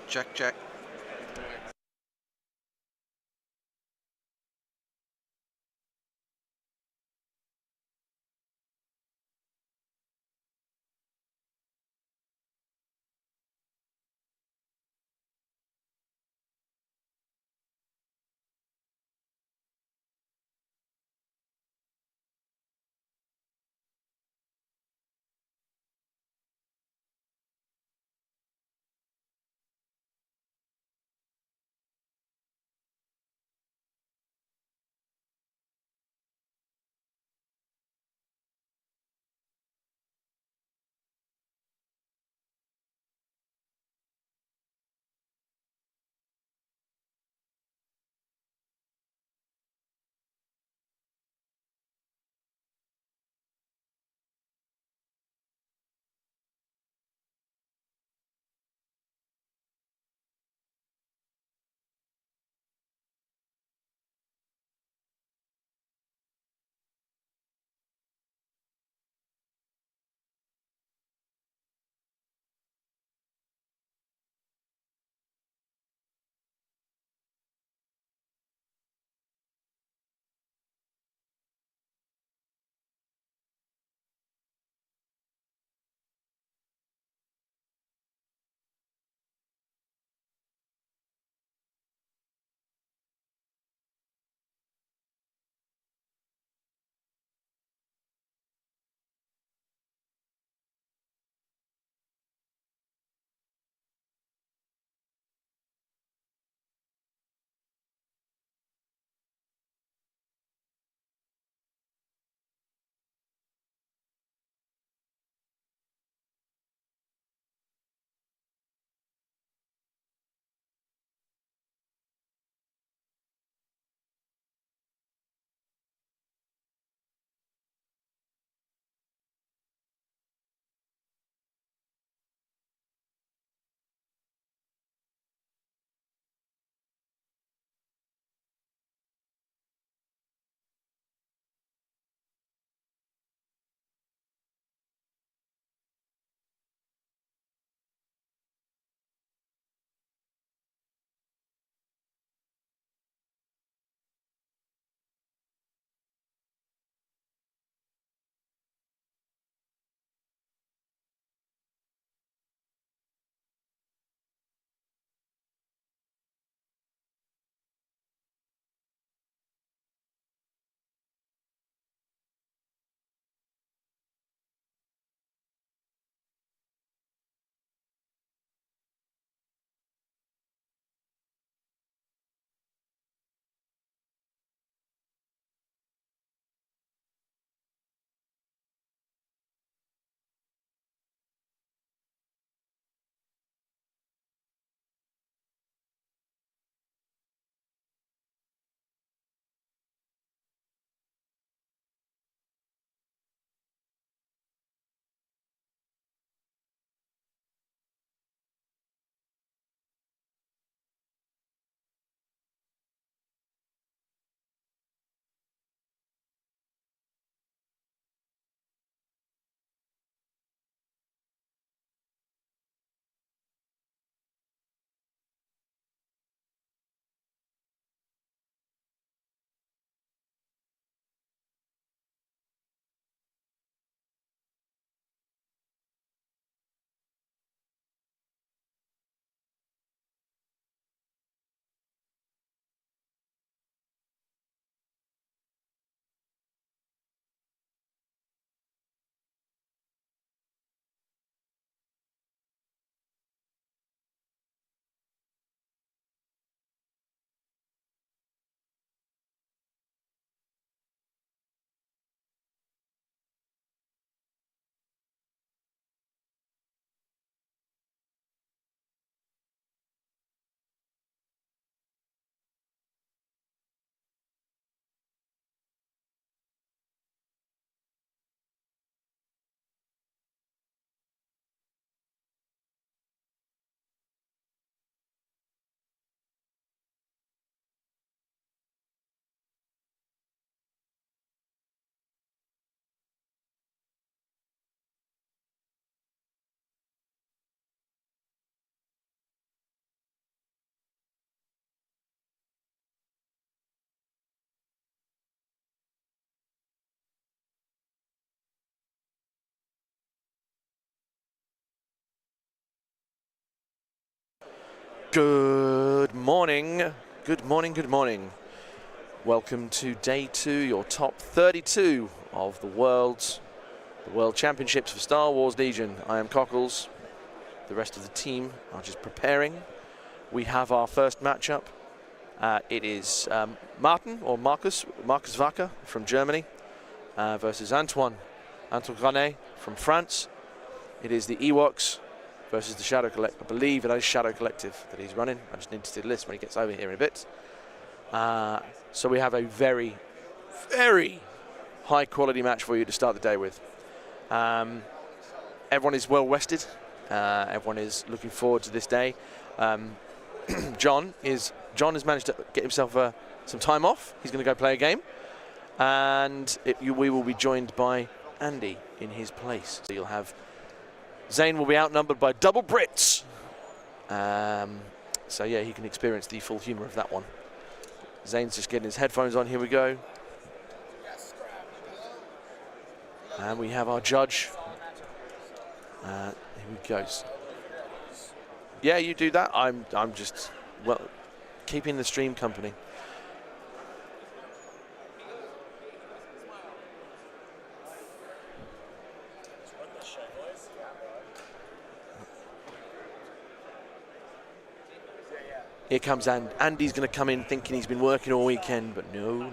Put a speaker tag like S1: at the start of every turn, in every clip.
S1: Check, check. Good morning. Good morning, good morning. Welcome to day 2, your top 32 of the World Championships for Star Wars Legion. I am Cockles. The rest of the team are just preparing. We have our first matchup. It is Marcus Vaca from Germany versus Antoine Granet from France. It is the Ewoks versus the Shadow Collective. I believe it is Shadow Collective that he's running. I just need to see the list when he gets over here in a bit. So we have a very, very high quality match for you to start the day with. Everyone is well rested. Everyone is looking forward to this day. John has managed to get himself some time off. He's going to go play a game, and we will be joined by Andy in his place. So you'll have Zane will be outnumbered by double Brits. So yeah, he can experience the full humour of that one. Zane's just getting his headphones on. Here we go. And we have our judge. Here he goes. Yeah, you do that. I'm just, well, keeping the stream company. Here comes Andy's going to come in thinking he's been working all weekend, but no.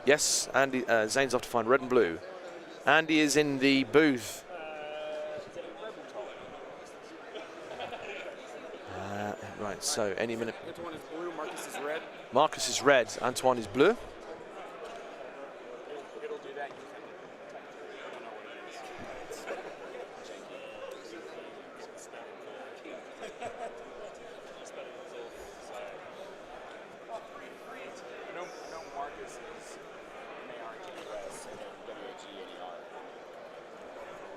S1: Yes, Andy. Zane's off to find red and blue. Andy is in the booth. Right, so any minute.
S2: Antoine is blue, Marcus is red.
S1: Marcus is red, Antoine is blue.
S2: It'll do that. I know Marcus is M-A-R-K-U-S and W-A-G-N-E-R.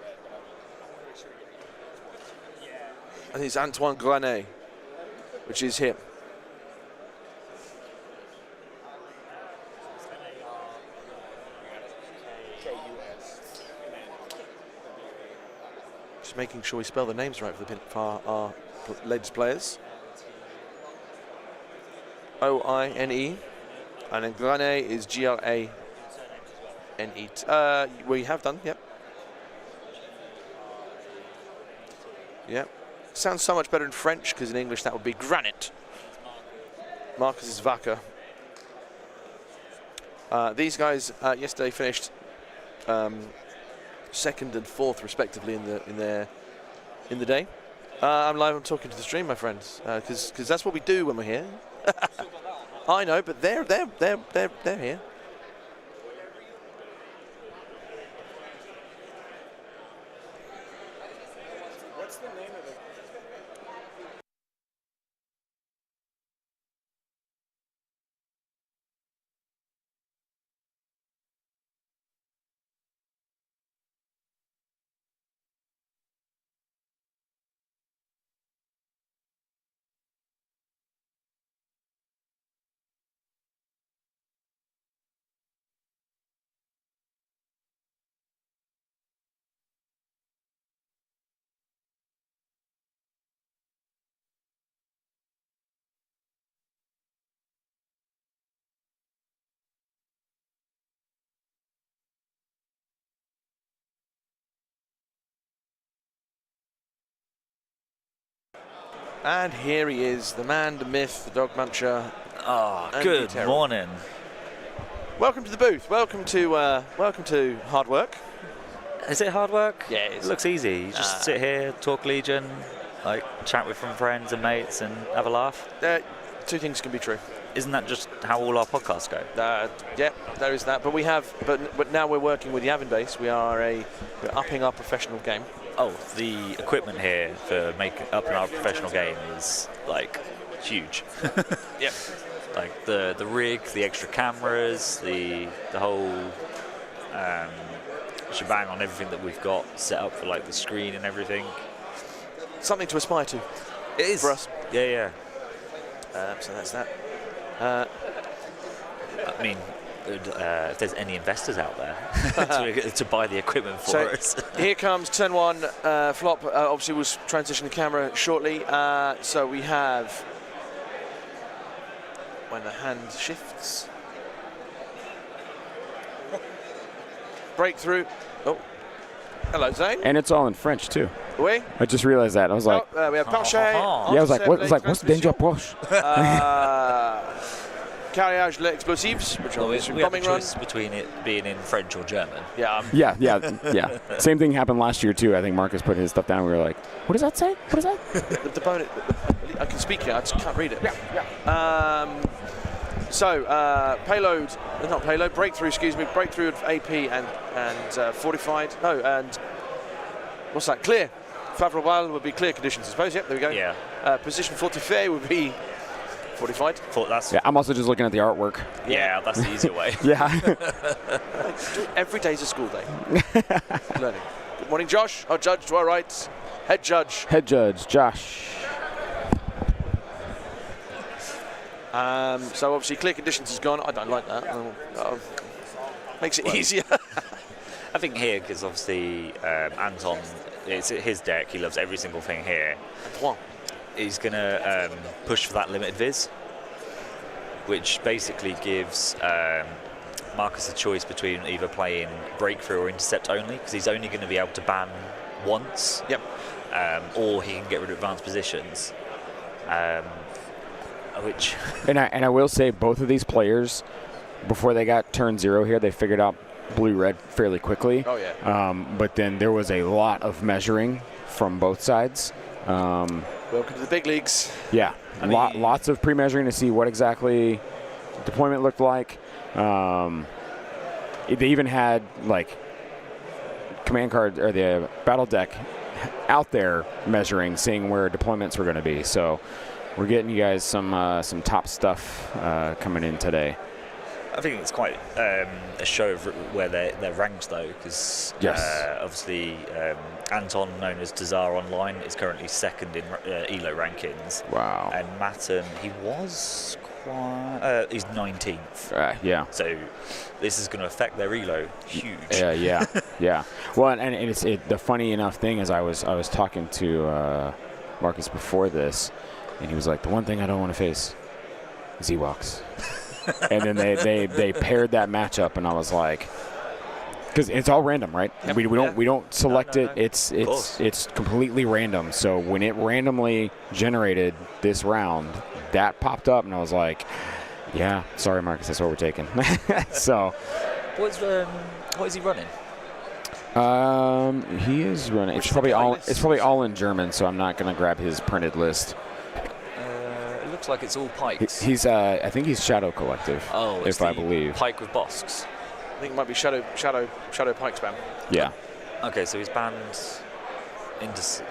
S2: Red, but I'm not sure you get it.
S1: And it's Antoine Granet, which is him. Just making sure we spell the names right for our ladies players. O-I-N-E, and then Granet is G-R-A-N-E. We have done, yep. Yep. Sounds so much better in French, because in English that would be granite. Marcus is Vaca. These guys yesterday finished second and fourth respectively in the day. I'm live. I'm talking to the stream, my friends, because that's what we do when we're here. I know, but they're here.
S2: What's the name of it?
S1: And here he is, the man, the myth, the dog muncher.
S3: Good morning.
S1: Welcome to the booth. Welcome to hard work.
S3: Is it hard work?
S1: Yeah, it is.
S3: It looks easy. You just sit here, talk Legion, like chat with some friends and mates and have a laugh.
S1: Two things can be true.
S3: Isn't that just how all our podcasts go?
S1: Yeah, there is that. But we have, but now we're working with Yavin Base. We're upping our professional game.
S3: Oh, the equipment here for upping our professional game is like huge.
S1: Yep.
S3: Like the rig, the extra cameras, the whole shebang on everything that we've got set up for like the screen and everything.
S1: Something to aspire to.
S3: It is
S1: for us.
S3: Yeah.
S1: So that's that.
S3: I mean, if there's any investors out there to buy the equipment for
S1: So
S3: us.
S1: here comes turn one. Flop obviously will transition the camera shortly. So we have when the hand shifts. Breakthrough. Oh, hello, Zane.
S4: And it's all in French too.
S1: Oui.
S4: I just realized that. I was like,
S1: we have Parche.
S4: yeah, I was like, what's danger approach?
S1: Carriage l'explosifs, which are
S3: Well,
S1: obviously
S3: we have a
S1: bombing run.
S3: choice between it being in French or German.
S1: Yeah.
S4: Yeah. Same thing happened last year too. I think Marcus put his stuff down. We were like, what does that say? What is that?
S1: The bonus. I can speak it. I just can't read it. So payload, not payload. Breakthrough. Excuse me. Breakthrough of AP and fortified. No, and what's that? Clear. Favorable would be clear conditions, I suppose. Yep. There we go.
S3: Yeah.
S1: Position fortifié would be fortified.
S3: Thought that's
S4: Yeah, I'm also just looking at the artwork.
S3: yeah, that's the easier way.
S4: Yeah.
S1: Every day's a school day. Learning. Good morning, Josh. Our judge to our right. Head judge.
S4: Head judge, Josh.
S1: So obviously clear conditions is gone. I don't like that. Makes it easier.
S3: I think here, because obviously Anton, it's his deck, he loves every single thing here. He's going to push for that limited viz, which basically gives Marcus a choice between either playing breakthrough or intercept only, because he's only going to be able to ban once.
S1: Yep.
S3: Or he can get rid of advanced positions. Which
S4: And I will say both of these players, before they got turn 0 here, they figured out blue-red fairly quickly.
S1: Oh, yeah.
S4: But then there was a lot of measuring from both sides.
S1: Welcome to the big leagues.
S4: Yeah, lots of pre-measuring to see what exactly deployment looked like. They even had like command card or the battle deck out there measuring, seeing where deployments were going to be. So we're getting you guys some top stuff coming in today.
S3: I think it's quite a show of where they're ranked, though, because obviously Anton, known as Tazar Online, is currently second in ELO rankings.
S4: Wow.
S3: And Matten, he was he's 19th.
S4: Yeah.
S3: So this is going to affect their ELO huge.
S4: Yeah. Well, and it's the funny enough thing is I was talking to Marcus before this, and he was like, the one thing I don't want to face is Ewoks. And then they paired that matchup, and I was like, because it's all random, right?
S1: Yep.
S4: We don't select
S3: No.
S4: it. It's completely random. So when it randomly generated this round, that popped up, and I was like, yeah, sorry, Marcus, that's what we're taking. So
S3: What is he running?
S4: he is running.
S1: Which
S4: It's probably all.
S1: list?
S4: It's probably all in German, so I'm not going to grab his printed list.
S3: It looks like it's all pikes.
S4: He's I think he's Shadow Collective.
S3: Oh, it's
S4: if I
S3: the
S4: believe.
S3: Pike with Bosks.
S1: I think it might be Shadow Pike spam.
S4: Yeah.
S3: Okay, so he's banned into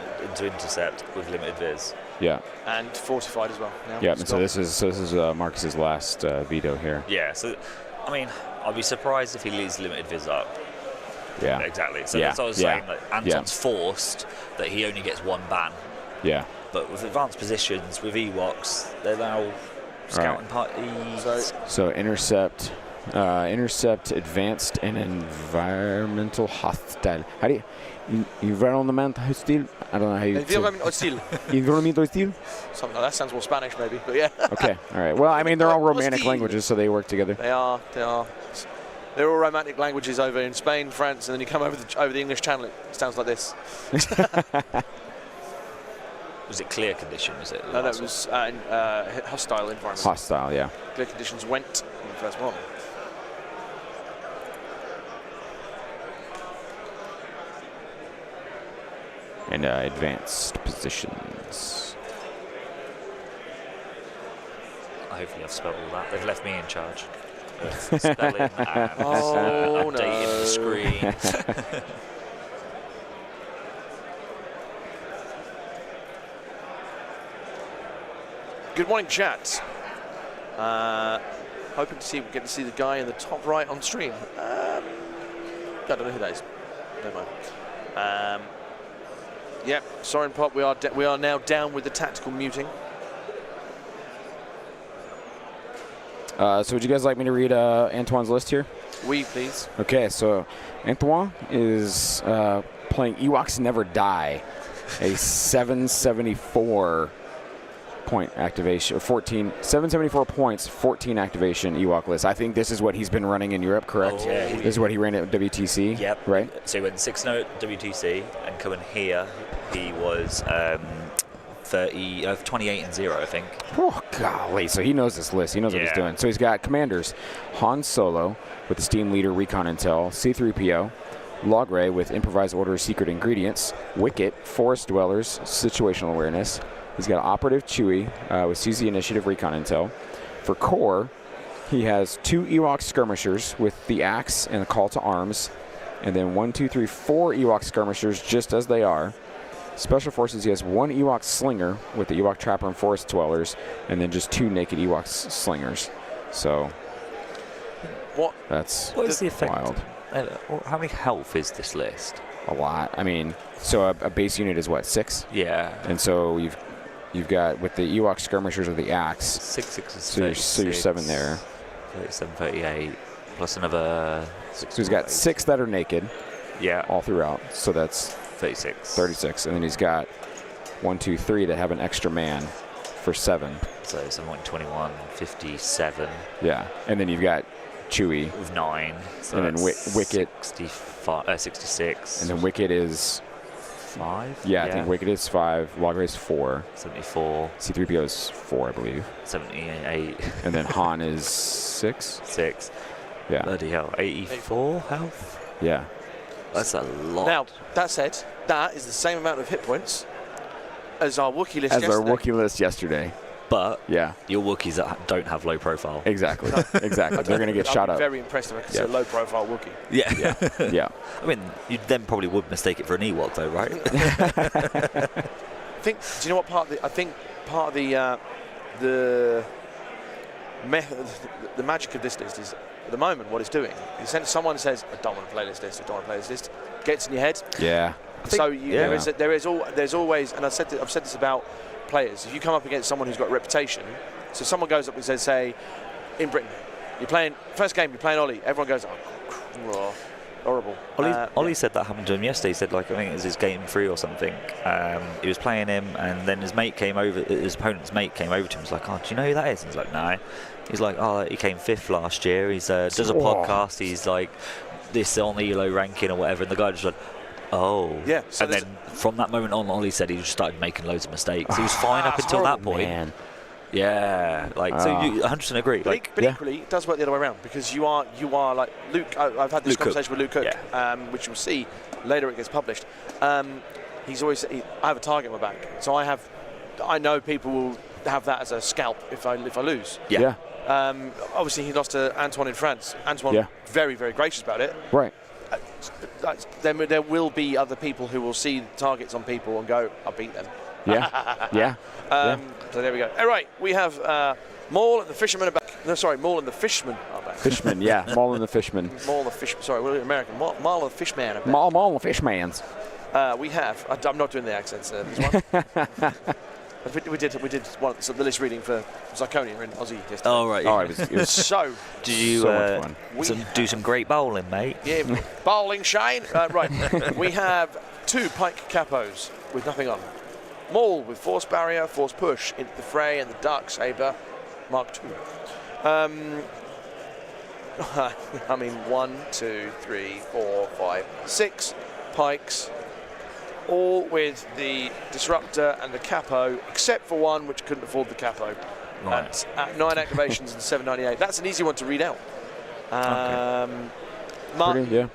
S3: intercept with limited viz.
S4: Yeah.
S1: And fortified as well. Now
S4: Yeah.
S1: it's
S4: And so
S1: gone.
S4: this is Marcus's last veto here.
S3: Yeah, so I mean, I'd be surprised if he leaves limited viz up.
S4: Yeah.
S3: Exactly. So
S4: Yeah,
S3: that's what I was
S4: yeah,
S3: saying. That Anton's forced that he only gets one ban.
S4: Yeah.
S3: But with advanced positions, with Ewoks, they're now scouting parties.
S4: So intercept, advanced and environmental hostile. How do you environmental hostile? I don't know how you.
S1: Environment hostile.
S4: Environmental hostile.
S1: Something like that sounds more Spanish, maybe. But yeah.
S4: Okay. All right. Well, I mean, they're all Romantic
S1: Hostile.
S4: languages, so they work together.
S1: They are. They're all romantic languages over in Spain, France, and then you come over the English Channel. It sounds like this.
S3: Was it clear condition? Was it?
S1: No, it was hostile environment.
S4: Hostile. Yeah.
S1: Clear conditions went in the first one.
S4: And advanced positions.
S3: Hopefully I've spelled all that. They've left me in charge of spelling and
S1: Oh,
S3: updating
S1: no.
S3: the screen.
S1: Good morning, chat. Hoping to get to see the guy in the top right on stream. I don't know who that is. Never mind. Yep, Soren Pop. We are now down with the tactical muting.
S4: So would you guys like me to read Antoine's list here?
S1: We, please.
S4: Okay, so Antoine is playing Ewoks Never Die, a 774 point activation, 774 points, 14 activation Ewok list. I think this is what he's been running in Europe, correct?
S3: Oh, yeah.
S4: This is what he ran at WTC.
S3: Yep.
S4: Right.
S3: So he went 6-0 at WTC, and coming here, he was 28-0, I think.
S4: Oh, golly. So he knows this list. He knows what he's doing. So he's got commanders, Han Solo with the Steam Leader Recon Intel, C-3PO, Logray with Improvised Order Secret Ingredients, Wicket, Forest Dwellers, Situational Awareness. He's got Operative Chewie with CZ Initiative Recon Intel. For core, he has 2 Ewok Skirmishers with the Axe and the Call to Arms, and then 4 Ewok Skirmishers just as they are. Special Forces, he has 1 Ewok Slinger with the Ewok Trapper and Forest Dwellers, and then just 2 Naked Ewok Slingers. So
S1: What
S3: is the effect?
S4: wild.
S3: How many health is this list?
S4: A lot. I mean, so a base unit is what, 6?
S3: Yeah.
S4: And so you've got with the Ewok Skirmishers or the Axe.
S3: 6 is
S4: So you're 7 there.
S3: 37, 38, plus another 6.
S4: So he's got 6 that are naked.
S3: Yeah.
S4: All throughout. So that's
S3: 36.
S4: 36. And then he's got 1, 2, 3 that have an extra man for 7.
S3: So 21, 57.
S4: Yeah. And then you've got Chewie.
S3: With 9. So
S4: And then Wicket.
S3: 66.
S4: And then Wicket is
S3: 5?
S4: Yeah, I think Wicket is 5. Logray is 4.
S3: 74.
S4: C-3PO is 4, I believe.
S3: 78.
S4: And then Han is 6.
S3: 6.
S4: Yeah.
S3: Bloody hell. 84 health?
S4: Yeah.
S3: That's a lot.
S1: Now, that said, that is the same amount of hit points as our Wookiee list
S4: As
S1: yesterday.
S4: our Wookiee list yesterday.
S3: But
S4: Yeah.
S3: your Wookiees that don't have low profile.
S4: Exactly. Exactly. They're going to get shot
S1: I'd
S4: up.
S1: be very impressed if I could see a low-profile Wookiee.
S3: Yeah.
S4: Yeah.
S3: I mean, you then probably would mistake it for an Ewok, though, right?
S1: Do you know what part of the, I think part of the magic of this list is, at the moment, what it's doing. Someone says, I don't want to play this list, I don't want to play this list, gets in your head.
S4: Yeah.
S1: So there's always, and I've said this about players. If you come up against someone who's got a reputation, so someone goes up and says, say, in Britain, you're playing first game, you're playing Ollie. Everyone goes, oh, horrible.
S3: Ollie said that happened to him yesterday. He said, like, I think it was his game 3 or something. He was playing him, and then his opponent's mate came over to him. He was like, oh, do you know who that is? And he's like, no. He's like, oh, he came 5th last year. He's does a podcast. He's like this on the ELO ranking or whatever. And the guy just went, oh.
S1: Yeah. So
S3: and then from that moment on, Ollie said he just started making loads of mistakes. He was fine up until that point.
S4: Man.
S3: Yeah, like so you 100% agree.
S1: But equally, it does work the other way around, because you are like Luke. I've had this conversation with Luke Cook, which you'll see later. It gets published. He's always. I have a target on my back, so I know people will have that as a scalp if I lose.
S3: Yeah.
S1: Obviously, he lost to Antoine in France. Antoine very, very gracious about it.
S4: Right.
S1: Then there will be other people who will see targets on people and go, I'll beat them.
S4: Yeah.
S1: So there we go. All right, we have Maul and the Fisherman are back. No, sorry, Maul and the Fishman are back.
S4: Fishman, yeah. Maul and the Fishman.
S1: Maul and the Fishman. Sorry, we're American. Maul and the Fishman are back.
S4: Maul and the Fishmans.
S1: We have. I'm not doing the accents. This one. We did the list reading for Zirconia in Aussie yesterday.
S3: Oh, right.
S4: Oh, it was
S1: So,
S3: did you
S4: so much fun.
S3: do some great bowling, mate?
S1: yeah, bowling Shane. Right, we have 2 Pike Capos with nothing on. Maul with Force Barrier, Force Push into the fray, and the Dark Saber Mark II. I mean, 1, 2, 3, 4, 5, 6 Pikes, all with the Disruptor and the Capo, except for one which couldn't afford the Capo.
S3: Right.
S1: That's at 9 activations and 798. That's an easy one to read out.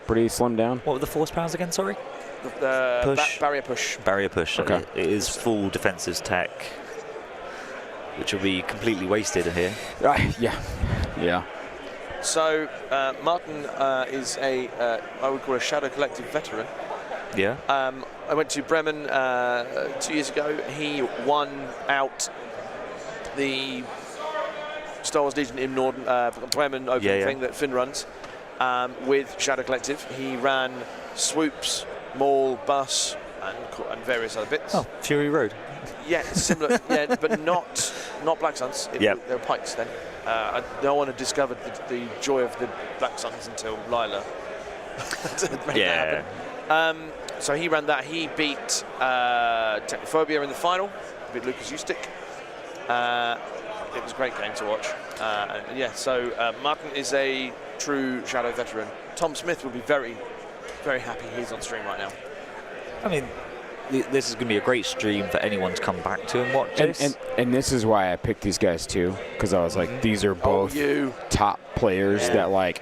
S4: Pretty slim down.
S3: What were the force powers again, sorry?
S1: Push. Barrier Push.
S3: Barrier push.
S4: Okay.
S3: It is full defensive tech, which will be completely wasted here.
S4: Yeah.
S1: So Martin is I would call a Shadow Collective veteran.
S3: Yeah.
S1: I went to Bremen 2 years ago. He won out the Star Wars Legion in Norden, Bremen open thing that Finn runs with Shadow Collective. He ran Swoops, Maul, Bus, and various other bits.
S3: Oh, Fury Road.
S1: Yeah, similar. Yeah, but not Black Suns. They were Pikes then. no one had discovered the joy of the Black Suns until Lila.
S3: Yeah.
S1: So he ran that. He beat Technophobia in the final. Beat Lucas Ustic. It was a great game to watch. So Martin is a true Shadow veteran. Tom Smith will be very, very happy he's on stream right now.
S3: I mean, this is going to be a great stream for anyone to come back to and watch this.
S4: And this is why I picked these guys too, because I was like, these are both top players that like.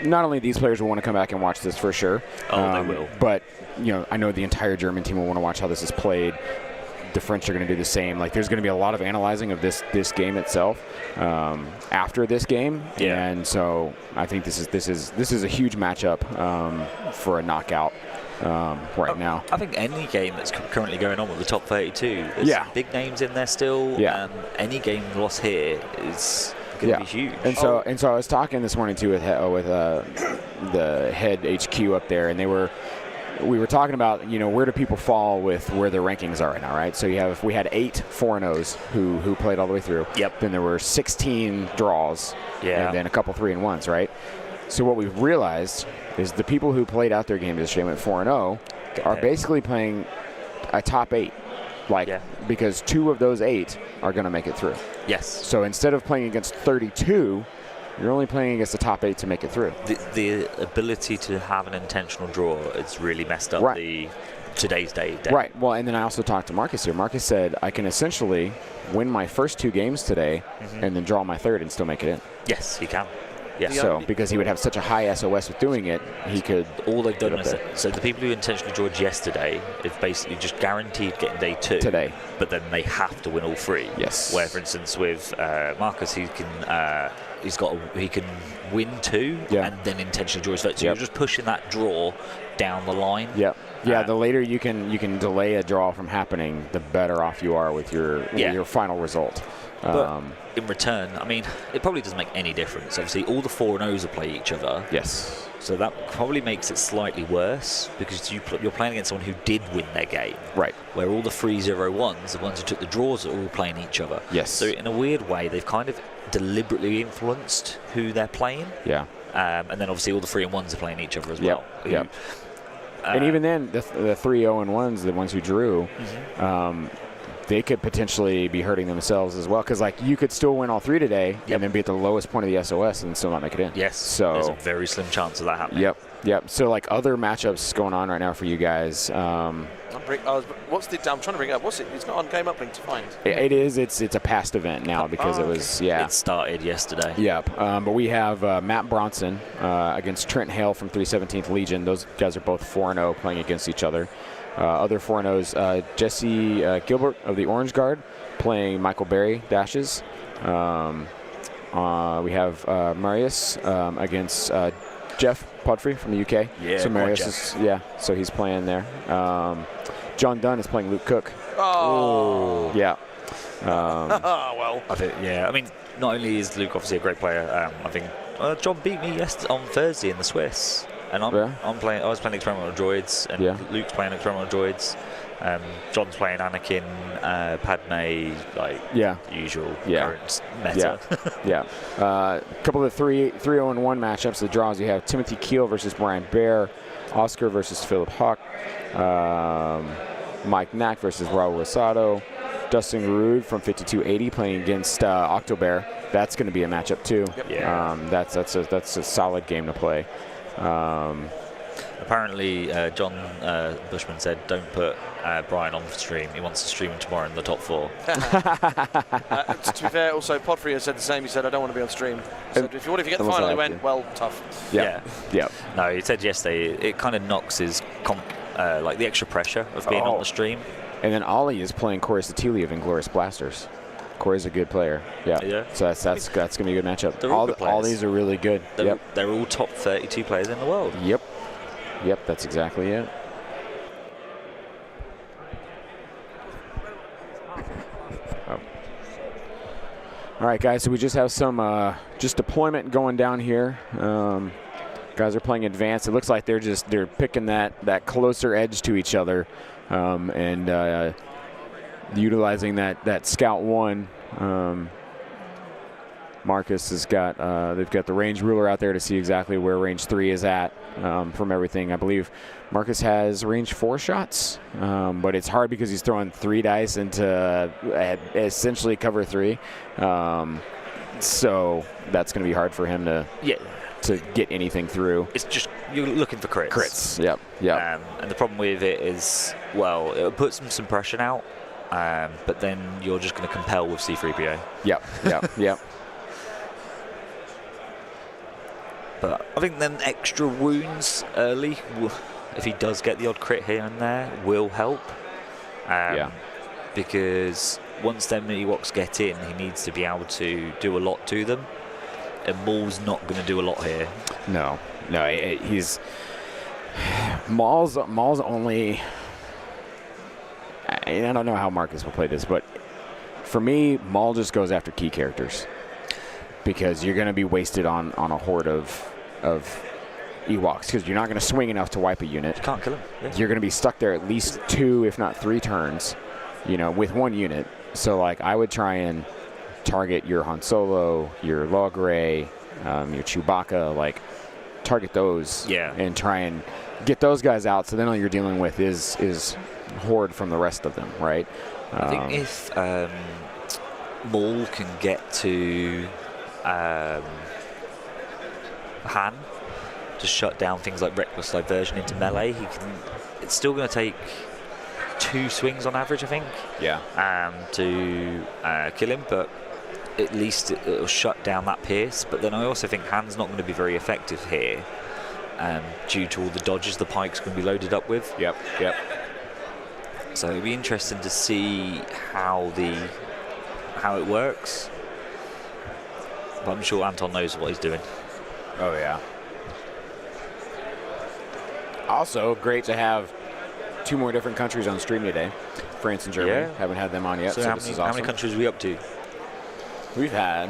S4: Not only these players will want to come back and watch this for sure.
S3: They will.
S4: But I know the entire German team will want to watch how this is played. The French are going to do the same. Like, there's going to be a lot of analyzing of this game itself after this game, and so I think this is a huge matchup for a knockout right now.
S3: I think any game that's currently going on with the top 32, there's some big names in there still.
S4: Yeah.
S3: Any game lost here is going to be huge.
S4: And so I was talking this morning too with the head HQ up there, and we were talking about where do people fall with where their rankings are right now, right? So we had 8 4-0s who played all the way through.
S3: Yep.
S4: Then there were 16 draws.
S3: Yeah.
S4: And then a couple 3-1s, right? So what we've realized is the people who played out their game yesterday went 4-0 are basically playing a top 8. Because 2 of those 8 are going to make it through.
S3: Yes.
S4: So instead of playing against 32, you're only playing against the top 8 to make it through.
S3: The ability to have an intentional draw is really messed up today's day.
S4: Right. Well, and then I also talked to Marcus here. Marcus said, I can essentially win my first 2 games today and then draw my third and still make it in.
S3: Yes, he can. Yeah.
S4: So because he would have such a high SOS with doing it, he could.
S3: All they've done is so the people who intentionally drawed yesterday is basically just guaranteed getting day 2
S4: today,
S3: but then they have to win all 3.
S4: Yes.
S3: Where, for instance, with Marcus, he can win 2 and then intentionally draw his vote. So you're just pushing that draw down the line.
S4: Yep. Yeah. The later you can delay a draw from happening, the better off you are with your final result.
S3: But in return, I mean, it probably doesn't make any difference. Obviously, all the 4-0s will play each other.
S4: Yes.
S3: So that probably makes it slightly worse because you're playing against someone who did win their game.
S4: Right. Where
S3: all the 3-0-1s, the ones who took the draws, are all playing each other.
S4: Yes.
S3: So in a weird way, they've kind of deliberately influenced who they're playing.
S4: Yeah.
S3: And then obviously all the 3-1s are playing each other as well.
S4: Yeah. And even then, the 3-0-1s, the ones who drew, they could potentially be hurting themselves as well. Because, you could still win all 3 today and then be at the lowest point of the SOS and still not make it in.
S3: Yes. So there's a very slim chance of that happening.
S4: Yep. So, other matchups going on right now for you guys.
S1: I'm trying to bring it up. What's it? It's not on Game Uplink to find.
S4: It is. It's a past event now because it was. Yeah.
S3: It started yesterday.
S4: Yep. But we have Matt Bronson against Trent Hale from 317th Legion. Those guys are both 4-0 playing against each other. Other 4-0s, Jesse Gilbert of the Orange Guard playing Michael Berry Dashes. We have Marius against Jeff Podfrey from the UK.
S3: Yeah,
S4: so Marius so he's playing there. John Dunn is playing Luke Cook.
S1: Oh.
S4: Yeah.
S1: Well.
S3: I mean, not only is Luke obviously a great player, I think John beat me on Thursday in the Swiss. And I was playing experimental droids, and Luke's playing experimental droids. John's playing Anakin, Padme, usual current meta.
S4: A couple of 3-0-1 matchups. The draws, you have Timothy Keel versus Brian Bear, Oscar versus Philip Huck, Mike Knack versus Raul Rosado, Dustin Rude from 5280 playing against Octobear. That's going to be a matchup too.
S3: Yep.
S4: That's a solid game to play.
S3: Apparently, John Bushman said, "Don't put Brian on the stream. He wants to stream him tomorrow in the top 4."
S1: To be fair, also Podfrey has said the same. He said, "I don't want to be on stream." So if you get the final, he went, "Well, tough."
S4: Yeah.
S3: No, he said yesterday it kind of knocks his the extra pressure of being on the stream.
S4: And then Ollie is playing Corey Satili of Inglorious Blasters. Corey's a good player. Yeah. So that's going to be a good matchup. All these are really good.
S3: They're all top 32 players in the world.
S4: Yep, that's exactly it. All right, guys, so we just have some just deployment going down here. Guys are playing advanced. It looks like they're picking that closer edge to each other and utilizing that Scout 1 Marcus has got they've got the range ruler out there to see exactly where range 3 is at from everything. I believe Marcus has range 4 shots, but it's hard because he's throwing 3 dice into essentially cover 3. So that's going to be hard for him to get anything through.
S3: It's just you're looking for crits.
S4: Crits. Yep.
S3: And the problem with it is, well, it puts some pressure out, but then you're just going to compel with C3PO.
S4: Yep.
S3: But I think then extra wounds early, if he does get the odd crit here and there, will help. Because once them Ewoks get in, he needs to be able to do a lot to them. And Maul's not going to do a lot here.
S4: No, he's Maul's only. I don't know how Marcus will play this, but for me, Maul just goes after key characters because you're going to be wasted on a horde of Ewoks because you're not going to swing enough to wipe a unit.
S3: You can't kill him. Yeah.
S4: You're going to be stuck there at least 2, if not 3 turns, with 1 unit. So like I would try and target your Han Solo, your Logray, your Chewbacca, like target those and try and get those guys out. So then all you're dealing with is horde from the rest of them, right?
S3: I think if Maul can get to Han to shut down things like reckless diversion into melee, it's still going to take 2 swings on average, I think. To kill him, but at least it'll shut down that pierce. But then I also think Han's not going to be very effective here, due to all the dodges the Pike's going to be loaded up with.
S4: Yep.
S3: So it'll be interesting to see how it works. But I'm sure Anton knows what he's doing.
S4: Oh yeah. Also, great to have 2 more different countries on stream today. France and Germany.
S3: Yeah.
S4: Haven't had them on yet, so this is awesome.
S3: How many countries are we up to?
S4: We've had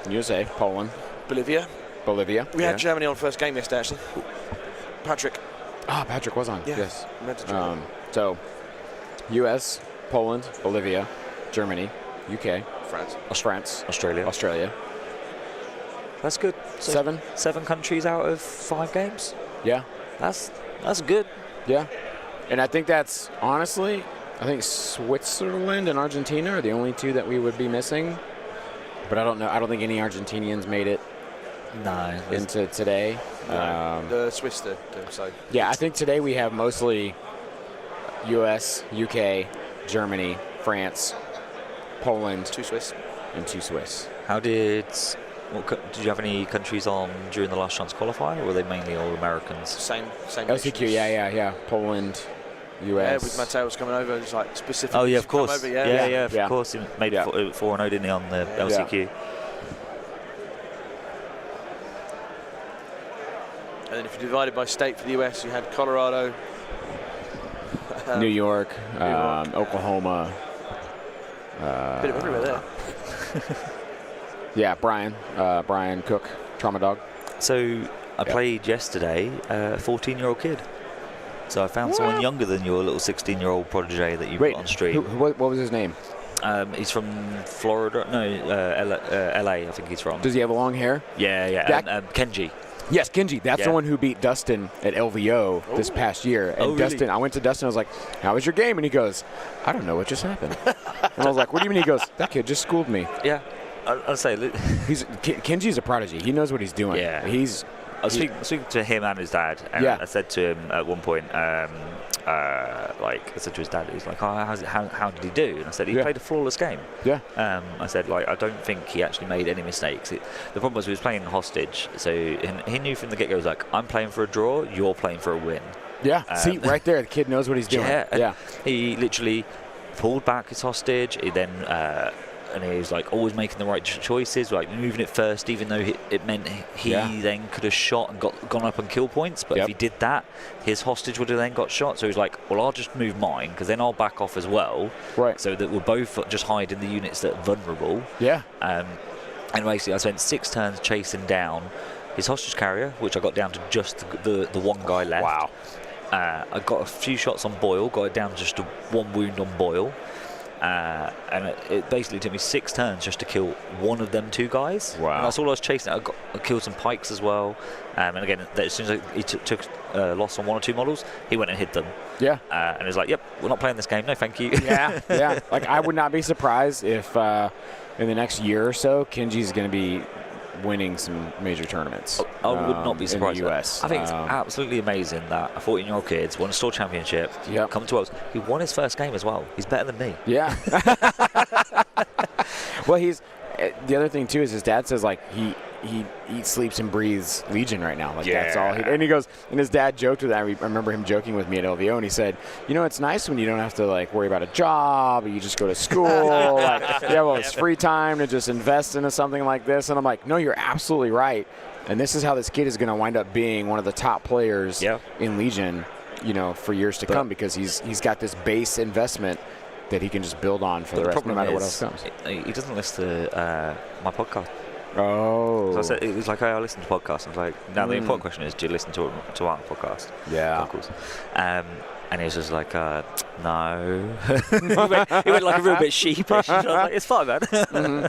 S4: USA, Poland,
S1: Bolivia.
S4: We
S1: had Germany on first game yesterday, actually. Patrick.
S4: Patrick was on.
S1: Yeah.
S4: Yes.
S1: So,
S4: US, Poland, Bolivia, Germany, UK,
S1: France,
S4: Australia.
S3: That's good. So 7 countries out of 5 games.
S4: Yeah.
S3: That's good.
S4: Yeah. And I think that's honestly, I think Switzerland and Argentina are the only 2 that we would be missing. But I don't know. I don't think any Argentinians made it into today.
S1: The Swiss do, so.
S4: Yeah, I think today we have mostly US, UK, Germany, France, Poland,
S1: 2 Swiss.
S4: and 2 Swiss.
S3: Did you have any countries on during the last chance qualifier, or were they mainly all Americans?
S1: Same.
S4: LCQ,
S1: nations.
S4: yeah. Poland, US.
S1: Yeah, with Mateus coming over, just like specifically.
S3: Oh yeah, of course.
S1: Over,
S3: Of course. He made it 4-0, didn't he, on the LCQ?
S1: And then if you divided by state for the US, you had Colorado,
S4: New York, Oklahoma.
S1: bit of everywhere there.
S4: Yeah, Brian Cook, Trauma Dog.
S3: So I played yesterday a 14-year-old kid. So I found someone younger than your little 16-year-old protege that you put on stream.
S4: What was his name?
S3: He's from Florida. No, LA, I think he's from.
S4: Does he have long hair?
S3: Yeah. Kenji.
S4: Yes, Kenji. That's the one who beat Dustin at LVO this past year. And Dustin, really? I went to Dustin. I was like, "How was your game?" And he goes, "I don't know what just happened." And I was like, "What do you mean?" He goes, "That kid just schooled me."
S3: Yeah, I'll say
S4: Kenji's a prodigy. He knows what he's doing.
S3: Yeah, I was speaking to him and his dad, and I said to him at one point, I said to his dad, he's like, how did he do? And I said, he played a flawless game.
S4: Yeah.
S3: I said, I don't think he actually made any mistakes. The problem was he was playing hostage, so he knew from the get-go, he was like, I'm playing for a draw, you're playing for a win.
S4: Yeah, see, right there, the kid knows what he's doing.
S3: Yeah. He literally pulled back his hostage, he then... and he was like always making the right choices, like moving it first, even though it meant he then could have shot and gone up on kill points. But if he did that, his hostage would have then got shot. So he was like, well, I'll just move mine because then I'll back off as well. Right. So that we'll both just hide in the units that are vulnerable. Yeah. And basically, I spent 6 turns chasing down his hostage carrier, which I got down to just the one guy left. Wow. I got a few shots on Boyle, got it down just to 1 wound on Boyle. and it basically took me 6 turns just to kill one of them 2 guys.
S4: Wow.
S3: And that's all I was chasing. I killed some pikes as well. And again, as soon as he took loss on 1 or 2 models, he went and hid them.
S4: Yeah.
S3: And he was like, "Yep, we're not playing this game. No, thank you."
S4: Yeah, yeah. Like, I would not be surprised if in the next year or so, Kenji's going to be winning some major tournaments.
S3: I would not be surprised.
S4: In the US.
S3: I think it's absolutely amazing that a 14-year-old kid's won a store championship,
S4: Yep.
S3: come to Worlds. He won his first game as well. He's better than me.
S4: Yeah. Well, the other thing too is his dad says like he eats, sleeps, and breathes Legion right now. Like that's all. And he goes, and his dad joked with that. I remember him joking with me at LVO, and he said, "You know, it's nice when you don't have to like worry about a job. You just go to school. Like, yeah, well, it's free time to just invest into something like this." And I'm like, "No, you're absolutely right. And this is how this kid is going to wind up being one of the top players in Legion, you know, for years to come, because he's got this base investment that he can just build on for the rest, no matter what else comes."
S3: He doesn't listen to my podcast.
S4: Oh.
S3: So I said, it was like, I listen to podcasts. I was like, now the important question is, do you listen to our podcast?
S4: Yeah.
S3: Of course. And he was just like, no. he went like a real bit sheepish. I was like, it's fine, man.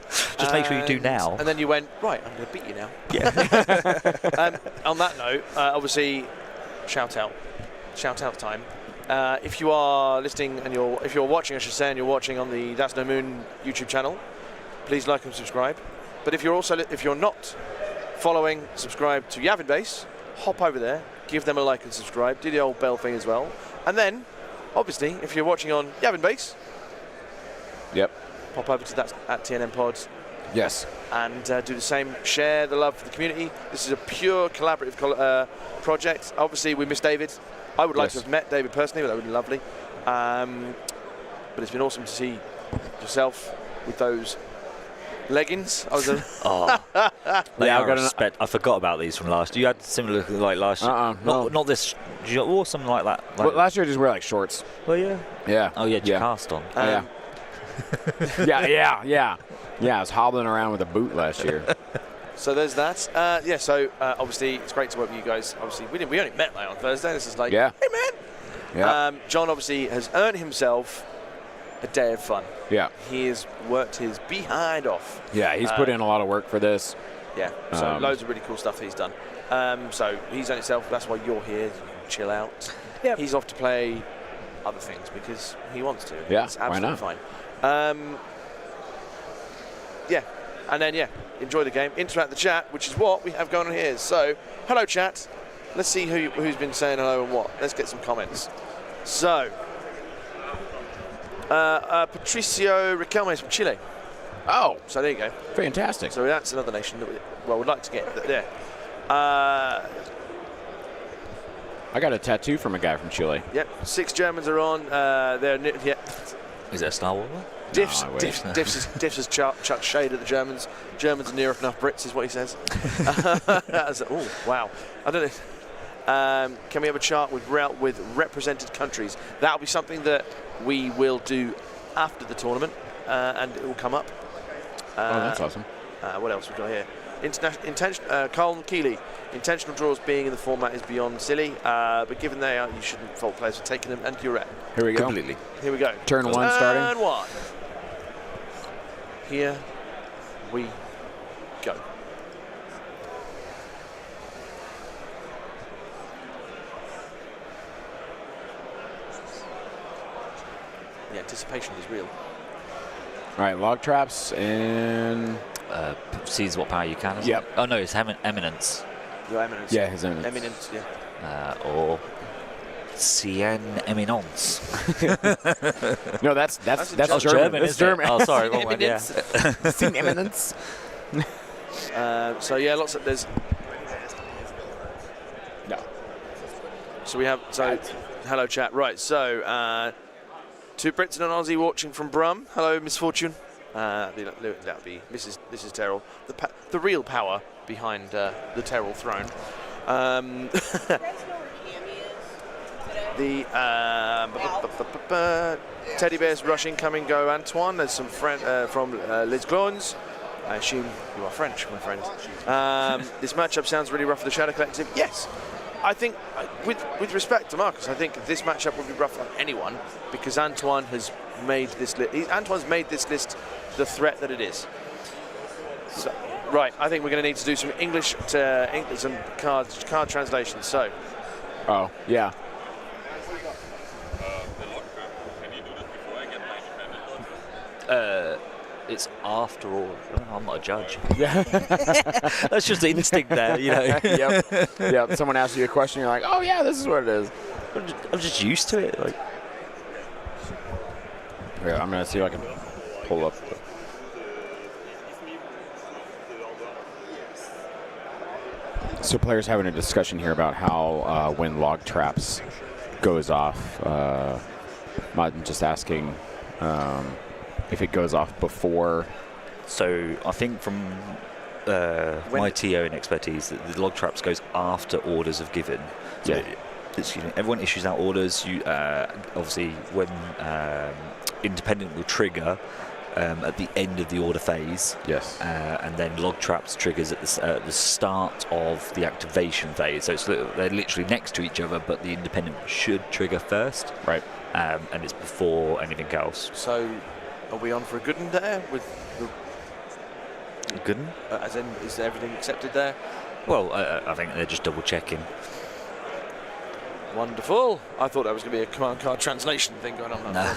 S3: Just make sure you do now.
S1: And then you went, right, I'm going to beat you now.
S3: Yeah.
S1: On that note, obviously, shout out time. If you are listening and if you're watching, I should say, and you're watching on the That's No Moon YouTube channel, please like and subscribe. But if you're not following, subscribe to Yavin Base, hop over there, give them a like and subscribe, do the old bell thing as well. And then, obviously, if you're watching on Yavin Base, pop over to that at TNM Pods.
S4: Yes.
S1: And do the same. Share the love for the community. This is a pure collaborative project. Obviously, we miss David. I would like to have met David personally, but that would be lovely. But it's been awesome to see yourself with those leggings. I was
S3: I forgot about these from last year. You had similar like last year. Not this. You wore something like that.
S4: Well, last year I just wear like shorts.
S3: Well, yeah.
S4: Yeah.
S3: Oh, yeah, cast on.
S4: Yeah. I was hobbling around with a boot last year.
S1: So there's that. So obviously it's great to work with you guys. Obviously we only met like on Thursday. This is like, hey man.
S4: Yeah.
S1: John obviously has earned himself a day of fun.
S4: Yeah.
S1: He has worked his behind off.
S4: Yeah, he's put in a lot of work for this.
S1: Yeah. So loads of really cool stuff he's done. So he's earned himself. That's why you're here. You can chill out. Yeah. He's off to play other things because he wants to.
S4: Yeah.
S1: It's absolutely fine. And then, enjoy the game, interact the chat, which is what we have going on here. So, hello, chat. Let's see who's been saying hello and what. Let's get some comments. So, Patricio Riquelme from Chile.
S4: Oh.
S1: So, there you go.
S4: Fantastic.
S1: So, that's another nation that we'd like to get there.
S4: I got a tattoo from a guy from Chile.
S1: Yep. 6 Germans are on.
S3: Is it a Star Wars one?
S1: Diffs has chucked shade at the Germans. Germans are near enough Brits, is what he says. Oh, wow. I don't know. Can we have a chart with represented countries? That'll be something that we will do after the tournament, and it will come up.
S4: That's awesome.
S1: What else we got here? Carl Keeley. Intentional draws being in the format is beyond silly, but given they are, you shouldn't fault players for taking them, and you're right.
S4: Here we go.
S3: Completely.
S1: Here we go.
S4: Turn 1 starting.
S1: Turn 1. Here we go. The anticipation is real.
S4: All right, log traps and...
S3: Seize what power you can.
S4: Yep.
S3: Oh, no, it's Eminence.
S1: Your Eminence.
S4: Yeah, his Eminence.
S1: Eminence, yeah.
S3: Or Cien Eminence.
S4: No, that's
S3: German.
S4: It's German.
S3: Oh, sorry, wrong one. Yeah.
S4: Cien Eminence.
S1: So yeah, lots of there's.
S4: No.
S1: So we have hello chat. Right. So 2 Brits and an Aussie watching from Brum. Hello, Misfortune. That'd be Mrs. Terrell, the real power behind the Terrell throne. The teddy bears rushing, come and go. Antoine, there's some friend from Les Glons. I assume you are French, my friend. This matchup sounds really rough for the Shadow Collective. Yes, I think, with respect to Marcus, I think this matchup would be rough on anyone because Antoine has made this list. Antoine's made this list the threat that it is. So, right, I think we're going to need to do some English some card translations. So.
S4: Oh, yeah.
S3: It's after all. I'm not a judge.
S4: Yeah.
S3: That's just instinct there, you know.
S4: Yep. Someone asks you a question, you're like, oh yeah, this is what it is.
S3: I'm just used to it. Like,
S4: Yeah, I'm gonna see if I can pull up. So players having a discussion here about how when log traps goes off. I'm just asking if it goes off before.
S3: So I think from my TO and expertise, that the log traps goes after orders are given. So
S4: Yeah.
S3: excuse me, everyone issues out orders. You obviously when independent will trigger at the end of the order phase.
S4: Yes.
S3: And then log traps triggers at the start of the activation phase. So they're literally next to each other, but the independent should trigger first.
S4: Right.
S3: And it's before anything else.
S1: So, are we on for a good one there? With the,
S3: Good.
S1: as in, is everything accepted there?
S3: Well, I think they're just double checking.
S1: Wonderful. I thought that was going to be a command card translation thing going on.
S3: No. I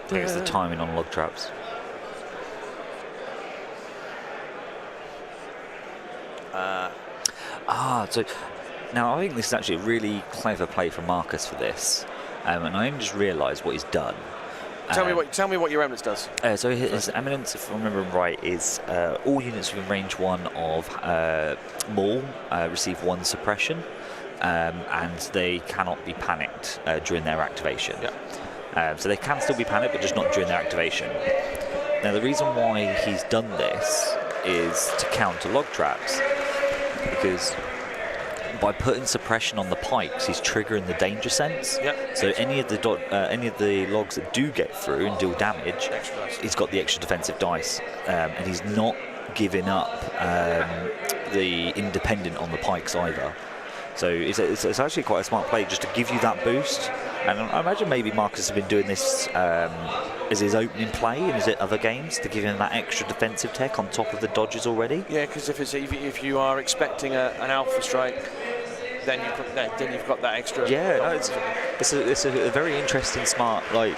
S3: think it's the timing on log traps. So now I think this is actually a really clever play from Marcus for this, and I only just realised what he's done.
S1: Tell me what your eminence does.
S3: So his eminence, if I remember right, is all units within range 1 of Maul receive 1 suppression, and they cannot be panicked during their activation.
S1: Yeah.
S3: So they can still be panicked, but just not during their activation. Now the reason why he's done this is to counter log traps, because by putting suppression on the pikes, he's triggering the danger sense.
S1: Yep.
S3: So any of the logs that do get through and deal damage, he's got the extra defensive dice, and he's not giving up the independent on the pikes either. So it's actually quite a smart play just to give you that boost. And I imagine maybe Marcus has been doing this as his opening play in his other games to give him that extra defensive tech on top of the dodges already.
S1: Yeah, because if you are expecting an alpha strike, then you've got that extra.
S3: Yeah, no, it's a very interesting, smart play.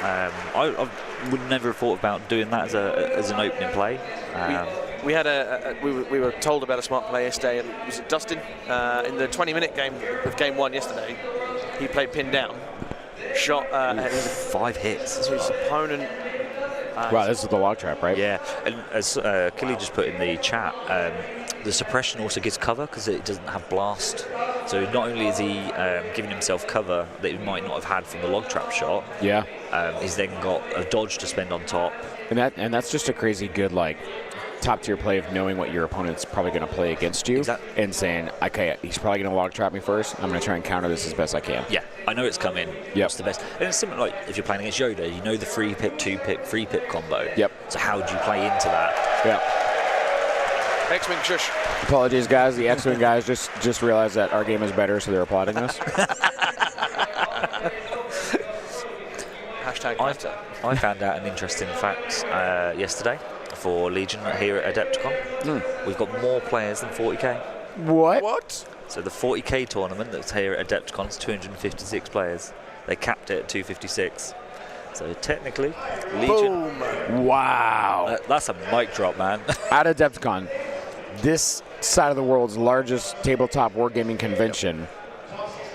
S3: I would never have thought about doing that as an opening play.
S1: We had we were told about a smart play yesterday. Was it Dustin in the 20-minute game of game 1 yesterday? He played pin down, shot
S3: 5 hits.
S1: His opponent.
S4: Wow, this is the log trap, right?
S3: Yeah, and as Killy just put in the chat, the suppression also gives cover because it doesn't have blast. So not only is he giving himself cover that he might not have had from the log trap shot,
S4: Yeah.
S3: he's then got a dodge to spend on top.
S4: And that's just a crazy good top tier play of knowing what your opponent's probably going to play against you and saying, okay, he's probably going to log trap me first. I'm going to try and counter this as best I can.
S3: Yeah, I know it's coming.
S4: Yep.
S3: It's the best. And it's similar like if you're playing against Yoda, you know the 3-pip, 2-pip, 3-pip combo.
S4: Yep.
S3: So how do you play into that?
S4: Yeah.
S1: X-Wing shush.
S4: Apologies, guys. The X-Wing guys just realized that our game is better, so they're applauding us.
S1: Hashtag
S3: I found out an interesting fact yesterday for Legion here at Adepticon. We've got more players than 40k.
S1: What?
S3: So the 40k tournament that's here at Adepticon is 256 players. They capped it at 256. So technically, Legion.
S1: Boom.
S4: Wow.
S3: That's a mic drop, man.
S4: At Adepticon, this side of the world's largest tabletop wargaming convention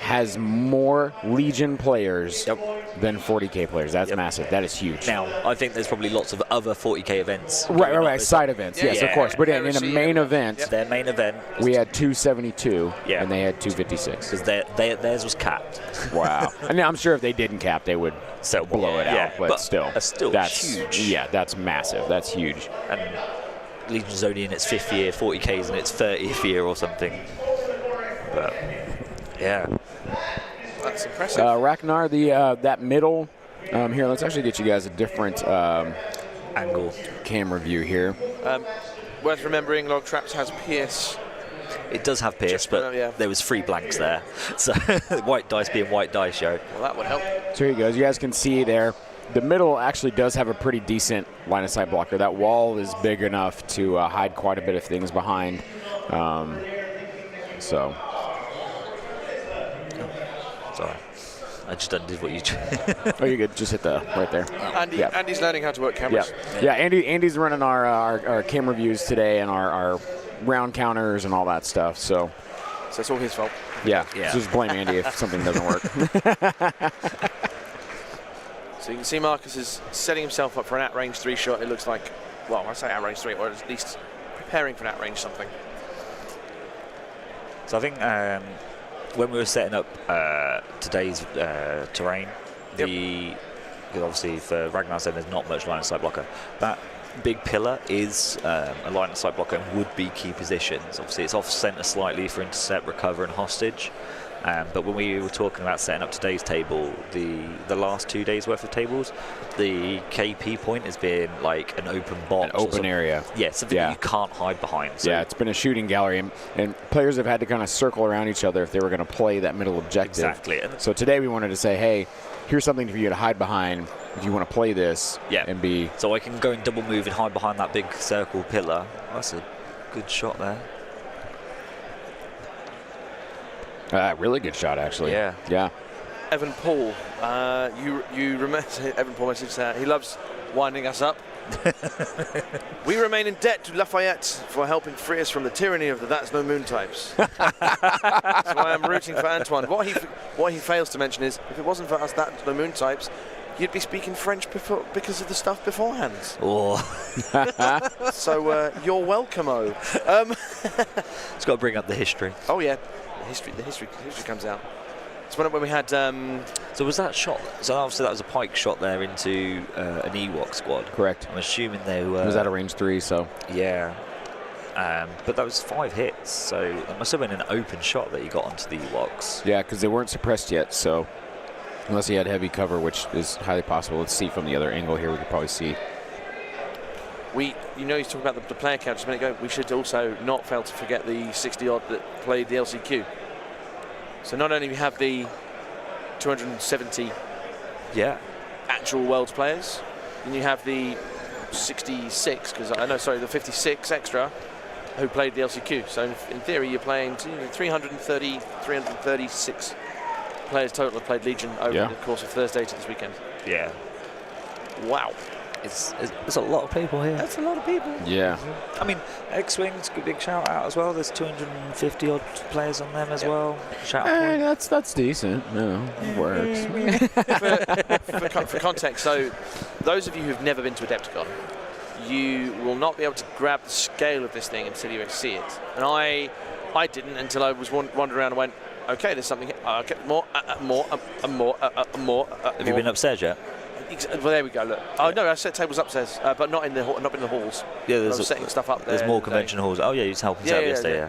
S4: has more Legion players than 40k players. That's massive. That is huge.
S3: Now, I think there's probably lots of other 40k events.
S4: Right. Side events. Yes, of course. But in a main event,
S3: their main event,
S4: we had 272,
S3: Yeah.
S4: and they had 256.
S3: because theirs was capped.
S4: Wow. And I'm sure if they didn't cap, they would
S3: So
S4: blow it out. But still,
S3: that's
S4: huge.
S3: huge.
S4: Yeah, that's massive. That's huge.
S3: And Legion's only in its 5th year, 40k's in its 30th year or something. But yeah.
S1: That's impressive.
S4: Ragnar, that middle. Here, let's actually get you guys a different
S3: Angle.
S4: camera view here.
S1: Worth remembering, log traps has Pierce
S3: It does have Pierce,
S1: Just,
S3: but
S1: yeah.
S3: there was 3 blanks there. So white dice being white dice show.
S1: Well, that would help.
S4: So here he goes. You guys can see there. The middle actually does have a pretty decent line of sight blocker. That wall is big enough to hide quite a bit of things behind. So.
S3: Sorry. I just undid what you
S4: Oh, you're good. Just hit the right there.
S1: Andy's learning how to work cameras.
S4: Yeah. Andy's running our camera views today and our round counters and all that stuff. So
S1: it's all his fault.
S4: Yeah.
S3: Yeah.
S4: So just blame Andy if something doesn't work.
S1: So you can see Marcus is setting himself up for an at-range 3 shot. It looks like, well, I say at-range 3, or at least preparing for an at-range something.
S3: So I think when we were setting up today's terrain, because obviously for Ragnar said there's not much line of sight blocker. That big pillar is a line of sight blocker and would be key positions. Obviously it's off centre slightly for intercept, recover and hostage. But when we were talking about setting up today's table, the last 2 days worth of tables, the KP point has been like an open box.
S4: An open area.
S3: Yeah, something that you can't hide behind. So
S4: yeah, it's been a shooting gallery, and players have had to kind of circle around each other if they were going to play that middle objective.
S3: Exactly.
S4: So today we wanted to say, hey, here's something for you to hide behind if you want to play this.
S3: Yeah.
S4: And be.
S3: So I can go and double move and hide behind that big circle pillar. That's a good shot there.
S4: Really good shot, actually.
S3: Yeah.
S4: Yeah.
S1: Evan Paul, you remember Evan Paul messaged that he loves winding us up. We remain in debt to Lafayette for helping free us from the tyranny of the That's No Moon types. That's why I'm rooting for Antoine. What he fails to mention is, if it wasn't for us That's No Moon types, you'd be speaking French because of the stuff beforehand.
S3: Oh.
S1: So you're welcome-o.
S3: It's got to bring up the history.
S1: Oh yeah, the history comes out. It's when we had.
S3: So was that shot? So obviously that was a pike shot there into an Ewok squad.
S4: Correct.
S3: I'm assuming they were.
S4: It was at a range 3, so.
S3: Yeah. But that was 5 hits, so it must have been an open shot that he got onto the Ewoks.
S4: Yeah, because they weren't suppressed yet, so. Unless he had heavy cover, which is highly possible. Let's see from the other angle here. We could probably see.
S1: He's talking about the player count just a minute ago. We should also not fail to forget the 60-odd that played the LCQ. So not only we have the 270 actual Worlds players, then you have the 66, the 56 extra who played the LCQ. So in theory, you're playing 336 players total have played Legion over the course of Thursday to this weekend.
S3: Yeah.
S1: Wow.
S3: It's a lot of people here.
S1: That's a lot of people.
S4: Yeah.
S3: I mean, X-Wing's a big shout out as well. There's 250 odd players on them as well. Shout out.
S4: That's decent. No, it works.
S1: For context, so those of you who've never been to Adepticon, you will not be able to grab the scale of this thing until you see it. And I didn't until I was wandering around and went, okay, there's something here. Okay, more.
S3: Have you been upstairs yet?
S1: Well, there we go. Look. Oh no, I set tables upstairs, but not in the halls.
S3: Yeah,
S1: I was setting stuff up there.
S3: There's more convention halls. Oh yeah, you was helping set up yesterday.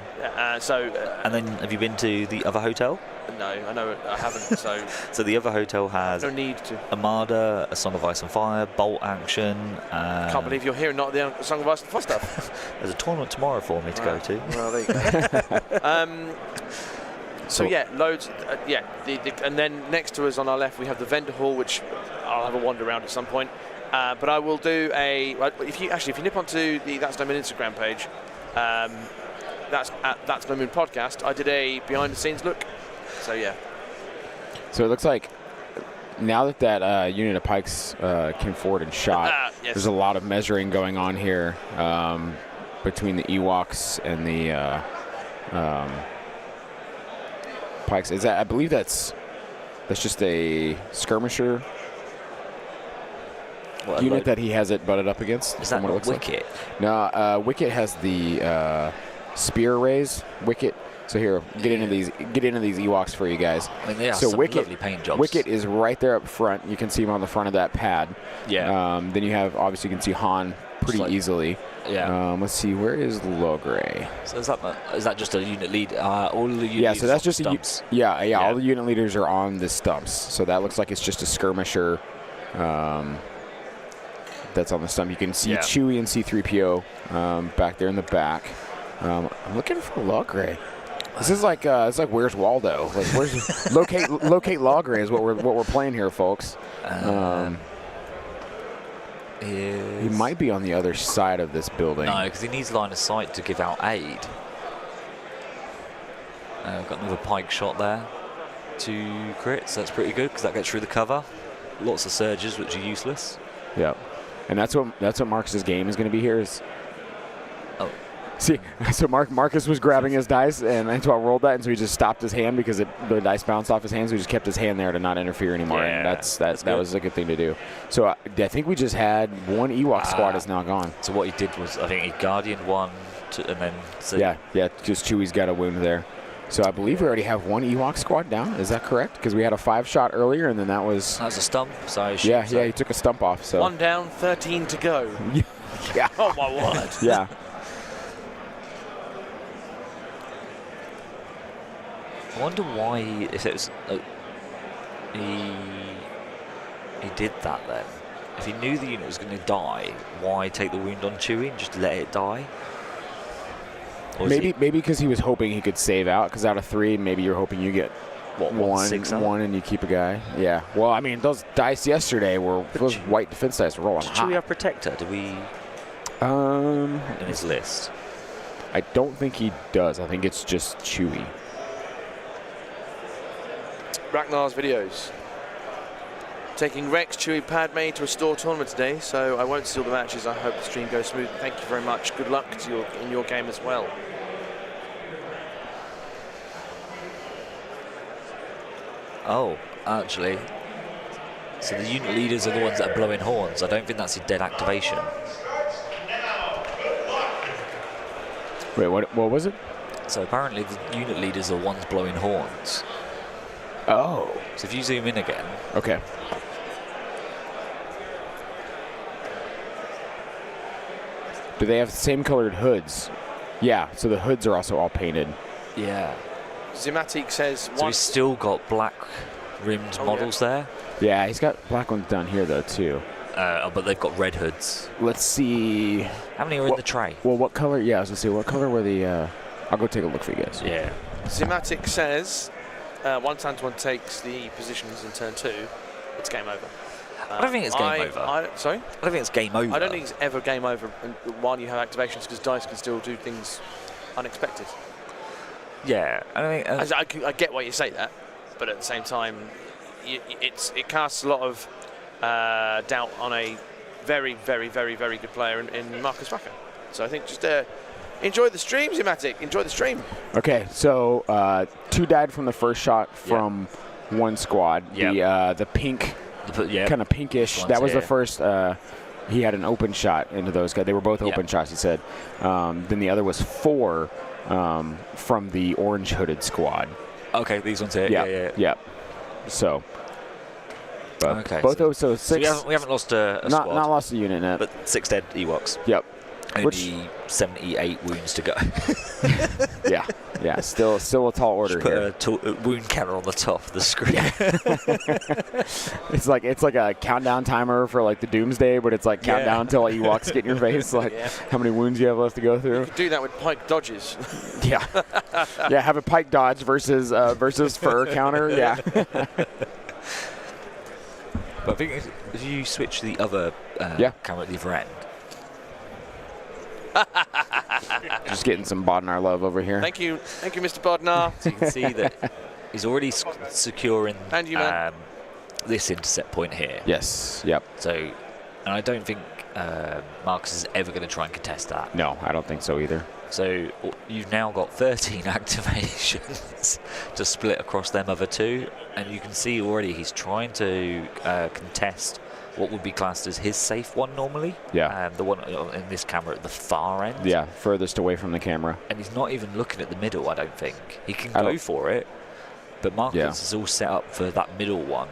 S1: And
S3: then have you been to the other hotel?
S1: No, I know I haven't. So.
S3: So the other hotel has
S1: no need to.
S3: Armada, A Song of Ice and Fire, Bolt Action.
S1: Can't believe you're here and not the Song of Ice and Fire stuff.
S3: There's a tournament tomorrow for me to go to.
S1: Well, there you go. So yeah, loads. And then next to us on our left we have the vendor hall, which I'll have a wander around at some point. But I will do if you nip onto the That's No Moon Instagram page, that's No Moon podcast. I did a behind the scenes look. So yeah.
S4: So it looks like now that unit of pikes came forward and shot, there's a lot of measuring going on here between the Ewoks and the pikes. I believe that's just a skirmisher unit that he has it butted up against.
S3: Is that not Wicket?
S4: No, Wicket has the spear rays. Wicket. So here, get into these Ewoks for you guys.
S3: I mean, they are
S4: so
S3: some lovely paint jobs.
S4: Wicket is right there up front. You can see him on the front of that pad.
S3: Yeah.
S4: Then you have, obviously, you can see Han pretty easily.
S3: Yeah.
S4: Let's see, where is Logray?
S3: So is that just a unit lead? All the unit
S4: so that's just
S3: stumps.
S4: All the unit leaders are on the stumps. So that looks like it's just a skirmisher that's on the stump. You can see Chewie and C-3PO back there in the back. I'm looking for Logray. This is like it's like Where's Waldo? Like where's locate Logray is what we're playing here, folks. He might be on the other side of this building.
S3: No, because he needs line of sight to give out aid. Got another pike shot there. 2 crits. That's pretty good because that gets through the cover. Lots of surges, which are useless.
S4: Yep. And that's what Marcus's game is going to be here. Is see, so Marcus was grabbing his dice, and Antoine rolled that, and so he just stopped his hand because the dice bounced off his hand, so he just kept his hand there to not interfere anymore.
S3: Yeah,
S4: and that was a good thing to do. So I think we just had one Ewok squad is now gone.
S3: So what he did was, I think he Guardian 1, and then... So
S4: yeah, just Chewie's got a wound there. So I believe we already have one Ewok squad down. Is that correct? Because we had a 5-shot earlier, and then that was...
S3: That was a stump, so...
S4: Yeah, he took a stump off, so...
S1: 1 down, 13 to go.
S4: Yeah.
S1: Oh, my word.
S4: Yeah.
S3: I wonder why, if it was... he did that then. If he knew the unit was going to die, why take the wound on Chewie and just let it die? Or
S4: Maybe because he was hoping he could save out, because out of 3, maybe you're hoping you get one and you keep a guy. Yeah. Well, I mean, those dice yesterday those white defense dice were rolling
S3: Did
S4: hot.
S3: Chewie have Protector? Did we...
S4: In
S3: his list?
S4: I don't think he does. I think it's just Chewie.
S1: Ragnar's videos. Taking Rex, Chewie, Padme to a store tournament today, so I won't see all the matches. I hope the stream goes smooth. Thank you very much. Good luck to in your game as well.
S3: Oh, actually. So the unit leaders are the ones that are blowing horns. I don't think that's a dead activation.
S4: Wait, what was it?
S3: So apparently the unit leaders are ones blowing horns.
S4: Oh.
S3: So if you zoom in again.
S4: Okay. Do they have the same colored hoods? Yeah, so the hoods are also all painted.
S3: Yeah.
S1: Zimatic says...
S3: So he's still got black rimmed models there.
S4: Yeah, he's got black ones down here, though, too.
S3: But they've got red hoods.
S4: Let's see.
S3: How many are in the tray?
S4: Well, what color? Yeah, I was going to say, what color were the... I'll go take a look for you guys.
S3: Yeah.
S1: Zimatic says, once Antoine takes the positions in turn 2, it's game over.
S3: I don't think it's game over.
S1: Sorry?
S3: I don't think it's game over.
S1: I don't think it's ever game over while you have activations, because dice can still do things unexpected.
S3: Yeah.
S1: I get why you say that, but at the same time, it casts a lot of doubt on a very, very, very, very good player in Marcus Rucker. So I think just enjoy the stream, Zimatic. Enjoy the stream.
S4: Okay, so 2 died from the first shot from one squad.
S3: Yep.
S4: The pink... kind of pinkish. That was the first. He had an open shot into those guys. They were both open shots, he said. Then the other was 4 from the orange hooded squad.
S3: Okay, these ones here.
S4: Yeah. So.
S3: Okay.
S4: Both those. So 6.
S3: So we haven't lost a squad.
S4: Not lost a unit net.
S3: But 6 dead Ewoks.
S4: Yep.
S3: Only 78 wounds to go.
S4: Yeah. Still a tall order here.
S3: Put a wound counter on the top of the screen.
S4: It's like a countdown timer for like the Doomsday, but it's like countdown until Ewoks get in your face. Like how many wounds you have left to go through.
S1: You could do that with pike dodges.
S4: Yeah. Have a pike dodge versus fur counter. Yeah.
S3: But I think if you switch the other camera at the other end.
S4: Just getting some Bodnar love over here.
S1: Thank you, Mr. Bodnar.
S3: So you can see that he's already securing
S1: and you, man.
S3: This intercept point here.
S4: Yes. Yep.
S3: So, and I don't think Marcus is ever going to try and contest that.
S4: No, I don't think so either.
S3: So you've now got 13 activations to split across them other 2, and you can see already he's trying to contest what would be classed as his safe one normally.
S4: Yeah.
S3: The one in this camera at the far end.
S4: Yeah, furthest away from the camera.
S3: And he's not even looking at the middle, I don't think. He can go for it, but Marcus is all set up for that middle one.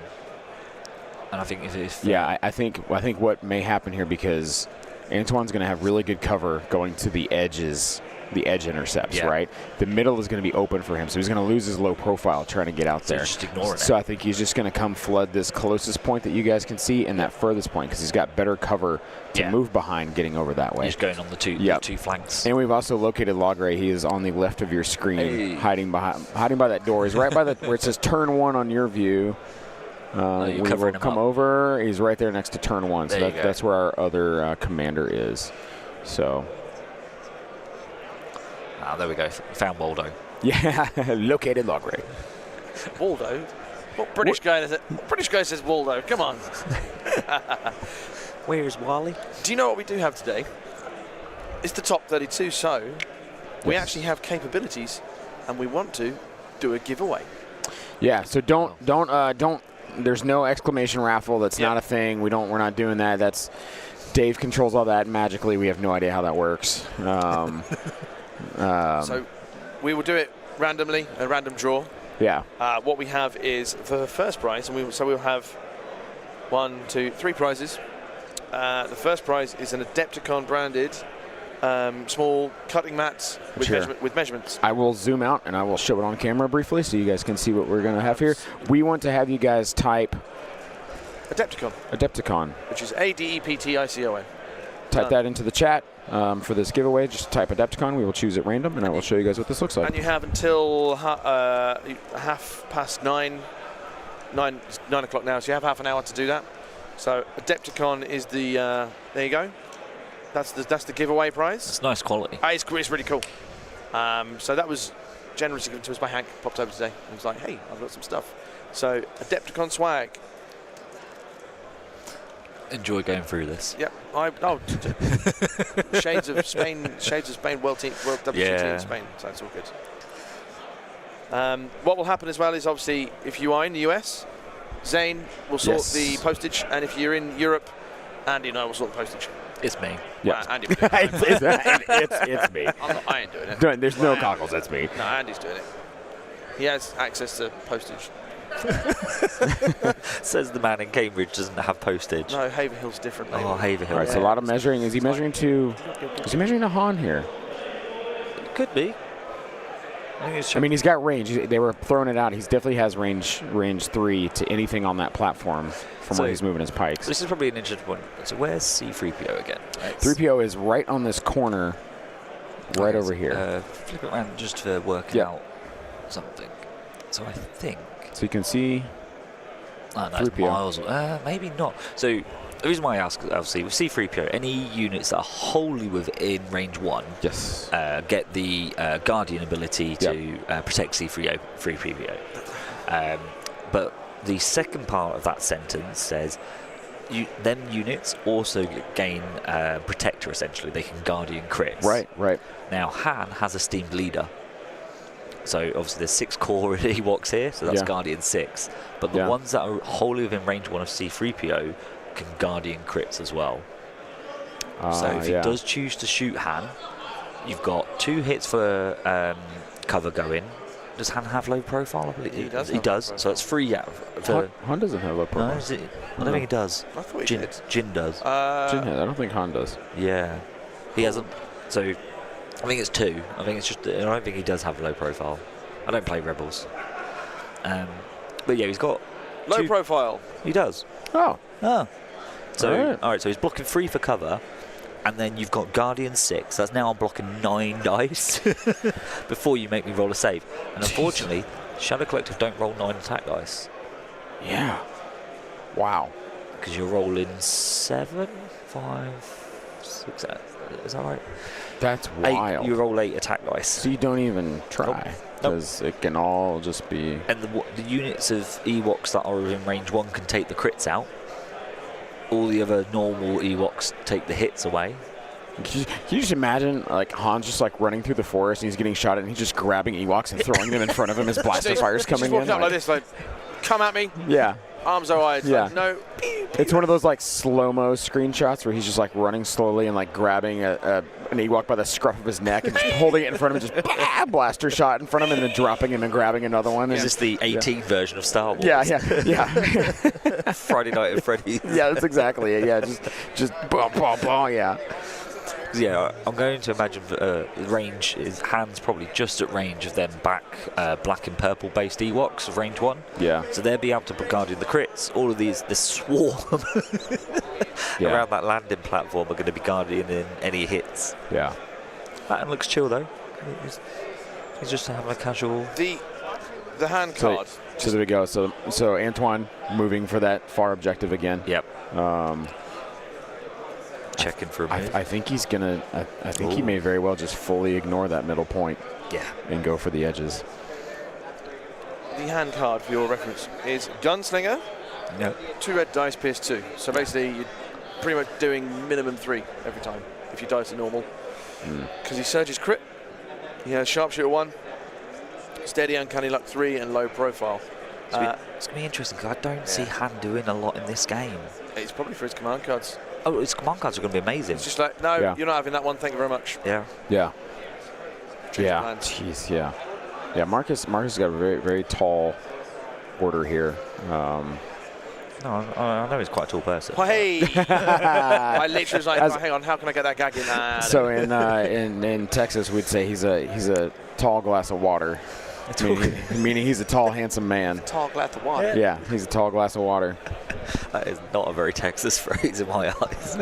S3: And I think if
S4: I think what may happen here, because Antoine's going to have really good cover going to the edges the edge intercepts,
S3: Yeah.
S4: right? The middle is going to be open for him, so he's going to lose his low profile trying to get out there.
S3: just ignoring
S4: So
S3: it.
S4: I think he's just going to come flood this closest point that you guys can see and that furthest point because he's got better cover to
S3: Yeah.
S4: move behind getting over that way.
S3: He's going on the two,
S4: Yep.
S3: the two flanks.
S4: And we've also located Logray. He is on the left of your screen,
S3: Hey.
S4: hiding by that door. He's right by the where it says turn 1 on your view.
S3: you're
S4: We will
S3: covering him
S4: come
S3: up.
S4: over. He's right there next to turn 1. So
S3: There you go.
S4: that's where our other commander is. So,
S3: There we go. Found Waldo.
S4: yeah, located Logray.
S1: Waldo? What British guy is it? What British guy says Waldo? Come on.
S3: Where's Wally?
S1: Do you know what we do have today? It's the top 32, so we
S4: Yes.
S1: actually have capabilities, and we want to do a giveaway.
S4: Yeah, so don't. There's no exclamation raffle. That's not a thing. We're not doing that. That's Dave controls all that magically. We have no idea how that works.
S1: So we will do it randomly, a random draw.
S4: Yeah.
S1: What we have is for the first prize, and we'll have 1, 2, 3 prizes. The first prize is an Adepticon branded small cutting mats with,
S4: Sure.
S1: with measurements.
S4: I will zoom out and I will show it on camera briefly so you guys can see what we're going to have here. We want to have you guys type Adepticon.
S1: Which is Adepticon.
S4: Type that into the chat for this giveaway. Just type Adepticon. We will choose at random and I will show you guys what this looks like.
S1: And you have until 9:30, 9 o'clock now, so you have half an hour to do that. So Adepticon is the, there you go. That's the giveaway prize.
S3: It's nice quality.
S1: It's really cool. So that was generously given to us by Hank. Popped over today and was like, hey, I've got some stuff. So Adepticon swag.
S3: Enjoy going through this.
S1: Yep. Shades of Spain. World WCT
S3: Yeah.
S1: in Spain. So it's all good. What will happen as well is obviously if you are in the US, Zane will sort
S4: Yes.
S1: the postage, and if you're in Europe, Andy and I will sort the postage.
S3: It's me.
S4: Yeah.
S1: Andy.
S4: it's me.
S1: I ain't doing it.
S4: There's no cockles. It's me.
S1: No, Andy's doing it. He has access to postage.
S3: Says the man in Cambridge doesn't have postage.
S1: No, Haverhill's different. Maybe.
S3: Oh, Haverhill.
S4: All right, so a lot of measuring. Is he measuring to a Han here?
S3: Could be.
S4: I mean, he's got range. They were throwing it out. He definitely has range 3 to anything on that platform from where he's moving his pikes.
S3: This is probably an interesting one. So where's C-3PO again?
S4: 3PO is right on this corner, right over here.
S3: Flip it around just for working out something. So I think.
S4: So you can see.
S3: Oh, no, it's
S4: 3PO.
S3: miles. Maybe not. So the reason why I ask, obviously, with C-3PO, any units that are wholly within range 1
S4: Yes.
S3: get the Guardian ability to protect C-3PO. But the second part of that sentence says, them units also gain Protector, essentially. They can Guardian crits.
S4: Right.
S3: Now, Han has a Steamed Leader. So obviously there's 6 core Ewoks here, so that's Guardian 6. But the ones that are wholly within range 1 of C-3PO can Guardian crits as well. So if he does choose to shoot Han, you've got 2 hits for cover going. Does Han have low profile? I believe
S1: He does.
S3: He does. So it's 3 out for.
S4: Han doesn't have low profile.
S3: No, is it? I don't think he does.
S1: I thought he did.
S3: Jin does.
S4: Jin has. I don't think Han does.
S3: Yeah, he hasn't. So I think it's 2. I think it's just. I don't think he does have low profile. I don't play Rebels. But yeah, he's got
S1: Low
S3: 2
S1: profile.
S3: He does.
S4: Oh.
S3: So
S4: All right.
S3: So he's blocking 3 for cover, and then you've got Guardian 6. That's now I'm blocking 9 dice before you make me roll a save. And unfortunately, Shadow Collective don't roll 9 attack dice.
S4: Yeah. Wow.
S3: Because you're rolling 7, 5, 6. Is that right?
S4: That's
S3: 8.
S4: wild.
S3: You roll 8 attack dice.
S4: So you don't even try. Because it can all just be.
S3: And the units of Ewoks that are within range 1 can take the crits out. All the other normal Ewoks take the hits away.
S4: Can you just imagine, like, Han's just, like, running through the forest and he's getting shot at and he's just grabbing Ewoks and throwing them in front of him as blaster fire's coming
S1: Just walking
S4: in?
S1: up like this, like, come at me.
S4: Yeah.
S1: Arms are wide.
S4: Yeah.
S1: Like, no.
S4: It's one of those, like, slow-mo screenshots where he's just, like, running slowly and, like, grabbing an Ewok by the scruff of his neck and just holding it in front of him, just blaster shot in front of him and then dropping him and grabbing another one.
S3: Is
S4: And,
S3: this the 18th version of Star Wars?
S4: yeah.
S3: Friday Night at Freddy's.
S4: Yeah, that's exactly it. Yeah, just boom, boom, boom, yeah.
S3: Yeah, I'm going to imagine range is hands probably just at range of them back black and purple based Ewoks of range 1.
S4: Yeah.
S3: So they'll be able to be guarding the crits. All of these, the swarm around that landing platform are going to be guarding in any hits.
S4: Yeah.
S3: That looks chill though. He's just having a casual.
S1: The hand card.
S4: So there we go. So Antoine moving for that far objective again.
S3: Yep. Checking for a move.
S4: I think he's gonna. I think he may very well just fully ignore that middle point.
S3: Yeah.
S4: And go for the edges.
S1: The hand card, for your reference, is Gunslinger.
S3: No.
S1: 2 red dice, pierce 2. So basically, you're pretty much doing minimum 3 every time if your dice are normal. Because he surges crit. He has sharpshooter 1, steady uncanny luck 3, and low profile.
S3: It's going to be interesting because I don't see Han doing a lot in this game.
S1: It's probably for his command cards.
S3: Oh, his command cards are going to be amazing.
S1: It's just like, no, you're not having that one. Thank you very much.
S3: Yeah.
S4: Yeah.
S1: Change
S4: Yeah.
S1: plans.
S4: Jeez. Yeah. Yeah. Marcus has got a very, very tall order here.
S3: No, I know he's quite a tall person.
S1: Oh, hey! I literally was like, oh, hang on, how can I get that gag in?
S4: So in Texas, we'd say he's a tall glass of water. Meaning he's a tall, handsome man.
S1: Tall glass of water.
S4: Yeah, he's a tall glass of water.
S3: That is not a very Texas phrase in my eyes.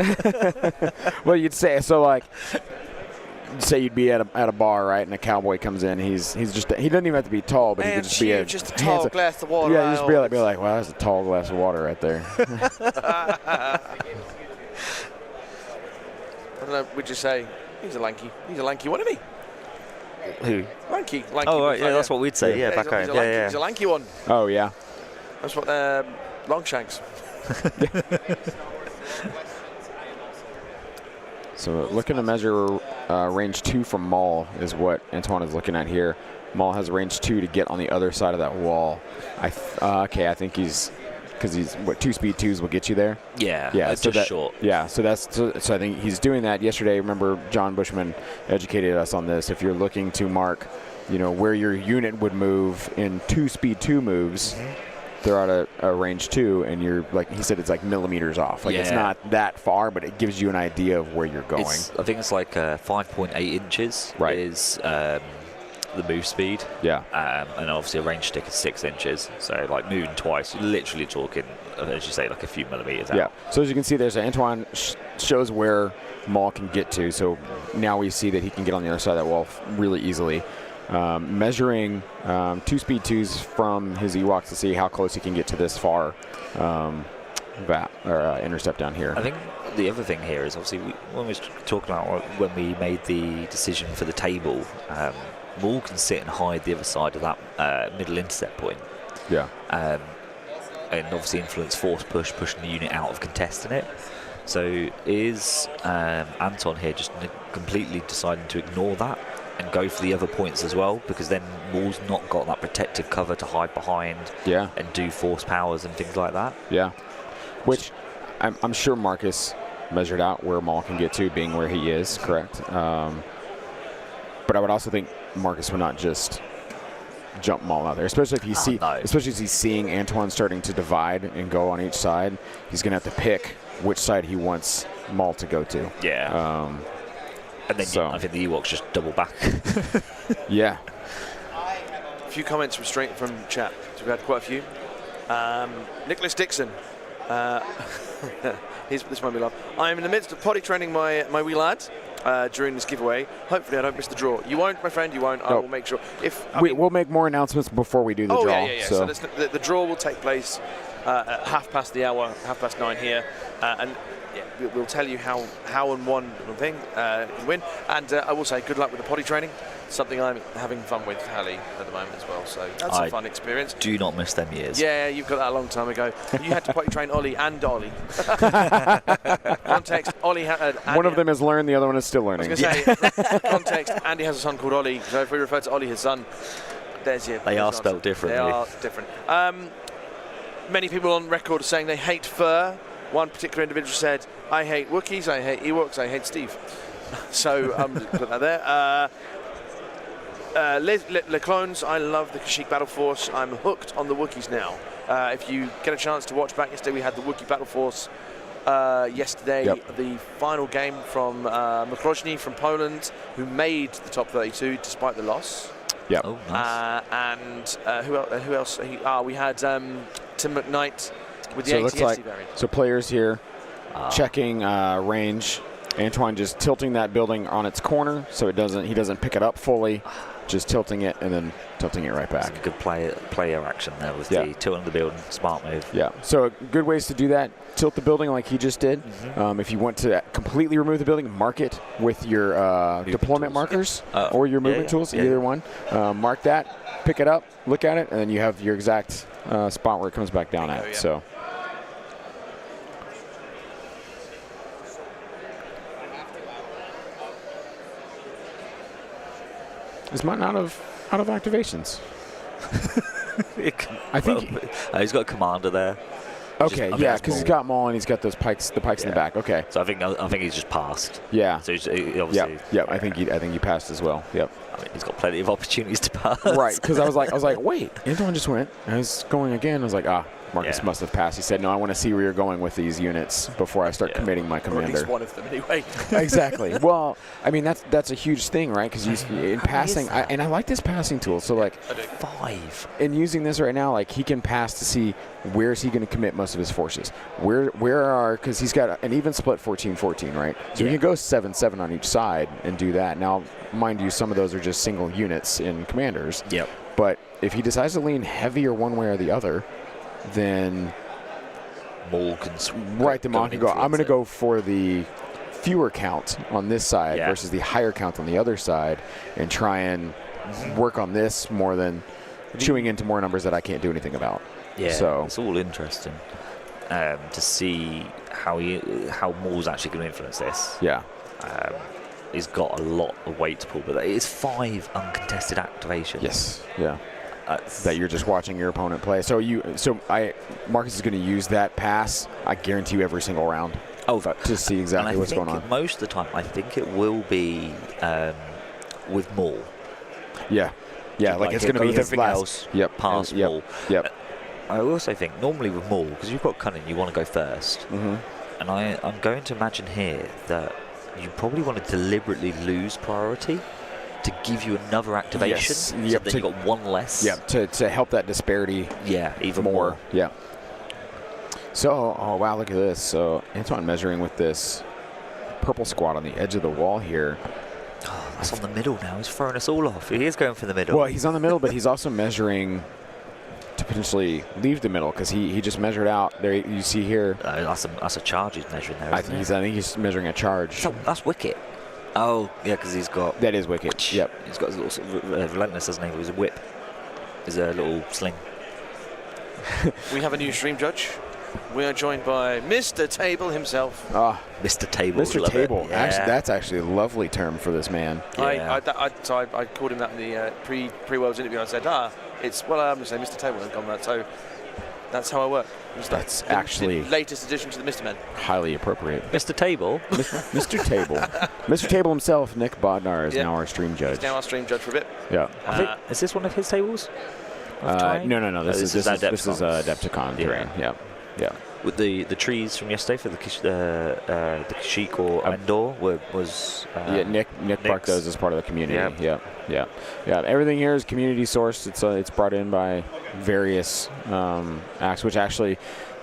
S4: Well, you'd say so. Like, say you'd be at a bar, right? And a cowboy comes in. He doesn't even have to be tall, but he could just be a
S1: tall
S4: handsome
S1: glass of water.
S4: Yeah, just be like, wow, that's a tall glass of water right there.
S1: I don't know. Would you say he's a lanky one, isn't he?
S3: Who?
S1: Lanky.
S3: Oh, right, yeah, that's what we'd say. Yeah, back home. Yeah.
S1: He's a lanky one.
S4: Oh yeah.
S1: That's what Longshanks.
S4: So looking to measure range 2 from Maul is what Antoine is looking at here. Maul has range 2 to get on the other side of that wall. I think because he's what 2 speed 2s will get you there.
S3: Yeah,
S4: so
S3: just short.
S4: Yeah, so I think he's doing that. Yesterday, remember John Bushman educated us on this. If you're looking to mark, where your unit would move in 2 speed 2 moves. They're at a range 2, and you're like he said, it's like millimeters off. Like it's not that far, but it gives you an idea of where you're going.
S3: I think it's like 5.8 inches.
S4: Right.
S3: Is the move speed.
S4: Yeah.
S3: And obviously a range stick is 6 inches. So like moving twice, you're literally talking, as you say, like a few millimeters out.
S4: Yeah. So as you can see, there's Antoine shows where Maul can get to. So now we see that he can get on the other side of that wall really easily. Measuring 2 speed 2s from his Ewoks to see how close he can get to this far intercept down here.
S3: I think the other thing here is obviously when we were talking about when we made the decision for the table, Maul can sit and hide the other side of that middle intercept point.
S4: Yeah.
S3: And obviously influence force pushing the unit out of contesting it. So is Anton here just completely deciding to ignore that and go for the other points as well, because then Maul's not got that protective cover to hide behind and do force powers and things like that.
S4: Yeah. Which I'm sure Marcus measured out where Maul can get to, being where he is, correct? But I would also think Marcus would not just jump Maul out there, especially if especially as he's seeing Antoine starting to divide and go on each side. He's going to have to pick which side he wants Maul to go to.
S3: Yeah. And then I think the Ewoks just double back.
S4: Yeah.
S1: A few comments from chat. So we've had quite a few. Nicholas Dixon. This might be love. I'm in the midst of potty training my wee lad during this giveaway. Hopefully I don't miss the draw. You won't, my friend, you won't. I will make sure.
S4: We'll make more announcements before we do the draw.
S1: Yeah. So the draw will take place at 9:30 here. And we'll tell you how and one thing can win. And I will say good luck with the potty training. Something I'm having fun with Hallie at the moment as well. So that's a fun experience.
S3: Do not miss them years.
S1: Yeah, you've got that a long time ago. You had to potty train Ollie and Dolly. Context, Ollie had...
S4: one of them has learned, the other one is still learning.
S1: I was going to say, context, Andy has a son called Ollie. So if we refer to Ollie, his son,
S3: they are spelled differently.
S1: They are different. Many people on record are saying they hate fur. One particular individual said, I hate Wookiees, I hate Ewoks, I hate Steve. So put that there. Le Clones, I love the Kashyyyk Battle Force. I'm hooked on the Wookiees now. If you get a chance to watch back yesterday, we had the Wookiee Battle Force yesterday.
S4: Yep.
S1: The final game from Mokroźny from Poland, who made the top 32 despite the loss.
S4: Yep.
S3: Oh, nice.
S1: And who else? We had Tim McKnight with the
S4: So it looks
S1: ATSD
S4: like
S1: variant.
S4: so players here checking range. Antoine just tilting that building on its corner so he doesn't pick it up fully, just tilting it and then tilting it right back.
S3: Some good player action there with the tilting the building. Smart move.
S4: Yeah. So good ways to do that. Tilt the building like he just did. If you want to completely remove the building, mark it with your deployment
S3: tools.
S4: markers or your movement tools, either one. Mark that, pick it up, look at it, and then you have your exact spot where it comes back down at.
S1: Yeah.
S4: So. Is mine out of activations? I think
S3: he's got a commander there.
S4: Okay, yeah, because he's got Maul and he's got those pikes, the pikes in the back. Okay.
S3: So I think he's just passed.
S4: Yeah.
S3: So he obviously.
S4: Yep. I think he passed as well. Yep.
S3: I mean, he's got plenty of opportunities to pass.
S4: Right, because I was like, wait, Antoine just went. I was going again. I was like, Marcus must have passed. He said, no, I want to see where you're going with these units before I start committing my commander.
S1: Or at least one of them, anyway.
S4: Exactly. Well, I mean, that's a huge thing, right? Because in passing, and I like this passing tool. So, like,
S3: 5.
S4: in using this right now, like, he can pass to see where is he going to commit most of his forces. Because he's got an even split 14-14, right? So he can go 7-7 on each side and do that. Now, mind you, some of those are just single units in commanders.
S3: Yep.
S4: But if he decides to lean heavier one way or the other, then
S3: Maul can
S4: the Maul can go, I'm going to go for the fewer count on this side versus the higher count on the other side and try and work on this more than chewing into more numbers that I can't do anything about.
S3: Yeah,
S4: so
S3: it's all interesting to see how Maul's actually going to influence this.
S4: Yeah.
S3: He's got a lot of weight to pull, but it is 5 uncontested activations.
S4: Yes. Yeah. That you're just watching your opponent play. Marcus is going to use that pass, I guarantee you, every single round. To see exactly what's going on.
S3: Most of the time, I think it will be with Maul.
S4: Yeah. Yeah, like it's going to be his last.
S3: Yep. Past Maul.
S4: Yep.
S3: I also think normally with Maul, because you've got cunning, you want to go first. And I'm going to imagine here that you probably want to deliberately lose priority to give you another activation, so that you've got one less.
S4: Yeah, to help that disparity.
S3: Yeah, even
S4: more. Yeah. So, oh wow, look at this. So Antoine measuring with this purple squad on the edge of the wall here.
S3: Oh, that's on the middle now. He's throwing us all off. He is going for the middle.
S4: Well, he's on the middle, but he's also measuring to potentially leave the middle because he just measured out there. You see here.
S3: That's a charge he's measuring there.
S4: I think he's measuring a charge.
S3: That's wicket. Oh, yeah, because he's got...
S4: That is wicket, yep.
S3: He's got his little sort of, relentless, doesn't he? It was a whip. Is a little sling.
S1: We have a new stream judge. We are joined by Mr. Table himself.
S3: Mr. Table.
S4: Mr. Table. Yeah. Actually, that's actually a lovely term for this man.
S1: Yeah. I called him that in the pre-Worlds interview. I said, I'm going to say Mr. Table and gone that. So that's how I work.
S4: That's actually
S1: the latest addition to the Mr. Men.
S4: Highly appropriate.
S3: Mr. Table.
S4: Mr. Table. Mr. Table himself, Nick Bodnar, is now our stream judge.
S1: He's now our stream judge for a bit.
S4: Yeah.
S3: Is this one of his tables?
S4: No. This is Adepticon terrain. Yeah.
S3: With the trees from yesterday for the Kashyyyk or Endor was
S4: Nick marked those as part of the community. Yeah. Everything here is community sourced. It's brought in by various acts. Which actually,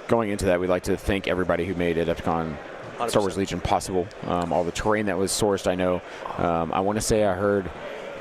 S4: going into that, we'd like to thank everybody who made Adepticon 100%. Star Wars Legion possible. All the terrain that was sourced. I know. I want to say I heard.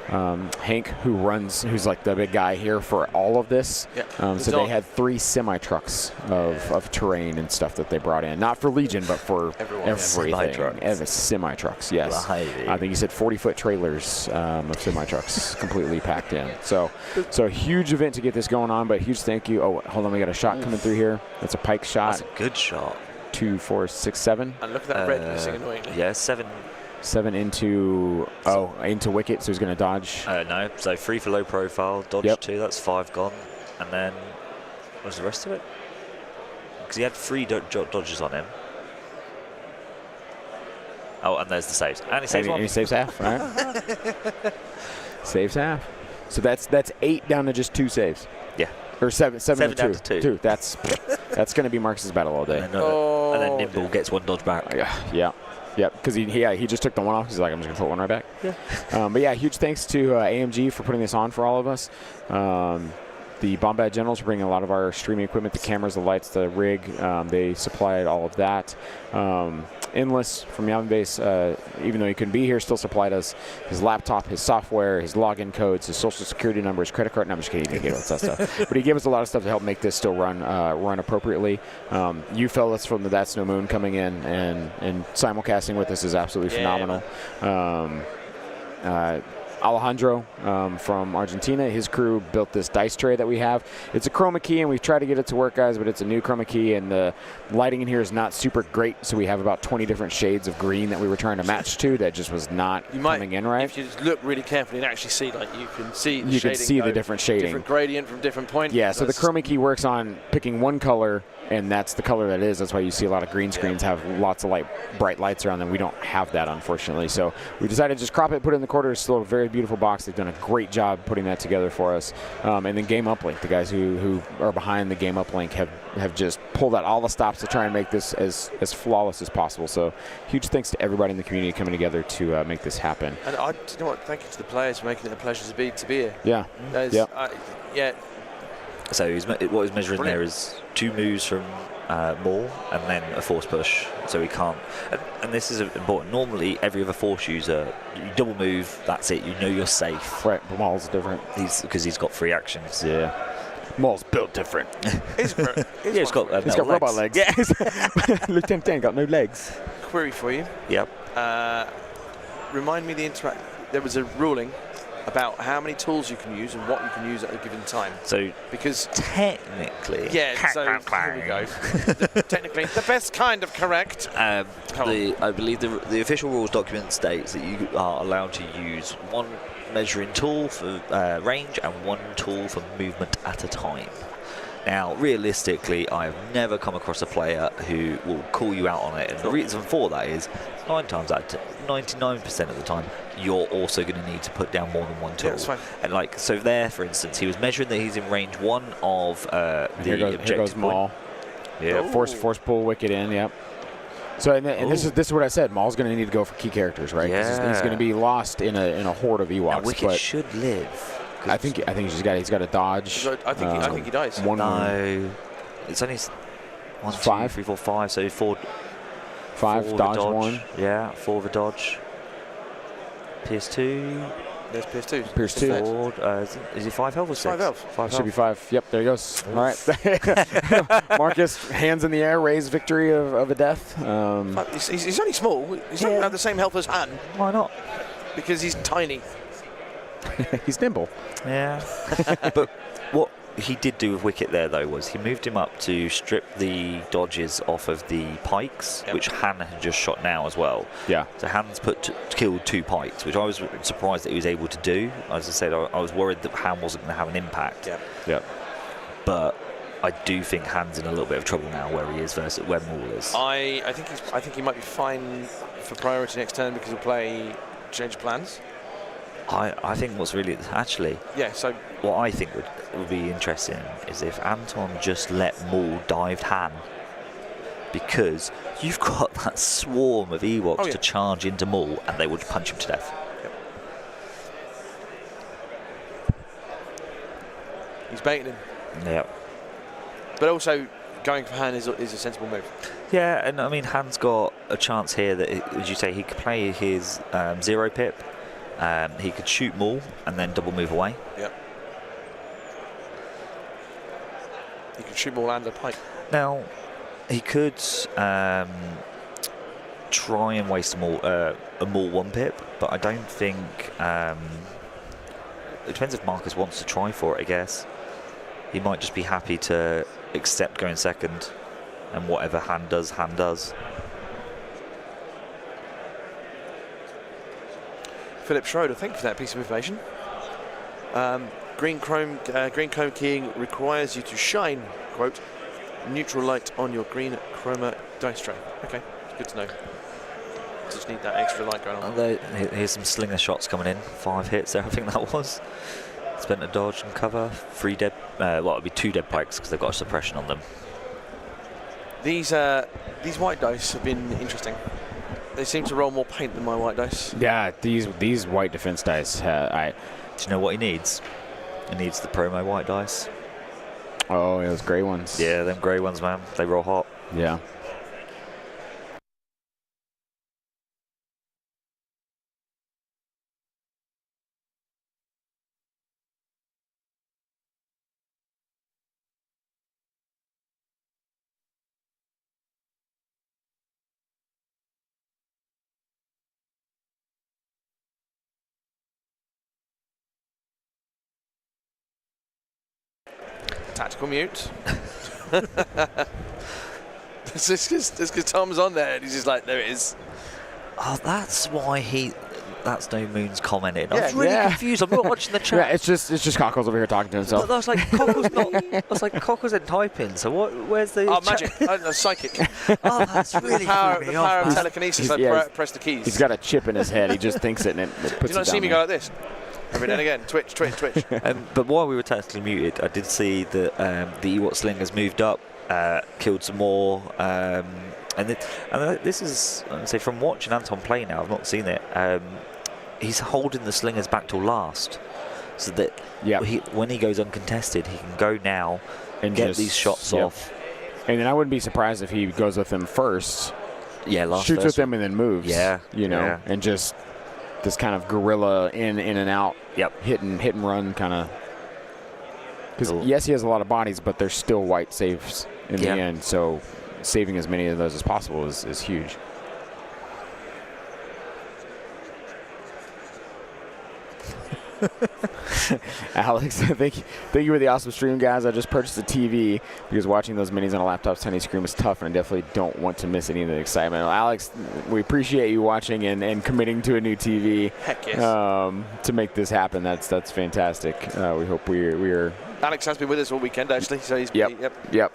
S4: Hank, who's like the big guy here for all of this. So they had 3 semi-trucks of terrain and stuff that they brought in. Not for Legion, but for everything. Semi-trucks, yes. I think he said 40-foot trailers of semi-trucks completely packed in. So a huge event to get this going on, but huge thank you. Oh, hold on, we got a shot coming through here. That's a pike shot.
S3: That's a good shot.
S4: 2, 4, 6, 7.
S1: And look at that red missing annoyingly.
S3: Yeah, 7
S4: into wicket, so he's going to dodge.
S3: No, so 3 for low profile, dodge 2, that's 5 gone. And then, what's the rest of it? Because he had 3 dodges on him. Oh, and there's the saves. And he saves one.
S4: And he saves half, right? Saves half. So that's 8 down to just 2 saves.
S3: Yeah.
S4: Or seven
S3: Seven
S4: to
S3: down
S4: two.
S3: to two.
S4: That's going to be Marcus's battle all day.
S3: And then Nimble gets one dodge back.
S4: Yeah. Because he just took the one off. He's like, I'm just going to put one right back. Yeah. But yeah, huge thanks to AMG for putting this on for all of us. The Bombad Generals bring a lot of our streaming equipment, the cameras, the lights, the rig. They supplied all of that. Endless from Yavin Base, even though he couldn't be here, still supplied us his laptop, his software, his login codes, his social security number, his credit card. No, I'm just kidding. He didn't get all that stuff. But he gave us a lot of stuff to help make this still run appropriately. You fellas from the That's No Moon coming in and simulcasting with us is absolutely phenomenal. Alejandro from Argentina, his crew built this dice tray that we have. It's a chroma key, and we've tried to get it to work, guys, but it's a new chroma key, and the lighting in here is not super great, so we have about 20 different shades of green that we were trying to match to that just was not coming in right.
S1: If you just look really carefully and actually see, like, you can see the
S4: you can see the different shading.
S1: Different gradient from different points.
S4: Yeah, so the chroma key works on picking one color, and that's the color that it is. That's why you see a lot of green screens have lots of bright lights around them. We don't have that, unfortunately. So we decided to just crop it, put it in the quarter. It's still a very beautiful box. They've done a great job putting that together for us. And then Game Uplink, the guys who are behind the Game Uplink have just pulled out all the stops to try and make this as flawless as possible. So huge thanks to everybody in the community coming together to make this happen.
S1: And you know what? Thank you to the players for making it a pleasure to be here.
S4: Yeah.
S1: Yeah.
S3: So what he's measuring there is 2 moves from Maul and then a force push. So he can't. And this is important. Normally, every other force user, you double move, that's it. You know you're safe.
S4: Right, but Maul's different.
S3: Because he's got 3 actions.
S4: Yeah. Maul's built different.
S3: He's got
S4: robot legs. Yeah. Lieutenant Dan got no legs.
S1: Query for you.
S3: Yep.
S1: Remind me there was a ruling about how many tools you can use and what you can use at a given time.
S3: So,
S1: because
S3: technically,
S1: so here we go. Technically, the best kind of correct.
S3: I believe the official rules document states that you are allowed to use 1 measuring tool for range and 1 tool for movement at a time. Now, realistically, I have never come across a player who will call you out on it, and the reason for that is 99% of the time, you're also going to need to put down more than 1 tool.
S1: Yeah, that's fine.
S3: And so there, for instance, he was measuring that he's in range 1 of the objective
S4: here goes Maul.
S3: Yeah.
S4: Force pull wicket in. Yep. So and this is what I said. Maul's going to need to go for key characters, right?
S3: Yeah.
S4: He's going to be lost in a horde of Ewoks.
S3: Now, Wicket should live.
S4: I think he's got a dodge.
S1: I think he dies.
S3: No, it's only 1, 2,
S4: 5?
S3: 3, 4, 5. So 4.
S4: 5 dodge 1.
S3: Yeah, 4 of a dodge. PS2.
S1: There's PS2.
S4: Pierce 2.
S3: Is he 5 health or 6?
S1: 5 health.
S3: 5
S4: Should be 5. Yep, there he goes. All right. Marcus, hands in the air, raise victory of a death.
S1: He's only small. He's not have the same health as Han.
S3: Why not?
S1: Because he's tiny.
S4: He's nimble.
S3: Yeah. But what he did do with Wicket there, though, was he moved him up to strip the dodges off of the pikes, which Han had just shot now as well.
S4: Yeah.
S3: So Han's killed 2 pikes, which I was surprised that he was able to do. As I said, I was worried that Han wasn't going to have an impact.
S4: Yeah.
S3: But I do think Han's in a little bit of trouble now where he is versus where Maul is.
S1: I think he might be fine for priority next turn because he'll play change plans.
S3: I think what's really actually
S1: so
S3: what I think would be interesting is if Anton just let Maul dive Han, because you've got that swarm of Ewoks to charge into Maul and they would punch him to death.
S1: He's baiting him.
S3: Yep.
S1: But also going for Han is a sensible move.
S3: Yeah, and I mean Han's got a chance here that, as you say, he could play his 0 pip. He could shoot Maul and then double move away.
S1: Yep. He could shoot Maul and a pike.
S3: Now, he could try and waste a Maul 1 pip, but I don't think. It depends if Marcus wants to try for it, I guess. He might just be happy to accept going second, and whatever Han does, Han does.
S1: Philip Schroeder, thank you for that piece of information. Green chrome keying requires you to shine, quote, neutral light on your green chroma dice tray. Okay, good to know. Just need that extra light going on.
S3: Here's some slinger shots coming in. 5 hits there, I think that was. Spent a dodge and cover. 3 dead. Well, it'll be 2 dead pikes because they've got a suppression on them.
S1: These white dice have been interesting. They seem to roll more paint than my white dice.
S4: Yeah, these white defense dice.
S3: Do you know what he needs? He needs the promo white dice.
S4: Oh, those gray ones.
S3: Yeah, them grey ones, man. They roll hot.
S4: Yeah.
S1: Tactical mute. It's because Tom's on there and he's just like, there it is.
S3: Oh, that's why that's No Moon's commented. I
S1: Yeah,
S3: was really confused. I'm not watching the chat.
S4: Yeah, it's just Cockles over here talking to himself.
S3: But I was like, Cockle's not. I was like, Cockles isn't typing. So what? Where's the?
S1: Oh, magic. Psychic.
S3: Oh, that's really
S1: the power
S3: threw me
S1: of
S3: off, man.
S1: telekinesis. Press the keys.
S4: He's got a chip in his head. He just thinks it and it puts it
S1: Do you not
S4: down
S1: see me
S4: there.
S1: go like this? Every now and again. Twitch.
S3: But while we were tactically muted, I did see that the Ewok slingers moved up, killed some more, and this is, I'd say, from watching Anton play now. I've not seen it. He's holding the slingers back till last, so that when he goes uncontested, he can go now and get these shots off.
S4: And then I wouldn't be surprised if he goes with them first.
S3: Yeah,
S4: shoots with them and then moves.
S3: Yeah,
S4: and just this kind of guerrilla in and out.
S3: Yep.
S4: Hit and run kind of. Because yes, he has a lot of bodies, but there's still white saves in the end. So saving as many of those as possible is huge. Alex, thank you for the awesome stream, guys. I just purchased a TV because watching those minis on a laptop's tiny screen is tough, and I definitely don't want to miss any of the excitement. Well, Alex, we appreciate you watching and committing to a new TV.
S1: Heck yes.
S4: To make this happen. That's fantastic. We hope we're.
S1: Alex has been with us all weekend, actually. So he's
S4: Yep.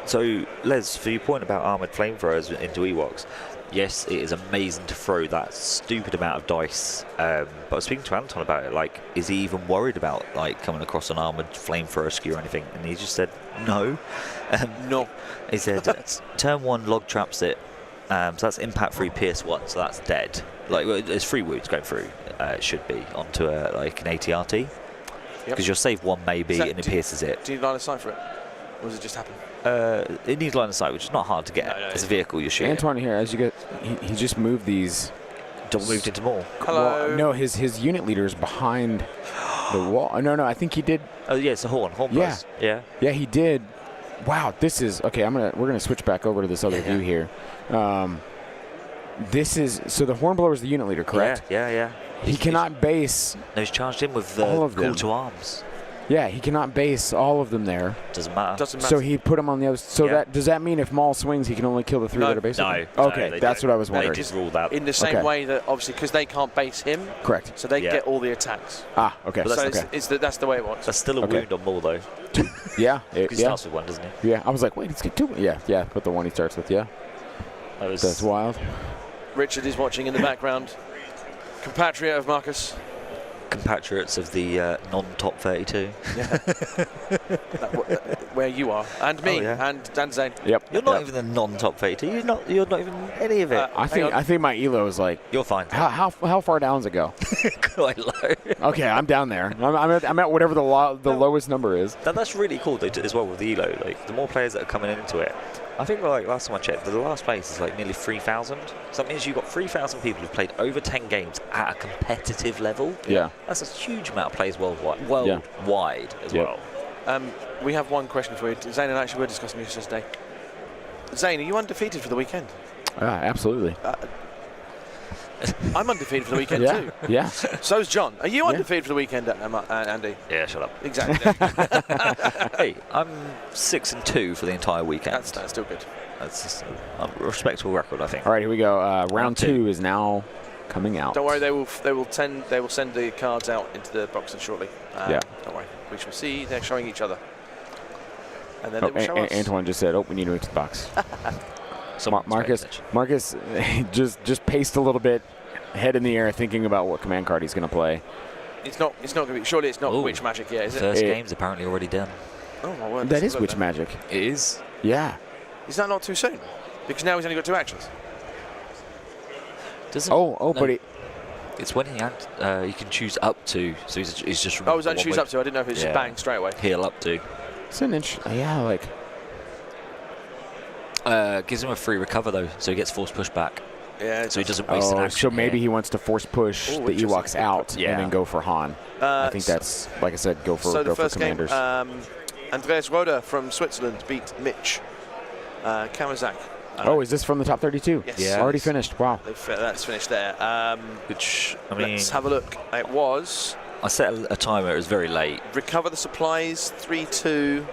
S3: So, Les, for your point about armoured flamethrowers into Ewoks, yes, it is amazing to throw that stupid amount of dice. But I was speaking to Anton about it. Like, is he even worried about coming across an armoured flamethrower skew or anything? And he just said no.
S1: No.
S3: He said turn 1 log traps it. So that's impact 3 pierce 1. So that's dead. Like, there's 3 wounds going through. It should be onto an ATRT. Because you'll save 1 maybe and it pierces it.
S1: Do you line of sight for it? Or does it just happen?
S3: It needs line of sight, which is not hard to get. It's a vehicle you're shooting.
S4: Antoine here, as you get, he just moved these.
S3: Moved into more.
S1: Hello.
S4: Well, no, his unit leader is behind the wall. No, I think he did.
S3: Oh yeah, it's a horn. Buzz. Yeah,
S4: he did. Wow, this is okay. We're gonna switch back over to this other view here. This is so the hornblower is the unit leader, correct?
S3: Yeah.
S4: He cannot base.
S3: No, he's charged in with
S4: all of
S3: call
S4: them.
S3: to arms.
S4: Yeah, he cannot base all of them there.
S3: Doesn't matter.
S4: So he put them on the other. So does that mean if Maul swings, he can only kill the 3 that are based?
S3: No.
S4: Okay, that's what I was wondering.
S3: They just ruled out.
S1: In the same way that obviously because they can't base him.
S4: Correct.
S1: So they get all the attacks.
S4: Ah, okay.
S1: So that's the way it works.
S3: That's still a wound on Maul though.
S4: Yeah.
S3: He starts with 1, doesn't he?
S4: Yeah. I was like, wait, it's 2. Yeah. But the one he starts with, that's wild.
S1: Richard is watching in the background. Compatriot of Marcus.
S3: Compatriots of the non-top 32.
S1: Yeah. Where you are, and me, and Zane.
S4: Yep.
S3: You're not even the non-top 32. You're not even any of it.
S4: I think my elo is like.
S3: You're fine.
S4: How far down does it go?
S3: Quite low.
S4: Okay, I'm down there. I'm at whatever the lowest number is.
S3: That's really cool though, as well with the elo. Like the more players that are coming into it. I think like last time I checked, the last place is like nearly 3,000. So that means you've got 3,000 people who've played over 10 games at a competitive level.
S4: Yeah.
S3: That's a huge amount of players worldwide as well.
S1: We have one question for you. Zane and I actually were discussing this yesterday. Zane, are you undefeated for the weekend?
S4: Absolutely.
S1: I'm undefeated for the weekend too.
S4: Yeah.
S1: So's John. Are you undefeated for the weekend, Andy?
S3: Yeah, shut up.
S1: Exactly.
S3: Hey, I'm 6-2 for the entire weekend.
S1: That's still good.
S3: That's a respectable record, I think.
S4: All right, here we go. Round 2 is now coming out.
S1: Don't worry, they will send the cards out into the boxes shortly. Don't worry. We shall see. They're showing each other. And then they will show us.
S4: Antoine just said, we need to move to the box. Marcus just paced a little bit, head in the air, thinking about what command card he's going to play.
S1: It's not going to be. Surely it's not
S3: Ooh.
S1: witch magic yet, is it?
S3: First game's apparently already done.
S1: Oh my word.
S4: That
S1: let's
S4: is
S1: have a look
S4: witch
S1: then.
S4: magic.
S3: It is.
S4: Yeah.
S1: Is that not too soon? Because now he's only got 2 actions.
S3: Doesn't,
S4: Oh,
S3: no,
S4: but
S3: it's when he you can choose up to. So he's just.
S1: Oh, it was only choose up to. I didn't know if it's just
S3: Yeah.
S1: bang straight away.
S3: Heal up to.
S4: it's an inch. Yeah, like.
S3: Gives him a free recover though, so he gets force push back.
S1: Yeah.
S3: So he doesn't waste an
S4: Oh,
S3: action.
S4: so maybe
S3: here.
S4: he wants to force push
S1: Ooh,
S4: the
S1: interesting.
S4: Ewoks out
S3: Yeah.
S4: and then go for Han. I think that's, like I said, go for
S1: So the first game,
S4: commanders.
S1: Andreas Roder from Switzerland beat Mitch Kamazak.
S4: Oh, is this from the top 32?
S1: Yes.
S3: Yeah.
S4: Already finished. Wow.
S1: That's finished there.
S3: Which I mean,
S1: Let's have a look. It was
S3: I set a timer. It was very late.
S1: recover the supplies 3-2.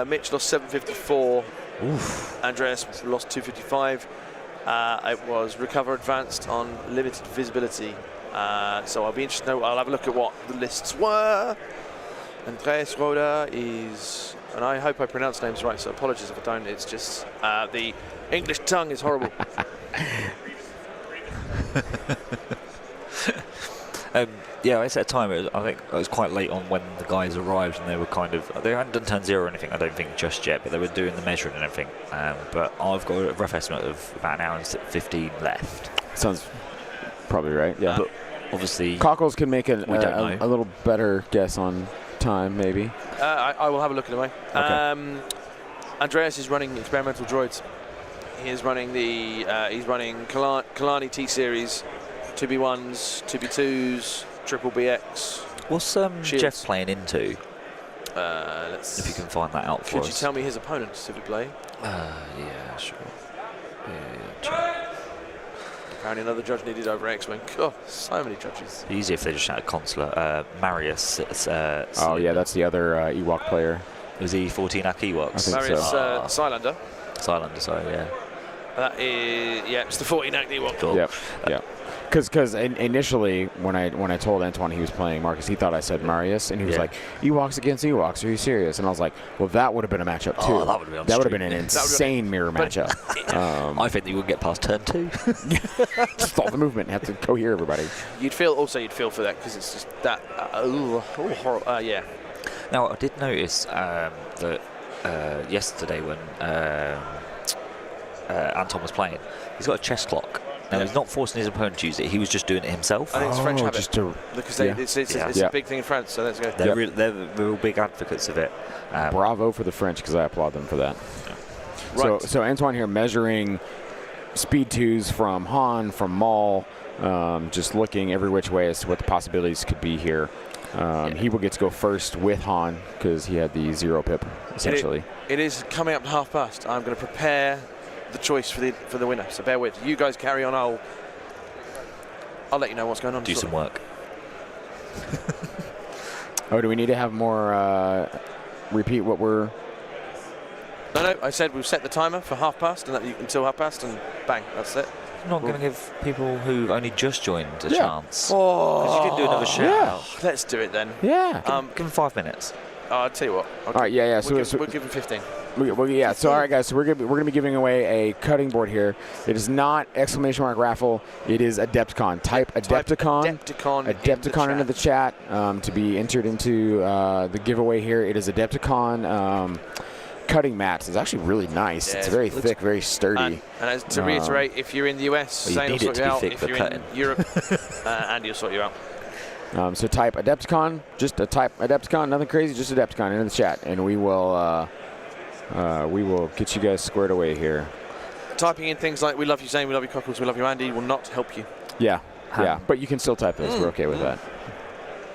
S1: Mitch lost 754.
S3: Oof.
S1: Andreas lost 255. It was recover advanced on limited visibility. So I'll be interested to know. I'll have a look at what the lists were. Andreas Roder is, and I hope I pronounce names right, so apologies if I don't. It's just the English tongue is horrible.
S3: Yeah, I set a timer. I think it was quite late on when the guys arrived, and they were they hadn't done turn 0 or anything. I don't think just yet, but they were doing the measuring and everything. But I've got a rough estimate of about an hour and 15 left.
S4: Sounds probably right. Yeah.
S3: But obviously,
S4: Cockles can make
S3: We don't know.
S4: a little better guess on time, maybe.
S1: I will have a look anyway.
S4: Okay.
S1: Andreas is running experimental droids. He is running he's running Kalani T series, 2B1s, 2B2s, triple BX.
S3: what's
S1: Shields.
S3: Jeff playing into?
S1: Let's.
S3: If you can find that out for
S1: Could you
S3: us.
S1: tell me his opponent, if you play?
S3: Yeah, sure. Yeah,
S1: Apparently another judge needed over X-Wing. Oh, so many judges.
S3: easier if they just had a consular. Marius.
S4: Oh, yeah, that's the other Ewok player.
S3: Was he 14 Ewoks?
S4: I think
S1: Marius
S4: so.
S1: Cylander.
S3: Cylander, sorry, yeah.
S1: That is, yeah, it's the 14 Act Ewok.
S3: Cool.
S4: Yep. Yep. Because initially when I told Antoine he was playing Marcus, he thought I said Marius, and he was
S3: Yeah.
S4: like, Ewoks against Ewoks, are you serious? And I was like, well, that would have been a matchup too.
S3: Oh, that would have been on
S4: That would have
S3: stream.
S4: been an
S3: That
S1: would've
S4: insane mirror
S1: but-
S4: matchup.
S3: I think that you wouldn't get past turn 2.
S4: Just all the movement, have to cohere everybody.
S1: You'd feel for that because it's just that. Horrible. Yeah.
S3: Now, I did notice that yesterday when Anton was playing, he's got a chess clock. Now,
S1: Yeah.
S3: he's not forcing his opponent to use it. He was just doing it himself.
S1: I think it's French habit.
S4: just to
S1: Because
S4: yeah.
S1: it's
S4: Yeah.
S1: a big thing in France, so let's go.
S3: They're,
S4: Yep.
S3: they're real big advocates of it.
S4: bravo for the French, because I applaud them for that.
S1: Right.
S4: So Antoine here measuring speed 2s from Han, from Maul, just looking every which way as to what the possibilities could be here. He will get to go first with Han because he had the 0 pip, essentially.
S1: It is coming up to half past. I'm going to prepare the choice for the winner, so bear with. You guys carry on. I'll let you know what's going on.
S3: Do some work.
S4: Oh, do we need to have more, repeat what we're...
S1: No, I said we've set the timer for half past and until half past, and bang, that's it.
S3: I'm not going to give people who only just joined a
S4: Yeah.
S3: chance.
S1: Oh,
S3: Because you can do another shout
S4: yeah.
S3: out.
S1: let's do it then.
S4: Yeah.
S3: Give them 5 minutes.
S1: I'll tell you what.
S4: All right, yeah.
S1: We'll
S4: So
S1: give him 15.
S4: yeah. So all right, guys. So we're gonna be giving away a cutting board here. It is not exclamation mark raffle. It is Adepticon. Type Adepticon. Adepticon into the chat to be entered into the giveaway here. It is Adepticon cutting mats. It's actually really nice.
S1: Yeah,
S4: It's very
S1: it looks-
S4: thick, very sturdy.
S1: And as to reiterate, if you're in the US,
S3: Well, you
S1: Zane will
S3: need it
S1: sort
S3: to
S1: you
S3: be
S1: out.
S3: thick
S1: If
S3: for
S1: you're
S3: cutting.
S1: in Europe, Andy will sort you out.
S4: So type Adepticon. Just a type Adepticon. Nothing crazy. Just Adepticon into the chat, and we will get you guys squared away here.
S1: Typing in things like "We love you, Zane," "We love you, Cockles," "We love you, Andy" will not help you.
S4: Yeah. Yeah. But you can still type those. We're okay with that.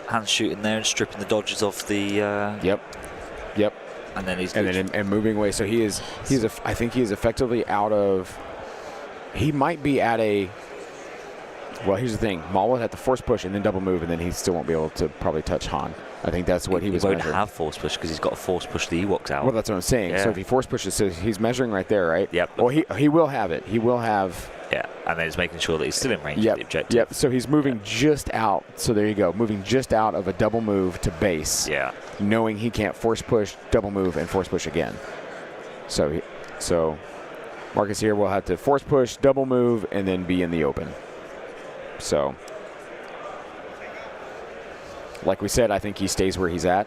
S3: Hands shooting there and stripping the dodges off the...
S4: Yep.
S3: And then he's...
S4: And moving away. So I think he is effectively out of. He might be at a. Well, here's the thing. Maul will have to force push and then double move, and then he still won't be able to probably touch Han. I think that's what he was
S3: won't
S4: measuring.
S3: have force push because he's got to force push the Ewoks out.
S4: Well, that's what I'm saying.
S3: Yeah.
S4: So if he force pushes, so he's measuring right there, right?
S3: Yep.
S4: Well, he will have it. He will have.
S3: Yeah, and then he's making sure that he's still in range
S4: Yep.
S3: of the objective.
S4: Yep. So he's moving just out. So there you go. Moving just out of a double move to base.
S3: Yeah.
S4: Knowing he can't force push, double move, and force push again. So Marcus here will have to force push, double move, and then be in the open. So like we said, I think he stays where he's at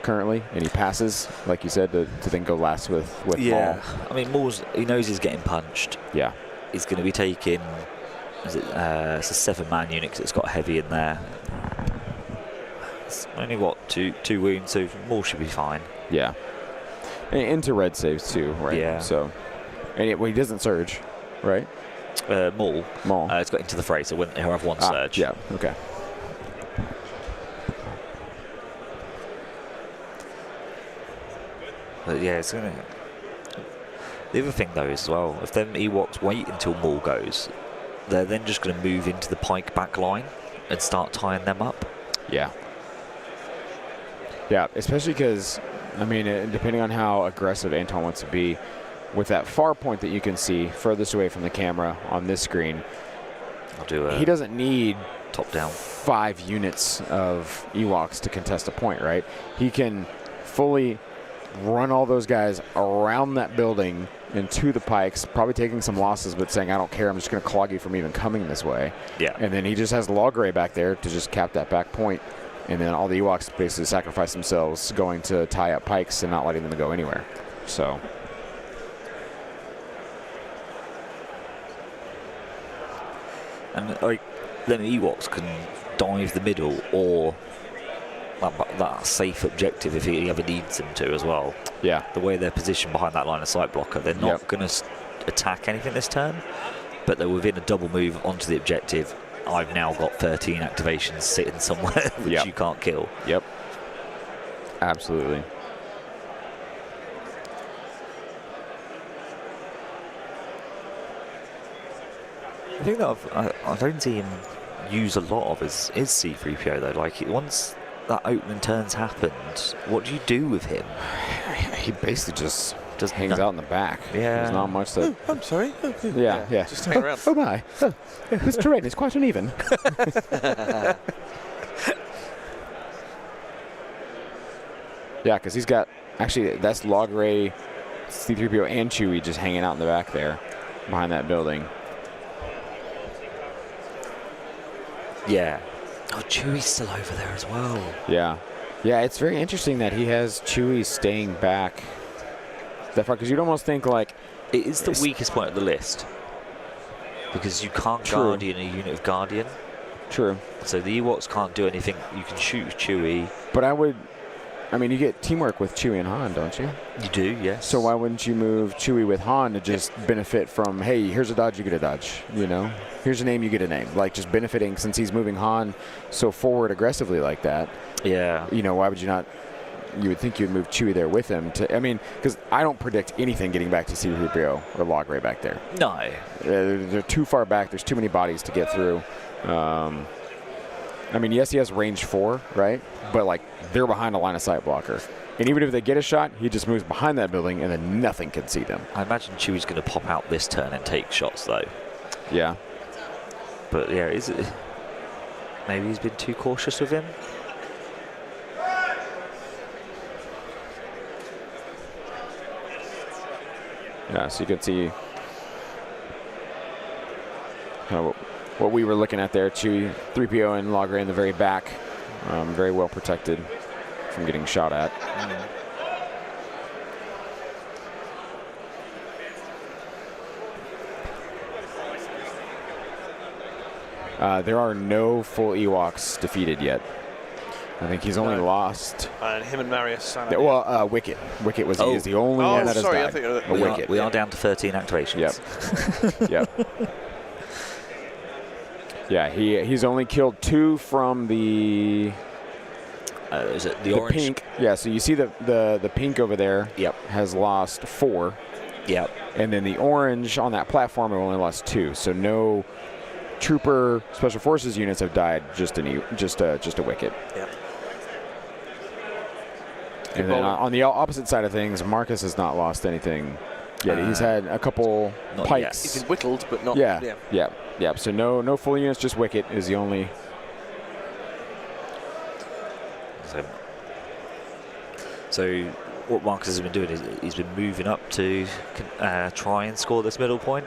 S4: currently, and he passes, like you said, to then go last with Maul.
S3: I mean, Maul's, he knows he's getting punched.
S4: Yeah.
S3: He's going to be taking, it's a 7-man unit 'cause it's got heavy in there. It's only, what, two wounds, so Maul should be fine.
S4: Yeah. And into red saves too, right?
S3: Yeah.
S4: So, and he doesn't surge, right?
S3: Maul. It's got into the fray, so he'll have one surge.
S4: Yeah, okay.
S3: But yeah, it's going to... The other thing, though, as well, if them Ewoks wait until Maul goes, they're then just going to move into the pike back line and start tying them up.
S4: Yeah. Yeah, especially because, I mean, depending on how aggressive Anton wants to be, with that far point that you can see furthest away from the camera on this screen, he doesn't need
S3: top down
S4: 5 units of Ewoks to contest a point, right? He can fully run all those guys around that building into the pikes, probably taking some losses, but saying, I don't care, I'm just going to clog you from even coming this way.
S3: Yeah.
S4: And then he just has Logray back there to just cap that back point. And then all the Ewoks basically sacrifice themselves going to tie up pikes and not letting them go anywhere. So.
S3: And like, then Ewoks can dive the middle or that safe objective if he ever needs them to as well.
S4: Yeah.
S3: The way they're positioned behind that line of sight blocker, they're not going to attack anything this turn, but they're within a double move onto the objective. I've now got 13 activations sitting somewhere which you can't kill.
S4: Yep. Absolutely.
S3: I think that I don't see him use a lot of his C-3PO though. Like, once that opening turn's happened, what do you do with him?
S4: He basically just hangs out in the back.
S3: Yeah.
S4: There's not much that...
S1: Oh, I'm sorry.
S4: Yeah.
S1: Just hang around.
S4: Oh my. This terrain is quite uneven. Yeah, because he's got... Actually, that's Logray, C-3PO, and Chewie just hanging out in the back there behind that building.
S3: Yeah. Oh, Chewie's still over there as well.
S4: Yeah. Yeah, it's very interesting that he has Chewie staying back that far, because you'd almost think, like...
S3: It is the weakest point of the list, because you can't Guardian a unit of Guardian.
S4: True.
S3: So the Ewoks can't do anything. You can shoot Chewie.
S4: But I mean, you get teamwork with Chewie and Han, don't you?
S3: You do, yes.
S4: So why wouldn't you move Chewie with Han to just benefit from, hey, here's a dodge, you get a dodge, you know? Here's a name, you get a name. Like, just benefiting, since he's moving Han so forward aggressively like that.
S3: Yeah.
S4: You know, why would you not... You would think you'd move Chewie there with him. I mean, because I don't predict anything getting back to C-3PO or Logray back there.
S3: No.
S4: They're too far back. There's too many bodies to get through. I mean, yes, he has range 4, right? But, like, they're behind a line of sight blocker. And even if they get a shot, he just moves behind that building, and then nothing can see them.
S3: I imagine Chewie's going to pop out this turn and take shots, though.
S4: Yeah.
S3: But, yeah, is it... Maybe he's been too cautious with him?
S4: Yeah, so you can see kind of what we were looking at there. Chewie, 3PO, and Logray in the very back. Very well protected from getting shot at. There are no full Ewoks defeated yet. I think he's only lost.
S1: And him and Marius.
S4: Wicket. Wicket is the only one that has
S1: sorry,
S4: died.
S1: I think
S4: Wicket.
S3: We are down to 13 activations.
S4: Yep. Yep. Yeah, he's only killed 2 from the...
S3: Is it the
S4: the
S3: orange?
S4: pink? Yeah, so you see the pink over there.
S3: Yep.
S4: Has lost 4.
S3: Yep.
S4: And then the orange on that platform have only lost 2. So no trooper special forces units have died. Just a Wicket.
S1: Yep.
S4: And then on the opposite side of things, Marcus has not lost anything yet. He's had a couple pikes.
S1: He's been whittled, but not.
S4: Yeah. So no full units, just Wicket is the only.
S3: So what Marcus has been doing is he's been moving up to try and score this middle point.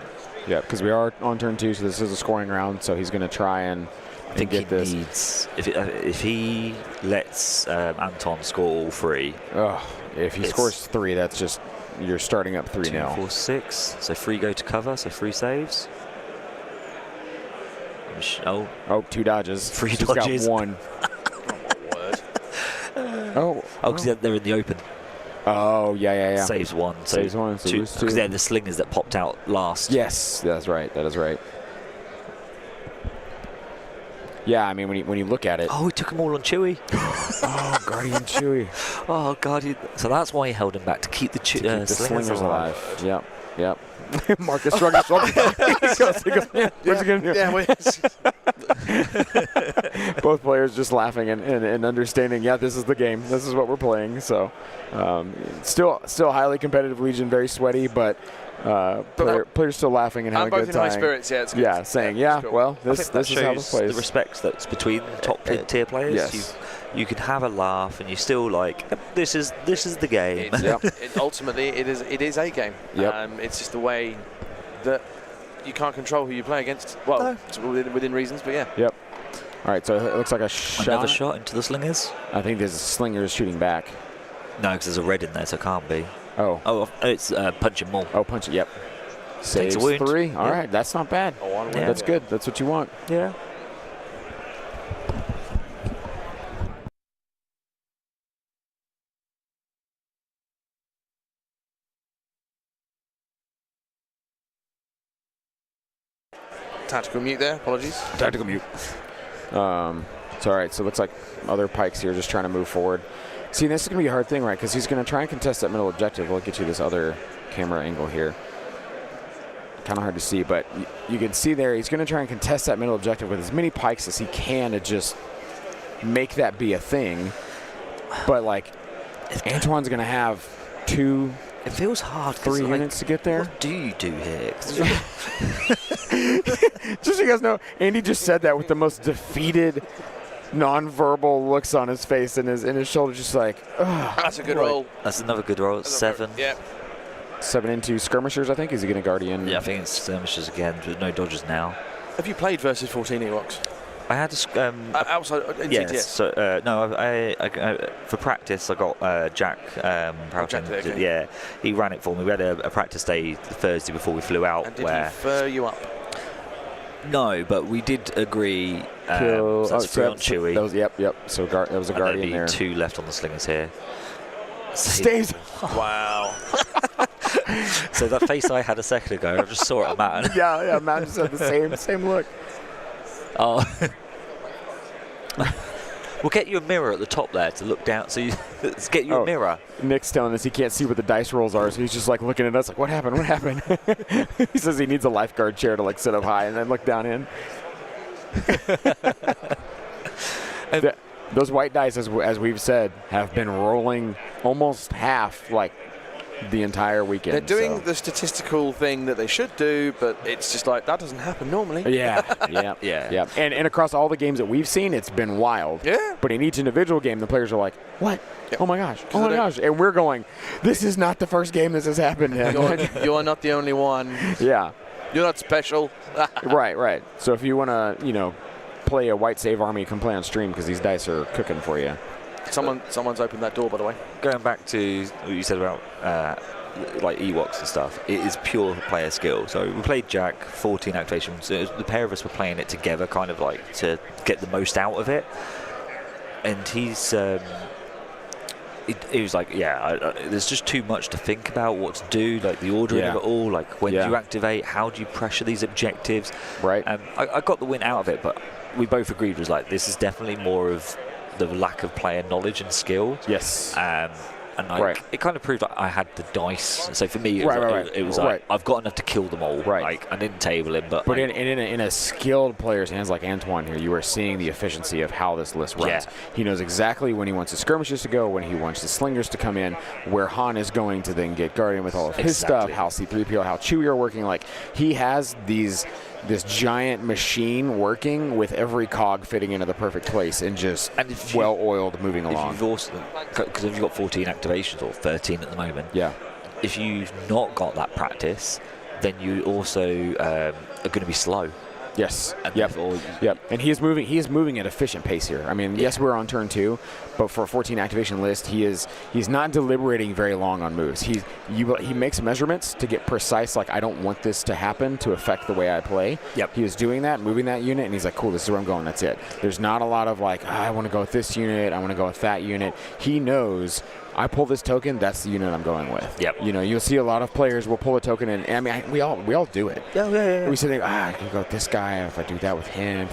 S4: Yeah, because we are on turn 2, so this is a scoring round. So he's going to try and
S3: I think
S4: get
S3: he
S4: this.
S3: needs if he lets Anton score all 3.
S4: Oh, if he
S3: It's-
S4: scores 3, that's just you're starting up 3
S3: 2,
S4: now.
S3: 4, 6. So 3 go to cover. So 3 saves. Oh,
S4: Oh, 2 dodges.
S3: 3
S4: She's
S3: dodges.
S4: got 1.
S1: Word.
S4: Oh,
S3: because they're in the open.
S4: oh, yeah.
S3: Saves 1.
S4: Saves 1, so lose 2.
S3: Because they're the slingers that popped out last.
S4: Yes, that's right. That is right. Yeah, I mean, when you look at it.
S3: Oh, he took them all on Chewie.
S4: Oh, Guardian Chewie.
S3: Oh, God. So that's why he held him back, to keep the,
S4: To keep the slingers
S3: alive.
S4: alive. Yep. Marcus shrugged his shoulders. he goes, yeah, what's he going to do?
S1: Yeah,
S4: Both players just laughing and understanding, yeah, this is the game. This is what we're playing. So still highly competitive Legion, very sweaty, but players still laughing and
S1: I'm
S4: having a
S1: both
S4: good
S1: in
S4: time.
S1: high spirits, yeah, it's good.
S4: Yeah, saying, yeah,
S1: it's cool.
S4: well,
S3: I
S4: this
S3: think that
S4: is how this
S3: shows
S4: plays.
S3: the respect that's between top tier players.
S4: Yes.
S3: You can have a laugh, and you still like, this is the game.
S1: Ultimately, it is a game.
S4: Yep.
S1: It's just the way that you can't control who you play against. Well,
S3: No.
S1: it's within reasons, but yeah.
S4: Yep. All right, so it looks like a shot.
S3: Another shot into the slingers.
S4: I think there's slingers shooting back.
S3: No, because there's a red in there, so it can't be.
S4: Oh.
S3: Oh, it's punch him more.
S4: Oh, punch it. Yep.
S3: Takes
S4: Saves
S3: a wound.
S4: 3. All
S3: Yep.
S4: right, that's not bad.
S1: Oh, one
S3: Yeah.
S1: win.
S4: That's good. That's what you want.
S3: Yeah.
S1: Tactical mute there. Apologies.
S4: Tactical mute. So all right, so it looks like other Pikes here just trying to move forward. See, this is going to be a hard thing, right? Because he's going to try and contest that middle objective. We'll get you this other camera angle here. Kind of hard to see, but you can see there he's going to try and contest that middle objective with as many Pikes as he can to just make that be a thing. But, like, Antoine's going to have 2,
S3: It feels hard.
S4: 3 units to get there.
S3: What do you do here? 'Cause
S4: Just so you guys know, Andy just said that with the most defeated, non-verbal looks on his face and his shoulders, just like, ugh.
S1: That's a good roll.
S3: That's another good roll. 7.
S1: Yeah.
S4: 7 into skirmishers, I think. Is he going to Guardian?
S3: Yeah, I think it's skirmishes again, but no dodges now.
S1: Have you played versus 14 Ewoks?
S3: I had to.
S1: Outside in
S3: Yes.
S1: CTS?
S3: So no, I for practice I got Jack.
S1: Jack did, okay.
S3: Yeah, he ran it for me. We had a practice day the Thursday before we flew out.
S1: And did
S3: where
S1: he fur you up?
S3: no, but we did agree.
S4: Kill.
S3: So that's 3 on Chewie.
S4: That was, yep. So that was a
S3: and
S4: Guardian
S3: there'd
S4: there.
S3: be 2 left on the slingers here.
S4: Stays.
S1: Wow.
S3: So that face I had a second ago, I just saw it on Matt.
S4: yeah. Matt just had the same look.
S3: Oh. We'll get you a mirror at the top there to look down. So let's get you a mirror.
S4: Nick's telling us he can't see what the dice rolls are, so he's just like looking at us like, what happened? What happened? He says he needs a lifeguard chair to like sit up high and then look down in. Those white dice, as we've said, have been rolling almost half like the entire weekend.
S1: They're doing the statistical thing that they should do, but it's just like, that doesn't happen normally.
S4: Yeah. And across all the games that we've seen, it's been wild.
S1: Yeah.
S4: But in each individual game, the players are like, what?
S1: Yep.
S4: Oh my gosh. And we're going, this is not the first game this has happened in.
S1: You're not the only one.
S4: Yeah.
S1: You're not special.
S4: Right. So if you want to, play a white save army, come play on stream because these dice are cooking for you.
S1: Someone's opened that door, by the way.
S3: Going back to what you said about like Ewoks and stuff, it is pure player skill. So we played Jack 14 activations. So the pair of us were playing it together, kind of like to get the most out of it. And he's he was like, there's just too much to think about what to do, like the ordering of it all, like when do you activate, how do you pressure these objectives.
S4: Right.
S3: I got the win out of it, but we both agreed was like, this is definitely more of the lack of player knowledge and skill.
S4: Yes.
S3: And it kind of proved like I had the dice. So for me, it was like I've got enough to kill them all.
S4: Right.
S3: Like I didn't table him, but
S4: in a skilled player's hands like Antoine here, you are seeing the efficiency of how this list runs.
S3: Yeah.
S4: He knows exactly when he wants his skirmishes to go, when he wants the slingers to come in, where Han is going to then get Guardian with all of his stuff, how C-3PO, how Chewie are working. Like he has this giant machine working with every cog fitting into the perfect place and just well-oiled moving along.
S3: Because if you've got 14 activations or 13 at the moment, if you've not got that practice, then you also are going to be slow.
S4: Yes.
S3: And
S4: Yep.
S3: therefore,
S4: Yep. And he is moving at efficient pace here. I mean, yes, we're on turn 2, but for a 14 activation list, he's not deliberating very long on moves. He makes measurements to get precise. Like, I don't want this to happen to affect the way I play.
S3: Yep.
S4: He is doing that, moving that unit, and he's like, cool, this is where I'm going. That's it. There's not a lot of like, I want to go with this unit. I want to go with that unit. He knows. I pull this token, that's the unit I'm going with.
S3: Yep.
S4: You know, you'll see a lot of players will pull a token, and I mean, we all do it.
S3: Yeah.
S4: We say, I can go with this guy. If I do that with him,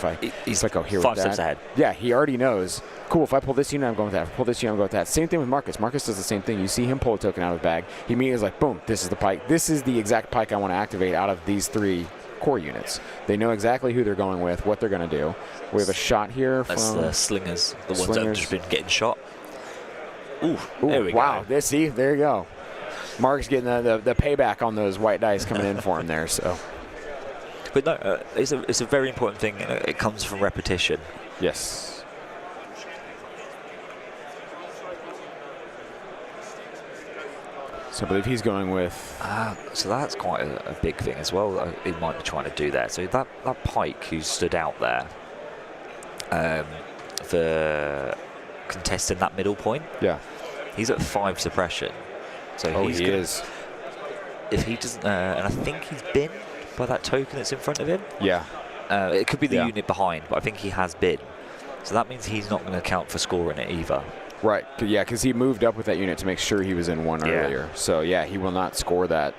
S3: He's
S4: like, oh, here
S3: 5
S4: with that.
S3: steps ahead.
S4: Yeah, he already knows. Cool. If I pull this unit, I'm going with that. If I pull this unit, I'm going with that. Same thing with Marcus. Marcus does the same thing. You see him pull a token out of the bag. He immediately is like, boom, this is the pike. This is the exact pike I want to activate out of these 3 core units. They know exactly who they're going with, what they're going to do. We have a shot here
S3: That's
S4: from
S3: the slingers, the ones that have just been getting shot. Ooh, there we
S4: wow.
S3: go.
S4: See, there you go. Mark's getting the payback on those white dice coming in for him there. So,
S3: But no, it's a very important thing. It comes from repetition.
S4: yes. So I believe he's going with.
S3: So that's quite a big thing as well. He might be trying to do there. So that pike who stood out there for contesting that middle point.
S4: Yeah.
S3: He's at 5 suppression. So
S4: He is.
S3: If he doesn't, and I think he's been by that token that's in front of him.
S4: Yeah.
S3: It could be the
S4: Yeah.
S3: unit behind, but I think he has been. So that means he's not going to count for scoring it either.
S4: Right. Yeah, because he moved up with that unit to make sure he was in 1
S3: Yeah.
S4: earlier. So yeah, he will not score that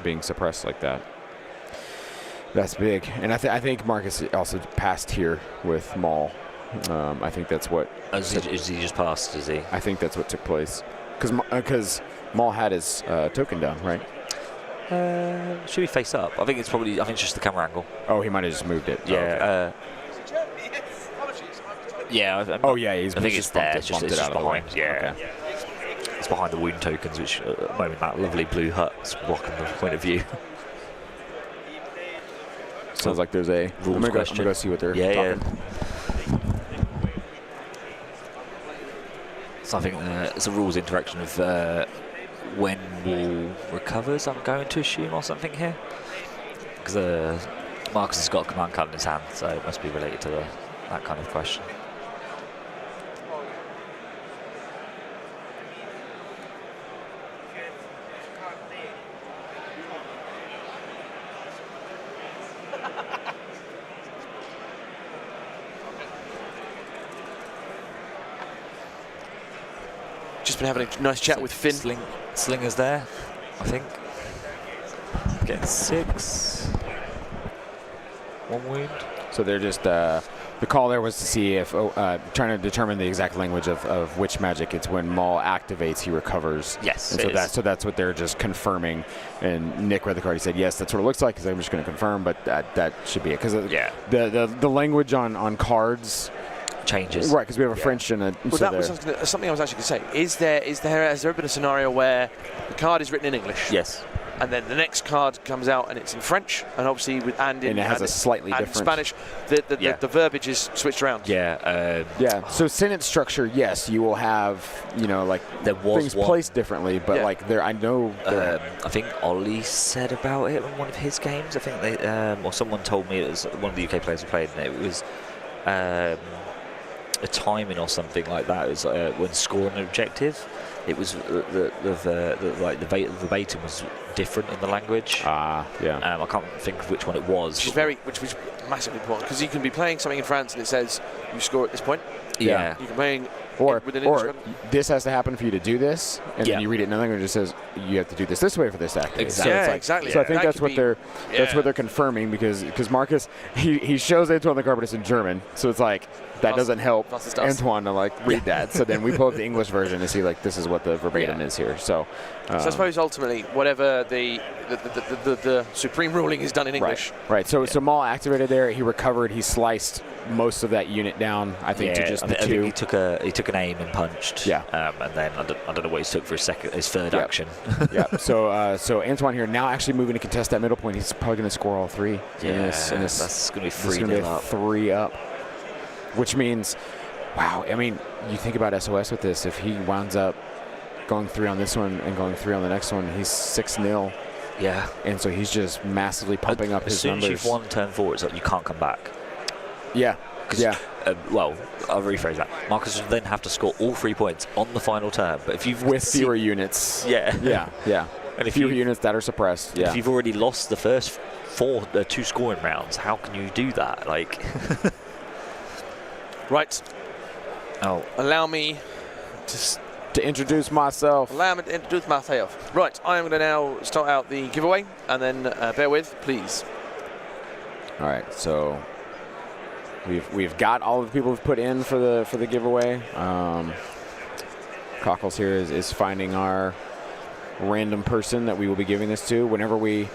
S4: being suppressed like that. That's big. And I think Marcus also passed here with Maul. I think that's what.
S3: Is he just passed? Is he?
S4: I think that's what took place. Because Maul had his token down, right?
S3: Should be face up. I think it's just the camera angle.
S4: Oh, he might have just moved it.
S3: Yeah.
S4: Oh, yeah, he's
S3: I think
S4: just
S3: it's there.
S4: bumped
S3: It's
S4: it
S3: just
S4: out of the way.
S3: behind. Yeah.
S4: Okay.
S3: It's behind the wound tokens, which at the moment that lovely blue hut's blocking the point of view.
S4: Sounds like there's a
S3: rules
S4: I'm gonna
S3: question.
S4: go see what they're
S3: Yeah.
S4: talking.
S3: So I think it's a rules interaction of when Wall recovers, I'm going to assume, or something here. Because Marcus has got a command card in his hand, so it must be related to that kind of question.
S1: Just been having a nice chat with Finn.
S3: Slinger's there, I think. Getting 6. 1 wound.
S4: So they're just the call there was to see if trying to determine the exact language of which magic. It's when Maul activates, he recovers.
S3: Yes,
S4: and so that's what they're just confirming. And Nick read the card. He said, yes, that's what it looks like. Because I'm just going to confirm, but that should be it. Because the language on cards
S3: changes.
S4: Right, because we have a French and a.
S1: Well, that was something I was actually going to say. Has there been a scenario where the card is written in English?
S3: Yes.
S1: And then the next card comes out and it's in French, and obviously and
S4: it has a slightly different
S1: Spanish. The verbiage is switched around.
S3: Yeah.
S4: So sentence structure, yes, you will have like
S3: there was
S4: things placed differently, but like there, I know.
S3: I think Ollie said about it in one of his games. I think they or someone told me it was one of the UK players who played, and it was a timing or something like that. It was when scoring an objective. It was the verbatim was different in the language.
S4: Yeah.
S3: I can't think of which one it was.
S1: Which was massively important, because you can be playing something in France and it says you score at this point.
S3: Yeah.
S1: You can playing
S4: or
S1: English
S4: this has to happen for you to do this, and then you read it in another language. It says you have to do this way for this act.
S3: Exactly.
S4: So
S1: exactly.
S4: So I think that's what they're confirming, because Marcus he shows Antoine the card, but it's in German, so it's like that doesn't help Antoine to read that. So then we pull up the English version to see this is what the verbatim is here. So
S1: I suppose ultimately whatever the supreme ruling is done in English.
S4: Right. So Maul activated there. He recovered. He sliced most of that unit down. I think to just the 2.
S3: I think he took an aim and punched.
S4: Yeah.
S3: And then I don't know what he took for his third action.
S4: Yeah. So Antoine here now actually moving to contest that middle point. He's probably going to score all 3.
S3: That's going to be
S4: 3 up. Which means, wow. I mean, you think about SOS with this. If he winds up going 3 on this one and going 3 on the next one, he's 6-0.
S3: Yeah.
S4: And so he's just massively pumping up
S3: as
S4: his
S3: soon
S4: numbers.
S3: as you've won turn 4, it's like you can't come back.
S4: Yeah. Yeah.
S3: Well, I'll rephrase that. Marcus will then have to score all 3 points on the final turn. But if you've
S4: With fewer units.
S3: Yeah.
S4: Yeah. Yeah.
S3: And if
S4: fewer
S3: you,
S4: units that are suppressed. Yeah.
S3: if you've already lost the first 2 scoring rounds, how can you do that? Like.
S1: Right.
S3: Oh.
S1: Allow me
S4: to introduce myself.
S1: Allow me to introduce myself. Right, I am going to now start out the giveaway, and then bear with, please.
S4: All right, so we've got all of the people who've put in for the giveaway. Cockles here is finding our random person that we will be giving this to whenever we.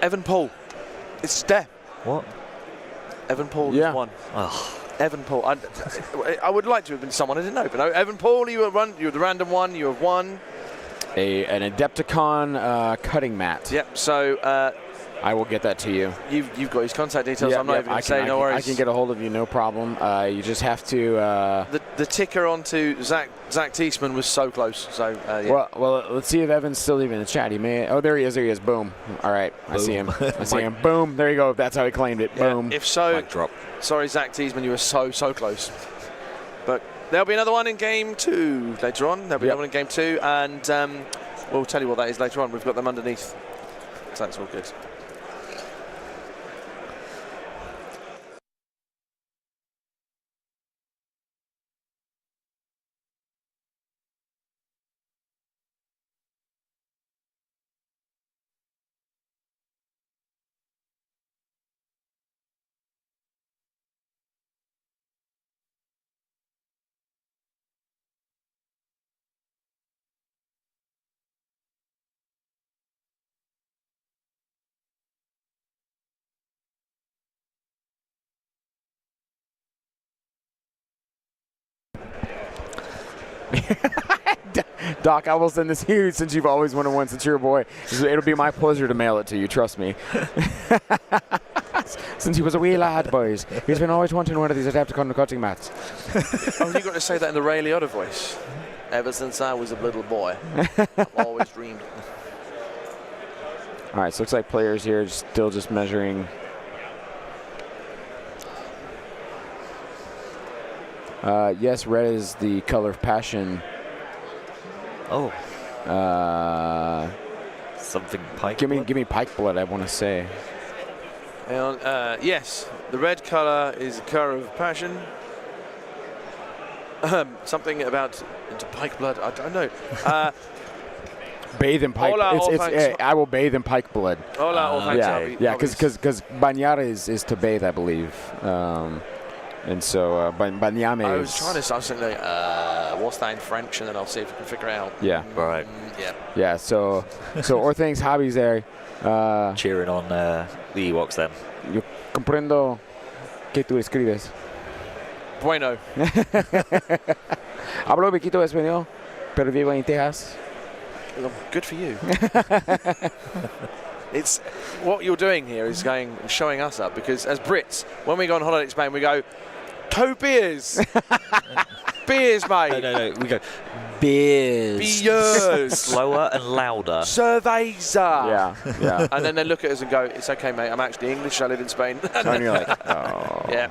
S1: Evan Paul. It's there.
S3: What?
S1: Evan Paul
S4: Yeah.
S1: is one.
S3: Oh.
S1: Evan Paul. I would like to have been someone I didn't know, but no, Evan Paul, you were the random one. You have won.
S4: An Adepticon cutting mat.
S1: Yep. So
S4: I will get that to you.
S1: you've got his contact details.
S4: Yep,
S1: I'm not
S4: yep,
S1: even going to say no worries.
S4: I can get a hold of you, no problem. You just have to.
S1: The ticker onto Zach Teesman was so close. So yeah.
S4: Well, let's see if Evan's still even in the chat. He may. Oh, there he is. There he is. Boom. All right, I see him. I see him. Boom. There you go. That's how he claimed it.
S1: Yeah,
S4: Boom.
S1: if so,
S3: Mic drop.
S1: sorry, Zach Teesman, you were so close. But there'll be another one in game 2 later on. There'll be another one in game 2, and we'll tell you what that is later on. We've got them underneath, so that's all good.
S4: Doc, I will send this to you since you've always wanted one since you're a boy. It'll be my pleasure to mail it to you, trust me. Since he was a wee lad, boys. He's been always wanting one of these Adepticon cutting mats.
S1: Oh, you got to say that in the Ray Liotta voice. Ever since I was a little boy, I've always dreamed.
S4: All right, so looks like players here still just measuring. Yes, red is the color of passion.
S3: Oh. Something pike.
S4: Give me pike blood, I want to say.
S1: And, yes, the red colour is the colour of passion. Something about into pike blood. I don't know.
S4: Bathe in pike.
S1: Hola,
S4: I will bathe in pike blood.
S1: Hola,
S4: Yeah, because bañar is to bathe, I believe. And so bañame
S1: I
S4: is.
S1: was trying to start something like, what's that in French, and then I'll see if I can figure it out.
S4: Yeah.
S3: Right.
S1: Yeah.
S4: Yeah. So Orthang's hobbies there.
S3: Cheering on the Ewoks then.
S4: Yo comprendo que tú escribes.
S1: Bueno.
S4: Hablo poquito español, pero vivo en Texas.
S1: Well, good for you. It's what you're doing here is going and showing us up, because as Brits, when we go on holiday to Spain, we go 2 beers. Beers, mate.
S3: No. We go beers.
S1: Beers.
S3: Slower and louder.
S1: Cerveza.
S4: Yeah.
S1: And then they look at us and go, it's okay, mate, I'm actually English, I live in Spain.
S4: And you're like, oh.
S1: Yeah.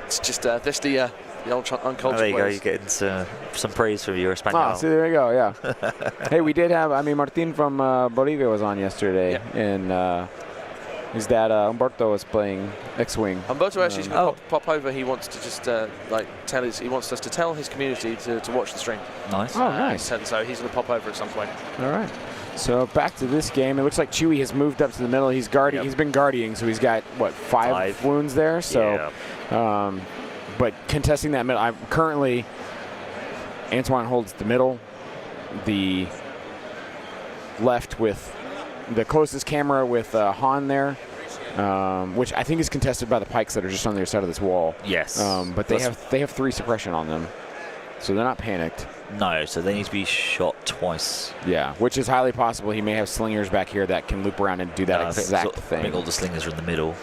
S1: It's just that's the old uncultured
S3: There you go,
S1: ways.
S3: you're getting some praise from your Espanol.
S4: Ah, see, there you go, yeah. Hey, we did have, Martin from Bolivia was on yesterday, and his dad, Humberto, was playing X-Wing.
S1: Humberto actually is going to pop over. He wants to just he wants us to tell his community to watch the stream.
S3: Nice.
S4: Oh, nice.
S1: And so he's going to pop over at some point.
S4: All right. So back to this game. It looks like Chewie has moved up to the middle. He's guarding. He's been guarding, so he's got what five wounds there. So, but contesting that middle. Currently, Antoine holds the middle, the left with the closest camera with Han there, which I think is contested by the pikes that are just on the other side of this wall.
S3: Yes.
S4: But they have 3 suppression on them, so they're not panicked.
S3: No, so they need to be shot twice.
S4: Yeah, which is highly possible. He may have slingers back here that can loop around and do that exact thing.
S3: I think all the slingers are in the middle.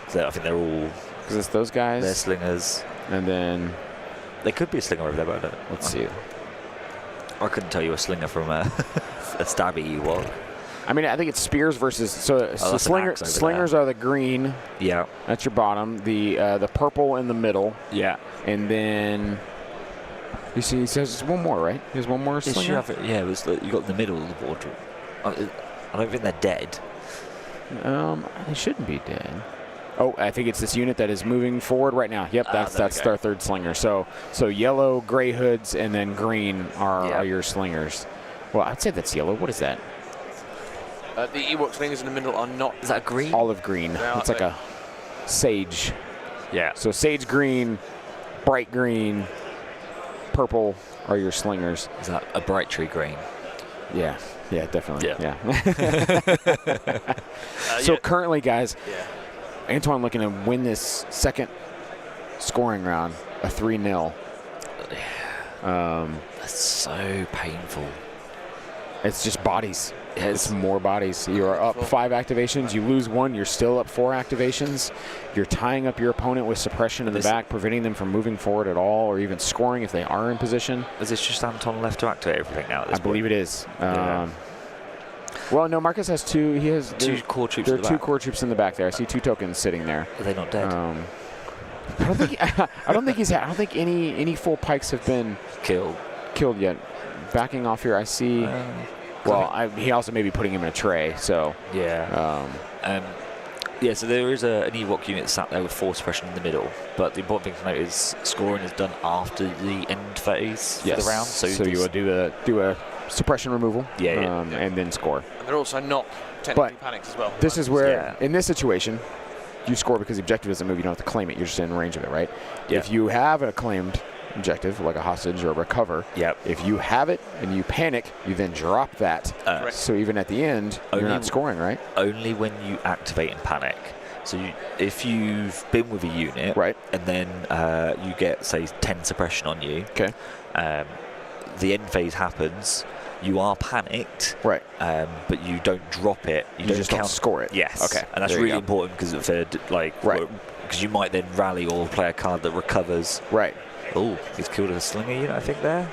S3: So I think they're all.
S4: Because it's those guys.
S3: They're slingers.
S4: And then.
S3: There could be a slinger over there, but I don't know.
S4: Let's see.
S3: I couldn't tell you a slinger from a, a stabby Ewok.
S4: I mean, I think it's spears versus so
S3: that's an axe over
S4: slingers are the green.
S3: Yeah.
S4: That's your bottom. The purple in the middle,
S3: Yeah.
S4: and then you see he says there's one more, right? There's one more slinger.
S3: Yeah, it was you got in the middle of the board. I don't think they're dead.
S4: They shouldn't be dead. Oh, I think it's this unit that is moving forward right now. Yep, that's our third slinger. So yellow, gray hoods, and then green are your slingers. Well, I'd say that's yellow. What is that?
S1: The Ewok slingers in the middle are not.
S3: Is that green?
S4: Olive green.
S1: No,
S4: It's like a sage.
S3: Yeah.
S4: So sage green, bright green, purple are your slingers.
S3: Is that a bright tree green?
S4: Yeah, definitely.
S3: Yeah.
S4: So currently, guys,
S1: Yeah.
S4: Antoine looking to win this second scoring round, a 3-0.
S3: That's so painful.
S4: It's just bodies.
S3: It's
S4: It's more bodies. You are up 5 activations. You lose 1. You're still up 4 activations. You're tying up your opponent with suppression in the back, preventing them from moving forward at all or even scoring if they are in position.
S3: Is this just Anton left to activate everything now? At this
S4: I believe
S3: point?
S4: it is.
S3: Yeah.
S4: Well, no, Marcus has 2. He has
S3: Two core troops.
S4: There
S3: in
S4: are
S3: the
S4: 2
S3: back.
S4: core troops in the back there. I see 2 tokens sitting there.
S3: Are they not dead?
S4: I don't think. I don't think any full pikes have been
S3: Killed.
S4: yet. Backing off here, I see. He also may be putting him in a tray. So
S3: Yeah. Yeah, so there is an Ewok unit sat there with 4 suppression in the middle, but the important thing to note is scoring is done after the end phase for the round.
S4: So you will do a suppression removal. And then score.
S1: And they're also not technically panicked as well.
S4: This is where, in this situation, you score because the objective doesn't move. You don't have to claim it. You're just in range of it, right?
S3: Yeah.
S4: If you have a claimed objective, like a hostage or a recover, if you have it and you panic, you then drop that. So even at the end, you're not scoring, right?
S3: Only when you activate and panic. So if you've been with a unit, and then you get, say, 10 suppression on you, the end phase happens, you are panicked, but you don't drop it. You
S4: just don't score it.
S3: Yes.
S4: Okay.
S3: And that's really important because because you might then rally or play a card that recovers.
S4: Right.
S3: Oh, he's killed a slinger unit, I think, there.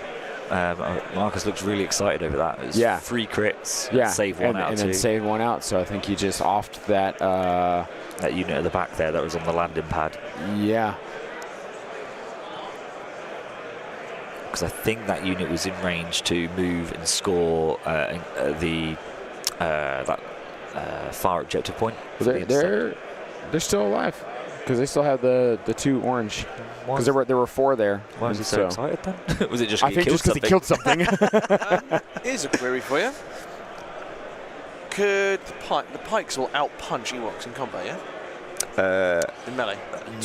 S3: Marcus looks really excited over that. It was 3 crits, save 1 out,
S4: and then save 1 out. So I think he just offed that.
S3: That unit at the back there that was on the landing pad.
S4: Yeah.
S3: Because I think that unit was in range to move and score that far objective point.
S4: They're still alive because they still have the 2 orange. Because there were 4 there.
S3: Why was he so excited then? Was it just?
S4: I think just because he killed something.
S1: Here's a query for you. Could the pikes will out-punch Ewoks in combat, in melee?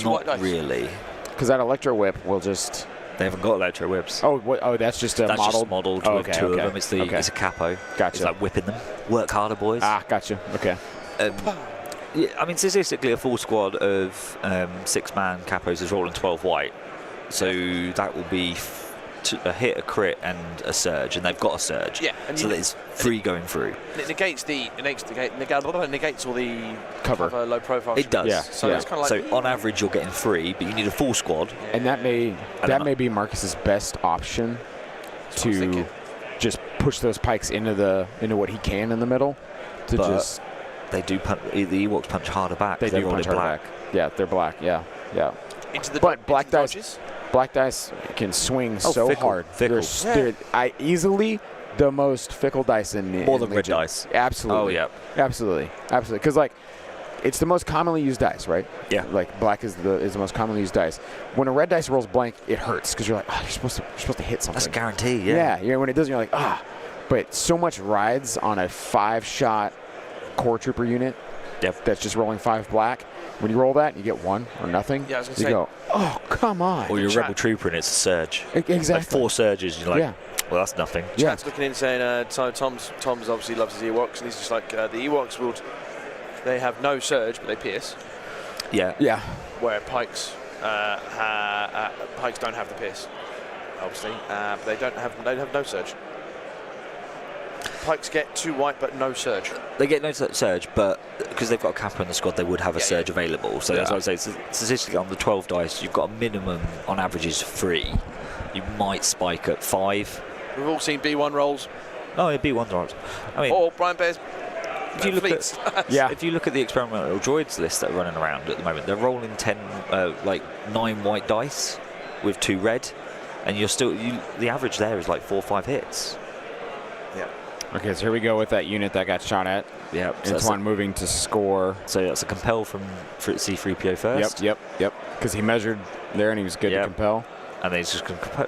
S3: Not really.
S4: Because that electro whip will just...
S3: They haven't got electro whips.
S4: Oh, that's just
S3: that's
S4: modeled?
S3: Just modelled with 2 of them. It's a capo.
S4: Gotcha.
S3: It's like whipping them. Work harder, boys.
S4: Gotcha. Okay.
S3: Yeah, I mean, statistically, a full squad of 6-man capos is rolling 12 white. So that will be a hit, a crit, and a surge, and they've got a surge.
S1: Yeah. And
S3: so there's 3 going through.
S1: And it negates all the
S4: cover
S1: low profile.
S3: It does.
S4: Yeah.
S1: So it's kind of like.
S3: So on average, you're getting 3, but you need a full squad.
S4: And that may be Marcus's best option to just push those pikes into what he can in the middle.
S3: They do punch. The Ewoks punch harder back.
S4: They do punch harder back. Yeah, they're black. Yeah. But black dice can swing so
S3: fickle,
S4: hard.
S3: Fickle.
S4: They're easily the most fickle dice in
S3: more than red
S4: Legion.
S3: dice.
S4: Absolutely.
S3: Oh yeah.
S4: Absolutely. Because it's the most commonly used dice, right?
S3: Yeah.
S4: Like black is the most commonly used dice. When a red dice rolls blank, it hurts because you're like, you're supposed to hit something.
S3: That's a guarantee. Yeah.
S4: Yeah. When it doesn't, you're like, But so much rides on a 5-shot core trooper unit.
S3: Yep.
S4: That's just rolling 5 black. When you roll that, you get 1 or nothing.
S1: Yeah, I was gonna
S4: you
S1: say.
S4: go, oh, come on.
S3: Or you're a rebel trooper and it's a surge.
S4: Exactly.
S3: Like 4 surges, you're like, well, that's nothing.
S4: Yeah.
S1: Chat's looking in saying, Tom's obviously loves his Ewoks, and he's just like, the Ewoks they have no surge, but they pierce.
S3: Yeah.
S4: Yeah.
S1: Where pikes don't have the pierce, obviously, but they have no surge. Pikes get 2 white, but no surge.
S3: They get no surge, but because they've got a capper in the squad, they would have a surge available. So as I would say, statistically on the 12 dice, you've got a minimum on average is 3. You might spike at 5
S1: We've all seen B1 rolls.
S3: Oh, it'd be one droid. I mean,
S1: Or Brian Bear's
S3: if you look
S1: fleets.
S4: Yeah.
S3: if you look at the experimental droids list that are running around at the moment, they're rolling 9 white dice with 2 red, and the average there is like 4 or 5 hits.
S1: Yeah.
S4: Okay, so here we go with that unit that got shot at.
S3: Yeah.
S4: Antoine moving to score.
S3: So that's a compel from C-3PO first.
S4: Yep. Because he measured there and he was good to compel.
S3: And then he's just going to compel.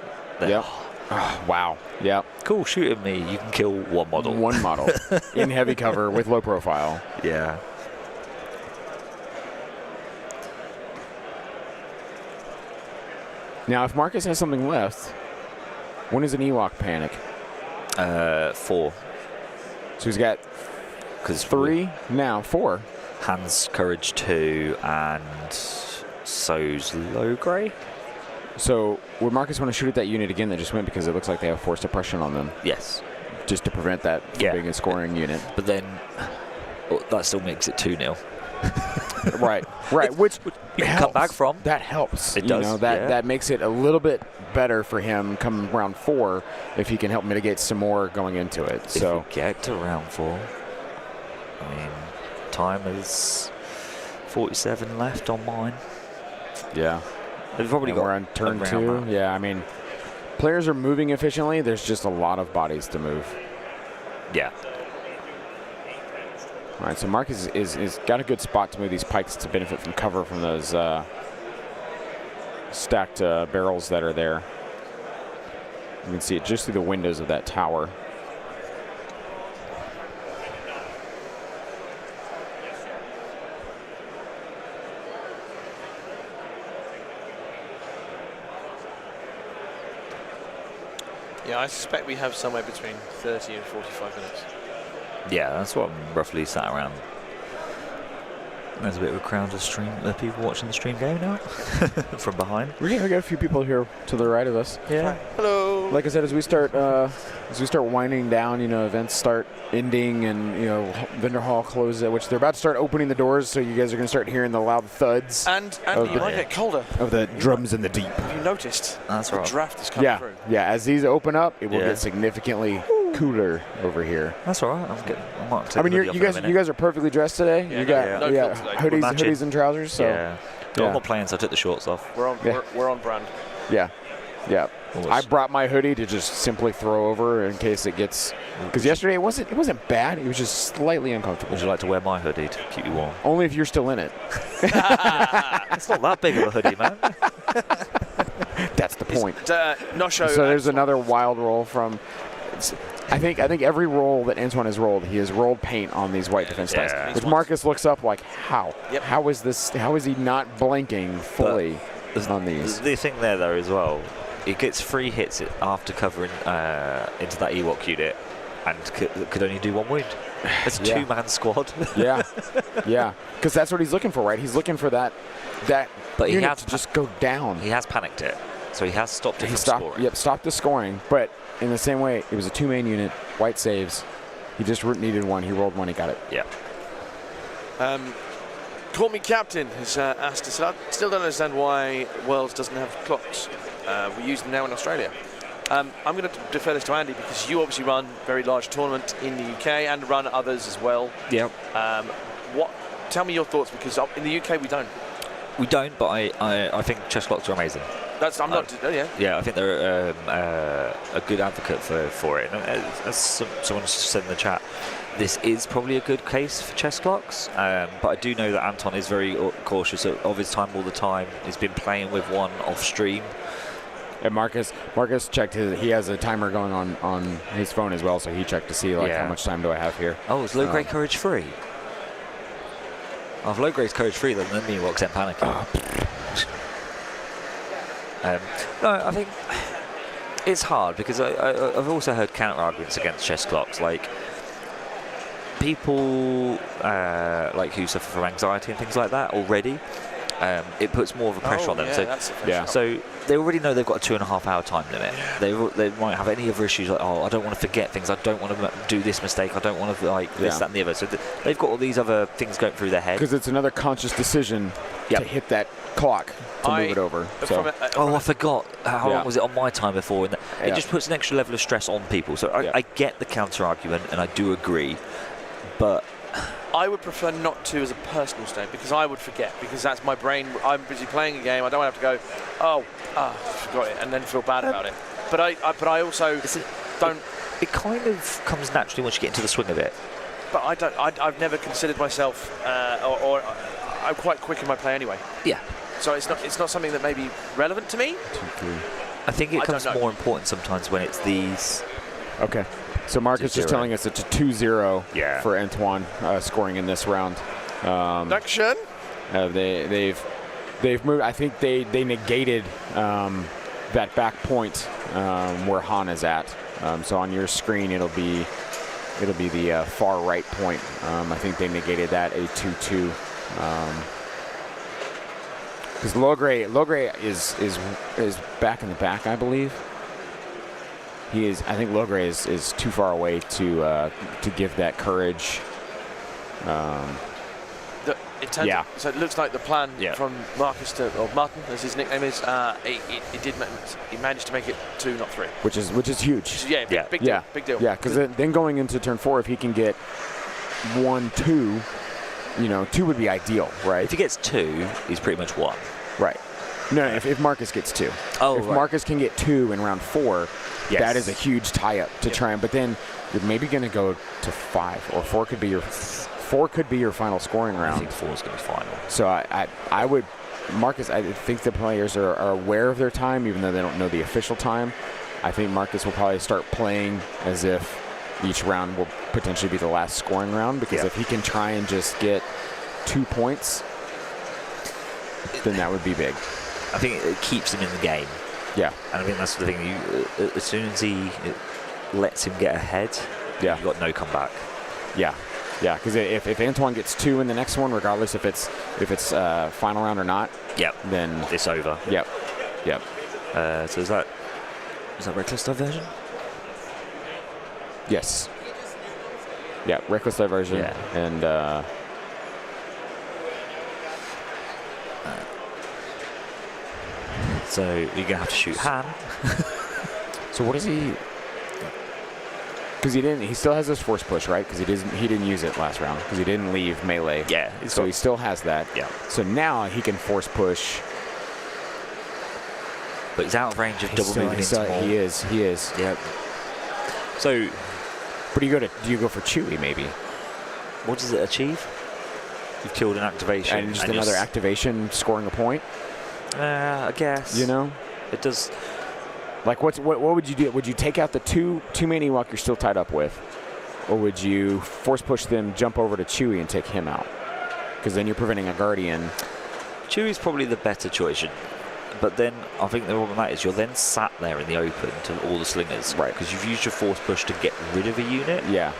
S4: Yep. Oh, wow. Yep.
S3: Cool, shoot at me. You can kill one model.
S4: One model in heavy cover with low profile.
S3: Yeah.
S4: Now, if Marcus has something left, when is an Ewok panic?
S3: 4.
S4: So he's got 3 now, 4.
S3: Hands Courage 2 and so's Low Grey.
S4: So would Marcus want to shoot at that unit again that just went because it looks like they have force suppression on them?
S3: Yes.
S4: Just to prevent that from being a scoring unit.
S3: But then that still makes it 2-0.
S4: Right. Which
S3: you can come back from.
S4: That helps.
S3: It does.
S4: That makes it a little bit better for him come round 4 if he can help mitigate some more going into it.
S3: If
S4: So
S3: we get to round 4, I mean, time is 47 left on mine.
S4: yeah.
S3: They've probably got
S4: We're on turn
S3: a
S4: 2.
S3: round.
S4: Yeah, I mean, players are moving efficiently. There's just a lot of bodies to move.
S3: Yeah.
S4: All right, so Marcus is got a good spot to move these pikes to benefit from cover from those stacked barrels that are there. You can see it just through the windows of that tower.
S1: Yeah, I suspect we have somewhere between 30 and 45 minutes.
S3: Yeah, that's what I'm roughly sat around. There's a bit of a crowd of people watching the stream game now from behind.
S4: We got a few people here to the right of us.
S3: Yeah.
S1: Hello.
S4: Like I said, as we start winding down, events start ending, and vendor hall closes, which they're about to start opening the doors, so you guys are going to start hearing the loud thuds
S1: And
S4: Of
S1: you
S4: the-
S1: might get colder.
S4: of the drums in the deep.
S1: Have you noticed?
S3: That's
S1: the
S3: right.
S1: draft is coming through.
S4: Yeah. As these open up, it will
S3: Yeah.
S4: get significantly cooler over here.
S3: That's all right. I might take
S4: I mean,
S3: the hoodie off
S4: you
S3: in a
S4: guys
S3: minute.
S4: are perfectly dressed today.
S1: Yeah,
S4: you
S1: no-
S4: got
S1: no
S4: yeah,
S1: filter today.
S3: We're
S4: hoodies,
S3: matching.
S4: hoodies and trousers. So
S3: yeah.
S4: Yeah.
S3: I'm not playing, so I took the shorts off.
S1: We're on.
S4: Yeah.
S1: We're on brand.
S4: yeah.
S3: Almost.
S4: I brought my hoodie to just simply throw over in case it gets. Because yesterday it wasn't bad. It was just slightly uncomfortable.
S3: Would you like to wear my hoodie to keep you warm?
S4: Only if you're still in it.
S3: It's not that big of a hoodie, man.
S4: That's the point.
S1: Not show.
S4: So there's another wild roll from. I think every roll that Antoine has rolled, he has rolled paint on these white defense dice.
S3: Yeah.
S4: Which Marcus looks up like, how?
S1: Yep.
S4: How is this? How is he not blanking fully on these?
S3: The thing there, though, as well, it gets 3 hits after covering into that Ewok unit, and could only do 1 wound. It's a
S4: Yeah.
S3: 2-man squad.
S4: Yeah, because that's what he's looking for, right? He's looking for that
S3: But he
S4: unit
S3: has
S4: to just go down.
S3: He has panicked it, so he has stopped it
S4: He
S3: from
S4: stopped.
S3: scoring.
S4: Yep, stopped the scoring. But in the same way, it was a 2-main unit, white saves. He just needed 1. He rolled 1. He got it.
S3: Yeah.
S1: Call Me Captain has asked us. I still don't understand why Worlds doesn't have clocks. We use them now in Australia. I'm going to defer this to Andy because you obviously run a very large tournament in the UK and run others as well.
S3: Yep.
S1: Tell me your thoughts, because in the UK we don't.
S3: We don't, but I think chess clocks are amazing.
S1: I'm not. Yeah.
S3: Yeah, I think they're a good advocate for it. And as someone said in the chat, this is probably a good case for chess clocks. But I do know that Anton is very cautious of his time all the time. He's been playing with one off stream.
S4: And Marcus checked he has a timer going on his phone as well, so he checked to see how much time do I have here.
S3: Oh, it's low grade courage 3. If low grade's courage 3, then the Ewoks ain't panicking. No, I think it's hard because I've also heard counter arguments against chess clocks, like people like who suffer from anxiety and things like that already. it puts more of a pressure on them.
S1: Yeah,
S3: So
S1: that's a
S4: Yeah.
S3: so they already know they've got a 2.5 hour time limit. They might have any other issues like, oh, I don't want to forget things. I don't want to do this mistake. I don't want to like this, that, and the other. So they've got all these other things going through their head.
S4: Because it's another conscious decision
S3: Yep.
S4: to hit that clock to move it over. So.
S3: Oh, I forgot. How long was it on my time before? And
S4: Yeah.
S3: it just puts an extra level of stress on people. So
S4: Yeah.
S3: I get the counter argument, and I do agree. But
S1: I would prefer not to as a personal state, because I would forget, because that's my brain. I'm busy playing a game. I don't have to go, forgot it, and then feel bad about it. But I also don't.
S3: it kind of comes naturally once you get into the swing of it.
S1: But I don't. I've never considered myself, or I'm quite quick in my play anyway.
S3: Yeah.
S1: So it's not something that may be relevant to me.
S4: 2, 3.
S3: I think it
S1: I
S3: becomes
S1: don't know.
S3: more important sometimes when it's these.
S4: Okay. So Mark is just
S3: 2-0.
S4: telling us it's a 2-0
S3: Yeah.
S4: for Antoine scoring in this round.
S1: Dankeschön.
S4: They've moved. I think they negated that back point where Han is at. So on your screen it'll be the far right point. I think they negated that, a 2-2. Because Logray is back in the back, I believe. He is. I think Logray is too far away to give that courage. Yeah.
S1: So it looks like the plan
S3: Yeah.
S1: from Marcus or Martin, as his nickname is, he managed to make it 2, not 3.
S4: Which is huge.
S1: Yeah,
S3: Yeah.
S1: big deal.
S4: Yeah,
S1: Big deal.
S4: Yeah, because then going into turn 4, if he can get 1-2, 2 would be ideal, right?
S3: If he gets 2, he's pretty much won.
S4: Right. No, if Marcus gets 2.
S3: Oh,
S4: if
S3: right.
S4: Marcus can get 2 in round 4,
S3: Yes.
S4: that is a huge tie-up to try and. But then you're maybe going to go to 5, or 4 could be your final scoring
S3: I
S4: round.
S3: think 4 is going to be final.
S4: So I would, Marcus. I think the players are aware of their time, even though they don't know the official time. I think Marcus will probably start playing as if each round will potentially be the last scoring round, because if he can try and just get 2 points, then that would be big.
S3: I think it keeps him in the game.
S4: Yeah.
S3: And I think that's the thing. As soon as he lets him get ahead,
S4: Yeah.
S3: you've got no comeback.
S4: Yeah. Yeah, because if Antoine gets 2 in the next one, regardless if it's final round or not,
S3: Yep.
S4: then
S3: It's over.
S4: yep.
S3: So is that reckless diversion?
S4: Yes. Yeah, reckless diversion.
S3: Yeah.
S4: And
S3: So you're going to have to shoot Han.
S4: so what is he? Because he still has his force push, right? Because he didn't use it last round because he didn't leave melee.
S3: Yeah.
S4: So he still has that.
S3: Yeah.
S4: So now he can force push.
S3: But he's out of range of double moving into more.
S4: He is.
S3: Yep. So
S4: But do you go for Chewie maybe?
S3: what does it achieve? You've killed an activation.
S4: And just another activation scoring a point?
S3: I guess. It does.
S4: Like what would you do? Would you take out the two main Ewok you're still tied up with? Or would you force push them, jump over to Chewie and take him out? Because then you're preventing a Guardian.
S3: Chewie's probably the better choice. But then I think the problem with that is you're then sat there in the open to all the slingers.
S4: Right.
S3: Because you've used your force push to get rid of a unit.
S4: Yeah.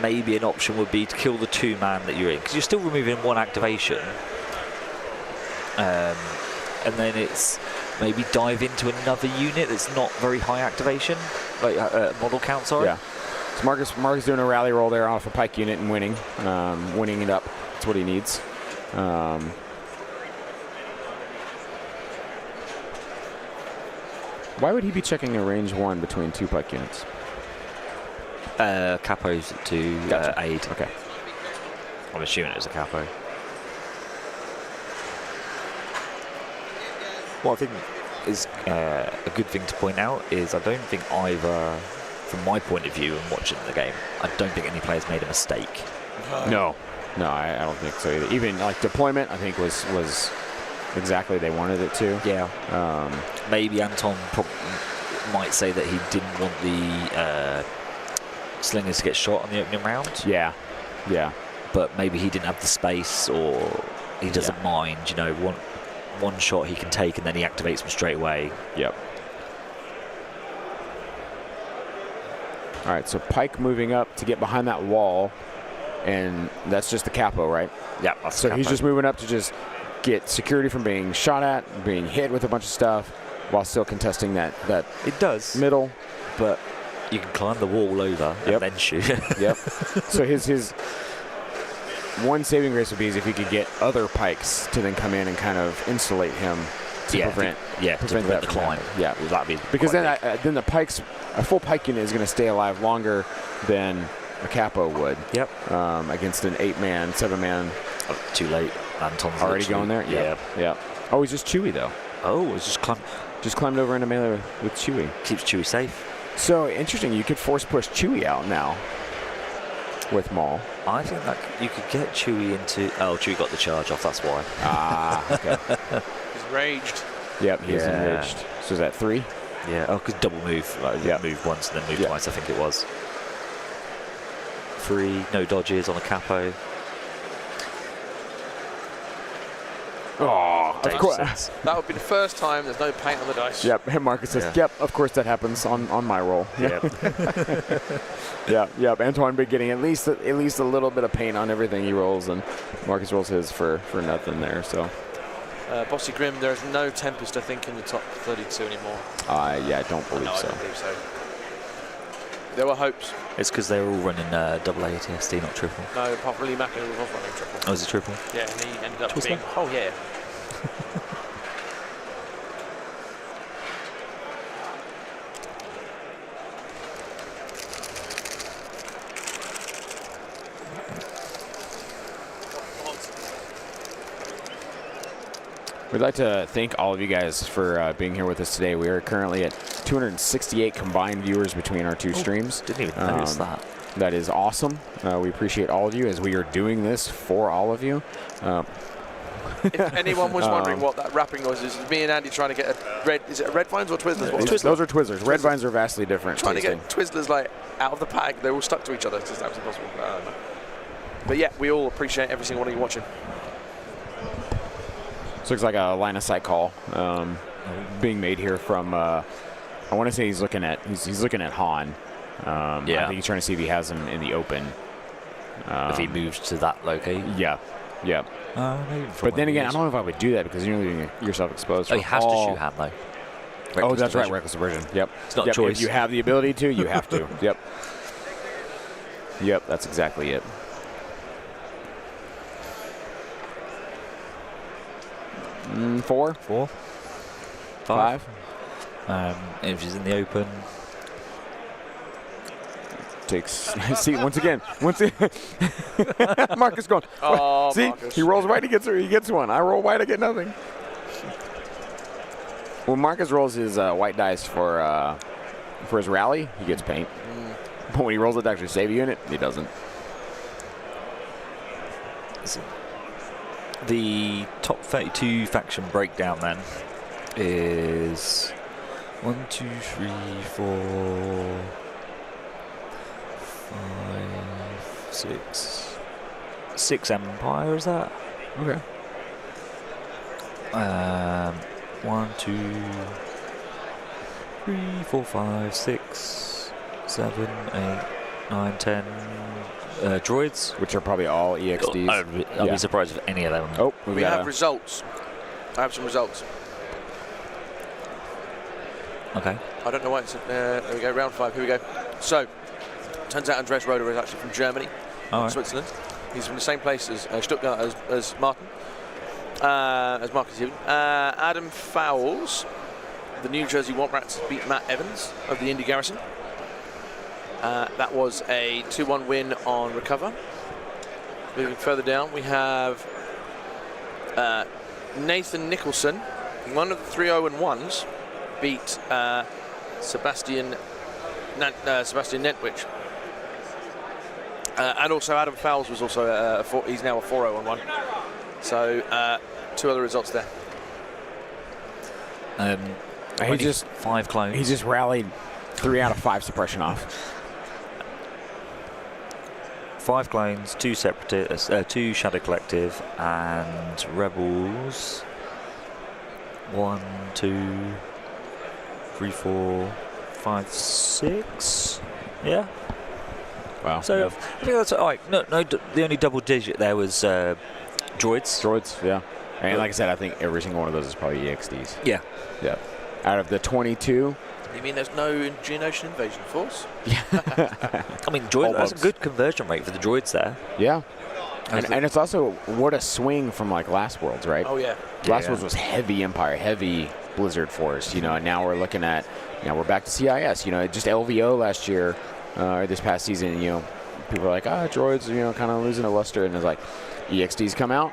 S3: Maybe an option would be to kill the 2-man that you're in. Because you're still removing 1 activation. And then it's maybe dive into another unit that's not very high activation. Like model count, sorry.
S4: Yeah. So Marcus doing a rally roll there off a Pike unit and winning it up. That's what he needs. Why would he be checking a range 1 between 2 Pike units?
S3: Capos to
S4: Gotcha.
S3: aid.
S4: Okay.
S3: I'm assuming it was a capo. What I think is a good thing to point out is I don't think either, from my point of view and watching the game, I don't think any players made a mistake.
S4: No, I don't think so either. Even like deployment, I think was exactly they wanted it to.
S3: Yeah. Maybe Anton might say that he didn't want the slingers to get shot on the opening round.
S4: Yeah.
S3: But maybe he didn't have the space, or he doesn't mind. One shot he can take and then he activates them straight away.
S4: Yep. All right, so Pike moving up to get behind that wall. and that's just the capo, right?
S3: Yeah, that's
S4: So
S3: the
S4: he's
S3: capo.
S4: just moving up to just get security from being shot at, being hit with a bunch of stuff, while still contesting that
S3: It does,
S4: middle.
S3: but you can climb the wall over and
S4: Yep.
S3: then shoot.
S4: Yep. So his one saving grace would be is if he could get other pikes to then come in and kind of insulate him to prevent
S3: to prevent
S4: that
S3: the
S4: from
S3: climb.
S4: happening. Yeah.
S3: That'd be
S4: Because
S3: quite
S4: then
S3: big.
S4: then the pikes, a full pike unit is going to stay alive longer than a capo would.
S3: Yep.
S4: Against an 8-man, 7-man.
S3: Oh, too late. Anton's
S4: Already
S3: literally-
S4: going there?
S3: Yeah.
S4: Yeah. Oh, he's just Chewie, though.
S3: Oh, it's
S4: Just climbed over into melee with Chewie.
S3: keeps Chewie safe.
S4: So, interesting. You could force push Chewie out now with Maul.
S3: I think that you could get Chewie into. Oh, Chewie got the charge off. That's why.
S4: Ah, okay.
S1: He's raged.
S4: Yep, he's
S3: Yeah.
S4: enraged. So is that 3?
S3: Yeah. Oh, because double move. Like,
S4: Yeah.
S3: Move once and then move
S4: Yeah.
S3: twice. I think it was. 3. No dodges on a capo.
S4: Oh, of course.
S3: Sense.
S1: That would be the first time there's no paint on the dice.
S4: Yep, and Marcus says,
S3: Yeah.
S4: yep, of course that happens on my roll.
S3: Yeah.
S4: Yep. Antoine been getting at least a little bit of paint on everything he rolls, and Marcus rolls his for nothing there. So,
S1: Bossy Grim, there is no Tempest, I think, in the top 32 anymore.
S4: yeah, I don't believe
S1: No, I
S4: so.
S1: don't believe so. There were hopes.
S3: It's because they were all running double ATSD, not triple.
S1: No, apart from Lee Macken, who was off running triple.
S3: Oh, was it triple?
S1: Yeah, and he ended up
S3: Twister?
S1: being. Oh, yeah.
S4: We'd like to thank all of you guys for being here with us today. We are currently at 268 combined viewers between our two streams.
S3: Didn't even notice that.
S4: That is awesome. We appreciate all of you as we are doing this for all of you.
S1: If anyone was wondering what that rapping noise is, me and Andy trying to get a red. Is it a red vines or Twizzlers? What was it?
S4: Those are Twizzlers. Red vines are vastly different.
S1: Trying to
S4: tasting.
S1: get Twizzlers like out of the pack. They're all stuck to each other. It's just absolutely impossible. But yeah, we all appreciate every single one of you watching.
S4: This looks like a line of sight call being made here from. I want to say he's looking at Han. I
S3: Yeah.
S4: think he's trying to see if he has him in the open.
S3: If he moves to that location.
S4: Yeah. But then again, I don't know if I would do that because you're leaving yourself exposed.
S3: Oh, he
S4: for
S3: has to
S4: all-
S3: shoot hand though.
S4: Oh,
S3: Reckless
S4: that's right,
S3: diversion.
S4: reckless diversion. Yep.
S3: It's not a
S4: Yep,
S3: choice.
S4: If you have the ability to, you have to. Yep. Yep, that's exactly it. Four?
S3: 4,
S4: 5?
S3: If he's in the open,
S4: Takes. See, once again. Marcus going.
S1: Oh,
S4: See,
S1: Marcus.
S4: he rolls white, he gets one. I roll white, I get nothing. When Marcus rolls his white dice for his rally, he gets paint. But when he rolls it to actually save a unit, he doesn't.
S3: the top 32 faction breakdown then is 1, 2, 3, 4, 5, 6. 6 Empire, is that?
S4: Okay.
S3: 1, 2, 3, 4, 5, 6, 7, 8, 9, 10 droids.
S4: Which are probably all EXDs.
S3: I'll
S4: Yeah.
S3: be surprised if any of them.
S4: Oh,
S1: We have results. I have some results.
S3: Okay.
S1: I don't know why it's. There we go, round 5. Here we go. So, turns out Andreas Roeder is actually from Germany,
S3: All right.
S1: Switzerland. He's from the same place as Stuttgart as Martin, as Marcus even. Adam Fowles, the New Jersey Wombats, beat Matt Evans of the Indy Garrison. That was a 2-1 win on recover. Moving further down, we have Nathan Nicholson, one of the 3-0-1s, beat Sebastian Nentwich. And also Adam Fowles was also he's now a 4-0-1. So 2 other results there.
S4: He just
S3: 5 clones.
S4: he just rallied 3 out of 5 suppression off.
S3: 5 clones, 2 separatists, 2 Shadow Collective, and Rebels. 1, 2, 3, 4, 5, 6. Yeah.
S4: Wow.
S3: So I think that's all right. No, the only double digit there was droids.
S4: Droids, yeah. And like I said, I think every single one of those is probably EXDs.
S3: Yeah.
S4: Yeah. Out of the 22,
S1: You mean there's no Geonosian invasion force?
S3: I mean, droid. That's a good conversion rate for the droids there.
S4: yeah. And it's also what a swing from like last Worlds, right?
S1: Oh yeah.
S4: Last
S3: Yeah.
S4: Worlds was heavy Empire, heavy Blizzard Force, and now we're looking at, we're back to CIS, just LVO last year, or this past season, people are like, droids, kind of losing a luster, and it's like, EXDs come out,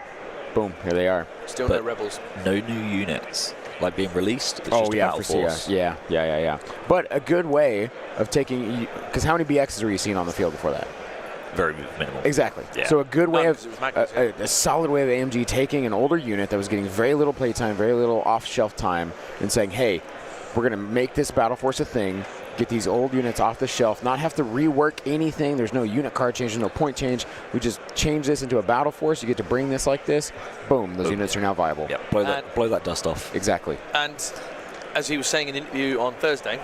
S4: boom, here they are.
S1: Still
S3: But
S1: no rebels.
S3: No new units like being released. It's
S4: Oh
S3: just a
S4: yeah,
S3: battle
S4: for
S3: force.
S4: CIS. Yeah. But a good way of taking, because how many BXs were you seeing on the field before that?
S3: Very minimal.
S4: Exactly.
S3: Yeah.
S4: So a good way
S1: None,
S4: of
S1: 'cause it was Magnus, yeah.
S4: a solid way of AMG taking an older unit that was getting very little playtime, very little off-shelf time, and saying, "Hey, we're going to make this Battle Force a thing. Get these old units off the shelf. Not have to rework anything. There's no unit card change, no point change. We just change this into a Battle Force. You get to bring this like this. Boom. Those units are now viable.
S3: Yeah. Blow that dust off.
S4: Exactly.
S1: And as he was saying in an interview on Thursday,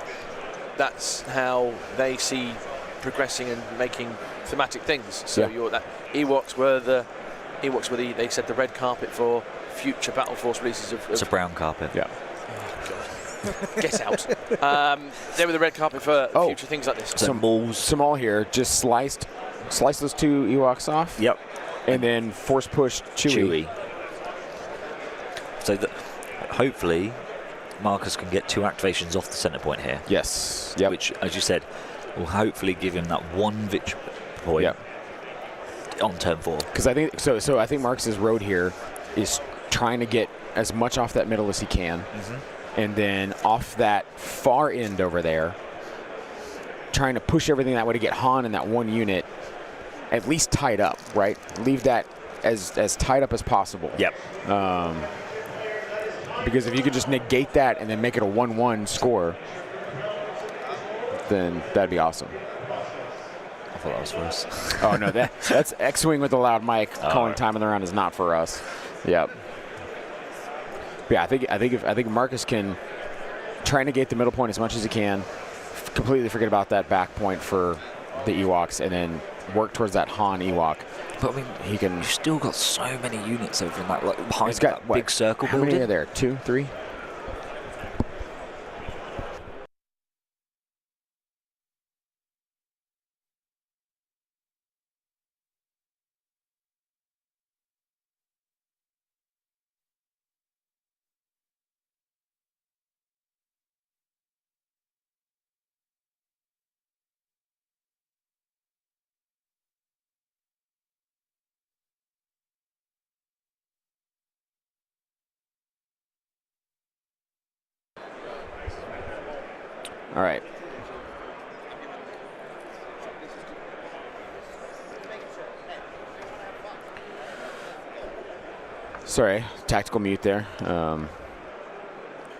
S1: that's how they see progressing and making thematic things. So
S4: Yeah.
S1: Ewoks were the they said the red carpet for future Battle Force releases of
S3: It's a brown carpet.
S4: Yeah.
S1: Get out. They were the red carpet for future things like this.
S3: Some balls.
S4: Samal here just slice those two Ewoks off.
S3: Yep.
S4: And then force push Chewie.
S3: So hopefully Marcus can get 2 activations off the center point here.
S4: Yes. Yep.
S3: Which, as you said, will hopefully give him that 1 victory point
S4: Yep.
S3: on turn 4.
S4: Because I think so. I think Marcus's road here is trying to get as much off that middle as he can, and then off that far end over there, trying to push everything that way to get Han in that one unit at least tied up. Right, leave that as tied up as possible.
S3: Yep.
S4: Because if you could just negate that and then make it a 1-1 score, then that'd be awesome.
S3: I thought that was for us.
S4: Oh no, that's X-wing with a loud mic calling time in the round is not for us. Yep. But yeah, I think Marcus can try and negate the middle point as much as he can, completely forget about that back point for the Ewoks, and then work towards that Han Ewok.
S3: But I mean,
S4: He can.
S3: you've still got so many units over in that, like, behind
S4: He's got
S3: that big circle
S4: How
S3: building.
S4: many are there? 2, 3? All right. Sorry, tactical mute there.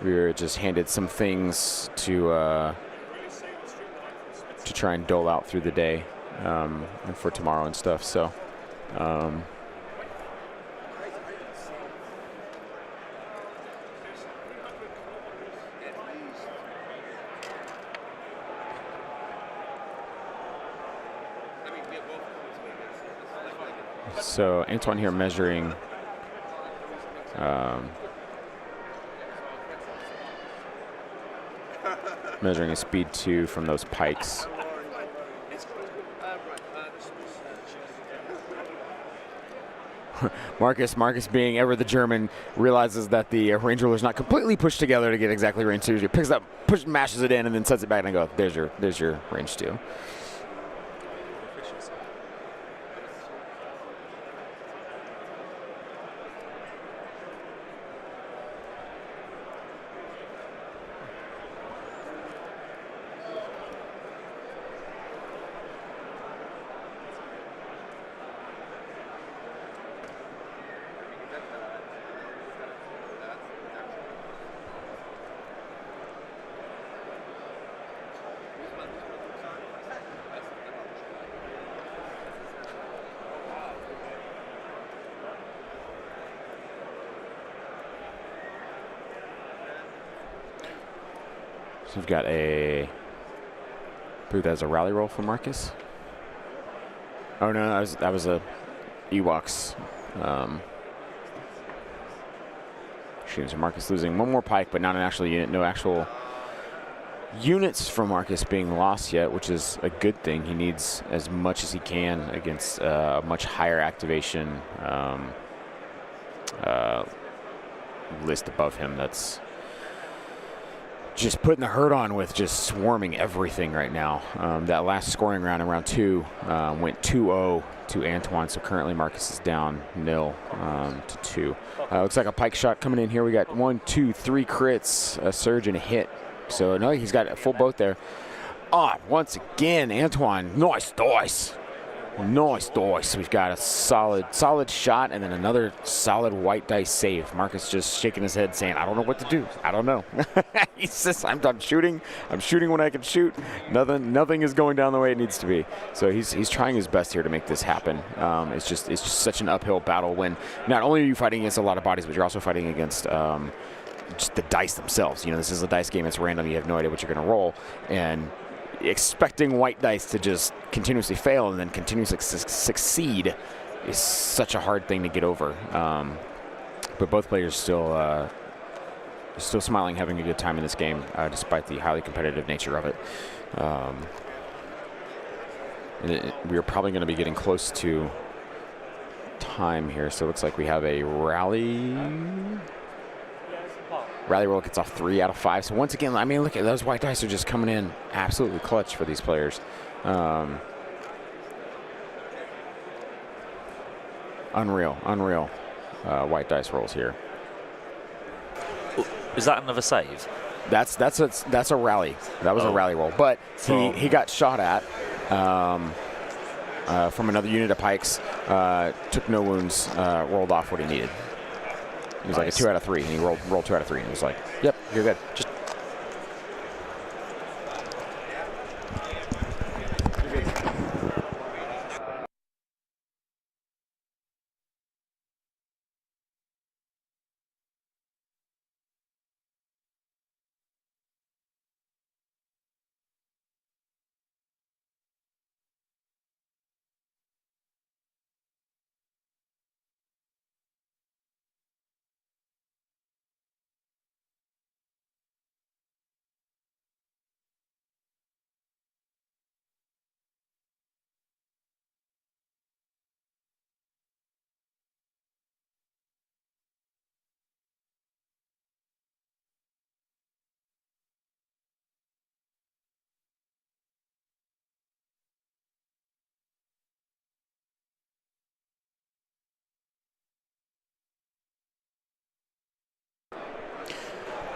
S4: We were just handed some things to try and dole out through the day and for tomorrow and stuff. So. So Antoine here measuring measuring a speed 2 from those pikes. Marcus being ever the German realizes that the range ruler is not completely pushed together to get exactly range 2. He picks it up, mashes it in, and then sets it back and go, there's your range 2. So we've got I believe that's a rally roll for Marcus. Oh no, that was a Ewoks. Shooting, so Marcus losing one more pike, but not an actual unit. No actual units from Marcus being lost yet, which is a good thing. He needs as much as he can against a much higher activation list above him. That's just putting the hurt on with just swarming everything right now. That last scoring round in round 2 went 2-0 to Antoine, so currently Marcus is down 0 to 2. Looks like a pike shot coming in here. We got 1, 2, 3 crits, a surge, and a hit. So no, he's got a full boat there. Once again, Antoine, nice dice. Nice dice. We've got a solid shot and then another solid white dice save. Marcus just shaking his head saying, I don't know what to do. I don't know. He says, I'm shooting. I'm shooting when I can shoot. Nothing is going down the way it needs to be. So he's trying his best here to make this happen. It's just such an uphill battle when not only are you fighting against a lot of bodies, but you're also fighting against just the dice themselves. You know, this is a dice game. It's random. You have no idea what you're going to roll. And expecting white dice to just continuously fail and then continuously succeed is such a hard thing to get over. But both players still smiling, having a good time in this game, despite the highly competitive nature of it. We are probably going to be getting close to time here, so it looks like we have a rally. Rally roll gets off 3 out of 5. So once again, I mean, look at those white dice are just coming in absolutely clutch for these players. Unreal white dice rolls here.
S3: Is that another save?
S4: That's a rally. That was a rally roll, but he got shot at from another unit of pikes. Took no wounds. Rolled off what he needed. He was like a 2 out of 3, and he rolled 2 out of 3, and he was like, "Yep, you're good." Just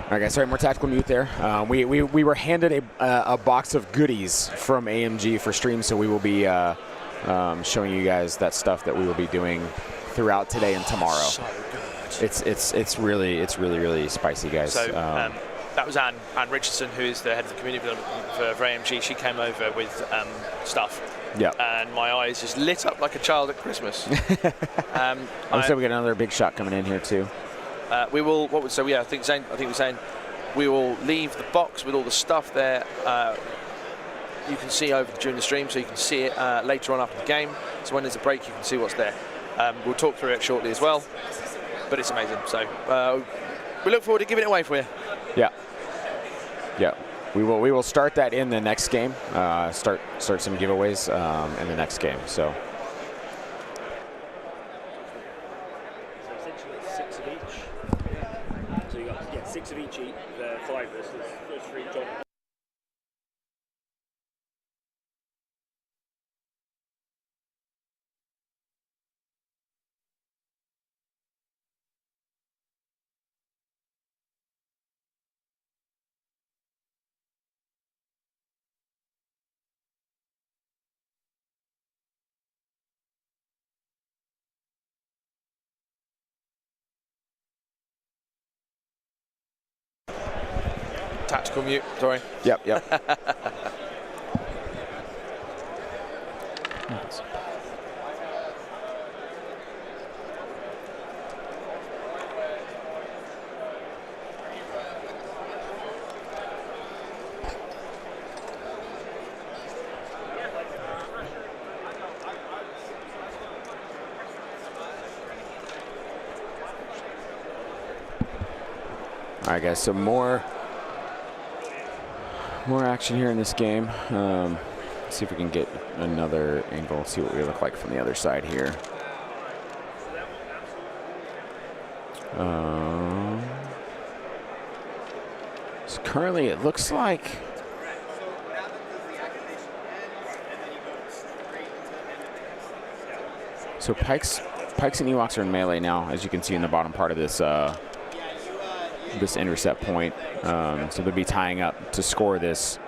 S4: all right, guys, sorry, more tactical mute there. We were handed a box of goodies from AMG for stream, so we will be showing you guys that stuff that we will be doing throughout today and tomorrow.
S1: So good.
S4: It's really spicy, guys.
S1: So that was Anne Richardson, who is the head of the community development for AMG. She came over with stuff.
S4: Yeah.
S1: And my eyes just lit up like a child at Christmas.
S4: I'm sure we got another big shot coming in here too.
S1: We will. I think we're saying we will leave the box with all the stuff there. You can see over during the stream, so you can see it later on after the game. So when there's a break, you can see what's there. We'll talk through it shortly as well. But it's amazing. So we look forward to giving it away for you.
S4: Yeah. We will start that in the next game. Start some giveaways in the next game. So.
S5: Six of each, the 5 versus first 3 John.
S1: Tactical mute, sorry.
S4: Yep. All right, guys. So more action here in this game. Let's see if we can get another angle. See what we look like from the other side here. So currently, it looks like. So Pikes and Ewoks are in melee now, as you can see in the bottom part of this this intercept point. So they'll be tying up to score this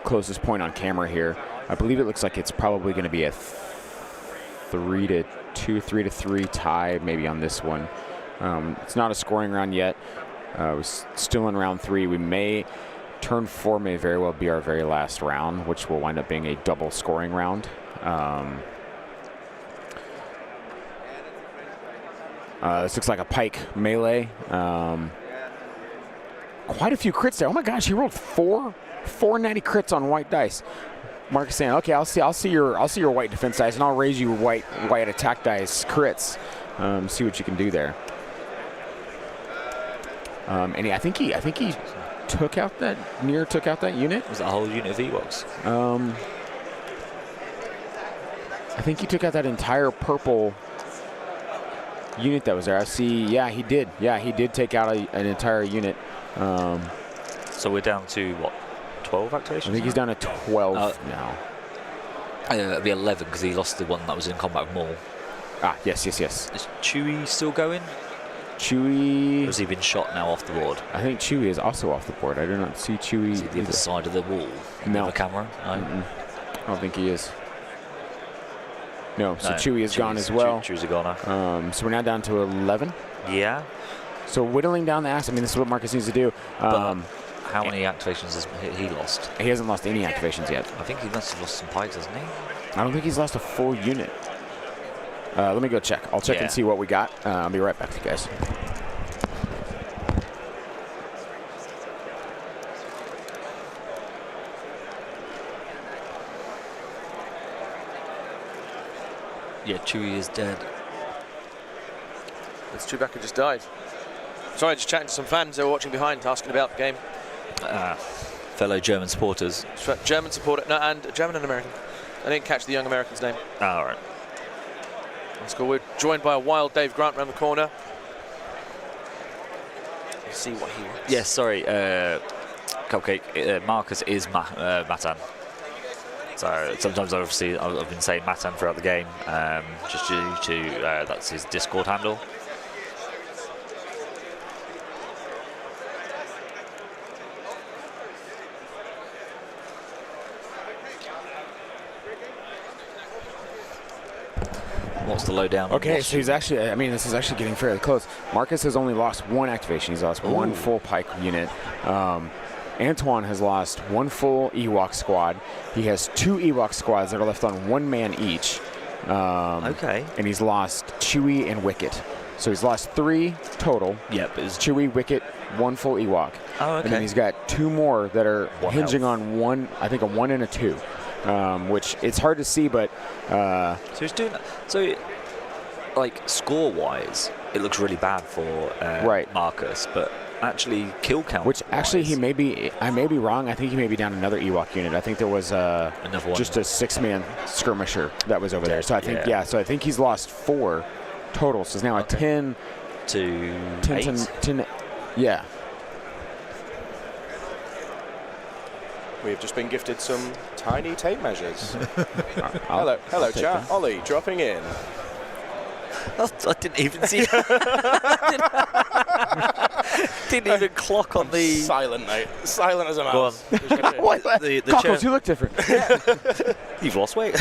S4: closest point on camera here. I believe it looks like it's probably going to be a 3-2, 3-3 tie maybe on this one. It's not a scoring round yet. We're still in round 3. Turn 4 may very well be our very last round, which will wind up being a double scoring round. This looks like a Pike melee. Quite a few crits there. Oh my gosh, he rolled four natty crits on white dice. Mark is saying, okay, I'll see your white defense dice, and I'll raise you white attack dice crits. See what you can do there. And I think he took out that unit.
S3: Was that a whole unit of Ewoks?
S4: I think he took out that entire purple unit that was there. I see. Yeah, he did. Yeah, he did take out an entire unit.
S3: So we're down to what? 12 activations?
S4: I think he's down to 12 now.
S3: It'll be 11 because he lost the one that was in combat with Maul.
S4: Ah, yes.
S3: Is Chewie still going?
S4: Chewie.
S3: Or has he been shot now off the board?
S4: I think Chewie is also off the board. I do not see Chewie.
S3: Is he the other side of the wall?
S4: No.
S3: The camera? No.
S4: I don't think he is. No, so Chewie is gone as well.
S3: Chewie's a goner.
S4: So we're now down to 11.
S3: Yeah.
S4: So whittling down the axe. I mean, this is what Marcus needs to do.
S3: How many activations has he lost?
S4: He hasn't lost any activations yet.
S3: I think he must have lost some pikes, hasn't he?
S4: I don't think he's lost a full unit. Let me go check. I'll check and see what we got. I'll be right back to you guys.
S3: Yeah, Chewie is dead.
S1: This Chewbacca just died. Sorry, just chatting to some fans who were watching behind, asking about the game.
S3: Fellow German supporters.
S1: German supporter, no, and German and American. I didn't catch the young American's name.
S3: All right.
S1: That's cool. We're joined by a wild Dave Grant around the corner. Let's see what he wants.
S3: Yes, sorry, Cupcake. Marcus is Matan. So sometimes I've been saying Matan throughout the game, just due to that's his Discord handle. What's the lowdown?
S4: Okay, so he's actually, I mean, this is actually getting fairly close. Marcus has only lost one activation. He's lost one full Pike unit. Antoine has lost one full Ewok squad. He has 2 Ewok squads that are left on 1 man each.
S3: Okay.
S4: And he's lost Chewie and Wicket. So he's lost 3 total.
S3: Yep. It's
S4: Chewie, Wicket, 1 full Ewok.
S3: Oh, okay.
S4: And then he's got 2 more that are
S3: One
S4: hinging
S3: health.
S4: on 1, I think a 1 and a 2. Which it's hard to see, but
S3: so he's doing that. So, like score-wise, it looks really bad for Marcus, but actually kill count.
S4: Which actually he may be. I may be wrong. I think he may be down another Ewok unit. I think there was
S3: another one.
S4: Just a 6-man skirmisher that was over there. So I think So I think he's lost 4 total. So it's now a 10
S3: to
S4: 10. Yeah.
S2: We've just been gifted some tiny tape measures.
S4: I'll
S2: hello,
S4: take
S2: chat.
S4: them.
S2: Ollie dropping in.
S3: I didn't even see. Didn't even clock on the
S2: Silent, mate. Silent as a
S3: Go on.
S2: mouse.
S4: What?
S3: the
S4: Cockles,
S3: chair.
S4: you look different.
S3: You've lost weight.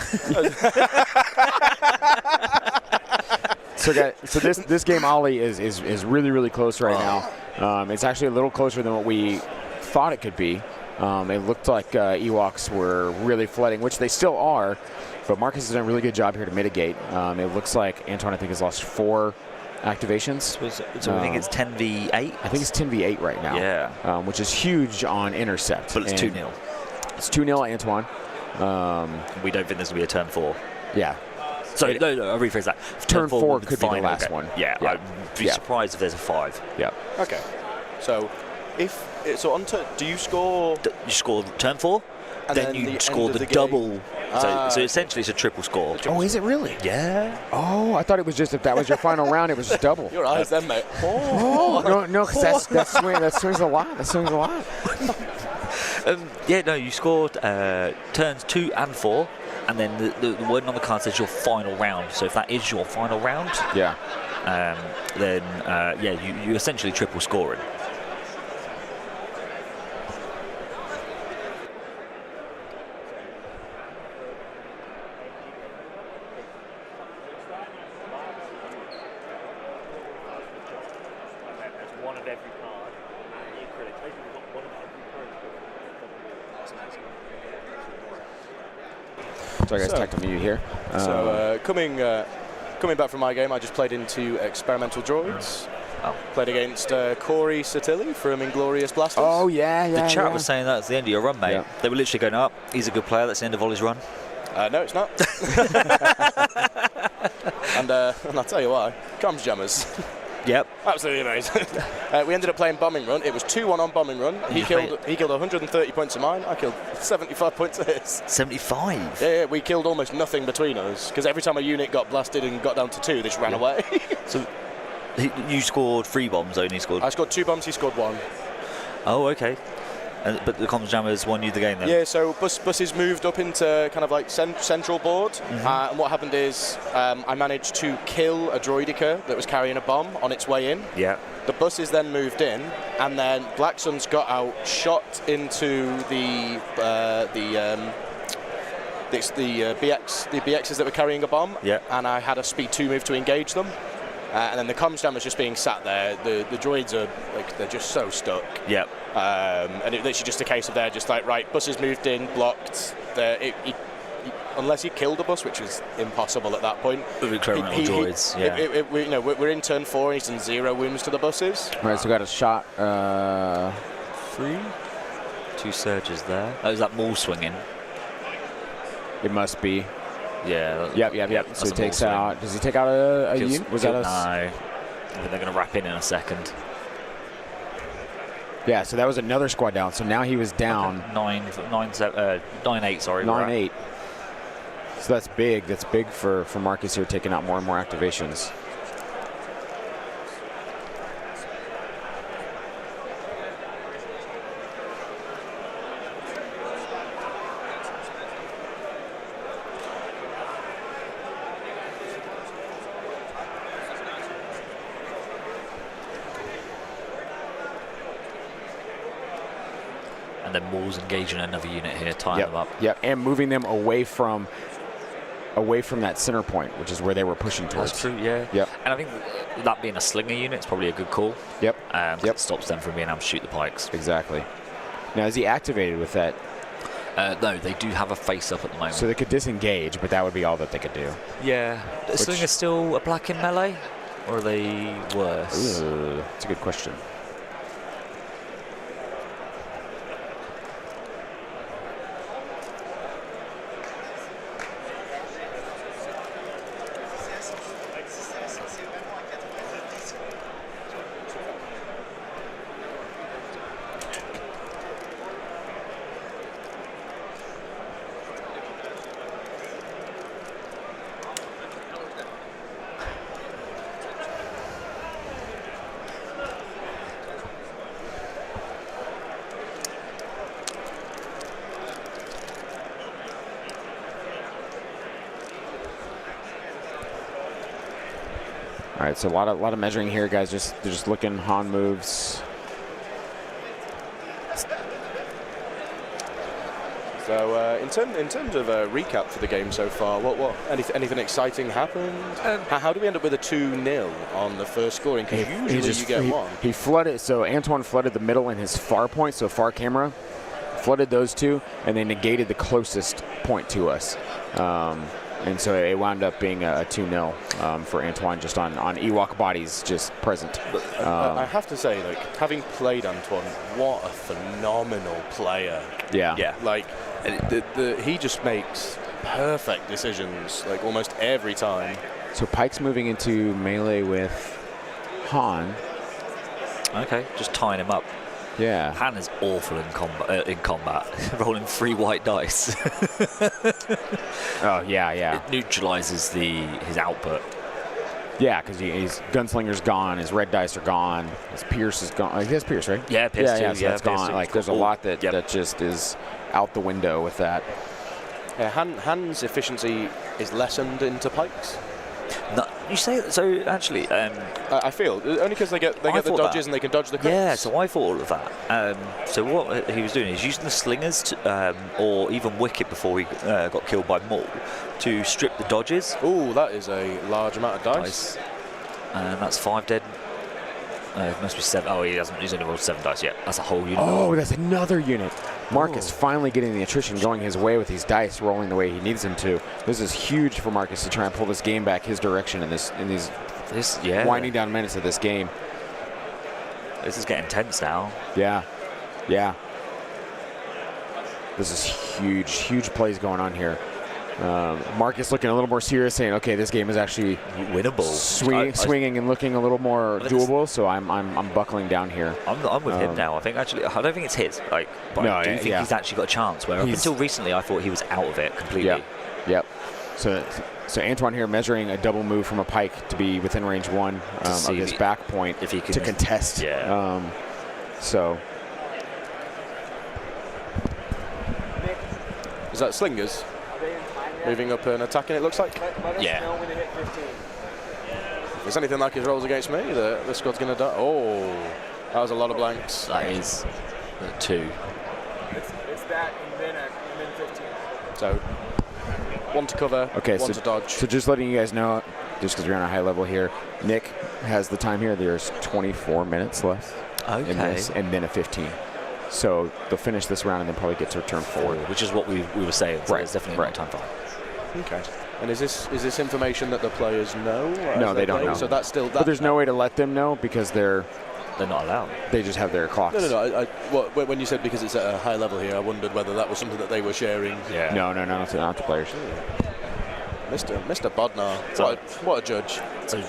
S4: So this game, Ollie, is really, really close right now. It's actually a little closer than what we thought it could be. It looked like Ewoks were really flooding, which they still are, but Marcus has done a really good job here to mitigate. It looks like Antoine, I think, has lost 4 activations.
S3: So I think it's 10v8?
S4: I think it's 10v8 right now.
S3: Yeah.
S4: Which is huge on intercept.
S3: But it's 2-0.
S4: It's 2-0 Antoine.
S3: We don't think this will be a turn 4.
S4: Yeah.
S3: Sorry, no, I'll rephrase that.
S4: Turn 4
S3: will
S4: could be the
S3: final
S4: last
S3: game.
S4: one.
S3: Yeah,
S4: Yeah.
S3: I'd be
S4: Yeah.
S3: surprised if there's a 5.
S4: Yep.
S2: Okay. So, do you score?
S3: You score turn 4,
S2: And
S3: then
S2: then
S3: you
S2: the
S3: score
S2: end of
S3: the
S2: the game.
S3: double. So essentially, it's a triple score.
S4: Oh, is it really?
S3: Yeah.
S4: Oh, I thought it was just if that was your final round, it was just double.
S2: Your eyes, then, mate.
S4: Oh, no, because that swings a lot. That swings a lot.
S3: Yeah, no, you scored turns 2 and 4, and then the wording on the card says your final round. So if that is your final round,
S4: Yeah.
S3: then you essentially triple scoring.
S5: There's one of every card. Basically, we've got one of every card.
S4: Sorry, guys,
S2: So-
S4: tech to mute here.
S2: So coming back from my game, I just played into Experimental Droids.
S3: Oh.
S2: Played against Corey Satilli from Inglorious Blasters.
S4: oh, yeah.
S3: The chat was saying that's the end of your run, mate.
S4: Yeah.
S3: They were literally going up. He's a good player. That's the end of Ollie's run.
S2: No, it's not. and I'll tell you why. Comms jammers.
S3: Yep.
S2: Absolutely amazing. We ended up playing Bombing Run. It was 2-1 on Bombing Run. He killed 130 points of mine. I killed 75 points of his.
S3: 75.
S2: Yeah, we killed almost nothing between us because every time a unit got blasted and got down to 2, they just ran away.
S3: So you scored 3 bombs, only scored.
S2: I scored 2 bombs. He scored 1.
S3: Oh, okay. But the comms jammers won you the game then.
S2: Yeah, so buses moved up into kind of like central board, and what happened is I managed to kill a droidica that was carrying a bomb on its way in.
S3: Yeah.
S2: The buses then moved in, and then Black Suns got out, shot into the BXs that were carrying a bomb.
S3: Yeah.
S2: And I had a speed 2 move to engage them. And then the comms jam was just being sat there. The droids are like they're just so stuck.
S3: Yeah.
S2: And it literally just a case of they're just like, right, buses moved in, blocked. Unless he killed a bus, which was impossible at that point.
S3: With experimental droids, yeah.
S2: We're in turn 4 and he's done 0 wounds to the buses.
S4: All right, so we got a shot.
S3: 3. 2 surges there. Oh, is that maul swinging?
S4: It must be.
S3: Yeah.
S4: Yep. So
S3: That's
S4: he
S3: a
S4: takes
S3: maul swing.
S4: out. Does he take out a unit? Was that a?
S3: No. I think they're going to wrap in a second.
S4: Yeah. So that was another squad down. So now he was down
S3: 9-8. Sorry.
S4: 9-8. So that's big. That's big for Marcus here, taking out more and more activations.
S3: And then Maul's engaging another unit here, tying them up.
S4: Yep. And moving them away from that center point, which is where they were pushing towards.
S3: That's true, yeah.
S4: Yep.
S3: And I think that being a slinger unit is probably a good call.
S4: Yep.
S3: It stops them from being able to shoot the pikes.
S4: Exactly. Now, is he activated with that?
S3: No, they do have a face up at the moment.
S4: So they could disengage, but that would be all that they could do.
S3: Yeah. Is Slinger still a black in melee? Or are they worse?
S4: That's a good question. All right, so a lot of measuring here, guys. They're just looking Han moves.
S2: So in terms of a recap for the game so far, what anything exciting happened? How do we end up with a 2-0 on the first scoring? Because usually you get one.
S4: He flooded. So Antoine flooded the middle and his far point, so far camera, flooded those two, and they negated the closest point to us. And so it wound up being a 2-0 for Antoine, just on Ewok bodies just present.
S2: I have to say, like, having played Antoine, what a phenomenal player.
S4: Yeah.
S3: Yeah.
S2: Like, he just makes perfect decisions, like almost every time.
S4: So Pike's moving into melee with Han.
S3: Okay, just tying him up.
S4: Yeah.
S3: Han is awful in combat, rolling 3 white dice.
S4: Oh, yeah.
S3: It neutralizes his output.
S4: Yeah, because his Gunslinger's gone, his red dice are gone, his Pierce is gone. He has Pierce, right?
S3: Yeah, Pierce too.
S4: So that's gone. Like, there's a lot that just is out the window with that.
S2: Yeah, Han's efficiency is lessened into Pike's.
S3: No, you say that, so actually.
S2: I feel only because they get the dodges and they can dodge the crits.
S3: Yeah, so I thought all of that. So what he was doing is using the slingers or even Wicket before he got killed by Maul to strip the dodges.
S2: Ooh, that is a large amount of dice.
S3: And that's 5 dead. It must be 7. Oh, he's only rolled 7 dice yet. That's a whole unit.
S4: Oh, that's another unit. Marcus finally getting the attrition going his way with these dice rolling the way he needs them to. This is huge for Marcus to try and pull this game back his direction in these winding down minutes of this game.
S3: This is getting tense now.
S4: Yeah. This is huge plays going on here. Marcus looking a little more serious, saying, "Okay, this game is actually
S3: winnable,
S4: swinging and looking a little more doable." So I'm buckling down here.
S3: I'm with him now. I don't think it's his. But I do think he's actually got a chance. Where up until recently, I thought he was out of it completely.
S4: Yep. So Antoine here measuring a double move from a Pike to be within range 1 of his back point
S3: if he can,
S4: to contest.
S3: Yeah.
S2: Is that Slingers? Moving up and attacking, it looks like.
S3: Yeah.
S2: If there's anything like his rolls against me, the squad's going to die. Oh, that was a lot of blanks.
S3: That is 2.
S5: It's that and then 15.
S2: So, 1 to cover, 1 to dodge.
S4: So just letting you guys know, just because we're on a high level here, Nick has the time here. There's 24 minutes left in this, and then a 15. So they'll finish this round and then probably get to turn 4.
S3: Which is what we were saying. So it's definitely not time 5.
S2: Okay. And is this information that the players know?
S4: No, they don't know.
S2: So that's still.
S4: But there's no way to let them know because they're
S3: not allowed.
S4: They just have their clocks.
S2: No. When you said because it's at a high level here, I wondered whether that was something that they were sharing.
S3: Yeah.
S4: No, not the players.
S2: Mr. Bodnar, what a judge.
S3: So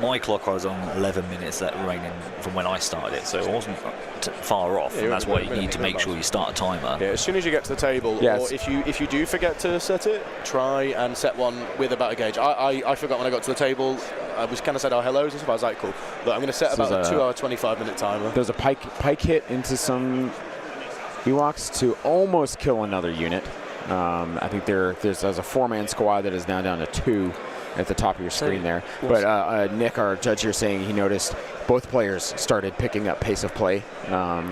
S3: my clock, I was on 11 minutes that remaining from when I started it, so it wasn't far off, and that's why you need to make sure you start a timer.
S2: Yeah, as soon as you get to the table, or if you do forget to set it, try and set one with about a gauge. I forgot when I got to the table. I was kind of said our hellos and stuff. I was like, cool. Look, I'm going to set about a 2-hour, 25-minute timer.
S4: There's a pike hit into some Ewoks to almost kill another unit. I think there's a 4-man squad that is now down to 2 at the top of your screen there. But Nick, our judge here, saying he noticed both players started picking up pace of play,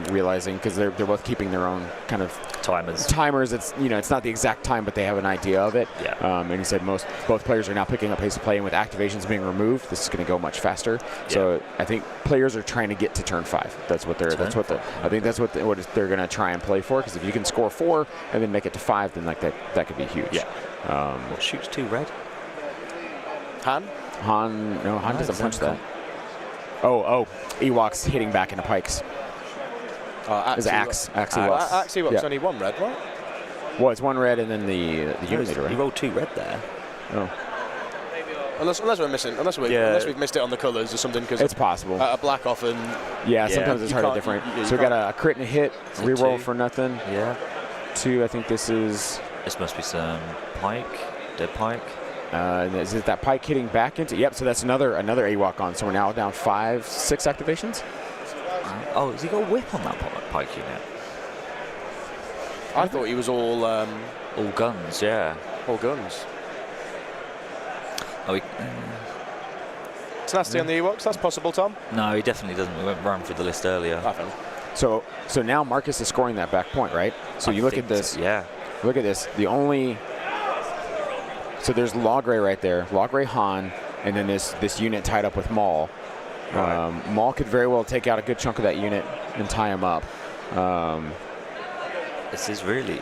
S4: realizing because they're both keeping their own kind of timers. It's it's not the exact time, but they have an idea of it.
S3: Yeah.
S4: And he said both players are now picking up pace of play, and with activations being removed, this is going to go much faster. Yeah. So I think players are trying to get to turn 5. I think that's what they're going to try and play for. Because if you can score 4 and then make it to 5, then that could be huge.
S3: Yeah. What shoots 2 red?
S2: Han
S4: doesn't punch that. Oh, Ewoks hitting back into Pikes. Axe Ewoks.
S2: Axe Ewoks only 1 red, right?
S4: Well, it's 1 red and then the unit leader, right?
S3: He rolled 2 red there.
S4: Oh.
S2: Unless we're missing, unless we've missed it on the colours or something. Cause
S4: it's possible.
S2: A black often.
S4: Yeah, sometimes it's hard to differentiate. So we got a crit and a hit, reroll for nothing.
S3: Yeah.
S4: 2, I think this is.
S3: This must be some Pike, dead Pike.
S4: Is it that Pike hitting back into? Yep. So that's another Ewok on. So we're now down 5, 6 activations.
S3: Oh, has he got a whip on that Pike unit?
S2: I thought he was all
S3: guns. Yeah.
S2: All guns.
S3: Oh,
S2: Tenacity on the Ewoks. That's possible, Tom.
S3: No, he definitely doesn't. We went round through the list earlier.
S4: So now Marcus is scoring that back point, right? So you look at this.
S3: Yeah.
S4: Look at this. So there's Logray right there, Logray Han, and then this unit tied up with Maul. Right. Maul could very well take out a good chunk of that unit and tie him up.
S3: This is really,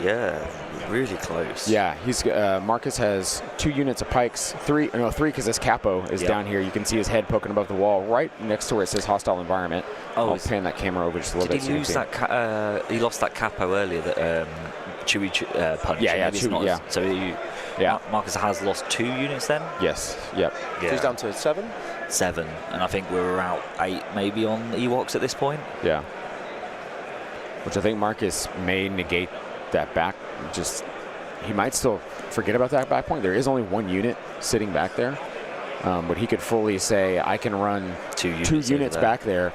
S3: really close.
S4: Yeah, he's Marcus has 2 units of pikes, 3 because this capo is down here. You can see his head poking above the wall, right next to where it says hostile environment. I'll pan that camera over just a little bit.
S3: Did he lose that? He lost that capo earlier. That Chewie punched.
S4: Yeah.
S3: So Marcus has lost 2 units then.
S4: Yes. Yep.
S2: Yeah. So he's down to 7.
S3: 7, and I think we're out 8 maybe on Ewoks at this point.
S4: Yeah. Which I think Marcus may negate that back. He might still forget about that back point. There is only 1 unit sitting back there, but he could fully say, I can run 2 units back there.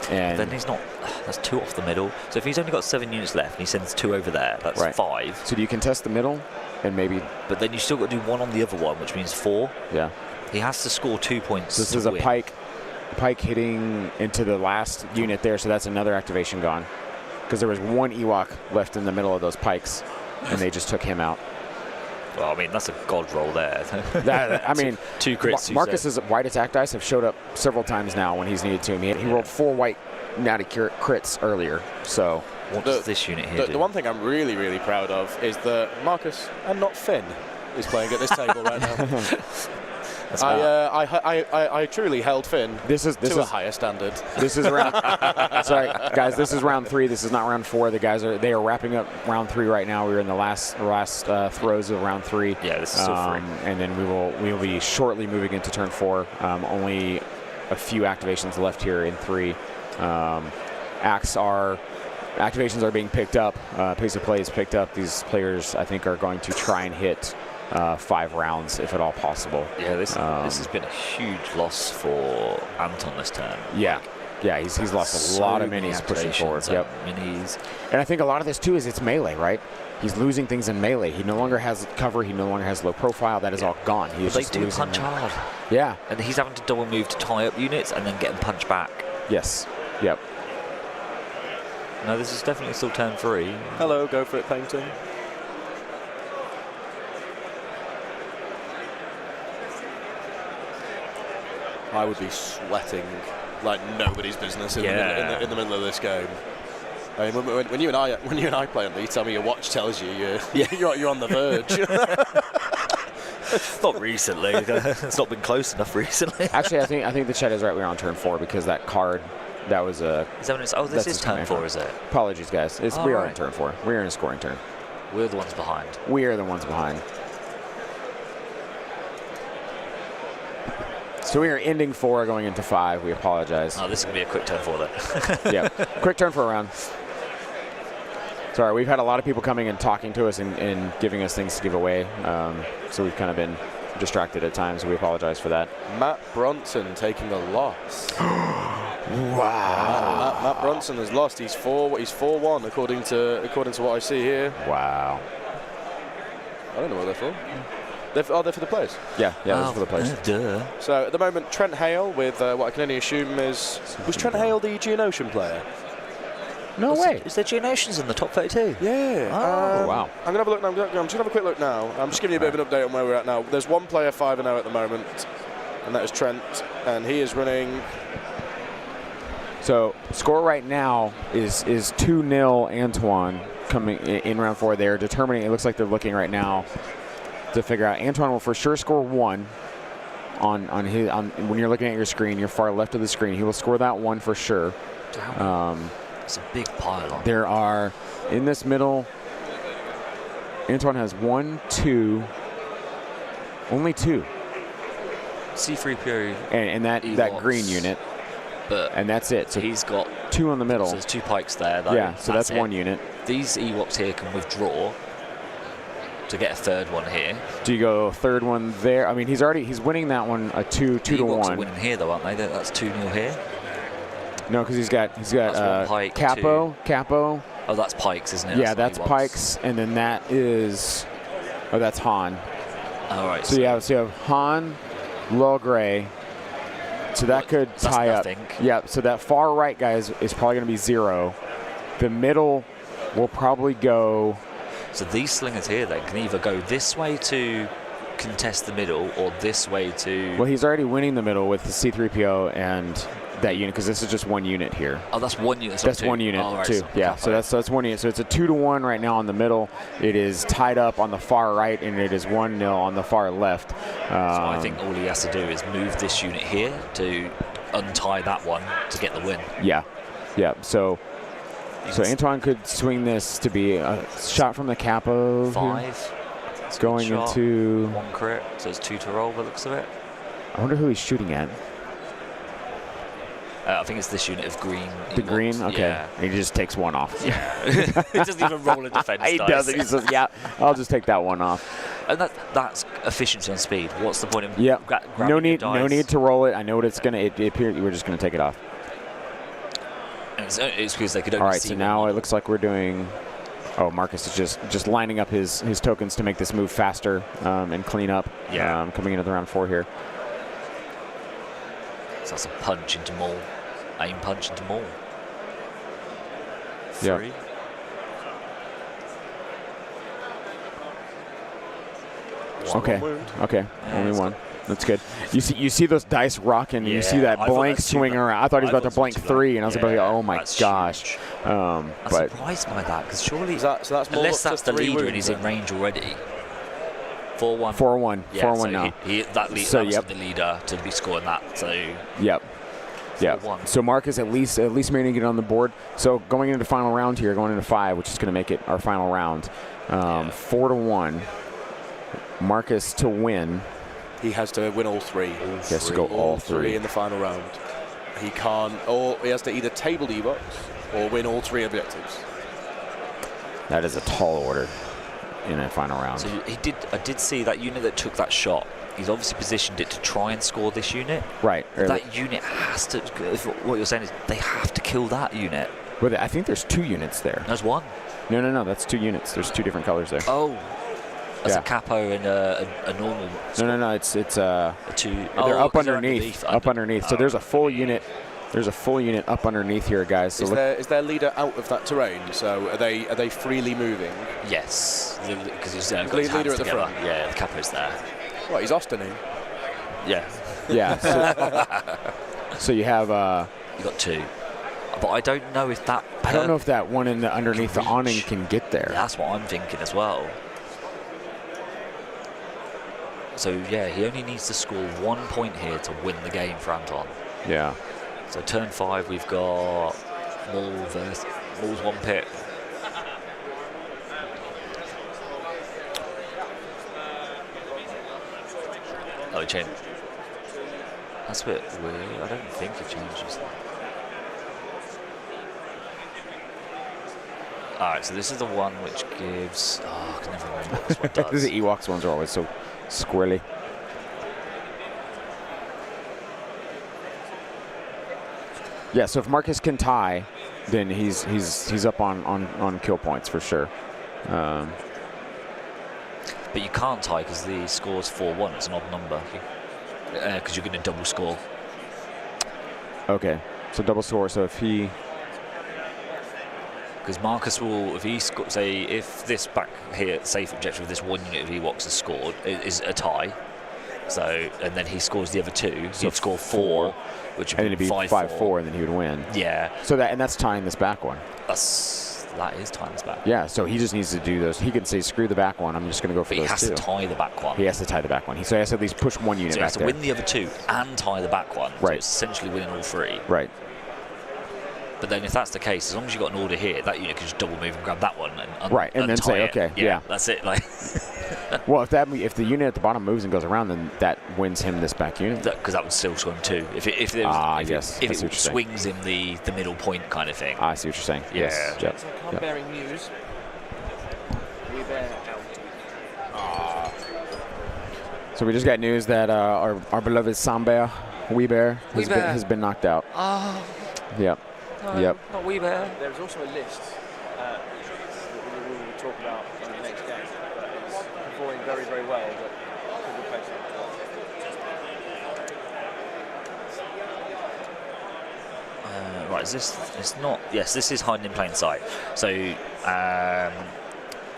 S4: And
S3: then he's not. That's 2 off the middle. So if he's only got 7 units left and he sends 2 over there, that's 5.
S4: So do you contest the middle and maybe?
S3: But then you still got to do 1 on the other one, which means 4.
S4: Yeah.
S3: He has to score 2 points.
S4: This is a pike hitting into the last unit there, so that's another activation gone. Because there was 1 Ewok left in the middle of those pikes, and they just took him out.
S3: Well, I mean, that's a god roll there.
S4: I mean,
S3: 2 crits.
S4: Marcus's white attack dice have showed up several times now when he's needed to. He rolled 4 white natty crits earlier. So
S3: what does this unit here do?
S2: The one thing I'm really, really proud of is that Marcus, and not Finn, is playing at this table right now. I truly held Finn to a higher standard.
S4: This is round. Sorry, guys. This is round 3. This is not round 4. The guys are wrapping up round 3 right now. We're in the last throes of round 3.
S3: Yeah, this is still 3.
S4: And then we will be shortly moving into turn 4. Only a few activations left here in 3. Activations are being picked up. Pace of play is picked up. These players, I think, are going to try and hit 5 rounds, if at all possible.
S3: Yeah, this has been a huge loss for Anton this turn.
S4: Yeah, he's lost a lot of minis pushing forward. Yep,
S3: minis.
S4: And I think a lot of this too is it's melee, right? He's losing things in melee. He no longer has cover. He no longer has low profile. That is all gone. He's
S3: they do punch hard.
S4: Yeah,
S3: and he's having to double move to tie up units and then get them punched back.
S4: Yes. Yep.
S3: No, this is definitely still turn 3.
S2: Hello, go for it, Painting. I would be sweating like nobody's business in the middle of this game. I mean, when you and I play on, you tell me your watch tells you you're on the verge.
S3: Not recently. It's not been close enough recently.
S4: Actually, I think the chat is right. We're on turn 4 because that card. That was a.
S3: Is that when it's, this is turn 4, is it?
S4: Apologies, guys. We are in turn 4. We are in a scoring turn.
S3: We're the ones behind.
S4: We are the ones behind. So we are ending 4, going into 5. We apologize.
S3: Oh, this is going to be a quick turn 4 then.
S4: Yeah, quick turn for a round. Sorry, we've had a lot of people coming and talking to us and giving us things to give away. So we've kind of been distracted at times. We apologize for that.
S2: Matt Bronson taking a loss.
S4: Wow.
S2: Matt Bronson has lost. He's 4-1 according to what I see here.
S4: Wow.
S2: I don't know what they're for. They're for the players.
S4: Yeah, they're for the players.
S3: Duh.
S2: So at the moment, Trent Hale with what I can only assume was Trent Hale the Geonosian player?
S4: No way.
S3: Is there Geonosians in the top 32?
S2: Yeah.
S4: Oh, wow.
S2: I'm going to have a look now. I'm just going to have a quick look now. I'm just giving you a bit of an update on where we're at now. There's one player 5-0 at the moment, and that is Trent, and he is running.
S4: So score right now is 2-0 Antoine coming in round 4. They're determining. It looks like they're looking right now to figure out. Antoine will for sure score 1 on when you're looking at your screen, your far left of the screen. He will score that 1 for sure.
S3: It's a big pile.
S4: There are in this middle. Antoine has 1, 2, only 2.
S3: C3PO
S4: and that green unit. And that's it. So
S3: he's got
S4: 2 on the middle.
S3: So there's 2 pikes there. Though.
S4: Yeah, so that's 1 unit.
S3: These Ewoks here can withdraw to get a 3rd one here.
S4: Do you go 3rd one there? I mean, he's winning that one a 2 to 1.
S3: Are winning here though, aren't they? That's 2-0 here.
S4: No, because he's got
S3: pike,
S4: Capo.
S3: Oh, that's pikes, isn't it?
S4: Yeah, that's pikes, and then that is. Oh, that's Han.
S3: All right.
S4: So you have Han, Logray. So that could tie up. Yeah. So that far right, guys, is probably going to be 0. The middle will probably go.
S3: So these slingers here then can either go this way to contest the middle or this way to.
S4: Well, he's already winning the middle with the C3PO and that unit, because this is just one unit here.
S3: Oh, that's one unit.
S4: That's one unit,
S3: right,
S4: too. Yeah, so that's one unit. So it's a 2-to-1 right now on the middle. It is tied up on the far right, and it is 1-0 on the far left.
S3: So I think all he has to do is move this unit here to untie that one to get the win.
S4: Yeah, yeah. So Antoine could swing this to be a shot from the capo.
S3: 5.
S4: Going into
S3: 1 crit, so it's 2 to roll by the looks of it.
S4: I wonder who he's shooting at.
S3: I think it's this unit of green.
S4: The green? Okay.
S3: Yeah.
S4: He just takes 1 off.
S3: Yeah. He doesn't even roll a defense
S4: He
S3: dice.
S4: doesn't. He says, yeah, I'll just take that 1 off.
S3: And that's efficiency on speed. What's the point of grabbing
S4: no
S3: your dice?
S4: need to roll it. I know what it's going to, it appears we're just going to take it off.
S3: And it's because they could only
S4: All right,
S3: see
S4: so now it looks like we're doing, Marcus is just lining up his tokens to make this move faster and clean up.
S3: Yeah.
S4: Coming into the round 4 here.
S3: So that's a punch into Maul. Aim punch into Maul. 3.
S4: Yeah. Okay.
S3: Yeah,
S4: Only 1. That's good. You see those dice rocking, and you see that
S3: I thought
S4: blank
S3: that's
S4: swing around. I thought he was about to blank 3, and I was
S3: Yeah,
S4: like, oh my
S3: that's
S4: gosh.
S3: huge.
S4: But
S3: I'm surprised by that, because surely,
S2: that's more
S3: unless
S2: up
S3: that's
S2: to
S3: the
S2: 3
S3: leader and
S2: wounds
S3: he's in
S2: then.
S3: range already. 4-1.
S4: 4-1.
S3: Yeah,
S4: 4-1
S3: so
S4: now.
S3: That was the leader to be scoring that. So
S4: Yep. Yeah.
S3: 4-1.
S4: So Mark is at least managing to get on the board. So going into the final round here, going into 5, which is going to make it our final round. 4-1. Marcus to win.
S2: He has to win all 3.
S4: He has to go all 3
S2: in the final round. He can't, or he has to either table Evox or win all 3 objectives.
S4: That is a tall order in a final round.
S3: So I did see that unit that took that shot. He's obviously positioned it to try and score this unit.
S4: Right.
S3: That unit has to. What you're saying is they have to kill that unit.
S4: Well, I think there's 2 units there.
S3: There's 1.
S4: No. That's 2 units. There's 2 different colors there.
S3: Oh. That's a capo and a normal.
S4: No. It's
S3: 2.
S4: They're up underneath. Up underneath. So there's a full unit. There's a full unit up underneath here, guys. So
S2: is their leader out of that terrain? So are they freely moving?
S3: Yes, because he's got his
S2: leader
S3: hands
S2: at the
S3: together.
S2: front.
S3: Yeah, the capo's there.
S2: What? He's Austining.
S3: Yeah.
S4: Yeah. So you have.
S3: You got 2, but I don't know if that.
S4: I don't know if that one in the underneath the awning can get there.
S3: That's what I'm thinking as well. So yeah, he only needs to score 1 point here to win the game for Anton.
S4: Yeah.
S3: So turn 5, we've got Maul versus Maul's 1 pip. Oh, change. That's a bit weird. I don't think it changes. Alright, so this is the one which gives. Oh, I can never remember what this one does.
S4: The Ewoks ones are always so squirrely. Yeah, so if Marcus can tie, then he's up on kill points for sure.
S3: But you can't tie because the score's 4-1. It's an odd number because you're going to double score.
S4: Okay, so double score. So if he,
S3: because Marcus will, if he say if this back here safe objective, this 1 unit of Ewoks is scored, is a tie. So and then he scores the other 2, so he'd score 4, which would be
S4: 5-4, and then he would win.
S3: Yeah.
S4: So that's tying this back one.
S3: That is tying this back.
S4: Yeah. So he just needs to do those. He can say screw the back one. I'm just going to go for
S3: but
S4: those 2.
S3: He has to tie the back one.
S4: He has to tie the back one. So he has to at least push 1 unit
S3: so
S4: back
S3: he has to
S4: there.
S3: win the other 2 and tie the back one.
S4: Right.
S3: So it's essentially winning all 3.
S4: Right.
S3: But then if that's the case, as long as you've got an order here, that unit can just double move and grab that one and
S4: right, and then say, okay, yeah.
S3: That's it. Like.
S4: Well, if the unit at the bottom moves and goes around, then that wins him this back unit.
S3: Because that would still swing 2. If it swings in the middle point kind of thing.
S4: I see what you're saying.
S3: Yeah.
S4: Yes. Yep.
S5: I'm bearing news. We bear out.
S4: So we just got news that our beloved Samba Weebear has been knocked out.
S3: Oh.
S4: Yep.
S3: No,
S4: Yep.
S3: Not Weebear.
S5: There's also a list that we will talk about in the next game that is performing very, very well, but could replace it.
S3: Right, is this? It's not. Yes, this is hiding in plain sight. So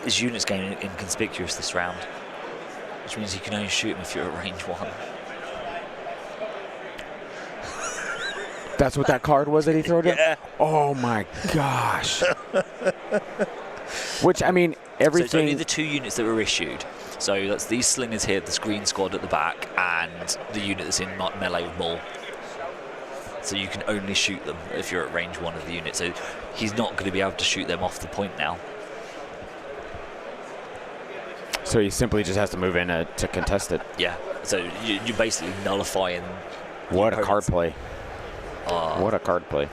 S3: his unit's getting inconspicuous this round, which means you can only shoot him if you're at range 1.
S4: That's what that card was that he threw down?
S3: Yeah.
S4: Oh, my gosh. Which, I mean, everything...
S3: So it's only the 2 units that were issued. So that's these slingers here, the green squad at the back, and the unit that's in melee with Maul. So you can only shoot them if you're at range 1 of the unit. So he's not going to be able to shoot them off the point now.
S4: So he simply just has to move in to contest it.
S3: Yeah. So you're basically nullifying...
S4: What a card play. What a card play.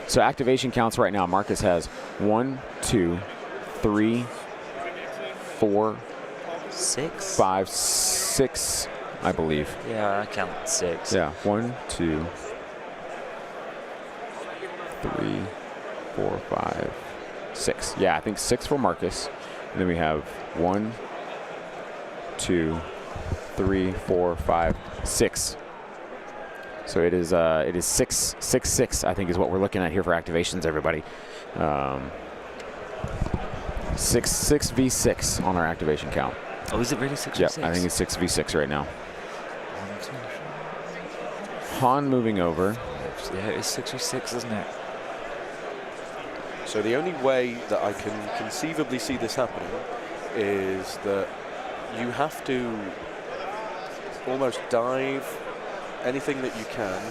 S4: So activation counts right now. Marcus has 1, 2, 3, 4,
S3: 6,
S4: 5, 6, I believe.
S3: Yeah, I count 6.
S4: Yeah, 1, 2, 3, 4, 5, 6. Yeah, I think 6 for Marcus. And then we have 1, 2, 3, 4, 5, 6. So it is 6, 6, 6, I think is what we're looking at here for activations, everybody. 6 v 6 on our activation count.
S3: Oh, is it really 6 v 6?
S4: Yeah, I think it's 6 v 6 right now. Han moving over.
S3: Yeah, it's 6 v 6, isn't it?
S2: So the only way that I can conceivably see this happening is that you have to almost dive anything that you can.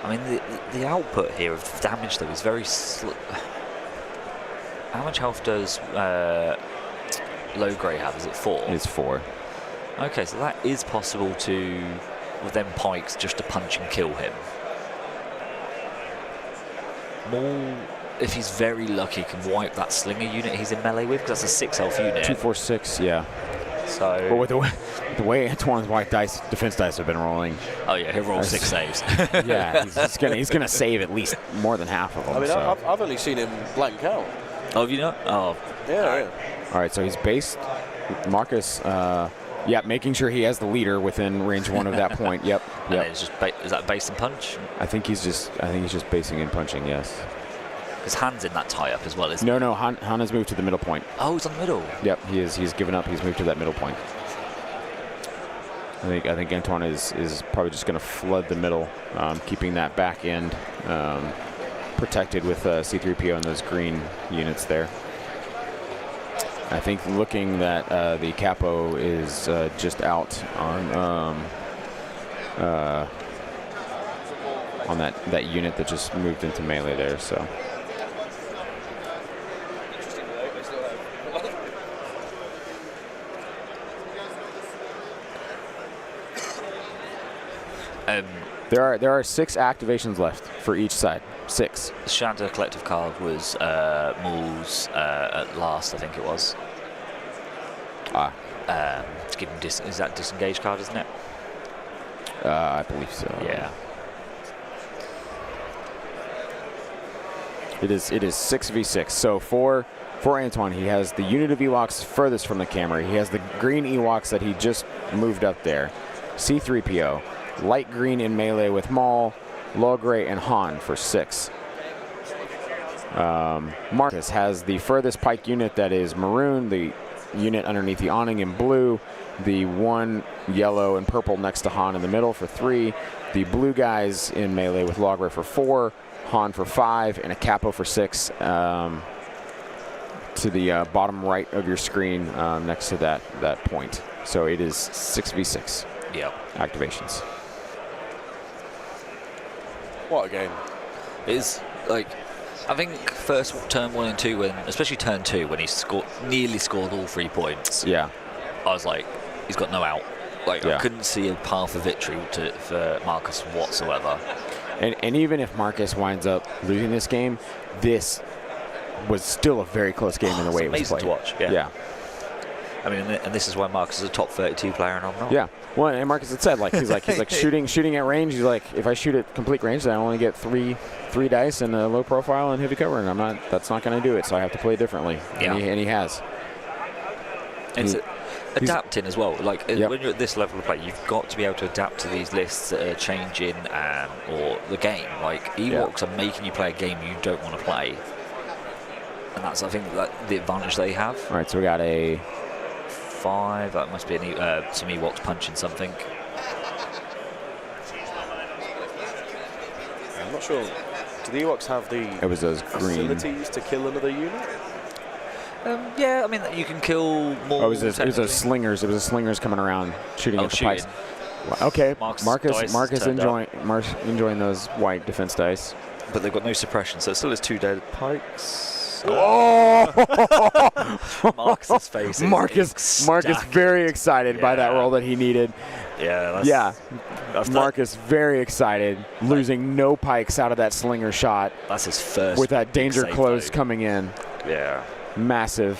S3: I mean, the output here of damage, though, is very slow. How much health does low grey have? Is it 4?
S4: It's 4.
S3: Okay, so that is possible to, with them pikes, just to punch and kill him. Maul, if he's very lucky, can wipe that slinger unit he's in melee with, because that's a 6 health unit.
S4: 2, 4, 6, yeah.
S3: So.
S4: But with the way Antoine's white dice, defense dice have been rolling.
S3: Oh yeah, he'll roll 6 saves.
S4: Yeah, he's gonna save at least more than half of them.
S2: I mean,
S4: so.
S2: I've only seen him blank out.
S3: Oh, have you not? Oh.
S2: Yeah.
S4: All right, so he's based Marcus. Yeah, making sure he has the leader within range 1 of that point. Yep.
S3: And it's just is that base and punch?
S4: I think he's just basing and punching. Yes.
S3: His hand's in that tie up as well, isn't it?
S4: No. Han has moved to the middle point.
S3: Oh, he's on the middle.
S4: Yep, he is. He's given up. He's moved to that middle point. I think Antoine is probably just going to flood the middle, keeping that back end protected with C-3PO and those green units there. I think looking that the capo is just out on that unit that just moved into melee there. So. There are 6 activations left for each side. 6.
S3: The Shadow Collective card was Maul's at last, I think it was. To give him is that disengage card, isn't it?
S4: I believe so.
S3: Yeah.
S4: It is 6 v 6. So for Antoine, he has the unit of Ewoks furthest from the camera. He has the green Ewoks that he just moved up there. C-3PO. Light green in melee with Maul, Logray, and Han for 6. Marcus has the furthest pike unit that is maroon, the unit underneath the awning in blue, the 1 yellow and purple next to Han in the middle for 3, the blue guys in melee with Logray for 4, Han for 5, and a capo for 6 to the bottom right of your screen next to that point. So it is 6 v 6 activations.
S2: What a game.
S3: It's like, I think first turn 1 and 2, especially turn 2, when he nearly scored all 3 points.
S4: Yeah.
S3: I was like, he's got no out. Like,
S4: yeah.
S3: I couldn't see a path of victory for Marcus whatsoever.
S4: And even if Marcus winds up losing this game, this was still a very close game in the way it was played.
S3: To watch. Yeah. I mean, and this is why Marcus is a top 32 player and I'm not.
S4: Yeah. Well, and Marcus had said, he's like shooting at range. He's like, if I shoot at complete range, then I only get three dice and a low profile and heavy cover, and that's not going to do it. So I have to play differently.
S3: Yeah.
S4: And he has.
S3: adapting as well. Like when you're at this level of play, you've got to be able to adapt to these lists that are changing or the game. Like Ewoks are making you play a game you don't want to play, and that's, I think, the advantage they have.
S4: All right, so we got a
S3: 5. That must be some Ewoks punching something.
S2: I'm not sure. Do the Ewoks have the facilities to kill another unit?
S3: Yeah, I mean, you can kill more.
S4: Oh, it was a slingers. It was a slingers coming around shooting at the pikes. Okay, Marcus enjoying those white defense dice.
S3: But they've got no suppression, so it still is 2 dead pikes.
S4: Oh!
S3: Marcus's face.
S4: Marcus very excited by that roll that he needed.
S3: Yeah.
S4: Marcus very excited, losing no pikes out of that slinger shot.
S3: That's his first.
S4: With that danger close coming in.
S3: Yeah.
S4: Massive.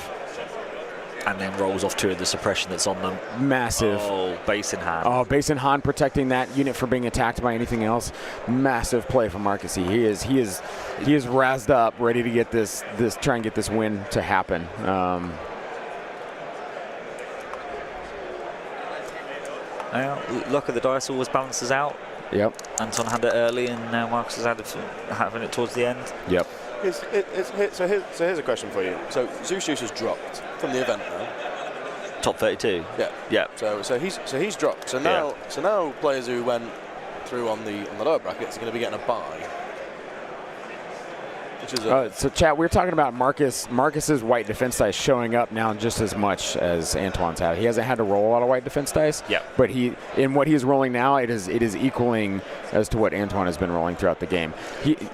S3: And then rolls off 2 of the suppression that's on them.
S4: Massive.
S3: Oh, base in hand.
S4: Oh, base in hand protecting that unit from being attacked by anything else. Massive play from Marcus. He is razzed up, ready to get this try and get this win to happen.
S3: Luck of the dice always balances out.
S4: Yep.
S3: Anton had it early, and now Marcus is having it towards the end.
S4: Yep.
S2: So here's a question for you. So Zeus has dropped from the event now.
S3: Top 32.
S2: Yeah. So he's dropped. So now players who went through on the lower brackets are going to be getting a bye.
S4: So chat, we're talking about Marcus's white defense dice showing up now just as much as Antoine's had. He hasn't had to roll a lot of white defense dice.
S3: Yeah.
S4: But in what he's rolling now, it is equaling as to what Antoine has been rolling throughout the game.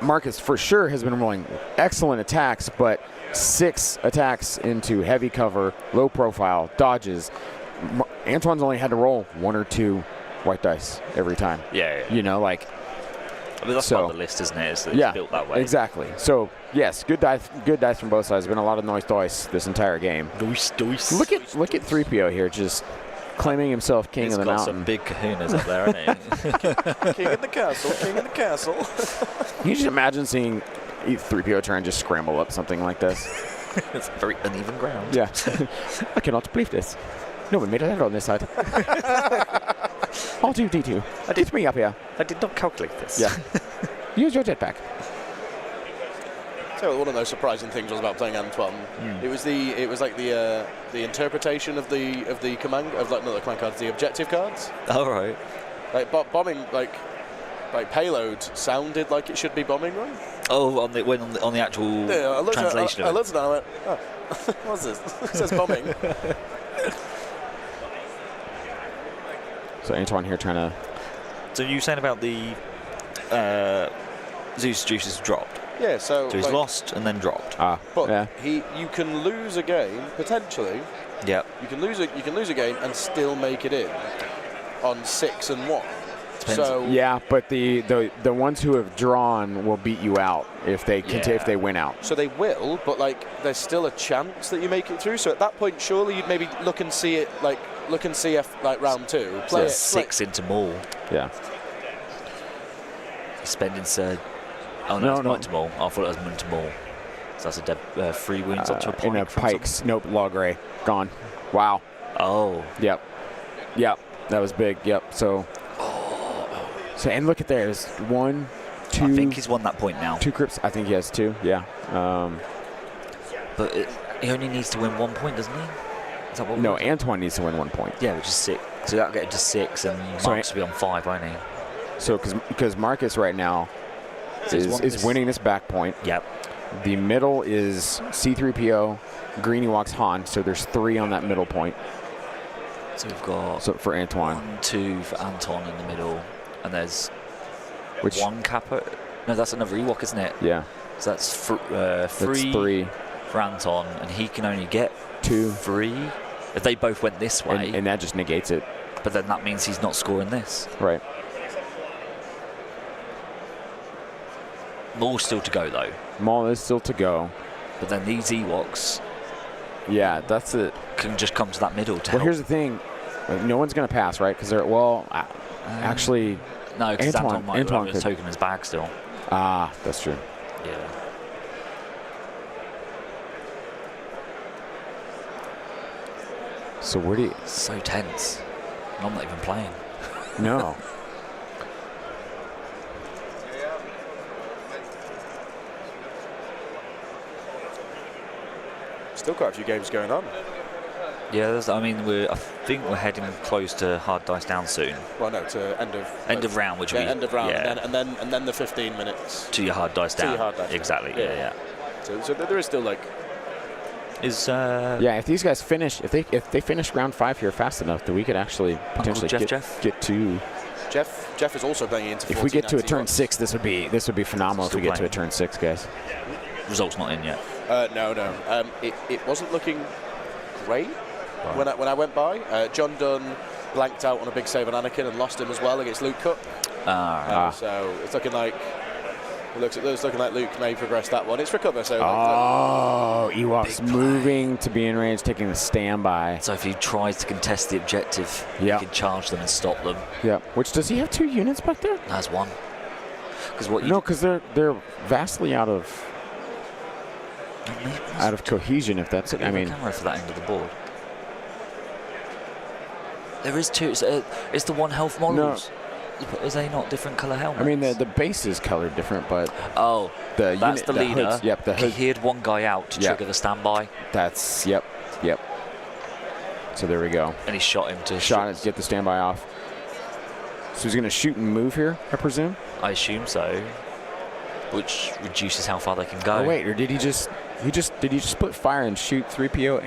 S4: Marcus for sure has been rolling excellent attacks, but 6 attacks into heavy cover, low profile, dodges. Antoine's only had to roll 1 or 2 white dice every time.
S3: Yeah.
S4: You know, like.
S3: I mean, that's part of the list, isn't it? It's built that way.
S4: Exactly. So yes, good dice from both sides. There's been a lot of noise dice this entire game.
S3: Dice.
S4: Look at 3PO here, just claiming himself king of the mountain.
S3: He's got some big kahunas up there, hasn't he?
S2: King in the castle. King in the castle.
S4: Can you just imagine seeing 3PO try and just scramble up something like this?
S3: It's very uneven ground.
S4: Yeah. I cannot believe this. No one made a letter on this side. I'll do D2. Get me up here.
S3: I did not calculate this.
S4: Yeah. Use your jetpack.
S2: So one of those surprising things was about playing Antoine. It was like the interpretation of the command of not the command cards, the objective cards.
S3: All right.
S2: Like bombing, like payload sounded like it should be bombing run.
S3: Oh, on the actual translation.
S2: I looked at that and I went, oh, what's this? It says bombing.
S4: So Antoine here trying to.
S3: So you were saying about the Zeus juices dropped.
S2: Yeah, so
S3: he's lost and then dropped.
S2: But you can lose a game potentially.
S3: Yeah.
S2: You can lose a game and still make it in on 6 and 1.
S3: Depends.
S2: So
S4: yeah, but the ones who have drawn will beat you out if they if they win out.
S2: So they will, but there's still a chance that you make it through. So at that point, surely you'd maybe look and see it round 2. Play
S3: 6 into Maul.
S4: Yeah.
S3: Spending Sir. Oh no, it's into Maul. I thought it was into Maul. So that's a dead 3 wounds onto a pike.
S4: In a pikes. Nope. Log Ray gone. Wow.
S3: Oh.
S4: Yep. That was big. Yep. So. So and look at there. There's 1, 2.
S3: I think he's won that point now.
S4: 2 crypts. I think he has 2. Yeah.
S3: But he only needs to win 1 point, doesn't he? Is that what
S4: no, Antoine needs to win 1 point.
S3: Yeah, which is 6. So that'll get it to 6, and Marcus will be on 5, won't he?
S4: So because Marcus right now is winning this back point.
S3: Yep.
S4: The middle is C3PO, Green Ewoks, Han. So there's 3 on that middle point.
S3: So we've got
S4: for Antoine.
S3: 1, 2 for Anton in the middle, and there's 1 Kappa. No, that's another Ewok, isn't it?
S4: Yeah.
S3: So that's 3 for Anton, and he can only get
S4: 2.
S3: 3 if they both went this way.
S4: And that just negates it.
S3: But then that means he's not scoring this.
S4: Right.
S3: Maul's still to go, though.
S4: Maul is still to go.
S3: But then these Ewoks...
S4: Yeah, that's it.
S3: Can just come to that middle to help.
S4: Here's the thing. No one's going to pass, right? Because they're... Well, actually...
S3: No, because Anton might have his token in his bag still.
S4: Ah, that's true.
S3: Yeah.
S4: So where do you...
S3: So tense. I'm not even playing.
S4: No.
S2: Still quite a few games going on.
S3: Yeah, I mean, I think we're heading close to hard dice down soon.
S2: Well, no, to end of
S3: round, which
S2: yeah,
S3: will be
S2: end of round,
S3: yeah.
S2: and then the 15 minutes
S3: to your hard dice down.
S2: To your hard dice
S3: exactly.
S2: down.
S3: Yeah.
S2: So there is still like.
S4: Yeah, if these guys finish, if they finish round 5 here fast enough, then we could actually potentially get to.
S2: Jeff is also playing into.
S4: If we get to a turn 6, this would be phenomenal. Still if we get to a turn 6, guys.
S3: Results not in yet.
S2: No. It wasn't looking great when I went by. John Dunn blanked out on a big save on Anakin and lost him as well against Luke Cook. So it's looking like. It's looking like Luke may progress that one. It's recover, so...
S4: Ewoks moving to be in range, taking the standby.
S3: So if he tries to contest the objective, he can charge them and stop them.
S4: Yeah. Which, does he have 2 units back there?
S3: That's 1.
S4: Because they're vastly out of cohesion, if that's it. I mean...
S3: camera for that end of the board. There is 2. It's the 1 health models. No. Is they not different colour helmets?
S4: I mean, the base is colored different, but
S3: that's
S4: unit,
S3: the leader.
S4: Hoods, yep, the hood.
S3: He had 1 guy out to trigger the standby.
S4: That's yep. So there we go.
S3: And he shot him to
S4: get the standby off. So he's going to shoot and move here, I presume.
S3: I assume so, which reduces how far they can go.
S4: Oh wait, or did he just split fire and shoot 3PO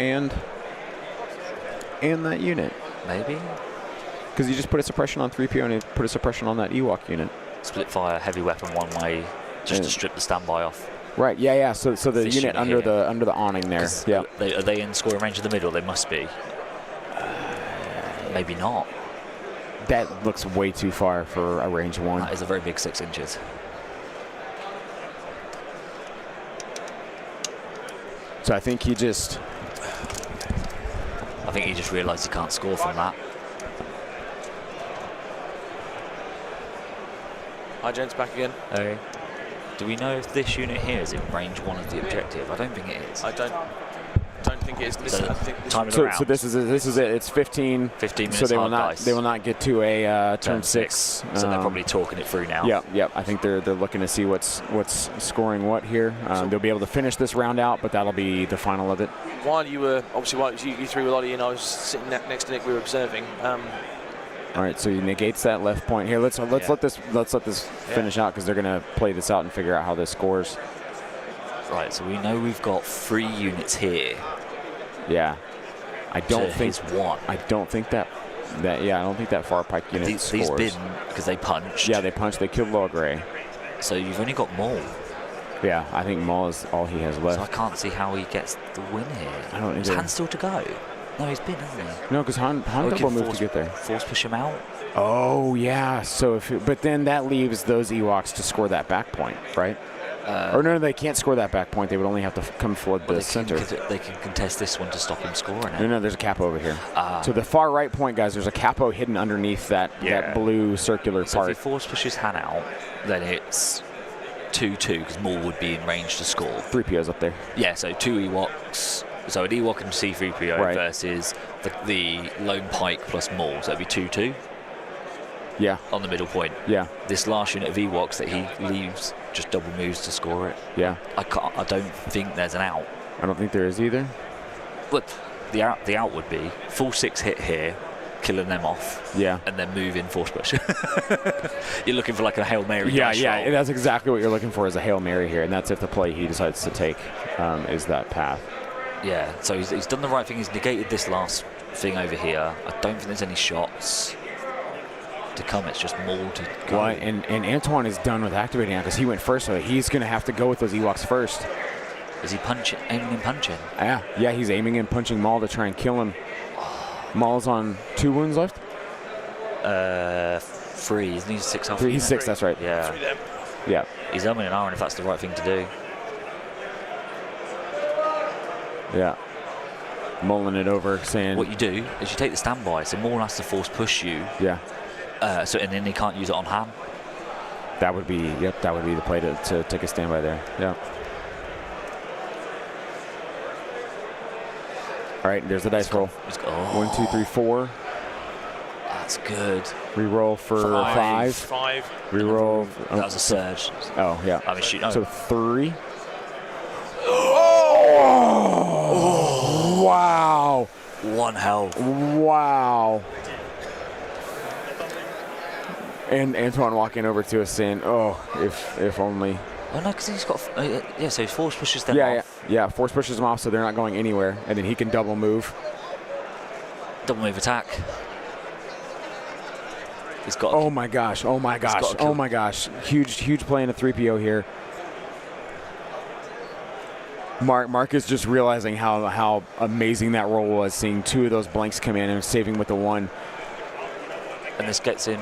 S4: and that unit?
S3: Maybe.
S4: Because he just put a suppression on 3PO and he put a suppression on that Ewok unit.
S3: Split fire, heavy weapon one way, just to strip the standby off.
S4: Right. Yeah. So the unit under the awning there. Yeah.
S3: Are they in scoring range in the middle? They must be. Maybe not.
S4: That looks way too far for a range 1.
S3: That is a very big 6 inches.
S4: So I think he just
S3: realised he can't score from that.
S1: Hi, gents, back again.
S3: Okay. Do we know if this unit here is in range 1 of the objective? I don't think it is.
S1: I don't think it is.
S4: So this is it. It's 15
S3: minutes.
S4: So they will not get to a turn 6.
S3: So they're probably talking it through now.
S4: Yep. I think they're looking to see what's scoring what here. They'll be able to finish this round out, but that'll be the final of it.
S1: While you threw with Ollie and I was sitting next to Nick, we were observing.
S4: All right, so he negates that left point here. Let's let this finish out because they're going to play this out and figure out how this scores.
S3: Right, so we know we've got 3 units here.
S4: Yeah, I don't think that far pike unit scores.
S3: These bin because they punched.
S4: Yeah, they punched. They killed Logray.
S3: So you've only got Maul.
S4: Yeah, I think Maul is all he has left.
S3: So I can't see how he gets the win here.
S4: I don't.
S3: Is Han still to go? No, he's been, hasn't he?
S4: No, because Han double moved to get there.
S3: Force push him out.
S4: Oh yeah. So but then that leaves those Ewoks to score that back point, right? Or no, they can't score that back point. They would only have to come flood the center.
S3: They can contest this one to stop him scoring it.
S4: No, there's a capo over here. So the far right point, guys, there's a capo hidden underneath that blue circular part.
S3: So if he force pushes Han out, then it's 2-2 because Maul would be in range to score.
S4: 3PO's up there.
S3: Yeah, so 2 Ewoks. So an Ewok and C-3PO versus the lone Pike plus Maul. So it'd be 2-2.
S4: Yeah.
S3: On the middle point.
S4: Yeah.
S3: This last unit of Ewoks that he leaves just double moves to score it.
S4: Yeah.
S3: I don't think there's an out.
S4: I don't think there is either.
S3: Look, the out would be full 6 hit here, killing them off. Yeah. And then move in force push. You're looking for like a Hail Mary.
S4: Yeah. That's exactly what you're looking for is a Hail Mary here, and that's if the play he decides to take is that path.
S3: Yeah. So he's done the right thing. He's negated this last thing over here. I don't think there's any shots to come. It's just Maul to go.
S4: Well, and Antoine is done with activating now because he went first, so he's going to have to go with those Ewoks first.
S3: Is he aiming and punching?
S4: Yeah, he's aiming and punching Maul to try and kill him. Maul's on 2 wounds left?
S3: 3. Isn't he 6 health?
S4: 3, he's 6, that's right.
S3: Yeah.
S4: Yeah.
S3: He's umming and ahhing if that's the right thing to do.
S4: Yeah. Mulling it over, saying...
S3: What you do is you take the standby, so Maul has to force push you.
S4: Yeah.
S3: And then he can't use it on Han.
S4: That would be the play to take a standby there. Yeah. All right, there's the dice roll. 1, 2, 3, 4.
S3: That's good.
S4: Reroll for 5.
S5: 5.
S4: Reroll.
S3: That was a surge.
S4: Oh, yeah.
S3: I mean, shoot. No.
S4: So 3. Oh! Wow.
S3: 1 health.
S4: Wow. And Antoine walking over to us saying, "Oh, if only."
S3: Oh no, because he's got yeah. So he force pushes them off.
S4: Yeah. Force pushes them off, so they're not going anywhere, and then he can double move.
S3: Double move attack. He's got.
S4: Oh my gosh! Oh my gosh! Oh my gosh! Huge play in a 3PO here. Mark is just realizing how amazing that roll was, seeing 2 of those blanks come in and saving with the 1.
S3: And this gets in.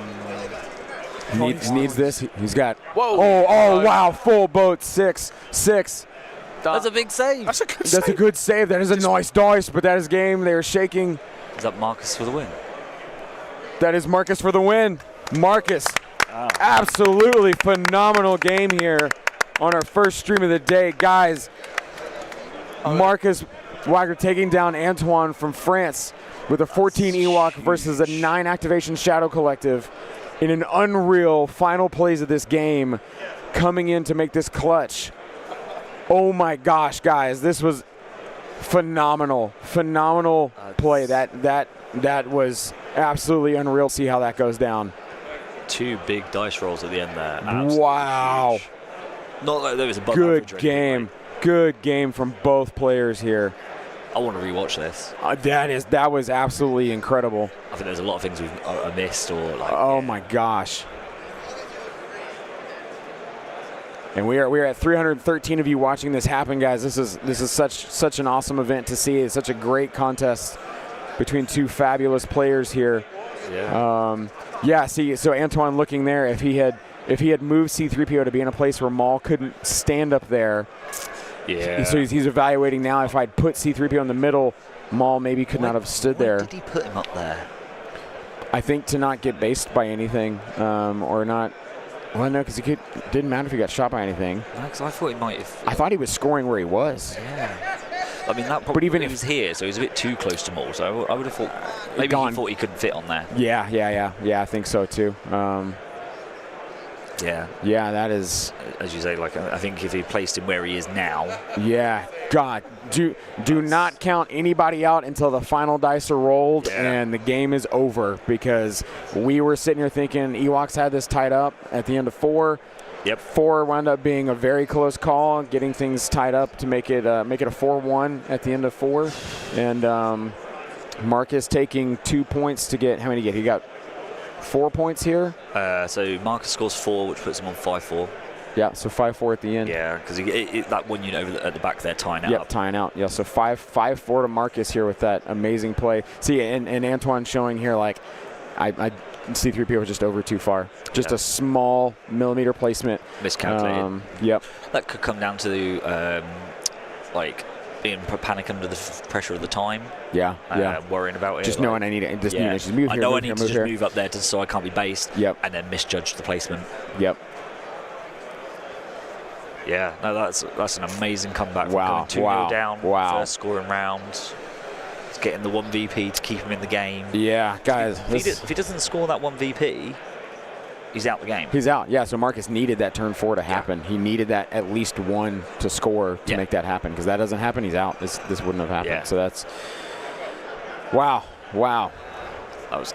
S4: Needs this. He's got.
S5: Whoa!
S4: Oh! Wow! Full boat 6.
S3: That's a big save.
S5: That's a good save.
S4: That's a good save. That is a nice dice, but that is game. They are shaking.
S3: Is that Marcus for the win?
S4: That is Marcus for the win. Marcus, absolutely phenomenal game here on our first stream of the day, guys. Marcus Wagner taking down Antoine from France with a 14 Ewok versus a 9 activation Shadow Collective in an unreal final plays of this game, coming in to make this clutch. Oh my gosh, guys, this was phenomenal play. That was absolutely unreal. See how that goes down.
S3: 2 big dice rolls at the end there.
S4: Wow.
S3: Huge. Not like there was a bug.
S4: Good game. Good game from both players here.
S3: I want to rewatch this.
S4: That was absolutely incredible.
S3: I think there's a lot of things we've missed or like.
S4: Oh my gosh. And we are at 313 of you watching this happen, guys. This is such an awesome event to see. It's such a great contest between 2 fabulous players here.
S3: Yeah.
S4: See, so Antoine looking there, if he had moved C-3PO to be in a place where Maul couldn't stand up there.
S3: Yeah.
S4: So he's evaluating now if I'd put C-3PO in the middle, Maul maybe could not have stood there.
S3: Why did he put him up there?
S4: I think to not get based by anything, or not. Well, no, because didn't matter if he got shot by anything.
S3: No, because I thought he might have.
S4: I thought he was scoring where he was.
S3: Yeah. I mean, that probably
S4: even
S3: he
S4: if
S3: was here, so he was a bit too close to Maul. So I would have thought maybe he thought he couldn't fit on there.
S4: Yeah, I think so too. Yeah, that is.
S3: As you say, like I think if he placed him where he is now.
S4: Yeah, God, do not count anybody out until the final dice are rolled and the game is over, because we were sitting here thinking Ewoks had this tied up at the end of 4.
S3: Yep.
S4: 4 wound up being a very close call, getting things tied up to make it a 4-1 at the end of 4, and Marcus taking 2 points to get. How many did he get? He got 4 points here.
S3: So Marcus scores 4, which puts him on 5-4.
S4: Yeah, so 5-4 at the end.
S3: Yeah, because that 1 unit over at the back there tying out.
S4: Yep, tying out. Yeah, so 5-4 to Marcus here with that amazing play. See, and Antoine showing here, like, I C-3PO was just over too far. Just a small millimeter placement.
S3: Miscalculated.
S4: Yep.
S3: That could come down to like being panic under the pressure of the time.
S4: Yeah.
S3: Worrying about it.
S4: Just knowing I need it. Just need to move here.
S3: I know I need to just move up there so I can't be based.
S4: Yep.
S3: And then misjudge the placement.
S4: Yep.
S3: Yeah. No, that's an amazing comeback.
S4: Wow.
S3: From going 2-0 down.
S4: Wow.
S3: First scoring round. It's getting the 1 VP to keep him in the game.
S4: Yeah, guys.
S3: If he doesn't score that 1 VP, he's out the game.
S4: He's out. Yeah. So Marcus needed that turn 4 to happen. He needed that at least 1 to score to make that happen. Because that doesn't happen, he's out. This wouldn't have happened.
S3: Yeah.
S4: So that's wow.
S3: That was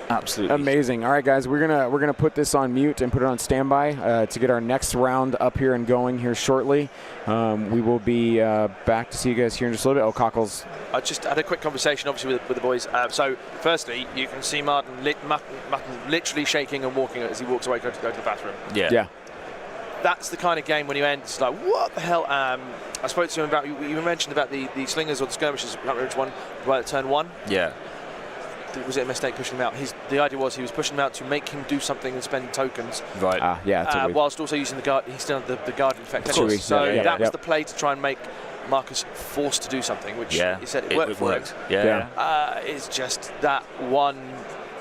S3: absolutely
S4: amazing. All right, guys, we're gonna put this on mute and put it on standby to get our next round up here and going here shortly. We will be back to see you guys here in just a little bit. Oh, Cockles.
S5: I just had a quick conversation, obviously, with the boys. So, firstly, you can see Martin literally shaking and walking as he walks away to go to the bathroom.
S4: Yeah.
S5: That's the kind of game when you end, it's like, what the hell? I spoke to him about, you mentioned about the slingers or the skirmishers, I can't remember which one, right at turn 1.
S3: Yeah.
S5: Was it a mistake pushing him out? The idea was he was pushing him out to make him do something and spend tokens.
S3: Right.
S5: Whilst also using the guard, he still had the guardian effect.
S4: So
S5: that was the play to try and make Marcus forced to do something, which he said it worked for him.
S3: Yeah.
S5: It's just that one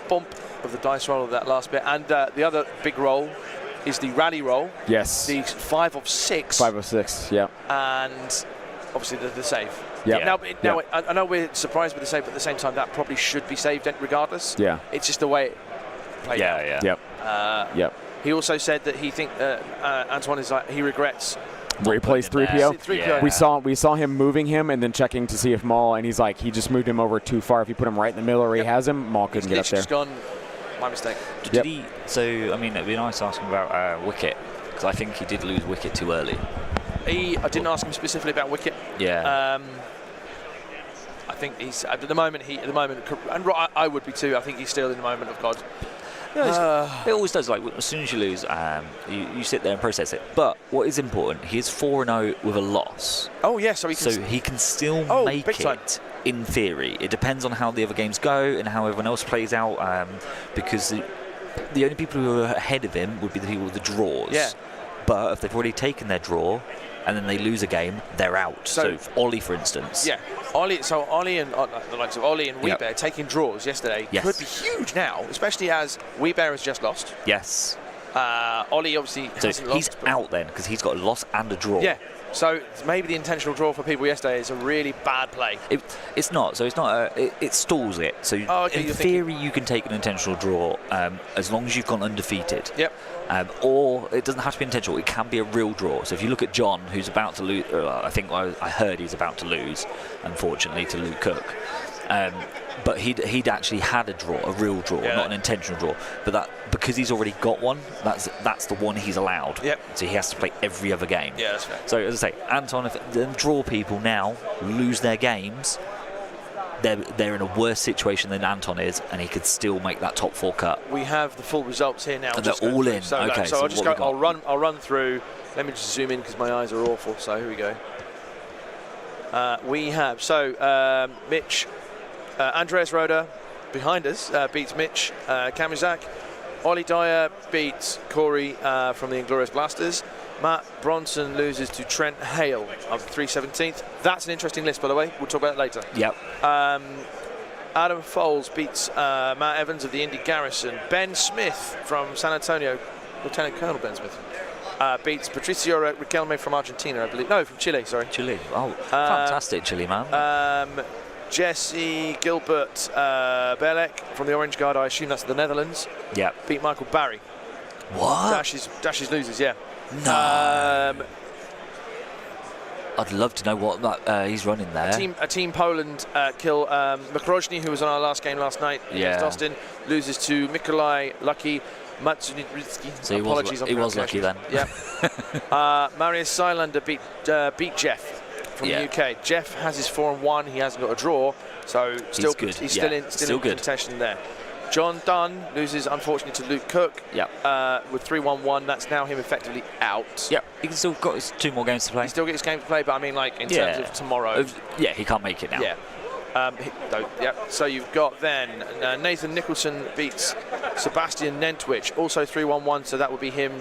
S5: bump of the dice roll of that last bit. And the other big roll is the rally roll.
S4: Yes.
S5: The 5 of 6.
S4: 5 of 6, yeah.
S5: And obviously the save.
S4: Yep.
S5: Now, I know we're surprised with the save, but at the same time, that probably should be saved regardless.
S4: Yeah.
S5: It's just the way it played out.
S3: Yeah.
S4: Yep.
S5: He also said that he Antoine is like, he regrets.
S4: Where he plays 3PO.
S5: 3PO.
S4: We saw him moving him and then checking to see if Maul, and he's like, he just moved him over too far. If you put him right in the middle where he has him, Maul couldn't get up there.
S5: Just gone. My mistake.
S3: Did he? So I mean, it'd be nice to ask him about Wicket, because I think he did lose Wicket too early.
S5: I didn't ask him specifically about Wicket.
S3: Yeah.
S5: I think he's at the moment. And I would be too. I think he's still in the moment of God.
S3: It always does. Like as soon as you lose, you sit there and process it. But what is important? He is 4-0 with a loss.
S5: Oh yeah, so
S3: he can still make it. In theory, it depends on how the other games go and how everyone else plays out. Because the only people who are ahead of him would be the people with the draws.
S5: Yeah.
S3: But if they've already taken their draw and then they lose a game, they're out. So Ollie, for instance.
S5: Yeah. Ollie and the likes of Ollie and Weebear taking draws yesterday could be huge now, especially as Weebear has just lost.
S3: Yes.
S5: Ollie obviously hasn't
S3: he's
S5: lost.
S3: out then because he's got a loss and a draw.
S5: Yeah. So maybe the intentional draw for people yesterday is a really bad play.
S3: It's not. So it's not. It stalls it. So in theory, you can take an intentional draw as long as you've gone undefeated.
S5: Yep.
S3: Or it doesn't have to be intentional. It can be a real draw. So if you look at John, who's about to lose, I think I heard he's about to lose, unfortunately, to Luke Cook. But he'd actually had a real draw, not an intentional draw. But because he's already got one, that's the one he's allowed.
S5: Yep.
S3: So he has to play every other game.
S5: Yeah, that's fair.
S3: So as I say, Anton, if them draw people now lose their games, they're in a worse situation than Anton is, and he could still make that top 4 cut.
S5: We have the full results here now.
S3: And they're all in.
S5: So I'll just go. I'll run through. Let me just zoom in because my eyes are awful. So here we go. We have Mitch. Andreas Roda behind us beats Mitch Kamizak. Ollie Dyer beats Corey from the Inglourious Blasters. Matt Bronson loses to Trent Hale of the 317th. That's an interesting list, by the way. We'll talk about it later.
S3: Yep.
S5: Adam Foles beats Matt Evans of the Indy Garrison. Ben Smith from San Antonio, Lieutenant Colonel Ben Smith, beats Patricio Riquelme from Argentina, I believe. No, from Chile, sorry.
S3: Chile. Oh, fantastic Chile, man.
S5: Jesse Gilbert Belek from the Orange Guard, I assume that's the Netherlands.
S3: Yeah.
S5: Beat Michael Barry.
S3: What?
S5: Dashes loses, yeah.
S3: No. I'd love to know what he's running there.
S5: A team Poland kill Makrojny, who was on our last game last night against Austin, loses to Mikolaj Lucky Matsunitsky.
S3: So he was lucky then.
S5: Yeah. Marius Seilander beat Jeff from the UK. Jeff has his 4-1. He hasn't got a draw, so still good. He's still in contention there. John Dunn loses, unfortunately, to Luke Cook. With 3-1-1. That's now him effectively out.
S3: Yep. He can still got his 2 more games to play.
S5: He still gets game to play, but I mean, like in terms of tomorrow.
S3: He can't make it now.
S5: Yeah. So you've got then Nathan Nicholson beats Sebastian Nentwich, also 3-1-1. So that would be him.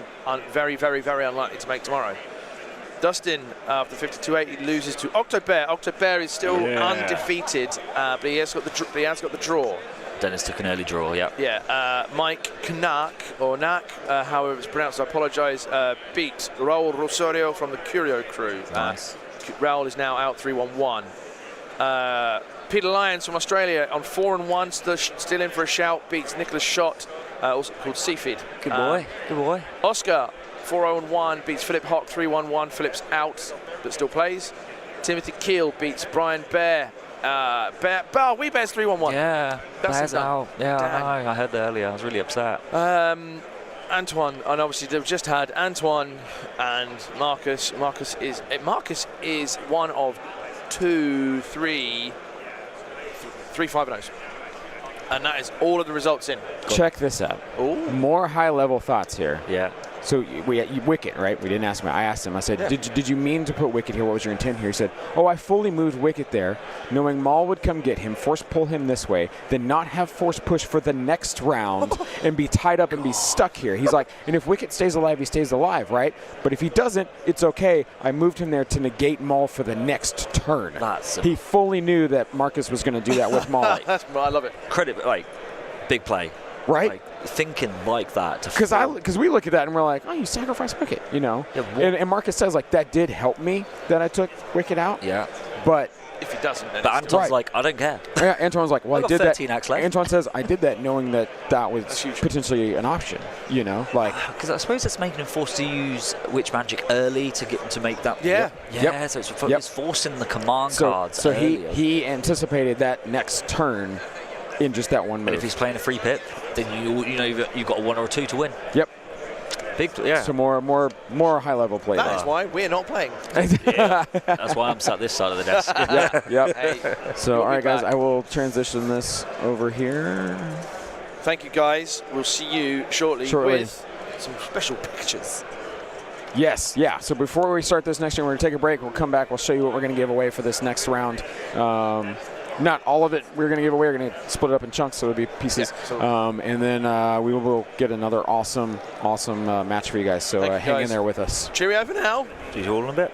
S5: Very, very, very unlikely to make tomorrow. Dustin, after 52-8, loses to Octobear. Octobear is still undefeated, but he has got the draw.
S3: Dennis took an early draw,
S5: Yeah, Mike Knack, or Knack, however it's pronounced, I apologise, beat Raul Rosario from the Curio crew.
S3: Nice.
S5: Raul is now out 3-1-1. Peter Lyons from Australia on 4-1, still in for a shout, beats Nicholas Schott, also called Seafeed.
S3: Good boy.
S5: Oscar, 4-1, beats Philip Hock 3-1-1. Philip's out, but still plays. Timothy Keel beats Brian Bear. Weebear's 3-1-1.
S3: Yeah,
S5: Bear's
S3: out. Yeah, I know. I heard that earlier. I was really upset.
S5: Antoine, and obviously they've just had Antoine and Marcus. Marcus is one of three 5-0s. And that is all of the results in.
S4: Check this out.
S5: Ooh.
S4: More high-level thoughts here.
S3: Yeah.
S4: So Wicket, right? We didn't ask him. I asked him. I said, did you mean to put Wicket here? What was your intent here? He said, I fully moved Wicket there, knowing Maul would come get him, force pull him this way, then not have force push for the next round and be tied up and be stuck here. He's like, and if Wicket stays alive, he stays alive, right? But if he doesn't, it's okay. I moved him there to negate Maul for the next turn. He fully knew that Marcus was going to do that with Maul.
S5: I love it.
S3: Credit, big play.
S4: Right?
S3: Thinking like that.
S4: Because we look at that and we're like, you sacrificed Wicket,
S3: Yeah,
S4: and Marcus says, that did help me that I took Wicket out.
S3: Yeah.
S4: But
S5: if he doesn't, then
S3: But
S5: it's
S3: Anton's
S4: Right.
S3: like, I don't care.
S4: yeah, Anton's like, well,
S3: I've
S4: I
S3: got
S4: did that.
S3: 13 acts left.
S4: Anton says, I did that knowing that was
S5: That's huge.
S4: potentially an option. You know, like
S3: Because I suppose that's making him forced to use Witch Magic early to make that.
S5: Yeah.
S3: Yeah, so it's forcing the command
S4: so.
S3: cards
S4: So
S3: earlier.
S4: he anticipated that next turn in just that one
S3: But
S4: move.
S3: if he's playing a free pip, then you know you've got a 1 or a 2 to win.
S4: Yep.
S3: Big, yeah.
S4: So more high level play.
S5: That is why we're not playing.
S3: That's why I'm sat this side of the desk.
S4: Yep.
S5: Hey,
S4: So
S5: we'll
S4: all
S5: be
S4: right, guys,
S5: back.
S4: I will transition this over here.
S5: Thank you, guys. We'll see you shortly with some special pictures.
S4: Yes, yeah. So before we start this next round, we're going to take a break. We'll come back. We'll show you what we're going to give away for this next round. Not all of it we're going to give away. We're going to split it up in chunks, so it'll be pieces.
S5: Yeah,
S4: and then we will get another awesome match for you guys. So hang in there with us.
S5: Cheerio for now.
S3: See you all in a bit.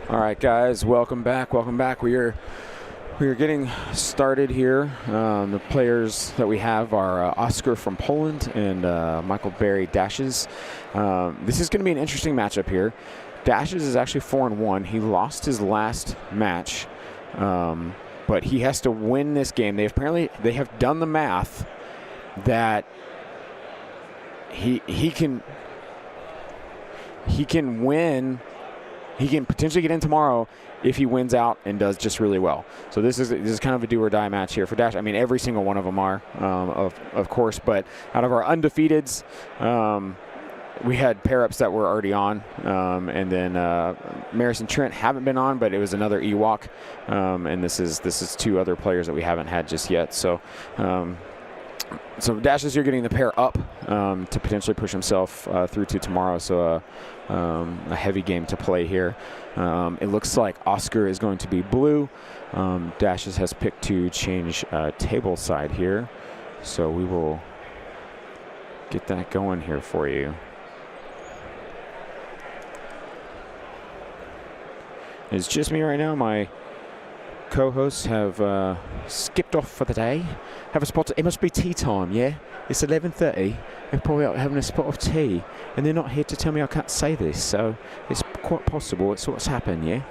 S4: All right, guys, welcome back. Welcome back. We are getting started here. The players that we have are Oscar from Poland and Michael Berry Dashes. This is going to be an interesting matchup here. Dashes is actually 4-1. He lost his last match, but he has to win this game. They have done the math that he can win. He can potentially get in tomorrow if he wins out and does just really well. So this is kind of a do or die match here for Dash. I mean, every single one of them are, of course. But out of our undefeateds, we had pair-ups that were already on, and then Maris and Trent haven't been on, but it was another Ewok, and this is two other players that we haven't had just yet. So. So Dashes here getting the pair up to potentially push himself through to tomorrow. So a heavy game to play here. It looks like Oscar is going to be blue. Dashes has picked to change table side here. So we will get that going here for you. It's just me right now. My co-hosts have skipped off for the day. Have a spot. It must be tea time, yeah? It's 11:30. They're probably out having a spot of tea, and they're not here to tell me I can't say this, so it's quite possible it's what's happened, yeah?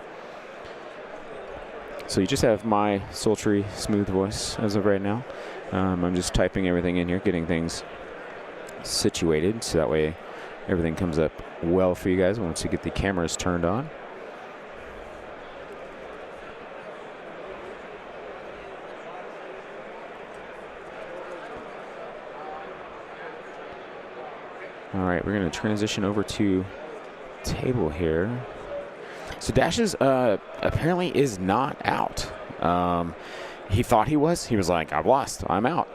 S4: So you just have my sultry, smooth voice as of right now. I'm just typing everything in here, getting things situated, so that way everything comes up well for you guys once you get the cameras turned on. All right, we're going to transition over to table here. So Dashes apparently is not out. He thought he was. He was like, I've lost. I'm out.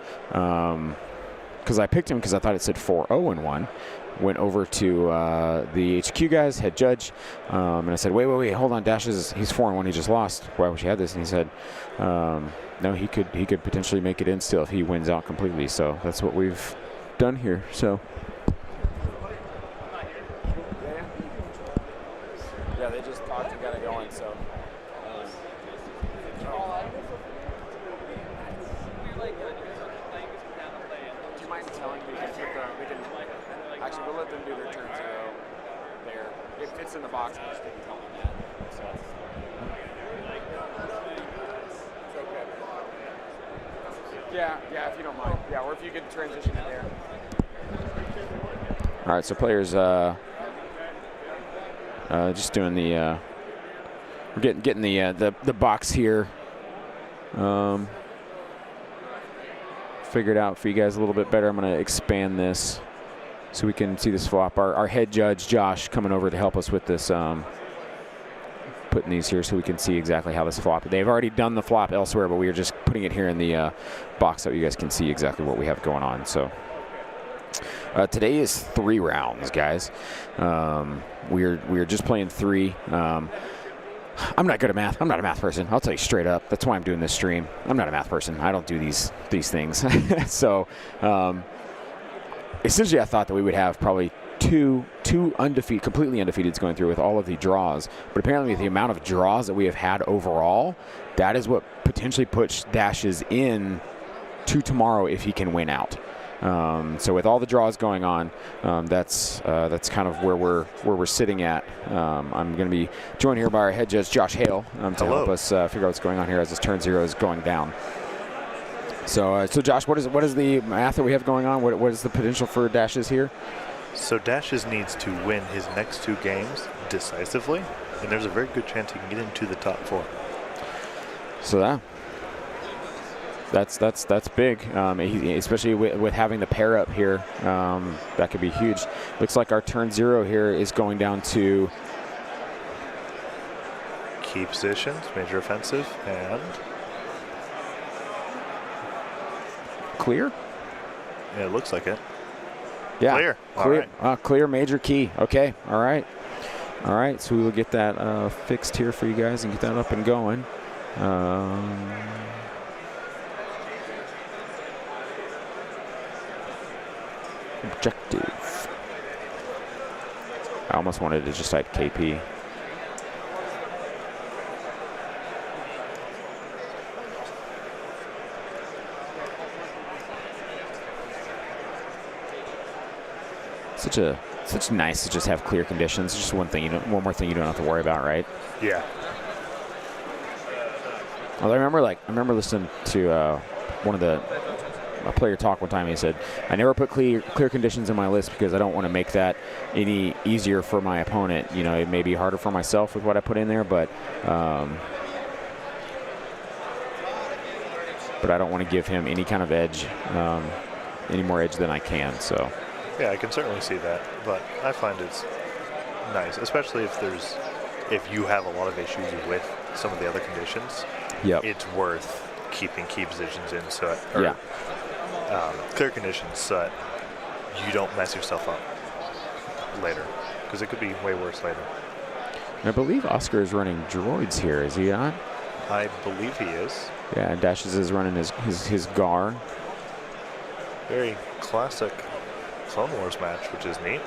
S4: Because I picked him because I thought it said 4-0-1. Went over to the HQ guys, head judge, and I said, wait, hold on, Dashes, he's 4-1. He just lost. Why would you have this? And he said, no, he could potentially make it in still if he wins out completely. So that's what we've done here. So. Yeah, they just talked and got it going, so. Do you mind telling me if actually, we'll let them do their turn 0 there. If it's in the box, we'll just tell them that. So. It's okay. Yeah, if you don't mind. Yeah, or if you could transition in there. All right, so players, just doing the we're getting the box here figured out for you guys a little bit better. I'm going to expand this so we can see this flop. Our head judge Josh coming over to help us with this, putting these here so we can see exactly how this flop. They've already done the flop elsewhere, but we are just putting it here in the box so you guys can see exactly what we have going on. So. Today is 3 rounds, guys. We're just playing 3. I'm not good at math. I'm not a math person. I'll tell you straight up. That's why I'm doing this stream. I'm not a math person. I don't do these things. So essentially, I thought that we would have probably two completely undefeateds going through with all of the draws. But apparently, the amount of draws that we have had overall, that is what potentially puts Dashes in to tomorrow if he can win out. So with all the draws going on, that's kind of where we're sitting at. I'm going to be joined here by our head judge Josh Hale to help us figure out what's going on here as this turn 0 is going down. So Josh, what is the math that we have going on? What is the potential for Dashes here?
S6: So Dashes needs to win his next 2 games decisively, and there's a very good chance he can get into the top 4.
S4: So that's big, especially with having the pair up here. That could be huge. Looks like our turn 0 here is going down to
S6: key positions, major offensive, and
S4: clear.
S6: Yeah, it looks like it.
S4: Yeah,
S6: clear.
S4: All right.
S6: Clear,
S4: major key. Okay, all right. So we will get that fixed here for you guys and get that up and going. Objective. I almost wanted to just type KP. such nice to just have clear conditions. Just one more thing you don't have to worry about, right?
S6: Yeah.
S4: Well, I remember listening to a player talk one time. He said, "I never put clear conditions in my list because I don't want to make that any easier for my opponent. You know, it may be harder for myself with what I put in there, but I don't want to give him any kind of edge, any more edge than I can." So.
S6: Yeah, I can certainly see that, but I find it's nice, especially if you have a lot of issues with some of the other conditions.
S4: Yep.
S6: It's worth keeping key positions in clear conditions so that you don't mess yourself up later, because it could be way worse later.
S4: I believe Oscar is running droids here, is he not?
S6: I believe he is.
S4: Yeah, Dashes is running his GAR.
S6: Very classic Clone Wars match, which is neat.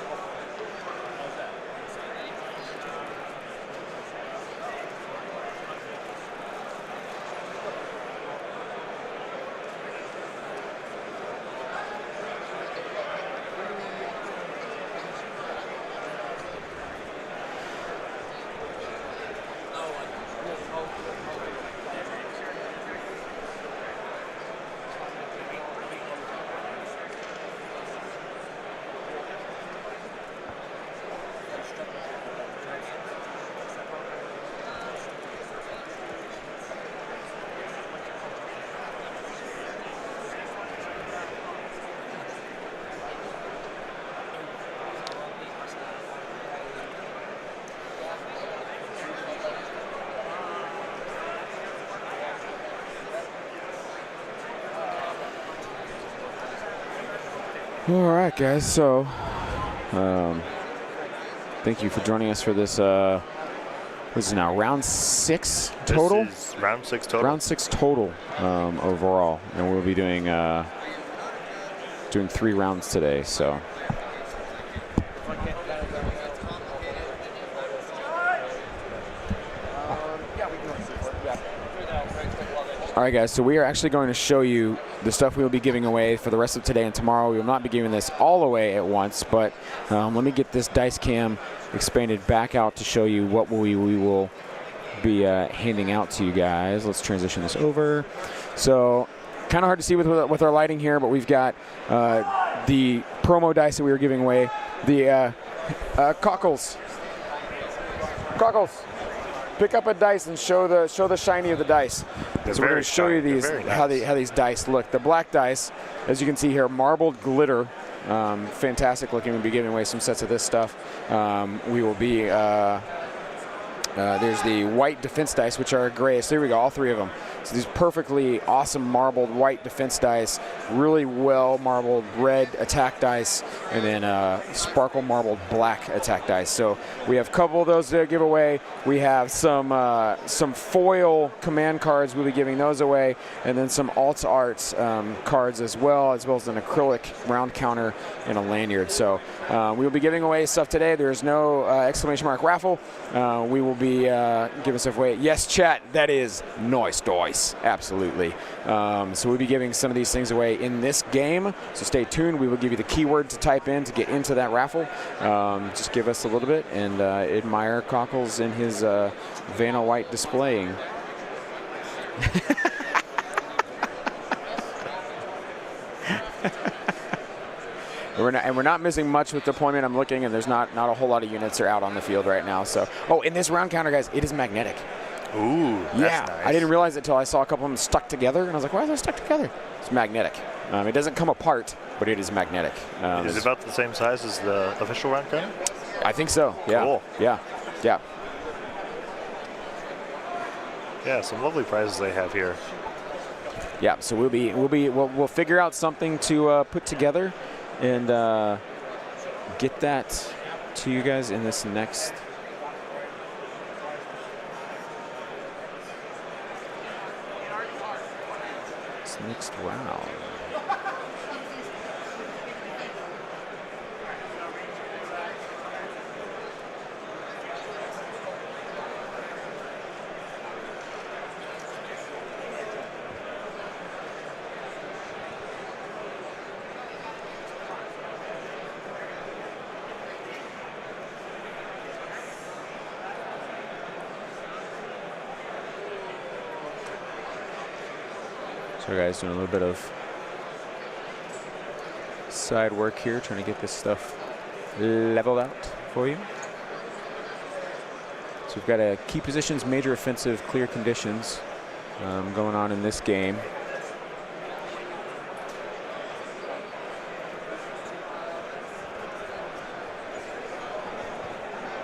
S4: All right, guys. So, thank you for joining us for this. This is now round 6 total.
S6: This is round 6 total.
S4: Round 6 total overall, and we'll be doing 3 rounds today. So. All right, guys, so we are actually going to show you the stuff we will be giving away for the rest of today and tomorrow. We will not be giving this all away at once, but let me get this dice cam expanded back out to show you what we will be handing out to you guys. Let's transition this over. So kind of hard to see with our lighting here, but we've got the promo dice that we were giving away, the cockles. Cockles. Pick up a dice and show the shiny of the dice. So we're going to show you these how these dice look. The black dice, as you can see here, marbled glitter, fantastic looking. We'll be giving away some sets of this stuff. We will be there's the white defense dice, which are gray. So here we go, all 3 of them. So these perfectly awesome marbled white defense dice, really well marbled red attack dice, and then sparkle marbled black attack dice. So we have a couple of those to give away. We have some foil command cards. We'll be giving those away, and then some alt arts cards as well as an acrylic round counter and a lanyard. So we will be giving away stuff today. There is no exclamation mark raffle. We will be giving stuff away. Yes, chat, that is nice dice. Absolutely. So we'll be giving some of these things away in this game. So stay tuned. We will give you the keyword to type in to get into that raffle. Just give us a little bit and admire Cockles in his Vanna White displaying. We're not missing much with deployment. I'm looking, and there's not a whole lot of units are out on the field right now. So, in this round counter, guys, it is magnetic.
S6: Ooh, that's nice.
S4: I didn't realize it until I saw a couple of them stuck together, and I was like, why are they stuck together? It's magnetic. It doesn't come apart, but it is magnetic.
S6: Is it about the same size as the official round counter?
S4: I think so. Yeah.
S6: Cool.
S4: Yeah.
S6: Yeah, some lovely prizes they have here.
S4: Yeah. So we'll figure out something to put together and get that to you guys in this next. Next round. So guys doing a little bit of side work here, trying to get this stuff leveled out for you. So we've got a key positions, major offensive, clear conditions going on in this game.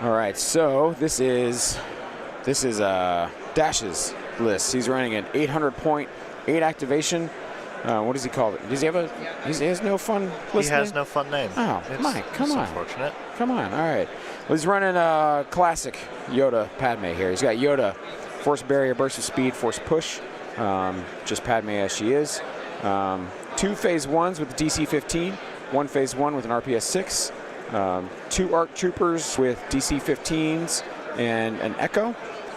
S4: All right, so this is Dash's list. He's running an 800-point, 8 activation. What does he call it? Does he have he has no fun list
S6: He has
S4: name?
S6: no fun name.
S4: Oh, Mike, come on.
S6: Unfortunate.
S4: Come on, all right. Well, he's running a classic Yoda Padme here. He's got Yoda, Force Barrier, Burst of Speed, Force Push, just Padme as she is. 2 phase 1s with the DC-15, 1 phase 1 with an RPS-6, 2 ARC Troopers with DC-15s and an Echo.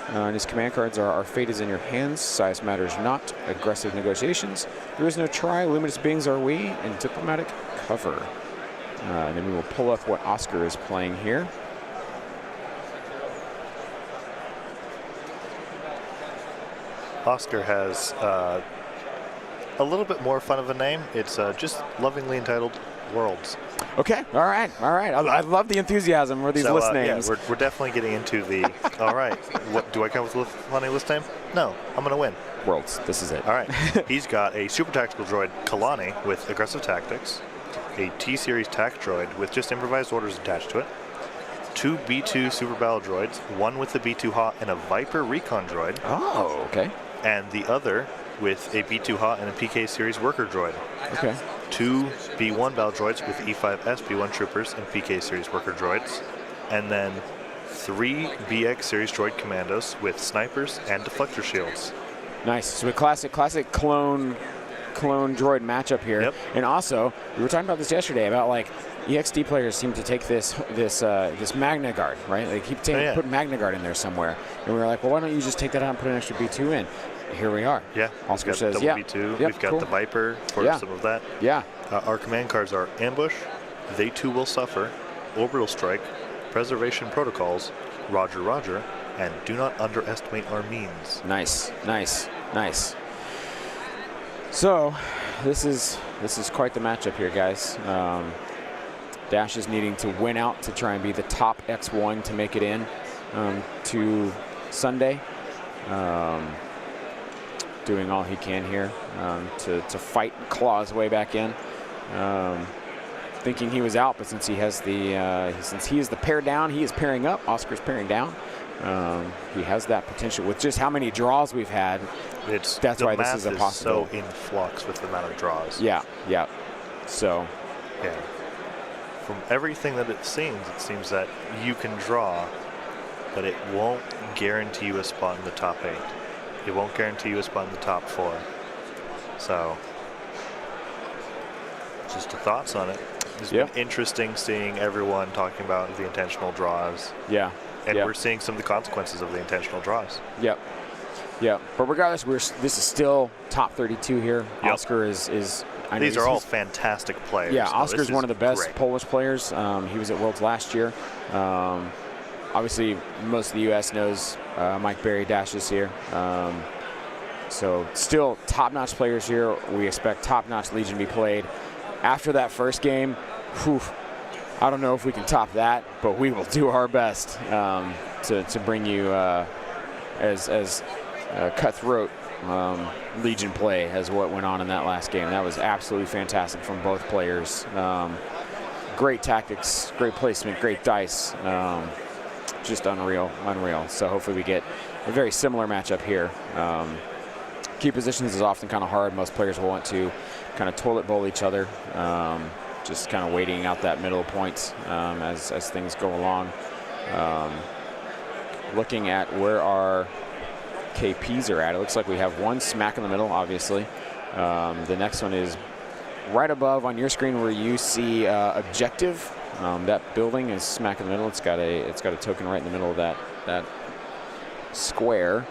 S4: And his command cards are "Our fate is in your hands," "Size matters not," "Aggressive negotiations," "There is no try," "Luminous beings are we," and "Diplomatic cover." And then we will pull up what Oscar is playing here.
S6: Oscar has a little bit more fun of a name. It's just lovingly entitled Worlds.
S4: Okay, all right. I love the enthusiasm for these list names.
S6: Yeah, we're definitely getting into the, all right, what do I come with a funny list name? No, I'm going to win.
S4: Worlds, this is it.
S6: All right. He's got a super tactical droid, Kalani, with aggressive tactics, a T-Series tac droid with just improvised orders attached to it, 2 B2 super battle droids, 1 with the B2 HA and a Viper recon droid.
S4: Oh, okay.
S6: And the other with a B2 HA and a PK series worker droid.
S4: Okay.
S6: 2 B1 battle droids with E5S B1 troopers and PK series worker droids. And then 3 BX series droid commandos with snipers and deflector shields.
S4: Nice. So a classic clone droid matchup here.
S6: Yep.
S4: And also, we were talking about this yesterday about like EXD players seem to take this Magna Guard, right? They keep put Magna Guard in there somewhere. And we were like, well, why don't you just take that out and put an extra B2 in? Here we are.
S6: Yeah.
S4: Oscar says,
S6: double B2. We've got the Viper for some of that.
S4: Yeah.
S6: Our command cards are Ambush, They Too Will Suffer, Orbital Strike, Preservation Protocols, Roger Roger, and Do Not Underestimate Our Means.
S4: Nice. So this is quite the matchup here, guys. Dash is needing to win out to try and be the top X1 to make it in to Sunday. Doing all he can here to fight and claw his way back in. Thinking he was out, but since he has since he is the pair down, he is pairing up. Oscar's pairing down. He has that potential with just how many draws we've had. That's why this is a possibility.
S6: So in flux with the amount of draws.
S4: Yeah. So.
S6: Yeah. From everything that it seems that you can draw, but it won't guarantee you a spot in the top 8. It won't guarantee you a spot in the top 4. So, just the thoughts on it. It's been interesting seeing everyone talking about the intentional draws.
S4: Yeah.
S6: And we're seeing some of the consequences of the intentional draws.
S4: Yep. But regardless, this is still top 32 here.
S6: Yep.
S4: Oscar is
S6: these are all fantastic players.
S4: Yeah, Oscar's one of the best Polish players. He was at Worlds last year. Obviously, most of the U.S. knows Mike Berry Dash is here. So still top-notch players here. We expect top-notch Legion to be played. After that first game, I don't know if we can top that, but we will do our best to bring you as cutthroat Legion play as what went on in that last game. That was absolutely fantastic from both players. Great tactics, great placement, great dice. Just unreal. So hopefully we get a very similar matchup here. Key positions is often kind of hard. Most players will want to kind of toilet bowl each other, just kind of waiting out that middle point as things go along. Looking at where our KPs are at, it looks like we have one smack in the middle, obviously. The next one is right above on your screen where you see objective. That building is smack in the middle. It's got a token right in the middle of that square.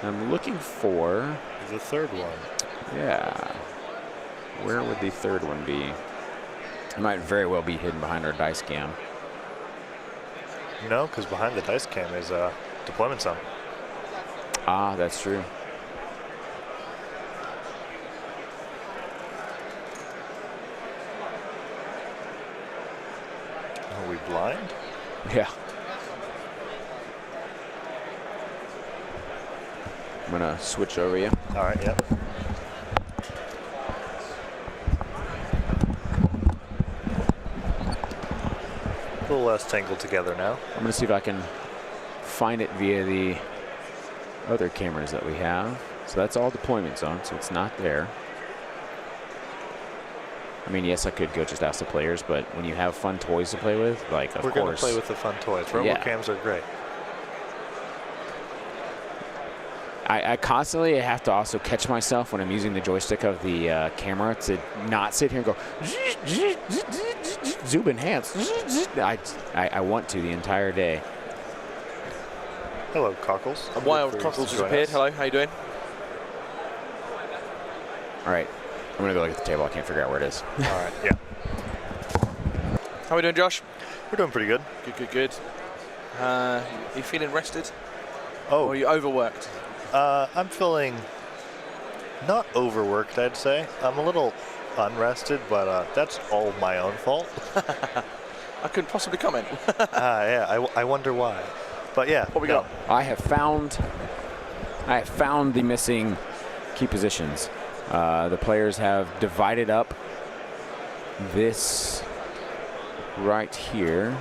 S4: I'm looking for
S6: the third one.
S4: Yeah. Where would the third one be? It might very well be hidden behind our dice cam.
S6: No, because behind the dice cam is a deployment zone.
S4: Ah, that's true.
S6: Are we blind?
S4: Yeah. I'm gonna switch over you.
S6: All right, yep. A little less tangled together now.
S4: I'm gonna see if I can find it via the other cameras that we have. So that's all deployment zone, so it's not there. I mean, yes, I could go just ask the players, but when you have fun toys to play with, like, of course.
S6: We're going to play with the fun toys. RoboCams are great.
S4: I constantly have to also catch myself when I'm using the joystick of the camera to not sit here and go zoom enhance. I want to the entire day.
S6: Hello, Cockles.
S5: And Wild Cockles has appeared. Hello, how you doing?
S4: All right, I'm gonna go look at the table. I can't figure out where it is.
S6: All right, yeah.
S5: How are we doing, Josh?
S6: We're doing pretty good.
S5: Good. Are you feeling rested?
S6: Oh.
S5: Or are you overworked?
S6: I'm feeling not overworked, I'd say. I'm a little unrested, but that's all my own fault.
S5: I couldn't possibly comment.
S6: Yeah, I wonder why. But yeah.
S5: What we got?
S4: I have found the missing key positions. The players have divided up this right here.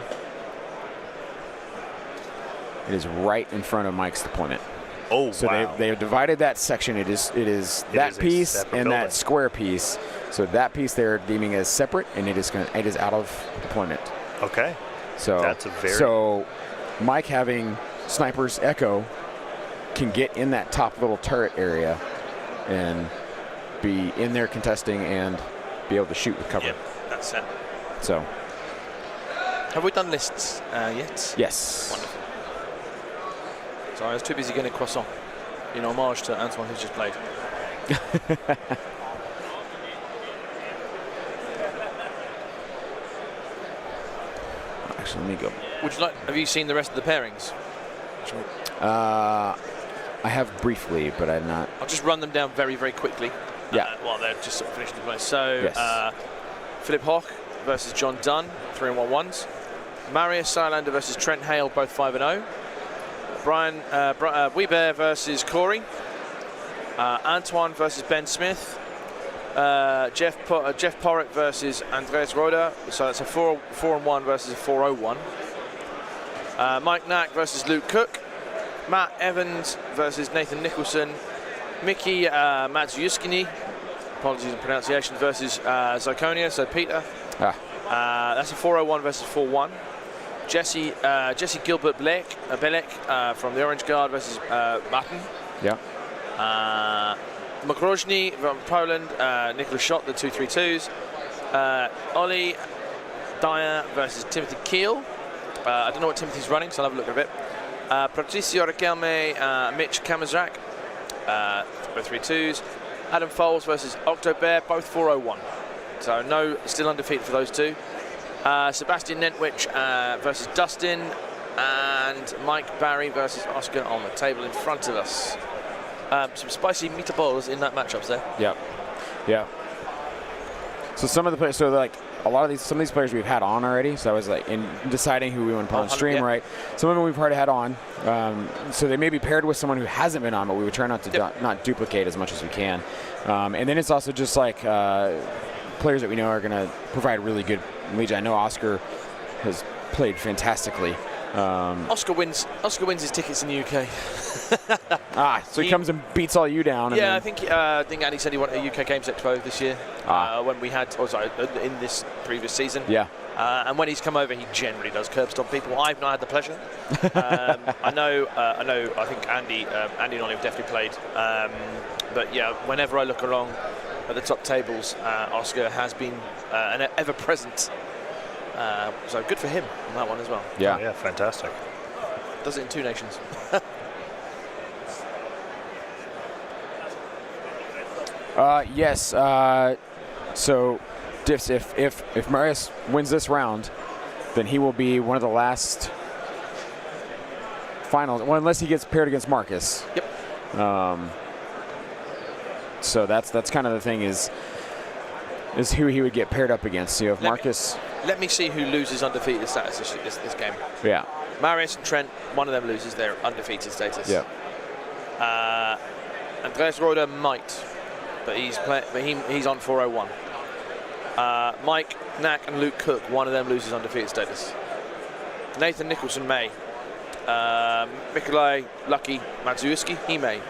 S4: It is right in front of Mike's deployment.
S6: Oh,
S4: so
S6: wow.
S4: they have divided that section. It is that piece and that square piece. So that piece they're deeming as separate, and it is out of deployment.
S6: Okay.
S4: So
S6: that's a very.
S4: So Mike, having Sniper's Echo, can get in that top little turret area and be in there contesting and be able to shoot with cover.
S5: Yep, that's it.
S4: So.
S5: Have we done lists yet?
S4: Yes.
S5: Wonderful. So I was too busy getting a croissant in homage to Antoine, who's just played.
S4: Actually, let me go.
S5: Would you like? Have you seen the rest of the pairings?
S4: I have briefly, but I'm not.
S5: I'll just run them down very, very quickly.
S4: Yeah.
S5: While they're just sort of finishing the play. So,
S4: yes.
S5: Philip Hoch versus John Dunn, 3-1-1s. Marius Silander versus Trent Hale, both 5-0. Brian Weber versus Corey. Antoine versus Ben Smith. Jeff Porritt versus Andreas Roda. So that's a 4-1 versus a 4-0-1. Mike Knack versus Luke Cook. Matt Evans versus Nathan Nicholson. Mickey Matsuyuskini, apologies on pronunciation, versus Zirconia, so Peter. That's a 4-0-1 versus 4-1. Jesse Belek from the Orange Guard versus Martin.
S4: Yeah.
S5: Makrozny from Poland, Nicholas Schott, the 2-3-2s. Ollie Dyer versus Timothy Keel. I don't know what Timothy's running, so I'll have a look at it. Patricio Riquelme, Mitch Kamazrak, both 3-2s. Adam Foles versus Octobear, both 4-0-1. So no, still undefeated for those two. Sebastian Nentwich versus Dustin, and Mike Barry versus Oscar on the table in front of us. Some spicy meatballs in that matchups there.
S4: Yeah, yeah. So some of the players, some of these players we've had on already. So I was like in deciding who we want to put on stream,
S5: yeah.
S4: right? Some of them we've already had on. So they may be paired with someone who hasn't been on, but we would try not to not duplicate as much as we can. And then it's also just like players that we know are going to provide really good Legion. I know Oscar has played fantastically.
S5: Oscar wins his tickets in the UK.
S4: So he comes and beats all you down.
S5: Yeah, I think Andy said he won a UK Games Expo this year when we had, in this previous season.
S4: Yeah.
S5: And when he's come over, he generally does curb stomp people. I've not had the pleasure. I think Andy and Ollie have definitely played. But yeah, whenever I look along at the top tables, Oscar has been an ever-present. So good for him on that one as well.
S4: Yeah.
S6: Oh, yeah, fantastic.
S5: Does it in 2 nations.
S4: Yes. So, Diffs, if Marius wins this round, then he will be one of the last finals. Well, unless he gets paired against Marcus.
S5: Yep.
S4: So that's kind of the thing is, is who he would get paired up against. So you have Marcus.
S5: Let me see who loses undefeated status this game.
S4: Yeah.
S5: Marius and Trent, one of them loses their undefeated status.
S4: Yeah.
S5: Andreas Reuter might, but he's on 401. Mike, Knack, and Luke Cook, one of them loses undefeated status. Nathan Nicholson may. Mikolai, Lucky, Mazuski, he may.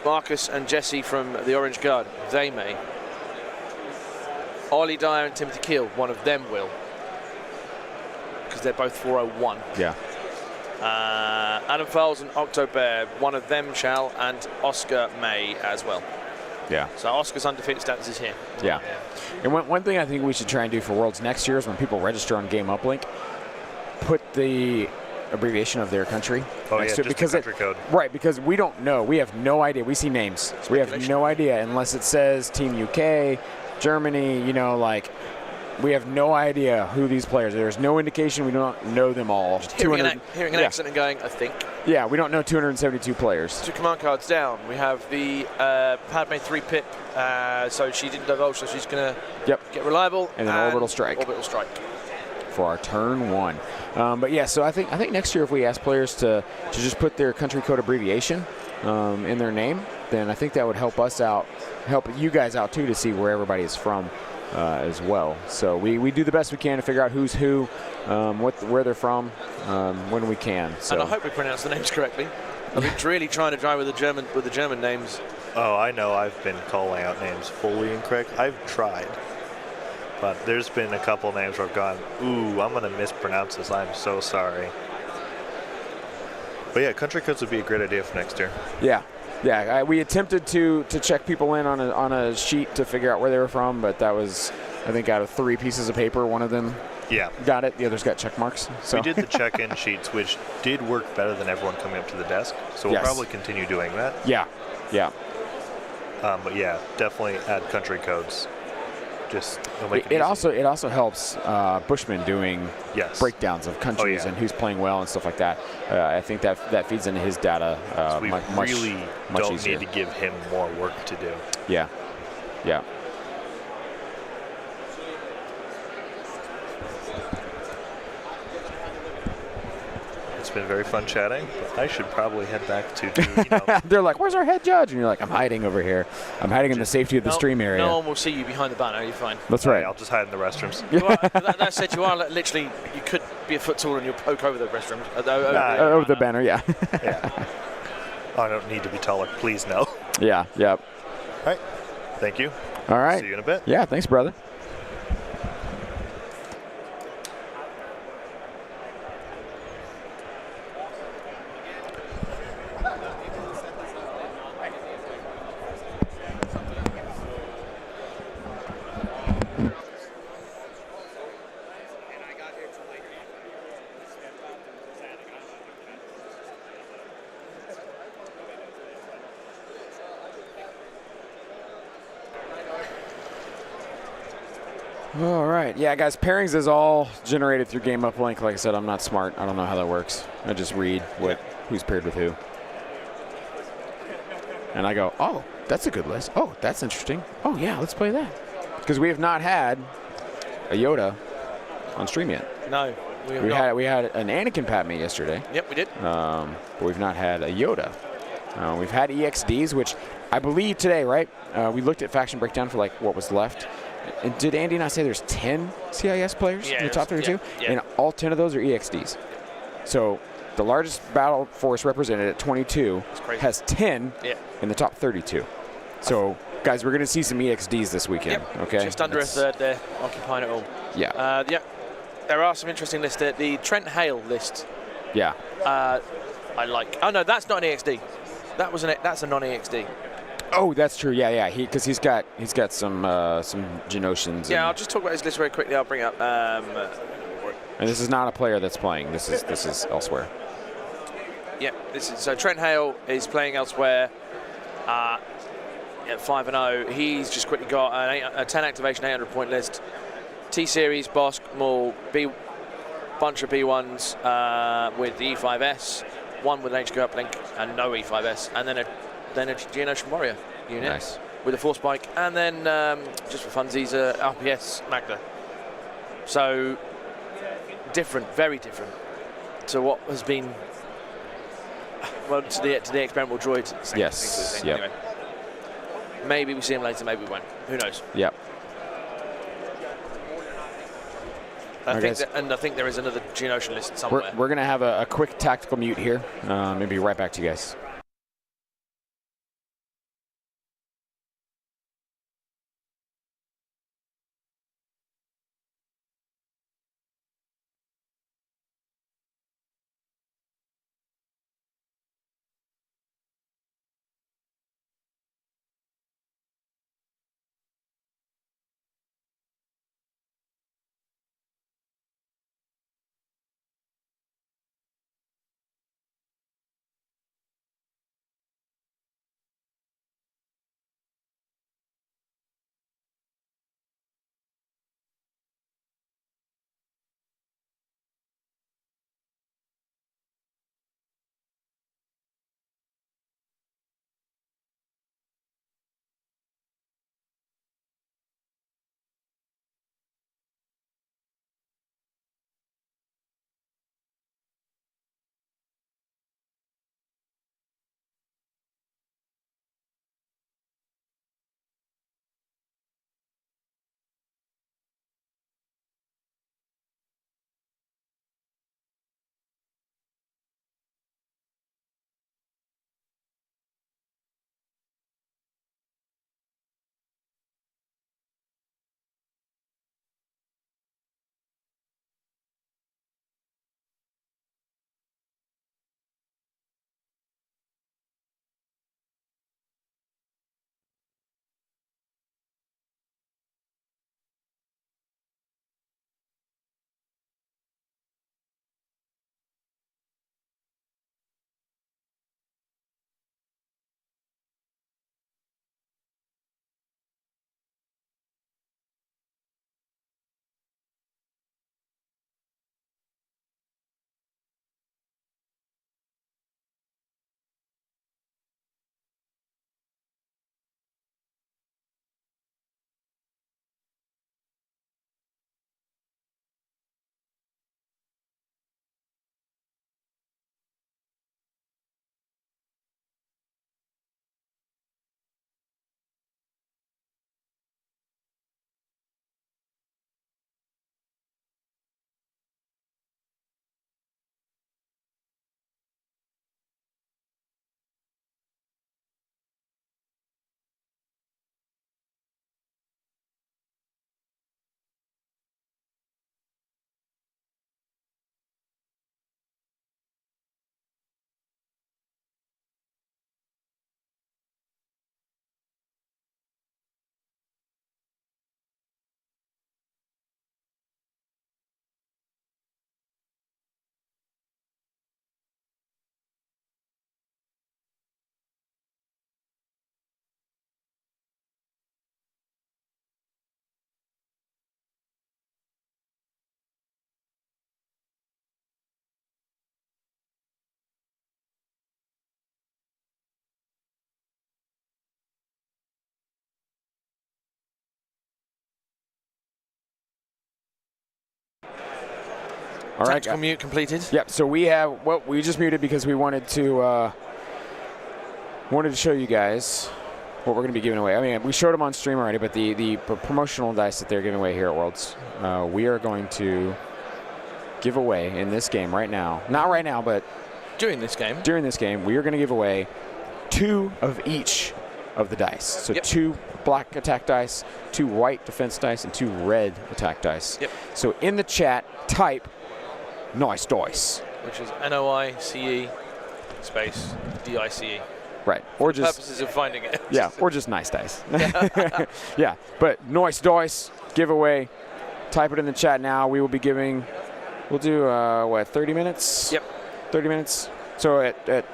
S5: Marcus and Jesse from the Orange Guard, they may. Ollie Dyer and Timothy Keel, one of them will. Because they're both 401.
S4: Yeah.
S5: Adam Fowles and Octobear, one of them shall, and Oscar may as well.
S4: Yeah.
S5: So Oscar's undefeated status is here.
S4: Yeah. And one thing I think we should try and do for Worlds next year is when people register on Game Uplink, put the abbreviation of their country next to it, because
S6: the country code.
S4: Right, because we don't know. We have no idea. We see names. We have no idea unless it says Team UK, Germany, you know, like we have no idea who these players are. There's no indication. We don't know them all.
S5: Just hearing an accent and going, I think.
S4: Yeah, we don't know 272 players.
S5: 2 command cards down. We have the Padme 3 pip, so she didn't divulge, so she's going to get reliable.
S4: And then orbital strike.
S5: Orbital strike.
S4: For our turn 1. But yeah, so I think next year if we ask players to just put their country code abbreviation in their name, then I think that would help us out, help you guys out too, to see where everybody is from as well. So we do the best we can to figure out who's who, where they're from, when we can. So.
S5: And I hope we pronounce the names correctly. I've been really trying to try with the German names.
S6: Oh, I know I've been calling out names fully incorrect. I've tried. But there's been a couple names where I've gone, ooh, I'm going to mispronounce this. I'm so sorry. But yeah, country codes would be a great idea for next year.
S4: Yeah. Yeah, we attempted to check people in on a sheet to figure out where they were from, but that was, I think, out of 3 pieces of paper, one of them got it. The others got check marks. So.
S6: We did the check-in sheets, which did work better than everyone coming up to the desk. So we'll probably continue doing that.
S4: Yeah, yeah.
S6: But yeah, definitely add country codes. Just
S4: it also helps Bushman doing breakdowns of countries and who's playing well and stuff like that. I think that feeds into his data
S6: so we
S4: much
S6: don't
S4: easier.
S6: need to give him more work to do.
S4: Yeah, yeah.
S6: It's been very fun chatting, but I should probably head back to
S4: They're like, where's our head judge? And you're like, I'm hiding over here. I'm hiding in the safety of the stream area.
S5: No one will see you behind the banner. You're fine.
S4: That's right.
S6: I'll just hide in the restrooms.
S5: That said, you are literally, you could be a foot taller and you'll poke over the restrooms.
S4: Over the banner, yeah.
S6: Yeah. I don't need to be taller. Please, no.
S4: Yeah, yeah.
S6: All right. Thank you.
S4: All right.
S6: See you in a bit.
S4: Yeah, thanks, brother. All right. Yeah, guys, pairings is all generated through Game Uplink. Like I said, I'm not smart. I don't know how that works. I just read who's paired with who. And I go, oh, that's a good list. Oh, that's interesting. Oh, yeah, let's play that. Because we have not had a Yoda on stream yet.
S5: No.
S4: We had an Anakin Padme yesterday.
S5: Yep, we did.
S4: But we've not had a Yoda. We've had EXDs, which I believe today, right? We looked at Faction Breakdown for like what was left. And did Andy not say there's 10 CIS players in the top 32?
S5: Yeah.
S4: And all 10 of those are EXDs. So the largest battle force represented at 22 has 10 in the top 32. So, guys, we're going to see some EXDs this weekend.
S5: Yep.
S4: Okay,
S5: just under a third there, occupying it all.
S4: Yeah.
S5: There are some interesting lists there. The Trent Hale list.
S4: Yeah.
S5: I like. Oh no, that's not an EXD. That's a non-EXD.
S4: Oh, that's true. Yeah. Because he's got some Genosians.
S5: Yeah, I'll just talk about his list very quickly. I'll bring up.
S4: And this is not a player that's playing. This is elsewhere.
S5: Yeah, so Trent Hale is playing elsewhere. At 5-0, he's just quickly got a 10 activation 800 point list. T Series, Bosk, Maul, bunch of B1s with the E5S, one with an HQ uplink and no E5S, and then a Geonosian Warrior unit.
S4: Nice.
S5: with a Force Spike, and then just for funsies, RPS Magda. So different, very different to what has been, well, to the experimental droid.
S4: Yes. Yep.
S5: Anyway, maybe we see him later, maybe we won't. Who knows?
S4: Yep.
S5: I think there is another Geonosian list somewhere.
S4: We're going to have a quick tactical mute here. Maybe right back to you guys. All right,
S5: tactical mute completed.
S4: Yep. So we have we just muted because we wanted to show you guys what we're going to be giving away. I mean, we showed them on stream already, but the promotional dice that they're giving away here at Worlds, we are going to give away in this game right now. Not right now, but
S5: during this game.
S4: During this game, we are going to give away 2 of each of the dice. So 2 black attack dice, 2 white defense dice, and 2 red attack dice.
S5: Yep.
S4: So in the chat, type nice dice,
S5: which is NOICE space DICE.
S4: Right. Or
S5: for
S4: just
S5: purposes of finding it.
S4: Yeah, or just nice dice. Yeah, but nice dice giveaway. Type it in the chat now. We will be giving. We'll do 30 minutes.
S5: Yep.
S4: 30 minutes. So at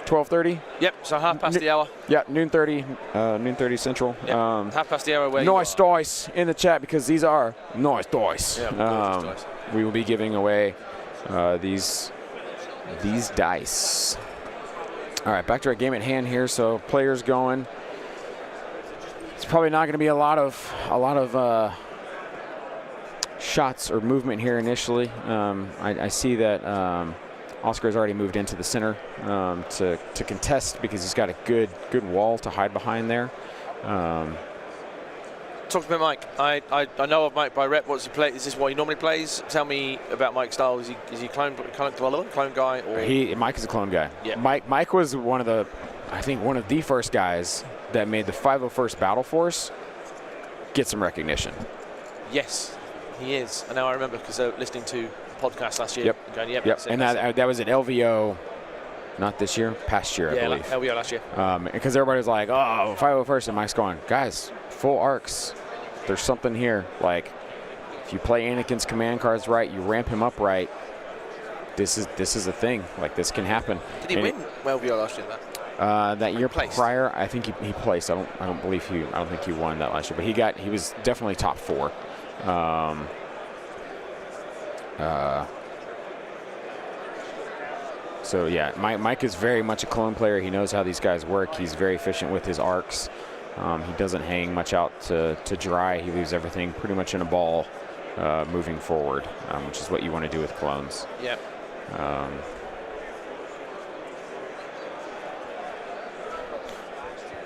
S4: 12:30.
S5: Yep. So half past the hour.
S4: Yeah, noon 30 Central.
S5: Yep. Half past the hour. Where
S4: nice dice in the chat because these are nice dice.
S5: Yeah, dice.
S4: We will be giving away these dice. All right, back to our game at hand here. So players going. probably not going to be a lot of shots or movement here initially. I see that Oscar's already moved into the center to contest because he's got a good wall to hide behind there.
S5: Talk to me, Mike. I know of Mike by rep. What's he play? Is this what he normally plays? Tell me about Mike's style. Is he clone guy or?
S4: Mike is a clone guy.
S5: Yeah.
S4: Mike was one of the first guys that made the 501st Battle Force get some recognition.
S5: Yes, he is. And now I remember because listening to the podcast last year.
S4: Yep.
S5: And going, yep.
S4: And that was at LVO. Not this year, past year, I believe.
S5: Yeah, LVO last year.
S4: Because everybody was like, oh, 501st, and Mike's going, guys, full arcs. There's something here. Like, if you play Anakin's command cards right, you ramp him up right, this is a thing. Like, this can happen.
S5: Did he win LVO last year?
S4: That year prior, I think he placed. I don't think he won that last year, but he was definitely top 4. So yeah, Mike is very much a clone player. He knows how these guys work. He's very efficient with his arcs. He doesn't hang much out to dry. He leaves everything pretty much in a ball moving forward, which is what you want to do with clones.
S5: Yep.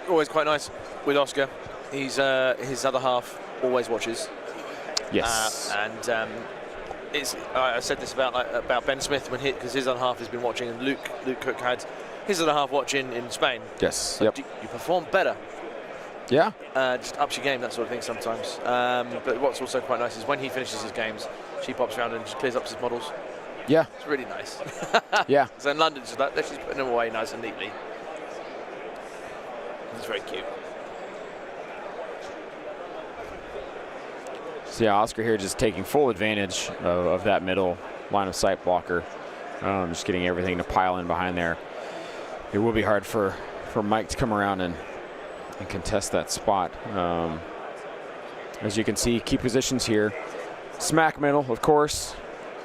S5: Always quite nice with Oscar. He's his other half always watches.
S4: Yes.
S5: I said this about Ben Smith when because his other half has been watching, and Luke Cook had his other half watching in Spain.
S4: Yes.
S5: So
S4: yep.
S5: You perform better.
S4: Yeah.
S5: Just ups your game, that sort of thing sometimes. But what's also quite nice is when he finishes his games, she pops around and just clears up his models.
S4: Yeah.
S5: It's really nice.
S4: Yeah.
S5: So in London, she's putting them away nice and neatly. It's very cute.
S4: So yeah, Oscar here just taking full advantage of that middle line of sight blocker. Just getting everything to pile in behind there. It will be hard for Mike to come around and contest that spot. As you can see, key positions here. Smack middle, of course.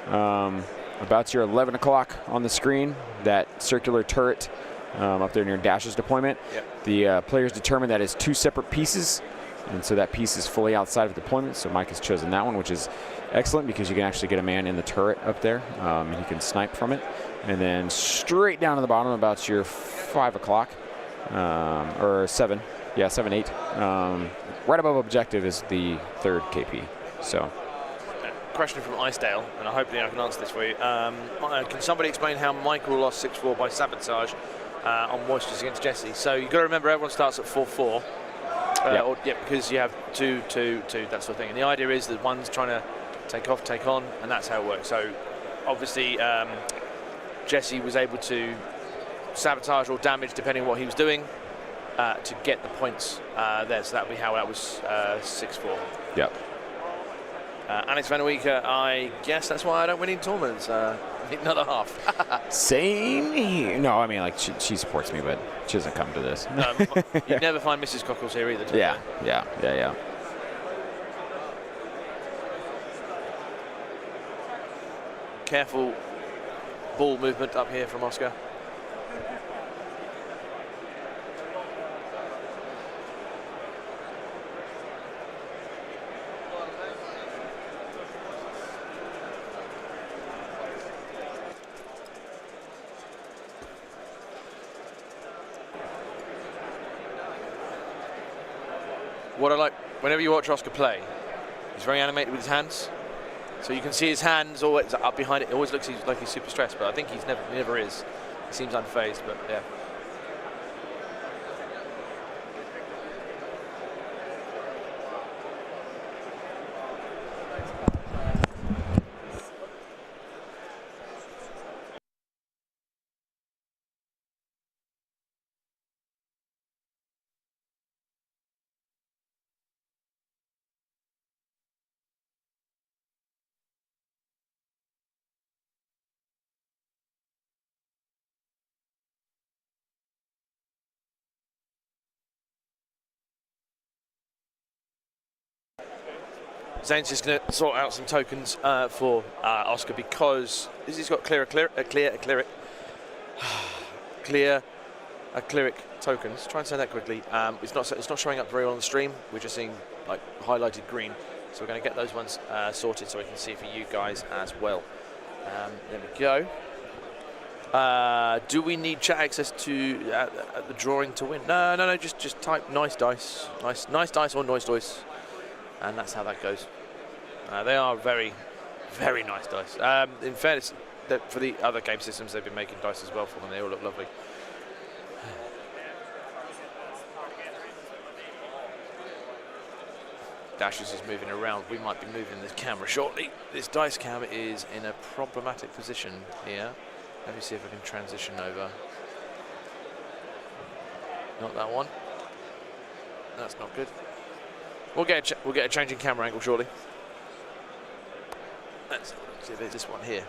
S4: About your 11 o'clock on the screen, that circular turret up there near Dash's deployment.
S5: Yep.
S4: The players determine that is 2 separate pieces. And so that piece is fully outside of deployment. So Mike has chosen that one, which is excellent because you can actually get a man in the turret up there. And you can snipe from it. And then straight down to the bottom about your 5 o'clock or 7. Yeah, 7, 8. Right above objective is the 3rd KP. So.
S5: Question from Icedale, and hopefully I can answer this for you. Can somebody explain how Michael lost 6-4 by sabotage on Moistures against Jesse? So you've got to remember everyone starts at 4-4. Because you have 2, 2, 2, that sort of thing. And the idea is that one's trying to take off, take on, and that's how it works. So obviously Jesse was able to sabotage or damage, depending on what he was doing, to get the points there. So that would be how that was 6-4.
S4: Yep.
S5: Alex Van Weeker, I guess that's why I don't win in tournaments. Another half.
S4: Same here. No, I mean, like, she supports me, but she doesn't come to this.
S5: No, you never find Mrs. Cockles here either.
S4: Yeah.
S5: Careful ball movement up here from Oscar. What I like, whenever you watch Oscar play, he's very animated with his hands. So you can see his hands always up behind it. It always looks like he's super stressed, but I think he never is. He seems unfazed, but yeah. Zane's just going to sort out some tokens for Oscar because he's got clear a cleric tokens. Try and send that quickly. It's not showing up very well on the stream. We're just seeing like highlighted green. So we're going to get those ones sorted so we can see for you guys as well. There we go. Do we need chat access to the drawing to win? No. Just type nice dice, nice dice or noise dice, and that's how that goes. They are very, very nice dice. In fairness, for the other game systems, they've been making dice as well for them. They all look lovely. Dashes is moving around. We might be moving this camera shortly. This dice cam is in a problematic position here. Let me see if I can transition over. Not that one. That's not good. We'll get a change in camera angle shortly. Let's see if there's this one here.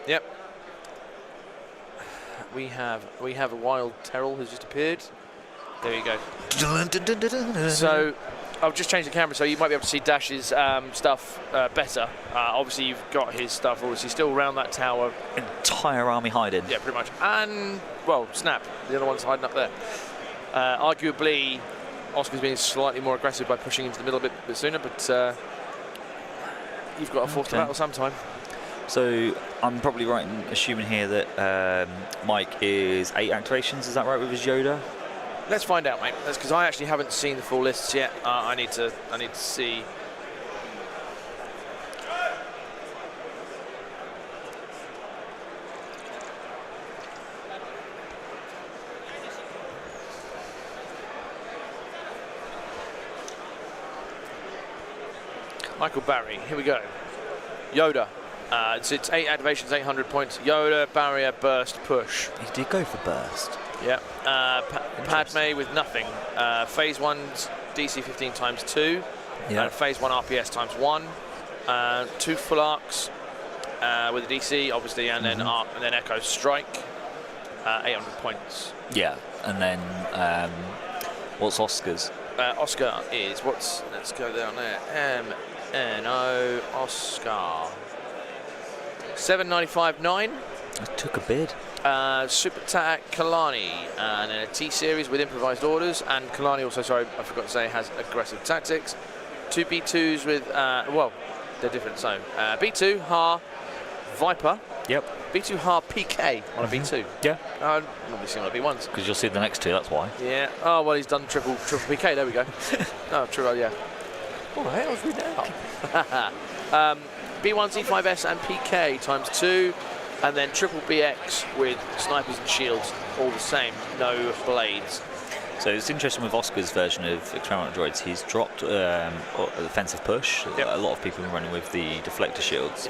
S5: Yep. We have a wild Terrell who's just appeared. There you go. So I've just changed the camera, so you might be able to see Dash's stuff better. Obviously, you've got his stuff obviously still around that tower.
S3: Entire army hiding.
S5: Yeah, pretty much. And well, Snap, the other one's hiding up there. Arguably, Oscar's being slightly more aggressive by pushing into the middle a bit sooner, but you've got to force the battle sometime.
S3: So I'm probably right in assuming here that Mike is 8 activations. Is that right with his Yoda?
S5: Let's find out, mate. That's because I actually haven't seen the full lists yet. I need to see. Michael Barry, here we go. Yoda. It's 8 activations, 800 points. Yoda, barrier, burst, push.
S3: He did go for burst.
S5: Yeah. Padme with nothing. Phase 1's DC 15 times 2.
S3: Yeah.
S5: And phase 1 RPS times 1. 2 full arcs with a DC, obviously, and then arc, and then Echo Strike. 800 points.
S3: Yeah. And then what's Oscar's?
S5: Oscar is let's go down there. MNO Oscar. 795.9.
S3: I took a bid.
S5: Super Attack Kalani, and then a T series with improvised orders. And Kalani also, sorry, I forgot to say, has aggressive tactics. 2 B2s with, well, they're different. So B2 Ha Viper.
S3: Yep.
S5: B2 Ha PK on a B2.
S3: Yeah.
S5: Normally seen on a B1s.
S3: Because you'll see the next 2. That's why.
S5: Yeah. Oh well, he's done triple PK. There we go. Oh, triple. Yeah. What the hell is we now? B1 C5S and PK times 2, and then triple BX with snipers and shields, all the same, no blades.
S3: So it's interesting with Oscar's version of experimental droids. He's dropped offensive push.
S5: Yep.
S3: A lot of people have been running with the deflector shields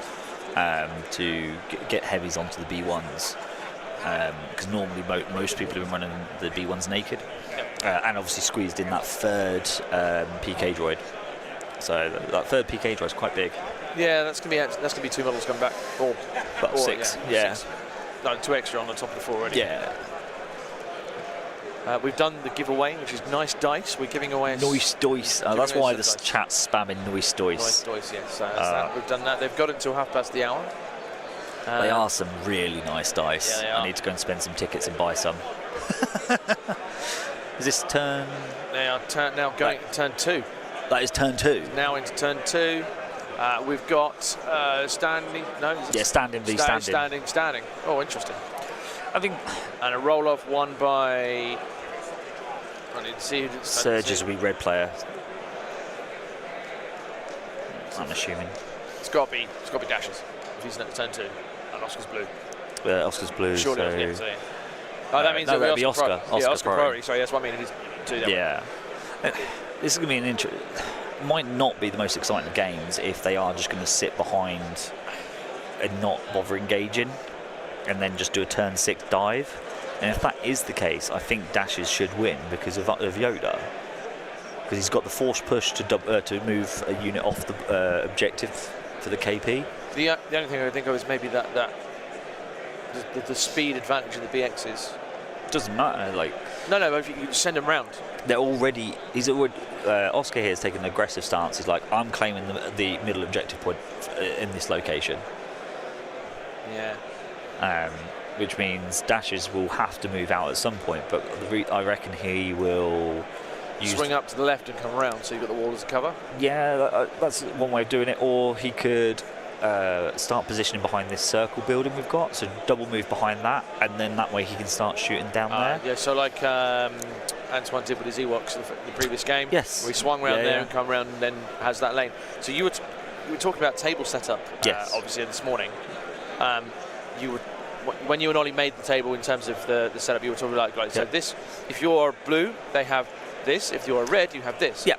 S3: to get heavies onto the B1s. Because normally most people have been running the B1s naked, and obviously squeezed in that third PK droid. So that third PK droid is quite big.
S5: Yeah, that's gonna be 2 models coming back. Or
S3: 6.
S5: Yeah. 6. No, 2 extra on the top of the 4 already.
S3: Yeah.
S5: We've done the giveaway, which is nice dice. We're giving away
S3: Noise dice. That's why the chat's spamming noise dice.
S5: Nice dice, yes. So we've done that. They've got until 1:30.
S3: They are some really nice dice.
S5: Yeah, they are.
S3: I need to go and spend some tickets and buy some. Is this turn?
S5: They are now going to turn 2.
S3: That is turn 2.
S5: Now into turn 2. We've got standing. No.
S3: Yeah, standing v standing.
S5: Standing. Oh, interesting.
S3: I think.
S5: And a roll off won by. I need to see who.
S3: Surges will be red player. I'm assuming.
S5: It's got to be Dashes. If he's at turn 2, and Oscar's blue.
S3: Oscar's blue.
S5: Surely,
S3: so
S5: that means
S3: that'll be Oscar.
S5: Oscar priority. Sorry, that's what I mean. It is 2.
S3: Yeah. This is going to be an might not be the most exciting of games if they are just going to sit behind and not bother engaging, and then just do a turn 6 dive. And if that is the case, I think Dashes should win because of Yoda, because he's got the force push to move a unit off the objective for the KP.
S5: The only thing I think of is maybe the speed advantage of the BXs.
S3: Doesn't matter. Like
S5: no, if you send them round.
S3: They're already. Oscar here has taken an aggressive stance. He's like, I'm claiming the middle objective point in this location.
S5: Yeah.
S3: Which means dashes will have to move out at some point, but I reckon he will
S5: swing up to the left and come around, so you've got the wall as a cover.
S3: Yeah, that's one way of doing it. Or he could start positioning behind this circle building we've got, so double move behind that, and then that way he can start shooting down there.
S5: Yeah, so like Antoine did with his Ewoks in the previous game.
S3: Yes.
S5: Where he swung around there and come around and then has that lane. So you were talking about table setup, obviously, this morning. When you and Ollie made the table in terms of the setup, you were talking like so this, if you're blue, they have this. If you're red, you have this.
S3: Yeah.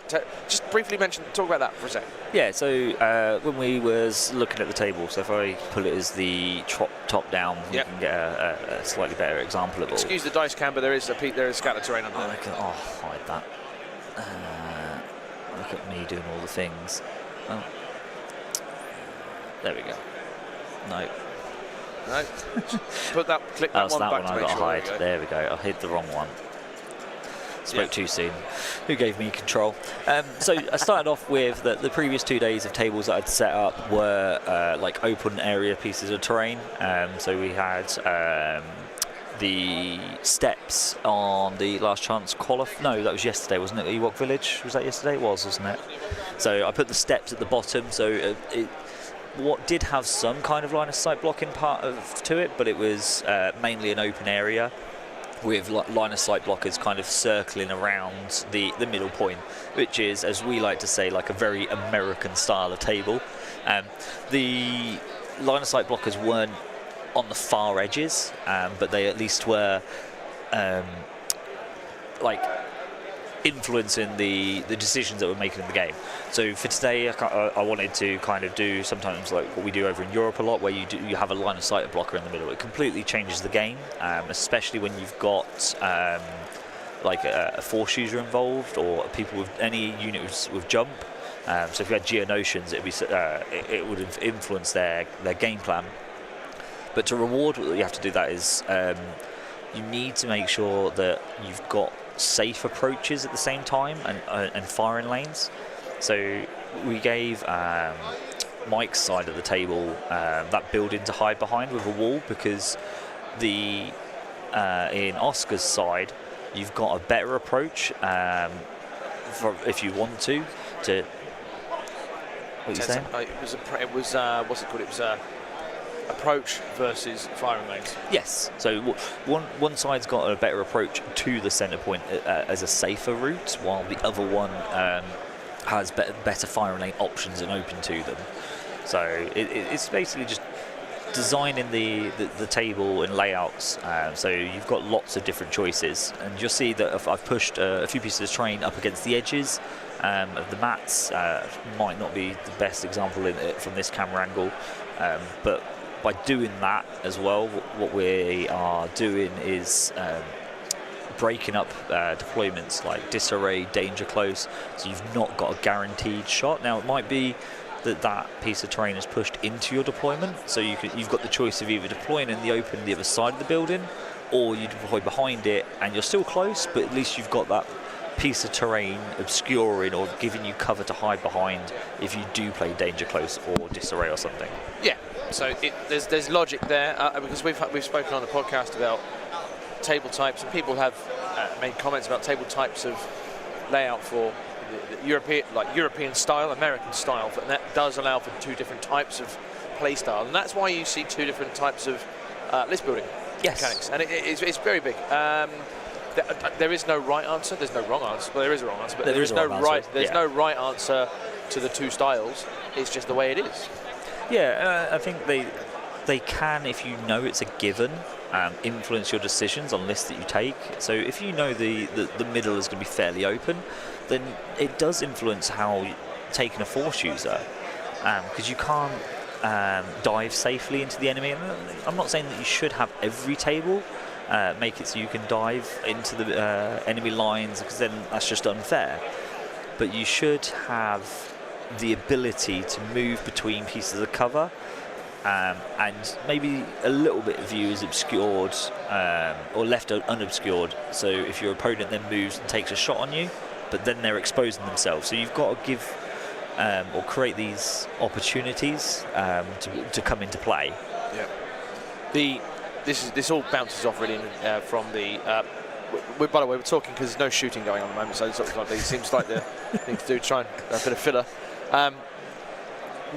S5: Just briefly talk about that for a second.
S3: Yeah, so when we was looking at the table, so if I pull it as the top down, you can get a slightly better example of it.
S5: Excuse the dice cam, but there is scatter terrain under there.
S3: Hide that. Look at me doing all the things. Oh. There we go. No.
S5: No. Click that one back
S3: that one
S5: to
S3: I
S5: make
S3: got to
S5: sure.
S3: hide. There we go. I hid the wrong one. Spoke too soon. Who gave me control? So I started off with the previous 2 days of tables that I'd set up were like open area pieces of terrain. So we had the steps on the last chance No, that was yesterday, wasn't it? Ewok Village? Was that yesterday? It was, wasn't it? So I put the steps at the bottom. So what did have some kind of line of sight blocking part to it, but it was mainly an open area with line of sight blockers kind of circling around the middle point, which is, as we like to say, like a very American style of table. The line of sight blockers weren't on the far edges, but they at least were like influencing the decisions that we're making in the game. So for today, I wanted to kind of do sometimes like what we do over in Europe a lot, where you have a line of sight blocker in the middle. It completely changes the game, especially when you've got like a force user involved or people with any unit with jump. So if you had Geonosians, it would have influenced their game plan. But to reward, what you have to do that is you need to make sure that you've got safe approaches at the same time and firing lanes. So we gave Mike's side of the table that building to hide behind with a wall, because in Oscar's side you've got a better approach if you want to. What are you saying?
S5: It was what's it called? It was approach versus firing lanes.
S3: Yes. So one side's got a better approach to the centre point as a safer route, while the other one has better firing lane options and open to them. So it's basically just designing the table and layouts. So you've got lots of different choices, and you'll see that if I've pushed a few pieces of terrain up against the edges of the mats. Might not be the best example from this camera angle, but by doing that as well, what we are doing is breaking up deployments like disarray, danger close, so you've not got a guaranteed shot. Now it might be that piece of terrain is pushed into your deployment, so you've got the choice of either deploying in the open the other side of the building, or you deploy behind it and you're still close, but at least you've got that piece of terrain obscuring or giving you cover to hide behind if you do play danger close or disarray or something.
S5: Yeah, so there's logic there, because we've spoken on the podcast about table types, and people have made comments about table types of layout for the European style, American style, and that does allow for two different types of play style, and that's why you see two different types of list building mechanics, and it's very big. There is no right answer. There's no wrong answer. Well, there is a wrong answer, but there is no right. There's no right answer to the two styles. It's just the way it is.
S3: Yeah, I think they can, if you know it's a given, influence your decisions on lists that you take. So if you know the middle is going to be fairly open, then it does influence how you're taking a force user, because you can't dive safely into the enemy. And I'm not saying that you should have every table make it so you can dive into the enemy lines, because then that's just unfair. But you should have the ability to move between pieces of cover, and maybe a little bit of view is obscured or left unobscured. So if your opponent then moves and takes a shot on you, but then they're exposing themselves. So you've got to give or create these opportunities to come into play.
S5: Yeah. This all bounces off really from the. By the way, we're talking because there's no shooting going on at the moment, so it seems like the thing to do, try and a bit of filler.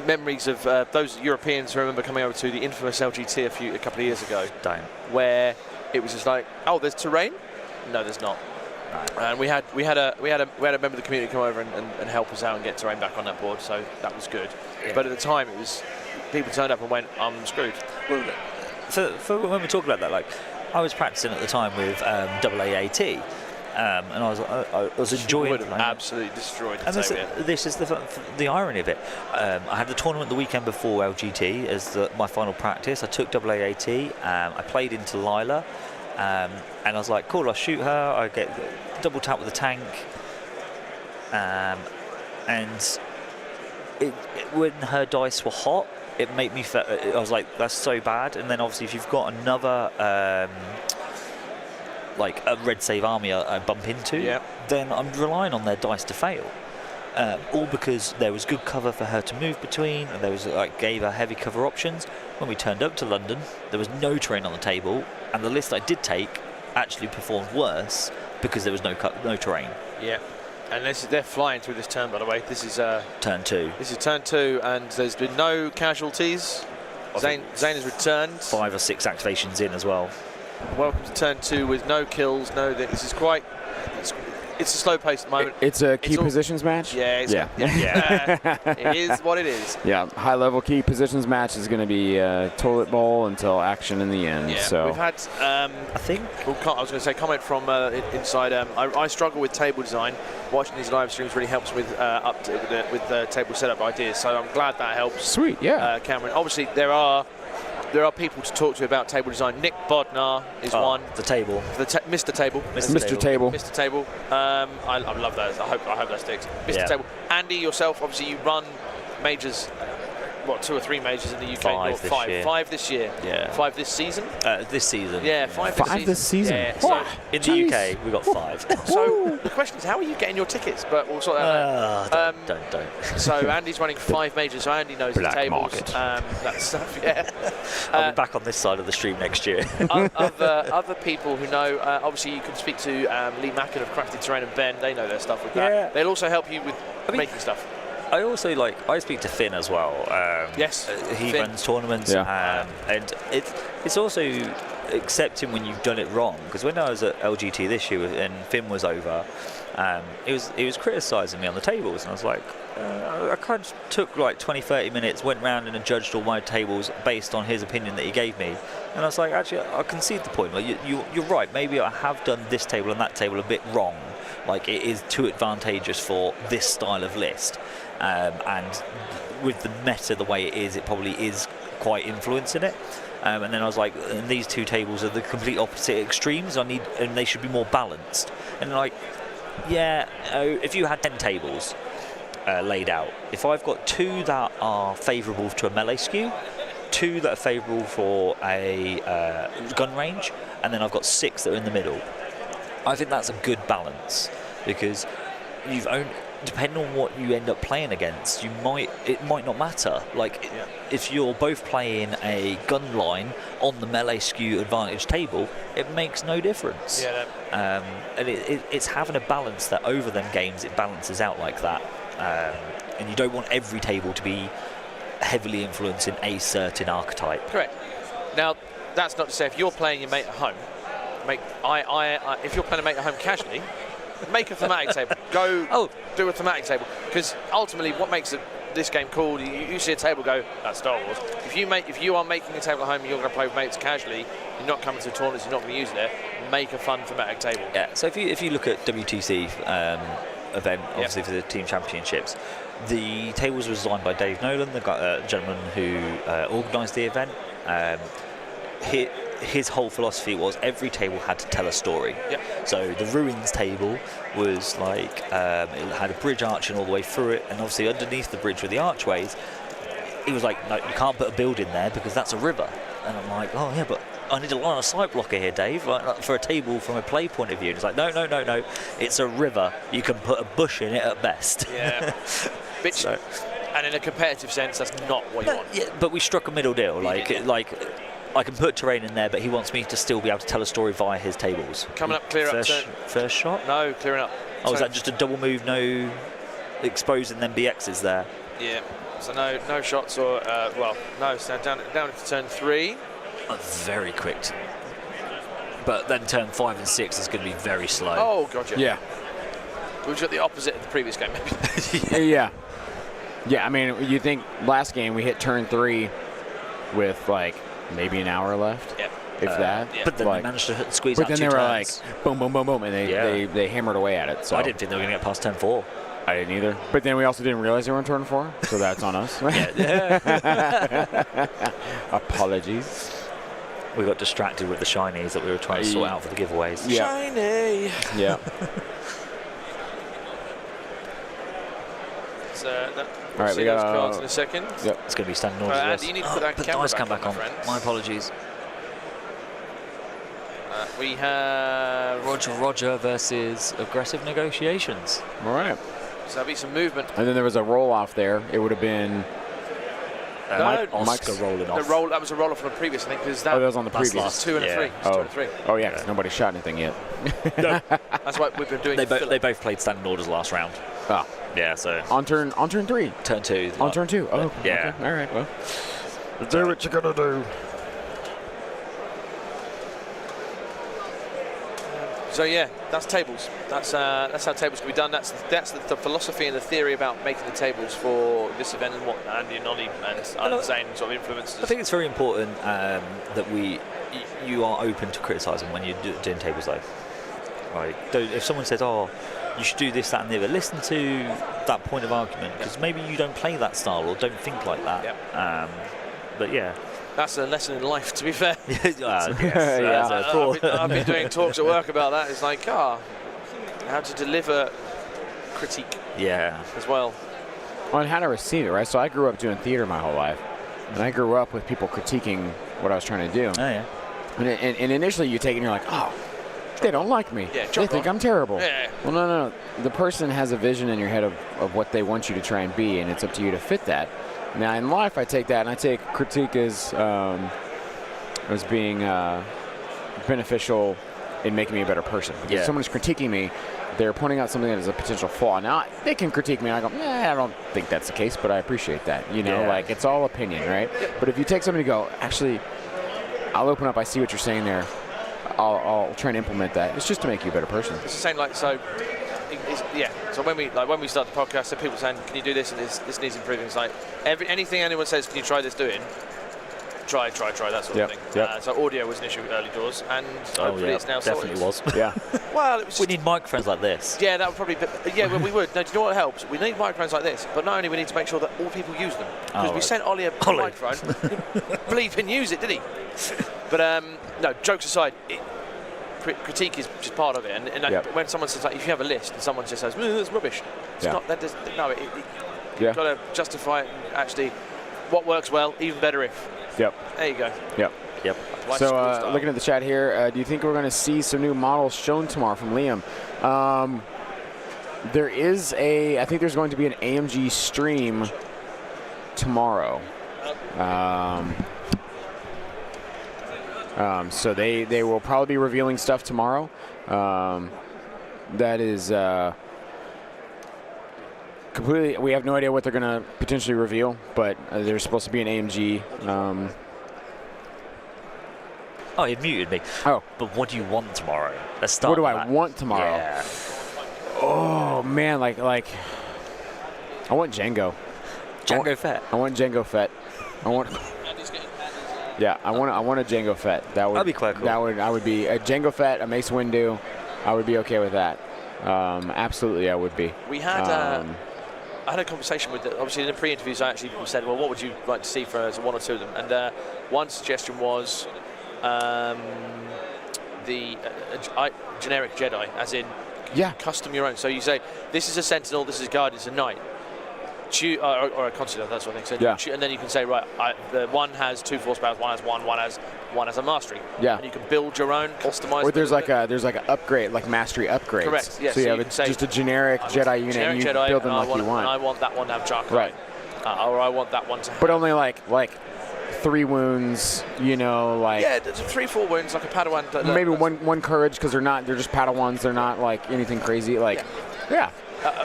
S5: Memories of those Europeans who remember coming over to the infamous LGT a couple of years ago, where it was just like, oh, there's terrain? No, there's not. And we had a member of the community come over and help us out and get terrain back on that board, so that was good. Yeah. But at the time, it was people turned up and went, I'm screwed.
S3: Well, for when we talk about that, like I was practicing at the time with AAAT, and I was enjoying.
S5: Would have absolutely destroyed the
S3: table. This is the irony of it. I had the tournament the weekend before LGT as my final practice. I took AAAT. I played into Lila. And I was like, cool, I'll shoot her, I get double tap with the tank, and when her dice were hot, it made me I was like, that's so bad. And then obviously if you've got another like a red save army I bump into, then I'm relying on their dice to fail. All because there was good cover for her to move between, and there was gave her heavy cover options. When we turned up to London, there was no terrain on the table, and the list I did take actually performed worse because there was no terrain.
S5: Yeah, and they're flying through this turn, by the way. This is
S3: turn 2.
S5: This is turn 2, and there's been no casualties. Zane has returned.
S3: 5 or 6 activations in as well.
S5: Welcome to turn 2 with no kills. This is quite. It's a slow pace at the moment.
S4: It's a key positions match?
S5: Yeah. It is what it is.
S4: Yeah, high-level key positions match is going to be toilet bowl until action in the end.
S5: Yeah,
S4: so
S5: we've had, I was going to say, comment from inside. I struggle with table design. Watching these live streams really helps with table setup ideas, so I'm glad that helps.
S4: Sweet, yeah.
S5: Cameron. Obviously, there are people to talk to about table design. Nick Bodnar is one.
S3: The table.
S5: Mr. Table.
S4: Mr. Table.
S5: Mr. Table. I love that. I hope that sticks. Mr. Table. Andy, yourself, obviously you run majors. What, 2 or 3 majors in the UK?
S3: 5
S5: this year.
S3: Yeah.
S5: 5 this season?
S3: This season.
S5: Yeah, 5
S4: this season.
S5: Yeah,
S3: so in the UK, we got 5.
S5: So the question is, how are you getting your tickets? But we'll sort that out.
S3: Don't.
S5: So Andy's running 5 majors, so Andy knows the tables. That stuff, yeah.
S3: I'll be back on this side of the stream next year.
S5: Other people who know, obviously you can speak to Lee Mackin of Crafted Terrain and Ben. They know their stuff with that.
S3: Yeah.
S5: They'll also help you with making stuff.
S3: I also I speak to Finn as well.
S5: Yes,
S3: he runs tournaments, and it's also accepting when you've done it wrong. Because when I was at LGT this year and Finn was over, he was criticising me on the tables, and I was like, I kind of took 20-30 minutes, went round and judged all my tables based on his opinion that he gave me, and I was like, actually, I concede the point. You're right. Maybe I have done this table and that table a bit wrong. It is too advantageous for this style of list. And with the meta the way it is, it probably is quite influencing it. And then I was like, and these 2 tables are the complete opposite extremes. And they should be more balanced. And if you had 10 tables laid out, if I've got 2 that are favourable to a melee skew, 2 that are favourable for a gun range, and then I've got 6 that are in the middle, I think that's a good balance, because depending on what you end up playing against, it might not matter. If you're both playing a gun line on the melee skew advantage table, it makes no difference.
S5: Yeah.
S3: And it's having a balance that over them games it balances out like that. And you don't want every table to be heavily influencing a certain archetype.
S5: Correct. Now, that's not to say if you're playing your mate at home, if you're playing a mate at home casually, make a thematic table. Go do a thematic table, because ultimately what makes this game cool, you see a table, go, that's Star Wars. If you are making a table at home and you're going to play with mates casually, you're not coming to tournaments, you're not going to use it, make a fun thematic table.
S3: Yeah, so if you look at WTC event, obviously for the team championships, the tables were designed by Dave Nolan, the gentleman who organised the event. His whole philosophy was every table had to tell a story.
S5: Yep.
S3: So the Ruins table was it had a bridge arching all the way through it, and obviously underneath the bridge were the archways. He was like, no, you can't put a building there because that's a river. And I'm like, oh yeah, but I need a line of sight blocker here, Dave, for a table from a play point of view. And it's like, no, it's a river. You can put a bush in it at best.
S5: Yeah. And in a competitive sense, that's not what you want.
S3: Yeah, but we struck a middle deal. I can put terrain in there, but he wants me to still be able to tell a story via his tables.
S5: Coming up, clear up.
S3: First shot?
S5: No, clearing up.
S3: Oh, is that just a double move, no exposing then BXs there?
S5: Yeah. So no shots or no. So down to turn 3.
S3: Very quick. But then turn 5 and 6 is going to be very slow.
S5: Oh, gotcha.
S4: Yeah.
S5: We've got the opposite of the previous game, maybe.
S4: Yeah. Yeah, I mean, you think last game we hit turn 3 with like maybe an hour left, if that.
S3: Yeah. But then they managed to squeeze out 2 turns.
S4: But then they were like, boom, boom, boom, boom, and they hammered away at it. So
S3: I didn't think they were going to get past turn 4.
S4: I didn't either. But then we also didn't realize they were on turn 4, so that's on us. Apologies.
S3: We got distracted with the shinies that we were trying to sort out for the giveaways.
S5: Yeah. Shiny!
S4: Yeah.
S5: All right, we got cards in a second.
S4: Yep.
S3: It's going to be standing orders.
S5: Andy, you need to put that camera
S3: back on. My apologies.
S5: We have
S3: Roger versus aggressive negotiations.
S4: All right.
S5: So there'll be some movement.
S4: And then there was a roll off there. It would have been
S3: Oscar rolling off.
S5: That was a roll off from the previous, I think, because that
S4: was on the previous.
S5: 2 and a 3.
S4: Oh,
S5: 2 and 3.
S4: Oh yeah, because nobody shot anything yet.
S5: No. That's what we've been doing.
S3: They both played standing orders last round.
S4: Oh.
S3: Yeah, so
S4: on turn 3.
S3: Turn 2.
S4: On turn 2. Oh,
S3: yeah.
S4: Okay. All right. Well, do what you're gonna do.
S5: So yeah, that's tables. That's how tables can be done. That's the philosophy and the theory about making the tables for this event and what Andy and Ollie and Zane sort of influences.
S3: I think it's very important that you are open to criticising when you're doing tables though. Right. If someone says, "Oh, you should do this, that, and the other," listen to that point of argument because maybe you don't play that style or don't think like that.
S5: Yep.
S3: But yeah.
S5: That's a lesson in life, to be fair.
S3: I've
S5: been doing talks at work about that. It's like, how to deliver critique.
S3: Yeah.
S5: As well.
S4: Well, and how to receive it, right? So I grew up doing theater my whole life, and I grew up with people critiquing what I was trying to do.
S3: Oh yeah.
S4: And initially you take it and you're like, oh, they don't like me.
S5: Yeah,
S4: they think I'm terrible.
S5: Yeah.
S4: Well, no. The person has a vision in your head of what they want you to try and be, and it's up to you to fit that. Now in life, I take that and I take critique as being beneficial in making me a better person. Because if someone's critiquing me, they're pointing out something that is a potential flaw. Now they can critique me, and I go, I don't think that's the case, but I appreciate that. Like it's all opinion, right? But if you take somebody and go, actually, I'll open up. I see what you're saying there. I'll try and implement that. It's just to make you a better person.
S5: It's the same, like so. So when we start the podcast, so people saying, "Can you do this?" and this needs improving. It's like anything anyone says, "Can you try this doing?" Try that sort of thing.
S4: Yep.
S5: So audio was an issue early doors, and hopefully it's now
S3: definitely
S5: sorted.
S3: was.
S4: Yeah.
S5: Well, it was
S3: we need microphones like this.
S5: Yeah, that would probably. Well, we would. No, do you know what helps? We need microphones like this, but not only we need to make sure that all people use them because we sent Ollie a microphone. Bleeping use it, did he? But no. Jokes aside. Critique is just part of it, and when someone says, like, if you have a list and someone just says, "That's rubbish," it's not. That does you've got to justify it. And actually, what works well, even better if.
S4: Yep.
S5: There you go.
S3: Yep.
S4: So looking at the chat here, do you think we're going to see some new models shown tomorrow from Liam? I think there's going to be an AMG stream tomorrow. So they will probably be revealing stuff tomorrow. That is completely. We have no idea what they're going to potentially reveal, but there's supposed to be an AMG.
S3: Oh, you muted me.
S4: Oh,
S3: but what do you want tomorrow? Let's start.
S4: What do I want tomorrow?
S3: Yeah.
S4: Oh man, like I want Django.
S3: Fett.
S4: I want Django Fett. I want a Django Fett.
S3: That'd be quite cool.
S4: I would be a Django Fett, a Mace Windu. I would be okay with that. Absolutely, I would be.
S5: We had I had a conversation with, obviously in the pre-interviews I actually said, well, what would you like to see for one or two of them? And one suggestion was the generic Jedi, as in custom your own. So you say, this is a Sentinel, this is a Guardian, it's a Knight. Or a Consular, that's what I think. So and then you can say, right, the one has 2 force powers, one has a mastery.
S4: Yeah.
S5: And you can build your own, customize.
S4: Or there's like an upgrade, like mastery upgrades.
S5: Correct. Yes.
S4: So you have just a generic Jedi unit, and you
S5: Jedi,
S4: build them like you want.
S5: And I want that one to have Charcoal.
S4: Right.
S5: Or I want that one to have.
S4: But only like 3 wounds, you know, like
S5: Yeah, 3-4 wounds like a Padawan.
S4: maybe one courage because they're just Padawans. They're not like anything crazy. Like, yeah.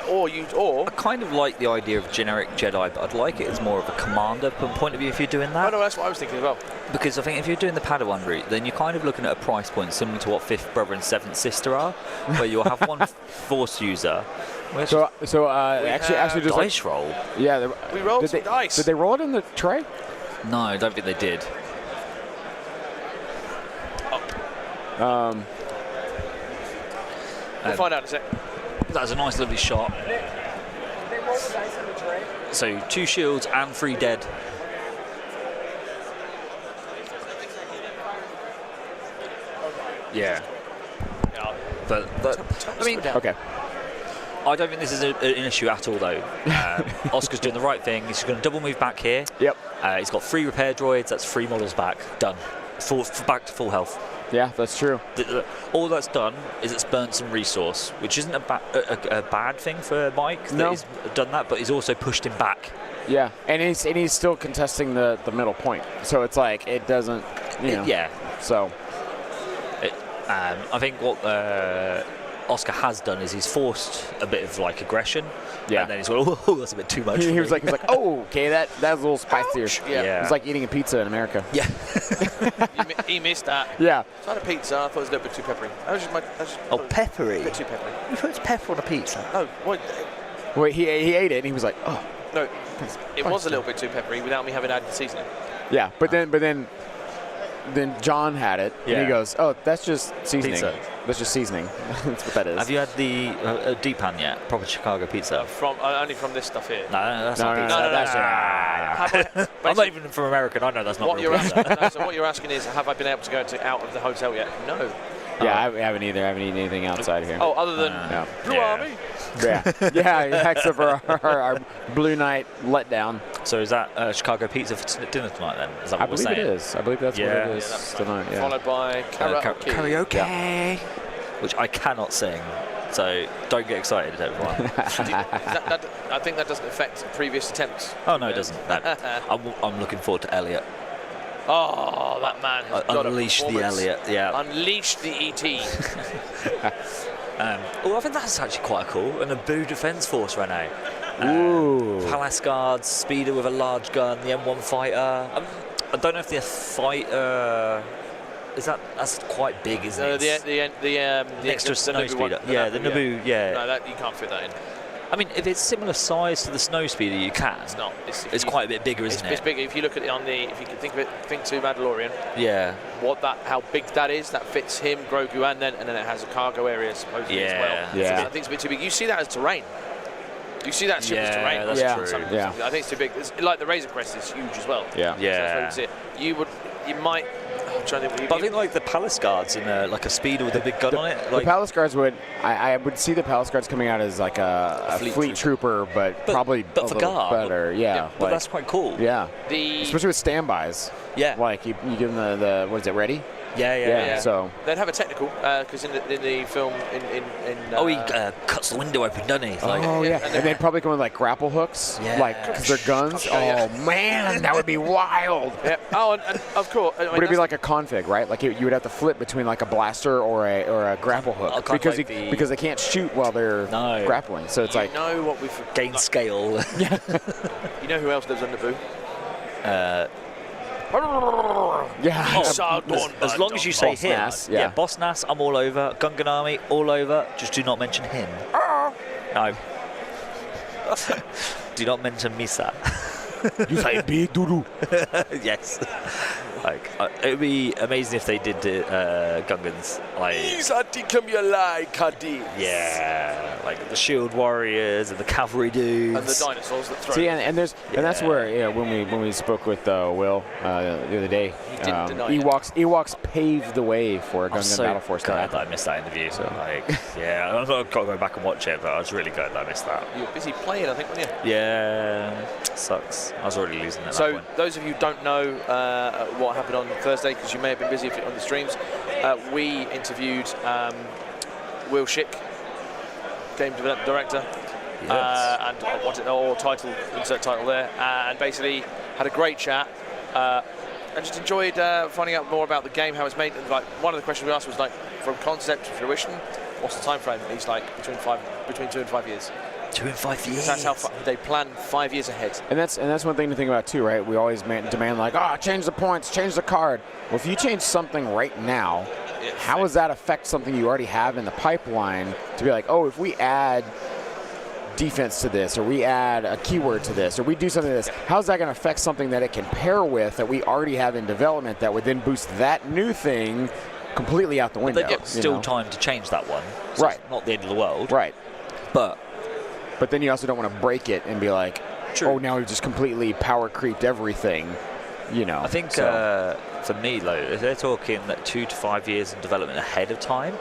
S5: Or
S3: I kind of like the idea of generic Jedi, but I'd like it as more of a commander point of view if you're doing that.
S5: Oh, no, that's what I was thinking as well.
S3: Because I think if you're doing the Padawan route, then you're kind of looking at a price point similar to what 5th Brother and 7th Sister are, where you'll have one Force user.
S4: So actually just
S3: dice roll.
S4: Yeah,
S5: we rolled some dice.
S4: Did they roll it in the tray?
S3: No, I don't think they did.
S5: We'll find out in a sec.
S3: That was a nice, lovely shot. So 2 shields and 3 dead. Yeah. But I mean,
S4: Okay.
S3: I don't think this is an issue at all, though. Oscar's doing the right thing. He's going to double move back here.
S4: Yep.
S3: He's got 3 repair droids. That's 3 models back. Done. Back to full health.
S4: Yeah, that's true.
S3: All that's done is it's burnt some resource, which isn't a bad thing for Mike that he's done that, but he's also pushed him back.
S4: Yeah, and he's still contesting the middle point, so it's like it doesn't, you know.
S3: Yeah.
S4: So,
S3: I think what Oscar has done is he's forced a bit of like aggression.
S4: Yeah.
S3: And then he's like, oh, that's a bit too much.
S4: he was like, oh, okay, that's a little spicier.
S5: Yeah.
S4: It's like eating a pizza in America.
S3: Yeah.
S5: He missed that.
S4: Yeah.
S5: So I had a pizza. I thought it was a little bit too peppery.
S3: Peppery.
S5: A bit too peppery.
S3: You put pepper on a pizza?
S5: No, what?
S4: Wait, he ate it and he was like, oh.
S5: No, it was a little bit too peppery without me having added seasoning.
S4: Yeah, but then John had it and he goes, oh, that's just seasoning.
S3: Pizza.
S4: That's just seasoning. That's what that is.
S3: Have you had the deep pan yet? Proper Chicago pizza?
S5: Only from this stuff here.
S3: No, that's not pizza.
S5: That's
S3: I'm not even from American. I know that's not
S5: what
S3: real
S5: you're
S3: pizza.
S5: asking. So what you're asking is, have I been able to go out of the hotel yet? No.
S4: Yeah, I haven't either. I haven't eaten anything outside here.
S5: Oh, other than
S4: No.
S5: Blue
S3: Yeah.
S5: Army.
S4: Yeah, except for our Blue Night letdown.
S3: So is that Chicago pizza for dinner tonight then? Is that
S4: I
S3: what we're
S4: believe
S3: saying?
S4: it is. I believe that's what
S3: Yeah.
S4: it is tonight. Yeah.
S5: Followed by karaoke.
S3: Karaoke. Which I cannot sing. So don't get excited, everyone.
S5: I think that doesn't affect previous attempts.
S3: Oh, no, it doesn't. No. I'm looking forward to Elliot.
S5: Oh, that man has got
S3: Unleash
S5: a
S3: the
S5: performance.
S3: Elliot, yeah.
S5: Unleash the ET.
S3: I think that's actually quite cool. An Naboo Defence Force, Rene.
S4: Ooh.
S3: Palace Guards, speeder with a large gun, the M1 fighter. I don't know if the fighter... That's quite big, isn't it?
S5: The
S3: extra snow
S5: Naboo
S3: speeder.
S5: one.
S3: Yeah, the Naboo, yeah.
S5: No, you can't fit that in.
S3: I mean, if it's similar size to the snow speeder, you can.
S5: It's not.
S3: It's quite a bit bigger, isn't it?
S5: It's bigger. If you look at it if you can think to Mandalorian.
S3: Yeah.
S5: How big that is? That fits him, Grogu, and then it has a cargo area supposedly as well.
S4: Yeah.
S5: I think it's a bit too big. You see that as terrain. You see that ship as terrain.
S3: That's
S4: Yeah.
S3: true.
S4: Yeah.
S5: I think it's too big. It's like the Razor Crest is huge as well.
S4: Yeah.
S3: Yeah.
S5: So you might. I'm trying to think.
S3: But I think like the Palace Guards in like a speeder with a big gun on it.
S4: The
S3: Like,
S4: Palace Guards I would see the Palace Guards coming out as like a fleet trooper, but probably
S3: but
S4: a
S3: for
S4: little
S3: guard.
S4: better. Yeah.
S3: but that's quite cool.
S4: Yeah.
S5: The
S4: Especially with standbys.
S3: Yeah.
S4: Like you give them the what is it, ready?
S3: Yeah.
S4: So
S5: they'd have a technical because in the film in
S3: He cuts the window open, doesn't he? Like,
S4: and they'd probably come with like grapple hooks,
S3: Yeah.
S4: like because they're guns.
S5: Yeah.
S4: Oh man, that would be wild.
S5: yeah. Oh, and of course. I mean,
S4: Would it be like a config, right? Like you would have to flip between like a blaster or a grapple hook
S3: kind of
S4: because
S3: like the-
S4: because they can't shoot while they're
S3: No.
S4: grappling. So it's like
S5: what we've
S3: gain scale.
S5: You know who else lives on Naboo?
S4: yeah.
S3: As long as you say
S4: Boss
S3: him,
S4: Nass, yeah.
S3: Boss Nass, I'm all over. Gungan Army, all over. Just do not mention him. No. Do not mention Misa.
S4: You say big doo-doo.
S3: Yes. Like it would be amazing if they did Gungans. Like yeah, like the Shield Warriors and the Cavalry dudes.
S5: And the dinosaurs that throw.
S4: See, and that's where when we spoke with Will the other day,
S5: didn't deny it.
S4: Ewoks paved the way for a
S3: I'm
S4: Gungan
S3: so
S4: Battle Force to
S3: glad
S4: happen.
S3: that I missed that interview. Yeah, I'm not got to go back and watch it, but I was really glad that I missed that.
S5: You were busy playing, I think, weren't you?
S3: Yeah, sucks. I was already losing at that
S5: So
S3: point.
S5: those of you who don't know what happened on Thursday, because you may have been busy on the streams, we interviewed Will Schick, game development director,
S3: Yes.
S5: and insert title there, and basically had a great chat. I just enjoyed finding out more about the game, how it's made. And, like, one of the questions we asked was like, from concept to fruition, what's the time frame? And he's like, between 2 and 5 years.
S3: 2 and 5 years.
S5: That's how they plan 5 years ahead.
S4: And that's one thing to think about too, right? We always demand like, change the points, change the card. Well, if you change something right now, how does that affect something you already have in the pipeline to be like, oh, if we add defense to this, or we add a keyword to this, or we do something to this, how's that going to affect something that it can pair with that we already have in development that would then boost that new thing completely out the window?
S3: They've got still time to change that one. So
S4: Right.
S3: It's not the end of the world.
S4: Right.
S3: But
S4: then you also don't want to break it and be like,
S3: True.
S4: oh, now we've just completely power creeped everything, I think
S3: for me, though, if they're talking that 2 to 5 years in development ahead of time,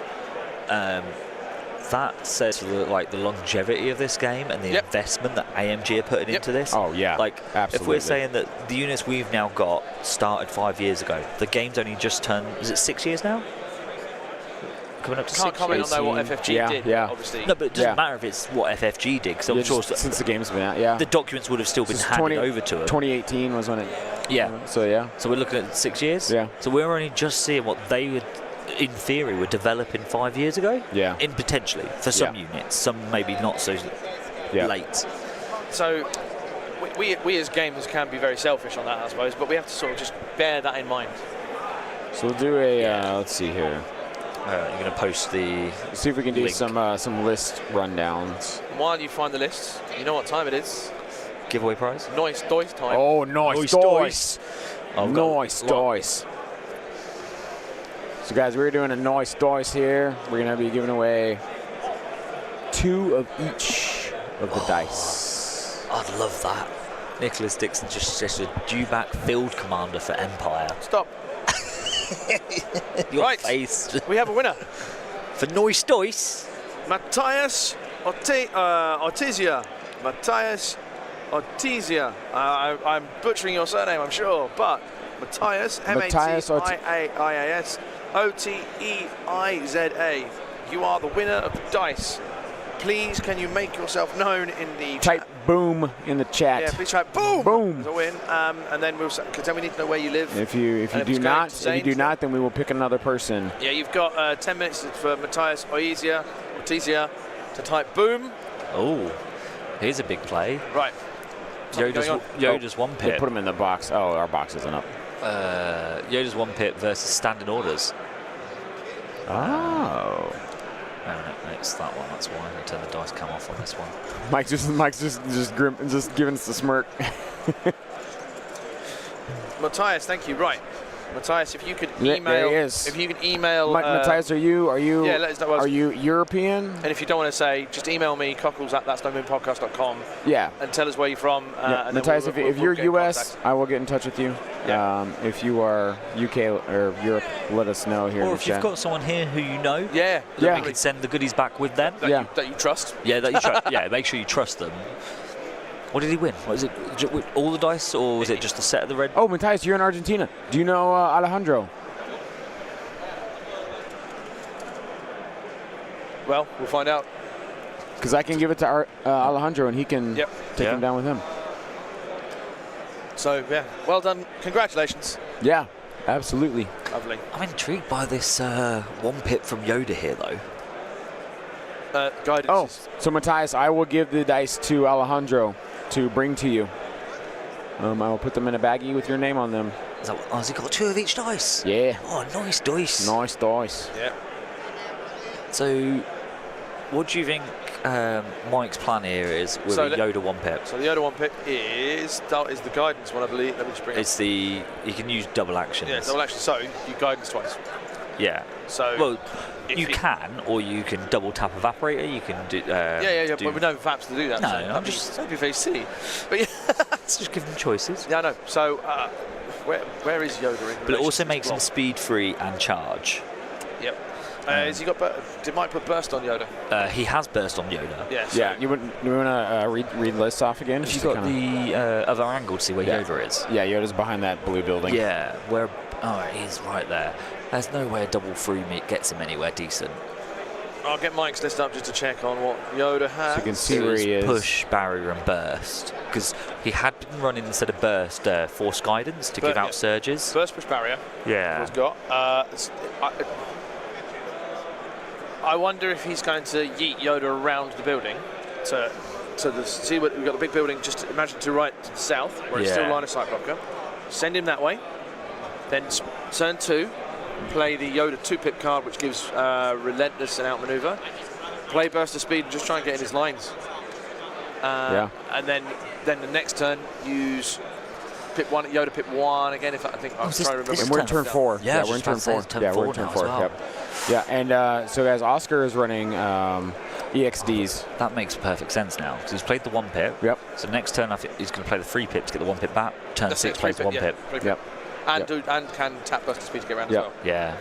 S3: that says the longevity of this game and the investment that AMG are putting into this.
S4: Oh, yeah.
S3: Like,
S4: absolutely.
S3: if we're saying that the units we've now got started 5 years ago, the game's only just turned, is it 6 years now? Coming up to 6 years.
S5: Can't comment on what FFG did, obviously.
S3: No, but it doesn't matter if it's what FFG did, because I'm sure
S4: since the game's been out,
S3: the documents would have still been handed over to them.
S4: 2018 was when it.
S3: Yeah.
S4: So
S3: we're looking at 6 years.
S4: Yeah.
S3: So we're only just seeing what they would, in theory, were developing 5 years ago.
S4: Yeah.
S3: In potentially for some units, some maybe not so late.
S5: So we as gamers can be very selfish on that, I suppose, but we have to sort of just bear that in mind.
S4: So we'll do a. Let's see here.
S3: You're going to post the.
S4: See if we can do
S3: link.
S4: some list rundowns.
S5: While you find the lists, you know what time it is.
S3: Giveaway prize.
S5: Nice dice time.
S4: Oh, nice dice. Nice dice. So guys, we're doing a nice dice here. We're going to be giving away 2 of each of the dice.
S3: I'd love that. Nicholas Dixon just suggested due-back field commander for Empire.
S5: Stop.
S3: Your
S5: right.
S3: face.
S5: We have a winner.
S3: For Noise Dice.
S5: Matthias Ortizia. Matthias Ortizia. I'm butchering your surname, I'm sure, but Matthias, Mattias Oteiza. You are the winner of the dice. Please, can you make yourself known in the
S4: Type
S5: chat?
S4: boom in the chat.
S5: Yeah, please type boom.
S4: Boom.
S5: As a win. And then because then we need to know where you live.
S4: If you do not, then we will pick another person.
S5: Yeah, you've got 10 minutes for Matthias Ortizia to type boom.
S3: Oh, here's a big play.
S5: Right.
S3: Yoda's 1 pip.
S4: Put him in the box. Oh, our box isn't up.
S3: Yoda's 1 pip versus standing orders.
S4: Oh.
S3: No, it's that one. That's why I turned the dice cam off on this one.
S4: Mike's just giving us the smirk.
S5: Matthias, thank you. Right, Matthias, if you could email.
S4: There he is.
S5: If you can email.
S4: Matthias, are you?
S5: Yeah, let us know.
S4: Are you European?
S5: And if you don't want to say, just email me cockles@that'snomoonpodcast.com.
S4: Yeah.
S5: And tell us where you're from. And
S4: Matthias,
S5: then
S4: if you're US, I will get in touch with you.
S5: Yeah.
S4: If you are UK or Europe, let us know here.
S3: Or
S4: in
S3: if
S4: the
S3: you've
S4: chat.
S3: got someone here who you know,
S5: yeah,
S3: we can send the goodies back with them.
S5: that you trust.
S3: Yeah, that you trust. Yeah, make sure you trust them. What did he win? What is it? All the dice, or was it just a set of the red?
S4: Oh, Matthias, you're in Argentina. Do you know Alejandro?
S5: Well, we'll find out.
S4: Because I can give it to Alejandro, and he can take him down with him.
S5: So, yeah, well done. Congratulations.
S4: Yeah, absolutely.
S5: Lovely.
S3: I'm intrigued by this 1 pip from Yoda here, though.
S5: Guidance.
S4: Oh, so Matthias, I will give the dice to Alejandro to bring to you. I will put them in a baggie with your name on them.
S3: Has he got 2 of each dice?
S4: Yeah.
S3: Oh, nice dice.
S4: Nice dice.
S5: Yeah.
S3: So, what do you think Mike's plan here is with a Yoda 1 pip?
S5: So the Yoda 1 pip is the guidance one, I believe. Let me just bring it.
S3: It's you can use double actions.
S5: Yeah, double action. So you guidance twice.
S3: Yeah.
S5: So
S3: well, you can, or you can double tap evaporator. You can do.
S5: But we don't have apps to do that.
S3: No,
S5: so
S3: I'm just.
S5: That'd be very silly. But yeah,
S3: just give them choices.
S5: Yeah, I know. So where is Yoda?
S3: But it also makes him speed free and charge.
S5: Yep. Has he got? Did Mike put burst on Yoda?
S3: He has burst on Yoda.
S5: Yeah. So
S4: Yeah. You want to read lists off again?
S3: Have you got the other angle to see where Yoda is?
S4: Yeah, Yoda's behind that blue building.
S3: Yeah. Where? Oh, he's right there. There's no way a double through meet gets him anywhere decent.
S5: I'll get Mike's list up just to check on what Yoda has.
S4: So you can see where he is.
S3: Push, barrier, and burst. Because he had been running instead of burst, force guidance to give out surges.
S5: Burst, push, barrier.
S3: Yeah.
S5: He's got. I wonder if he's going to yeet Yoda around the building see what we've got the big building. Just imagine to right to the south where it's still line of sight blocker. Send him that way. Then turn 2. Play the Yoda 2-pip card, which gives relentless and outmaneuver. Play burst of speed and just try and get in his lines. And then the next turn use pip 1 Yoda pip 1 again. If I think I'm trying to remember.
S4: And we're in turn 4.
S3: Yeah,
S4: we're in turn 4.
S3: Yeah,
S4: we're in turn 4. Yep. Yeah, and so guys, Oscar is running EXDs.
S3: That makes perfect sense now because he's played the 1-pip.
S4: Yep.
S3: So next turn he's going to play the 3-pip to get the 1-pip back. Turn 6 plays the 1-pip.
S4: Yep.
S5: And can tap burst of speed to get around as well.
S3: Yeah.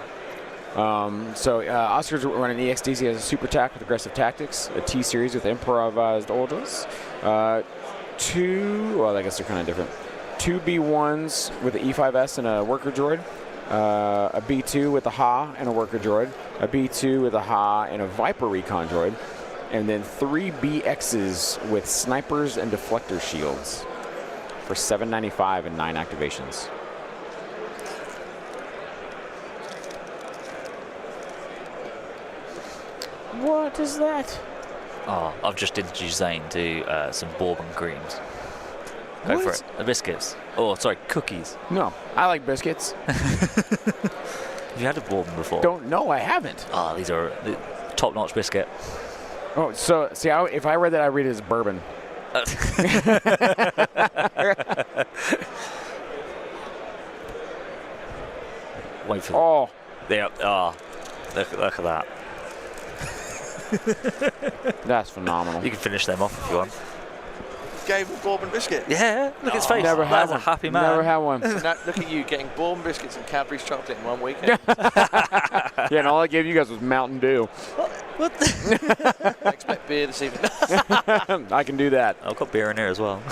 S4: So Oscar's running EXDs. He has a super attack with aggressive tactics, a T series with improvised orders, 2. Well, I guess they're kind of different. 2 B1s with an E5S and a worker droid, a B2 with a Ha and a worker droid, a B2 with a Ha and a Viper recon droid, and then 3 BXs with snipers and deflector shields for $795 and 9 activations. What is that?
S3: Oh, I've just introduced Zane to some bourbon creams. Go for it. The biscuits. Oh, sorry, cookies.
S4: No, I like biscuits.
S3: Have you had a bourbon before?
S4: Don't know, I haven't.
S3: Ah, these are the top-notch biscuit.
S4: Oh, so see, if I read that, I read it as bourbon.
S3: Wait for
S4: Oh,
S3: yeah. Look at that.
S4: that's phenomenal.
S3: You can finish them off if you want.
S5: Gave a bourbon biscuit.
S3: Yeah, look at his face.
S4: Never had
S3: That's
S4: one.
S3: a happy man.
S4: Never had one.
S5: So now, look at you getting bourbon biscuits and Cadbury's chocolate in one weekend.
S4: Yeah, and all I gave you guys was Mountain Dew.
S3: What the?
S5: I expect beer this evening.
S4: I can do that.
S3: I've got beer in here as well.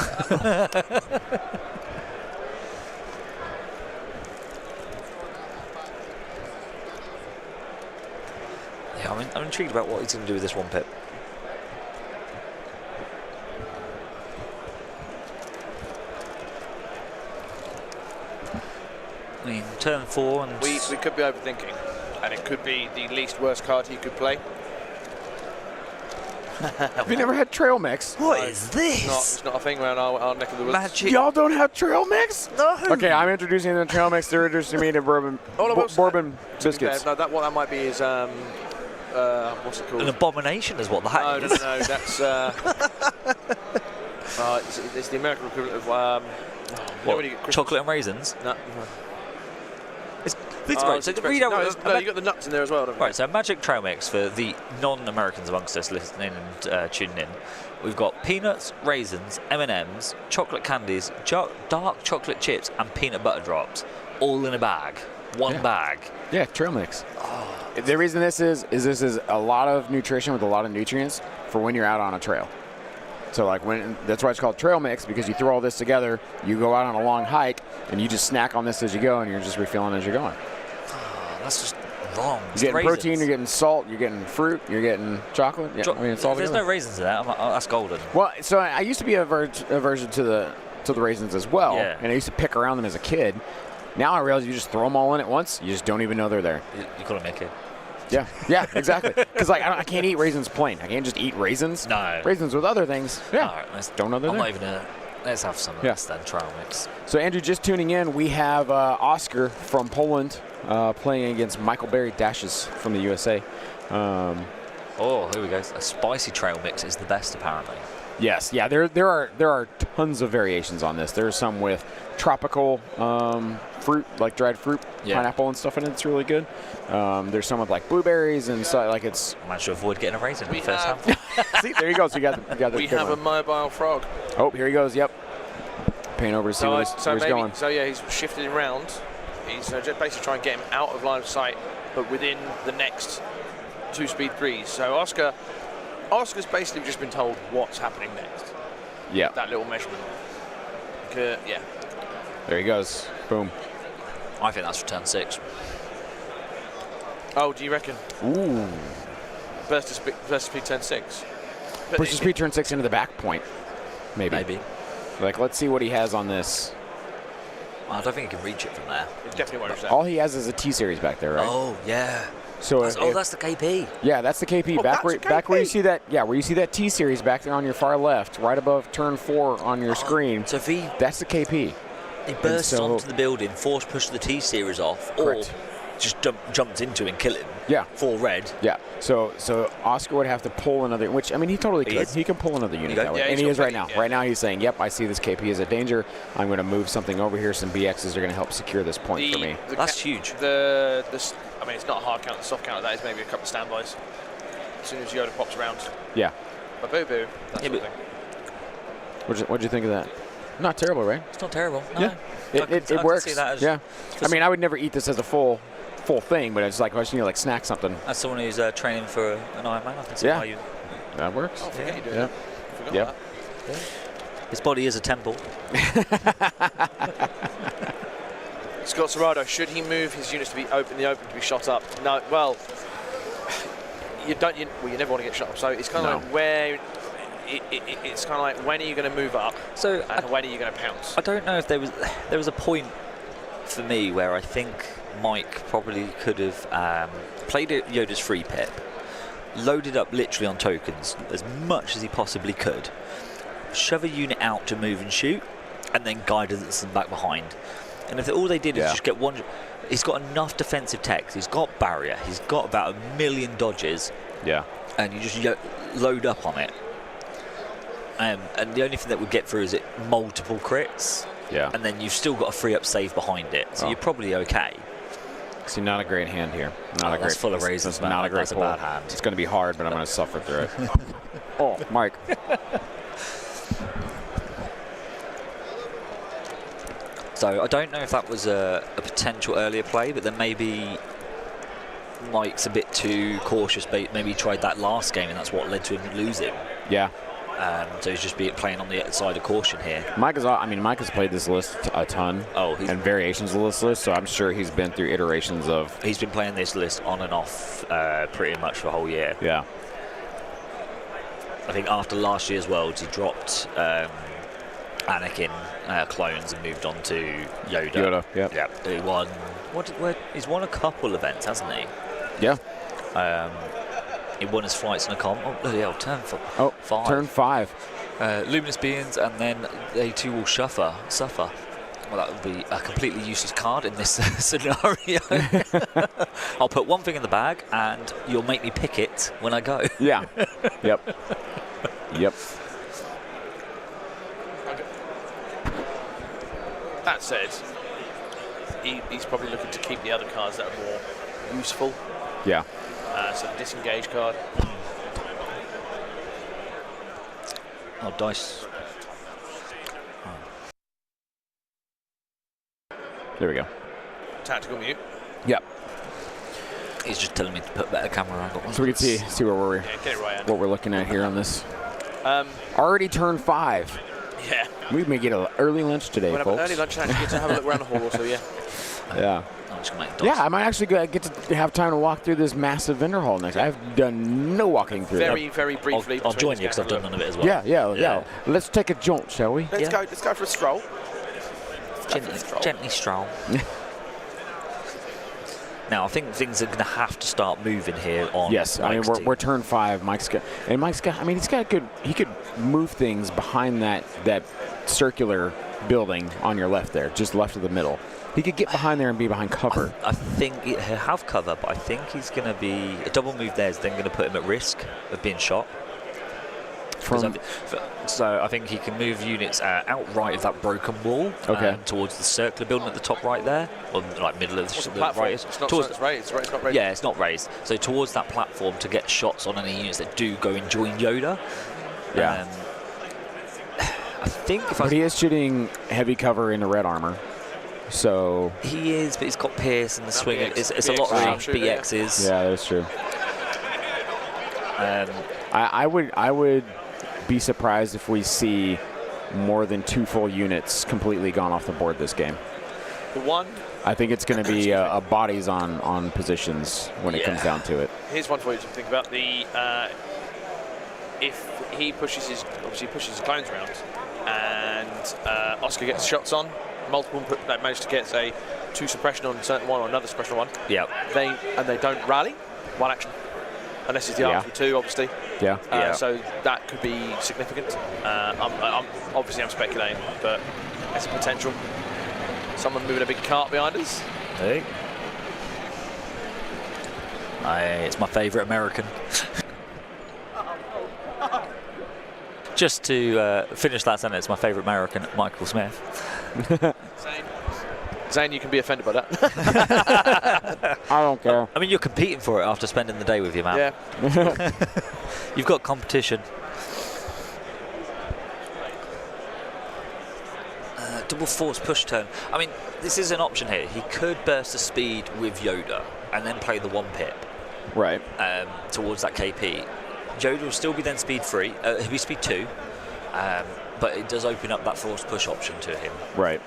S3: Yeah, I'm intrigued about what he's going to do with this 1-pip. I mean, turn 4 and...
S5: We could be overthinking, and it could be the least worst card he could play.
S4: Have you never had trail mix?
S3: What is this?
S5: It's not a thing around our neck of the woods.
S3: Magic.
S4: Y'all don't have trail mix?
S3: No.
S4: Okay, I'm introducing the trail mix. They're introducing me to bourbon biscuits.
S5: No, what that might be is what's it called?
S3: An abomination is what that is.
S5: No. That's it's the American equivalent of
S3: What, chocolate and raisins?
S5: No.
S3: It's right. So read out.
S5: No, you got the nuts in there as well. Don't you?
S3: Right, so magic trail mix for the non-Americans amongst us listening and tuning in. We've got peanuts, raisins, M&Ms, chocolate candies, dark chocolate chips, and peanut butter drops, all in a bag. One bag.
S4: Yeah, trail mix. The reason this is this is a lot of nutrition with a lot of nutrients for when you're out on a trail. So that's why it's called trail mix, because you throw all this together, you go out on a long hike, and you just snack on this as you go, and you're just refilling as you're going.
S3: That's just wrong.
S4: You're getting protein, you're getting salt, you're getting fruit, you're getting chocolate. Yeah, I mean, it's all
S3: There's
S4: together.
S3: no raisins in that. That's golden.
S4: Well, so I used to be aversion to the raisins as well, and I used to pick around them as a kid. Now I realize you just throw them all in at once. You just don't even know they're there.
S3: You call them a kid.
S4: Yeah, exactly. Because I can't eat raisins plain. I can't just eat raisins.
S3: No.
S4: Raisins with other things. Yeah.
S3: All right,
S4: don't know they're there.
S3: I'm not even let's have some of this then, trail mix.
S4: So Andrew, just tuning in, we have Oscar from Poland playing against Michael Berry Dashes from the USA.
S3: Oh, here we go. A spicy trail mix is the best, apparently.
S4: Yes, yeah. There are tons of variations on this. There's some with tropical fruit, like dried fruit, pineapple and stuff in it. It's really good. There's some with like blueberries and stuff. Like it's.
S3: I managed to avoid getting a raisin in the first half.
S4: See, there you go. So you got the.
S5: We have a mobile frog.
S4: Oh, here he goes. Yep. Paying over to see where he's going.
S5: So yeah, he's shifted around. He's just basically trying to get him out of line of sight, but within the next 2 speed 3s. So Oscar's basically just been told what's happening next.
S4: Yeah.
S5: That little measurement. Yeah.
S4: There he goes. Boom.
S3: I think that's for turn 6.
S5: Oh, do you reckon?
S4: Ooh.
S5: burst speed turn 6.
S4: Push the speed turn 6 into the back point. Maybe. Like, let's see what he has on this.
S3: I don't think he can reach it from there.
S5: It definitely won't reach that.
S4: All he has is a T-Series back there, right?
S3: Oh, yeah.
S4: So
S3: that's the KP.
S4: Yeah, that's the KP. Back where you see that. Yeah, where you see that T-Series back there on your far left, right above turn 4 on your screen.
S3: So if
S4: that's the KP.
S3: He bursts onto the building, force push the T-Series off,
S4: correct.
S3: or just jumps into and kill him.
S4: Yeah.
S3: Full red.
S4: Yeah. So Oscar would have to pull another, which, I mean, he totally could. He can pull another unit that way. And he is right now. Yeah. Right now he's saying, yep, I see this KP as a danger. I'm going to move something over here. Some BXs are going to help secure this point for me.
S3: That's huge.
S5: I mean, it's not a hard count. The soft count of that is maybe a couple of standbys. As soon as Yoda pops around.
S4: Yeah.
S5: Ba-boo-boo. That sort of thing.
S4: What'd you think of that? Not terrible, right?
S3: It's not terrible. No.
S4: Yeah. It works. Yeah. I mean, I would never eat this as a full thing, but it's like, I just need to like snack something.
S3: As someone who's training for an Ironman, I can see why you.
S4: That works.
S5: Oh, forget you do
S4: yeah.
S5: Yeah.
S3: His body is a temple.
S5: Scott Serrado, should he move his units to be open to be shot up? No. Well, you never want to get shot up. So it's kind of like where. It's kind of like, when are you going to move up?
S3: So
S5: and when are you going to pounce?
S3: I don't know if there was a point for me where I think Mike probably could have played Yoda's free pip, loaded up literally on tokens as much as he possibly could, shove a unit out to move and shoot, and then guided them back behind. And if all they did is just get one, he's got enough defensive tech. He's got barrier. He's got about 1 million dodges.
S4: Yeah.
S3: And you just load up on it. And the only thing that would get through is multiple crits.
S4: Yeah.
S3: And then you've still got a free up save behind it, so you're probably okay.
S4: See, not a great hand here. Not a great.
S3: That's full of raisins.
S4: Not a great pull.
S3: Bad hand.
S4: It's going to be hard, but I'm going to suffer through it. Oh, Mike.
S3: So I don't know if that was a potential earlier play, but then maybe Mike's a bit too cautious. Maybe he tried that last game, and that's what led to him losing.
S4: Yeah.
S3: So he's just playing on the side of caution here.
S4: Mike has played this list a ton. And variations of this list, so I'm sure he's been through iterations of.
S3: He's been playing this list on and off pretty much for a whole year.
S4: Yeah.
S3: I think after last year's Worlds, he dropped Anakin clones and moved on to Yoda.
S4: Yep.
S3: He won. He's won a couple events, hasn't he?
S4: Yeah.
S3: He won his flights in a comp. Oh, bloody hell, turn 5.
S4: Turn 5.
S3: Luminous Beings, and then they too will suffer. Well, that would be a completely useless card in this scenario. I'll put one thing in the bag, and you'll make me pick it when I go.
S4: Yeah. Yep.
S5: That said, he's probably looking to keep the other cards that are more useful.
S4: Yeah.
S5: So the disengage card.
S3: Oh, dice.
S4: There we go.
S5: Tactical mute.
S4: Yep.
S3: He's just telling me to put better camera angle.
S4: So we can see where we're what we're looking at here on this. Already turn 5.
S5: Yeah.
S4: We may get an early lunch today,
S5: folks.
S4: We'll have
S5: an early lunch and actually get to have a look around the hall also, yeah.
S4: Yeah. I might actually get to have time to walk through this massive vendor hall next. I've done no walking through.
S5: Very briefly.
S3: I'll join you because I've done none of it as well.
S4: Yeah. Let's take a jaunt, shall we?
S5: Let's go for a stroll.
S3: Gently stroll. Now I think things are going to have to start moving here on.
S4: Yes, I mean we're turn 5. Mike's got. I mean he's got good. He could move things behind that circular building on your left there, just left of the middle. He could get behind there and be behind cover.
S3: I think he'll have cover, but I think he's going to be a double move there is then going to put him at risk of being shot. So I think he can move units outright of that broken wall towards the circular building at the top right there, or like middle of the right.
S5: It's not raised. It's not raised.
S3: Yeah, it's not raised. So towards that platform to get shots on any units that do go and join Yoda.
S4: Yeah.
S3: I think
S4: but he is shooting heavy cover in the red armor. So
S3: he is, but he's got Pierce and the swing. It's a lot of BXs.
S4: Yeah, that's true. I would be surprised if we see more than 2 full units completely gone off the board this game.
S5: The one.
S4: I think it's going to be bodies on positions when it comes down to it.
S5: Here's one for you to think about. If he pushes his clones around, and Oscar gets shots on, multiple that managed to get say 2 suppression on certain one or another suppression on one.
S3: Yeah.
S5: They don't rally, 1 action. Unless it's the after 2, obviously.
S4: Yeah.
S5: So that could be significant. I'm speculating, but it's a potential. Someone moving a big cart behind us.
S3: Hey. It's my favourite American. Just to finish that sentence, my favourite American, Michael Smith.
S5: Zane, you can be offended by that.
S4: I don't care.
S3: I mean, you're competing for it after spending the day with your man.
S5: Yeah.
S3: You've got competition. Double force push turn. I mean, this is an option here. He could burst the speed with Yoda and then play the 1 pip.
S4: Right.
S3: Towards that KP. Yoda will still be then speed 3. He'll be speed 2. But it does open up that force push option to him.
S4: Right.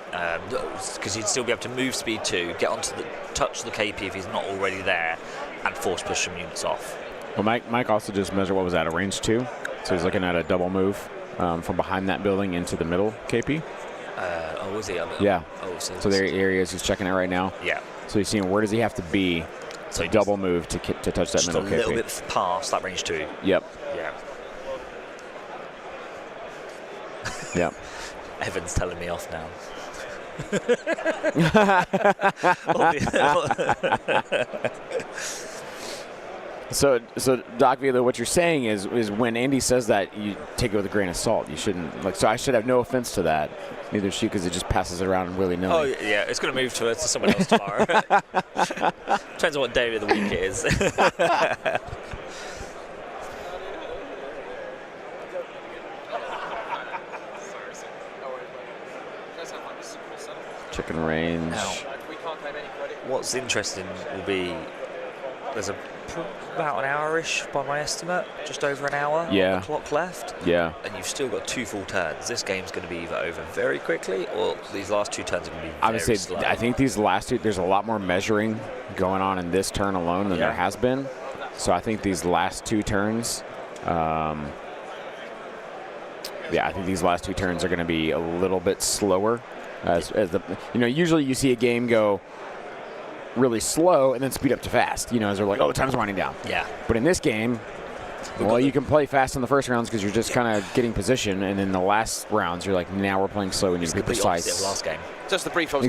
S3: Because he'd still be able to move speed 2, get onto touch the KP if he's not already there, and force push some units off.
S4: Well, Mike also just measured what was that, a range 2? So he's looking at a double move from behind that building into the middle KP.
S3: Was he?
S4: Yeah.
S3: So
S4: there areas he's checking it right now.
S3: Yeah.
S4: So he's seeing where does he have to be
S3: so
S4: to double move to touch that middle KP.
S3: Just a little bit past that range 2.
S4: Yep.
S3: Yeah.
S4: Yep.
S3: Evan's telling me off now.
S4: So Doc Vila, what you're saying is when Andy says that, you take it with a grain of salt. You shouldn't so I should have no offense to that. Neither should, because it just passes it around willy-nilly.
S3: Oh yeah, it's going to move to someone else tomorrow. Depends on what day of the week it is.
S4: Chicken range.
S3: Now, what's interesting will be there's about an hour-ish by my estimate, just over an hour on the clock left.
S4: Yeah.
S3: And you've still got 2 full turns. This game's going to be either over very quickly or these last 2 turns are going to be very slow.
S4: I think these last 2, there's a lot more measuring going on in this turn alone than there has been. So I think these last 2 turns, I think these last 2 turns are going to be a little bit slower. Usually you see a game go really slow and then speed up to fast, as they're like, oh, time's winding down.
S3: Yeah.
S4: But in this game, you can play fast in the first rounds because you're just kind of getting position, and in the last rounds, you're like, now we're playing slow and you can be precise.
S3: Of last game.
S5: Just the brief I was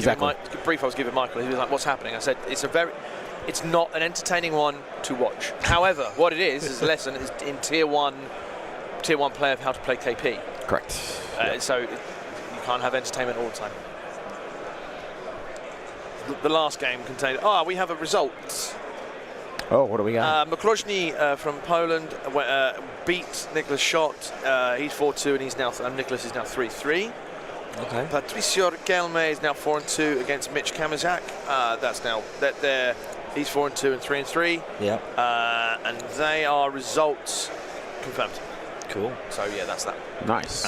S5: giving Michael, he was like, what's happening? I said, it's not an entertaining one to watch. However, what it is a lesson is in tier one play of how to play KP.
S4: Correct.
S5: So you can't have entertainment all the time. The last game contained. We have a result.
S4: Oh, what do we got?
S5: McCloszny from Poland beat Nicholas Schott. He's 4-2, and Nicholas is now 3-3.
S3: Okay.
S5: Patricio Kelme is now 4-2 against Mitch Kamazak. He's 4-2 and 3-3.
S3: Yeah.
S5: And they are results confirmed.
S3: Cool.
S5: So yeah, that's that.
S4: Nice.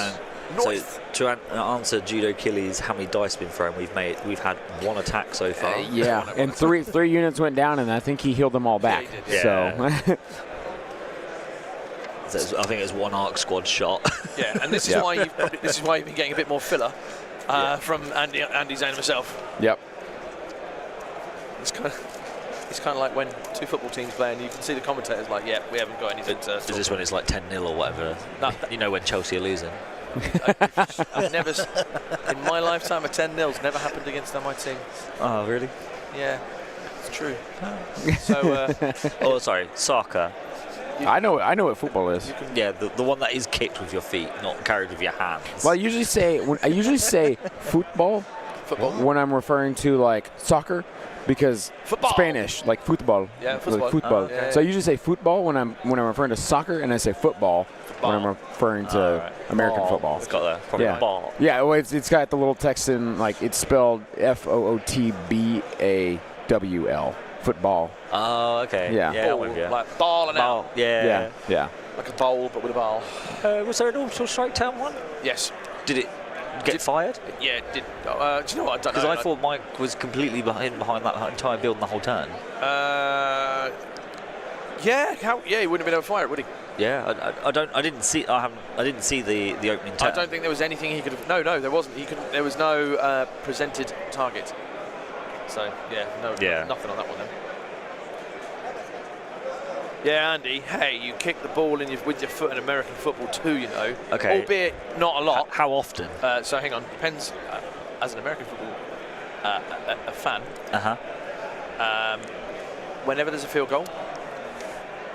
S3: So to answer Judo Killy's how many dice been thrown, we've had 1 attack so far.
S4: And three units went down, and I think he healed them all back.
S3: Yeah, so I think it's 1 arc squad shot.
S5: Yeah, and this is why you've been getting a bit more filler from Andy Zane himself.
S4: Yep.
S5: It's kind of like when 2 football teams play and you can see the commentators like, yeah, we haven't got anything to...
S3: Is this when it's like 10-0 or whatever? When Chelsea are losing.
S5: I've never, in my lifetime, a 10-0's never happened against my team.
S3: Oh, really?
S5: Yeah, it's true. So,
S3: sorry, soccer.
S4: I know what football is.
S3: The one that is kicked with your feet, not carried with your hands.
S4: Well, I usually say football when I'm referring to like soccer. Because
S5: football.
S4: Spanish, like football.
S5: Yeah, football.
S4: Like football.
S5: Yeah.
S4: So I usually say football when I'm referring to soccer, and I say football when I'm referring to American football.
S3: It's got the ball.
S4: Yeah, well, it's got the little text in, like, it's spelled FOOTBAWL. Football.
S3: Oh, okay.
S4: Yeah.
S5: Ball,
S3: I'm with you.
S5: like ball and
S3: ball.
S5: out.
S4: Yeah.
S5: Like a bowl, but with a ball.
S3: Was there an orbital strike turn 1?
S5: Yes.
S3: Did get fired?
S5: Yeah, it did. Do you know what? I don't know.
S3: Because I thought Mike was completely behind that entire build and the whole turn.
S5: Yeah, he wouldn't have been able to fire it, would he?
S3: Yeah, I didn't see the opening turn.
S5: I don't think there was anything he could have. No, there wasn't. There was no presented target. So nothing on that one then. Yeah, Andy. Hey, you kick the ball with your foot in American football too, you know.
S3: Okay.
S5: Albeit not a lot.
S3: How often?
S5: So hang on. Depends. As an American football a fan. Whenever there's a field goal,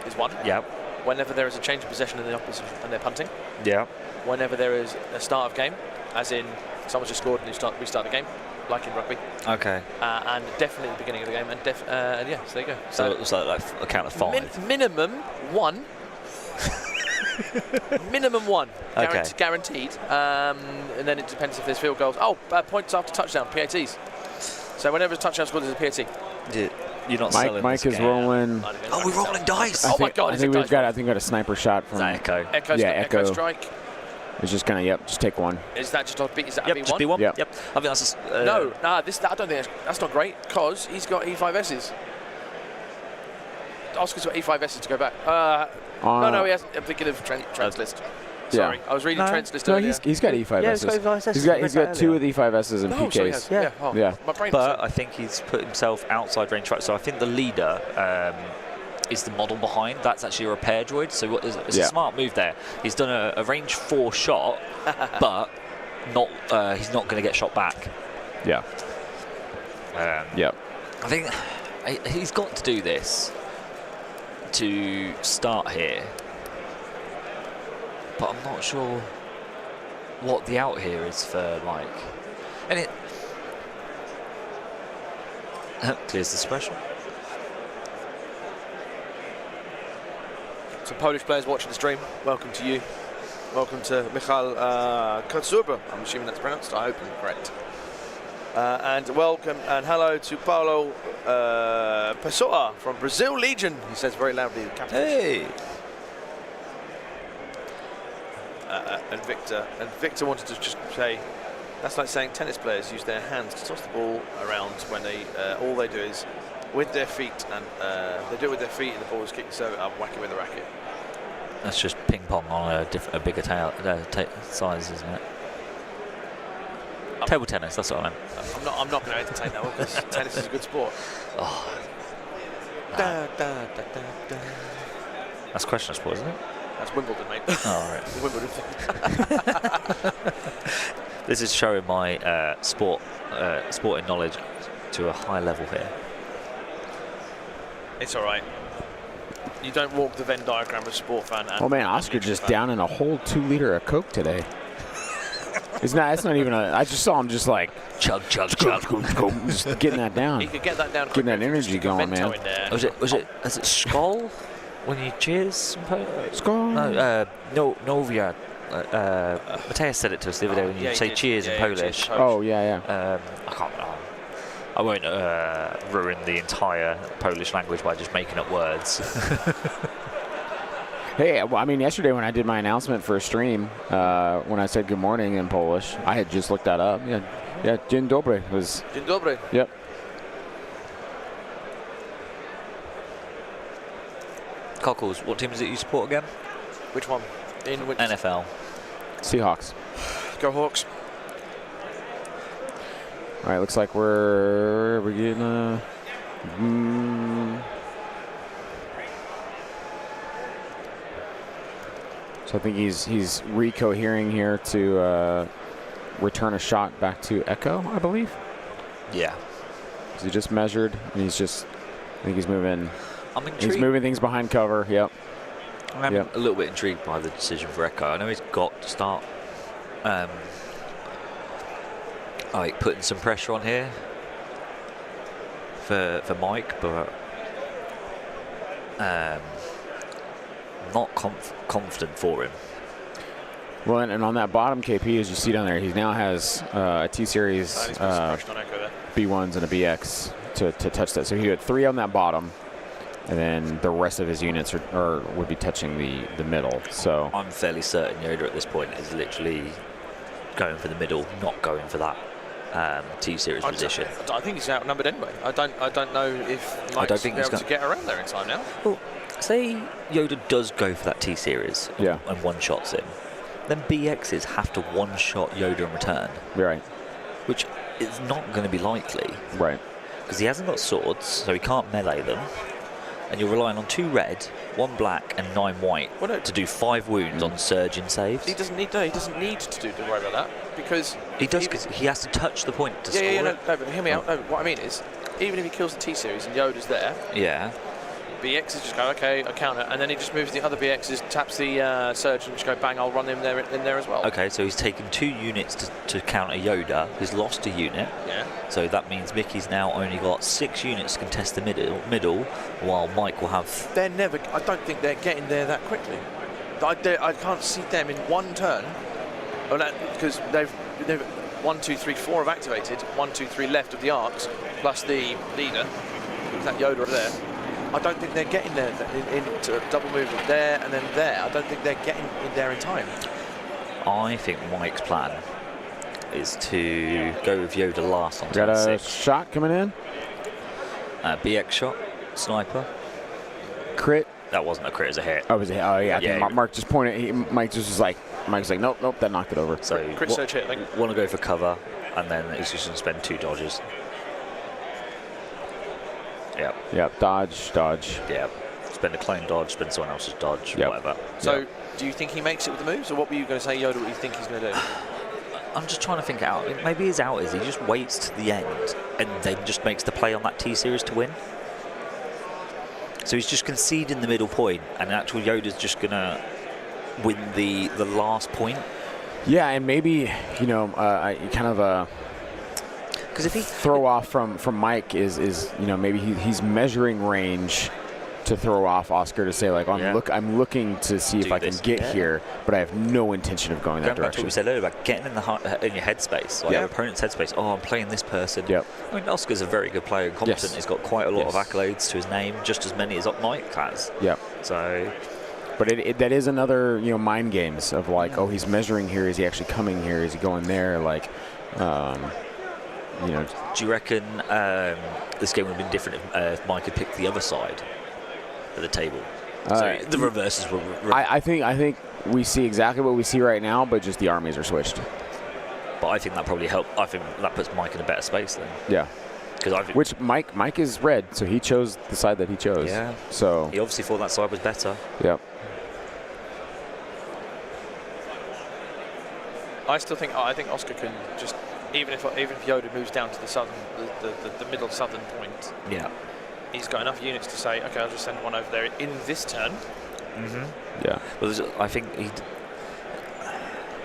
S5: is one.
S3: Yeah.
S5: Whenever there is a change of possession in the opposition and they're punting.
S3: Yeah.
S5: Whenever there is a start of game, as in someone's just scored and you restart the game, like in rugby.
S3: Okay.
S5: And definitely at the beginning of the game, and yeah, so there you go.
S3: So it was like a count of 5.
S5: Minimum 1. Minimum 1.
S3: Okay.
S5: Guaranteed. And then it depends if there's field goals. Oh, points after touchdown, PATs. So whenever a touchdown scored, there's a PAT.
S3: You're not selling
S4: Mike
S3: this
S4: is
S3: game.
S4: rolling.
S3: Oh, we're rolling dice.
S5: Oh my God!
S4: I think we've got a sniper shot from
S3: Echo.
S5: Echo strike.
S4: It's just gonna just take one.
S5: Is that just a B? Is that
S3: Yep,
S5: a B1?
S3: just B1.
S4: Yep.
S3: I think that's
S5: No, I don't think that's not great because he's got E5Ss. Oscar's got E5Ss to go back. No, he hasn't. I'm thinking of Trent's list. Sorry, I was reading Trent's list earlier.
S4: He's got E5Ss. He's got 2 with E5Ss and PKs.
S5: Yeah. My brain.
S3: But I think he's put himself outside range track. So I think the leader is the model behind. That's actually a repair droid. So it's a smart move there. He's done a range 4 shot, but he's not going to get shot back.
S4: Yeah.
S3: I think he's got to do this to start here. But I'm not sure what the out here is for Mike. And it clears the suppression.
S5: Some Polish players watching the stream. Welcome to you. Welcome to Michal Kotsuba. I'm assuming that's pronounced. I hope I'm correct. And welcome and hello to Paulo Pessoa from Brazil Legion. He says very loudly.
S3: Hey.
S5: And Victor wanted to just say, that's like saying tennis players use their hands to toss the ball around when all they do is with their feet, and they do it with their feet, and the ball is kicked, serve it up, whack it with a racket.
S3: That's just ping pong on a bigger size, isn't it? Table tennis. That's what I meant.
S5: I'm not going to entertain that one because tennis is a good sport.
S3: Oh. That's question sport, isn't it?
S5: That's Wimbledon, mate.
S3: Oh, right.
S5: Wimbledon.
S3: This is showing my sporting knowledge to a high level here.
S5: It's all right. You don't walk the Venn diagram of sport fan.
S4: Oh man, Oscar just down in a whole 2 liter of Coke today. It's not even I just saw him just like
S3: chug, just
S4: getting that down.
S5: He could get that down.
S4: Getting that energy going, man.
S3: Was it Skol when you cheers?
S4: Skol.
S3: No, Novia. Mateus said it to us the other day when you say cheers in Polish.
S4: Oh yeah.
S3: I can't. I won't ruin the entire Polish language by just making up words.
S4: Hey, well, I mean, yesterday when I did my announcement for a stream, when I said good morning in Polish, I had just looked that up. Yeah, dzień dobry was.
S5: Dzień dobry.
S4: Yep.
S3: Cockles, what team is it you support again?
S5: Which one? In which?
S3: NFL.
S4: Seahawks.
S5: Go Hawks.
S4: All right, looks like we're getting So I think he's recohering here to return a shot back to Echo, I believe.
S3: Yeah.
S4: So he just measured, and I think he's moving.
S3: I'm intrigued.
S4: He's moving things behind cover. Yep.
S3: I'm a little bit intrigued by the decision for Echo. I know he's got to start like putting some pressure on here for Mike, but not confident for him.
S4: Well, and on that bottom KP, as you see down there, he now has a T-Series B1s and a BX to touch that. So he had 3 on that bottom, and then the rest of his units would be touching the middle. So
S3: I'm fairly certain Yoda at this point is literally going for the middle, not going for that T-Series position.
S5: I think he's outnumbered anyway. I don't know if Mike's be able to get around there in time now.
S3: Well, say Yoda does go for that T-Series and one-shots him, then BXs have to one-shot Yoda in return.
S4: Right.
S3: Which is not going to be likely.
S4: Right.
S3: Because he hasn't got swords, so he can't melee them. And you're relying on 2 red, 1 black, and 9 white to do 5 wounds on surging saves.
S5: He doesn't need to worry about that because
S3: he does, because he has to touch the point to score it.
S5: No, but hear me out. No, what I mean is, even if he kills the T-Series and Yoda's there, BXs just go, okay, I counter, and then he just moves the other BXs, taps the surge, and just go, bang, I'll run him there in there as well.
S3: Okay, so he's taken 2 units to counter Yoda. He's lost a unit.
S5: Yeah.
S3: So that means Mickey's now only got 6 units to contest the middle, while Mike will have...
S5: I don't think they're getting there that quickly. I can't see them in one turn, because they've 1, 2, 3, 4 have activated, 1, 2, 3 left of the arcs, plus the leader, that Yoda over there. I don't think they're getting there into a double movement there and then there. I don't think they're getting in there in time.
S3: I think Mike's plan is to go with Yoda last on turn 6.
S4: Got a shot coming in.
S3: BX shot, sniper.
S4: Crit.
S3: That wasn't a crit, it was a hit.
S4: Oh, it was a hit. Oh, yeah. I think Mark just pointed. Mike just was like, nope, that knocked it over.
S3: So
S5: crit surge hit.
S3: Want to go for cover, and then he's just going to spend 2 dodges.
S4: Yep. Dodge.
S3: Yep. Spend a clone dodge, spend someone else's dodge, whatever.
S5: So, do you think he makes it with the moves, or what were you going to say, Yoda? What you think he's going to do?
S3: I'm just trying to think out. Maybe his out is he just waits to the end and then just makes the play on that T-Series to win. So he's just conceding the middle point, and actual Yoda's just going to win the last point.
S4: Yeah, and maybe because if he throw off from Mike is maybe he's measuring range to throw off Oscar to say like I'm looking to see if I can get here, but I have no intention of going that direction.
S3: Back to what we said earlier about getting in your headspace, like your opponent's headspace. Oh, I'm playing this person.
S4: Yep.
S3: I mean, Oscar's a very good player and competent. He's got quite a lot of accolades to his name, just as many as Mike has.
S4: Yep.
S3: So,
S4: but that is another mind games of like, oh, he's measuring here. Is he actually coming here? Is he going there? Like.
S3: Do you reckon this game would have been different if Mike had picked the other side of the table? So the reverses were.
S4: I think we see exactly what we see right now, but just the armies are switched.
S3: But I think that probably helped. I think that puts Mike in a better space then.
S4: Yeah. Which Mike is red, so he chose the side that he chose.
S3: Yeah.
S4: So
S3: he obviously thought that side was better.
S4: Yep.
S5: I think Oscar can just. Even if Yoda moves down to the middle southern point, he's got enough units to say, okay, I'll just send one over there in this turn.
S3: Mm-hmm. Yeah. Well, I think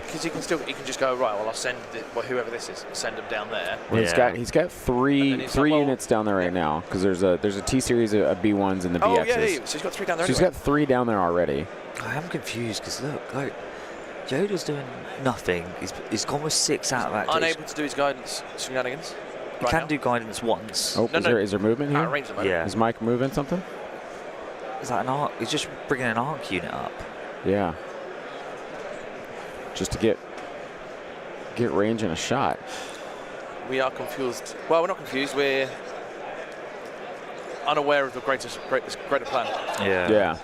S5: because he can just go right. Well, I'll send whoever this is, send him down there.
S4: Well, he's got three units down there right now because there's a T-Series of B1s and the BXs.
S5: Yeah. So he's got 3 down there.
S4: So he's got 3 down there already.
S3: I am confused because look, Yoda's doing nothing. He's gone with 6 out of that.
S5: Unable to do his guidance shenanigans.
S3: He can do guidance once.
S4: Oh, is there movement here?
S5: Yeah.
S4: Is Mike moving something?
S3: Is that an arc? He's just bringing an arc unit up.
S4: Yeah. Just to get range in a shot.
S5: We are confused. Well, we're not confused. We're unaware of the greater plan.
S4: Yeah.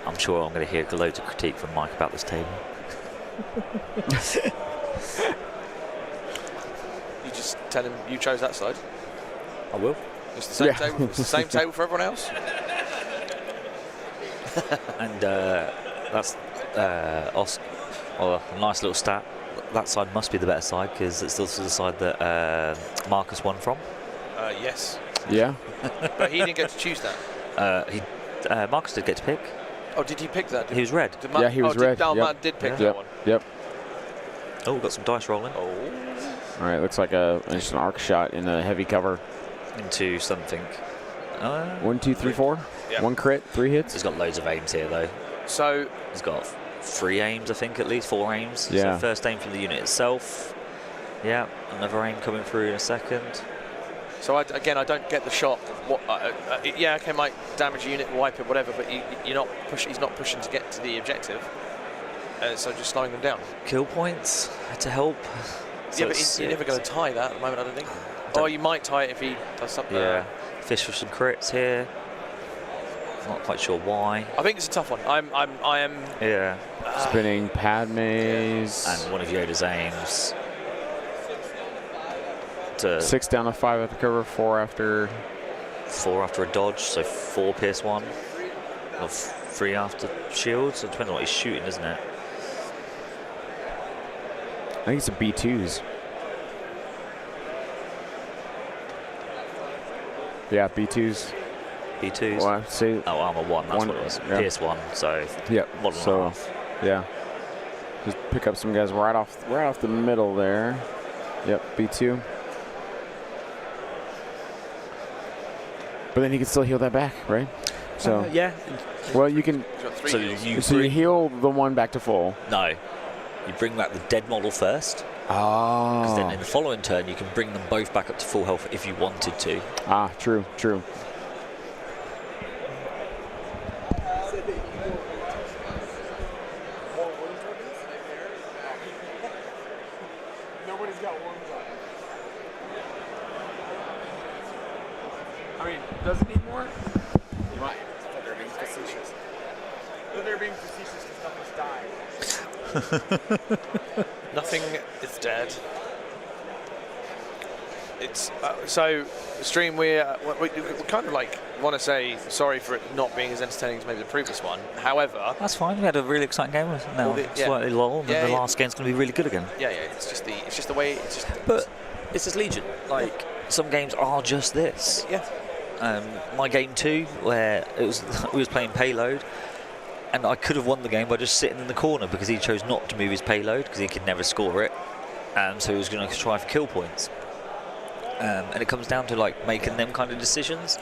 S3: I'm sure I'm going to hear loads of critique from Mike about this table.
S5: You just tell him you chose that side.
S3: I will.
S5: It's the same table. It's the same table for everyone else.
S3: And that's Oscar. Well, a nice little stat. That side must be the better side because it's also the side that Marcus won from.
S5: Yes.
S4: Yeah.
S5: But he didn't get to choose that.
S3: Marcus did get to pick.
S5: Oh, did he pick that?
S3: He was red.
S4: Yeah, he was red.
S5: Matt did pick that one.
S4: Yep.
S3: Oh, got some dice rolling.
S5: Oh.
S4: All right, looks like just an arc shot in a heavy cover.
S3: Into something.
S4: 1, 2, 3, 4.
S5: Yep.
S4: 1 crit, 3 hits.
S3: He's got loads of aims here, though.
S5: So
S3: he's got 3 aims, I think, at least 4 aims.
S4: Yeah.
S3: So first aim from the unit itself. Yeah, another aim coming through in a second.
S5: So again, I don't get the shot. What? Yeah, okay, might damage a unit, wipe it, whatever. But you're not pushing. He's not pushing to get to the objective. So just slowing them down.
S3: Kill points to help. So
S5: yeah, but you're never going to tie that at the moment, I don't think. Or you might tie it if he does something.
S3: Yeah, fish for some crits here. Not quite sure why.
S5: I think it's a tough one. I am.
S3: Yeah.
S4: Spinning Padmes.
S3: And one of Yoda's aims.
S4: 6 down to 5 at the cover, 4 after.
S3: 4 after a dodge, so 4 pierce 1. Or 3 after shield, so it depends on what he's shooting, isn't it?
S4: I think it's a B2s. Yeah, B2s.
S3: B2s?
S4: Well, I'd say
S3: oh, armor 1, that's what it was.
S4: Yeah.
S3: Pierce 1, so
S4: yep.
S3: model
S4: So,
S3: and a half.
S4: Yeah. Just pick up some guys right off the middle there. Yep, B2. But then you can still heal that back, right? So
S3: yeah.
S4: Well, you can.
S3: So you
S4: heal the one back to full.
S3: No, you bring back the dead model first.
S4: Ah.
S3: Because then in the following turn you can bring them both back up to full health if you wanted to.
S4: Ah, true.
S7: Nobody's got worms on. I mean, does it need more? You might. But they're being facetious. But they're being facetious because nothing's died.
S5: Nothing is dead. It's so stream. We kind of like want to say sorry for it not being as entertaining as maybe the previous one. However,
S3: that's fine. We had a really exciting game. Now slightly lull, and the last game's going to be really good again.
S5: Yeah. It's just the way.
S3: But it's just Legion. Like some games are just this.
S5: Yeah.
S3: My game 2, where we was playing payload, and I could have won the game by just sitting in the corner because he chose not to move his payload because he could never score it, so he was going to try for kill points. And it comes down to like making them kind of decisions.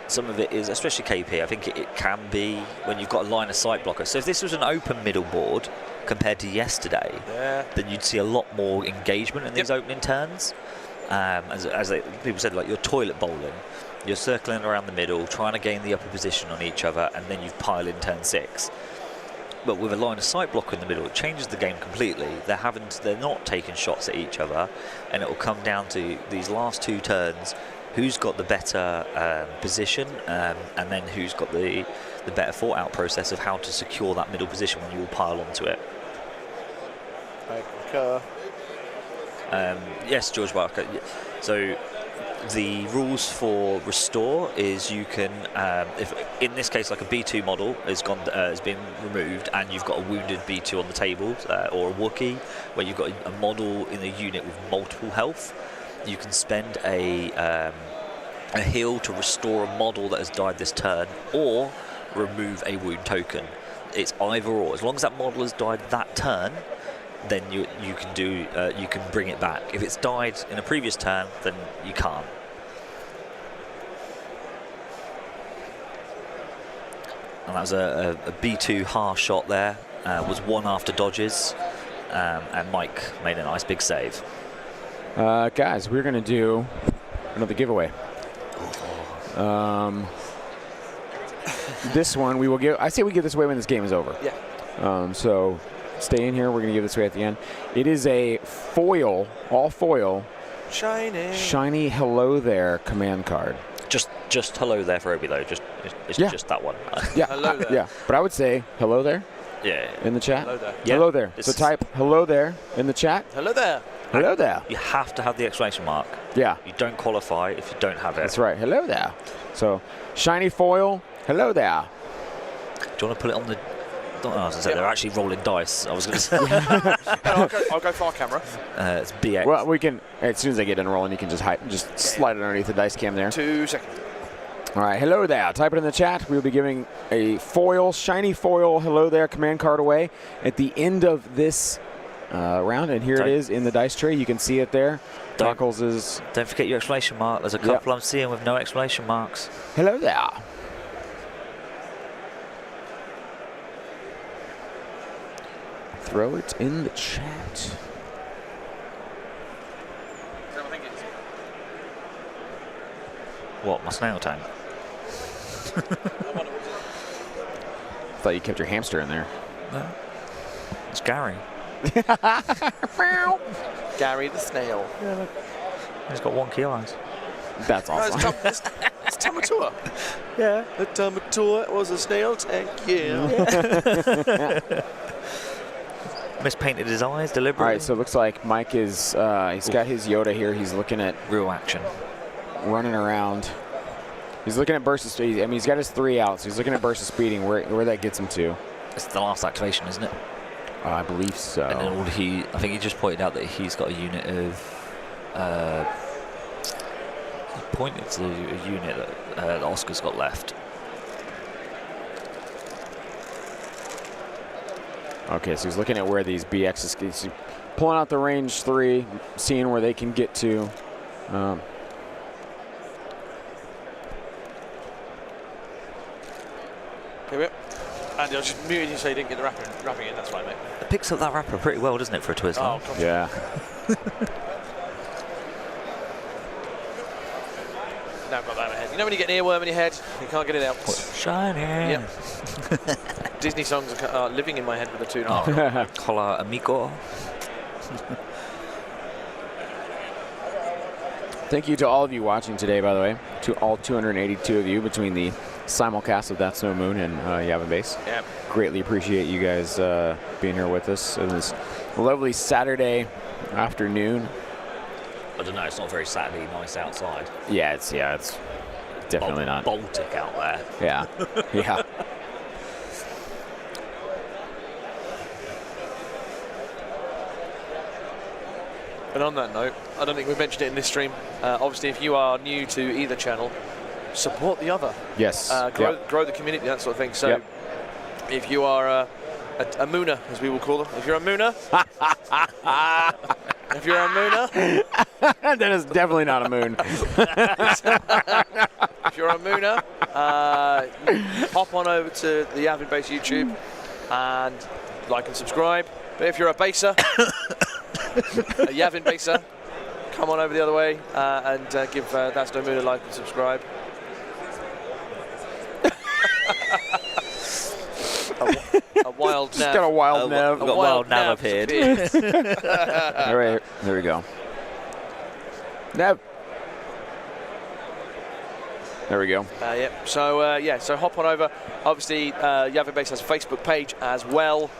S3: Some of it is, especially KP, I think it can be when you've got a line of sight blocker. So if this was an open middle board compared to yesterday, then you'd see a lot more engagement in these opening turns. As people said, like you're toilet bowling, you're circling around the middle, trying to gain the upper position on each other, and then you pile in turn 6. But with a line of sight blocker in the middle, it changes the game completely. They're not taking shots at each other, and it will come down to these last 2 turns, who's got the better position, and then who's got the better thought out process of how to secure that middle position when you all pile onto it. Yes, George Barker. So the rules for restore is you can, if in this case like a B2 model has been removed and you've got a wounded B2 on the table, or a Wookiee where you've got a model in a unit with multiple health, you can spend a heal to restore a model that has died this turn, or remove a wound token. It's either or. As long as that model has died that turn, then you can bring it back. If it's died in a previous turn, then you can't. And that was a B2 harsh shot there. Was 1 after dodges, and Mike made a nice big save.
S4: Guys, we're gonna do another giveaway. This one we will give. I say we give this away when this game is over.
S5: Yeah.
S4: So stay in here. We're going to give this away at the end. It is a foil, all foil, shiny hello there command card.
S3: Just hello there for Obi though. It's just that one.
S4: Yeah.
S5: Hello there.
S4: Yeah. But I would say hello there.
S3: Yeah.
S4: In the chat.
S5: Hello there.
S3: Yeah.
S4: Hello there. So type hello there in the chat.
S5: Hello there.
S4: Hello there.
S3: You have to have the exclamation mark.
S4: Yeah.
S3: You don't qualify if you don't have it.
S4: That's right. Hello there. So shiny foil. Hello there.
S3: Do you want to put it on the? I was going to say they're actually rolling dice. I was going to say.
S5: I'll go far camera.
S3: It's BX.
S4: Well, we can, as soon as I get in rolling, you can just slide it underneath the dice cam there.
S5: 2 seconds.
S4: All right, hello there. Type it in the chat. We'll be giving a foil, shiny foil, hello there command card away at the end of this round. And here it is in the dice tray. You can see it there. Darkles is...
S3: Don't forget your exclamation mark. There's a couple I'm seeing with no exclamation marks.
S4: Hello there. Throw it in the chat.
S3: What, my snail tank?
S4: Thought you kept your hamster in there.
S3: No. It's Gary.
S5: Gary the snail.
S3: He's got 1 kilo.
S4: That's
S5: No,
S4: awesome.
S5: it's Tamatua.
S3: Yeah.
S5: The Tamatua was a snail tank, yeah.
S3: Mispainted his eyes
S4: All
S3: deliberately.
S4: right, so it looks like Mike is, he's got his Yoda here. He's looking at
S3: Real action.
S4: running around. He's looking at burst of speed. I mean, he's got his 3 out, so he's looking at burst of speeding, where that gets him to.
S3: It's the last activation, isn't it?
S4: I believe so.
S3: And then I think he just pointed out that he's got a unit of. He pointed to a unit that Oscar's got left.
S4: Okay, so he's looking at where these BXs, he's pulling out the range 3, seeing where they can get to.
S5: Here we go. Andy, I just muted you so you didn't get the wrapping in. That's right, mate.
S3: It picks up that wrapper pretty well, doesn't it, for a Twizzler?
S5: Oh, God.
S4: Yeah.
S5: Now I've got that in my head. You know when you get an earworm in your head, you can't get it out.
S3: Shiny.
S5: Yep. Disney songs are living in my head with a 2.5.
S3: Hola, amigo.
S4: Thank you to all of you watching today, by the way, to all 282 of you between the simulcast of That's No Moon and Yavin Base.
S5: Yep.
S4: Greatly appreciate you guys being here with us on this lovely Saturday afternoon.
S3: I don't know, it's not very Saturday nice outside.
S4: Yeah, it's definitely not.
S3: Baltic out there.
S4: Yeah, yeah.
S5: And on that note, I don't think we mentioned it in this stream. Obviously, if you are new to either channel, support the other.
S4: Yes.
S5: Grow the community, that sort of thing. So,
S4: Yep.
S5: if you are a Mooner, as we will call them, if you're a Mooner, if you're a Mooner,
S4: That is definitely not a moon.
S5: if you're a Mooner, hop on over to the Yavin Base YouTube and like and subscribe. But if you're a baser, a Yavin baser, come on over the other way and give That's No Moon a like and subscribe. a wild nav.
S4: Got a wild nav.
S3: We've got wild nav appeared.
S4: All right, there we go. Nav. There we go.
S5: Yep. So so hop on over. Obviously, Yavin Base has a Facebook page as well.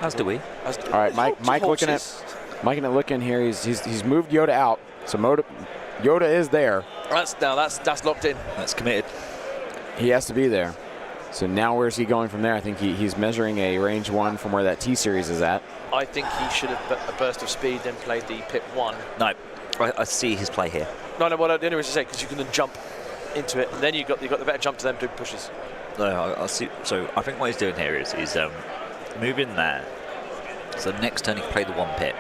S3: As do we.
S4: All right, Mike looking looking here. He's moved Yoda out, so Yoda is there.
S5: That's locked in.
S3: That's committed.
S4: He has to be there. So now where's he going from there? I think he's measuring a range 1 from where that T-Series is at.
S5: I think he should have a burst of speed, then played the pit 1.
S3: No, I see his play here.
S5: No, what the only reason to say, because you can then jump into it, and then you've got the better jump to them do pushes.
S3: No, I see. So I think what he's doing here is moving there. So next turn he can play the 1 pit,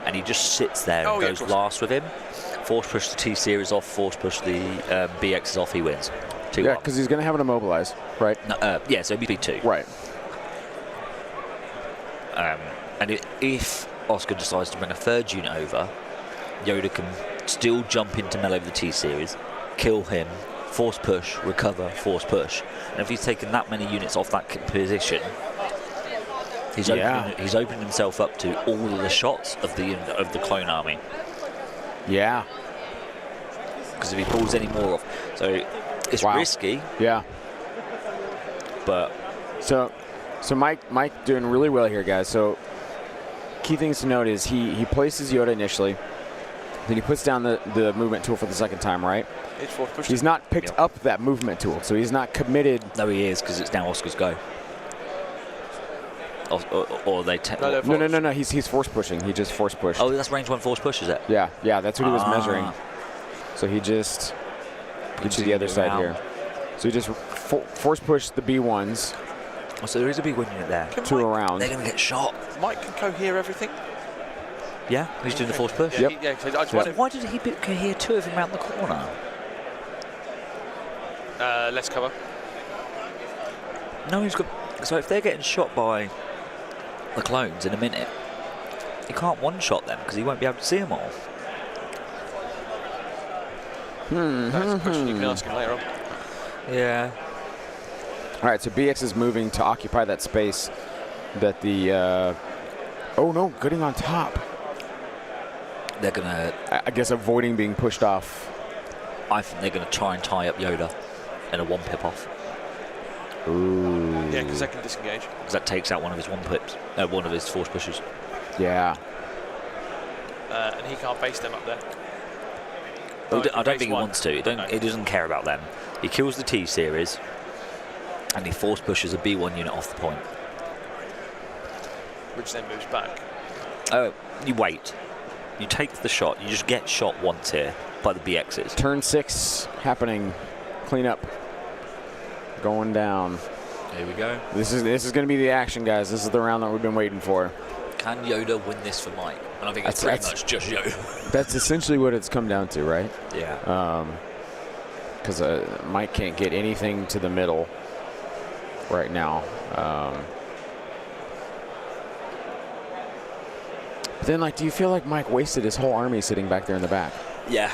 S3: and he just sits there and goes last with him. Force push the T-Series off, force push the BXs off, he wins. 2-1.
S4: Yeah, because he's going to have it immobilized, right?
S3: No, yeah, so it'd be 2.
S4: Right.
S3: And if Oscar decides to bring a 3rd unit over, Yoda can still jump into melee with the T-Series, kill him, force push, recover, force push. And if he's taken that many units off that position, he's opening himself up to all of the shots of the clone army.
S4: Yeah.
S3: Because if he pulls any more off, so it's risky.
S4: Yeah.
S3: But
S4: so Mike doing really well here, guys. So key things to note is he places Yoda initially, then he puts down the movement tool for the 2nd time, right? He's not picked up that movement tool, so he's not committed.
S3: No, he is, because it's now Oscar's go. Or they
S4: no. He's force pushing. He just force pushed.
S3: Oh, that's range 1 force push, is it?
S4: Yeah. That's what he was measuring. So he just gets to the other side here. So he just force pushed the B1s.
S3: Oh, so there is a big unit there.
S4: To around.
S3: They're going to get shot.
S5: Mike can cohere everything.
S3: Yeah, he's doing the force push.
S4: Yep.
S3: So why did he cohere 2 of them around the corner?
S5: Let's cover.
S3: No, he's got. So if they're getting shot by the clones in a minute, he can't one-shot them because he won't be able to see them all.
S5: That's a question you can ask him later on.
S3: Yeah.
S4: All right, so BX is moving to occupy that space that the... oh, no, getting on top.
S3: They're going to...
S4: I guess avoiding being pushed off.
S3: I think they're going to try and tie up Yoda in a one-pip off.
S4: Ooh.
S5: Yeah, because they can disengage.
S3: Because that takes out one of his one-pips, one of his force pushes.
S4: Yeah.
S5: And he can't base them up there.
S3: I don't think he wants to. He doesn't care about them. He kills the T-Series, and he force pushes a B1 unit off the point.
S5: Which then moves back.
S3: You wait. You take the shot. You just get shot once here by the BXs.
S4: Turn 6 happening. Clean up. Going down.
S3: Here we go.
S4: This is going to be the action, guys. This is the round that we've been waiting for.
S3: Can Yoda win this for Mike? And I think it's pretty much just Yoda.
S4: That's essentially what it's come down to, right?
S3: Yeah.
S4: Because Mike can't get anything to the middle right now. But then, like, do you feel like Mike wasted his whole army sitting back there in the back?
S3: Yeah.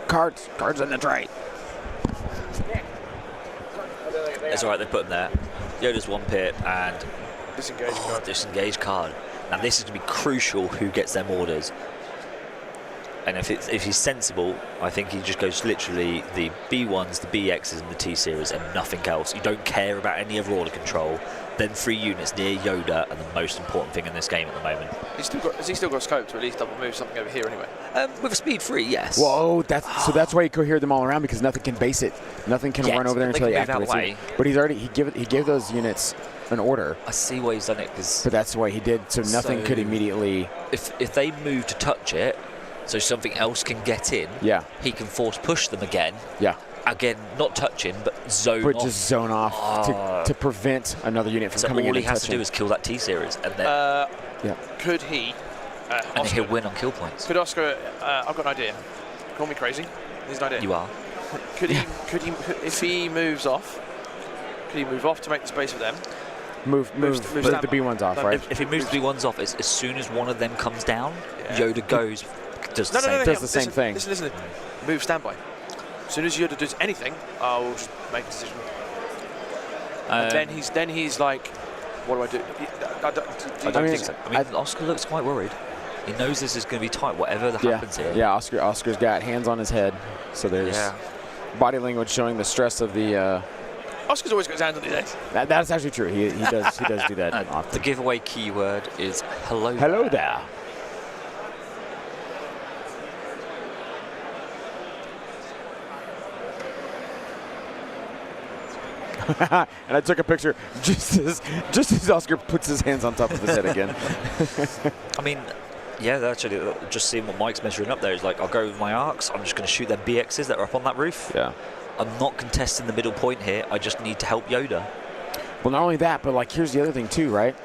S4: Cards in the tray.
S3: It's all right. They put him there. Yoda's one pit and
S5: Disengage card.
S3: Now this is going to be crucial. Who gets them orders? And if he's sensible, I think he just goes literally the B1s, the BXs, and the T-Series, and nothing else. You don't care about any other order control. Then 3 units near Yoda are the most important thing in this game at the moment.
S5: Has he still got scope to at least double move something over here anyway?
S3: With a speed 3, yes.
S4: Whoa, that's why he cohered them all around, because nothing can base it. Nothing can run over there until he activates it. But he gave those units an order.
S3: I see why he's done it,
S4: but that's why he did. So nothing could immediately.
S3: If they move to touch it, so something else can get in.
S4: Yeah.
S3: He can force push them again.
S4: Yeah.
S3: Again, not touching, but zone off.
S4: Just zone off to prevent another unit from coming in and touching.
S3: All he has to do is kill that T-Series, and then
S5: could he?
S3: And he'll win on kill points.
S5: Could Oscar? I've got an idea. Call me crazy. Here's an idea.
S3: You are.
S5: Could he? If he moves off, could he move off to make the space for them?
S4: Move the B1s off, right?
S3: If he moves the B1s off, as soon as one of them comes down, Yoda goes. Does the same thing.
S5: Listen. Move standby. As soon as Yoda does anything, I'll just make a decision. And then he's like, what do I do?
S3: I don't think so. I mean, Oscar looks quite worried. He knows this is going to be tight, whatever happens here.
S4: Yeah, Oscar's got hands on his head, so there's body language showing the stress of the.
S5: Oscar's always got his hands on his head. That's
S4: actually true. He does do that often.
S3: The giveaway keyword is hello.
S4: Hello there. And I took a picture just as Oscar puts his hands on top of his head again.
S3: I mean, yeah, actually, just seeing what Mike's measuring up there is like, I'll go with my arcs. I'm just going to shoot them BXs that are up on that roof.
S4: Yeah.
S3: I'm not contesting the middle point here. I just need to help Yoda.
S4: Well, not only that, but like here's the other thing too, right?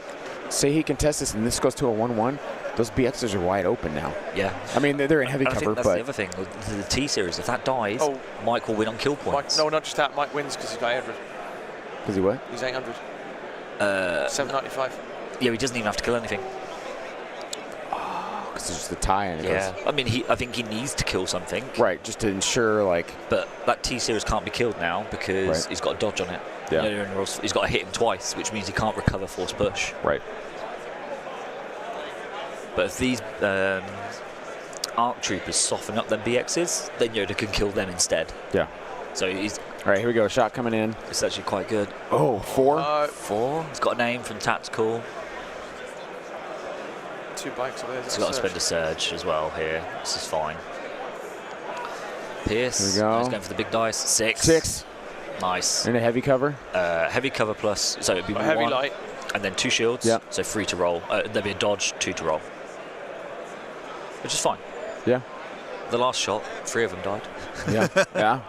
S4: Say he contests this and this goes to a 1-1. Those BXs are wide open now.
S3: Yeah.
S4: I mean, they're in heavy cover,
S3: think that's
S4: but
S3: the other thing. The T-Series, if that dies, Mike will win on kill points.
S5: No, not just that. Mike wins because he's got 800.
S4: Because he what?
S5: He's 800. 795.
S3: Yeah, he doesn't even have to kill anything.
S4: Because it's just the tie in.
S3: I mean, I think he needs to kill something.
S4: Right, just to ensure, like.
S3: But that T-Series can't be killed now because he's got a dodge on it.
S4: Yeah.
S3: He's got to hit him twice, which means he can't recover force push.
S4: Right.
S3: But if these ARC troopers soften up them BXs, then Yoda can kill them instead.
S4: Yeah.
S3: So he's.
S4: All right, here we go. Shot coming in.
S3: It's actually quite good.
S4: Oh, 4?
S3: 4. He's got a name from Tactical.
S5: 2 bikes over there.
S3: He's got to spend a surge as well here. This is fine. Pierce.
S4: Here we go.
S3: He's going for the big dice. 6.
S4: 6.
S3: Nice.
S4: And a heavy cover?
S3: Heavy cover plus. So it'd be 1.
S5: Heavy light.
S3: And then 2 shields.
S4: Yeah.
S3: So 3 to roll. There'd be a dodge, 2 to roll. Which is fine.
S4: Yeah.
S3: The last shot, 3 of them died.
S4: Yeah. Yeah.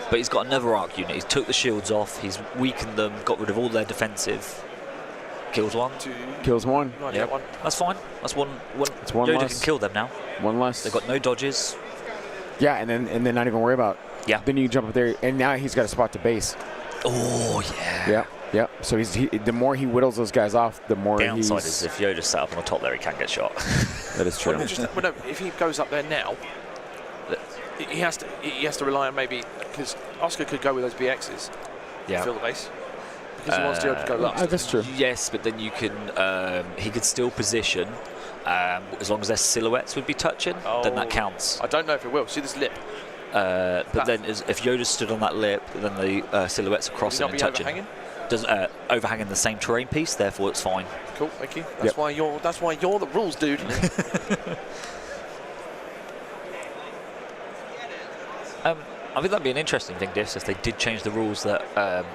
S3: But he's got another arc unit. He's took the shields off. He's weakened them. Got rid of all their defensive. Kills 1.
S5: 2.
S4: Kills 1.
S5: Yeah. 1.
S3: That's fine. That's one.
S4: It's 1
S3: Yoda
S4: less.
S3: can kill them now.
S4: 1 less.
S3: They've got no dodges.
S4: Yeah, and then not even worry about.
S3: Yeah.
S4: Then you jump up there, and now he's got a spot to base.
S3: Oh yeah.
S4: Yeah. Yeah. So the more he whittles those guys off, the more
S3: downside is if Yoda's sat up on the top there, he can get shot.
S4: That is true.
S5: If he goes up there now, he has to rely on maybe, because Oscar could go with those BXs.
S3: Yeah.
S5: Fill the base. Because he wants to be able to go last.
S4: That's true.
S3: Yes, but then you can. He could still position. As long as their silhouettes would be touching, then that counts.
S5: I don't know if it will. See this lip?
S3: But then, if Yoda stood on that lip, then the silhouettes are crossing and touching.
S5: Overhanging?
S3: Overhanging the same terrain piece, therefore it's fine.
S5: Cool, thank you. That's why you're the rules dude.
S3: I think that'd be an interesting thing, Diffs, if they did change the rules that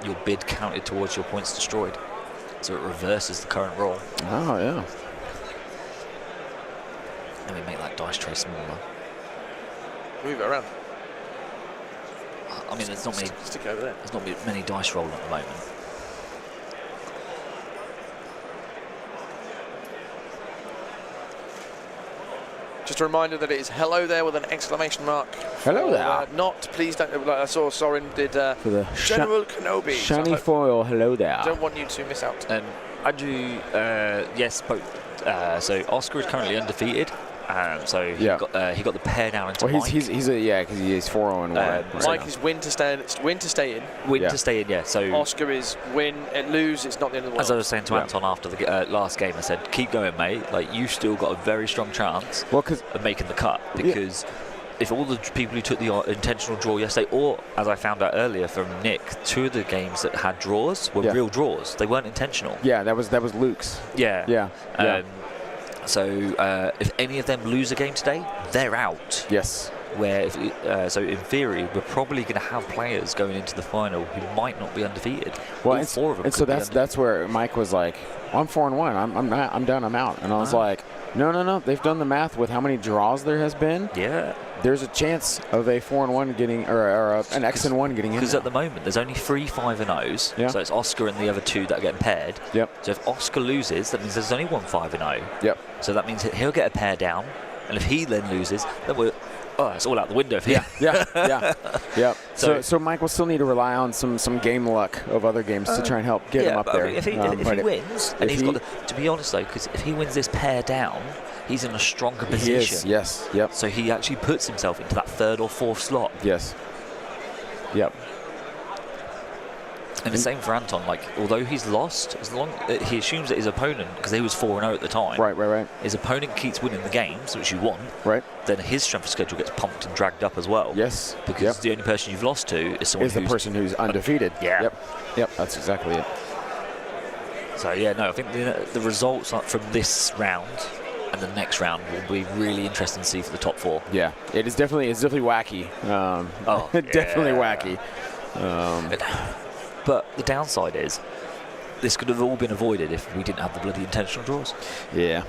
S3: your bid counted towards your points destroyed, so it reverses the current rule.
S4: Oh yeah.
S3: Let me make that dice tray smaller.
S5: Move it around.
S3: I mean, there's not many.
S5: Stick over there.
S3: There's not many dice rolling at the moment.
S5: Just a reminder that it is hello there with an exclamation mark.
S4: Hello there.
S5: Not please don't. Like I saw Soren did
S4: For the
S5: General Kenobi.
S4: shiny
S5: So
S4: foil. Hello there.
S5: I don't want you to miss out.
S3: And Andrew, yes, both. So Oscar is currently undefeated. So he got the pair down into
S4: well,
S3: Mike.
S4: he's because he's 4-0-1.
S5: Mike is win to stay in. Win to stay in.
S3: Win to stay in, yeah. So
S5: Oscar is win and lose. It's not the end of the world.
S3: as I was saying to Anton after the last game, I said, keep going, mate. Like, you've still got a very strong chance of making the cut, because if all the people who took the intentional draw yesterday, or as I found out earlier from Nick, 2 of the games that had draws were real draws. They weren't intentional.
S4: Yeah, that was Luke's.
S3: Yeah. So if any of them lose a game today, they're out.
S4: Yes.
S3: Where so in theory, we're probably going to have players going into the final who might not be undefeated.
S4: Well,
S3: all 4 of them.
S4: And so that's where Mike was like, I'm 4-1. I'm done. I'm out. And I was like, no. They've done the math with how many draws there has been.
S3: Yeah.
S4: There's a chance of a 4-1 getting, or an X-1 getting in.
S3: Because at the moment, there's only 3 5-0s.
S4: Yeah.
S3: So it's Oscar and the other 2 that are getting paired.
S4: Yep.
S3: So if Oscar loses, that means there's only 1 5-0.
S4: Yep.
S3: So that means he'll get a pair down. And if he then loses, then it's all out the window for you.
S4: Yeah. So Mike will still need to rely on some game luck of other games to try and help get him up there.
S3: If he wins, and he's got to be honest though, because if he wins this pair down, he's in a stronger position.
S4: He is, yes, yep.
S3: So he actually puts himself into that 3rd or 4th slot.
S4: Yes. Yep.
S3: And the same for Anton. Like, although he's lost, as long he assumes that his opponent, because he was 4-0 at the time.
S4: Right.
S3: His opponent keeps winning the games, which you want.
S4: Right.
S3: Then his strength of schedule gets pumped and dragged up as well.
S4: Yes.
S3: Because the only person you've lost to is someone
S4: the person who's undefeated.
S3: Yeah.
S4: Yep. That's exactly it.
S3: So yeah, no, I think the results from this round and the next round will be really interesting to see for the top 4.
S4: Yeah. It's definitely wacky. Definitely wacky.
S3: But the downside is, this could have all been avoided if we didn't have the bloody intentional draws.
S4: Yeah,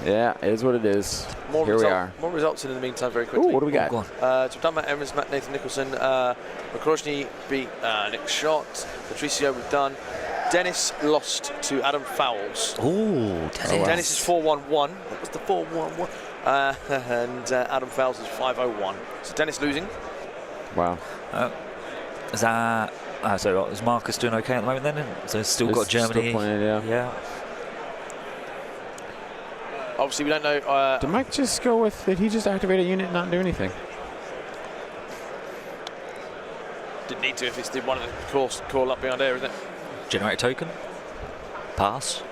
S4: it is what it is. Here we are.
S5: More results in the meantime, very quickly.
S4: Ooh, what do we got?
S5: So we've done Matt Evans, Nathan Nicholson. McCroshny beat Nick Schott. Patricio we've done. Dennis lost to Adam Fowles.
S3: Ooh,
S5: Dennis is 4-1-1. That was the 4-1-1. And Adam Fowles is 5-0-1. So Dennis losing.
S4: Wow.
S3: Is that... so is Marcus doing okay at the moment then? So still got Germany.
S4: Still playing, yeah.
S5: Obviously, we don't know.
S4: Did Mike just go with, did he just activate a unit and not do anything?
S5: Didn't need to if it's the one of the call up behind there, isn't it?
S3: Generate a token. Pass.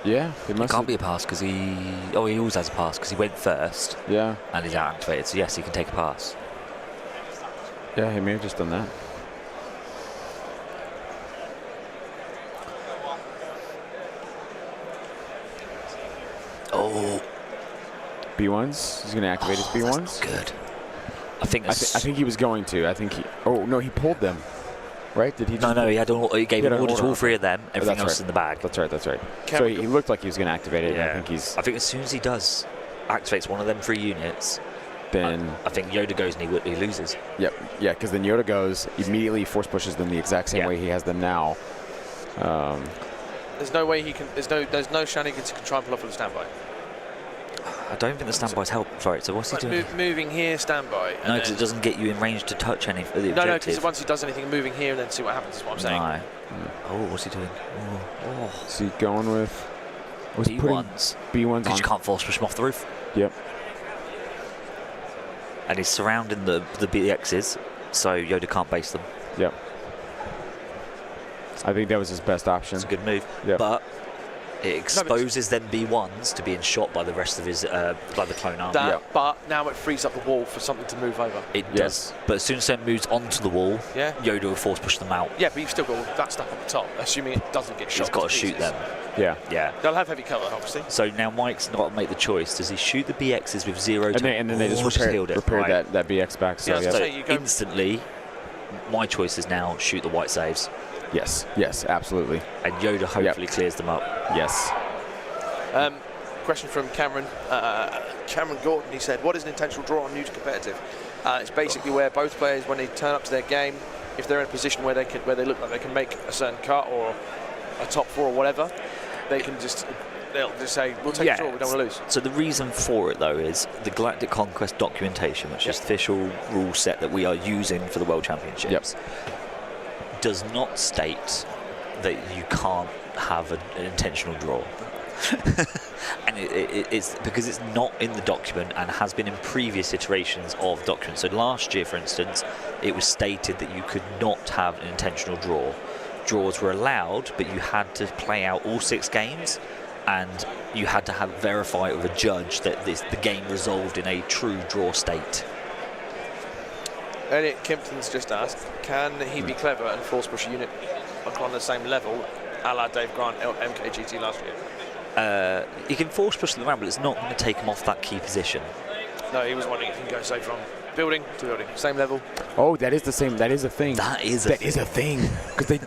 S4: Yeah,
S3: it can't be a pass because he always has a pass because he went first.
S4: Yeah.
S3: And he's out activated, so yes, he can take a pass.
S4: Yeah, he may have just done that.
S3: Oh.
S4: B1s? He's going to activate his B1s?
S3: That's not good. I think
S4: he was going to. I think he... Oh, no, he pulled them. Right? Did he?
S3: No, he gave an order to all 3 of them. Everything else is in the bag.
S4: That's right. So he looked like he was going to activate it.
S3: Yeah.
S4: And
S3: I think as soon as he activates one of them 3 units,
S4: then
S3: I think Yoda goes and he loses.
S4: Yep. Yeah, because then Yoda goes, immediately force pushes them the exact same way he has them now.
S5: There's no way he can. There's no shenanigans he can try and pull off with a standby.
S3: I don't think the standbys help. Sorry, so what's he doing?
S5: Moving here, standby.
S3: No, because it doesn't get you in range to touch any of the objective.
S5: No, because once he does anything, moving here and then see what happens is what I'm saying.
S3: No. Oh, what's he doing? Oh.
S4: Is he going with
S3: B1s?
S4: B1s
S3: Because you can't force push him off the roof.
S4: Yep.
S3: and he's surrounding the BXs, so Yoda can't base them.
S4: Yep. I think that was his best option.
S3: It's a good move.
S4: Yep.
S3: But it exposes them B1s to being shot by the rest of his by the clone army.
S5: But now it frees up the wall for something to move over.
S3: It does. But as soon as it moves onto the wall, Yoda will force push them out.
S5: Yeah, but you've still got all that stuff on the top, assuming it doesn't get shot.
S3: He's got to shoot them.
S4: Yeah.
S5: They'll have heavy cover, obviously.
S3: So now Mike's got to make the choice. Does he shoot the BXs with 0 to...
S4: And then they just repair that BX back. So,
S3: so instantly, my choice is now shoot the white saves.
S4: Yes, absolutely.
S3: And Yoda hopefully clears them up.
S4: Yes.
S5: Question from Cameron. Cameron Gordon, he said, what is an intentional draw on new to competitive? It's basically where both players, when they turn up to their game, if they're in a position where they look like they can make a certain cut or a top 4 or whatever, they'll just say, we'll take a draw, we don't want to lose.
S3: So the reason for it, though, is the Galactic Conquest documentation, which is the official rule set that we are using for the World Championships, does not state that you can't have an intentional draw. And it's because it's not in the document and has been in previous iterations of documents. So last year, for instance, it was stated that you could not have an intentional draw. Draws were allowed, but you had to play out all 6 games, and you had to verify it with a judge that the game resolved in a true draw state.
S5: Elliot Kimpton's just asked, can he be clever and force push a unit on the same level, a la Dave Grant MKGT last year?
S3: He can force push them around, but it's not going to take him off that key position.
S5: No, he was wondering if he can go, say, from building to building, same level.
S4: Oh, that is the same. That is a thing.
S3: That is a thing.
S4: Because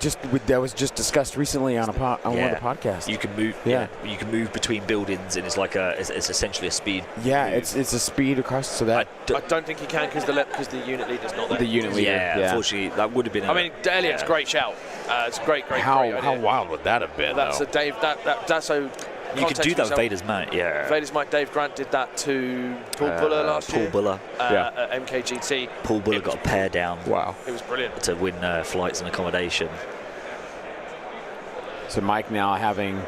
S4: that was just discussed recently on one of the podcasts.
S3: You can move. You can move between buildings, and it's essentially a speed.
S4: Yeah, it's a speed across. So that
S5: I don't think he can because the unit leader's not there.
S4: The unit leader.
S3: Unfortunately, that would have been.
S5: I mean, Elliot's great shout. It's great.
S4: How wild would that have been?
S5: That's a Dave. That's so.
S3: You could do that with Vader's Mount,
S5: Vader's Mount, Dave Grant did that to Paul Buller last year.
S3: Paul Buller.
S5: At MKGT.
S3: Paul Buller got a pair down.
S4: Wow.
S5: It was brilliant.
S3: To win flights and accommodation.
S4: So Mike now having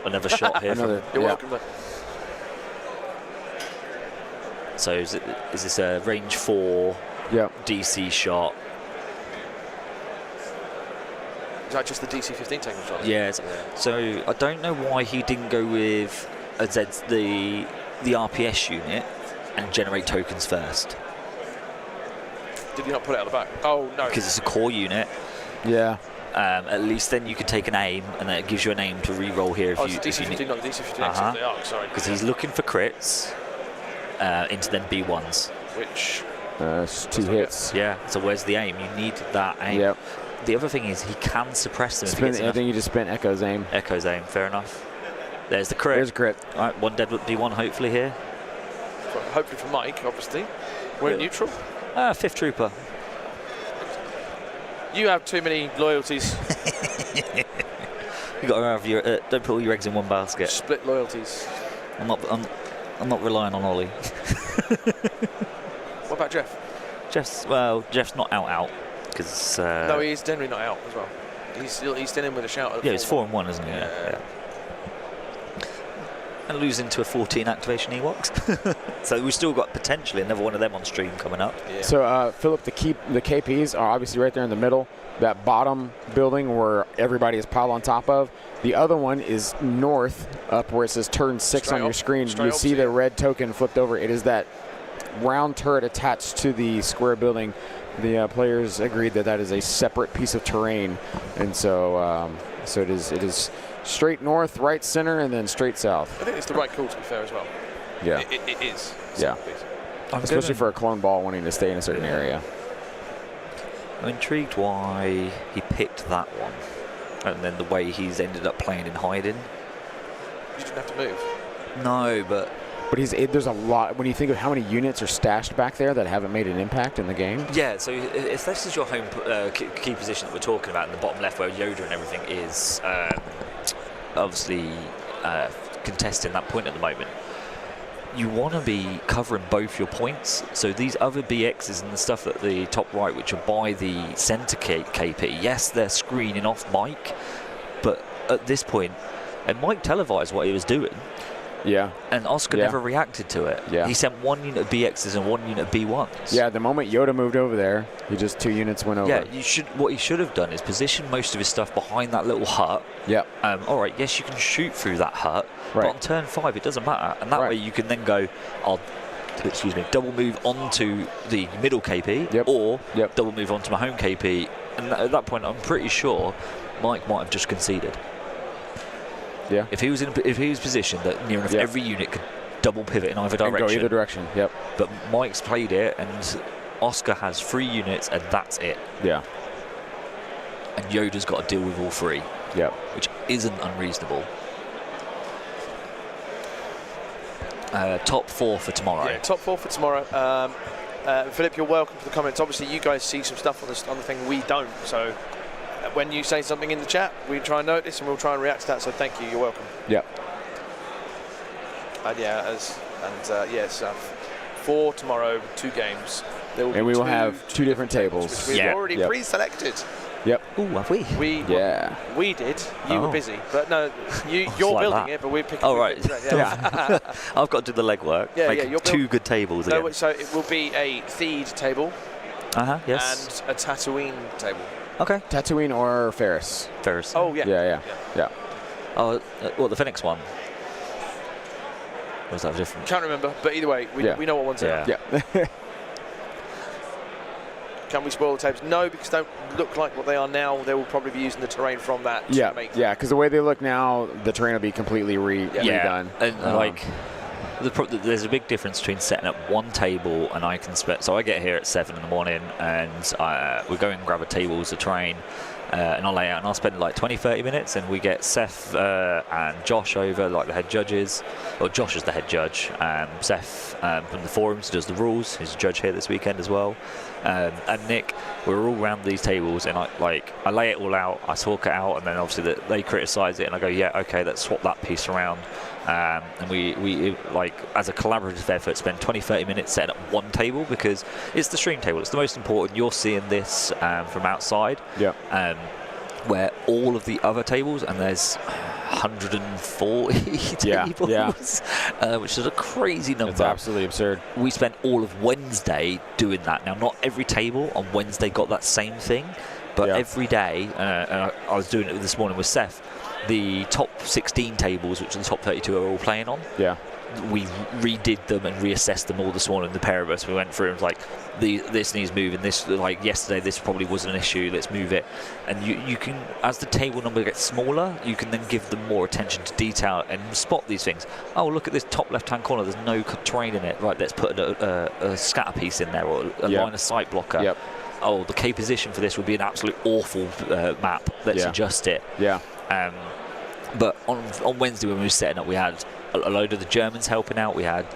S3: another shot here.
S5: You're welcome.
S3: So is this a range 4 DC shot?
S5: Is that just the DC-15 taking shot?
S3: Yes. So I don't know why he didn't go with the RPS unit and generate tokens first.
S5: Did he not put it out the back? Oh, no.
S3: Because it's a core unit.
S4: Yeah.
S3: At least then you can take an aim, and then it gives you an aim to re-roll here.
S5: It's DC-15, not the DC-15 the arc, sorry.
S3: Because he's looking for crits into them B1s.
S5: Which...
S4: 2 hits.
S3: Yeah, so where's the aim? You need that aim.
S4: Yep.
S3: The other thing is he can suppress them if he gets enough.
S4: I think you just spent Echo's aim.
S3: Echo's aim, fair enough. There's the crit.
S4: There's a crit.
S3: All right, 1 dead B1 hopefully here.
S5: Hopefully for Mike, obviously. We're neutral.
S3: 5th Trooper.
S5: You have too many loyalties.
S3: You got to have your. Don't put all your eggs in one basket.
S5: Split loyalties.
S3: I'm not relying on Ollie.
S5: What about Jeff?
S3: Jeff's not out. Because
S5: no, he's generally not out as well. He's still in with a shout.
S3: Yeah, it's 4-1, isn't he? Yeah. And losing to a 14 activation Ewoks. So we've still got potentially another one of them on stream coming up.
S4: Yeah. So Philip, the KPs are obviously right there in the middle. That bottom building where everybody is piled on top of. The other one is north, up where it says turn 6 on your screen. You see the red token flipped over. It is that round turret attached to the square building. The players agreed that is a separate piece of terrain, and so it is straight north, right center, and then straight south.
S5: I think it's the right call, to be fair, as well.
S4: Yeah.
S5: It is.
S4: Yeah. Especially for a clone ball wanting to stay in a certain area.
S3: I'm intrigued why he picked that one, and then the way he's ended up playing in hiding.
S5: You didn't have to move.
S3: No, but
S4: there's a lot when you think of how many units are stashed back there that haven't made an impact in the game.
S3: Yeah, so if this is your home key position that we're talking about in the bottom left where Yoda and everything is obviously contesting that point at the moment, you want to be covering both your points. So these other BXs and the stuff at the top right, which are by the center KP, yes, they're screening off Mike, but at this point, and Mike televised what he was doing.
S4: Yeah.
S3: And Oscar never reacted to it.
S4: Yeah.
S3: He sent 1 unit of BXs and 1 unit of B1s.
S4: Yeah, the moment Yoda moved over there, he just 2 units went over.
S3: Yeah, what he should have done is position most of his stuff behind that little hut.
S4: Yeah.
S3: All right, yes, you can shoot through that hut,
S4: Right.
S3: but on turn 5 it doesn't matter, and that way you can then go, double move onto the middle KP, or double move onto my home KP, and at that point I'm pretty sure Mike might have just conceded.
S4: Yeah.
S3: If he was positioned that near enough every unit could double pivot in either direction.
S4: And go either direction. Yep.
S3: But Mike's played it, and Oscar has 3 units, and that's it.
S4: Yeah.
S3: And Yoda's got to deal with all 3.
S4: Yep.
S3: Which isn't unreasonable. Top 4 for tomorrow.
S5: Yeah, top 4 for tomorrow. Philip, you're welcome to the comments. Obviously, you guys see some stuff on the thing we don't. So when you say something in the chat, we try and notice and we'll try and react to that. So thank you. You're welcome.
S4: Yep.
S5: And yes, 4 tomorrow, 2 games.
S4: And we will have 2 different tables.
S5: Which we've already pre-selected.
S4: Yep.
S3: Ooh, have we?
S5: We did. You were busy, but no, you're building
S3: that.
S5: it, but we're picking.
S3: Oh right.
S5: Yeah.
S3: I've got to do the legwork.
S5: Yeah,
S3: Make
S5: you're
S3: 2 good tables again.
S5: No, so it will be a Theed table.
S3: Yes.
S5: And a Tatooine table.
S3: Okay.
S4: Tatooine or Ferris?
S3: Ferris.
S5: Oh yeah.
S4: Yeah.
S3: Oh, the Phoenix one. Or was that different?
S5: Can't remember, but either way, we know what one's in.
S4: Yeah.
S5: Can we spoil the tables? No, because they don't look like what they are now. They will probably be using the terrain from that.
S4: Yeah,
S5: to make
S4: because the way they look now, the terrain will be completely redone.
S3: And there's a big difference between setting up 1 table and I can spend. So I get here at 7 in the morning, and we go and grab a table as a train, and I'll lay out, and I'll spend like 20-30 minutes, and we get Seth and Josh over, like the head judges. Well, Josh is the head judge. Seth from the forums does the rules. He's a judge here this weekend as well. And Nick, we're all around these tables, and I lay it all out, I talk it out, and then obviously they criticise it, and I go, yeah, okay, let's swap that piece around. And we like, as a collaborative effort, spend 20-30 minutes setting up 1 table, because it's the stream table. It's the most important. You're seeing this from outside.
S4: Yeah.
S3: Where all of the other tables, and there's 140 tables, which is a crazy number.
S4: It's absolutely absurd.
S3: We spent all of Wednesday doing that. Now, not every table on Wednesday got that same thing, but every day, and I was doing it this morning with Seth, the top 16 tables, which the top 32 are all playing on, we redid them and reassessed them all this morning. The pair of us, we went through and was like, this needs moving. This, like yesterday, this probably wasn't an issue. Let's move it. And you can, as the table number gets smaller, you can then give them more attention to detail and spot these things. Oh, look at this top left-hand corner. There's no terrain in it. Right, let's put a scatter piece in there, or a line of sight blocker.
S4: Yep.
S3: Oh, the K position for this would be an absolute awful map. Let's adjust it.
S4: Yeah.
S3: But on Wednesday when we were setting up, we had a load of the Germans helping out. We had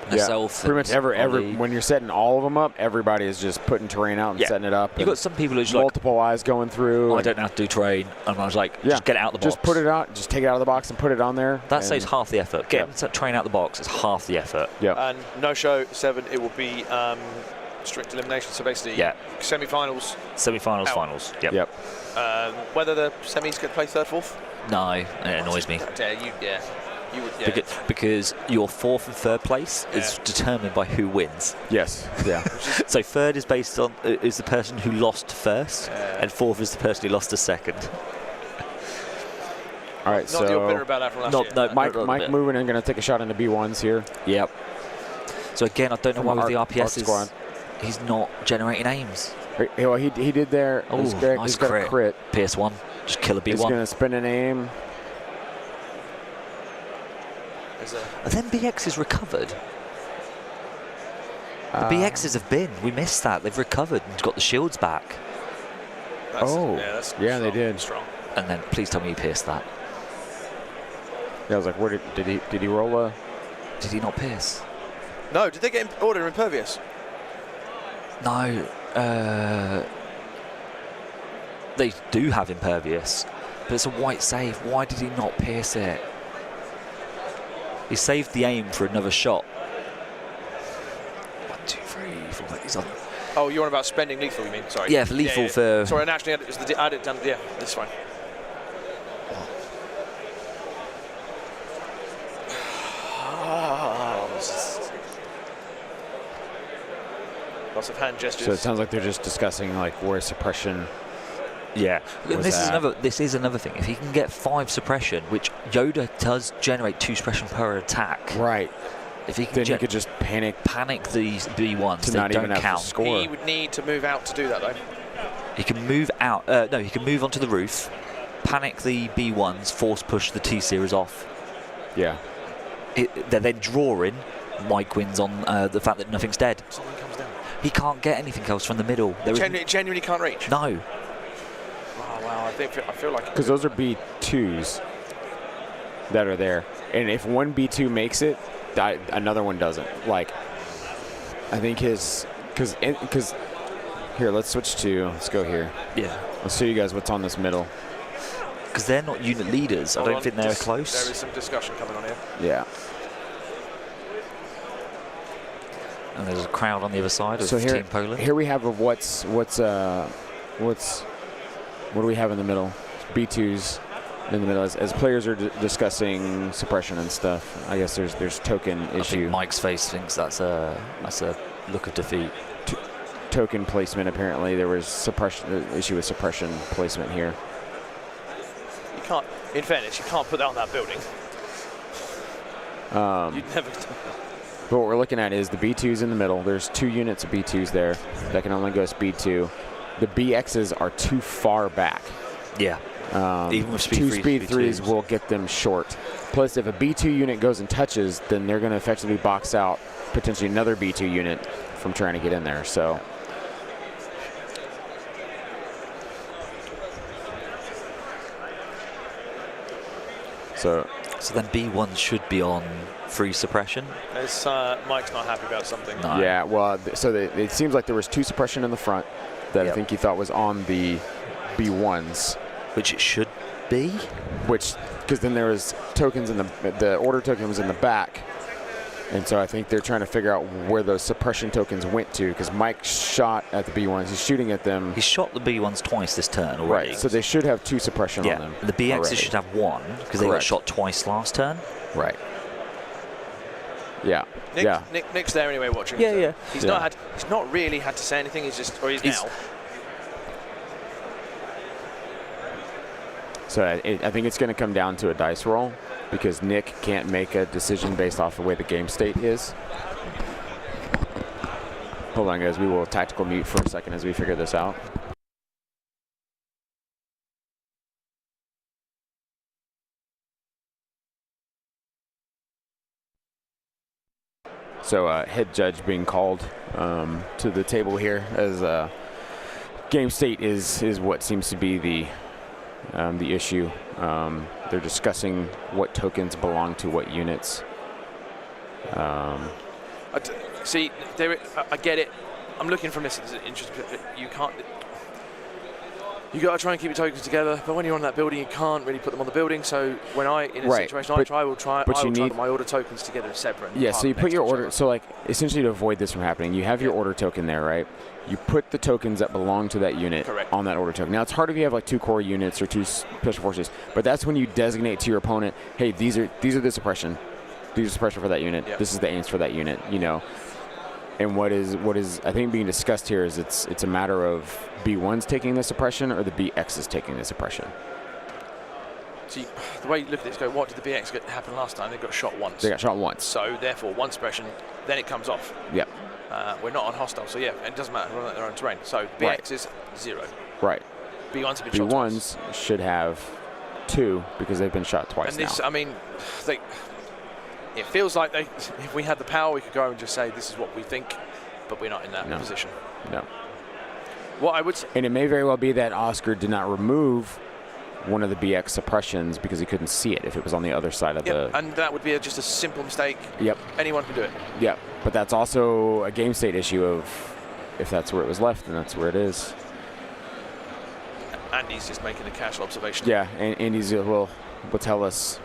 S3: myself.
S4: Pretty much every when you're setting all of them up, everybody is just putting terrain out and setting it up.
S3: You've got some people who's
S4: multiple eyes going through.
S3: I don't know how to do terrain, and I was like, just get it out of the box.
S4: Just put it out. Just take it out of the box and put it on there.
S3: That saves half the effort. Getting terrain out the box is half the effort.
S4: Yeah.
S5: And no show 7. It will be strict elimination. So basically, semi-finals.
S3: Semi-finals, finals. Yep.
S5: Whether the semis get played 3rd, 4th.
S3: No, it annoys me.
S5: You would,
S3: because your 4th and 3rd place is determined by who wins.
S4: Yes. Yeah.
S3: So 3rd is based on is the person who lost 1st, and 4th is the person who lost a 2nd.
S4: All right.
S5: Not you're bitter about that from last year.
S4: No, Mike moving and going to take a shot into B1s here.
S3: Yep. So again, I don't know why with the RPS is. He's not generating aims.
S4: Well, he did there.
S3: Oh, nice crit. PS1. Just kill a B1.
S4: He's going to spin an aim.
S3: Are then BXs recovered? The BXs have been. We missed that. They've recovered and got the shields back.
S4: They did.
S5: Strong.
S3: And then please tell me he pierced that.
S4: Yeah, I was like, where did he roll a?
S3: Did he not pierce?
S5: No. Did they get order impervious?
S3: No. They do have impervious, but it's a white save. Why did he not pierce it? He saved the aim for another shot. 1, 2, 3, 4. He's on.
S5: Oh, you're on about spending lethal, you mean? Sorry.
S3: Yeah, for lethal for.
S5: Sorry, and actually, it was the added down. Yeah, that's fine. Lots of hand gestures.
S4: So it sounds like they're just discussing like where suppression.
S3: Yeah, and
S4: Was
S3: this is
S4: that-
S3: another. This is another thing. If he can get 5 suppression, which Yoda does generate 2 suppression per attack,
S4: Right.
S3: if he can
S4: Then he could just panic
S3: panic these B1s,
S4: to
S3: they
S4: not
S3: don't
S4: even have to
S3: count.
S4: score.
S5: He would need to move out to do that, though.
S3: He can move out. No, he can move onto the roof, panic the B1s, force push the T series off.
S4: Yeah.
S3: They're then drawing. Mike wins on the fact that nothing's dead.
S5: Something comes down.
S3: He can't get anything else from the middle. There is
S5: Genuinely can't reach.
S3: no.
S5: Oh, wow. I feel like.
S4: Because those are B2s that are there. And if one B2 makes it, another one doesn't. Like, I think his... Because here, let's go here.
S3: Yeah.
S4: Let's show you guys what's on this middle.
S3: Because they're not unit leaders.
S5: Hold
S3: I
S5: on,
S3: don't think they're
S5: there
S3: close.
S5: is some discussion coming on here.
S4: Yeah.
S3: And there's a crowd on the other side of
S4: So here,
S3: Team Poland.
S4: here we have of what do we have in the middle? B2s in the middle as players are discussing suppression and stuff. I guess there's token
S3: I
S4: issue.
S3: think Mike's face thinks that's a look of defeat.
S4: Token placement. Apparently there was suppression issue with suppression placement here.
S5: You can't. In fairness, you can't put that on that building. You'd never.
S4: But what we're looking at is the B2s in the middle. There's 2 units of B2s there that can only go speed 2. The BXs are too far back.
S3: Yeah. Even with speed
S4: 2
S3: threes,
S4: speed
S3: B2s.
S4: 3s will get them short. Plus, if a B2 unit goes and touches, then they're going to effectively box out potentially another B2 unit from trying to get in there. So.
S3: So then B1 should be on free suppression.
S5: Mike's not happy about something.
S3: No.
S4: Yeah, well, it seems like there was 2 suppression in the front that I think he thought was on the B1s.
S3: Which it should be.
S4: Because then there was tokens in the order token was in the back. And so I think they're trying to figure out where those suppression tokens went to, because Mike shot at the B1s. He's shooting at them.
S3: He shot the B1s twice this turn already.
S4: Right, so they should have 2 suppression on them.
S3: The BXs
S4: already.
S3: should have 1, because they got
S4: Correct.
S3: shot twice last turn.
S4: Right. Yeah.
S5: Nick's there anyway watching.
S3: Yeah,
S5: so
S3: yeah.
S5: He's not really had to say anything. He's now.
S4: So I think it's going to come down to a dice roll, because Nick can't make a decision based off the way the game state is. Hold on, guys. We will tactical mute for a second as we figure this out. So head judge being called to the table here, as game state is what seems to be the issue. They're discussing what tokens belong to what units.
S5: See, I get it. I'm looking from this. It's interesting. You can't. You got to try and keep your tokens together, but when you're on that building, you can't really put them on the building. So when in a situation, I will try my order tokens together separate.
S4: Yeah, so you put your order. So like essentially to avoid this from happening, you have your order token there, right? You put the tokens that belong to that unit on that order token. Now it's hard if you have like 2 core units or 2 special forces, but that's when you designate to your opponent, hey, these are the suppression. These are suppression for that unit. Yep. This is the aims for that unit. You know. And what is I think being discussed here is it's a matter of B1's taking the suppression or the BX's taking the suppression.
S5: See, the way you look at this, what did the BX happen last time? They got shot once.
S4: They got shot once.
S5: So therefore, 1 suppression, then it comes off.
S4: Yep.
S5: We're not on hostile, so yeah, it doesn't matter. We're on their own terrain. So BX is 0.
S4: Right.
S5: B1s have been shot twice.
S4: B1s should have 2 because they've been shot twice
S5: and this,
S4: now.
S5: I mean, it feels like if we had the power, we could go and just say this is what we think, but we're not in that position.
S4: No.
S5: What I would say,
S4: and it may very well be that Oscar did not remove one of the BX suppressions because he couldn't see it if it was on the other side of the.
S5: And that would be just a simple mistake.
S4: Yep.
S5: Anyone can do it.
S4: Yep. But that's also a game state issue of if that's where it was left, then that's where it is.
S5: Andy's just making a casual observation.
S4: Yeah, and Andy's will tell us.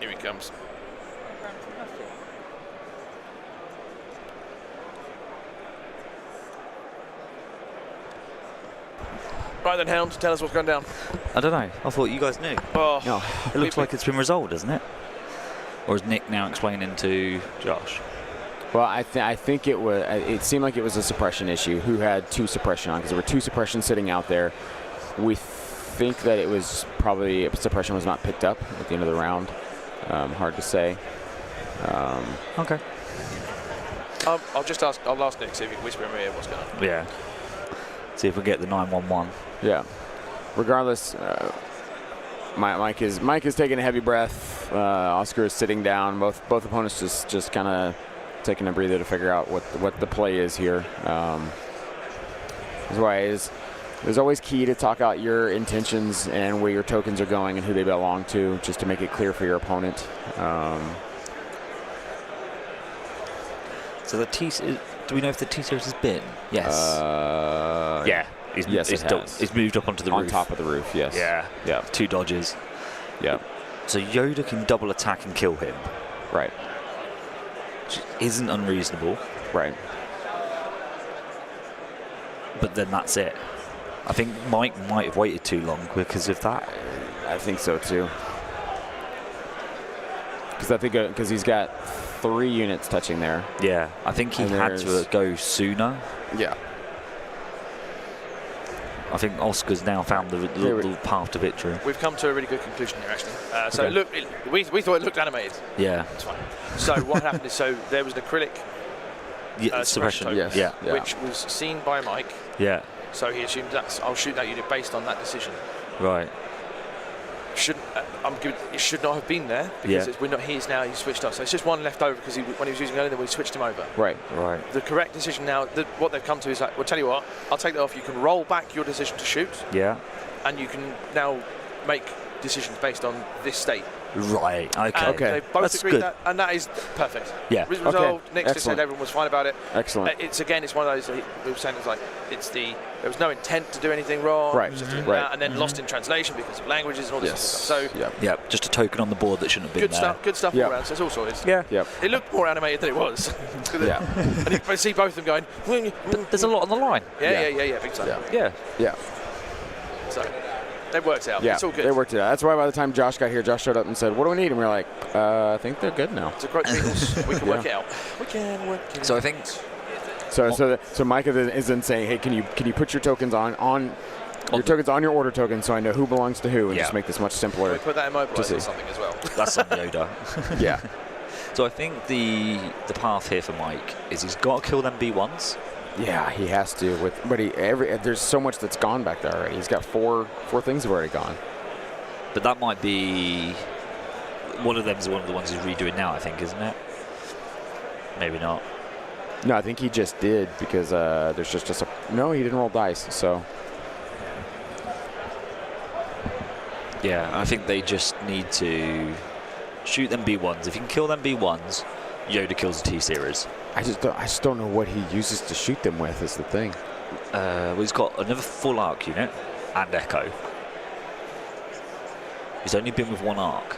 S5: Here he comes. Right then, Helms, tell us what's going down.
S3: I don't know. I thought you guys knew.
S5: Oh,
S3: no. It looks like it's been resolved, doesn't it? Or is Nick now explaining to Josh?
S4: Well, I think it was. It seemed like it was a suppression issue. Who had 2 suppression on? Because there were 2 suppressions sitting out there. We think that it was probably suppression was not picked up at the end of the round. Hard to say.
S3: Okay.
S5: I'll just ask. I'll ask Nick see if he can whisper in my ear what's going on.
S3: Yeah. See if we get the 911.
S4: Yeah. Regardless, Mike is taking a heavy breath. Oscar is sitting down. Both opponents just kind of taking a breather to figure out what the play is here. That's why it was always key to talk out your intentions and where your tokens are going and who they belong to, just to make it clear for your opponent.
S3: So the do we know if the T-Series has been? Yes. Yeah. He's moved up onto the roof.
S4: On top of the roof, yes.
S3: Yeah.
S4: Yeah.
S3: 2 dodges.
S4: Yeah.
S3: So Yoda can double attack and kill him.
S4: Right.
S3: Which isn't unreasonable.
S4: Right.
S3: But then that's it. I think Mike might have waited too long because of that.
S4: I think so too. Because he's got 3 units touching there.
S3: Yeah, I think he had to go sooner.
S4: Yeah.
S3: I think Oscar's now found the path to victory.
S5: We've come to a really good conclusion here, actually. So look, we thought it looked animated.
S3: Yeah.
S5: It's fine. So what happened is, there was an acrylic suppression token,
S4: yes. Yeah.
S5: which was seen by Mike.
S3: Yeah.
S5: So he assumed I'll shoot that unit based on that decision.
S3: Right.
S5: It should not have been there because we're not. He's switched off. So it's just 1 left over because when he was using earlier, then we switched him over.
S4: Right.
S5: The correct decision now, what they've come to is like, well, tell you what, I'll take that off. You can roll back your decision to shoot.
S3: Yeah.
S5: And you can now make decisions based on this state.
S3: Right. Okay.
S5: And they both
S3: That's
S5: agreed
S3: good.
S5: that, and that is perfect.
S3: Yeah.
S5: Resolved.
S4: Okay.
S5: Nick just said everyone was fine about it.
S4: Excellent.
S5: It's one of those we were saying, there was no intent to do anything wrong.
S4: Right.
S5: And then lost in translation because of languages and all this sort of stuff. So
S3: just a token on the board that shouldn't have been there.
S5: Good stuff all around. So it's all sorted.
S3: Yeah.
S4: Yep.
S5: It looked more animated than it was.
S4: Yeah.
S5: And you can see both of them going.
S3: There's a lot on the line.
S5: Yeah, big time.
S3: Yeah.
S5: So it worked out.
S4: Yeah,
S5: It's all good.
S4: It worked out. That's why by the time Josh got here, Josh showed up and said, "What do we need?" And we were like, "I think they're good now."
S5: It's a great Beatles. We can work it out. We can work it out.
S3: So I think.
S4: So Micah is then saying, "Hey, can you put your tokens on tokens on your order token so I know who belongs to who and just make this much simpler."
S5: Can we put that in mobilize or something as well?
S3: That's on Yoda.
S4: Yeah.
S3: So I think the path here for Mike is he's got to kill them B1s.
S4: Yeah, he has to. There's so much that's gone back there already. He's got four things have already gone.
S3: But that might be one of them's one of the ones he's redoing now, I think, isn't it? Maybe not.
S4: No, I think he just did because there's just no. He didn't roll dice, so.
S3: Yeah, I think they just need to shoot them B1s. If you can kill them B1s, Yoda kills the T-Series.
S4: I just don't know what he uses to shoot them with. Is the thing.
S3: Well, he's got another full arc unit and Echo. He's only been with 1 arc.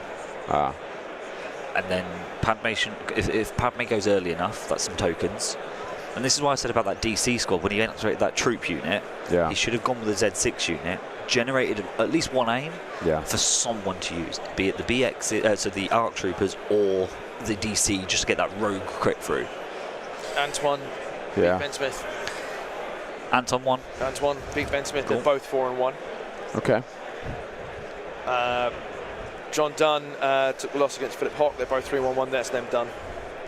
S3: And then Padme, if Padme goes early enough, that's some tokens. And this is why I said about that DC squad. When he activated that troop unit, he should have gone with a Z6 unit, generated at least 1 aim for someone to use, be it the BX, so the ARC troopers, or the DC, just to get that rogue crit through.
S5: Antoine, beat Ben Smith.
S3: Antoine,
S5: beat Ben Smith. Cool. They're both 4 and 1.
S4: Okay.
S5: John Dunn took the loss against Philip Hock. They're both 3-1-1. That's them done.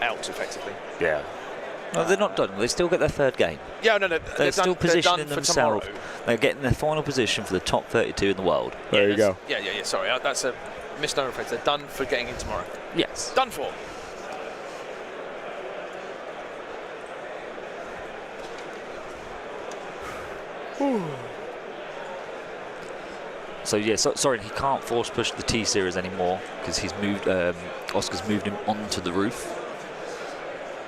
S5: Out, effectively.
S3: Yeah. No, they're not done. They still get their 3rd game.
S5: Yeah, no.
S3: They're still positioning
S5: for
S3: themselves.
S5: Tomorrow.
S3: They're getting their final position for the top 32 in the world.
S4: There you go.
S5: Yeah. Sorry, that's a misnomer phrase. They're done for getting in tomorrow.
S3: Yes.
S5: Done for.
S3: So sorry, he can't force push the T-Series anymore because he's moved. Oscar's moved him onto the roof.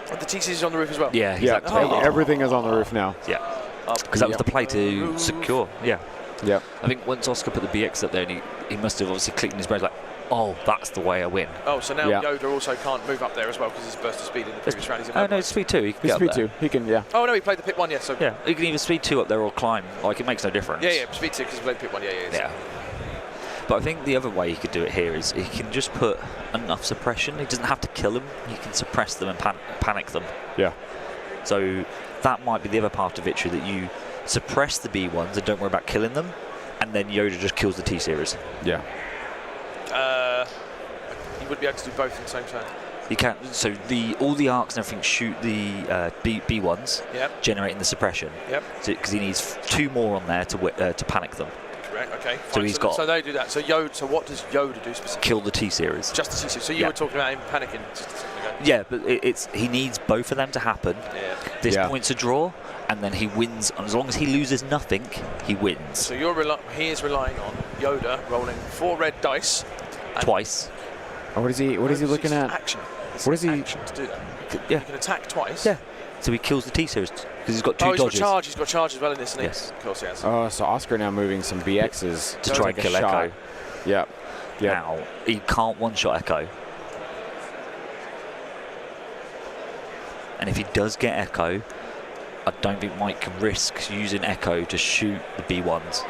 S5: The T-Series is on the roof as well.
S3: Yeah, he's
S4: everything is on the roof now.
S3: Yeah, because that was the play to secure. Yeah.
S4: Yep.
S3: I think once Oscar put the BX up there, and he must have obviously clicked in his brain like, oh, that's the way I win.
S5: Oh, so now Yoda also can't move up there as well because his burst of speed in the previous round.
S3: Oh no, speed 2. He can get
S4: speed
S3: up there.
S4: 2. He can. Yeah.
S5: Oh no, he played the pit 1. Yeah. So
S3: yeah, he can either speed 2 up there or climb. Like it makes no difference.
S5: Yeah. Speed 2 because he played pit 1. Yeah.
S3: But I think the other way he could do it here is he can just put enough suppression. He doesn't have to kill them. He can suppress them and panic them.
S4: Yeah.
S3: So that might be the other part of victory, that you suppress the B1s and don't worry about killing them, and then Yoda just kills the T-Series.
S4: Yeah.
S5: You would be able to do both in the same turn.
S3: You can. So all the arcs and everything shoot the B1s, generating the suppression.
S5: Yep.
S3: Because he needs 2 more on there to panic them.
S5: Correct. Okay. Fine.
S3: So he's got.
S5: So they do that. So Yoda. So what does Yoda do specifically?
S3: Kill the T-Series.
S5: Just the T-Series. So you were talking about him panicking just a second ago.
S3: Yeah, but he needs both of them to happen.
S5: Yeah.
S3: This point's a draw, and then he wins. And as long as he loses nothing, he wins.
S5: So he is relying on Yoda rolling 4 red dice.
S3: Twice.
S4: Oh, what is he looking at?
S5: Action.
S4: What is he?
S5: Action to do that.
S3: Yeah.
S5: He can attack twice.
S3: Yeah. So he kills the T-Series because he's got 2
S5: he's
S3: dodges.
S5: got charge. He's got charge as well in this.
S3: Yes.
S5: Of course he has.
S4: Oh, so Oscar now moving some BXs
S3: to try and kill Echo.
S4: Yep.
S3: Now he can't one-shot Echo. And if he does get Echo, I don't think Mike can risk using Echo to shoot the B1s.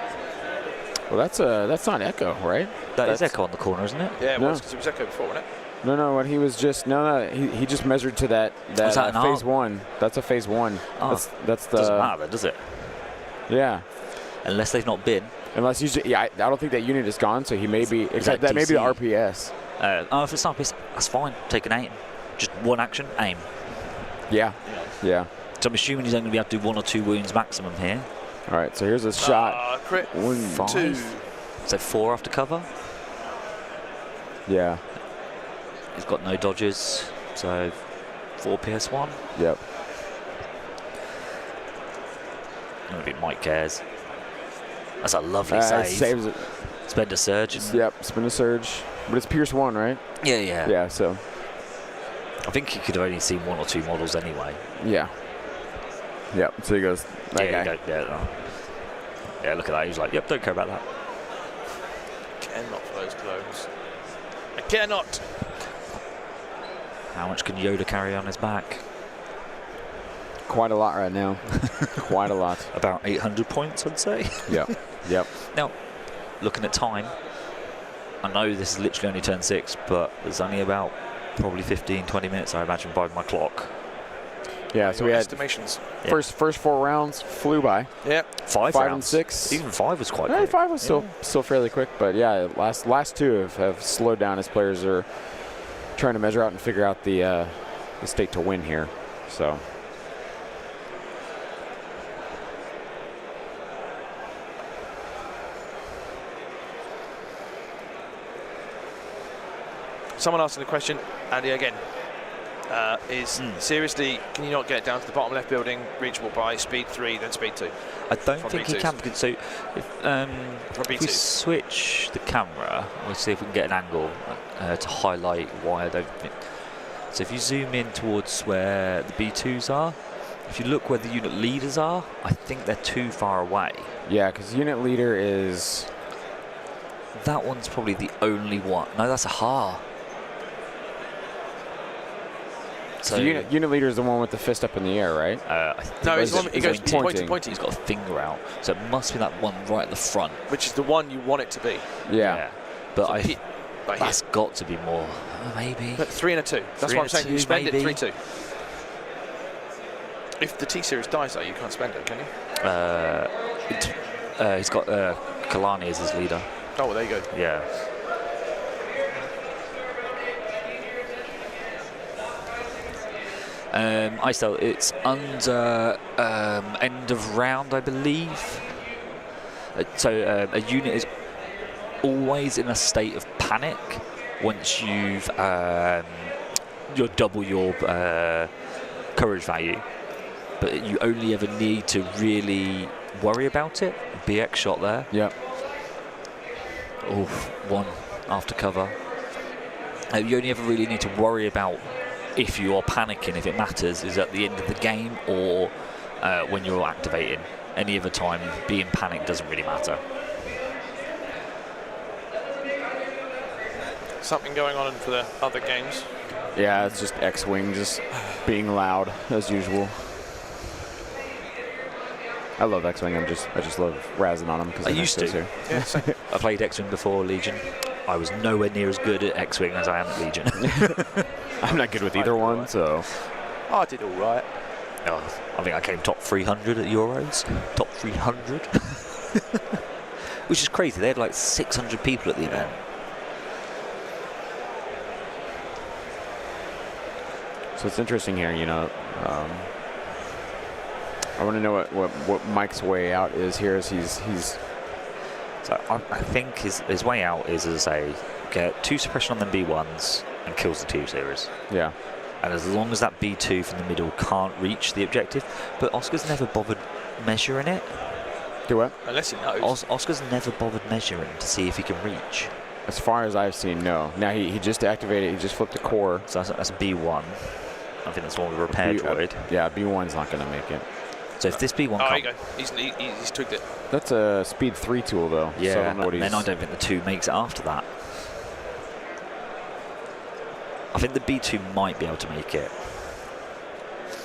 S4: Well, that's not Echo, right?
S3: That's Echo on the corner, isn't it?
S5: Yeah, it was, because it was Echo before, wasn't it?
S4: No, what he was just he just measured to that phase 1. That's a phase 1.
S3: Oh.
S4: That's the.
S3: Doesn't matter, does it?
S4: Yeah.
S3: Unless they've not been.
S4: Unless I don't think that unit is gone, so he may be. Except that may be the RPS.
S3: If it's RPS, that's fine. Take an aim. Just one action, aim.
S4: Yeah.
S3: So I'm assuming he's only going to be able to do 1 or 2 wounds maximum here.
S4: All right, so here's a shot.
S5: Crit.
S3: 5.
S5: 2.
S3: So 4 after cover.
S4: Yeah.
S3: He's got no dodges, so 4 PS1.
S4: Yep.
S3: I don't think Mike cares. That's a lovely save.
S4: Saves it.
S3: Spend a surge.
S4: Yep, spin a surge. But it's Pierce 1, right?
S3: Yeah.
S4: Yeah, so.
S3: I think he could have only seen 1 or 2 models anyway.
S4: Yeah. Yep, so he goes, that guy.
S3: Yeah, look at that. He was like, yep, don't care about that.
S5: Cannot for those clones. I cannot.
S3: How much can Yoda carry on his back?
S4: Quite a lot right now. Quite a lot.
S3: About 800 points, I'd say.
S4: Yep.
S3: Now, looking at time, I know this is literally only turn 6, but there's only about probably 15, 20 minutes, I imagine, by my clock.
S4: Yeah, so we had
S5: estimations.
S4: First 4 rounds flew by.
S5: Yep.
S3: 5
S4: 5
S3: rounds.
S4: and 6.
S3: Even 5 was quite quick.
S4: 5 was still fairly quick, but yeah, last 2 have slowed down as players are trying to measure out and figure out the state to win here. So.
S5: Someone asking the question, Andy, again, seriously, can you not get down to the bottom left building, reachable by speed 3, then speed 2?
S3: I don't think he can. Because so if we switch the camera, we'll see if we can get an angle to highlight why I don't think. So if you zoom in towards where the B2s are, if you look where the unit leaders are, I think they're too far away.
S4: Yeah, because unit leader is.
S3: That one's probably the only one. No, that's a Ha.
S4: So unit leader is the one with the fist up in the air, right?
S5: No, he goes pointing.
S3: He's got a finger out, so it must be that one right at the front.
S5: Which is the one you want it to be.
S4: Yeah.
S3: But that's got to be more. Maybe.
S5: But 3 and a 2. That's what I'm saying. You spend it 3-2. If the T-Series dies, though, you can't spend it, can you?
S3: He's got Kalani as his leader.
S5: Oh, well, there you go.
S3: Yeah. ISO, it's under end of round, I believe. So a unit is always in a state of panic once you've double your courage value, but you only ever need to really worry about it. BX shot there.
S4: Yep.
S3: Oh, 1 after cover. You only ever really need to worry about if you are panicking, if it matters, is at the end of the game or when you're activating. Any other time, being panicked doesn't really matter.
S5: Something going on for the other games.
S4: Yeah, it's just X-Wing just being loud, as usual. I love X-Wing. I just love razzing on him because
S3: I used to.
S4: Here.
S5: Yeah, same.
S3: I played X-Wing before Legion. I was nowhere near as good at X-Wing as I am at Legion.
S4: I'm not good with either one, so.
S5: I did all right.
S3: Oh, I think I came top 300 at Euros. Top 300. Which is crazy. They had like 600 people at the event.
S4: So it's interesting here, you know. I want to know what Mike's way out is here. As he's.
S3: So I think his way out is, as I say, get 2 suppression on them B1s and kills the 2 series.
S4: Yeah.
S3: And as long as that B2 from the middle can't reach the objective, but Oscar's never bothered measuring it.
S4: Do what?
S5: Unless he knows.
S3: Oscar's never bothered measuring to see if he can reach.
S4: As far as I've seen, no. Now he just activated. He just flipped the core.
S3: So that's a B1. I think that's one with a repair droid.
S4: Yeah, B1's not going to make it.
S3: So if this B1
S5: Oh, there you go. He's tweaked it.
S4: That's a speed 3 tool, though.
S3: Yeah,
S4: so I don't know what
S3: then I don't think the 2 makes it after that. I think the B2 might be able to make it.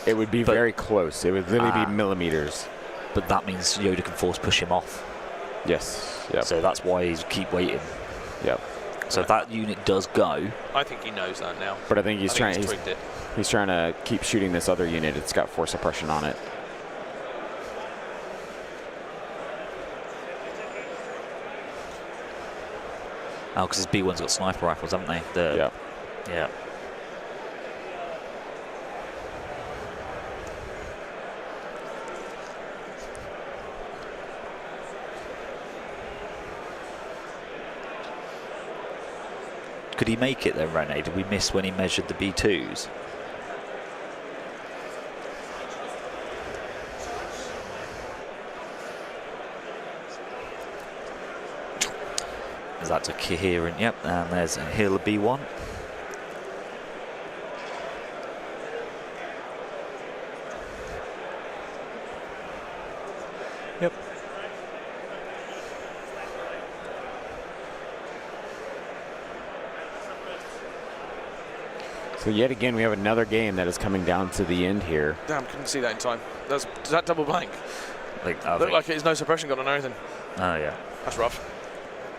S4: It would be very close. It would literally be millimeters.
S3: But that means Yoda can force push him off.
S4: Yes. Yep.
S3: So that's why he's keep waiting.
S4: Yep.
S3: So if that unit does go,
S5: I think he knows that now.
S4: But I think he's trying.
S5: He's tweaked it.
S4: He's trying to keep shooting this other unit. It's got 4 suppression on it.
S3: oh, because his B1's got sniper rifles, haven't they?
S4: Yeah.
S3: Yeah. Could he make it then, Rene? Did we miss when he measured the B2s? Is that a coherent? Yep, and there's a hill of B1. Yep.
S4: So yet again, we have another game that is coming down to the end here.
S5: Damn, couldn't see that in time. Does that double blank?
S3: Looked
S5: like there's no suppression gun on anything.
S3: Oh, yeah.
S5: That's rough.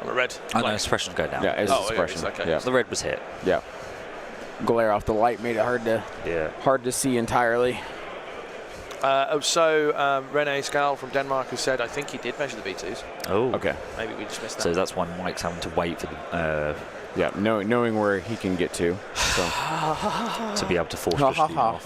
S5: I'm a red.
S3: I know, suppression's go down.
S4: Yeah, it's suppression.
S5: Yeah, it's okay.
S4: Yeah.
S3: The red was hit.
S4: Yeah. Glare off the light made it hard to see entirely.
S5: Rene Scal from Denmark who said, I think he did measure the B2s.
S3: Oh.
S4: Okay.
S5: Maybe we just missed that.
S3: So that's why Mike's having to wait for the...
S4: yeah, knowing where he can get to. So.
S3: to be able to force push the off.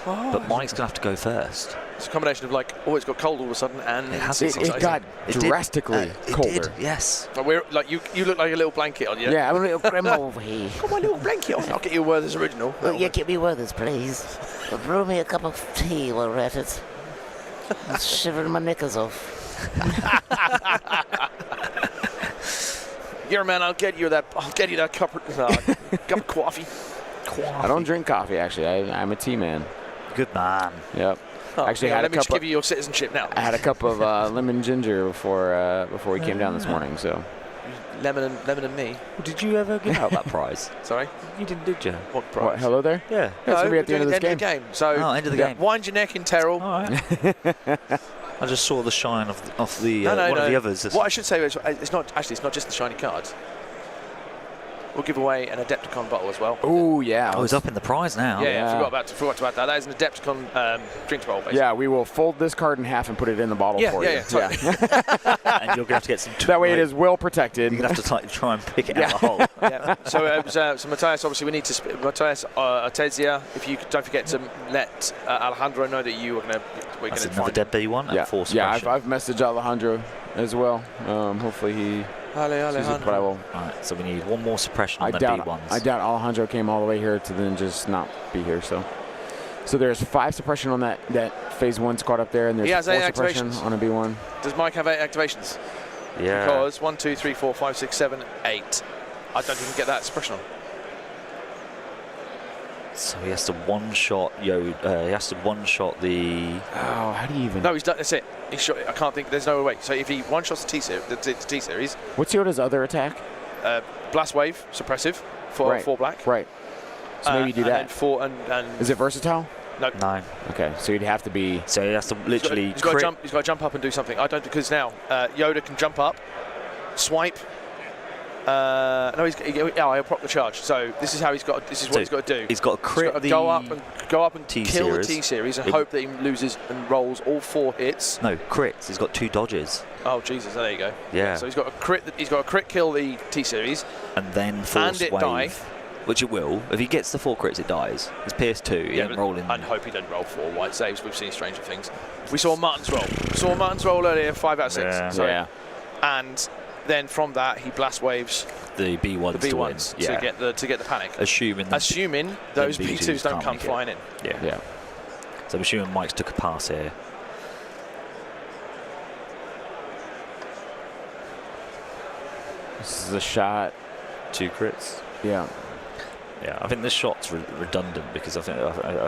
S3: But Mike's going to have to go first.
S5: It's a combination of like, oh, it's got cold all of a sudden, and
S4: it got drastically colder.
S3: It did, yes.
S5: But we're like, you look like a little blanket on you.
S8: Yeah, I'm a little grandma over here.
S5: Got my little blanket on. I'll get you a Werther's original.
S8: Well, yeah, get me Werther's, please. Brew me a cup of tea while we're at it. I'm shivering my knickers off.
S5: Yeah, man, I'll get you that cup of coffee.
S4: I don't drink coffee, actually. I'm a tea man.
S3: Good man.
S4: Yep.
S5: Oh,
S4: actually,
S5: let me just give you your citizenship now.
S4: I had a cup of lemon ginger before we came down this morning. So.
S5: Lemon and me.
S3: Did you ever give out that prize?
S5: Sorry?
S3: You didn't, did you?
S5: What prize?
S4: What, hello there?
S3: Yeah.
S4: It's going to be at the end of this game.
S5: So,
S3: end of the game.
S5: Wind your neck in Terrell.
S3: All right. I just saw the shine of the of the others.
S5: What I should say is, it's not just the shiny cards. We'll give away an Adepticon bottle as well.
S4: Oh yeah.
S3: Oh, it's up in the prize now.
S5: Yeah. Forgot about that. That is an Adepticon drinks bottle, basically.
S4: Yeah, we will fold this card in half and put it in the bottle for you.
S5: Yeah, totally.
S3: And you're going to have to get some...
S4: That way it is well protected.
S3: You're going to have to try and pick it out of the hole.
S5: Yeah. So Matthias, obviously we need to... Matthias Artesia, if you don't forget to let Alejandro know that you are going to...
S3: That's another dead B1 and 4 suppression.
S4: Yeah, I've messaged Alejandro as well. Hopefully he...
S5: Alejandro.
S4: But I will.
S3: Alright, so we need one more suppression on the B1s.
S4: I doubt Alejandro came all the way here to then just not be here. So there's 5 suppression on that phase 1 squad up there, and there's 4 suppression on a B1.
S5: Does Mike have 8 activations?
S3: Yeah.
S5: Because 1, 2, 3, 4, 5, 6, 7, 8. I don't even get that suppression on.
S3: So he has to one-shot he has to one-shot the...
S4: Oh, how do you even...
S5: No, he's done. That's it. He's shot. I can't think. There's no way. So if he one-shots the T series.
S4: What's Yoda's other attack?
S5: Blast wave, suppressive for 4 black.
S4: Right. So maybe you do that.
S5: And 4 and
S4: is it versatile?
S5: Nope.
S3: No.
S4: Okay, so you'd have to be.
S3: So he has to literally
S5: He's got to jump up and do something. I don't, because now Yoda can jump up, swipe. No, he'll proc the charge. So this is how he's got. This is what he's got to do.
S3: He's got to crit
S5: he's got to go up and kill the T-Series and hope that he loses and rolls all 4 hits.
S3: No, crits. He's got 2 dodges.
S5: Oh Jesus! There you go.
S3: Yeah.
S5: So he's got a crit. He's got a crit kill the T-Series.
S3: And then force
S5: it
S3: wave,
S5: die.
S3: which it will. If he gets the 4 crits, it dies. It's PS2. He ain't rolling.
S5: I hope he doesn't roll 4 white saves. We've seen Stranger Things. We saw Martin's roll. earlier, 5 out of 6.
S3: Yeah.
S5: So, and then from that he blast waves
S3: the B1s,
S5: to win. To get the panic.
S3: Assuming
S5: those B2s don't come flying in.
S3: Yeah. So I'm assuming Mike's took a pass here.
S4: This is a shot.
S3: 2 crits.
S4: Yeah.
S3: Yeah, I think this shot's redundant because I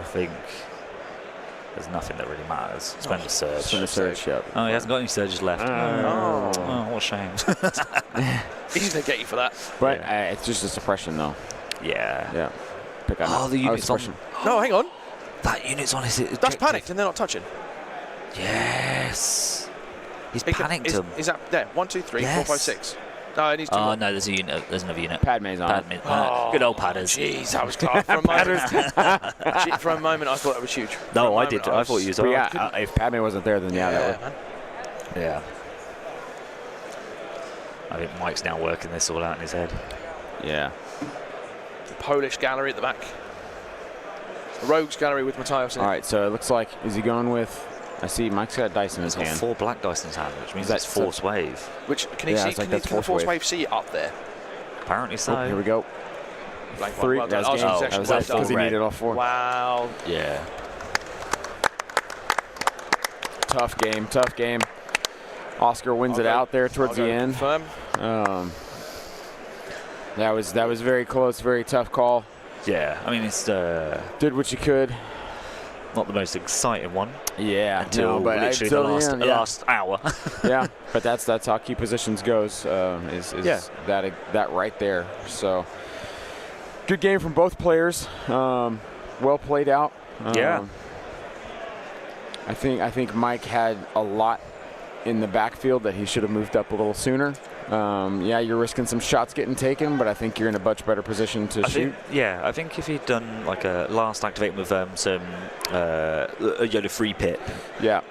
S3: think there's nothing that really matters. Spend a surge.
S4: Spend a surge, yep.
S3: Oh, he hasn't got any surges left. Oh, what a shame.
S5: He's going to get you for that.
S4: But it's just a suppression, though.
S3: Yeah.
S4: Yeah.
S3: The unit's on.
S5: No, hang on.
S3: That unit's on his objective.
S5: That's panicked and they're not touching.
S3: Yes. He's panicked him.
S5: Is that there? 1, 2, 3, 4, 5, 6. No, it needs to.
S3: Oh, no, there's a unit. There's another unit.
S4: Padme's on.
S3: Good old Padders.
S5: Jeez, that was close. For a moment, I thought that was huge.
S3: No, I did. I thought you was on.
S4: Yeah, if Padme wasn't there, then that would.
S3: Yeah. I think Mike's now working this all out in his head.
S4: Yeah.
S5: The Polish gallery at the back. The Rogues gallery with Matthias in it.
S4: All right, so it looks like, is he going with, I see Mike's got dice in his hand.
S3: He's got 4 black dice in his hand, which means that's force wave.
S5: Which, can he see? Can the force wave see it up there?
S3: Apparently so.
S4: Oh, here we go.
S5: Like
S4: 3.
S5: Well
S4: that was because he needed all 4.
S5: Wow.
S3: Yeah.
S4: Tough game. Oscar wins it out there towards the end.
S5: Confirm.
S4: That was very close, very tough call.
S3: Yeah, I mean, it's
S4: did what you could.
S3: Not the most exciting one.
S4: Yeah,
S3: until literally the last hour.
S4: Yeah, but that's how key positions goes. Is that right there? So good game from both players. Well played out.
S3: Yeah.
S4: I think Mike had a lot in the backfield that he should have moved up a little sooner. Yeah, you're risking some shots getting taken, but I think you're in a much better position to shoot.
S3: I think if he'd done like a last activate with some Yoda free pit.
S4: Yeah.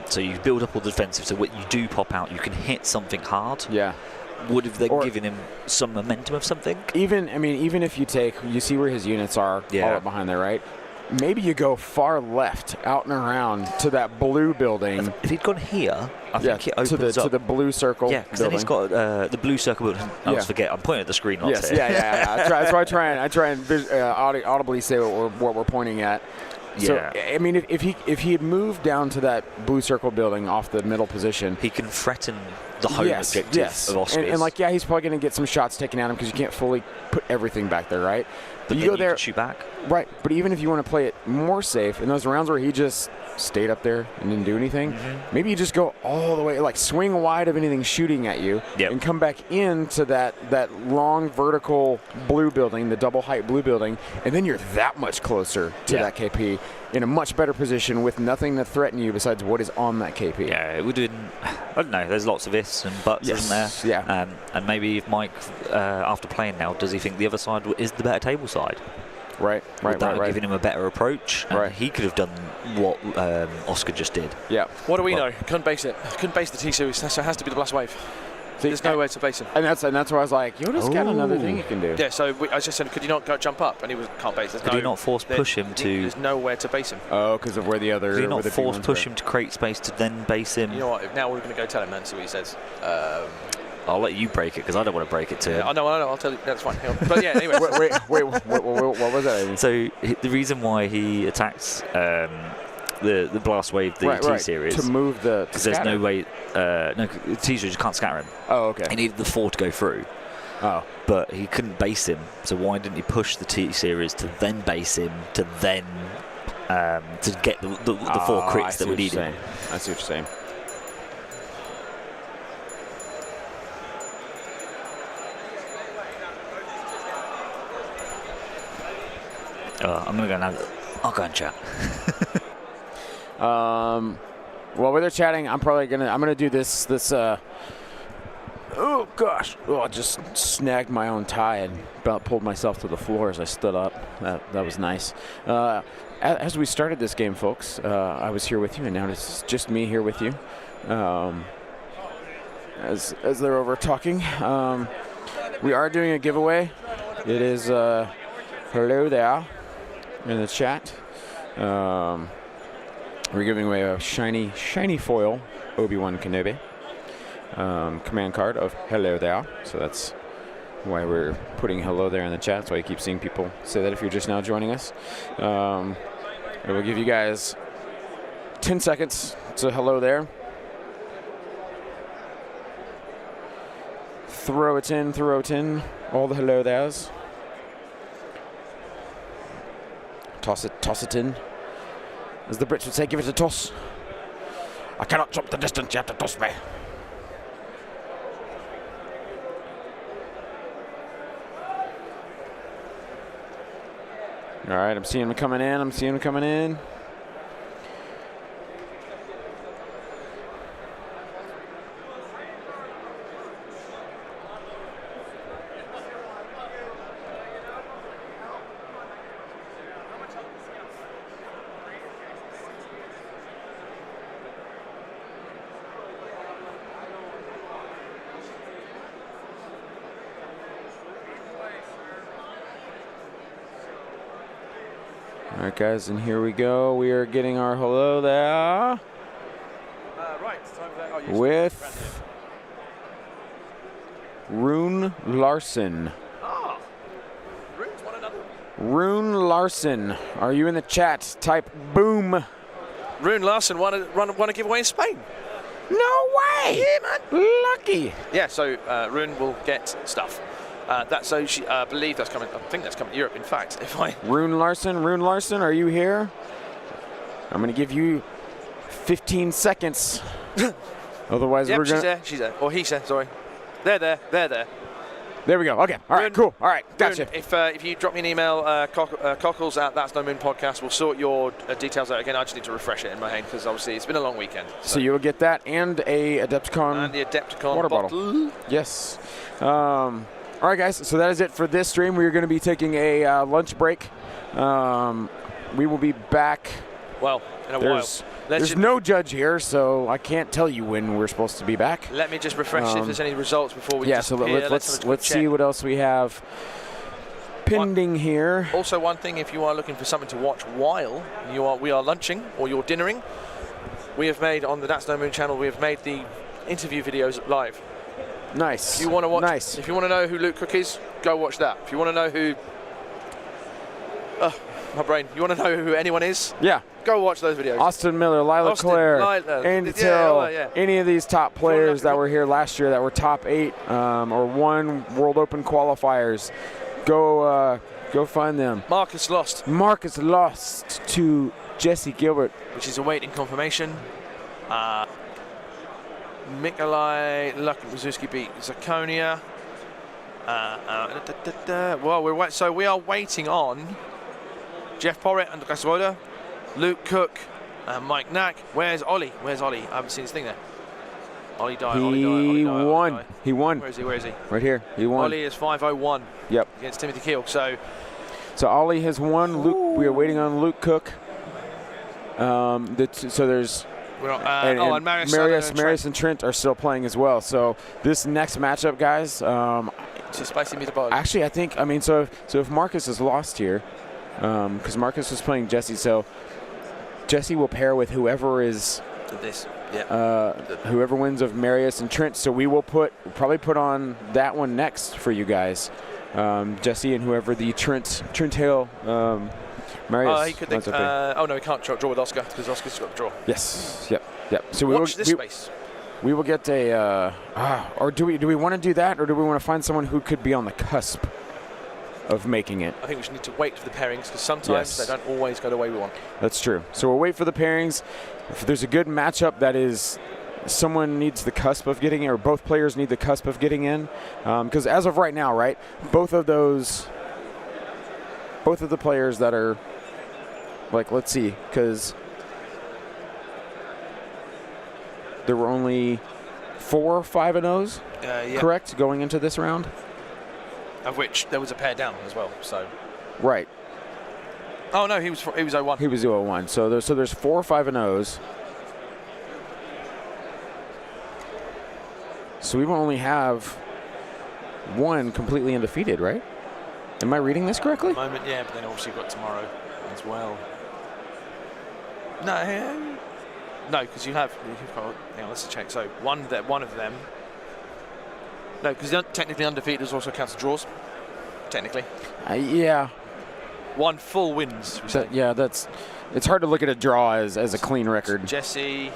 S3: So you build up all the defensive, so when you do pop out, you can hit something hard.
S4: Yeah.
S3: Would have then given him some momentum of something.
S4: Even if you see where his units are all up behind there, right? Maybe you go far left, out and around to that blue building.
S3: If he'd gone here, I think it opens
S4: to the blue circle.
S3: Yeah, because then he's got the blue circle building. I always forget. I'm pointing at the screen.
S4: Yes, yeah. That's why I try and audibly say what we're pointing at.
S3: Yeah.
S4: So I mean, if he had moved down to that blue circle building off the middle position,
S3: he can threaten the home objective of Oscars.
S4: And he's probably going to get some shots taken at him because you can't fully put everything back there, right?
S3: But
S4: you go there,
S3: can shoot back.
S4: Right, but even if you want to play it more safe, in those rounds where he just stayed up there and didn't do anything, maybe you just go all the way, like swing wide of anything shooting at you, and come back into that long vertical blue building, the double height blue building, and then you're that much closer to that KP in a much better position with nothing to threaten you besides what is on that KP.
S3: Yeah, it would have been, I don't know, there's lots of ifs and buts, isn't there?
S4: Yeah.
S3: And maybe if Mike, after playing now, does he think the other side is the better table side?
S4: Right.
S3: Giving him a better approach. And he could have done what Oscar just did.
S5: Yeah. What do we know? Couldn't base it. Couldn't base the T-Series, so it has to be the blast wave. There's no way to base him.
S4: And that's why I was like, Yoda's got another thing you can do.
S5: Yeah, so I just said, could you not go jump up? And he can't base.
S3: Could you not force push him to...
S5: There's nowhere to base him.
S4: Oh, because of where the other...
S3: Could you not force push him to create space to then base him?
S5: You know what? Now we're going to go tell him and see what he says.
S3: I'll let you break it because I don't want to break it to him.
S5: I know. I'll tell you. That's fine. But yeah, anyway.
S4: wait, what was that?
S3: So the reason why he attacks the blast wave, the T-Series,
S4: to move the
S3: because there's no way. No, T-Series can't scatter him.
S4: Oh, okay.
S3: He needed the 4 to go through.
S4: Oh,
S3: but he couldn't base him. So why didn't he push the T-Series to then base him to then to get the 4 crits that we needed?
S4: I see what you're saying.
S3: I'm going to go now. I'll go and chat.
S4: While they're chatting, I'm gonna do this. Oh gosh! Oh, I just snagged my own tie and about pulled myself to the floor as I stood up. That was nice. As we started this game, folks, I was here with you, and now it's just me here with you. As they're over talking, we are doing a giveaway. It is hello there in the chat. We're giving away a shiny foil Obi-Wan Kenobi command card of hello there. So that's why we're putting hello there in the chat. That's why you keep seeing people say that if you're just now joining us. I will give you guys 10 seconds to hello there. Throw it in, all the hello there's. Toss it in. As the Brits would say, give it a toss. I cannot jump the distance, you have to toss me. All right, I'm seeing them coming in. All right, guys, and here we go. We are getting our hello there.
S5: Right, it's time for that.
S4: With Rune Larson.
S5: Ah, Rune's one another.
S4: Rune Larson, are you in the chat? Type boom.
S5: Rune Larson won a giveaway in Spain.
S4: No way!
S5: Yeah, man.
S4: Lucky.
S5: Yeah, so Rune will get stuff. I believe that's coming. I think that's coming to Europe. In fact,
S4: Rune Larson, are you here? I'm going to give you 15 seconds. Otherwise,
S5: yep,
S4: we're going
S5: to. She's there. Or he's there. Sorry. They're there.
S4: There we go. Okay. All right. Cool. All right. Gotcha.
S5: If you drop me an email, cockles at That's No Moon Podcast, we'll sort your details out again. I just need to refresh it in my head because obviously it's been a long weekend.
S4: So you will get that and a Adepticon.
S5: And the Adepticon
S4: water bottle. Yes. All right, guys. So that is it for this stream. We are going to be taking a lunch break. We will be back.
S5: Well, in a while.
S4: There's no judge here, so I can't tell you when we're supposed to be back.
S5: Let me just refresh if there's any results before we
S4: disappear. Yeah, so let's see what else we have pending here.
S5: Also, one thing, if you are looking for something to watch while we are lunching or you're dinnering, we have made on the That's No Moon channel, we have made the interview videos live.
S4: Nice.
S5: If you want to watch,
S4: nice.
S5: If you want to know who Luke Cook is, go watch that. If you want to know who, my brain. You want to know who anyone is?
S4: Yeah.
S5: Go watch those videos.
S4: Austin Miller, Lila Claire, Andy Till, any of these top players that were here last year that were top 8 or won World Open qualifiers. Go find them.
S5: Marcus lost
S4: to Jesse Gilbert,
S5: which is awaiting confirmation. Mikolai Lukaczewski beat Zakonia. Well, so we are waiting on Jeff Porritt and Lucas Swoda, Luke Cook, and Mike Knack. Where's Ollie? I haven't seen his thing there. Ollie died.
S4: He won.
S5: Where is he?
S4: Right here. He won.
S5: Ollie is 5:01.
S4: Yep.
S5: Against Timothy Keel. So
S4: Ollie has won. Luke. We are waiting on Luke Cook. So there's.
S5: And
S4: Marius and Trent are still playing as well. So this next matchup, guys.
S5: It's a spicy meatball.
S4: Actually, I think. I mean, so if Marcus is lost here, because Marcus was playing Jesse, so Jesse will pair with whoever is.
S5: This. Yeah.
S4: Whoever wins of Marius and Trent. So we will probably put on that one next for you guys. Jesse and whoever the Trent Hale. Marius.
S5: He could think. No, he can't draw with Oscar because Oscar's got the draw.
S4: Yes. Yep. So
S5: watch this space.
S4: We will get a. Or do we want to do that, or do we want to find someone who could be on the cusp of making it?
S5: I think we should need to wait for the pairings because sometimes they don't always go the way we want.
S4: That's true. So we'll wait for the pairings. If there's a good matchup that is. Someone needs the cusp of getting in, or both players need the cusp of getting in, because as of right now, right, both of the players that are Like, let's see, because there were only 4 5-0s,
S5: Yeah.
S4: correct, going into this round?
S5: Of which there was a pair down as well. So.
S4: Right.
S5: Oh no, he was 0-1.
S4: He was 0-1. So there's 4 5-0s. So we will only have 1 completely undefeated, right? Am I reading this correctly?
S5: At the moment, yeah, but then obviously you've got tomorrow as well. No, because you've got. Hang on, let's check. So one of them. No, because technically undefeated also counts as draws. Technically.
S4: Yeah.
S5: 1 full wins.
S4: Yeah, it's hard to look at a draw as a clean record.
S5: Jesse,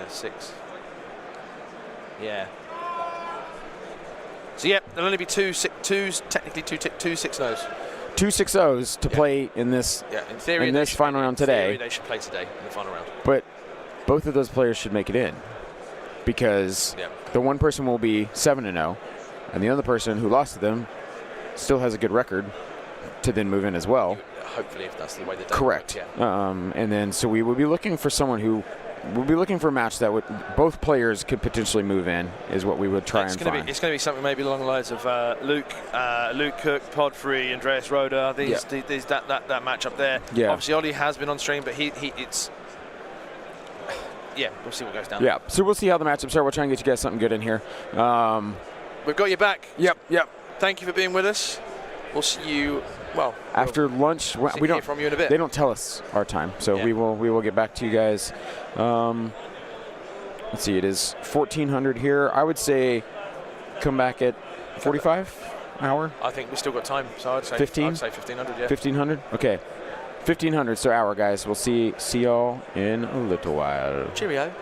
S5: 6. Yeah. So yeah, there'll only be technically two 6-0s.
S4: 2 6-0s to play in this.
S5: Yeah, in theory.
S4: In this final round today.
S5: In theory, they should play today in the final round.
S4: But both of those players should make it in, because the one person will be 7-0, and the other person who lost to them still has a good record to then move in as well.
S5: Hopefully, if that's the way they do it.
S4: Correct.
S5: Yeah.
S4: And then so we will be looking for someone who. We'll be looking for a match that both players could potentially move in, is what we would try and find.
S5: It's going to be something maybe along the lines of Luke Cook, Podfrey, Andreas Roda. That match up there.
S4: Yeah.
S5: Obviously, Ollie has been on stream, but it's. Yeah, we'll see what goes down.
S4: Yeah, so we'll see how the matchups are. We'll try and get you guys something good in here.
S5: We've got you back.
S4: Yep.
S5: Thank you for being with us. We'll see you. Well,
S4: after lunch, we don't.
S5: Hear from you in a bit.
S4: They don't tell us our time, so we will get back to you guys. Let's see. It is 1400 here. I would say come back at 45 hour.
S5: I think we still got time, so I'd say
S4: 15.
S5: I'd say 1500. Yeah.
S4: 1500. Okay. 1500. So hour, guys. We'll see y'all in a little while.
S5: Cheerio.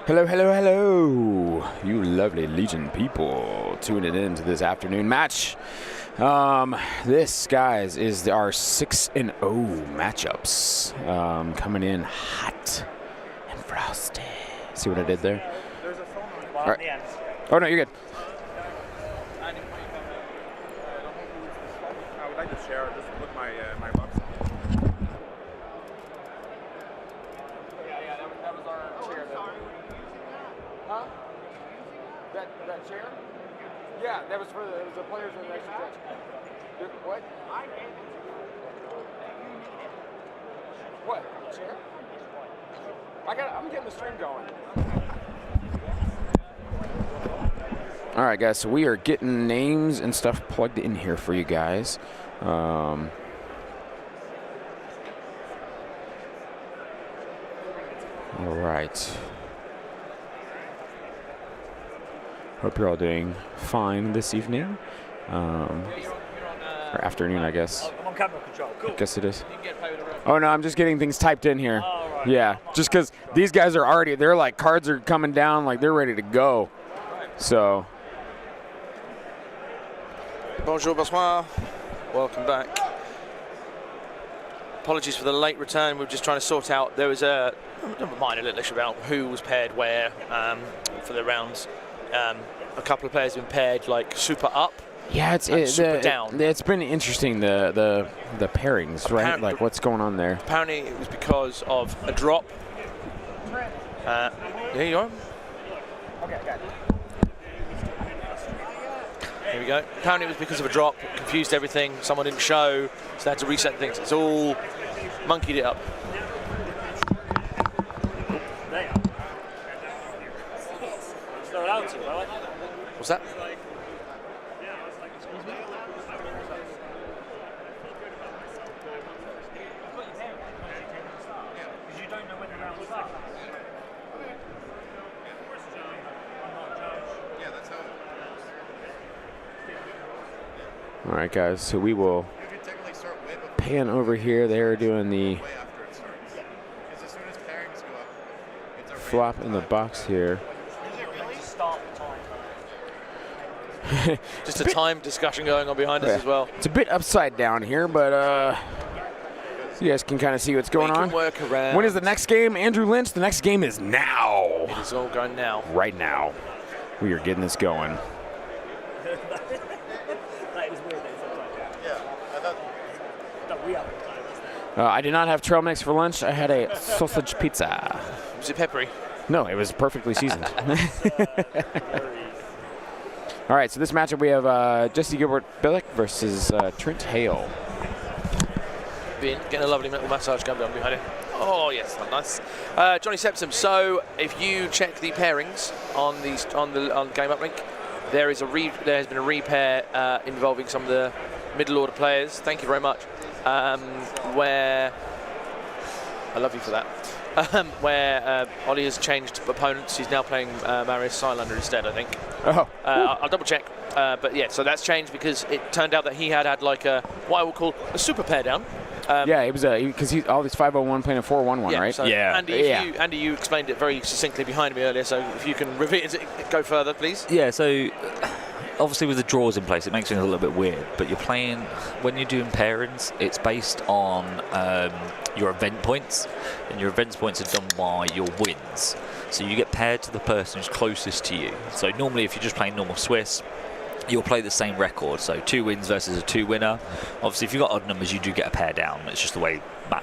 S4: Hello, hello, hello, you lovely Legion people tuning in to this afternoon match. This, guys, is our 6-0 matchups. Coming in hot and frosty. See what I did there?
S7: There's a phone on
S4: All right. Oh, no, you're good.
S7: I would like to share just put my my box. Yeah, that was our chair. Huh? That chair? Yeah, that was for the players in the extra judge. What? What? Chair? I'm getting the stream going.
S4: All right, guys, so we are getting names and stuff plugged in here for you guys. All right. Hope you're all doing fine this evening. Or afternoon, I guess.
S3: I'm on camera control. Cool.
S4: I guess it is. Oh, no, I'm just getting things typed in here.
S3: Oh, right.
S4: Yeah, just because these guys are already, they're like, cards are coming down, like they're ready to go. So.
S5: Bonjour, bonsoir. Welcome back. Apologies for the late return. We were just trying to sort out. There was a minor little issue about who was paired where for the rounds. A couple of players have been paired like super up.
S4: Yeah,
S5: super down.
S4: It's been interesting the pairings, right? Like what's going on there?
S5: Apparently, it was because of a drop. Here you are.
S7: Okay, got it.
S5: Here we go. Apparently it was because of a drop, confused everything, someone didn't show, so they had to reset things. It's all monkeyed it up. What's that?
S4: All right, guys, so we will pan over here. They're doing the flop in the box here.
S5: Just a time discussion going on behind us as well.
S4: It's a bit upside down here, but you guys can kind of see what's going on.
S5: Work around.
S4: When is the next game, Andrew Lynch? The next game is now.
S5: It is all going now.
S4: Right now. We are getting this going. I did not have trail mix for lunch. I had a sausage pizza.
S5: Was it peppery?
S4: No, it was perfectly seasoned. All right, so this matchup we have Jesse Gilbert-Billick versus Trent Hale.
S5: Getting a lovely little massage going on behind it. Oh yes, nice. Johnny Septum. So if you check the pairings on the game uplink, there has been a repair involving some of the middle order players. Thank you very much. Where I love you for that. Where Ollie has changed opponents. He's now playing Marius Silander instead, I think.
S4: Oh.
S5: I'll double check. But yeah, so that's changed because it turned out that he had like what I will call a super pair down.
S4: Yeah, it was because he's all these 501 playing a 411,
S5: yeah,
S4: right?
S5: So
S4: yeah.
S5: Andy, you explained it very succinctly behind me earlier. So if you can repeat it, go further, please.
S3: Yeah. So obviously with the draws in place, it makes things a little bit weird. But you're playing when you're doing pairings, it's based on your event points, and your event points are done by your wins. So you get paired to the person who's closest to you. So normally, if you're just playing normal Swiss, you'll play the same record, so 2 wins versus a 2 winner. Obviously, if you've got odd numbers, you do get a pair down. It's just the way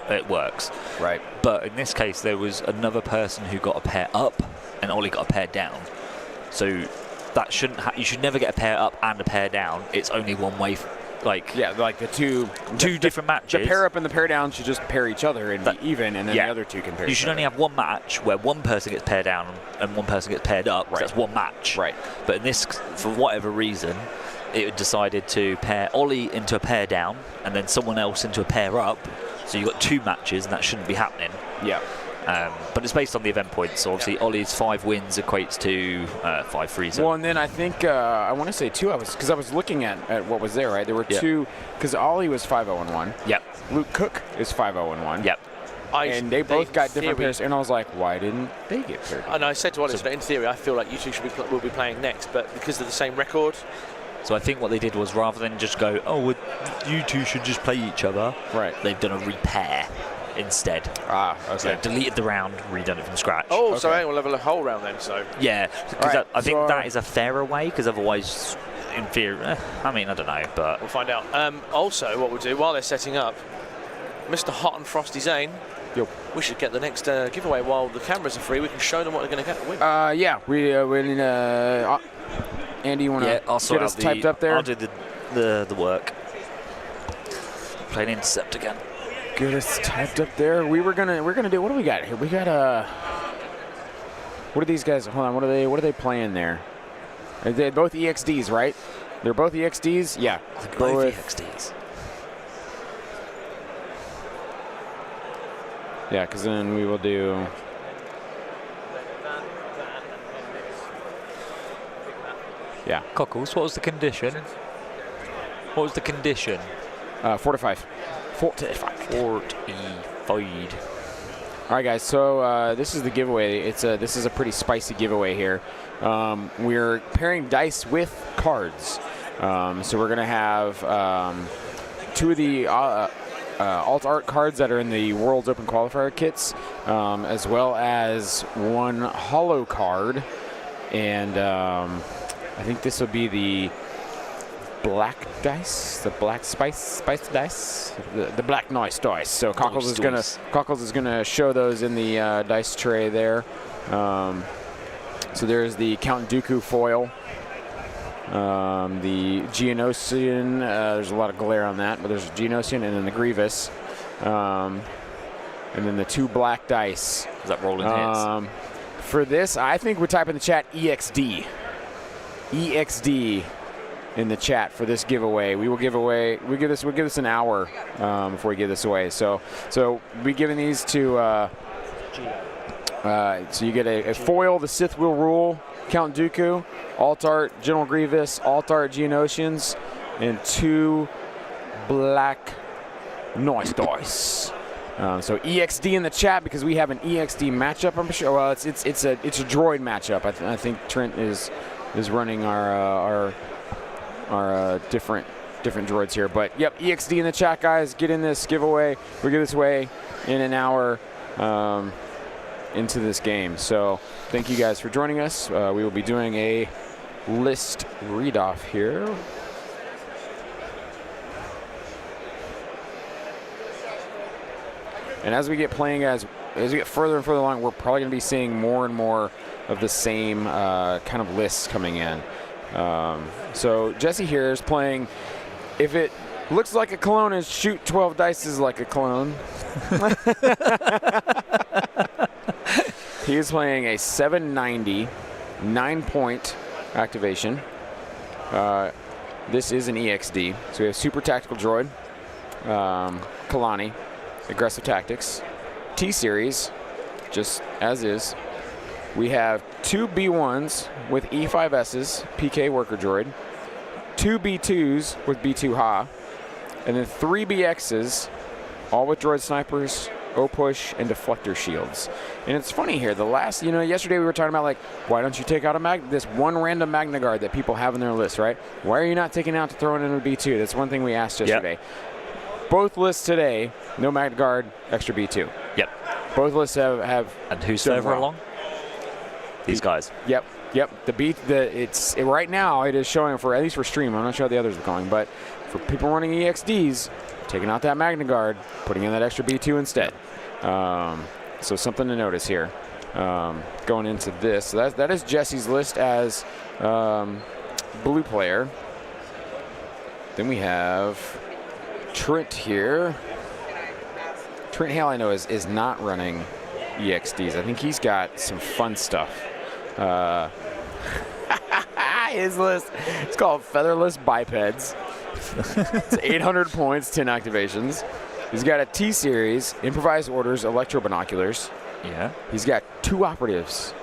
S3: it works.
S4: Right.
S3: But in this case, there was another person who got a pair up, and Ollie got a pair down. So that shouldn't. You should never get a pair up and a pair down. It's only one way. Like
S4: the two
S3: different matches.
S4: The pair up and the pair down should just pair each other and be even, and then the other two can pair.
S3: You should only have one match where one person gets paired down and one person gets paired up. Right. That's one match.
S4: Right.
S3: But in this, for whatever reason, it decided to pair Ollie into a pair down and then someone else into a pair up. So you've got 2 matches, and that shouldn't be happening.
S4: Yeah.
S3: But it's based on the event points. So obviously, Ollie's 5 wins equates to 5 frees.
S4: Well, and then I think I want to say 2. Because I was looking at what was there, right? There were 2. Because Ollie was 5-0-1.
S3: Yep.
S4: Luke Cook is 5-0-1.
S3: Yep.
S4: and they both got different pairs. And I was like, why didn't they get paired?
S5: And I said to Oliver, in theory, I feel like you two will be playing next, but because of the same record.
S3: So I think what they did was rather than just go, oh, you two should just play each other.
S4: Right.
S3: They've done a repair instead.
S4: Okay.
S3: So deleted the round, redone it from scratch.
S5: Oh, so we'll have a whole round then. So
S3: yeah, because I think that is a fairer way. Because otherwise, in theory, I mean, I don't know, but
S5: we'll find out. Also, what we'll do while they're setting up, Mr. Hot and Frosty Zane.
S4: Yep.
S5: We should get the next giveaway while the cameras are free. We can show them what they're going to get to win.
S4: Yeah, Andy, you want to get us typed up there?
S3: I'll do the work. Playing intercept again.
S4: Get us typed up there. We're gonna do. What do we got here? We got what are these guys? Hold on. What are they playing there? Are they both EXDs, right? They're both EXDs. Yeah.
S3: Both EXDs.
S4: Yeah, because then we will do. Yeah.
S3: Cockles, what was the condition? What was the condition?
S4: 45. 45. All right, guys. So this is the giveaway. This is a pretty spicy giveaway here. We're pairing dice with cards. So we're gonna have 2 of the alt art cards that are in the World's Open Qualifier kits, as well as 1 holo card, and I think this will be the black dice, the black spice dice, the black noise dice. So Cockles is gonna show those in the dice tray there. So there's the Count Dooku foil, the Geonosian. There's a lot of glare on that, but there's Geonosian, and then the Grievous, and then the 2 black dice.
S3: Is that rolling hits?
S4: For this, I think we type in the chat EXD. EXD in the chat for this giveaway. We will give away. We'll give this an hour before we give this away. So we're giving these to. So you get a foil, the Sith will rule, Count Dooku, alt art General Grievous, alt art Geonosians, and 2 black noise dice. So EXD in the chat because we have an EXD matchup. I'm sure. Well, it's a droid matchup. I think Trent is running our different droids here. But yep, EXD in the chat, guys. Get in this giveaway. We'll give this away in an hour into this game. So thank you guys for joining us. We will be doing a list read off here. And as we get playing, as we get further and further along, we're probably going to be seeing more and more of the same kind of lists coming in. So Jesse here is playing, if it looks like a clone, is shoot 12 dice is like a clone. He is playing a 790, 9-point activation. This is an EXD. So we have Super Tactical Droid, Kalani, Aggressive Tactics, T-Series, just as is. We have 2 B1s with E5Ss, PK Worker Droid, 2 B2s with B2 Ha, and then 3 BXs, all with Droid Snipers, O-Push, and Deflector Shields. And it's funny here, yesterday we were talking about, like, why don't you take out this one random Magna Guard that people have in their list, right? Why are you not taking out to throw it in a B2? That's one thing we asked yesterday. Yep. Both lists today, no Magna Guard, extra B2.
S3: Yep.
S4: Both lists have
S3: and who's further along? These guys.
S4: Yep. It's right now it is showing for, at least for stream. I'm not sure how the others are going, but for people running EXDs, taking out that Magna Guard, putting in that extra B2 instead. So something to notice here going into this. So that is Jesse's list as blue player. Then we have Trent here. Trent Hale, I know, is not running EXDs. I think he's got some fun stuff. His list, it's called Featherless Bipeds. It's 800 points, 10 activations. He's got a T-Series, Improvised Orders, Electro Binoculars.
S3: Yeah.
S4: He's got 2 operatives.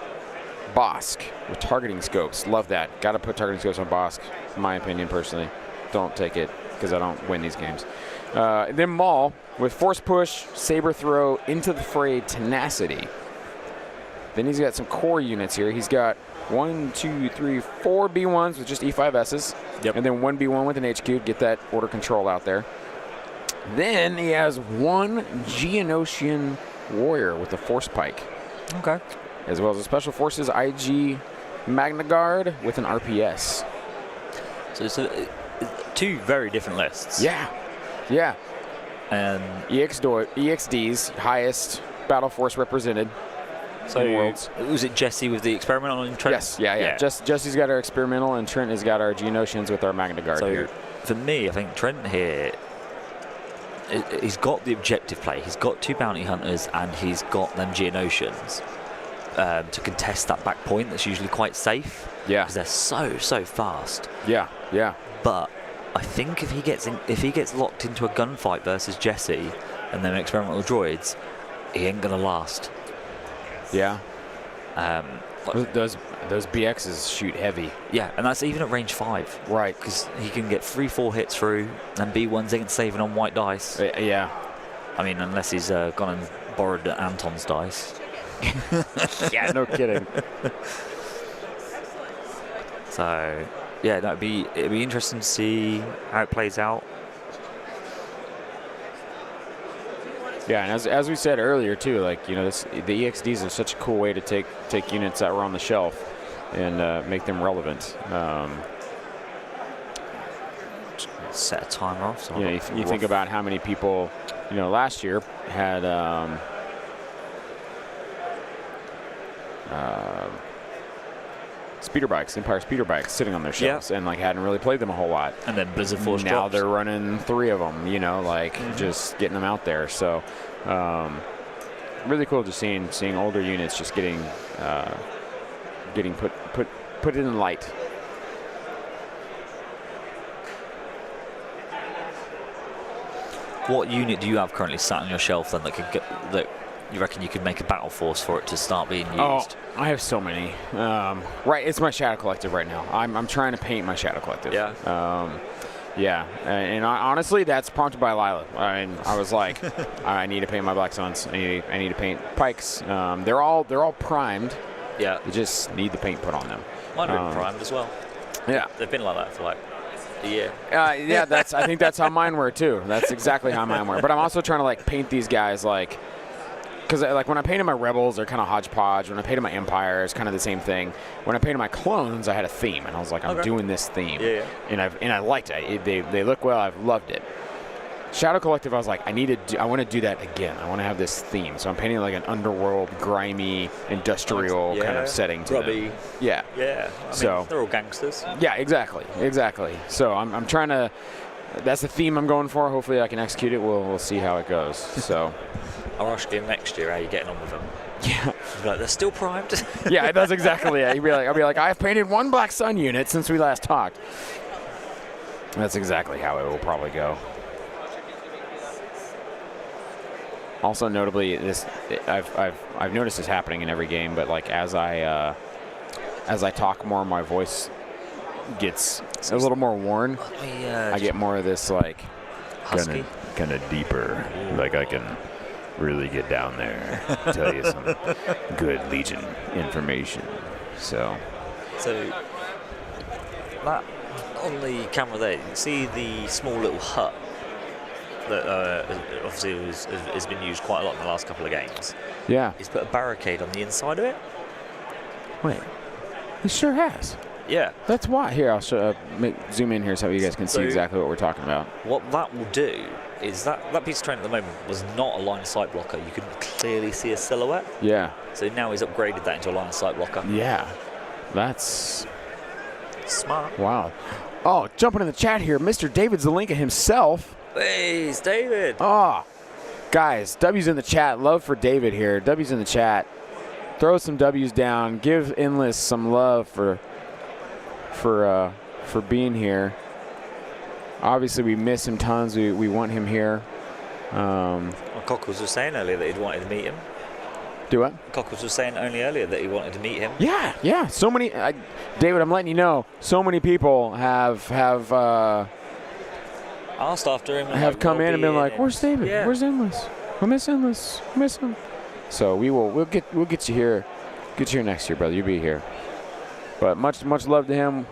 S4: Bosk with targeting scopes. Love that. Got to put targeting scopes on Bosk, in my opinion, personally. Don't take it because I don't win these games. Then Maul with Force Push, Saber Throw, Into the Fray, Tenacity. Then he's got some core units here. He's got 4 B1s with just E5Ss.
S3: Yep.
S4: And then 1 B1 with an HQ. Get that order control out there. Then he has 1 Geonosian Warrior with a Force Pike.
S3: Okay.
S4: As well as a Special Forces IG Magna Guard with an RPS.
S3: So it's 2 very different lists.
S4: Yeah. Yeah.
S3: And
S4: EXD's highest battle force represented.
S3: so
S4: in Worlds.
S3: was it Jesse with the experimental and Trent?
S4: Yes, yeah. Jesse's got our experimental, and Trent has got our Geonosians with our Magna Guard
S3: So
S4: here.
S3: for me, I think Trent here, he's got the objective play. He's got 2 bounty hunters, and he's got them Geonosians to contest that back point that's usually quite safe.
S4: Yeah.
S3: Because they're so fast.
S4: Yeah.
S3: But I think if he gets locked into a gunfight versus Jesse and then experimental droids, he ain't gonna last.
S4: Yeah. Those BXs shoot heavy.
S3: Yeah, and that's even at range 5.
S4: Right.
S3: Because he can get 3-4 hits through, and B1s ain't saving on white dice.
S4: Yeah.
S3: I mean, unless he's gone and borrowed Anton's dice.
S4: Yeah, no kidding.
S3: So, yeah, it'd be interesting to see how it plays out.
S4: Yeah, and as we said earlier too, like, you know, the EXDs are such a cool way to take units that were on the shelf and make them relevant.
S3: Set a timer off. So
S4: you know, you think about how many people, you know, last year had speeder bikes, Empire speeder bikes, sitting on their shelves, and like hadn't really played them a whole lot.
S3: And then Blizzard Force
S4: now
S3: drops.
S4: they're running 3 of them, you know, like just getting them out there. So really cool just seeing older units just getting put in the light.
S3: What unit do you have currently sat on your shelf then that you reckon you could make a battle force for it to start being used?
S4: Oh, I have so many. Right, it's my Shadow Collective right now. I'm trying to paint my Shadow Collective.
S3: Yeah.
S4: Yeah, and honestly, that's prompted by Lila. I mean, I was like, I need to paint my Black Suns. I need to paint Pikes. They're all primed.
S3: Yeah.
S4: They just need the paint put on them.
S3: Mine are primed as well.
S4: Yeah.
S3: They've been like that for like a year.
S4: Yeah, I think that's how mine were too. That's exactly how mine were. But I'm also trying to like paint these guys like, because like when I painted my Rebels, they're kind of hodgepodge. When I painted my Empire, it's kind of the same thing. When I painted my clones, I had a theme, and I was like, I'm doing this theme.
S3: Yeah.
S4: And I liked it. They look well. I've loved it. Shadow Collective, I was like, I want to do that again. I want to have this theme. So I'm painting like an underworld, grimy, industrial kind of setting to
S3: Grubby.
S4: them. Yeah.
S3: Yeah. I mean, they're all gangsters.
S4: Yeah, exactly. So I'm trying to. That's the theme I'm going for. Hopefully, I can execute it. We'll see how it goes. So.
S3: I'll ask you next year how you're getting on with them.
S4: Yeah.
S3: You'll be like, they're still primed.
S4: Yeah, that's exactly it. I'll be like, I've painted 1 Black Sun unit since we last talked. That's exactly how it will probably go. Also, notably, I've noticed this happening in every game, but like as I talk more, my voice gets a little more worn. I get more of this like
S3: husky,
S4: kind of deeper. Like I can really get down there, tell you some good Legion information. So
S3: that on the camera there, you can see the small little hut that obviously has been used quite a lot in the last couple of games.
S4: Yeah.
S3: He's put a barricade on the inside of it.
S4: Wait, he sure has.
S3: Yeah.
S4: That's why. Here, I'll zoom in here so you guys can see exactly what we're talking about.
S3: What that will do is that piece of terrain at the moment was not a line of sight blocker. You could clearly see a silhouette.
S4: Yeah.
S3: So now he's upgraded that into a line of sight blocker.
S4: Yeah. That's
S3: smart.
S4: Wow. Oh, jumping in the chat here, Mr. David Zelinka himself.
S3: Hey, it's David.
S4: Oh, guys, W's in the chat. Love for David here. W's in the chat. Throw some W's down. Give Endless some love for being here. Obviously, we miss him tons. We want him here.
S3: Cockles was saying earlier that he'd wanted to meet him.
S4: Do what?
S3: Cockles was saying only earlier that he wanted to meet him.
S4: Yeah. So many, David. I'm letting you know. So many people have
S3: asked after him.
S4: have come in and been like, "Where's David?
S3: Yeah.
S4: Where's Endless? I miss Endless. I miss him." So we'll get you here. Get you here next year, brother. You'll be here. But much love to him.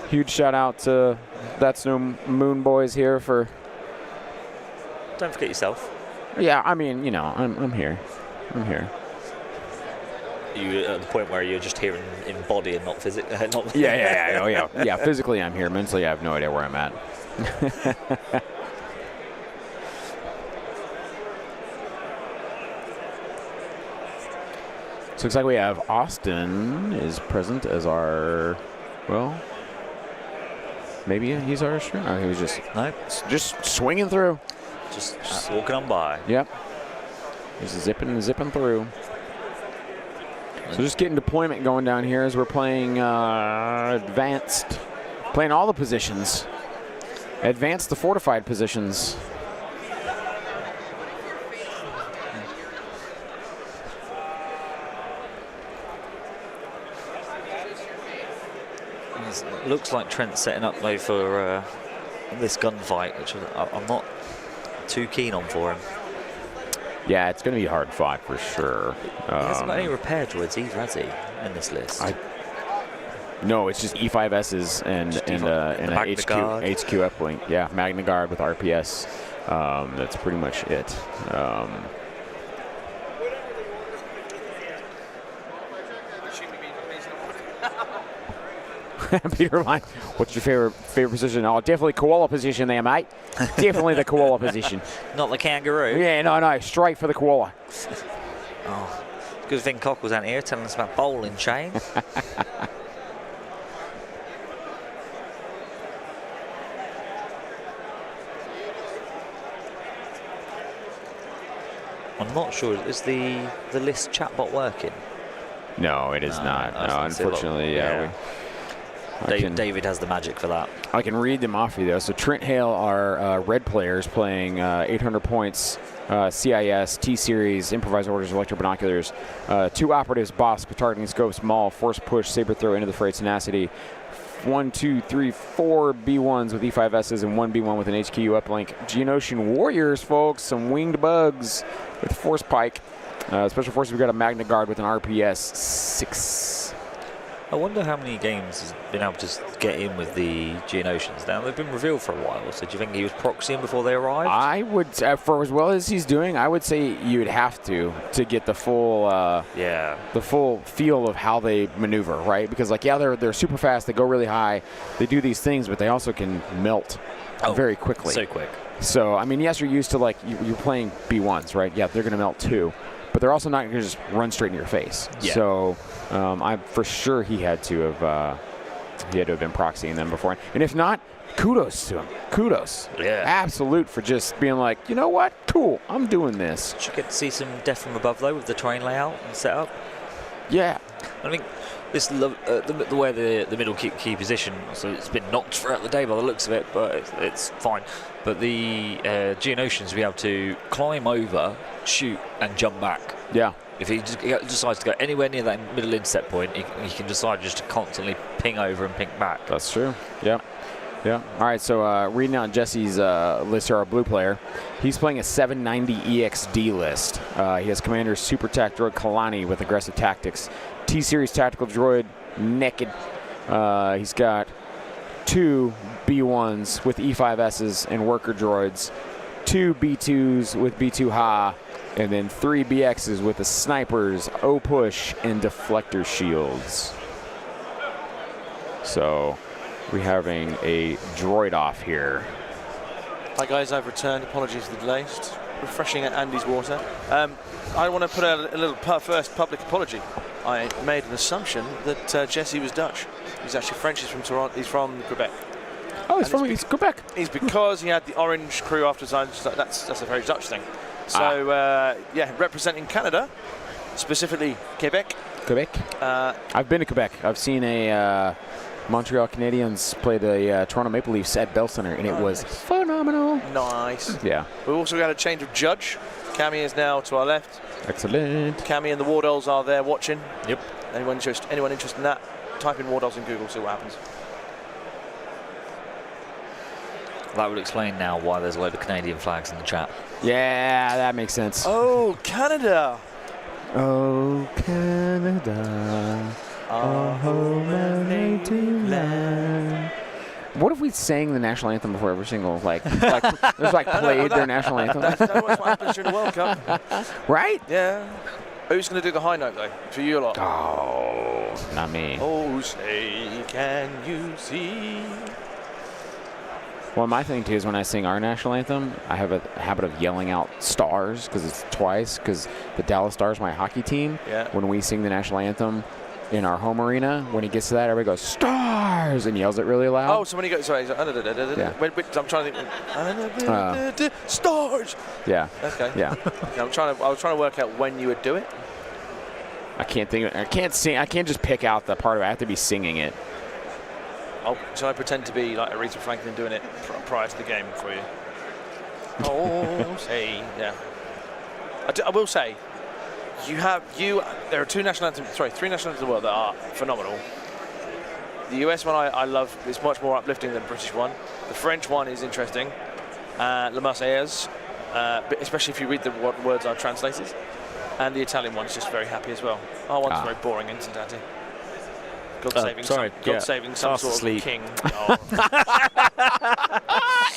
S4: Huge shout out to That's No Moon Boys here for.
S3: Don't forget yourself.
S4: Yeah, I mean, you know, I'm here. I'm here.
S3: You at the point where you're just here in body and not physically.
S4: Yeah. Physically, I'm here. Mentally, I have no idea where I'm at. So looks like we have Austin is present as our, well, maybe he's our stream. Oh, he was just swinging through.
S3: Just walking on by.
S4: Yep. Just zipping through. So just getting deployment going down here as we're playing advanced, playing all the positions. Advanced the fortified positions.
S3: It looks like Trent's setting up though for this gunfight, which I'm not too keen on for him.
S4: Yeah, it's going to be hard fought for sure.
S3: He hasn't got any repair droids either, has he, in this list?
S4: No, it's just E5Ss and a HQ uplink. Yeah, Magna Guard with RPS. That's pretty much it. Peter Line, what's your favorite position? Oh, definitely koala position there, mate. Definitely the koala position.
S3: Not the kangaroo.
S4: Yeah, no, straight for the koala.
S3: Oh, good thing Cock was out here telling us about bowling chains. I'm not sure. Is the list chatbot working?
S4: No, it is not. No, unfortunately,
S3: David has the magic for that.
S4: I can read them off you though. So Trent Hale, our red players, playing 800 points, CIS, T-Series, improvised orders, electro binoculars, 2 operatives, boss, targeting scopes, maul, force push, saber throw, into the fray, tenacity. 1, 2, 3, 4 B1s with E5Ss and 1 B1 with an HQ uplink. Geonosian Warriors, folks, some winged bugs with force pike. Special forces, we've got a Magna Guard with an RPS 6.
S3: I wonder how many games he's been able to get in with the Geonosians. Now, they've been revealed for a while, so do you think he was proxying before they arrived?
S4: I would, for as well as he's doing, I would say you would have to get the full the full feel of how they maneuver, right? Because, like, yeah, they're super fast, they go really high, they do these things, but they also can melt very quickly.
S3: So quick.
S4: So, I mean, yes, you're used to, like, you're playing B1s, right? Yeah, they're going to melt too. But they're also not going to just run straight in your face.
S3: Yeah.
S4: So I'm for sure he had to have been proxying them before. And if not, kudos to him. Kudos.
S3: Yeah.
S4: Absolute for just being like, you know what? Cool. I'm doing this.
S3: Should get to see some death from above though with the terrain layout and setup.
S4: Yeah.
S3: I think this the way the middle key position. So it's been knocked throughout the day by the looks of it, but it's fine. But the Geonosians will be able to climb over, shoot, and jump back.
S4: Yeah.
S3: If he decides to go anywhere near that middle intercept point, he can decide just to constantly ping over and ping back.
S4: That's true. Yeah. Yeah. All right. So reading out Jesse's list here, our blue player, he's playing a 790 EXD list. He has Commander Super Tac Droid Kalani with aggressive tactics, T-Series tactical droid naked. He's got 2 B1s with E5Ss and worker droids, 2 B2s with B2 Ha, and then 3 BXs with the snipers, O-push, and deflector shields. So we're having a droid off here.
S5: Hi guys, I've returned. Apologies for the delay. Just refreshing at Andy's water. I want to put out a little first public apology. I made an assumption that Jesse was Dutch. He's actually French. He's from Toronto. He's from Quebec.
S4: Oh, he's Quebec.
S5: He's because he had the orange crew after design. That's a very Dutch thing. So yeah, representing Canada, specifically Quebec.
S4: Quebec. I've been to Quebec. I've seen a Montreal Canadiens play the Toronto Maple Leafs at Bell Center, and it was phenomenal.
S5: Nice.
S4: Yeah.
S5: We've also got a change of judge. Cammy is now to our left.
S4: Excellent.
S5: Cammy and the Wardolls are there watching.
S3: Yep.
S5: Anyone interested in that? Type in Wardolls in Google, see what happens.
S3: That would explain now why there's a load of Canadian flags in the chat.
S4: Yeah, that makes sense.
S5: Oh, Canada.
S4: Oh, Canada, our home and native land. What if we sang the national anthem before every single, like there's like played their national anthem?
S5: That's what happens during the World Cup.
S4: Right?
S5: Yeah. Who's going to do the high note, though, for you lot?
S4: Oh, not me.
S5: Oh, say, can you see?
S4: Well, my thing, too, is when I sing our national anthem, I have a habit of yelling out stars, because it's twice, because the Dallas Stars, my hockey team, when we sing the national anthem in our home arena, when he gets to that, everybody goes, stars, and yells it really loud.
S5: Oh, so when he goes, sorry,
S4: yeah.
S5: I'm trying to think, stars!
S4: Yeah.
S5: Okay.
S4: Yeah.
S5: I was trying to work out when you would do it.
S4: I can't think, I can't sing, I can't just pick out the part of it, I have to be singing it.
S5: Oh, shall I pretend to be like Aretha Franklin doing it prior to the game for you? Oh, say, yeah. I will say, there are three national anthems in the world that are phenomenal. The US one I love, is much more uplifting than the British one. The French one is interesting. La Marseillaise, but especially if you read what words are translated. And the Italian one's just very happy as well. Our one's very boring, isn't it? God saving some sort of king. Oh.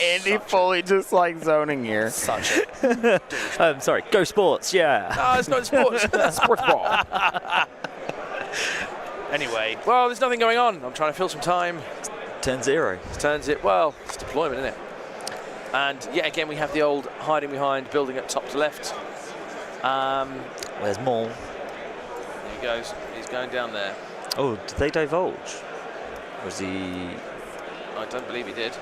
S4: Andy Foley just like zoning here.
S5: Such a
S3: sorry, go sports, yeah.
S5: No, it's not sports.
S4: Sports ball.
S5: Anyway, well, there's nothing going on. I'm trying to fill some time.
S3: Turn 0.
S5: Well, it's deployment, isn't it? And yet again, we have the old hiding behind building at top to left.
S3: Where's Maul?
S5: There he goes. He's going down there.
S3: Oh, did they divulge? Was he...
S5: I don't believe he did.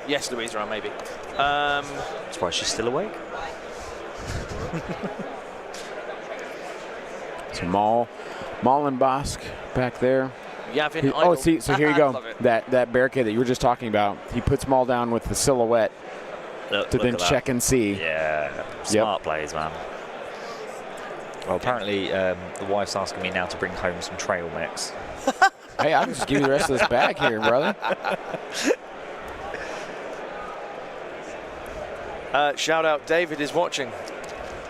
S5: Yes, Louisa, maybe.
S3: That's why she's still awake.
S4: So Maul and Bosk back there.
S5: Yeah,
S4: see, so here you go. That barricade that you were just talking about, he puts Maul down with the silhouette to then check and see.
S3: Yeah, smart plays, man. Well, apparently the wife's asking me now to bring home some trail mix.
S4: Hey, I can just give you the rest of this bag here, brother.
S5: Shout out, David is watching.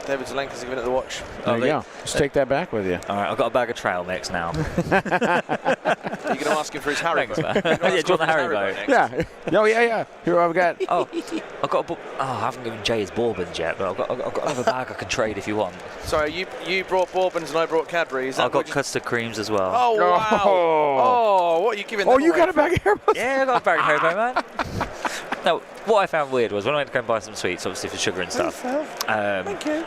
S5: David Zelenka's giving it the watch.
S4: There you go. Just take that back with you.
S3: All right, I've got a bag of trail mix now.
S5: Are you going to ask him for his Haribo?
S3: Thanks, man. Yeah, do you want the Haribo?
S4: Yeah. Oh, yeah. Here I've got.
S3: I've got I haven't given Jay his bourbons yet, but I've got another bag I can trade if you want.
S5: Sorry, you brought bourbons and I brought Cadbury's.
S3: I've got custard creams as well.
S5: Oh, wow. Oh, what are you giving them
S4: you got a bag of Haribo?
S3: Yeah, I got a bag of Haribo, man. Now, what I found weird was when I went to go and buy some sweets, obviously for sugar and stuff.
S5: Thank you.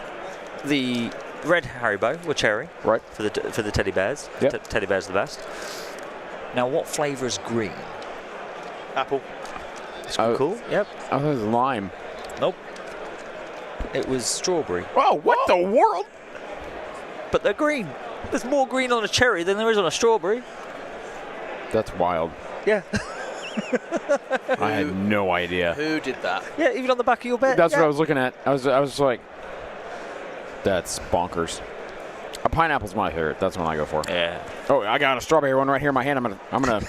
S3: The red Haribo were cherry,
S4: right?
S3: For the teddy bears.
S4: Yep.
S3: Teddy bears are the best. Now, what flavour is green?
S5: Apple.
S3: It's cool. Yep.
S4: I thought it was lime.
S3: Nope. It was strawberry.
S4: Wow, what the world?
S3: But they're green. There's more green on a cherry than there is on a strawberry.
S4: That's wild.
S3: Yeah.
S4: I had no idea.
S5: Who did that?
S3: Yeah, even on the back of your bed.
S4: That's what I was looking at. I was like, that's bonkers. A pineapple's my favorite. That's what I go for.
S3: Yeah.
S4: Oh, I got a strawberry one right here in my hand. I'm gonna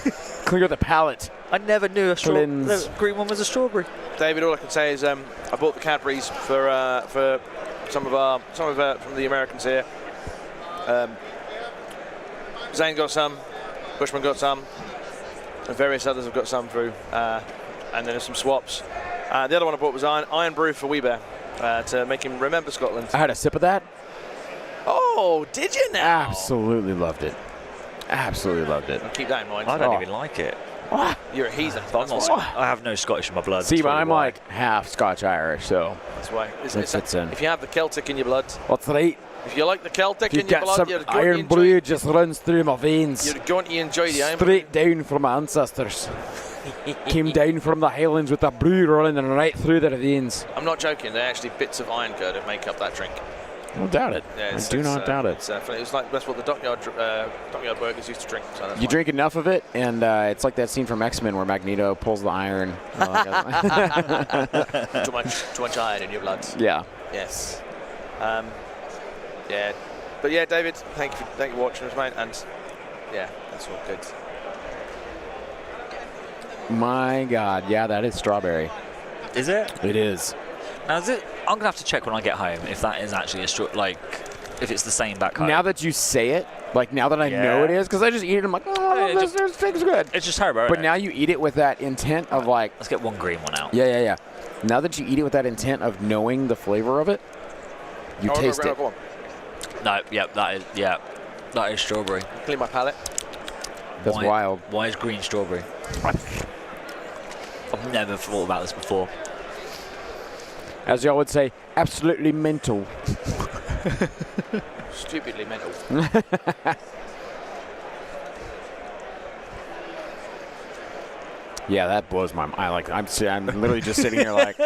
S4: clear the palate.
S3: I never knew the green one was a strawberry.
S5: David, all I can say is I bought the Cadburys for some of from the Americans here. Zane got some, Bushman got some, and various others have got some through, and then there's some swaps. The other one I bought was Iron Brew for Weebear to make him remember Scotland.
S4: I had a sip of that.
S5: Oh, did you now?
S4: Absolutely loved it. Absolutely loved it.
S5: I'll keep that in mind.
S3: I don't even like it.
S4: What?
S5: You're a heathen.
S3: I have no Scottish in my blood.
S4: See, but I'm like half Scotch-Irish, so
S5: that's why.
S4: Fits in.
S5: If you have the Celtic in your blood.
S4: That's right.
S5: If you like the Celtic in your
S4: get
S5: blood,
S4: some
S5: you're going
S4: Iron
S5: to
S4: Brew just runs through my veins.
S5: You're going to enjoy the Iron Brew.
S4: Straight down from my ancestors. Came down from the Highlands with a brew running right through their veins.
S5: I'm not joking. They're actually bits of iron curd that make up that drink.
S4: I don't doubt it.
S5: Yeah,
S4: I do not doubt it.
S5: It was like that's what the dockyard workers used to drink. So
S4: you drink enough of it, and it's like that scene from X-Men where Magneto pulls the iron.
S5: Too much iron in your blood.
S4: Yeah.
S5: Yes. Yeah. But yeah, David, thank you for watching us, mate. And yeah, that's all good.
S4: My God. Yeah, that is strawberry.
S3: Is it?
S4: It is.
S3: Now, is it? I'm gonna have to check when I get home if that is actually if it's the same back home.
S4: Now that you say it, like now that I know it is, because I just eat it, I'm like, oh, this tastes good.
S3: It's just Haribo.
S4: But now you eat it with that intent of like.
S3: Let's get one green one out.
S4: Yeah. Now that you eat it with that intent of knowing the flavor of it, you taste it.
S3: No, that is strawberry.
S5: Clean my palate.
S4: That's wild.
S3: Why is green strawberry? I've never thought about this before.
S4: As y'all would say, absolutely mental.
S5: Stupidly mental.
S4: Yeah, that blows my mind. I'm literally just sitting here like,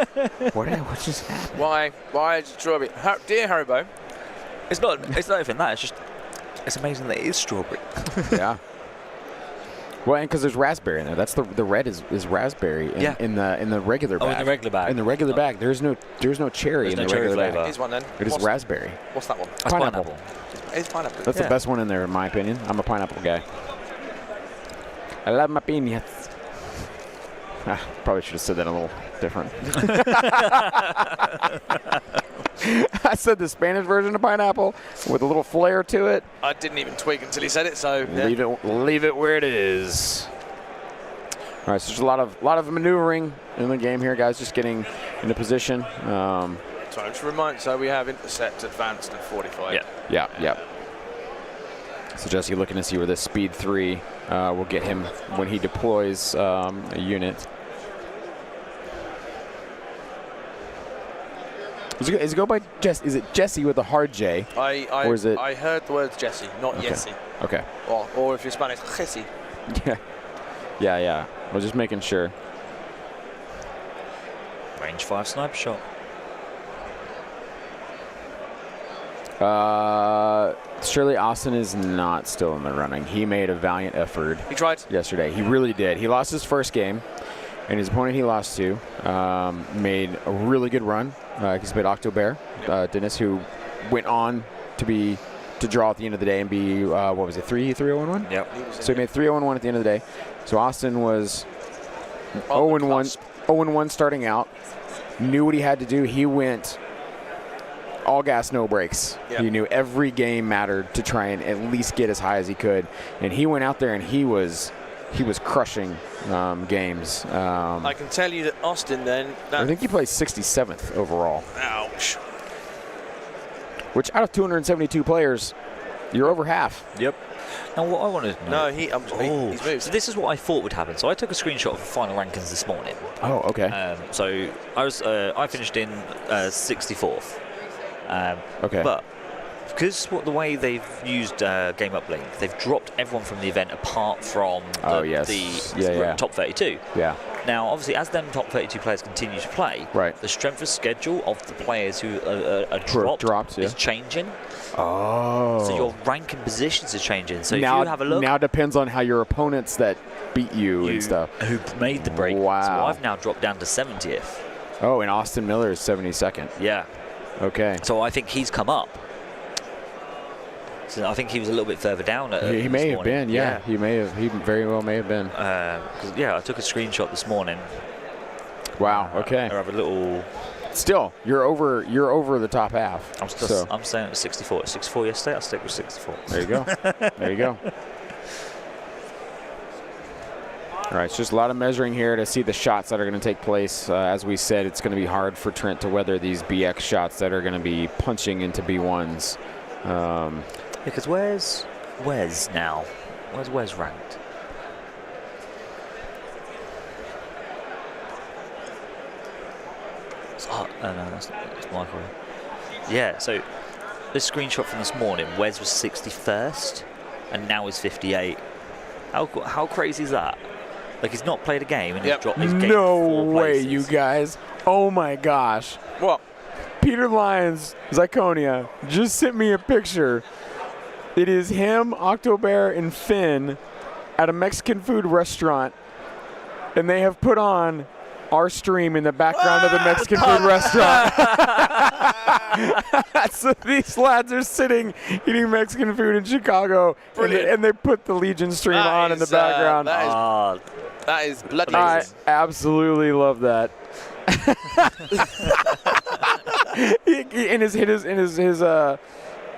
S4: what just happened?
S5: Why is it strawberry? Dear Haribo.
S3: It's not even that. It's amazing that it is strawberry.
S4: Yeah. Well, and because there's raspberry in there. That's the red is raspberry in the regular bag.
S3: Oh, in the regular bag.
S4: In the regular bag, there's no cherry in the regular
S3: flavor.
S4: bag.
S5: Here's one then.
S4: It is raspberry.
S5: What's that one?
S3: That's pineapple.
S5: It's pineapple.
S4: That's the best one in there, in my opinion. I'm a pineapple guy. I love my piñas. Probably should have said that a little different. I said the Spanish version of pineapple with a little flair to it.
S5: I didn't even twig until he said it, so yeah.
S4: Leave it where it is. All right, so there's a lot of maneuvering in the game here, guys. Just getting into position.
S5: So just remind, so we have intercept, advanced, and 45.
S4: Yeah. So Jesse looking to see where this speed 3 will get him when he deploys a unit. Is it go by Jesse? Is it Jesse with a hard J? Or is it?
S5: I heard the words Jesse, not Yessi.
S4: Okay.
S5: Or if you're Spanish, Jesse.
S4: Yeah. I was just making sure.
S3: Range 5 sniper shot.
S4: Surely Austin is not still in the running. He made a valiant effort.
S5: He tried
S4: yesterday. He really did. He lost his first game, and his opponent he lost to made a really good run. He's played Octobear, Dennis, who went on to draw at the end of the day and be, 3-0-1?
S3: Yep.
S4: So he made 3-0-1 at the end of the day. So Austin was 0-1 starting out, knew what he had to do. He went all gas, no brakes. Yep. He knew every game mattered to try and at least get as high as he could. And he went out there and he was crushing games.
S5: I can tell you that Austin then...
S4: I think he placed 67th overall.
S5: Ouch.
S4: Which out of 272 players, you're over half.
S3: Yep. Now what I wanted to know...
S5: No, he's moved.
S3: So this is what I thought would happen. So I took a screenshot of the final rankings this morning.
S4: Oh, okay.
S3: So I finished in 64th.
S4: Okay.
S3: But because the way they've used Game Uplink, they've dropped everyone from the event apart from the top 32.
S4: Yeah.
S3: Now, obviously, as them top 32 players continue to play, the strength of schedule of the players who are dropped is changing.
S4: Oh.
S3: So your rank and positions are changing. So now, if you have a look...
S4: Now it depends on how your opponents that beat you and stuff.
S3: Who made the break.
S4: Wow.
S3: So I've now dropped down to 70th.
S4: Oh, and Austin Miller is 72nd.
S3: Yeah.
S4: Okay.
S3: So I think he's come up. So I think he was a little bit further down.
S4: He may have been, yeah. He very well may have been.
S3: I took a screenshot this morning.
S4: Wow. Okay.
S3: I have a little.
S4: Still, you're over the top half.
S3: I'm staying at 64. 64 yesterday. I'll stick with 64.
S4: There you go. There you go. All right, it's just a lot of measuring here to see the shots that are going to take place. As we said, it's going to be hard for Trent to weather these BX shots that are going to be punching into B1s.
S3: Because where's Wes now? Where's Wes ranked? No, that's Michael. Yeah, so this screenshot from this morning, Wes was 61st, and now he's 58. How crazy is that? Like, he's not played a game, and he's dropped his game.
S4: No way, you guys. Oh, my gosh.
S5: What?
S4: Peter Lyons, Zyconia, just sent me a picture. It is him, Octobear, and Finn at a Mexican food restaurant, and they have put on our stream in the background of the Mexican food restaurant. So these lads are sitting eating Mexican food in Chicago, and they put the Legion stream on in the background.
S5: That is bloody
S4: I
S5: amazing.
S4: absolutely love that.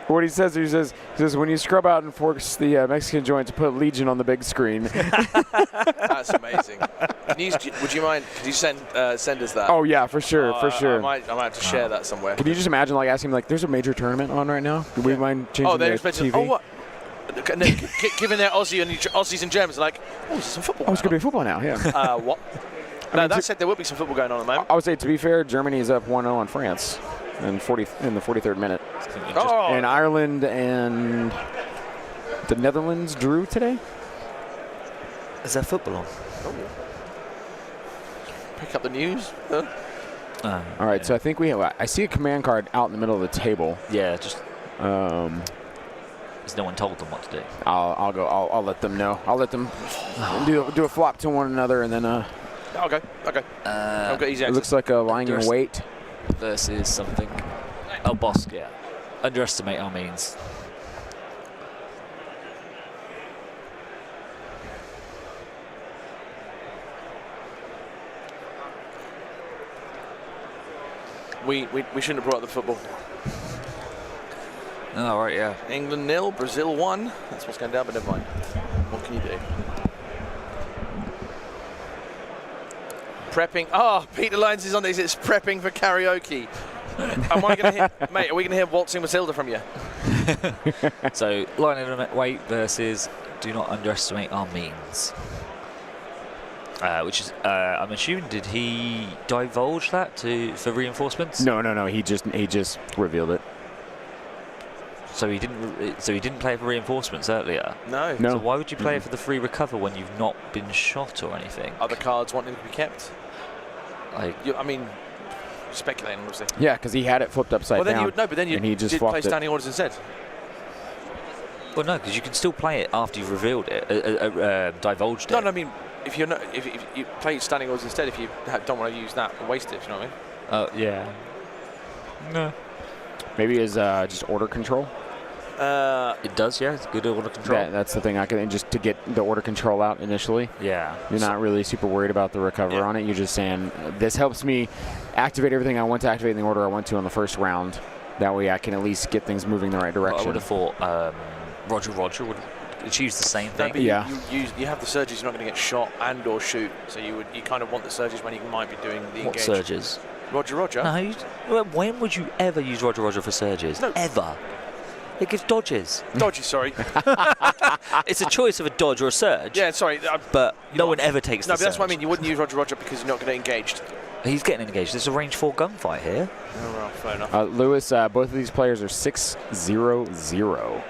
S4: What he says, when you scrub out and force the Mexican joint to put Legion on the big screen.
S5: That's amazing. Would you mind? Could you send us that?
S4: Oh yeah, for sure.
S5: I might have to share that somewhere.
S4: Can you just imagine like asking him like, "There's a major tournament on right now. Do we mind changing the TV?"
S5: Oh what? And then given their Aussies and Germans, like, oh, there's some football.
S4: Oh, it's gonna be football now. Yeah.
S5: What? No, that said, there will be some football going on at the moment.
S4: I would say, to be fair, Germany is up 1-0 on France in the 43rd minute. And Ireland and the Netherlands drew today.
S3: Is there football on?
S5: Pick up the news.
S4: All right, so I think I see a command card out in the middle of the table.
S3: Yeah, just. Has no one told them what to do?
S4: I'll let them know. I'll let them do a flop to one another, and then.
S5: Okay. I've got easy access.
S4: It looks like a lying in wait
S3: versus something. Oh, boss, yeah. Underestimate our means.
S5: We shouldn't have brought up the football.
S3: Oh, right, yeah.
S5: England 0, Brazil 1. That's what's going down, but never mind. What can you do? Prepping. Oh, Peter Lyons is on this. It's prepping for karaoke. Am I going to hear, mate? Are we going to hear Waltzing Matilda from you?
S3: So, line in wait versus do not underestimate our means. Which is, I'm assuming, did he divulge that for reinforcements?
S4: No. He just revealed it.
S3: So he didn't play for reinforcements earlier.
S5: No.
S3: So why would you play it for the free recover when you've not been shot or anything?
S5: Other cards wanting to be kept. I mean, speculating obviously.
S4: Yeah, because he had it flipped upside down.
S5: But then you
S4: just
S5: did play standing orders instead.
S3: Well, no, because you can still play it after you've revealed it, divulged it.
S5: No, I mean, if you play standing orders instead, if you don't want to use that and waste it, you know what I mean?
S3: Oh yeah. No.
S4: Maybe it's just order control.
S3: It does, yeah. It's good order control.
S4: That's the thing. I can just to get the order control out initially.
S3: Yeah.
S4: You're not really super worried about the recover on it. You're just saying this helps me activate everything I want to activate in the order I want to on the first round. That way I can at least get things moving the right direction.
S3: I would have thought Roger would achieve the same thing.
S5: No, yeah. You have the surges. You're not going to get shot and or shoot. So you kind of want the surges when you might be doing the engage.
S3: What surges?
S5: Roger.
S3: No, when would you ever use Roger for surges?
S5: No.
S3: Ever. It gives dodges.
S5: Dodges, sorry.
S3: It's a choice of a dodge or a surge.
S5: Yeah, sorry.
S3: But no one ever takes the surge.
S5: No, but that's what I mean. You wouldn't use Roger because you're not going to get engaged.
S3: He's getting engaged. There's a range 4 gunfight here.
S5: Oh, well, fair enough.
S4: Lewis, both of these players are 6-0-0.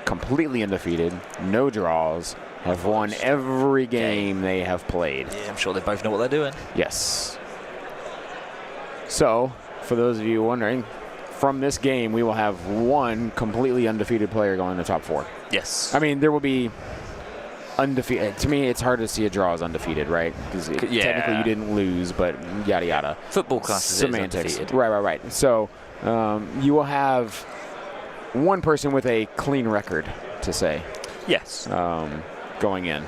S4: Completely undefeated. No draws. Have won every game they have played.
S3: Yeah, I'm sure they both know what they're doing.
S4: Yes. So, for those of you wondering, from this game, we will have one completely undefeated player going in the top 4.
S3: Yes.
S4: I mean, there will be undefeated. To me, it's hard to see a draw as undefeated, right? Because technically you didn't lose, but yada yada.
S3: Football classes
S4: semantics.
S3: Undefeated.
S4: Right. So you will have one person with a clean record, to say.
S3: Yes.
S4: Going in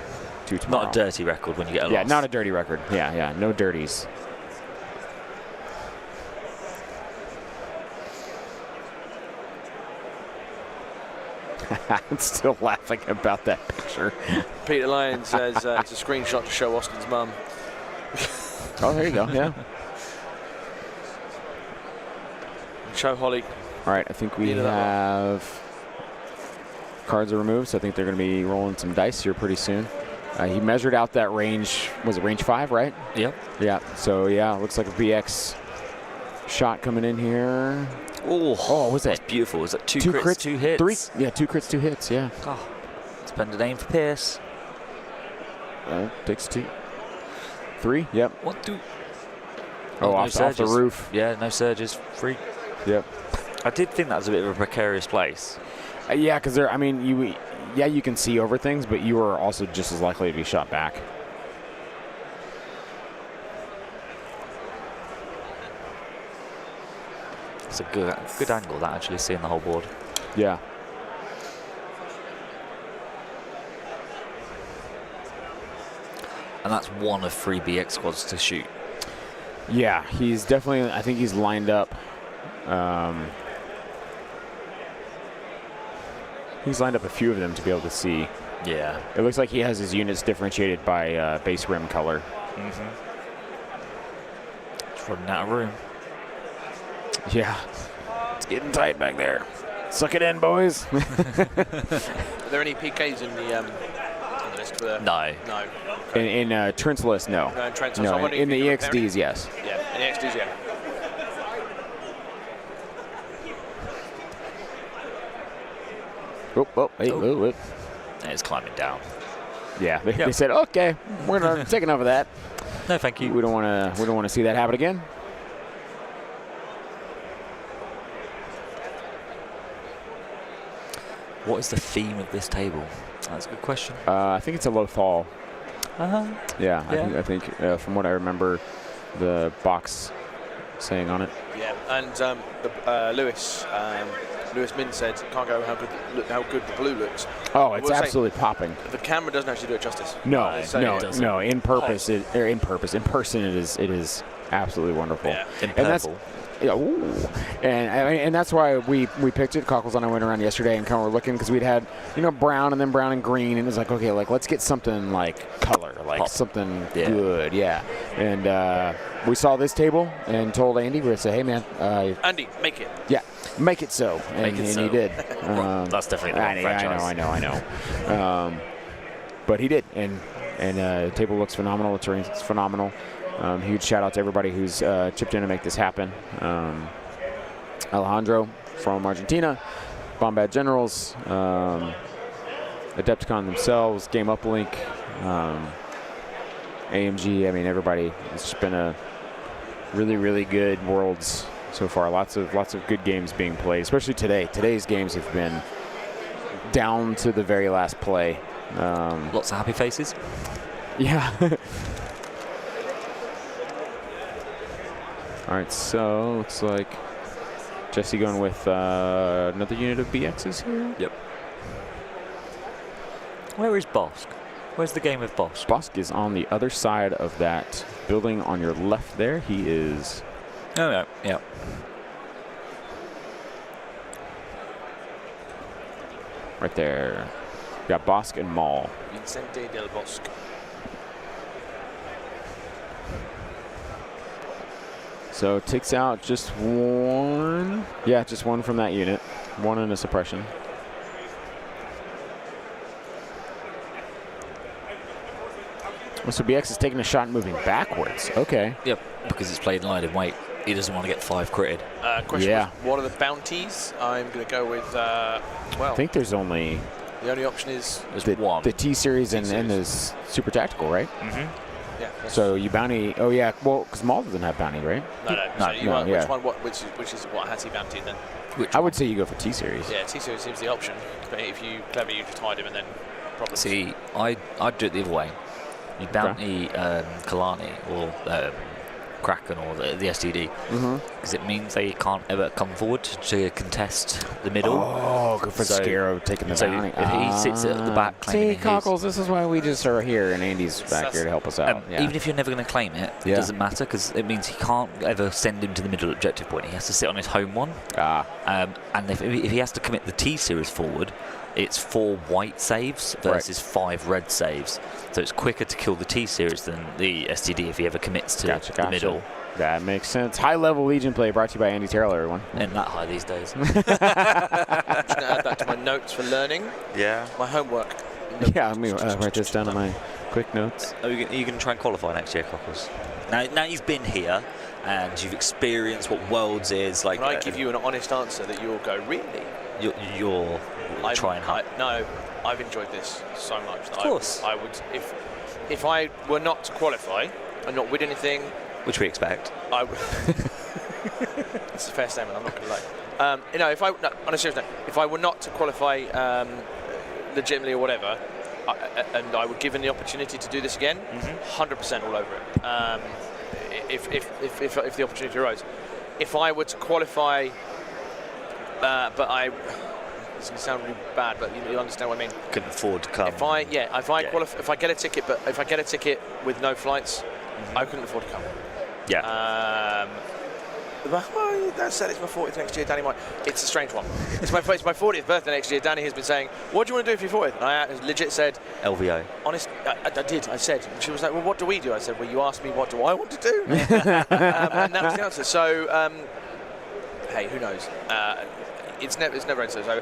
S4: to tomorrow.
S3: Not a dirty record when you get a loss.
S4: Yeah, not a dirty record. Yeah. No dirties. I'm still laughing about that picture.
S5: Peter Lyons says it's a screenshot to show Austin's mum.
S4: Oh, there you go. Yeah.
S5: Show Holly.
S4: All right, I think we have cards are removed, so I think they're going to be rolling some dice here pretty soon. He measured out that range. Was it range 5, right?
S3: Yep.
S4: Yeah. So yeah, looks like a BX shot coming in here.
S3: Oh,
S4: was
S3: that's
S4: it
S3: beautiful? Was it 2 crits, 2 hits?
S4: 3? Yeah, 2 crits, 2 hits. Yeah.
S3: Oh, spend a name for Pierce.
S4: Takes 2. 3. Yep.
S3: 1, 2.
S4: Oh, off the roof.
S3: Yeah, no surges. Free.
S4: Yep.
S3: I did think that was a bit of a precarious place.
S4: Yeah, because I mean, you can see over things, but you are also just as likely to be shot back.
S3: It's a good angle, that, actually, seeing the whole board.
S4: Yeah.
S3: And that's one of 3 BX squads to shoot.
S4: Yeah, he's definitely, I think he's lined up. He's lined up a few of them to be able to see.
S3: Yeah.
S4: It looks like he has his units differentiated by base rim color.
S3: It's running out of room.
S4: Yeah. It's getting tight back there. Suck it in, boys.
S5: Are there any PKs in the list for the...
S3: No.
S5: No.
S4: In Trent's list, no.
S5: No, in Trent's
S4: No,
S5: list.
S4: in the EXDs, yes.
S5: Yeah, in the EXDs, yeah.
S4: Hey,
S3: And it's climbing down.
S4: Yeah, they said, okay, we're gonna take enough of that.
S3: No, thank you.
S4: We don't want to see that happen again.
S3: What is the theme of this table? That's a good question.
S4: I think it's a low fall. Yeah,
S3: Yeah.
S4: I think from what I remember, the box saying on it.
S5: Yeah, and Lewis Min said, can't go how good the blue looks.
S4: Oh, it's absolutely popping.
S5: The camera doesn't actually do it justice.
S4: No,
S5: No.
S4: in person it is absolutely wonderful.
S5: Yeah.
S3: In
S4: And that's
S3: purple.
S4: yeah, ooh. And that's why we picked it. Cockles and I went around yesterday and kind of were looking because we'd had brown and then brown and green, and it was like, okay, like let's get something like color, like
S3: Pop.
S4: something
S3: Yeah.
S4: good, yeah. And we saw this table and told Andy, we said, hey man,
S5: Andy, make it.
S4: yeah, make it so, and he did.
S3: That's definitely the wrong franchise.
S4: I know. But he did, and the table looks phenomenal. The terrain's phenomenal. Huge shout out to everybody who's chipped in to make this happen. Alejandro from Argentina, Bombad Generals, Adepticon themselves, Game Uplink, AMG. I mean, everybody. It's just been a really, really good Worlds so far. Lots of good games being played, especially today. Today's games have been down to the very last play.
S3: Lots of happy faces.
S4: Yeah. All right, so looks like Jesse going with another unit of BXs here.
S3: Yep. Where is Bosk? Where's the game with Bosk?
S4: Bosk is on the other side of that building on your left there. He is...
S3: Oh, yeah. Yeah.
S4: Right there. We got Bosk and Maul.
S5: Vicente del Bosque.
S4: So it takes out just one. Yeah, just one from that unit. One in a suppression. Oh, so BX is taking a shot and moving backwards. Okay.
S3: Yep, because it's played light in weight. He doesn't want to get 5 critted.
S5: Question
S4: Yeah.
S5: was, what are the bounties? I'm going to go with,
S4: I think there's only
S5: the only option is,
S3: There's one.
S4: the T-Series and the Super Tactical, right?
S5: yeah.
S4: So you bounty. Oh yeah. Well, because Maul doesn't have bounty, right?
S5: No. So you
S4: no,
S5: want,
S4: yeah.
S5: which one? Which is what has he bountied then?
S4: I would say you go for T-Series.
S5: Yeah, T-Series seems the option. But if you clever, you just hide him and then problems.
S3: See, I'd do it the other way. You bounty Kalani or Kraken or the STD, because it means they can't ever come forward to contest the middle.
S4: Oh, good for
S3: So-
S4: Scarrow taking the
S3: so
S4: bounty.
S3: if he sits at the back claiming
S4: See,
S3: his-
S4: Cockles, this is why we just are here, and Andy's back here to help us out. Yeah.
S3: Even if you're never going to claim it, it
S4: Yeah.
S3: doesn't matter, because it means he can't ever send him to the middle objective point. He has to sit on his home one. And if he has to commit the T-Series forward, it's 4 white saves versus 5 red saves. So it's quicker to kill the T-Series than the STD if he ever commits to the middle.
S4: That makes sense. High-level Legion play brought to you by Andy Terrell, everyone.
S3: And that high these days.
S5: I'm just going to add that to my notes for learning.
S3: Yeah.
S5: My homework.
S4: Yeah, let me write this down on my quick notes.
S3: Are you going to try and qualify next year, Cockles? Now you've been here and you've experienced what Worlds is like.
S5: Can I give you an honest answer that you'll go, really?
S3: You're trying hard.
S5: No, I've enjoyed this so much. That
S3: Of course.
S5: I would, if I were not to qualify and not win anything,
S3: Which we expect.
S5: I would. It's a fair statement. I'm not going to lie. On a serious note, if I were not to qualify legitimately or whatever, and I were given the opportunity to do this again, 100% all over it. If the opportunity arose, if I were to qualify, but it's going to sound really bad, but you understand what I mean.
S3: Couldn't afford to come.
S5: If I get a ticket, but if I get a ticket with no flights, I couldn't afford to come.
S3: Yeah.
S5: Well, that said, it's my 40th next year. Danny might. It's a strange one. It's my 40th birthday next year. Danny has been saying, "What do you want to do for your 40th?" And I legit said,
S3: LVO.
S5: Honest, I did. I said. She was like, "Well, what do we do?" I said, "Well, you asked me what do I want to do," and that was the answer. So, hey, who knows? It's never ended. So,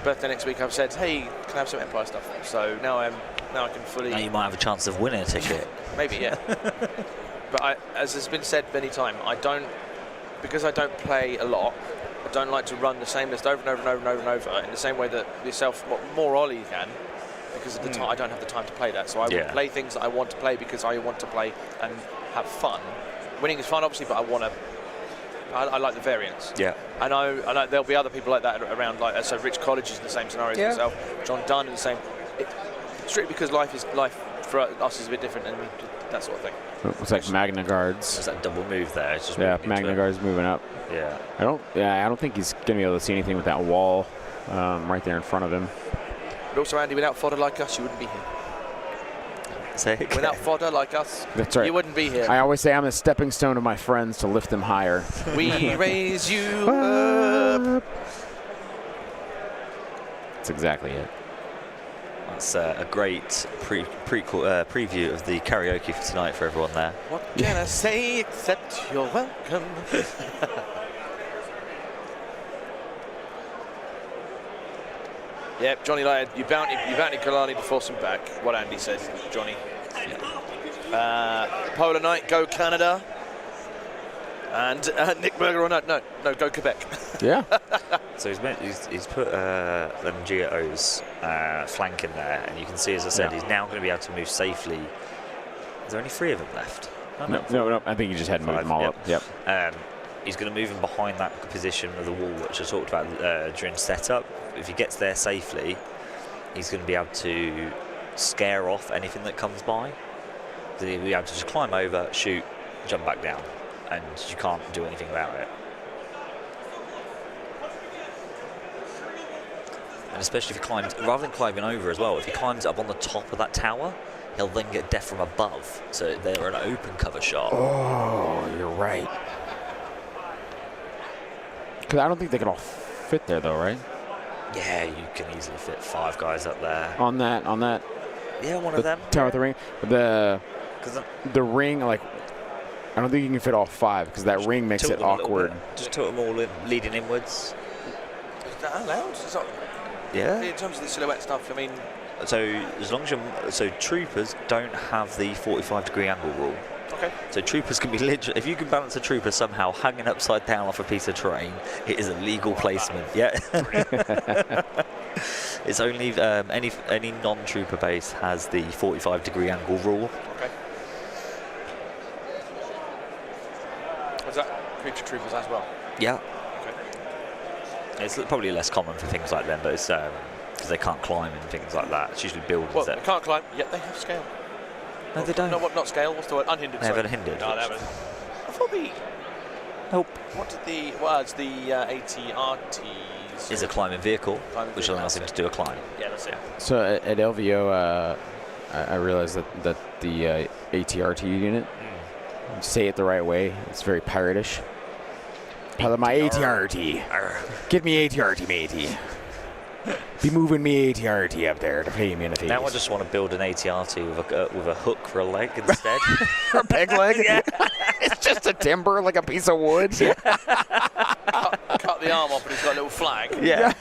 S5: birthday next week. I've said, "Hey, can I have some Empire stuff?" So now I can fully.
S3: Now you might have a chance of winning a ticket.
S5: Maybe, yeah. But as has been said many times, because I don't play a lot, I don't like to run the same list over and over and over and over and over in the same way that yourself, more Ollie can, because of the time I don't have the time to play that. So I will play things that I want to play because I want to play and have fun. Winning is fun, obviously, but I like the variance. Yeah. I know there'll be other people like that around. Like so, Rich College is in the same scenario as himself. John Dunn is the same. Strictly because life for us is a bit different, and that sort of thing.
S4: It's like Magna Guards.
S3: There's that double move there. It's just
S4: Magna Guards moving up.
S3: Yeah.
S4: I don't think he's gonna be able to see anything with that wall right there in front of him.
S5: But also, Andy, without fodder like us, you wouldn't be here.
S3: Say it again.
S5: Without fodder like us,
S4: that's right.
S5: You wouldn't be here.
S4: I always say I'm the stepping stone of my friends to lift them higher.
S5: We raise you up.
S4: That's exactly it.
S3: That's a great preview of the karaoke for tonight for everyone there.
S5: What can I say except you're welcome? Yep, Johnny Laird, you bounty Kalani before some back. What Andy said, Johnny. Polar Knight, go Canada. And Nick Berger on no, go Quebec. Yeah.
S3: So he's put Lemgio's flank in there, and you can see, as I said, he's now going to be able to move safely. Is there only 3 of them left?
S4: No. I think he just had moved them all up. Yep.
S3: He's going to move him behind that position of the wall, which I talked about during setup. If he gets there safely, he's going to be able to scare off anything that comes by. He'll be able to just climb over, shoot, jump back down, and you can't do anything about it. And especially if he climbs, rather than climbing over as well, if he climbs up on the top of that tower, he'll then get death from above. So they're an open cover shot.
S4: Oh, you're right. Because I don't think they can all fit there, though, right?
S3: Yeah, you can easily fit 5 guys up there.
S4: On that.
S3: Yeah, one of them.
S4: Tower with the ring. The ring, like, I don't think you can fit all 5 because that ring makes it awkward.
S3: Just tilt them all in, leading inwards.
S5: Is that allowed?
S3: Yeah.
S5: In terms of the silhouette stuff, I mean.
S3: So as long as troopers don't have the 45-degree angle rule.
S5: Okay.
S3: So troopers can be literally, if you can balance a trooper somehow hanging upside down off a piece of terrain, it is a legal placement. Yeah. It's only any non-trooper base has the 45-degree angle rule.
S5: Okay. Was that creature troopers as well?
S3: Yeah.
S5: Okay.
S3: It's probably less common for things like them, but it's because they can't climb and things like that. It's usually buildings.
S5: Well, they can't climb, yet they have scale.
S3: No, they don't.
S5: No, not scale. What's the word? Unhindered.
S3: They have unhindered.
S5: No, I thought
S3: Nope.
S5: What did it's the ATRTs.
S3: Is a climbing vehicle, which allows him to do a climb.
S5: Yeah, that's it.
S4: So at LVO, I realized that the ATRT unit, say it the right way, it's very piratish. My ATRT. Get me ATRT, matey. Be moving me ATRT up there to pay me in the face.
S3: Now I just want to build an ATRT with a hook for a leg instead.
S4: A peg leg? Yeah. It's just a timber, like a piece of wood. Yeah.
S5: Cut the arm off and it's got a little flag.
S4: Yeah.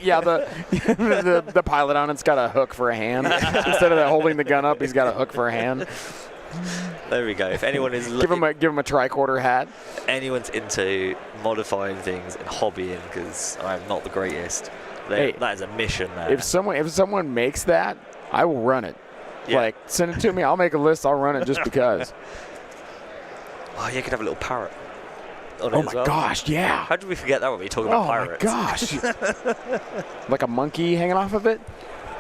S4: Yeah, the pilot on it's got a hook for a hand. Instead of holding the gun up, he's got a hook for a hand.
S3: There we go. If anyone is
S4: give him a tricorder hat.
S3: Anyone's into modifying things and hobbying, because I'm not the greatest. That is a mission there.
S4: If someone makes that, I will run it. Yeah. Like, send it to me. I'll make a list. I'll run it just because.
S3: Oh, you could have a little parrot.
S4: Oh my gosh, yeah.
S3: How did we forget that when we talk about pirates?
S4: Oh my gosh. Like a monkey hanging off of it?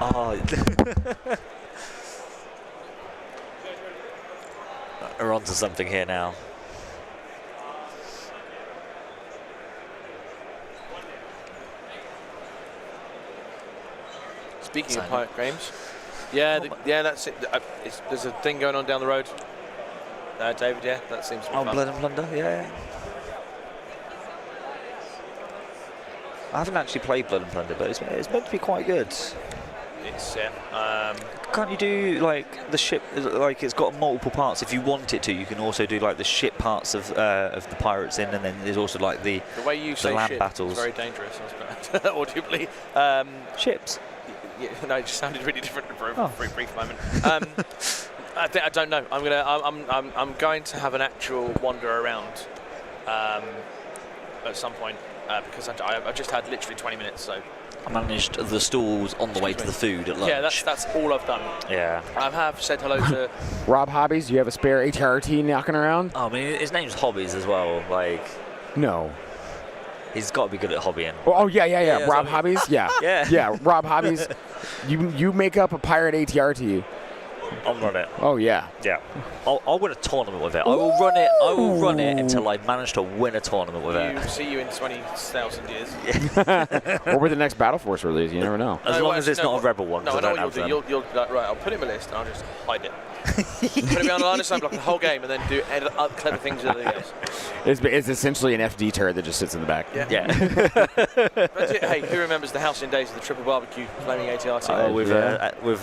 S3: Oh. We're on to something here now.
S5: Speaking of pirate games, yeah, that's it. There's a thing going on down the road. David, yeah, that seems to be fun.
S3: Blood and Plunder, yeah. I haven't actually played Blood and Plunder, but it's meant to be quite good.
S5: It's
S3: Can't you do like the ship? Like it's got multiple parts. If you want it to, you can also do like the ship parts of the pirates in, and then there's also like the
S5: way you say
S3: land
S5: ship
S3: battles.
S5: is very dangerous. Audibly.
S3: Ships.
S5: Yeah, no, it just sounded really different for a very brief moment. I don't know. I'm going to have an actual wander around at some point because I just had literally 20 minutes. So
S3: I managed the stalls on the way to the food at lunch.
S5: yeah, that's all I've done.
S3: Yeah.
S5: I have said hello to
S4: Rob Hobbies, you have a spare ATRT knocking around?
S3: Oh, I mean, his name's Hobbies as well. Like,
S4: No.
S3: he's got to be good at hobbying.
S4: Oh, yeah.
S3: Yeah,
S4: Rob Hobbies? Yeah.
S3: Yeah.
S4: Rob Hobbies. You make up a pirate ATRT.
S3: I'll run it.
S4: Oh, yeah.
S3: Yeah. I'll win a tournament with it. I will run it. I will run it until I manage to win a tournament with it.
S5: See you in 20,000 years.
S4: Or with the next Battle Force release, you never know.
S3: As long as it's not a rebel one.
S5: No, I know what you'll do. You'll like, right, I'll put him a list and I'll just hide it. Put it behind the line of sight block the whole game and then do clever things with everything else.
S4: It's essentially an FD turret that just sits in the back.
S3: Yeah.
S5: But hey, who remembers the halcyon days of the triple barbecue flaming ATRT?
S3: Oh, with Han.
S5: With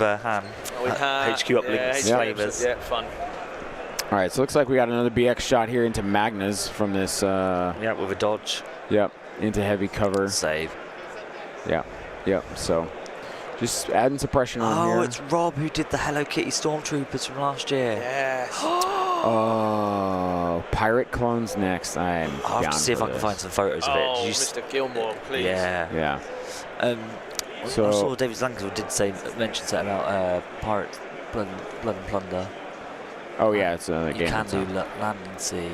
S5: Han.
S3: HQ uplinks, flavors.
S5: Yeah, fun.
S4: All right, so it looks like we got another BX shot here into Magnus from this.
S3: Yeah, with a dodge.
S4: Yep, into heavy cover.
S3: Save.
S4: Yep. So just adding suppression on here.
S3: Oh, it's Rob who did the Hello Kitty Stormtroopers from last year.
S5: Yes.
S4: Oh, pirate clones next.
S3: I'll have to see if I can find some photos of it.
S5: Oh, Mr. Gilmore, please.
S3: Yeah.
S4: So
S3: I saw David Zankel did mention something about Pirate Blood and Plunder.
S4: Oh yeah, it's a game.
S3: You can do land and sea.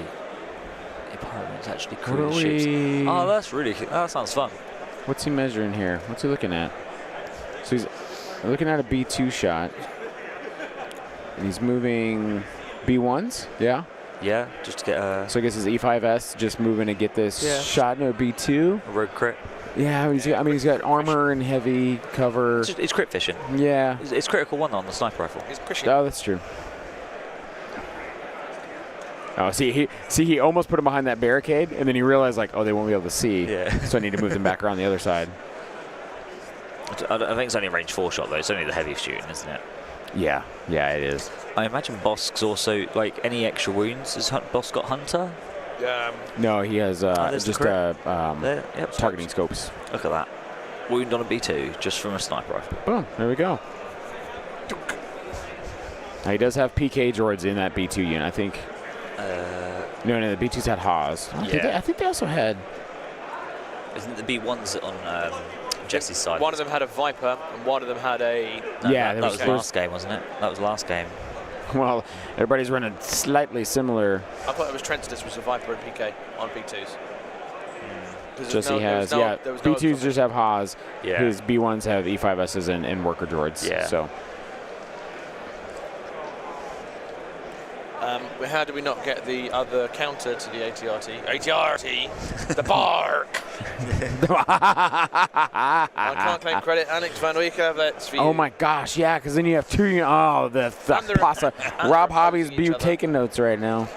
S3: Pirates actually cruise ships. Oh, that's really cool. That sounds fun.
S4: What's he measuring here? What's he looking at? So he's looking at a B2 shot, and he's moving B1s. Yeah.
S3: Yeah, just to get a.
S4: So I guess his E5S just moving to get this shot into a B2.
S3: A rogue crit.
S4: Yeah, he's got armor and heavy cover.
S3: It's crit fishing.
S4: Yeah.
S3: It's critical one on the sniper rifle.
S5: He's pushing.
S4: Oh, that's true. Oh, he almost put him behind that barricade, and then he realized, like, oh, they won't be able to see.
S3: Yeah.
S4: So I need to move them back around the other side.
S3: I think it's only a range 4 shot, though. It's only the heavy shooting, isn't it?
S4: Yeah, it is.
S3: I imagine Bosk's also, like, any extra wounds. Has Bosk got Hunter?
S4: No, he has just targeting scopes.
S3: Look at that. Wound on a B2, just from a sniper rifle.
S4: Boom, there we go. Now, he does have PK droids in that B2 unit, I think. No, the B2s had Haas. I think they also had.
S3: Isn't the B1s on Jesse's side?
S5: One of them had a Viper, and one of them had a.
S3: That was last game, wasn't it? That was last game.
S4: Well, everybody's running slightly similar.
S5: I thought it was Trentus was a Viper and PK on B2s.
S4: Jesse has, B2s just have Haas.
S3: Yeah.
S4: His B1s have E5Ss and worker droids.
S3: Yeah.
S4: So.
S5: How do we not get the other counter to the ATRT? ATRT! The bark! I can't claim credit. Alex Van Weeker, that's for you.
S4: Oh my gosh, yeah, because then you have two. Oh, the pasta. Rob Hobbies be taking notes right now.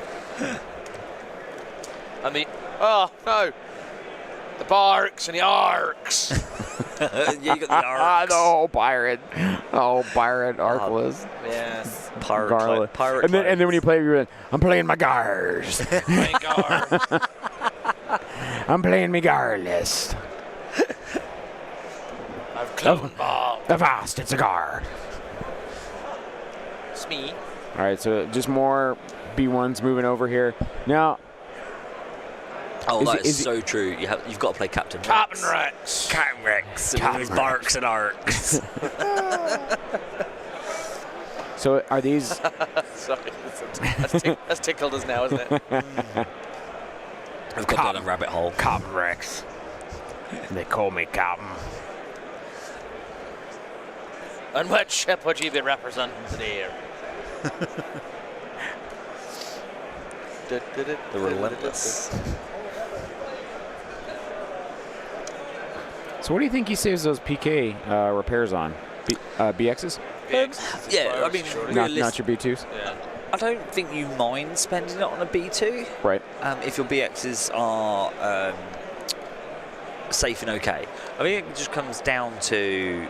S5: And the. Oh, no! The barks and the arcs!
S3: You got the arcs.
S4: The whole pirate Arkless.
S5: Yes.
S3: Pirate.
S4: And then when you play, you're like, I'm playing my gars. I'm playing my gar list.
S5: I've cloned Bob.
S4: The fast, it's a gar.
S5: It's me.
S4: All right, so just more B1s moving over here. Now.
S3: Oh, that is so true. You've got to play Captain
S5: Rex.
S3: Captain Rex. With his barks and arcs.
S4: So are these?
S5: Sorry, that's tickled us now, isn't it?
S3: I've got down a rabbit hole.
S4: Captain Rex. They call me Captain.
S5: And what ship would you be representing today?
S3: The Relentless.
S4: So what do you think he saves those PK repairs on? BXs?
S3: Yeah, I mean,
S4: Not your B2s?
S5: Yeah.
S3: I don't think you mind spending it on a B2.
S4: Right.
S3: If your BXs are safe and okay. I think it just comes down to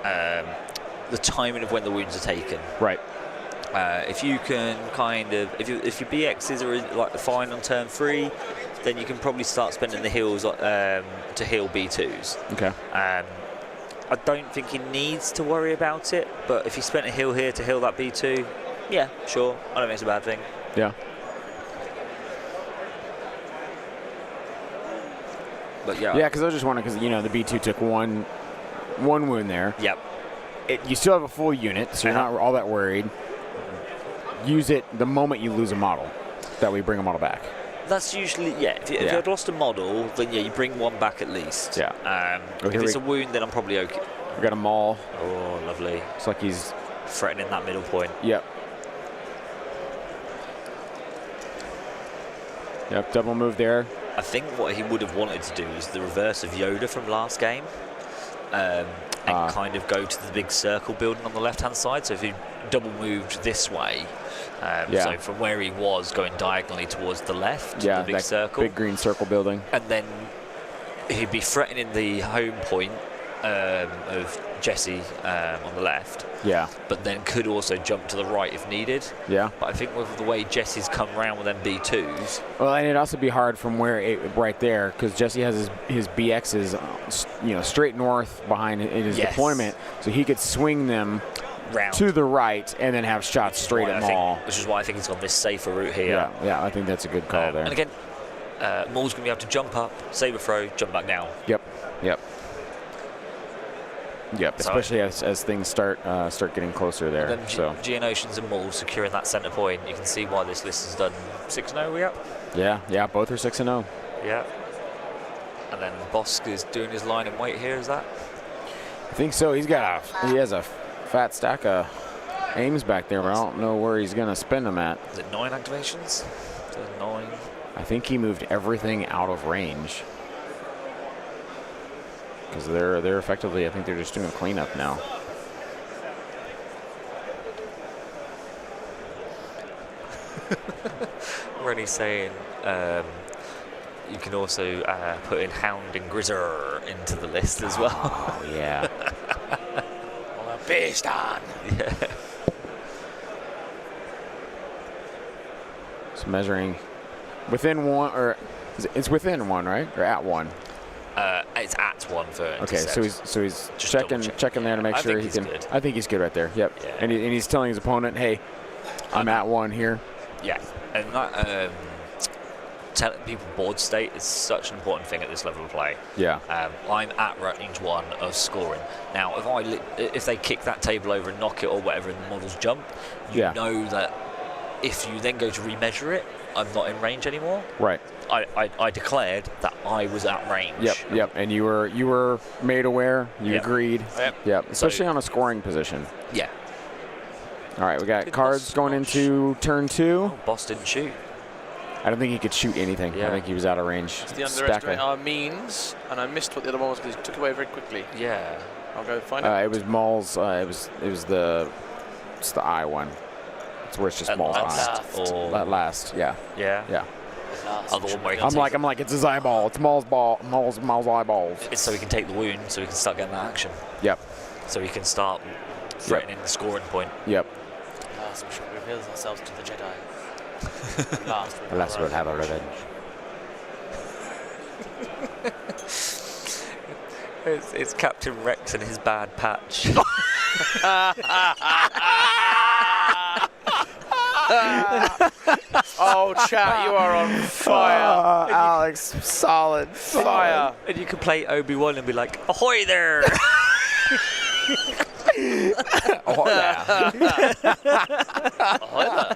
S3: the timing of when the wounds are taken.
S4: Right.
S3: If you can kind of, if your BXs are like fine on turn 3, then you can probably start spending the heals to heal B2s.
S4: Okay.
S3: I don't think he needs to worry about it, but if he spent a heal here to heal that B2, yeah, sure. I don't think it's a bad thing.
S4: Yeah.
S3: But yeah.
S4: Yeah, because I was just wondering, because the B2 took one wound there.
S3: Yep.
S4: You still have a full unit, so you're not all that worried. Use it the moment you lose a model. That way you bring a model back.
S3: That's usually, if you had lost a model, then you bring one back at least.
S4: Yeah.
S3: If it's a wound, then I'm probably okay.
S4: We got a maul.
S3: Oh, lovely.
S4: It's like he's
S3: threatening that middle point.
S4: Yep. Yep, double move there.
S3: I think what he would have wanted to do is the reverse of Yoda from last game. And kind of go to the big circle building on the left-hand side. So if he double moved this way, so from where he was going diagonally towards the left, the big circle.
S4: Big green circle building.
S3: And then he'd be threatening the home point of Jesse on the left.
S4: Yeah.
S3: But then could also jump to the right if needed.
S4: Yeah.
S3: But I think with the way Jesse's come around with them B2s.
S4: Well, and it'd also be hard from right there, because Jesse has his BXs, straight north behind his deployment, so he could swing them
S3: round
S4: to the right and then have shots straight at Maul.
S3: Which is why I think he's got this safer route here.
S4: Yeah, I think that's a good call there.
S3: And again, Maul's going to be able to jump up, saber throw, jump back down.
S4: Yep. Especially as things start getting closer there.
S3: And then Geonosians and Maul securing that centre point. You can see why this list has done 6-0. We up?
S4: Yeah, both are 6-0.
S3: Yeah. And then Bosk is doing his line and wait here. Is that?
S4: I think so. He has a fat stack of aims back there, but I don't know where he's gonna spend them at.
S3: Is it 9 activations? 9.
S4: I think he moved everything out of range. Because they're effectively, I think they're just doing a cleanup now.
S3: Rennie's saying you can also put in Hound and Grizzer into the list as well.
S4: Oh, yeah.
S5: Based on.
S3: Yeah.
S4: It's measuring within one, or it's within one, right? Or at one?
S3: It's at 1 for
S4: okay, so he's
S3: just
S4: checking there to make sure he can.
S3: Good.
S4: I think he's good right there. Yep.
S3: Yeah.
S4: And he's telling his opponent, "Hey, I'm at 1 here."
S3: Yeah, and that telling people board state is such an important thing at this level of play.
S4: Yeah.
S3: I'm at range 1 of scoring. Now, if they kick that table over and knock it or whatever, and the models jump, you know that if you then go to remeasure it, I'm not in range anymore.
S4: Right.
S3: I declared that I was at range.
S4: Yep. And you were made aware. You agreed. Yep. Especially on a scoring position.
S3: Yeah.
S4: All right, we got cards going into turn 2.
S3: Oh, Boss didn't shoot.
S4: I don't think he could shoot anything.
S3: Yeah.
S4: I think he was out of range.
S5: It's the underestimate our means, and I missed what the other one was because he took it away very quickly.
S3: Yeah.
S5: I'll go find it.
S4: It was Maul's. It's the I one. It's where it's just Maul's eye. At last. Yeah.
S3: Other one where
S4: I'm like it's his eyeball. It's Maul's eyeballs.
S3: It's so he can take the wound, so he can start getting that action.
S4: Yep.
S3: So he can start threatening the scoring point.
S4: Yep.
S5: Last we shall reveal ourselves to the Jedi.
S4: Last we'll have a revenge.
S3: It's Captain Rex and his bad patch.
S5: Oh, chat, you are on fire.
S4: Alex, solid fire.
S3: And you can play Obi-Wan and be like, ahoy there!
S4: Ahoy there.
S5: Ahoy there.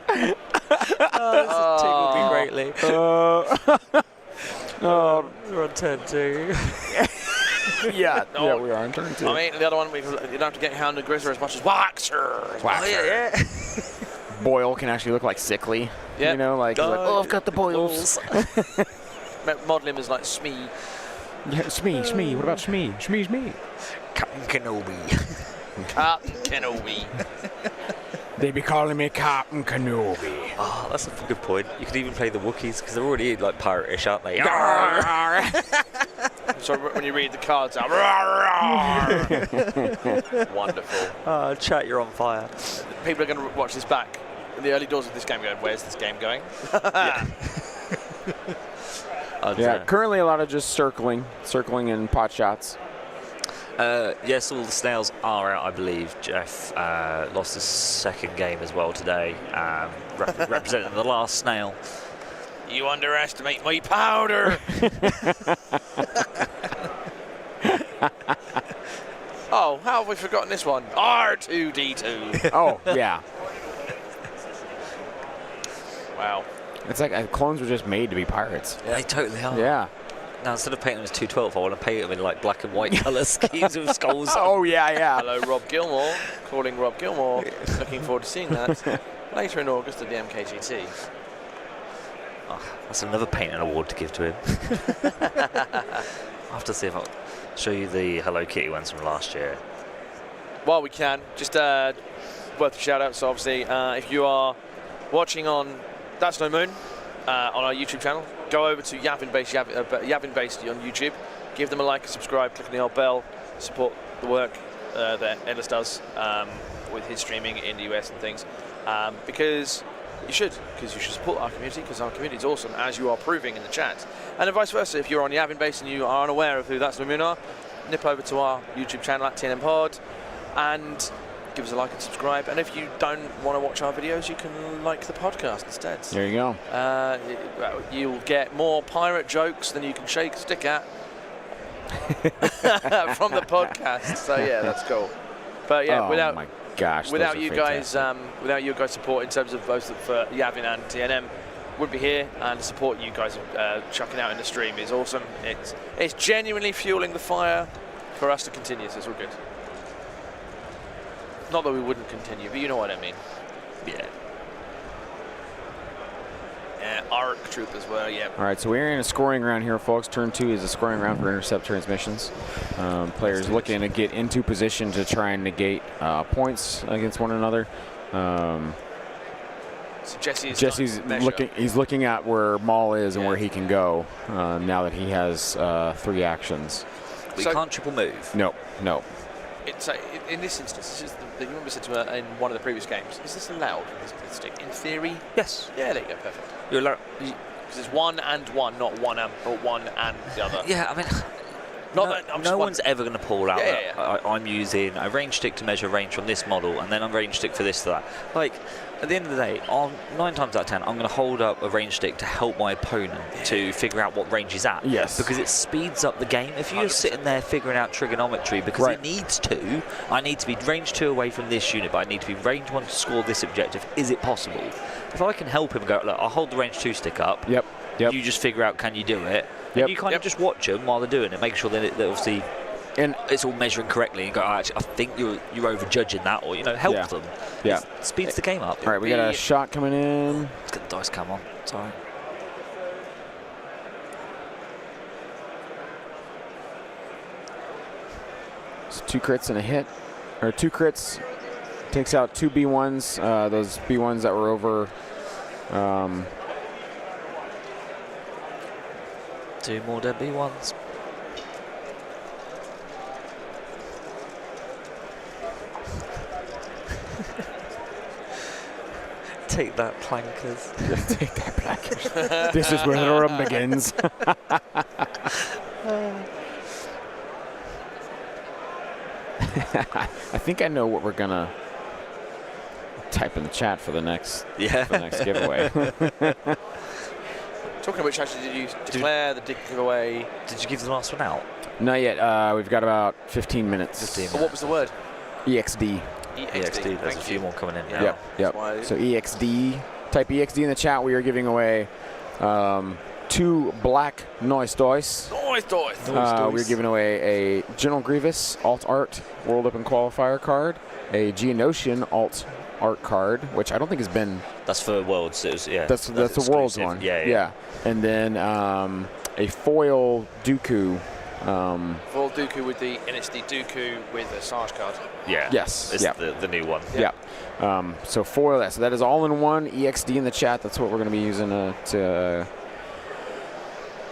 S3: This tickled me greatly. We're on turn 2.
S4: Yeah, we are on turn 2.
S5: I mean, the other one, you don't have to get Hound and Grizzer as much as Waxer.
S3: Oh, yeah.
S4: Boyle can actually look like sickly.
S5: Yep.
S4: You know, like, I've got the boils.
S5: Model him as like Smee.
S4: Yeah, Smee. What about Smee? Smee.
S3: Captain Kenobi.
S5: Captain Kenobi.
S4: They be calling me Captain Kenobi.
S3: Oh, that's a good point. You could even play the Wookiees because they're already like pirate-ish, aren't they?
S5: So when you read the cards out, wonderful.
S3: Chat, you're on fire.
S5: People are going to watch this back in the early doors of this game going, where's this game going?
S4: Yeah, currently a lot of just circling in pot shots.
S3: Yes, all the snails are out, I believe. Jeff lost his second game as well today, representing the last snail.
S5: You underestimate my powder. Oh, how have we forgotten this one? R2-D2.
S4: Oh, yeah.
S5: Wow.
S4: It's like clones were just made to be pirates.
S3: Yeah, they totally are.
S4: Yeah.
S3: Now, instead of painting them as 212, I want to paint them in like black and white colour schemes with skulls.
S4: Oh, yeah.
S5: Hello, Rob Gilmore. Calling Rob Gilmore. Looking forward to seeing that later in August at the MKGT.
S3: Oh, that's another painting award to give to him. I'll have to see if I'll show you the Hello Kitty ones from last year.
S5: Well, we can. Just worth a shout out. So obviously, if you are watching on That's No Moon on our YouTube channel, go over to Yavin Base on YouTube. Give them a like and subscribe. Click on the old bell. Support the work that Endless does with his streaming in the US and things. Because you should support our community, because our community is awesome, as you are proving in the chat. And then vice versa, if you're on Yavin Base and you are unaware of who That's No Moon are, nip over to our YouTube channel at TNM Pod and give us a like and subscribe. And if you don't want to watch our videos, you can like the podcast instead.
S4: There you go.
S5: You'll get more pirate jokes than you can shake a stick at from the podcast. So yeah, that's cool. But yeah,
S4: my gosh,
S5: without you guys support in terms of both for Yavin and TNM, would be here, and the support you guys are chucking out in the stream is awesome. It's genuinely fueling the fire for us to continue, so it's all good. Not that we wouldn't continue, but you know what I mean.
S3: Yeah.
S5: ARC troop as well, yeah.
S4: All right, so we're in a scoring round here, folks. Turn 2 is a scoring round for intercept transmissions. Players looking to get into position to try and negate points against one another.
S5: So
S4: Jesse's looking. He's looking at where Maul is and where he can go now that he has 3 actions.
S3: We can't triple move.
S4: No.
S5: It's in this instance, this is you remember said to me in one of the previous games, is this allowed with this stick? In theory?
S3: Yes.
S5: Yeah, there you go, perfect.
S3: You're allowed.
S5: Because it's one and one, not one and the other.
S3: Yeah, I mean, no one's ever going to pull out that I'm using a range stick to measure range from this model, and then a range stick for this, for that. Like, at the end of the day, 9 times out of 10, I'm going to hold up a range stick to help my opponent to figure out what range he's at.
S4: Yes.
S3: Because it speeds up the game. If you're sitting there figuring out trigonometry, because it needs to, I need to be range 2 away from this unit, but I need to be range 1 to score this objective. Is it possible? If I can help him go, look, I'll hold the range 2 stick up.
S4: Yep.
S3: You just figure out, can you do it?
S4: Yep.
S3: And you kind of just watch them while they're doing it, make sure that obviously it's all measuring correctly, and go, actually, I think you're over-judging that, or, help them.
S4: Yeah.
S3: It speeds the game up.
S4: All right, we got a shot coming in.
S3: Let's get the dice cam on. Sorry.
S4: It's 2 crits and a hit. Or 2 crits. Takes out 2 B1s. Those B1s that were over.
S3: 2 more dead B1s. Take that, plankers.
S4: Take that, plankers. This is where the run begins. I think I know what we're gonna type in the chat for the next giveaway.
S5: Talking of which, actually, did you declare the giveaway?
S3: Did you give the last one out?
S4: Not yet. We've got about 15 minutes.
S3: 15
S5: What was the word?
S4: EXD.
S3: EXD. There's a few more coming in.
S4: Yep. So EXD. Type EXD in the chat. We are giving away 2 black noise dice. We're giving away a General Grievous Alt Art World Open Qualifier card, a Geonosian Alt Art card, which I don't think has been.
S3: That's for Worlds. That's
S4: the Worlds one.
S3: Yeah.
S4: And then a foil Dooku
S5: Vol Dooku with the NSD Dooku with a Sarge card.
S3: Yeah.
S4: Yes.
S3: It's the new one.
S4: Yeah. So foil that. So that is all in one. EXD in the chat. That's what we're going to be using to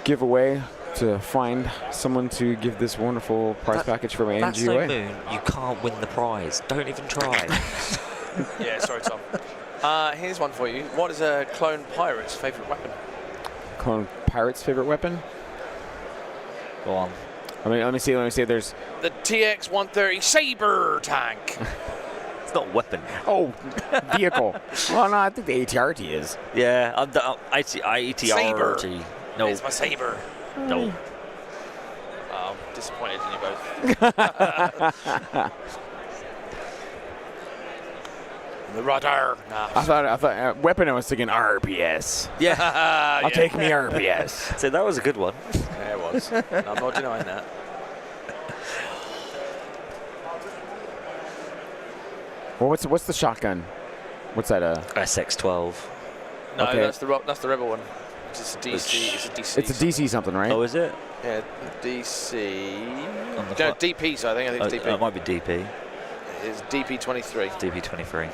S4: give away, to find someone to give this wonderful prize package from
S3: That's
S4: ANG
S3: no
S4: away.
S3: moon. You can't win the prize. Don't even try.
S5: Yeah, sorry, Tom. Here's one for you. What is a clone pirate's favourite weapon?
S4: Clone Pirate's favorite weapon?
S3: Go on.
S4: I mean, let me see. There's
S5: The TX-130 Saber tank.
S3: It's not a weapon.
S4: oh, vehicle. Well, no, I think the ATRT is.
S3: Yeah, IETRT. No.
S5: It's my saber.
S3: No.
S5: I'm disappointed in you both. The rudder. Nah.
S4: I thought weapon. I was thinking RPS.
S3: Yeah.
S4: I'll take me RPS.
S3: So that was a good one.
S5: Yeah, it was. I'm not denying that.
S4: Well, what's the shotgun? What's that?
S3: SX-12.
S5: No,
S4: Okay.
S5: that's the rebel one. It's a DC. It's a DC.
S4: It's a DC something, right?
S3: Oh, is it?
S5: Yeah, DC.
S3: On the
S5: No, DP. So I think it's DP.
S3: It might be DP.
S5: It's DP23.
S3: DP23.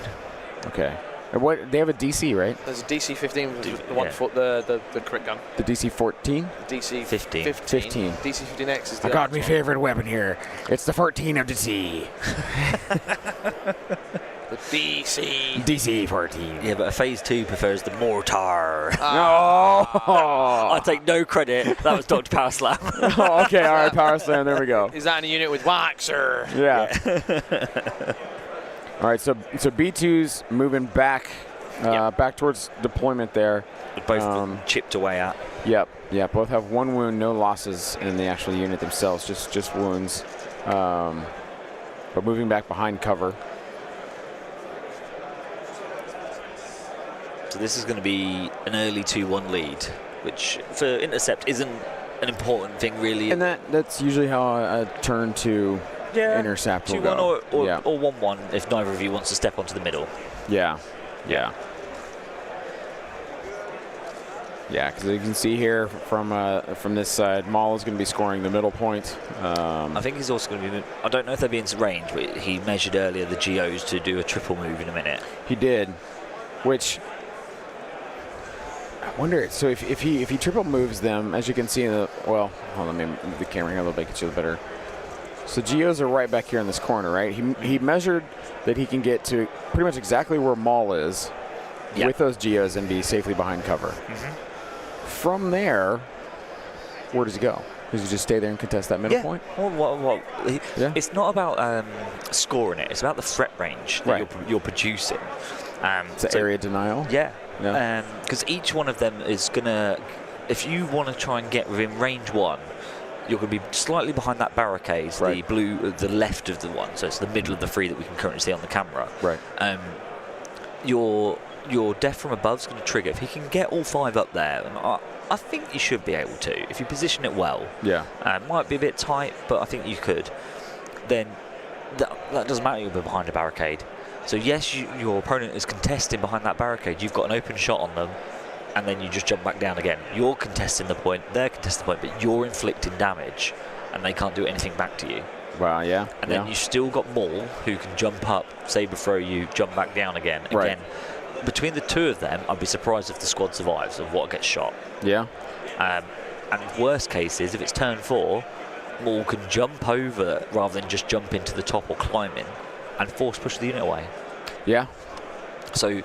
S4: Okay. And what they have a DC, right?
S5: There's a DC-15,
S3: D-
S5: the one
S3: yeah.
S5: for the crit gun.
S4: The DC-14.
S5: DC-15.
S4: 15.
S5: DC-15X is the
S4: I got my favorite weapon here. It's the 14 of the T.
S5: The DC.
S4: DC-14.
S3: Yeah, but a Phase 2 prefers the mortar.
S4: Oh.
S3: I take no credit. That was Dr. Power Slam.
S4: Oh, okay, all right, Power Slam. There we go.
S5: Is that in a unit with Waxer?
S4: Yeah. All right, so B2's moving back, back towards deployment there.
S3: Both chipped away at.
S4: Yep. Yeah. Both have one wound, no losses in the actual unit themselves, just wounds. But moving back behind cover.
S3: So this is going to be an early 2-1 lead, which for intercept isn't an important thing really.
S4: And that's usually how a turn to intercept will
S3: 2-1
S4: go.
S3: or
S4: Yeah.
S3: 1-1 if neither of you wants to step onto the middle.
S4: Yeah. Yeah. Yeah, because you can see here from this side, Maul is going to be scoring the middle point.
S3: I think he's also going to be. I don't know if they'll be into range, but he measured earlier the GOs to do a triple move in a minute.
S4: He did, which I wonder. So if he triple moves them, as you can see in the hold on, let me move the camera here a little bit, get you better. So GOs are right back here in this corner, right? He measured that he can get to pretty much exactly where Maul is with those GOs and be safely behind cover.
S3: Mm-hmm.
S4: From there, where does he go? Does he just stay there and contest that middle point?
S3: Well, it's not about scoring it. It's about the threat range that you're producing.
S4: It's area denial?
S3: Yeah. Because each one of them is going to, if you want to try and get within range 1, you're going to be slightly behind that barricade, the blue, the left of the one, so it's the middle of the 3 that we can currently see on the camera.
S4: Right.
S3: Your death from above is going to trigger. If he can get all 5 up there, and I think you should be able to, if you position it well.
S4: Yeah.
S3: Might be a bit tight, but I think you could. Then that doesn't matter, you'll be behind a barricade. So yes, your opponent is contesting behind that barricade. You've got an open shot on them, and then you just jump back down again. You're contesting the point, they're contesting the point, but you're inflicting damage, and they can't do anything back to you.
S4: Wow, yeah.
S3: And then you still got Maul, who can jump up, saber throw you, jump back down again.
S4: Right.
S3: Again, between the 2 of them, I'd be surprised if the squad survives of what gets shot.
S4: Yeah.
S3: And worst case is, if it's turn 4, Maul can jump over rather than just jump into the top or climb in, and force push the unit away.
S4: Yeah.
S3: So,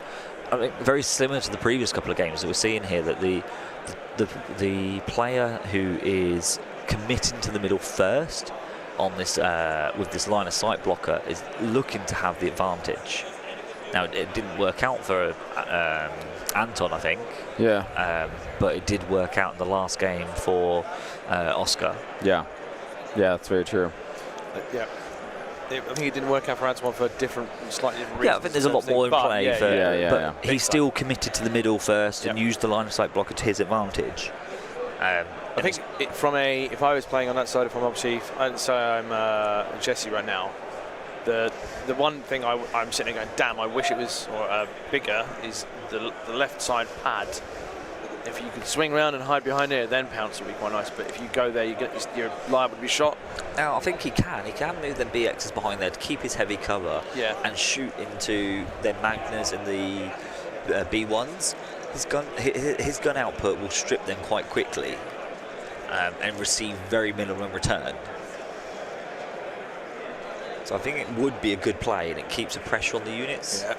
S3: I think very similar to the previous couple of games that we're seeing here, that the player who is committing to the middle first on this with this line of sight blocker is looking to have the advantage. Now it didn't work out for Anton, I think.
S4: Yeah.
S3: But it did work out in the last game for Oscar.
S4: Yeah. Yeah, that's very true.
S5: Yeah. I think it didn't work out for Antoine for slightly different reasons.
S3: Yeah, I think there's a lot more in play. But he still committed to the middle first and used the line of sight blocker to his advantage.
S5: I think if I was playing on that side, if I'm obviously, so I'm Jesse right now, the one thing I'm sitting there going, damn, I wish it was bigger, is the left side pad If you could swing around and hide behind it, then pounce would be quite nice. But if you go there, you're liable to be shot.
S3: Now, I think he can. He can move them BXs behind there to keep his heavy cover and shoot into their Magnas and the B1s. His gun output will strip them quite quickly and receive very minimum return. So I think it would be a good play, and it keeps the pressure on the units.
S5: Yeah.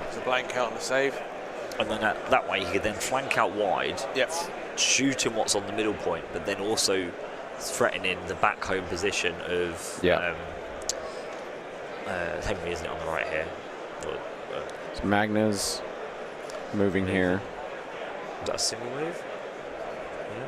S5: It's a blank out on the save.
S3: And then that way he could then flank out wide, shooting what's on the middle point, but then also threatening the back home position of Henry, isn't it, on the right here?
S4: So Magna's moving here.
S3: Is that a single move? Yeah.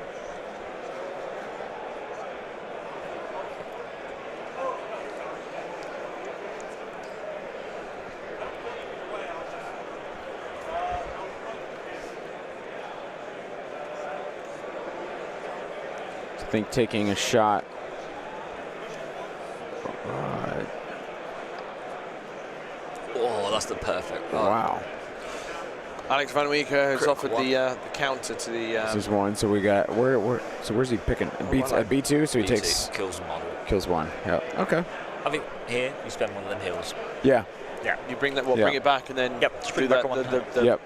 S4: I think taking a shot.
S3: Oh, that's the perfect.
S4: Wow.
S5: Alex Van Weeker has offered the counter to the.
S4: This is one. So we got so where's he picking? B2. So he takes
S3: kills one.
S4: Kills one. Yeah. Okay.
S3: I think here you spend one of them heals.
S4: Yeah.
S5: Yeah. You bring that. Bring it back and then.
S3: Just bring it back on one.
S5: Yep.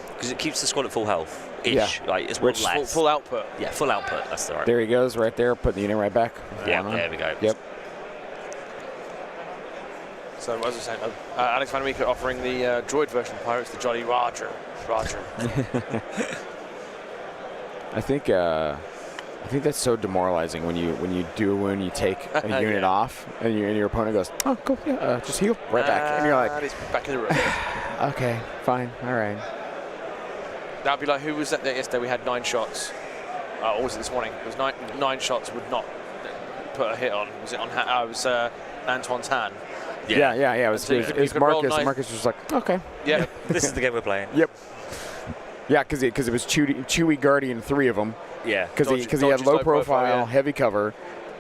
S3: Because it keeps the squad at full health. Ish. Like it's one less.
S5: Full output.
S3: Yeah, full output. That's the right.
S4: There he goes, right there, putting the unit right back.
S3: Yeah, there we go.
S4: Yep.
S5: So as I was saying, Alex Van Weeker offering the droid version of Pirates, the Jolly Roger.
S4: I think that's so demoralizing when you take a unit off and your opponent goes, oh cool, yeah, just heal right back, and you're like,
S5: he's back in the room.
S4: Okay, fine, all right.
S5: That'd be like, who was that yesterday? We had 9 shots. Or was it this morning? It was 9 shots would not put a hit on. Was it on? It was Antoine's hand.
S4: Yeah. It was Marcus. Marcus was like, okay.
S5: Yeah.
S3: This is the game we're playing.
S4: Yep. Yeah, because it was Chewie Guardian 3 of them.
S3: Yeah.
S4: Because he had low profile, heavy cover,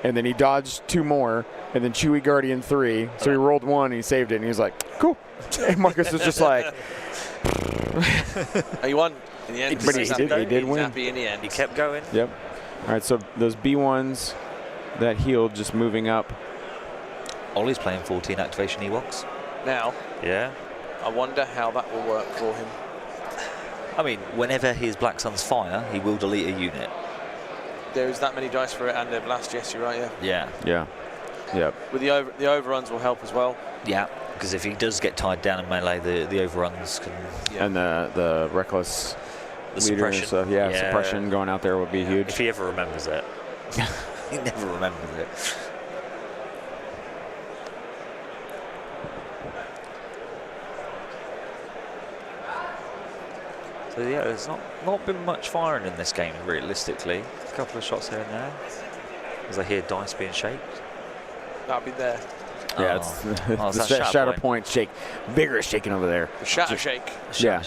S4: and then he dodged 2 more, and then Chewie Guardian 3. So he rolled 1 and he saved it, and he was like, cool. And Marcus was just like.
S5: He won in the end.
S4: But he did win.
S5: Happy in the end.
S3: He kept going.
S4: Yep. All right, so those B1s that healed just moving up.
S3: Ollie's playing 14 activation Ewoks.
S5: Now.
S3: Yeah.
S5: I wonder how that will work for him.
S3: I mean, whenever his Black Suns fire, he will delete a unit.
S5: There's that many dice for it, and they've blast. Yes, you're right.
S3: Yeah.
S4: Yep.
S5: With the overruns will help as well.
S3: Yeah, because if he does get tied down in melee, the overruns can.
S4: Yeah. And the reckless.
S3: The suppression.
S4: So, suppression going out there would be huge.
S3: If he ever remembers it. He never remembers it. So yeah, there's not been much firing in this game realistically. A couple of shots here and there. As I hear dice being shaped.
S5: That'll be there.
S4: Yeah, it's the shadow point shake. Vigorous shaking over there.
S5: The shatter shake.
S4: Yeah.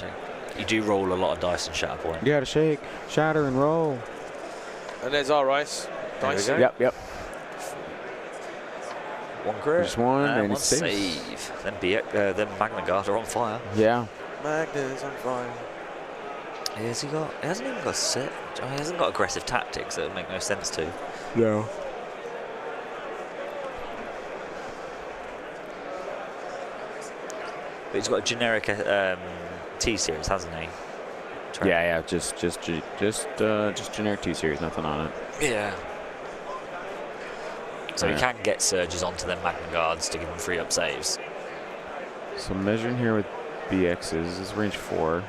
S3: You do roll a lot of dice in shatter point.
S4: You gotta shake, shatter, and roll.
S5: And there's our ice. Dice.
S4: Yep.
S3: One crit.
S4: Just one and
S3: one save. Then Magna Guard are on fire.
S4: Yeah.
S5: Magna's on fire.
S3: He hasn't even got set. He hasn't got aggressive tactics that would make no sense to.
S4: No.
S3: But he's got a generic T series, hasn't he?
S4: Yeah. Just generic T series, nothing on it.
S3: Yeah. So he can get surges onto them Magna Guards to give them free up saves.
S4: So measuring here with BXs is range 4.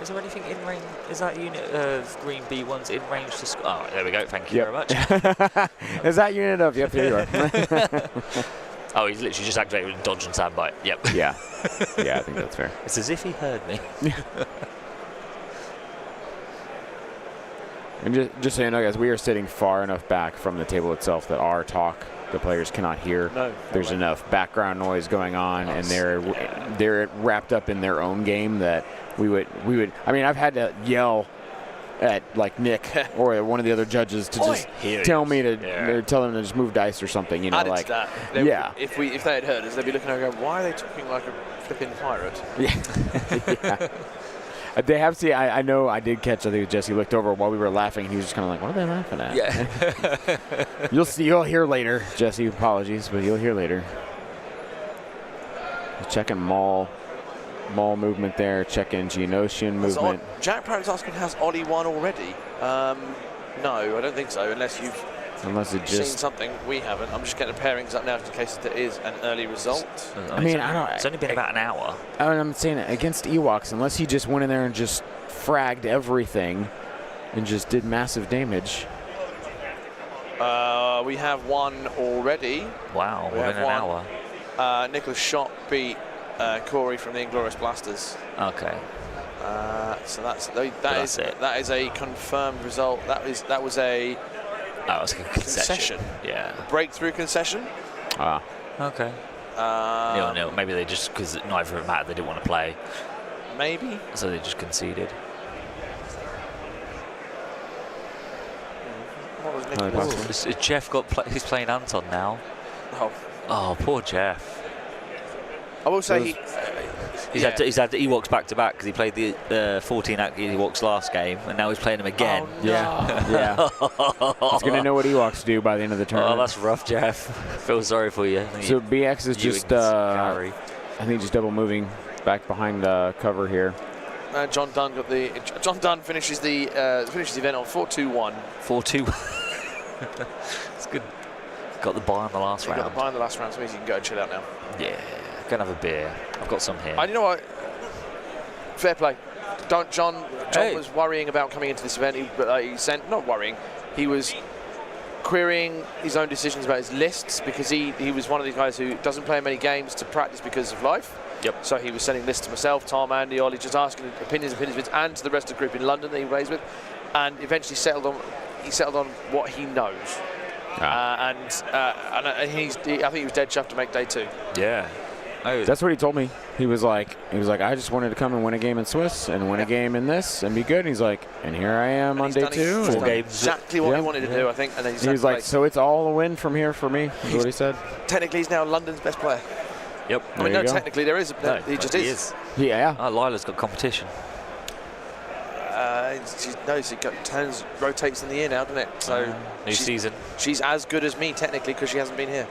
S3: Is there anything in range? Is that unit of green B1s in range to score? Oh, there we go. Thank you very much.
S4: Is that unit of? Yep, here you are.
S3: Oh, he's literally just activated with dodge and standby. Yep.
S4: Yeah, I think that's fair.
S3: It's as if he heard me.
S4: And just so you know, guys, we are sitting far enough back from the table itself that our talk the players cannot hear. There's enough background noise going on, and they're wrapped up in their own game that we would. I mean, I've had to yell at like Nick or one of the other judges to just tell me to or tell them to just move dice or something. You know,
S5: Added
S4: like
S5: to that, if they had heard us, they'd be looking over going, why are they talking like a flipping pirate?
S4: Yeah. They have seen. I know. I did catch. I think Jesse looked over while we were laughing, and he was just kind of like, "What are they laughing at?"
S3: Yeah.
S4: You'll see. You'll hear later, Jesse. Apologies, but you'll hear later. Checking Maul movement there. Checking Geonosian movement.
S5: Jack Parrott's asking, has Ollie won already? No, I don't think so. Unless it
S4: just
S5: seen something we haven't. I'm just getting the pairings up now in case there is an early result.
S4: I mean, I don't.
S3: It's only been about an hour.
S4: I'm saying it, against Ewoks, unless he just went in there and just fragged everything and just did massive damage.
S5: We have one already.
S3: Wow, within an hour.
S5: Nicholas Schott beat Corey from the Inglourious Blasters.
S3: Okay.
S5: So that is a confirmed result. That was a concession.
S3: Yeah.
S5: Breakthrough concession.
S3: Okay. No, maybe they just, because neither of them mattered, they didn't want to play.
S5: Maybe.
S3: So they just conceded.
S5: What was Nicholas?
S3: Jeff he's playing Anton now. Oh, poor Jeff.
S5: I will say
S3: he's had the Ewoks back to back because he played the 14 Ewoks last game, and now he's playing them again.
S5: Oh, no.
S4: Yeah. He's gonna know what Ewoks do by the end of the tournament.
S3: Oh, that's rough, Jeff. Feel sorry for you.
S4: So BX is just I think just double moving back behind the cover here.
S5: John Dunn finishes the event on 4-2-1.
S3: 4-2. It's good. Got the buy in the last round.
S5: Got the buy in the last round, so means you can go and chill out now.
S3: Yeah. Go and have a beer. I've got some here.
S5: And you know what? Fair play. John was worrying about coming into this event. He sent, not worrying, he was querying his own decisions about his lists because he was one of these guys who doesn't play many games to practice because of life.
S3: Yep.
S5: So he was sending lists to myself, Tom, Andy, Ollie, just asking opinions, and to the rest of the group in London that he plays with, and eventually settled on what he knows. And I think he was dead chuffed to make day 2.
S3: Yeah. Oh.
S4: That's what he told me. He was like, I just wanted to come and win a game in Swiss and win a game in this and be good. And he's like, and here I am on day 2.
S5: He's done exactly what he wanted to do, I think. And then
S4: he was like, so it's all a win from here for me. Is what he said.
S5: Technically, he's now London's best player.
S3: Yep.
S5: I mean, no, technically there is. He just is.
S4: Yeah.
S3: Oh, Lila's got competition.
S5: She knows it rotates in the year now, doesn't it? So
S3: new season.
S5: She's as good as me technically because she hasn't been here.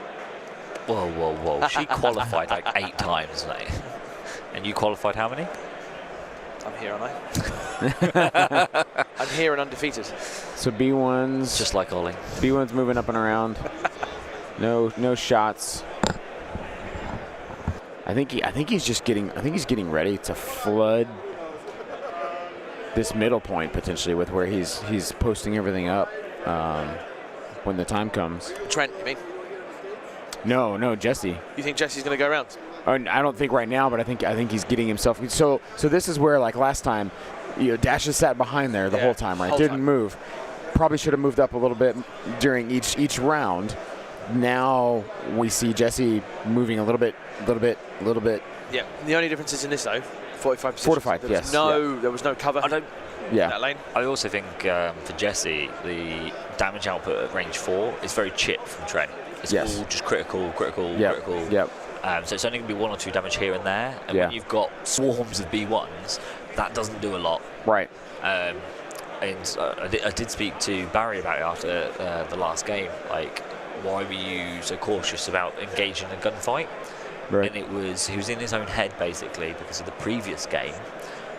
S3: Whoa. She qualified like 8 times, mate. And you qualified how many?
S5: I'm here, aren't I? I'm here and undefeated.
S4: So B1's
S3: just like Ollie.
S4: B1's moving up and around. No shots. I think he's getting ready to flood this middle point potentially with where he's posting everything up when the time comes.
S5: Trent, you mean?
S4: No, Jesse.
S5: You think Jesse's going to go around?
S4: I don't think right now, but I think he's getting himself. So this is where, like last time, Dash has sat behind there the whole time, right? Didn't move. Probably should have moved up a little bit during each round. Now we see Jesse moving a little bit.
S5: Yeah. The only difference is in this though, 45 positions.
S4: Fortified. Yes.
S5: There was no cover. In that lane.
S3: I also think for Jesse, the damage output at range 4 is very chip from Trent. It's all just critical.
S4: Yep.
S3: So it's only going to be 1 or 2 damage here and there. And when you've got swarms of B1s, that doesn't do a lot.
S4: Right.
S3: And I did speak to Barry about it after the last game. Like, why were you so cautious about engaging a gunfight?
S4: Right.
S3: And he was in his own head basically because of the previous game.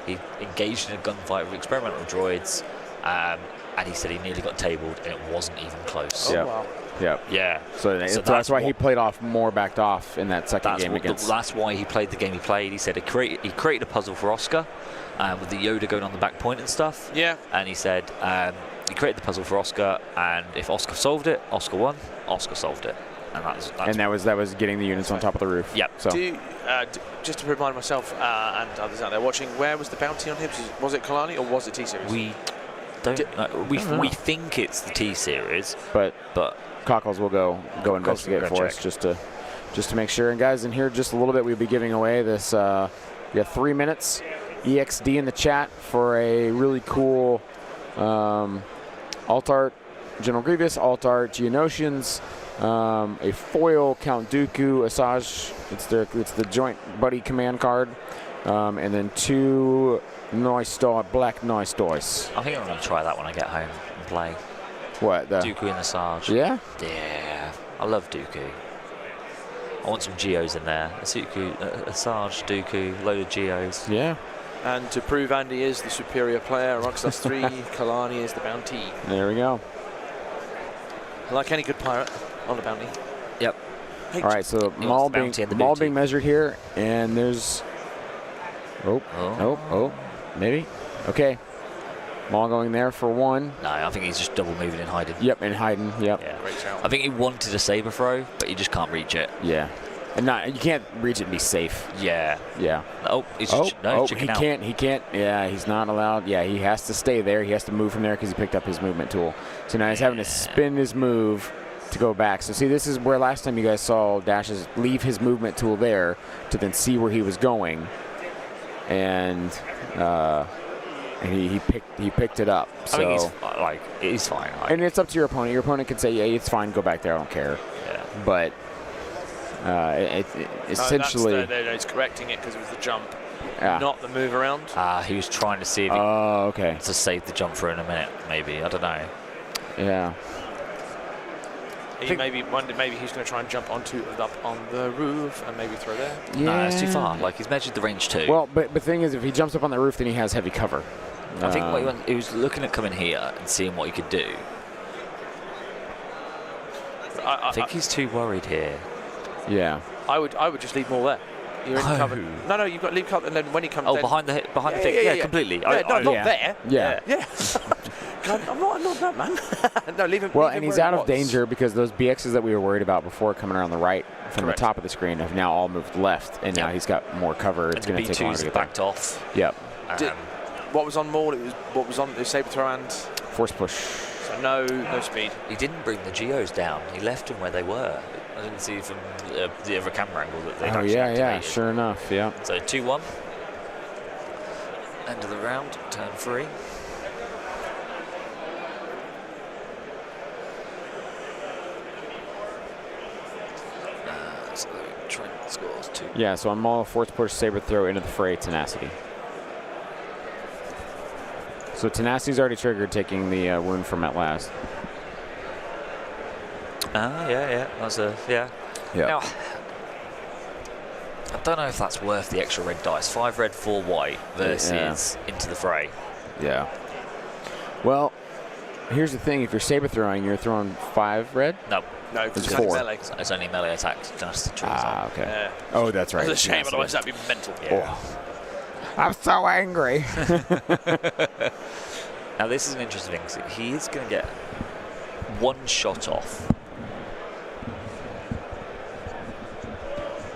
S3: He engaged in a gunfight with experimental droids, and he said he nearly got tabled, and it wasn't even close.
S5: Wow.
S4: Yeah. So that's why he played off more, backed off in that second game against.
S3: That's why he played the game he played. He said he created a puzzle for Oscar, with the Yoda going on the back point and stuff.
S5: Yeah.
S3: And he said he created the puzzle for Oscar, and if Oscar solved it, Oscar won. Oscar solved it, and
S4: that was getting the units on top of the roof.
S3: Yep.
S4: So.
S5: Just to remind myself and others out there watching, where was the bounty on him? Was it Kalani or was it T-Series?
S3: We don't. We think it's the T-Series,
S4: but Cockles will go investigate for us just to make sure. And guys, in here just a little bit, we'll be giving away this. We have 3 minutes. EXD in the chat for a really cool Alt Art General Grievous, Alt Art Geonosians, a foil Count Dooku, Asajj. It's the joint buddy command card, and then 2 black nice dice.
S3: I think I'm going to try that when I get home and play.
S4: What?
S3: Dooku and Asajj.
S4: Yeah?
S3: Yeah. I love Dooku. I want some Geos in there. Asajj, Dooku, load of Geos.
S4: Yeah.
S5: And to prove Andy is the superior player amongst us 3, Kalani is the bounty.
S4: There we go.
S5: Like any good pirate on the bounty.
S3: Yep.
S5: Hey,
S4: all right, so Maul being measured here, and there's... maybe. Okay. Maul going there for 1.
S3: No, I think he's just double moving and hiding.
S4: Yep, and hiding. Yep.
S3: Yeah. Great shout. I think he wanted a saber throw, but he just can't reach it.
S4: Yeah. And you can't reach it and be safe.
S3: Yeah.
S4: Yeah.
S3: Oh, he's just
S4: he can't. He can't. Yeah, he's not allowed. Yeah, he has to stay there. He has to move from there because he picked up his movement tool. So now he's having to spin his move to go back. So see, this is where last time you guys saw Dash's leave his movement tool there to then see where he was going, and he picked it up. So
S3: I think he's fine.
S4: And it's up to your opponent. Your opponent can say, "Yeah, it's fine. Go back there. I don't care."
S3: Yeah.
S4: But essentially,
S5: he's correcting it because it was the jump,
S4: yeah,
S5: not the move around.
S3: He was trying to see if
S4: okay,
S3: to save the jump for in a minute. Maybe, I don't know.
S4: Yeah.
S5: Maybe he's going to try and jump up on the roof and maybe throw there.
S4: Yeah.
S3: No, it's too far. Like, he's measured the range too.
S4: Well, but the thing is, if he jumps up on the roof, then he has heavy cover.
S3: I think he was looking at coming here and seeing what he could do. I think he's too worried here.
S4: Yeah.
S5: I would just leave Maul there. You're in cover. No, you've got to leave cover, and then when he comes.
S3: Oh, behind the thing. Yeah, completely.
S5: Yeah, not there.
S4: Yeah.
S5: God, I'm not that man. No, leave him.
S4: Well,
S5: leave
S4: and
S5: him
S4: he's
S5: where
S4: out
S5: he
S4: of danger because those BXs that we were worried about before coming around the right from the top of the screen have now all moved left, and now he's got more cover. It's going to take longer to get
S3: backed off.
S4: Yep.
S5: What was on Maul? What was on the saber throw and
S4: force push.
S5: So no speed.
S3: He didn't bring the Geos down. He left them where they were. I didn't see from the other camera angle that they'd actually activated.
S4: Sure enough, yeah.
S3: So 2-1. End of the round, turn 3. So Trent scores 2.
S4: Yeah, so on Maul, force push, saber throw into the fray, tenacity. So tenacity's already triggered, taking the wound from at last.
S3: Yeah. That's yeah. Now, I don't know if that's worth the extra red dice. 5 red, 4 white versus into the fray.
S4: Yeah. Well, here's the thing: if you're saber throwing, you're throwing 5 red.
S3: No,
S5: it's
S4: 4.
S5: Melee.
S3: It's only melee attacks. Just the
S4: okay.
S5: Yeah.
S4: Oh, that's right.
S5: That's a shame. Otherwise, that'd be mental.
S3: Yeah.
S4: Oh. I'm so angry.
S3: Now, this is an interesting thing. He is going to get 1 shot off.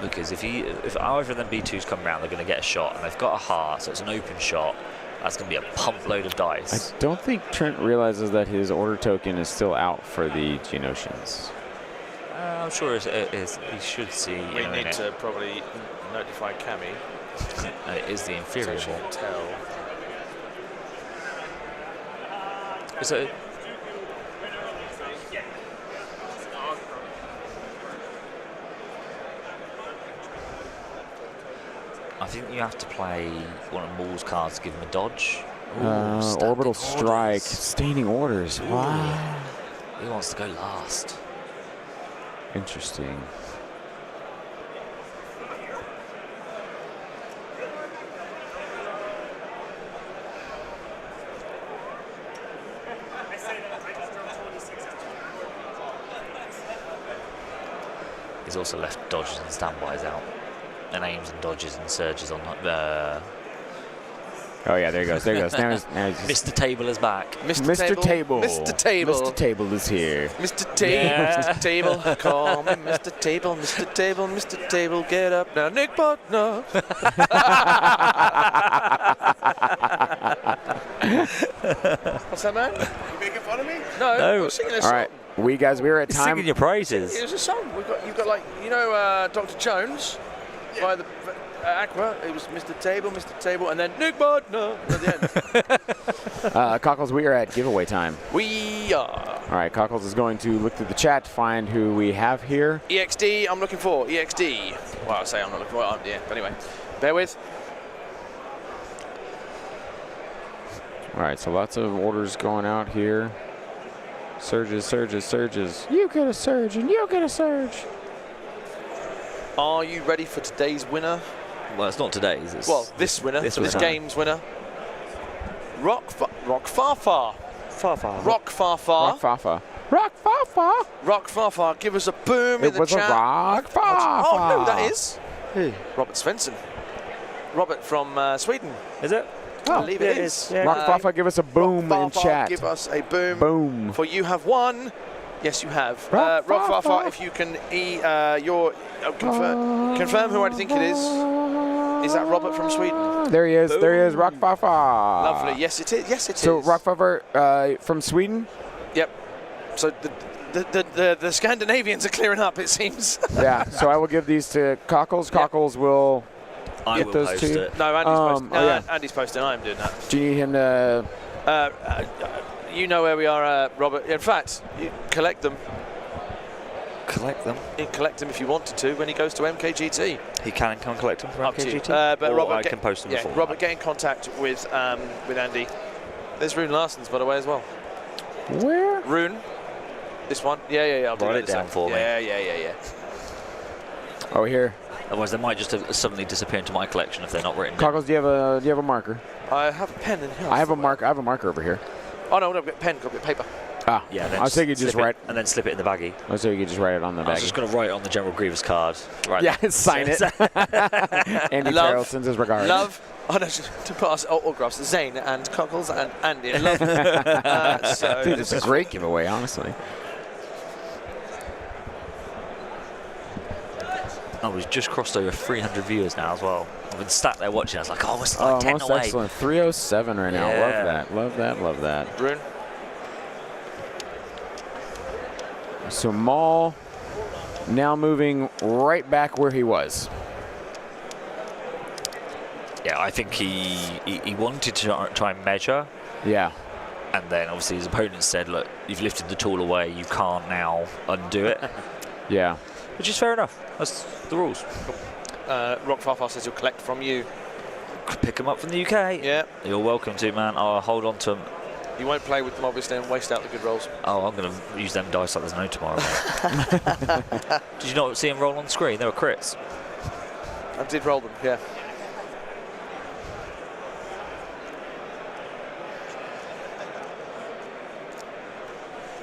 S3: Because if either of them B2s come around, they're going to get a shot, and they've got a heart, so it's an open shot. That's going to be a pump load of dice.
S4: I don't think Trent realizes that his order token is still out for the Geonosians.
S3: I'm sure he should see.
S5: We need to probably notify Cammy.
S3: It is the inferior
S5: so
S3: one.
S5: Tell.
S3: So, I think you have to play one of Maul's cards to give him a dodge.
S4: Orbital strike, staining orders. Wow.
S3: He wants to go last.
S4: Interesting.
S3: He's also left dodges and standbys out, and aims and dodges and surges on.
S4: Oh yeah, there he goes. There he goes. Now he's
S3: Mr. Table is back.
S4: Mr. Table.
S5: Mr. Table.
S4: Mr. Table is here.
S5: Mr. Table. Yeah. Mr. Table. Call me Mr. Table. Mr. Table. Mr. Table. Get up now, Nick Butner. What's that, man?
S7: You making fun of me?
S5: No. I was singing a song.
S4: All right, we were at time.
S3: Singing your praises.
S5: It was a song. You've got like Dr. Jones by the Aqua. It was Mr. Table, and then Nick Bodner at the end.
S4: Cockles, we are at giveaway time.
S5: We are.
S4: All right, Cockles is going to look through the chat to find who we have here.
S5: EXD, I'm looking for. EXD. Well, I say I'm not looking for. Yeah, but anyway. Bear with.
S4: All right, so lots of orders going out here. Surges, surges, surges. You get a surge, and you get a surge.
S5: Are you ready for today's winner?
S3: Well, it's not today's. It's
S5: this winner.
S3: This
S5: game's winner. Rock Farfar.
S3: Farfar.
S5: Rock Farfar.
S4: Rock Fafa. Rock Fafa.
S5: Rock Farfar. Give us a boom in the
S4: It was
S5: chat.
S4: a Rock Fafa.
S5: Oh, no, that is.
S3: Who?
S5: Robert Svensson. Robert from Sweden.
S3: Is it?
S5: I believe it is.
S3: Yeah.
S4: Rock Fafa, give us a boom
S5: Rock
S4: in
S5: Farfar,
S4: chat.
S5: give us a boom.
S4: Boom.
S5: For you have won. Yes, you have.
S4: Rock
S5: Rock
S4: Farfar.
S5: Farfar, if you can confirm who I think it is. Is that Robert from Sweden?
S4: There he is. There he is. Rock Fafa.
S5: Lovely. Yes, it is. Yes, it is.
S4: So Rock Fafa from Sweden.
S5: Yep. So the Scandinavians are clearing up, it seems.
S4: Yeah. So I will give these to Cockles. Cockles will
S3: I
S4: get
S3: will
S4: those
S3: post
S4: two.
S3: it.
S5: No, Andy's posting.
S4: oh, yeah.
S5: Andy's posting. I am doing that.
S4: Do you need him to?
S5: You know where we are, Robert. In fact, you collect them.
S3: Collect them.
S5: You can collect them if you wanted to when he goes to MKGT.
S3: He can come collect them from
S5: Up to you.
S3: MKGT.
S5: But
S3: or
S5: Robert,
S3: I can post them before.
S5: Robert, get in contact with Andy. There's Rune Larson's, by the way, as well.
S4: Where?
S5: Rune. This one. Yeah. I'll do
S3: Write
S5: that
S3: it down for me.
S5: Yeah.
S4: Oh, here.
S3: Otherwise, they might just suddenly disappear into my collection if they're not written down.
S4: Cockles, do you have a marker?
S5: I have a pen in here.
S4: I have a marker. I have a marker over here.
S5: Oh no, I've got a pen. Got a bit of paper.
S4: Ah,
S3: Yeah, then
S4: I was thinking just
S3: slip it-
S4: write.
S3: and then slip it in the baggie.
S4: I was thinking you just write it on the
S3: I was
S4: bag.
S3: just going to write it on the General Grievous card. Right.
S4: Yeah, sign it. Andy
S5: Love.
S4: Carroll sends his regards.
S5: Love. Oh no, to pass autographs. Zane and Cockles and Andy. Love. So
S4: Dude, this is a great giveaway, honestly.
S3: Oh, we've just crossed over 300 viewers now as well. I've been sat there watching. I was like, oh, it's like 10
S4: most
S3: away.
S4: excellent. 307 right now.
S3: Yeah.
S4: Love that. Love that. Love that.
S5: Rune.
S4: So Maul now moving right back where he was.
S3: Yeah, I think he wanted to try and measure.
S4: Yeah.
S3: And then obviously his opponent said, look, you've lifted the tool away. You can't now undo it.
S4: Yeah.
S3: Which is fair enough. That's the rules.
S5: Rock Farfar says he'll collect from you.
S3: Pick them up from the UK.
S5: Yeah.
S3: You're welcome to, man. I'll hold on to them.
S5: You won't play with them, obviously, and waste out the good rolls.
S3: Oh, I'm going to use them dice like there's no tomorrow. Did you not see them roll on the screen? They were crits.
S5: I did roll them, yeah.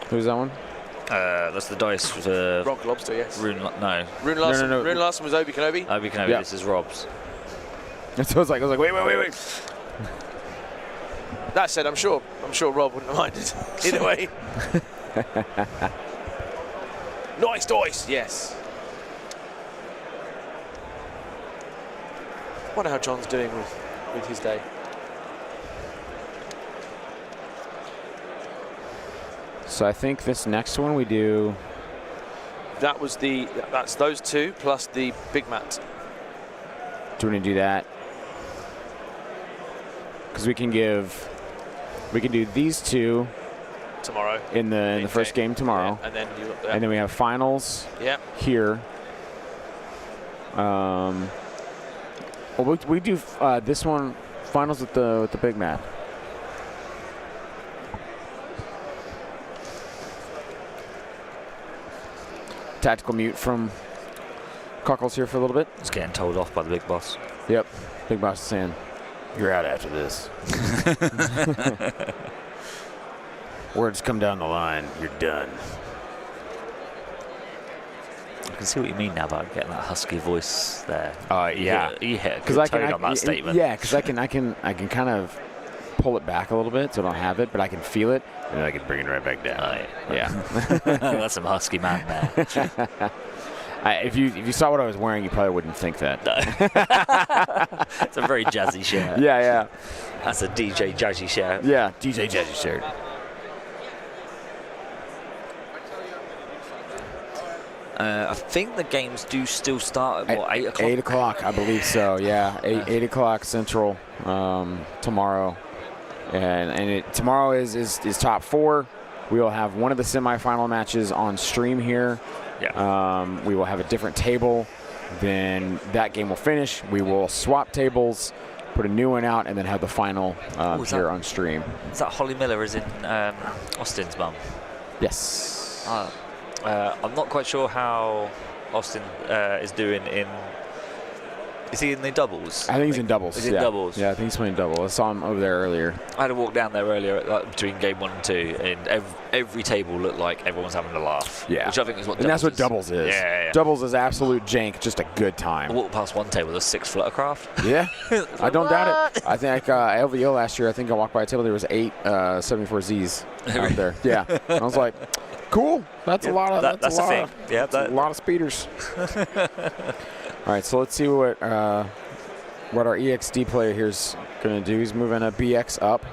S4: Who's that one?
S3: That's the dice for
S5: Rock Lobster, yes.
S3: Rune. No,
S5: Rune Larson.
S4: no.
S5: Rune Larson was Obi Kenobi.
S3: Obi Kenobi.
S4: Yeah.
S3: This is Rob's.
S4: So I was like, wait.
S5: That said, I'm sure Rob wouldn't have minded. Either way. Nice dice, yes. Wonder how John's doing with his day.
S4: So I think this next one we do.
S5: That's those two plus the big mat.
S4: Do we want to do that? Because we can do these two
S5: Tomorrow.
S4: in the first game tomorrow,
S5: Yeah, and then
S4: and then we have finals here. Well, we do this one finals with the big mat. Tactical mute from Cockles here for a little bit.
S3: It's getting told off by the big boss.
S4: Yep, big boss is saying, "You're out after this." Words come down the line. You're done.
S3: I can see what you mean now about getting that husky voice there.
S4: Yeah,
S3: you hit a good tone on that statement.
S4: Yeah, because I can kind of pull it back a little bit, so I don't have it, but I can feel it, and then I can bring it right back down. Yeah.
S3: That's some husky man there.
S4: If you saw what I was wearing, you probably wouldn't think that.
S3: No. It's a very jazzy shirt.
S4: Yeah.
S3: That's a DJ jazzy shirt.
S4: Yeah, DJ Jazzy shirt.
S3: I think the games do still start at, what, 8 o'clock?
S4: 8 o'clock, I believe so, yeah. 8 o'clock Central tomorrow. And tomorrow is top 4. We will have one of the semifinal matches on stream here.
S3: Yeah.
S4: We will have a different table. Then that game will finish. We will swap tables, put a new one out, and then have the final here on stream.
S3: Is that Holly Miller is in Austin's mum?
S4: Yes.
S3: I'm not quite sure how Austin is doing in... Is he in the doubles?
S4: I think he's in doubles.
S3: He's in doubles.
S4: Yeah, I think he's playing doubles. I saw him over there earlier.
S3: I had a walk down there earlier between game 1 and 2, and every table looked like everyone's having a laugh.
S4: Yeah.
S3: Which I think is what
S4: and
S3: doubles
S4: that's what doubles is.
S3: Yeah.
S4: Doubles is absolute jank, just a good time.
S3: I walked past one table, there's 6 fluttercraft.
S4: Yeah. I don't doubt it. I think LVO last year, I think I walked by a table, there was 8 74Zs out there. Yeah. And I was like, cool. That's a lot of
S3: that's a thing. Yeah,
S4: a lot of speeders. All right, so let's see what our EXD player here's going to do. He's moving a BX up.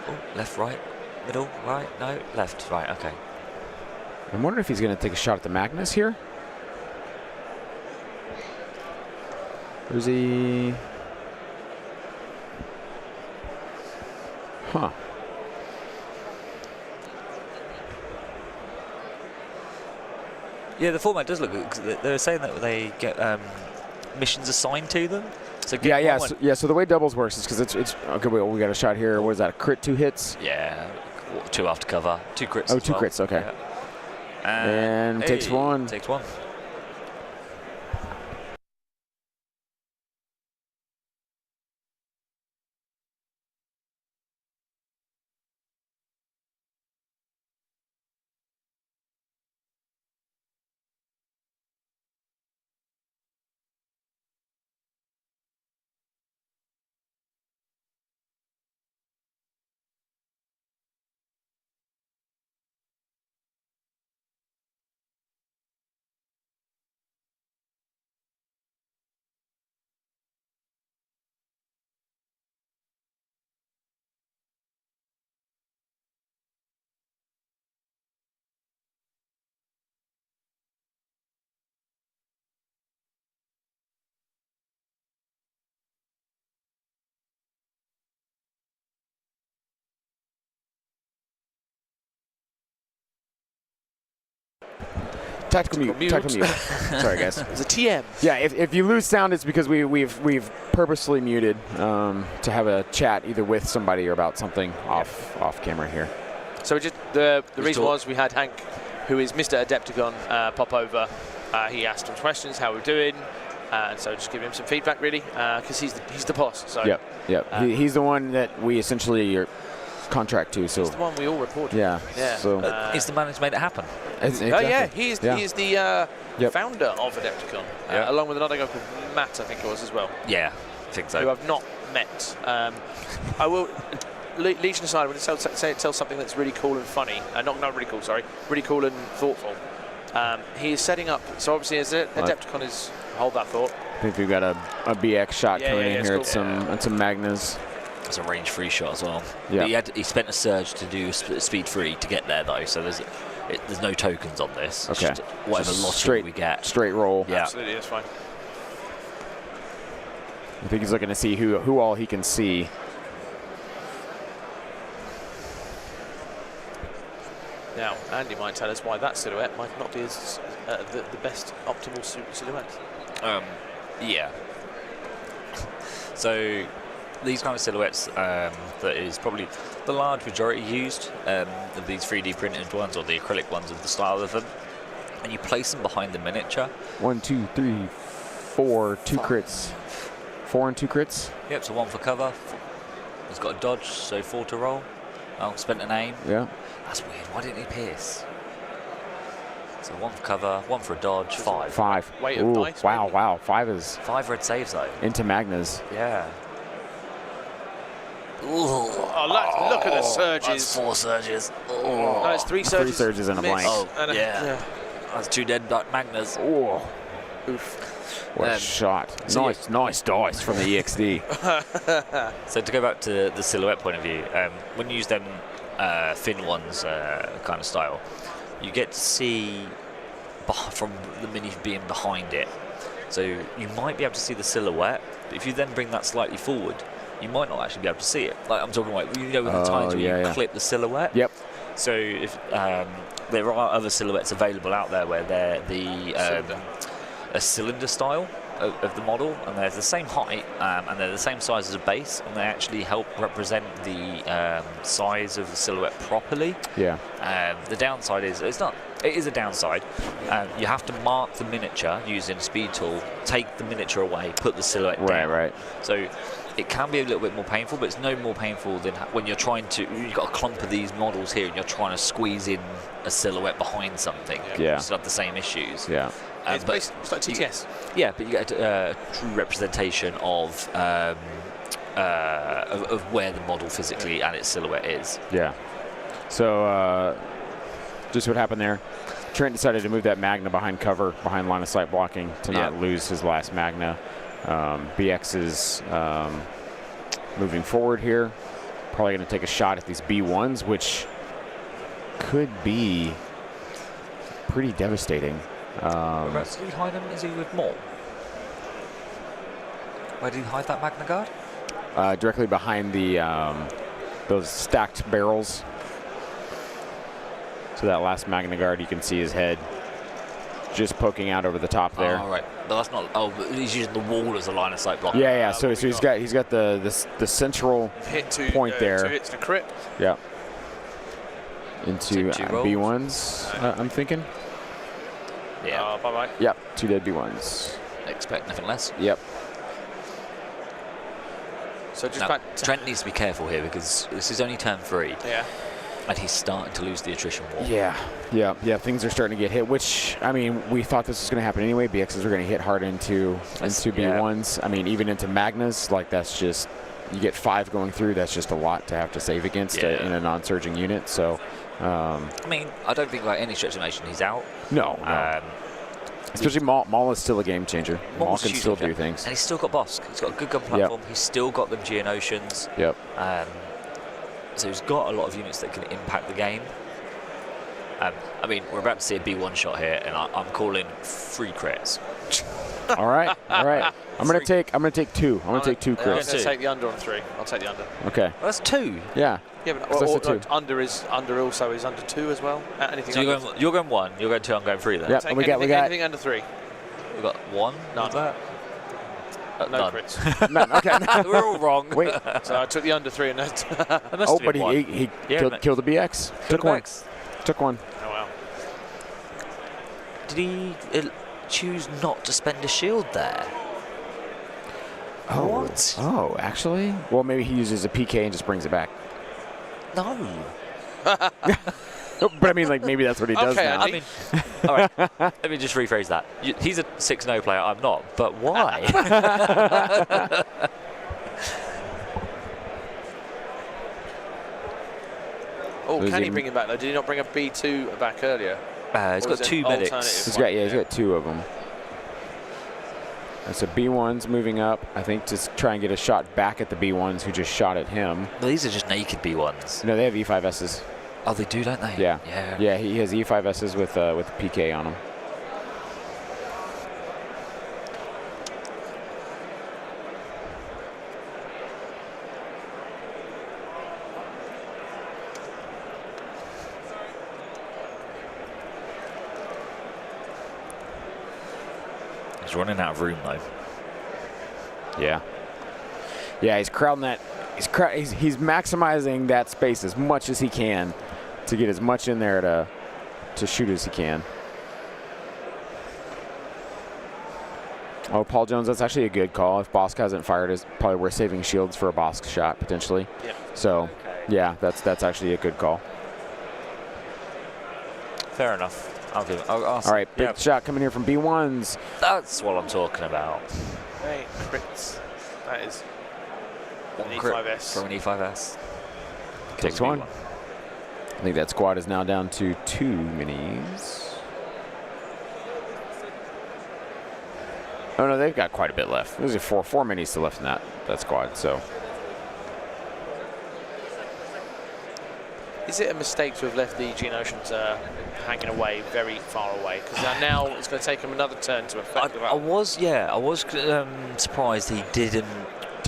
S3: Oh, left, right, middle, right, no, left, right, okay.
S4: I'm wondering if he's going to take a shot at the Magnus here. Or is he... Huh.
S3: Yeah, the format does look good. 'Cause they're saying that they get missions assigned to them. So
S4: So the way doubles works is because it's okay. We got a shot here. What is that? A crit, 2 hits.
S3: Yeah, 2 after cover, 2 crits.
S4: Oh,
S3: as
S4: 2
S3: well.
S4: crits. Okay.
S3: Yeah.
S4: And takes 1.
S3: Takes 1.
S4: Tactical mute. Sorry, guys.
S5: It's a TM.
S4: Yeah, if you lose sound, it's because we've purposely muted to have a chat either with somebody or about something off camera here.
S5: So the reason was we had Hank, who is Mr. Adepticon, pop over. He asked him questions, how we're doing, and so just giving him some feedback really, because he's the boss. So
S4: Yep. He's the one that we essentially are contract to. So
S5: he's the one we all reported.
S4: Yeah. So
S3: he's the man who's made it happen.
S4: Exactly.
S5: Oh yeah, he is the founder of Adepticon, along with another guy called Matt, I think it was as well.
S3: Yeah, I think so.
S5: Who I've not met. I will. Legion aside, when it tells something that's really cool and funny, not really cool, sorry, really cool and thoughtful. He is setting up. So obviously, as Adepticon is hold that thought.
S4: I think we've got a BX shot coming in here
S5: cool.
S4: at some Magnas.
S3: It's a range-free shot as well.
S4: Yeah.
S3: He spent a surge to do speed-free to get there though, so there's no tokens on this.
S4: Okay.
S3: It's just whatever lottery we get.
S4: Straight roll.
S3: Yeah.
S5: Absolutely, that's fine.
S4: I think he's looking to see who all he can see.
S5: Now, Andy might tell us why that silhouette might not be as the best optimal silhouette.
S3: Yeah. So these kind of silhouettes, that is probably the large majority used of these 3D printed ones or the acrylic ones of the style of them. And you place them behind the miniature.
S4: 1, 2, 3, 4, 2 crits. 4 and 2 crits.
S3: Yep, so 1 for cover. He's got a dodge, so 4 to roll. Oh, spent an aim.
S4: Yeah.
S3: That's weird. Why didn't he pierce? So 1 for cover, 1 for a dodge, 5.
S4: 5.
S5: Weight of dice.
S4: Wow,
S5: maybe?
S4: wow. 5 is
S3: 5 red saves though.
S4: into Magnas.
S3: Yeah. Ooh.
S5: Oh, look at the surges.
S3: That's 4 surges.
S5: No, it's 3 surges.
S4: 3 surges and a
S5: miss.
S4: blank.
S3: Oh,
S5: And
S3: yeah. That's 2 dead Magnas.
S4: Oh.
S5: Oof.
S4: What a shot. Nice dice from the EXD.
S3: So to go back to the silhouette point of view, when you use them thin ones kind of style, you get to see from the mini being behind it. So you might be able to see the silhouette, but if you then bring that slightly forward, you might not actually be able to see it. Like I'm talking about, with the times where you clip the silhouette.
S4: Yep.
S3: So if there are other silhouettes available out there where they're a cylinder style of the model, and they're the same height and they're the same size as a base, and they actually help represent the size of the silhouette properly.
S4: Yeah.
S3: The downside is it is a downside. You have to mark the miniature using speed tool, take the miniature away, put the silhouette down.
S4: Right.
S3: So it can be a little bit more painful, but it's no more painful than when you've got a clump of these models here and you're trying to squeeze in a silhouette behind something.
S4: Yeah.
S3: You still have the same issues.
S4: Yeah.
S5: It's like TTS.
S3: But you get a true representation of where the model physically and its silhouette is.
S4: Yeah. So just what happened there. Trent decided to move that Magna behind cover, behind line of sight blocking, to not lose his last Magna. BX is moving forward here. Probably going to take a shot at these B1s, which could be pretty devastating.
S3: Whereabouts did he hide him? Is he with Maul? Where did he hide that Magna Guard?
S4: Directly behind the those stacked barrels. So that last Magna Guard, you can see his head just poking out over the top there.
S3: Oh, right. But that's not. Oh, but he's using the wall as a line of sight block.
S4: Yeah. So he's got the central point there.
S5: 2 hits to crit.
S4: Yeah. Into B1s, I'm thinking.
S3: Yeah.
S5: Bye-bye.
S4: Yep. 2 dead B1s.
S3: Expect nothing less.
S4: Yep.
S5: So just
S3: now,
S5: back to
S3: Trent needs to be careful here because this is only turn 3.
S5: Yeah.
S3: And he's starting to lose the attrition war.
S4: Yeah. Things are starting to get hit, which, I mean, we thought this was going to happen anyway. BXs are going to hit hard into B1s. I mean, even into Magnas, like that's just, you get 5 going through, that's just a lot to have to save against in a non-surging unit. So,
S3: I mean, I don't think by any stretch of the imagination he's out.
S4: No. Especially Maul is still a game changer. Maul can still do things.
S3: And he's still got Bosk. He's got a good gun platform. He's still got them Geonosians.
S4: Yep.
S3: So he's got a lot of units that can impact the game. I mean, we're about to see a B1 shot here, and I'm calling 3 crits.
S4: All right. I'm gonna take 2. I'm gonna take 2 crits.
S5: I'm going to take the under on 3. I'll take the under.
S4: Okay.
S3: Well, that's 2.
S4: Yeah.
S5: Yeah, but
S4: that's a 2.
S5: Under also is under 2 as well. Anything
S3: so you're going 1, you're going 2, I'm going 3 then.
S4: Yep. And we got
S5: anything under 3.
S3: We've got 1.
S5: None.
S3: That?
S5: No
S3: none.
S5: crits.
S4: None. Okay.
S3: We're all wrong.
S4: Wait.
S5: So I took the under 3 and that.
S4: But he killed the BX. Took one.
S5: Oh wow.
S3: Did he choose not to spend a shield there?
S4: Oh.
S3: What?
S4: Oh, actually? Well, maybe he uses a PK and just brings it back.
S3: No.
S4: But I mean, like, maybe that's what he does now.
S3: I mean, all right, let me just rephrase that. He's a 6-0 player, I'm not, but why?
S5: Can he bring him back though? Did he not bring a B2 back earlier?
S3: He's got 2 medics.
S4: He's got 2 of them. And so B1's moving up, I think, to try and get a shot back at the B1s who just shot at him.
S3: Well, these are just naked B1s.
S4: No, they have E5Ss.
S3: Oh, they do, don't they?
S4: Yeah. Yeah, he has E5Ss with PK on them.
S3: He's running out of room, though.
S4: Yeah. Yeah, he's crowding that. He's maximizing that space as much as he can to get as much in there to shoot as he can. Oh, Paul Jones, that's actually a good call. If Bosk hasn't fired, it's probably worth saving shields for a Bosk shot potentially.
S5: Yeah.
S4: So, yeah, that's actually a good call.
S3: Fair enough.
S4: All right, big shot coming here from B1s.
S3: That's what I'm talking about.
S5: Hey, crits. That is an
S3: E5S. From an E5S.
S4: Takes 1. I think that squad is now down to 2 minis. Oh no, they've got quite a bit left. There's 4 minis still left in that squad. So
S5: Is it a mistake to have left the Geonosians hanging away, very far away? Because now it's going to take him another turn to affect
S3: I was surprised he didn't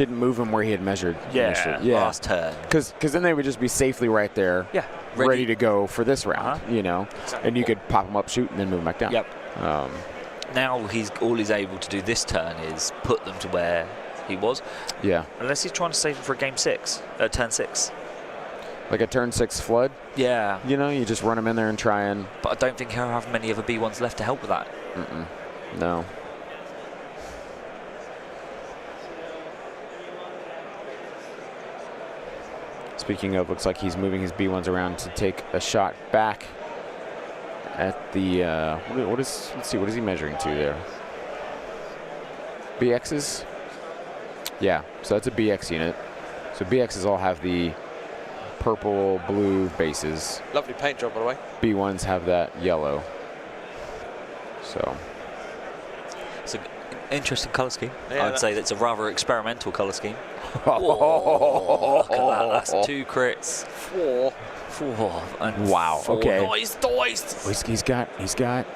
S4: move him where he had measured initially.
S3: last turn.
S4: Because then they would just be safely right there, ready to go for this round, you know,
S5: Exactly.
S4: and you could pop them up, shoot, and then move them back down.
S3: Yep. Now all he's able to do this turn is put them to where he was.
S4: Yeah.
S3: Unless he's trying to save them for turn 6.
S4: Like a turn 6 flood.
S3: Yeah.
S4: You know, you just run them in there and try and.
S3: But I don't think he'll have many other B1s left to help with that.
S4: No. Speaking of, looks like he's moving his B1s around to take a shot back at the. Let's see, what is he measuring to there? BXs? Yeah, so that's a BX unit. So BXs all have the purple, blue bases.
S5: Lovely paint job, by the way.
S4: B1s have that yellow. So.
S3: It's an interesting colour scheme.
S5: Yeah,
S3: I'd say that's a rather experimental colour scheme. Whoa, look at that. That's 2 crits. 4. And
S4: wow.
S3: 4.
S4: Okay.
S5: Dice.
S4: He's got. Is he going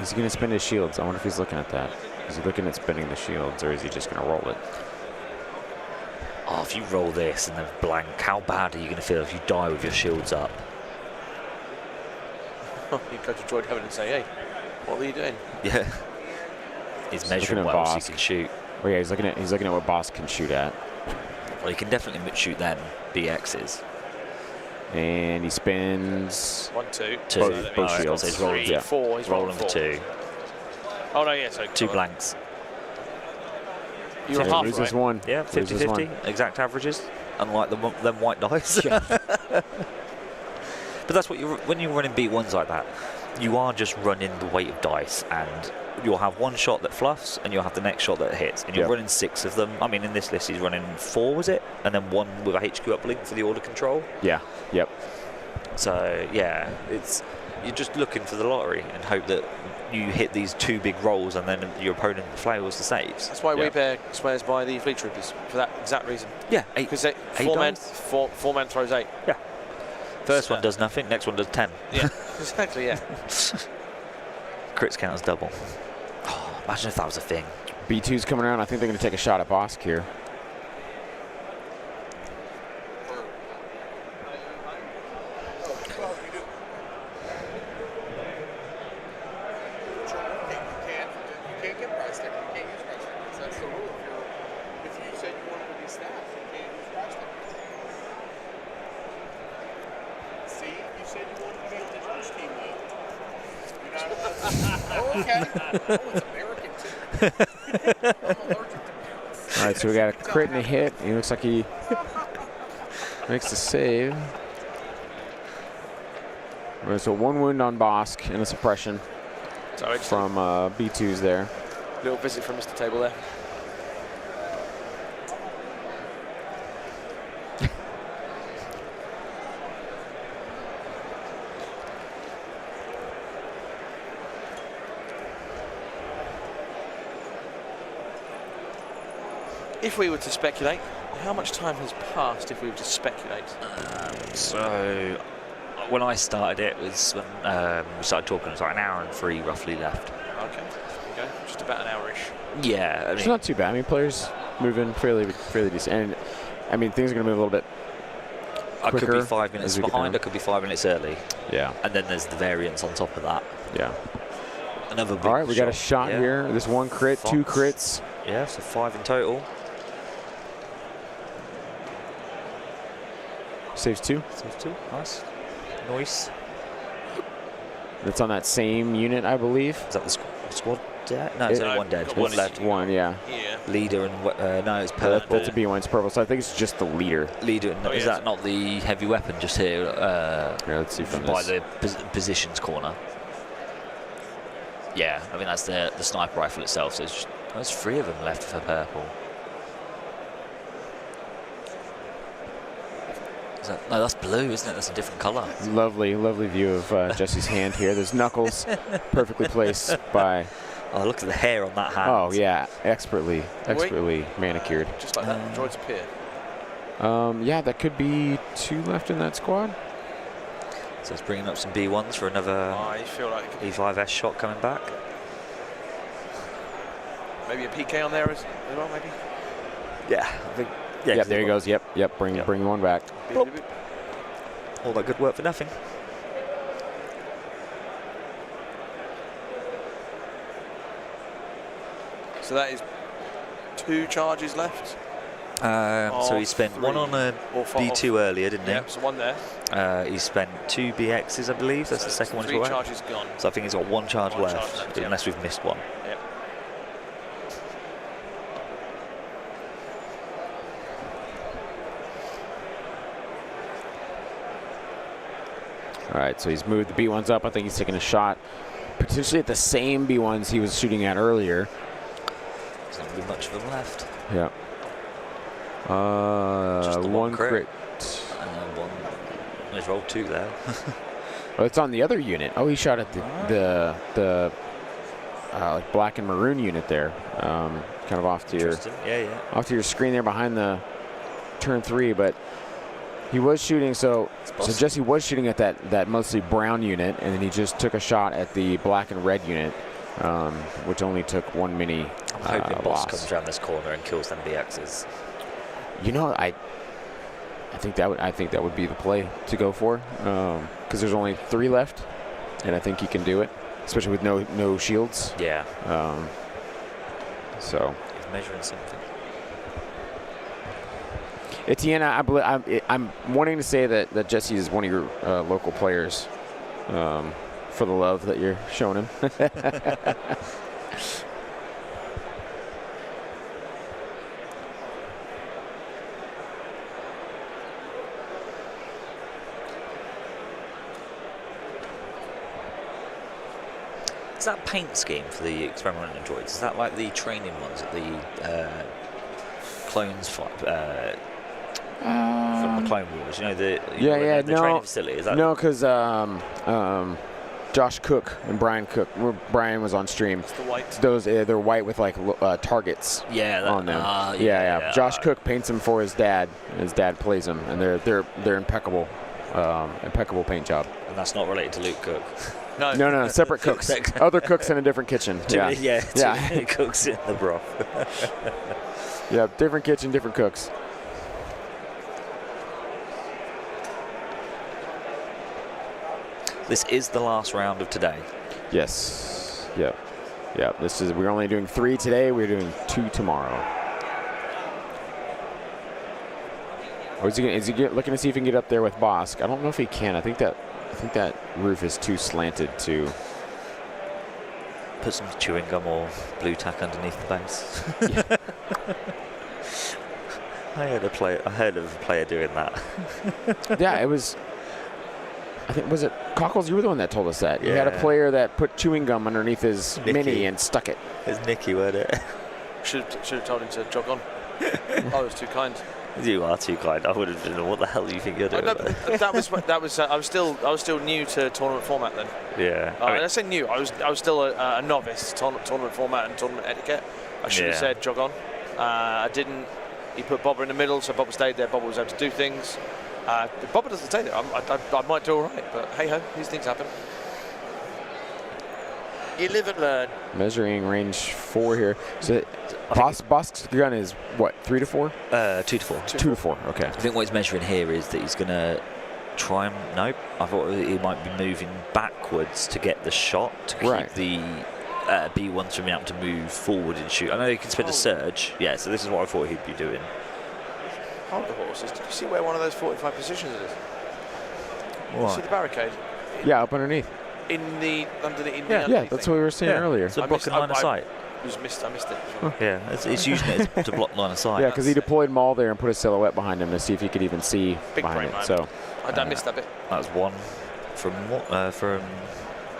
S4: to spin his shields? I wonder if he's looking at that. Is he looking at spinning the shields, or is he just going to roll it?
S3: Oh, if you roll this and then blank, how bad are you going to feel if you die with your shields up?
S5: You go to Droid Heaven and say, hey, what were you doing?
S3: Yeah. He's measuring well so he can shoot.
S4: Oh yeah, he's looking at what Boss can shoot at.
S3: Well, he can definitely shoot them BXs.
S4: And he spins
S5: 1, 2.
S4: both shields.
S3: So he's rolling
S5: 3, 4. He's
S3: rolling for 2.
S5: Oh no, yeah, so
S3: 2 blanks.
S5: You're
S4: So
S5: half
S4: loses
S5: right.
S4: one.
S3: Yeah,
S4: Loses
S3: 50-50,
S4: one.
S3: exact averages, unlike them white dice. But that's what when you're running B1s like that, you are just running the weight of dice, and you'll have one shot that fluffs, and you'll have the next shot that hits, and you're running 6 of them. I mean, in this list, he's running 4, was it? And then 1 with a HQ uplink for the order control.
S4: Yeah. Yep.
S3: So yeah, you're just looking for the lottery and hope that you hit these 2 big rolls, and then your opponent flails the saves.
S5: That's why Weebear swears by the Fleet Troopers, for that exact reason.
S3: Yeah, 8.
S5: Because 4 men, four men throws 8.
S3: Yeah. First one does nothing, next one does 10.
S5: Yeah, exactly, yeah.
S3: Crits count as double. Oh, imagine if that was a thing.
S4: B2's coming around. I think they're going to take a shot at Bosk here. All right, so we got a crit and a hit. He looks like he makes the save. All right, so 1 wound on Bosk and a suppression from B2's there.
S5: Little visit from Mr. Table there. If we were to speculate, how much time has passed if we were to speculate?
S3: So when I started it was when we started talking, it was like an hour and 3 roughly left.
S5: Okay, there you go. Just about an hour-ish.
S3: Yeah, I mean,
S4: It's not too bad. I mean, players moving fairly decent. And I mean, things are going to move a little bit
S3: I could be
S4: quicker
S3: 5 minutes
S4: as we get
S3: behind,
S4: down.
S3: I could be 5 minutes early.
S4: Yeah.
S3: And then there's the variance on top of that.
S4: Yeah.
S3: Another big
S4: All right, we got a shot
S3: yeah.
S4: here. This 1 crit, 2 crits.
S3: Yeah, so 5 in total.
S4: Saves 2.
S3: Saves 2, nice. Nice.
S4: That's on that same unit, I believe.
S3: Is that the squad dead? No, it's only 1 dead.
S5: got
S3: 1 left.
S4: 1, yeah.
S5: Yeah.
S3: Leader and no, it's purple.
S4: That's a B1. It's purple. So I think it's just the leader.
S3: Leader, and is that not the heavy weapon just here?
S4: Here, let's see from
S3: by
S4: this.
S3: the positions corner. Yeah, I mean that's the sniper rifle itself. So there's 3 of them left for purple. No, that's blue, isn't it? That's a different colour.
S4: Lovely, lovely view of Jesse's hand here. There's knuckles perfectly placed by.
S3: Oh, look at the hair on that hand.
S4: Oh yeah, expertly manicured.
S5: Just like that, droids appear.
S4: Yeah, that could be 2 left in that squad.
S3: So it's bringing up some B1s for another
S5: I feel like
S3: E5S shot coming back.
S5: maybe a PK on there as well, maybe.
S3: Yeah, I think. Yeah,
S4: Yep, there he goes. Yep. Bring one back.
S3: All that good work for nothing.
S5: So that is 2 charges left.
S3: So he spent 1 on a B2 earlier, didn't he?
S5: Yeah, so 1 there.
S3: He spent 2 BXs, I believe. That's
S5: So
S3: the second one.
S5: 3 charges gone.
S3: So I think he's got 1 charge
S5: One charge
S3: left,
S5: left, yeah.
S3: unless we've missed one.
S5: Yep.
S4: All right, so he's moved the B1s up. I think he's taking a shot, potentially at the same B1s he was shooting at earlier.
S3: There's not really much of them left.
S4: Yeah.
S3: Just the
S4: 1 crit.
S3: And 1. He's rolled 2 there.
S4: Oh, it's on the other unit. Oh, he shot at the like black and maroon unit there, kind of off to your screen there behind the turn 3. But he was shooting. So Jesse was shooting at that mostly brown unit, and then he just took a shot at the black and red unit, which only took 1 mini.
S3: I'm hoping Boss
S4: loss.
S3: comes around this corner and kills them BXs.
S4: You know, I think that would be the play to go for, because there's only 3 left, and I think he can do it, especially with no shields.
S3: Yeah.
S4: So
S3: He's measuring something.
S4: Etienne, I'm wanting to say that Jesse is one of your local players, for the love that you're showing him.
S3: Is that paint scheme for the experimental droids? Is that like the training ones at the clones from the Clone Wars? You know the training facility. Is that
S4: no, because Josh Cook and Brian Cook. Brian was on stream.
S5: It's the white.
S4: Those they're white with like targets on them. Yeah. Josh Cook paints them for his dad. And his dad plays them, and they're impeccable, impeccable paint job.
S3: And that's not related to Luke Cook.
S4: No, separate cooks. Other cooks in a different kitchen.
S3: Too many cooks in the broth.
S4: Yeah, different kitchen, different cooks.
S3: This is the last round of today.
S4: Yes. Yep. We're only doing 3 today. We're doing 2 tomorrow. Or is he looking to see if he can get up there with Bosk? I don't know if he can. I think that roof is too slanted to
S3: put some chewing gum or blue tack underneath the base. I heard of a player doing that.
S4: Yeah, it was. I think was it Cockles? You were the one that told us that. You had a player that put chewing gum underneath his mini and stuck it.
S3: It's Nicky, wasn't it?
S5: Should have told him to jog on. I was too kind.
S3: You are too kind. I would have been. What the hell do you think you're doing?
S5: That was. I was still new to tournament format then.
S3: Yeah.
S5: I say new. I was still a novice tournament format and tournament etiquette. I should have said jog on. I didn't. He put Bobber in the middle, so Bobber stayed there. Bobber was able to do things. If Bobber doesn't stay there, I might do all right. But hey ho, these things happen. You live and learn.
S4: Measuring range 4 here. So Bosk's gun is what, 3 to 4?
S3: 2 to 4.
S4: 2 to 4. Okay.
S3: I think what he's measuring here is that he's going to try and nope. I thought he might be moving backwards to get the shot to keep the B1s from being able to move forward and shoot. I know he can spend a surge. Yeah, so this is what I thought he'd be doing.
S5: Hold the horses. Did you see where one of those 45 positions is?
S3: What?
S5: See the barricade?
S4: Yeah, up underneath.
S5: Underneath.
S4: Yeah, that's what we were saying earlier.
S3: So blocking line of sight.
S5: I missed it.
S3: Yeah, it's using it to block line of sight.
S4: Yeah, because he deployed Maul there and put a silhouette behind him to see if he could even see behind it. So
S5: I missed that bit.
S3: That was 1 from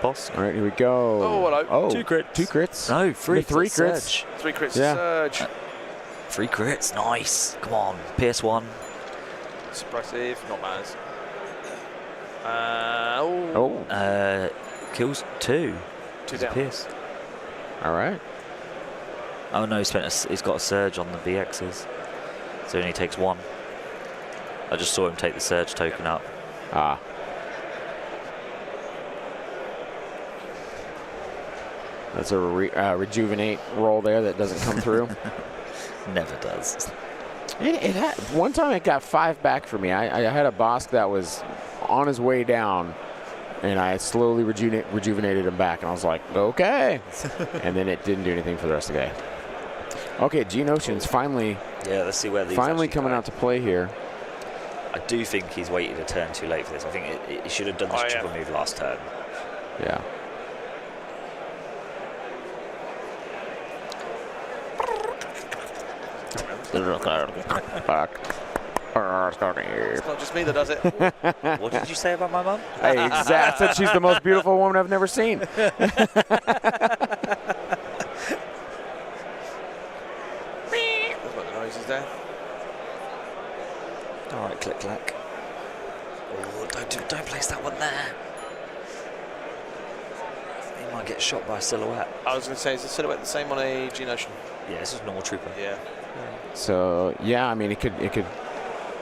S3: Boss.
S4: All right, here we go.
S5: Oh, hello.
S4: Oh,
S3: 2 crits.
S4: 2 crits.
S3: No, 3
S4: crits.
S3: Surge.
S5: 3 crits.
S4: Yeah.
S5: Surge.
S3: 3 crits. Nice. Come on. PS1.
S5: Suppressive. Not bad.
S3: Kills 2.
S5: 2 down.
S3: Pierce.
S4: All right.
S3: Oh no, he's got a surge on the BXs, so he only takes 1. I just saw him take the surge token up.
S4: Ah. That's a rejuvenate roll there that doesn't come through.
S3: Never does.
S4: It had, one time it got 5 back for me. I had a Bosk that was on his way down, and I slowly rejuvenated him back, and I was like, okay. And then it didn't do anything for the rest of the game. Okay, Geonosian's finally.
S3: Yeah, let's see where these.
S4: Finally coming out to play here.
S3: I do think he's waited a turn too late for this. I think he should have done this triple move last turn.
S4: Yeah.
S5: It's not just me that does it.
S3: What did you say about my mum?
S4: Hey, exactly. I said she's the most beautiful woman I've never seen.
S5: There's what the noise is there.
S3: All right, click clack. Oh, don't place that one there. He might get shot by a silhouette.
S5: I was going to say, is the silhouette the same on a Geonosian?
S3: Yeah, this is normal trooper.
S5: Yeah.
S4: So yeah, I mean it could.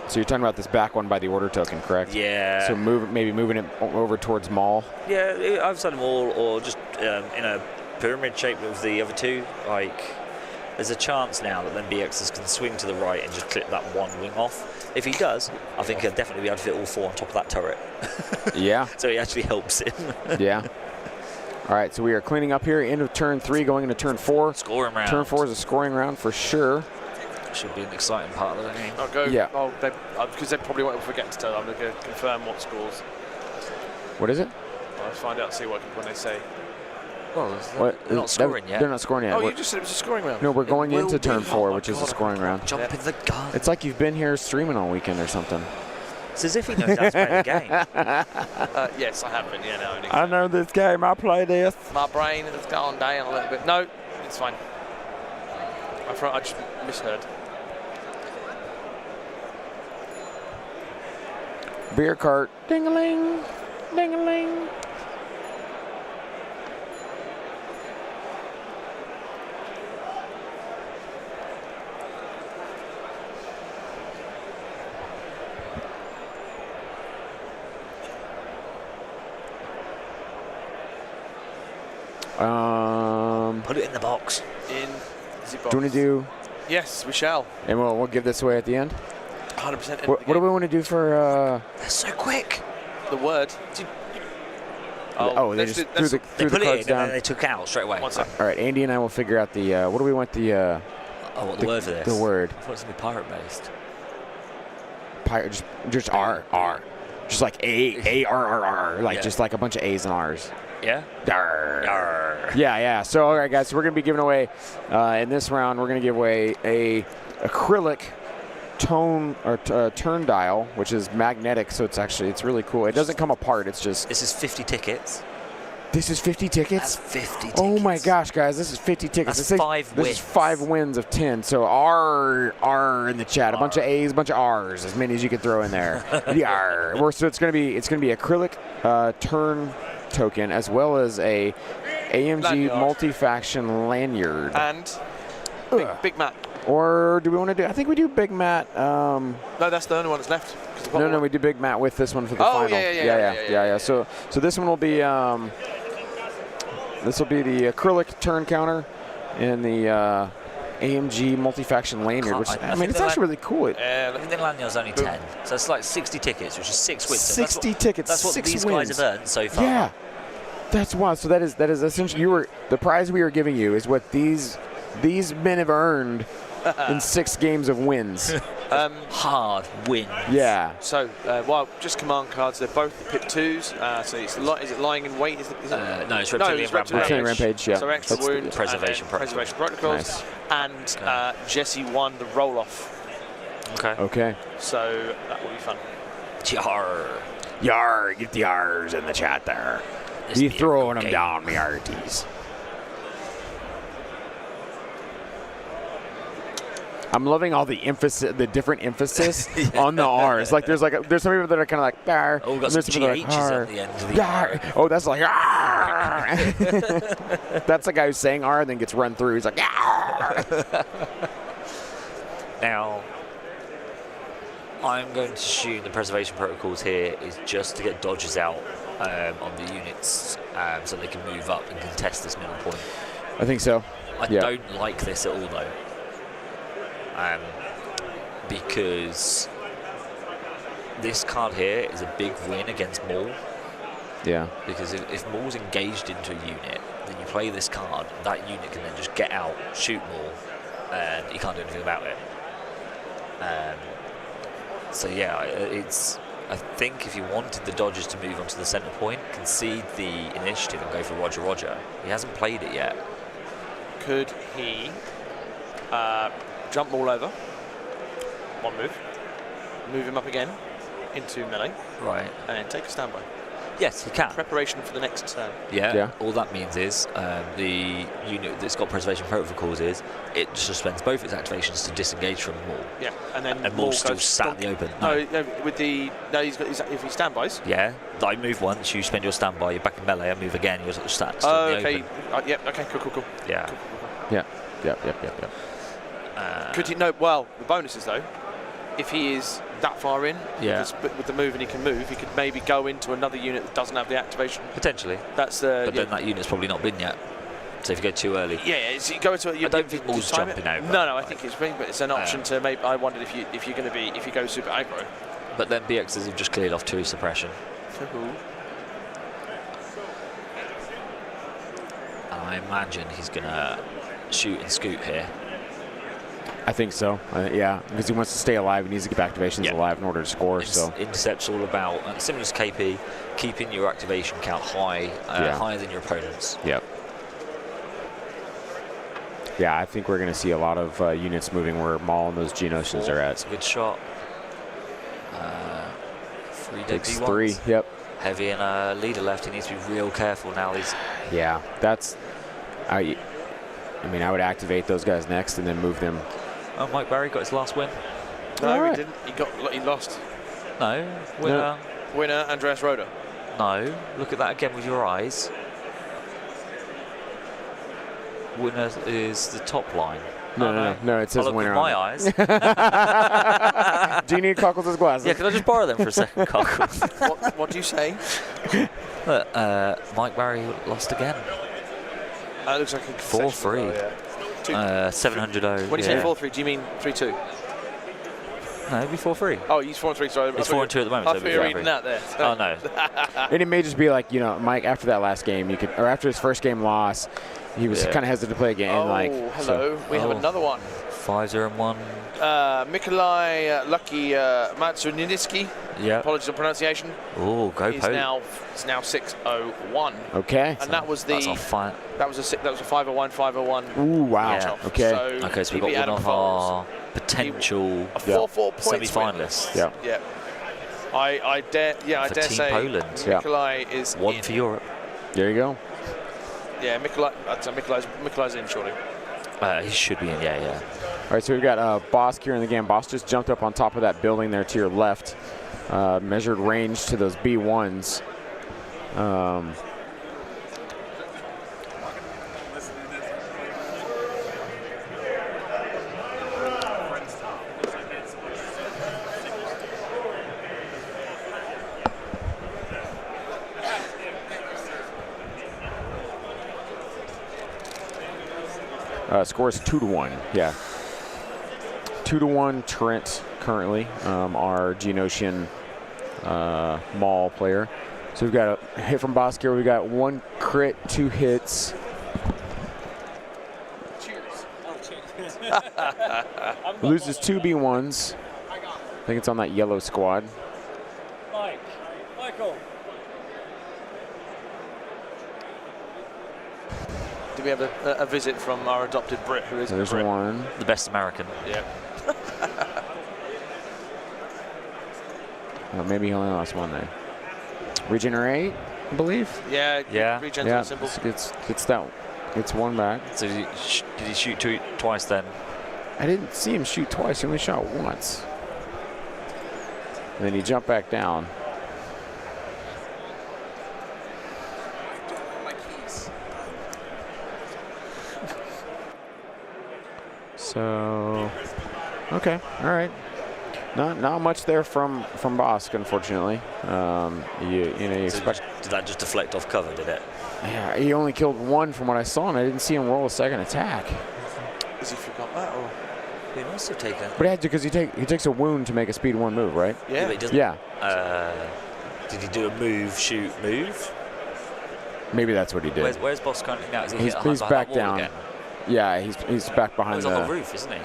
S4: So you're talking about this back one by the order token, correct?
S3: Yeah.
S4: So maybe moving it over towards Maul.
S3: Yeah, I've said them all, or just in a pyramid shape with the other two. Like, there's a chance now that then BXs can swing to the right and just clip that one wing off. If he does, I think he'll definitely be able to fit all 4 on top of that turret.
S4: Yeah.
S3: So he actually helps him.
S4: Yeah. All right, so we are cleaning up here. End of turn 3, going into turn 4.
S3: Scoring round.
S4: Turn 4 is a scoring round for sure.
S3: Should be an exciting part of the game.
S5: I'll go.
S4: Yeah.
S5: Because they probably won't forget to tell. I'm going to confirm what scores.
S4: What is it?
S5: I'll find out, see when they say.
S3: Well, they're not scoring yet.
S4: They're not scoring yet.
S5: Oh, you just said it was a scoring round.
S4: No, we're going into turn 4, which is a scoring round.
S3: Jump in the gun.
S4: It's like you've been here streaming all weekend or something.
S3: It's as if he knows how to play the game.
S5: Yes, I have been. Yeah, no.
S4: I know this game. I play this.
S5: My brain has gone down a little bit. No, it's fine. I just misheard.
S4: Beer cart. Ding-a-ling. Ding-a-ling.
S3: Put it in the box.
S5: In the box.
S4: Do you want to do?
S5: Yes, we shall.
S4: And we'll give this away at the end.
S5: 100%.
S4: What do we want to do for?
S3: They're so quick.
S5: The word.
S4: They just threw the
S3: They put
S4: cards
S3: it in
S4: down.
S3: and then they took out straight away.
S5: One second.
S4: All right, Andy and I will figure out the. What do we want the?
S3: Oh, what the word for this?
S4: The word.
S3: I thought it was going to be pirate based.
S4: Pirate. Just R. Just like A-R-R-R. Like just like a bunch of A's and R's.
S3: Yeah?
S4: Yarr. Yeah. So, all right, guys. So we're going to be giving away, in this round, we're going to give away a acrylic tone or turn dial, which is magnetic. So it's really cool. It doesn't come apart. It's just.
S3: This is 50 tickets.
S4: This is 50 tickets?
S3: That's 50 tickets.
S4: Oh, my gosh, guys. This is 50 tickets.
S3: That's 5 wins.
S4: This is 5 wins of 10. So R in the chat. A bunch of A's, a bunch of R's. As many as you can throw in there. Yarr. So it's going to be acrylic turn token, as well as a AMG
S5: lanyard.
S4: multi-faction lanyard.
S5: And Big Matt.
S4: Or do we want to do? I think we do Big Matt.
S5: No, that's the only one that's left.
S4: No, we do Big Matt with this one for the final. Yeah. So this one will be this will be the acrylic turn counter and the AMG multi-faction lanyard. Which I mean, it's actually really cool.
S3: I think the lanyard's only 10, so it's like 60 tickets, which is 6 wins.
S4: 60 tickets.
S3: That's what
S4: 6
S3: these
S4: wins.
S3: guys have earned so far.
S4: Yeah, that's wild. So that is essentially the prize we are giving you is what these men have earned in 6 games of wins.
S3: Hard wins.
S4: Yeah.
S5: So, just command cards. They're both pip 2s. So is it lying in wait? Is it
S3: no, it's Reptilian
S4: Rampage. Yeah.
S5: So extra wound.
S3: Preservation
S5: protocols.
S4: Nice.
S5: And Jesse won the roll off.
S4: Okay.
S5: So that will be fun.
S4: Yar, get the R's in the chat there. You throwing them down, me arties. I'm loving all the emphasis, the different emphasis on the R's. Like there's some people that are kind of like Dar.
S3: Oh, we've got some GHs at the end of the R.
S4: Oh, that's like R. That's the guy who's saying R and then gets run through. He's like R.
S3: Now, I'm going to assume the preservation protocols here is just to get dodges out on the units so they can move up and contest this middle point.
S4: I think so.
S3: I don't like this at all, though. Because this card here is a big win against Maul.
S4: Yeah.
S3: Because if Maul's engaged into a unit, then you play this card, that unit can then just get out, shoot Maul, and you can't do anything about it. So yeah, I think if you wanted the Dodgers to move onto the centre point, concede the initiative and go for Roger Roger. He hasn't played it yet.
S5: Could he jump Maul over? One move him up again into melee,
S3: right,
S5: and then take a standby.
S3: Yes, he can.
S5: Preparation for the next turn.
S3: Yeah. All that means is the unit that's got preservation protocols is it suspends both its activations to disengage from Maul.
S5: Yeah, and then
S3: Maul still sat in the open.
S5: If he standbys.
S3: Yeah, I move once, you spend your standby, you're back in melee. I move again, you're sat still in the open.
S5: Yep. Okay. Cool.
S3: Yeah.
S4: Yep.
S5: Could he? No. Well, the bonus is though, if he is that far in, with the move and he can move, he could maybe go into another unit that doesn't have the activation.
S3: Potentially.
S5: That's
S3: but then that unit's probably not been yet. So if you go too early.
S5: Yeah. So you go into
S3: I don't think Maul's jumping over.
S5: No. I think it's an option to maybe. I wondered if you go super aggro.
S3: But then BXs have just cleared off 2 suppression. And I imagine he's gonna shoot and scoot here.
S4: I think so. Yeah, because he wants to stay alive. He needs to keep activations alive in order to score. So
S3: intercept's all about, similar to KP, keeping your activation count high, higher than your opponent's.
S4: Yep. Yeah, I think we're going to see a lot of units moving where Maul and those Geonosians are at.
S3: It's a good shot. 3 dead
S4: Takes
S3: D1s.
S4: 3. Yep.
S3: Heavy and a leader left. He needs to be real careful now.
S4: Yeah, that's. I mean, I would activate those guys next and then move them.
S3: Oh, Mike Barry got his last win.
S5: No, he didn't. He lost.
S3: No, winner.
S5: Winner, Andreas Roda.
S3: No, look at that again with your eyes. Winner is the top line.
S4: No, it says winner.
S3: With my eyes.
S4: Do you need Cockles' glasses?
S3: Yeah, can I just borrow them for a second, Cockles?
S5: What do you say?
S3: Mike Barry lost again.
S5: It looks like a
S3: 4-3. 700-0.
S5: When you say 4-3, do you mean 3-2?
S3: No, it'd be 4-3.
S5: Oh, he's 4-3. Sorry,
S3: it's 4-2 at the moment.
S5: I thought you were reading that there.
S3: Oh no.
S4: And it may just be like, Mike. After that last game, or after his first game loss, he was kind of hesitant to play again.
S5: Hello. We have another one.
S3: 5-0-1.
S5: Mikolai Lucky Matsuniniski.
S3: Yeah.
S5: Apologies on pronunciation.
S3: Oh, go
S5: He's now 6-0-1.
S4: Okay.
S5: And that was the. That was a 5-0-1, 5-0-1.
S4: Ooh, wow.
S5: Yeah.
S4: Okay.
S3: So we've got one of our potential
S5: 4-4
S3: semi-finalists.
S4: Yeah.
S5: I dare say
S3: Poland.
S5: Mikolai is
S3: one
S5: in.
S3: for Europe.
S4: There you go.
S5: Yeah, Mikolai's in surely.
S3: He should be in. Yeah.
S4: All right, so we've got Bosk here in the game. Bosk just jumped up on top of that building there to your left. Measured range to those B1s. Score is 2-1. Yeah. 2-1 Trent currently, our Geonosian Maul player. So we've got a hit from Bosk here. We've got 1 crit, 2 hits.
S7: Cheers.
S4: Loses 2 B1s. I think it's on that yellow squad.
S7: Michael.
S5: Do we have a visit from our adopted Brit who is
S4: There's
S5: Brit?
S4: one.
S3: The best American.
S5: Yeah.
S4: Maybe he only lost 1 there. Regenerate, I believe.
S5: Yeah. Regen symbol.
S4: It's that. It's 1 back.
S3: So did he shoot twice then?
S4: I didn't see him shoot twice. He only shot once. And then he jumped back down. So, okay, all right. Not much there from Bosk, unfortunately. You expect.
S3: Did that just deflect off cover? Did it?
S4: Yeah, he only killed one from what I saw, and I didn't see him roll a second attack.
S5: Has he forgot that? Or?
S3: He must have taken.
S4: But he had to, because he takes a wound to make a speed 1 move, right?
S5: Yeah.
S3: But he doesn't.
S4: Yeah.
S3: Did he do a move, shoot, move?
S4: Maybe that's what he did.
S3: Where's Boss currently now? Is he
S4: He's back down.
S3: Again?
S4: Yeah, he's back behind
S3: He's on the roof, isn't he?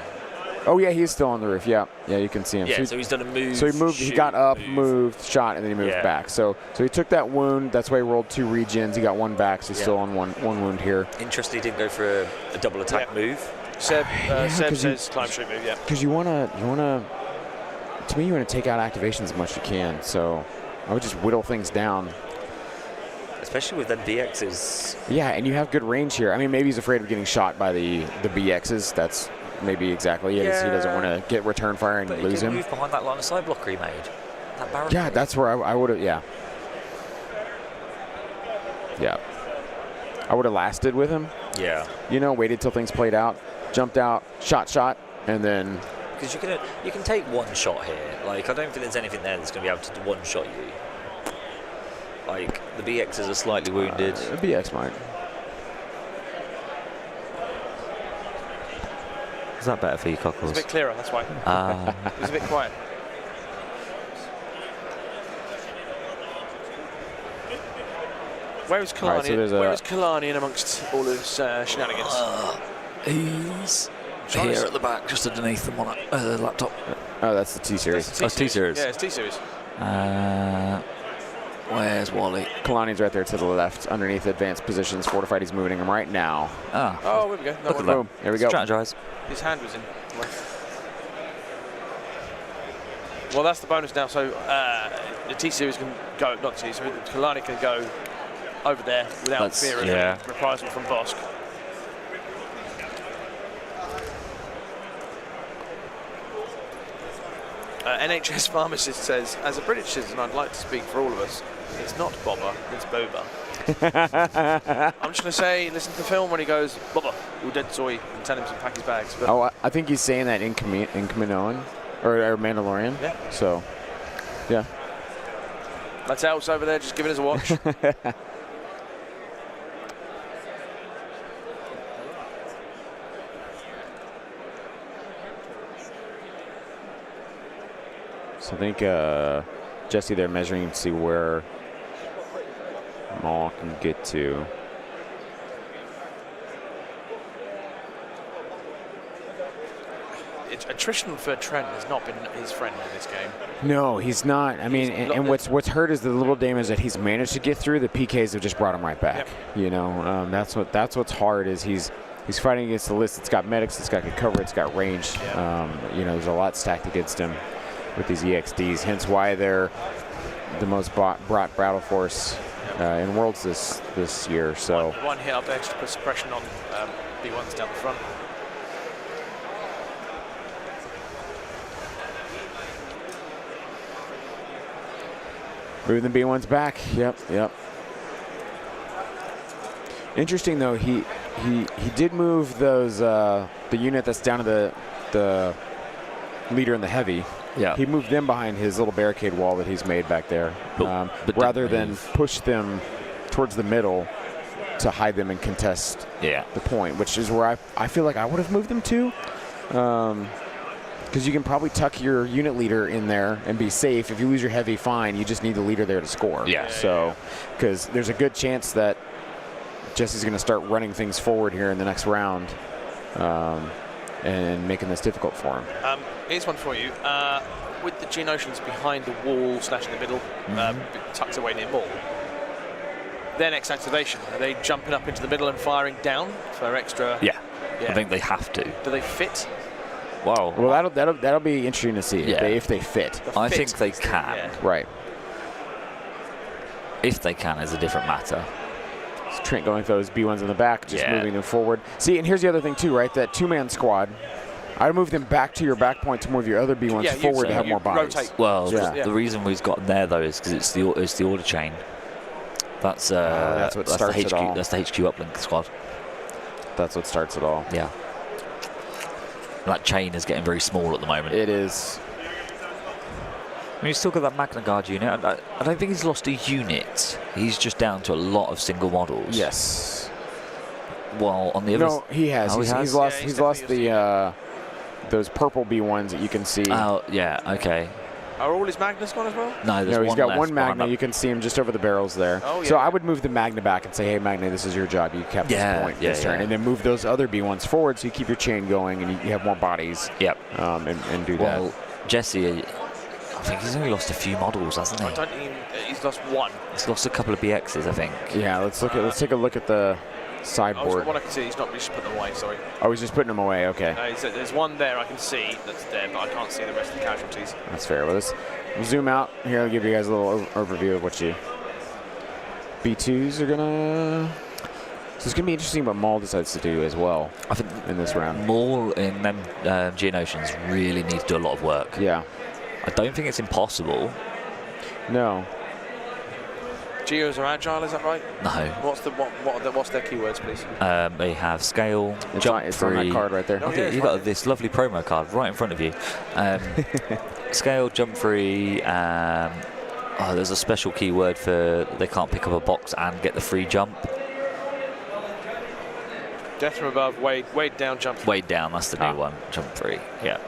S4: Oh yeah, he's still on the roof. Yeah, you can see him.
S3: Yeah, so he's done a move.
S4: So he moved.
S3: Shoot,
S4: he got up,
S3: move.
S4: moved, shot, and then he moved back. So he took that wound. That's why he rolled 2 regens. He got 1 back. So he's still on one wound here.
S3: Interesting, he didn't go for a double attack move.
S5: Seb says climb shoot move. Yeah.
S4: Because you wanna. To me, you wanna take out activations as much as you can. So I would just whittle things down.
S3: Especially with them BXs.
S4: Yeah, and you have good range here. I mean, maybe he's afraid of getting shot by the BXs. That's maybe exactly it. He doesn't want to get return fire and lose him.
S3: Move behind that line of side blocker he made. That barrel.
S4: Yeah, that's where I would have. Yeah. Yeah. I would have lasted with him.
S3: Yeah.
S4: Waited till things played out, jumped out, shot, and then.
S3: Because you can take 1 shot here. Like, I don't think there's anything there that's going to be able to 1-shot you. Like, the BXs are slightly wounded.
S4: The BX might.
S3: Is that better for you, Cockles?
S5: It's a bit clearer, that's why. It's a bit quiet. Where is Kalani? Where is Kalani in amongst all his shenanigans?
S3: He's here at the back, just underneath the laptop.
S4: Oh, that's the T-Series.
S3: That's T-Series.
S5: Yeah, it's T-Series.
S3: Where's Wally?
S4: Kalani's right there to the left, underneath advanced positions. Fortified, he's moving him right now.
S5: Oh, here we go.
S3: Look at
S4: Boom. There we go.
S3: Strategize.
S5: His hand was in. Well, that's the bonus now. So the T-Series can go, not T-Series, Kalani can go over there without fear of reprisal from Bosk. NHS pharmacist says, as a British citizen, I'd like to speak for all of us. It's not Bobber, it's Boba. I'm just going to say, listen to the film when he goes, Bobber, you're dead soy, and tell him to pack his bags. But
S4: I think he's saying that in Kaminoan, or Mandalorian.
S5: Yeah.
S4: So, yeah.
S5: That's El's over there, just giving us a watch.
S4: So I think Jesse, they're measuring to see where Maul can get to.
S5: Attrition for Trent has not been his friend in this game.
S4: No, he's not. I mean, and what's hurt is the little damage that he's managed to get through. The PKs have just brought him right back. Yep. That's what's hard is he's fighting against the list. It's got medics, it's got good cover, it's got range. Yep. There's a lot stacked against him with these EXDs. Hence why they're the most brought battle force in Worlds this year. So
S5: one hit up there just to put suppression on B1s down the front.
S4: Moving the B1s back. Yep. Interesting though, he did move those the unit that's down to the leader in the heavy.
S3: Yeah.
S4: He moved them behind his little barricade wall that he's made back there, but rather than push them towards the middle to hide them and contest the point, which is where I feel like I would have moved them to. Because you can probably tuck your unit leader in there and be safe. If you lose your heavy, fine. You just need the leader there to score.
S3: Yeah.
S4: So, because there's a good chance that Jesse's going to start running things forward here in the next round and making this difficult for him.
S5: Here's one for you. With the Geonosians behind the wall, / in the middle, tucked away near Maul, their next activation, are they jumping up into the middle and firing down for extra?
S3: Yeah. I think they have to.
S5: Do they fit?
S3: Wow.
S4: Well, that'll be interesting to see if they fit.
S3: I think they can.
S5: Yeah.
S4: Right.
S3: If they can is a different matter.
S4: So Trent going with those B1s in the back, just moving them forward. See, and here's the other thing too, right? That 2-man squad, I'd move them back to your back point to move your other B1s forward to have more bodies.
S5: Rotate.
S3: Well, the reason we've got them there though is because it's the order chain. That's
S4: what starts
S3: the HQ.
S4: it all.
S3: That's the HQ uplink squad.
S4: That's what starts it all.
S3: Yeah. That chain is getting very small at the moment.
S4: It is.
S3: I mean, he's still got that Magna Guard unit. I don't think he's lost a unit. He's just down to a lot of single models.
S4: Yes.
S3: While on the other...
S4: No, he has.
S3: Oh,
S4: He's lost the those purple B1s that you can see.
S3: Oh, yeah, okay.
S5: Are all his Magnus gone as well?
S3: No, there's
S4: he's
S3: one
S4: got
S3: left
S4: one Magna.
S3: behind
S4: You can see him just over the barrels there.
S5: Oh, yeah.
S4: So I would move the Magna back and say, hey, Magna, this is your job. You kept this point this turn. And then move those other B1s forward so you keep your chain going and you have more bodies.
S3: Yep.
S4: And do that.
S3: Well, Jesse, I think he's only lost a few models, hasn't he?
S5: I don't even. He's lost one.
S3: He's lost a couple of BXs, I think.
S4: Yeah, let's take a look at the
S5: Oh,
S4: sideboard.
S5: what I can see, he's not just put them away. Sorry.
S4: Oh, he's just putting them away. Okay.
S5: There's one there I can see that's there, but I can't see the rest of the casualties.
S4: That's fair. Well, let's zoom out. Here, I'll give you guys a little overview of what you... B2s are gonna... So it's gonna be interesting what Maul decides to do as well.
S3: I think
S4: in this round.
S3: Maul in them Geonosians really need to do a lot of work.
S4: Yeah.
S3: I don't think it's impossible.
S4: No.
S5: Geos are agile, is that right?
S3: No.
S5: What's their keywords, please?
S3: They have scale,
S4: It's
S3: jump
S4: on
S3: free.
S4: that card right there.
S5: Oh, yeah,
S3: You've got this lovely promo card right in front of you. Scale, jump free. There's a special keyword for they can't pick up a box and get the free jump.
S5: Death from above, weighed down, jump free.
S3: Weighed down, that's the new one. Jump free, yeah.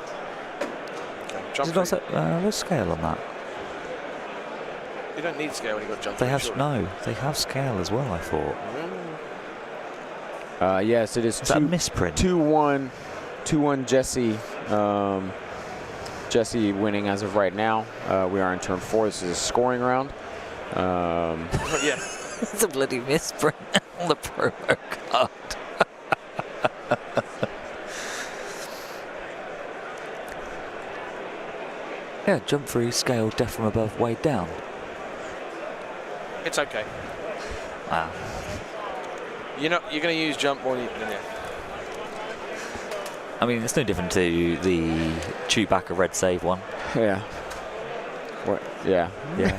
S5: Okay, jump
S3: There's
S5: free.
S3: there's scale on that.
S5: You don't need scale when you've got jump
S3: They
S5: free,
S3: have
S5: surely.
S3: they have scale as well, I thought.
S4: Yes, it is.
S3: Is that a misprint?
S4: 2-1 Jesse. Jesse winning as of right now. We are in turn 4. This is a scoring round.
S5: Yeah.
S3: It's a bloody misprint on the promo card. Yeah, jump free, scale, death from above, weighed down.
S5: It's okay.
S3: Wow.
S5: You're going to use jump more than yeah.
S3: I mean, it's no different to the Chewbacca red save one.
S4: Yeah. What? Yeah.
S3: Yeah.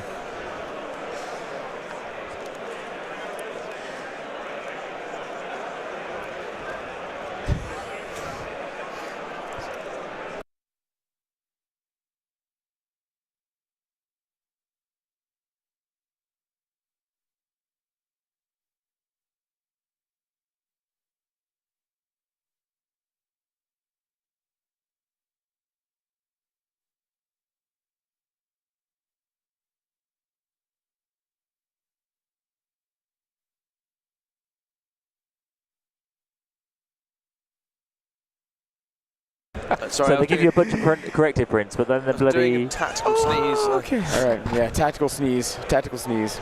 S5: Sorry,
S9: so they give you a bunch of corrective prints, but then the
S5: doing
S9: bloody...
S5: a tactical sneeze.
S4: Okay. All right. Yeah. Tactical sneeze. Tactical sneeze.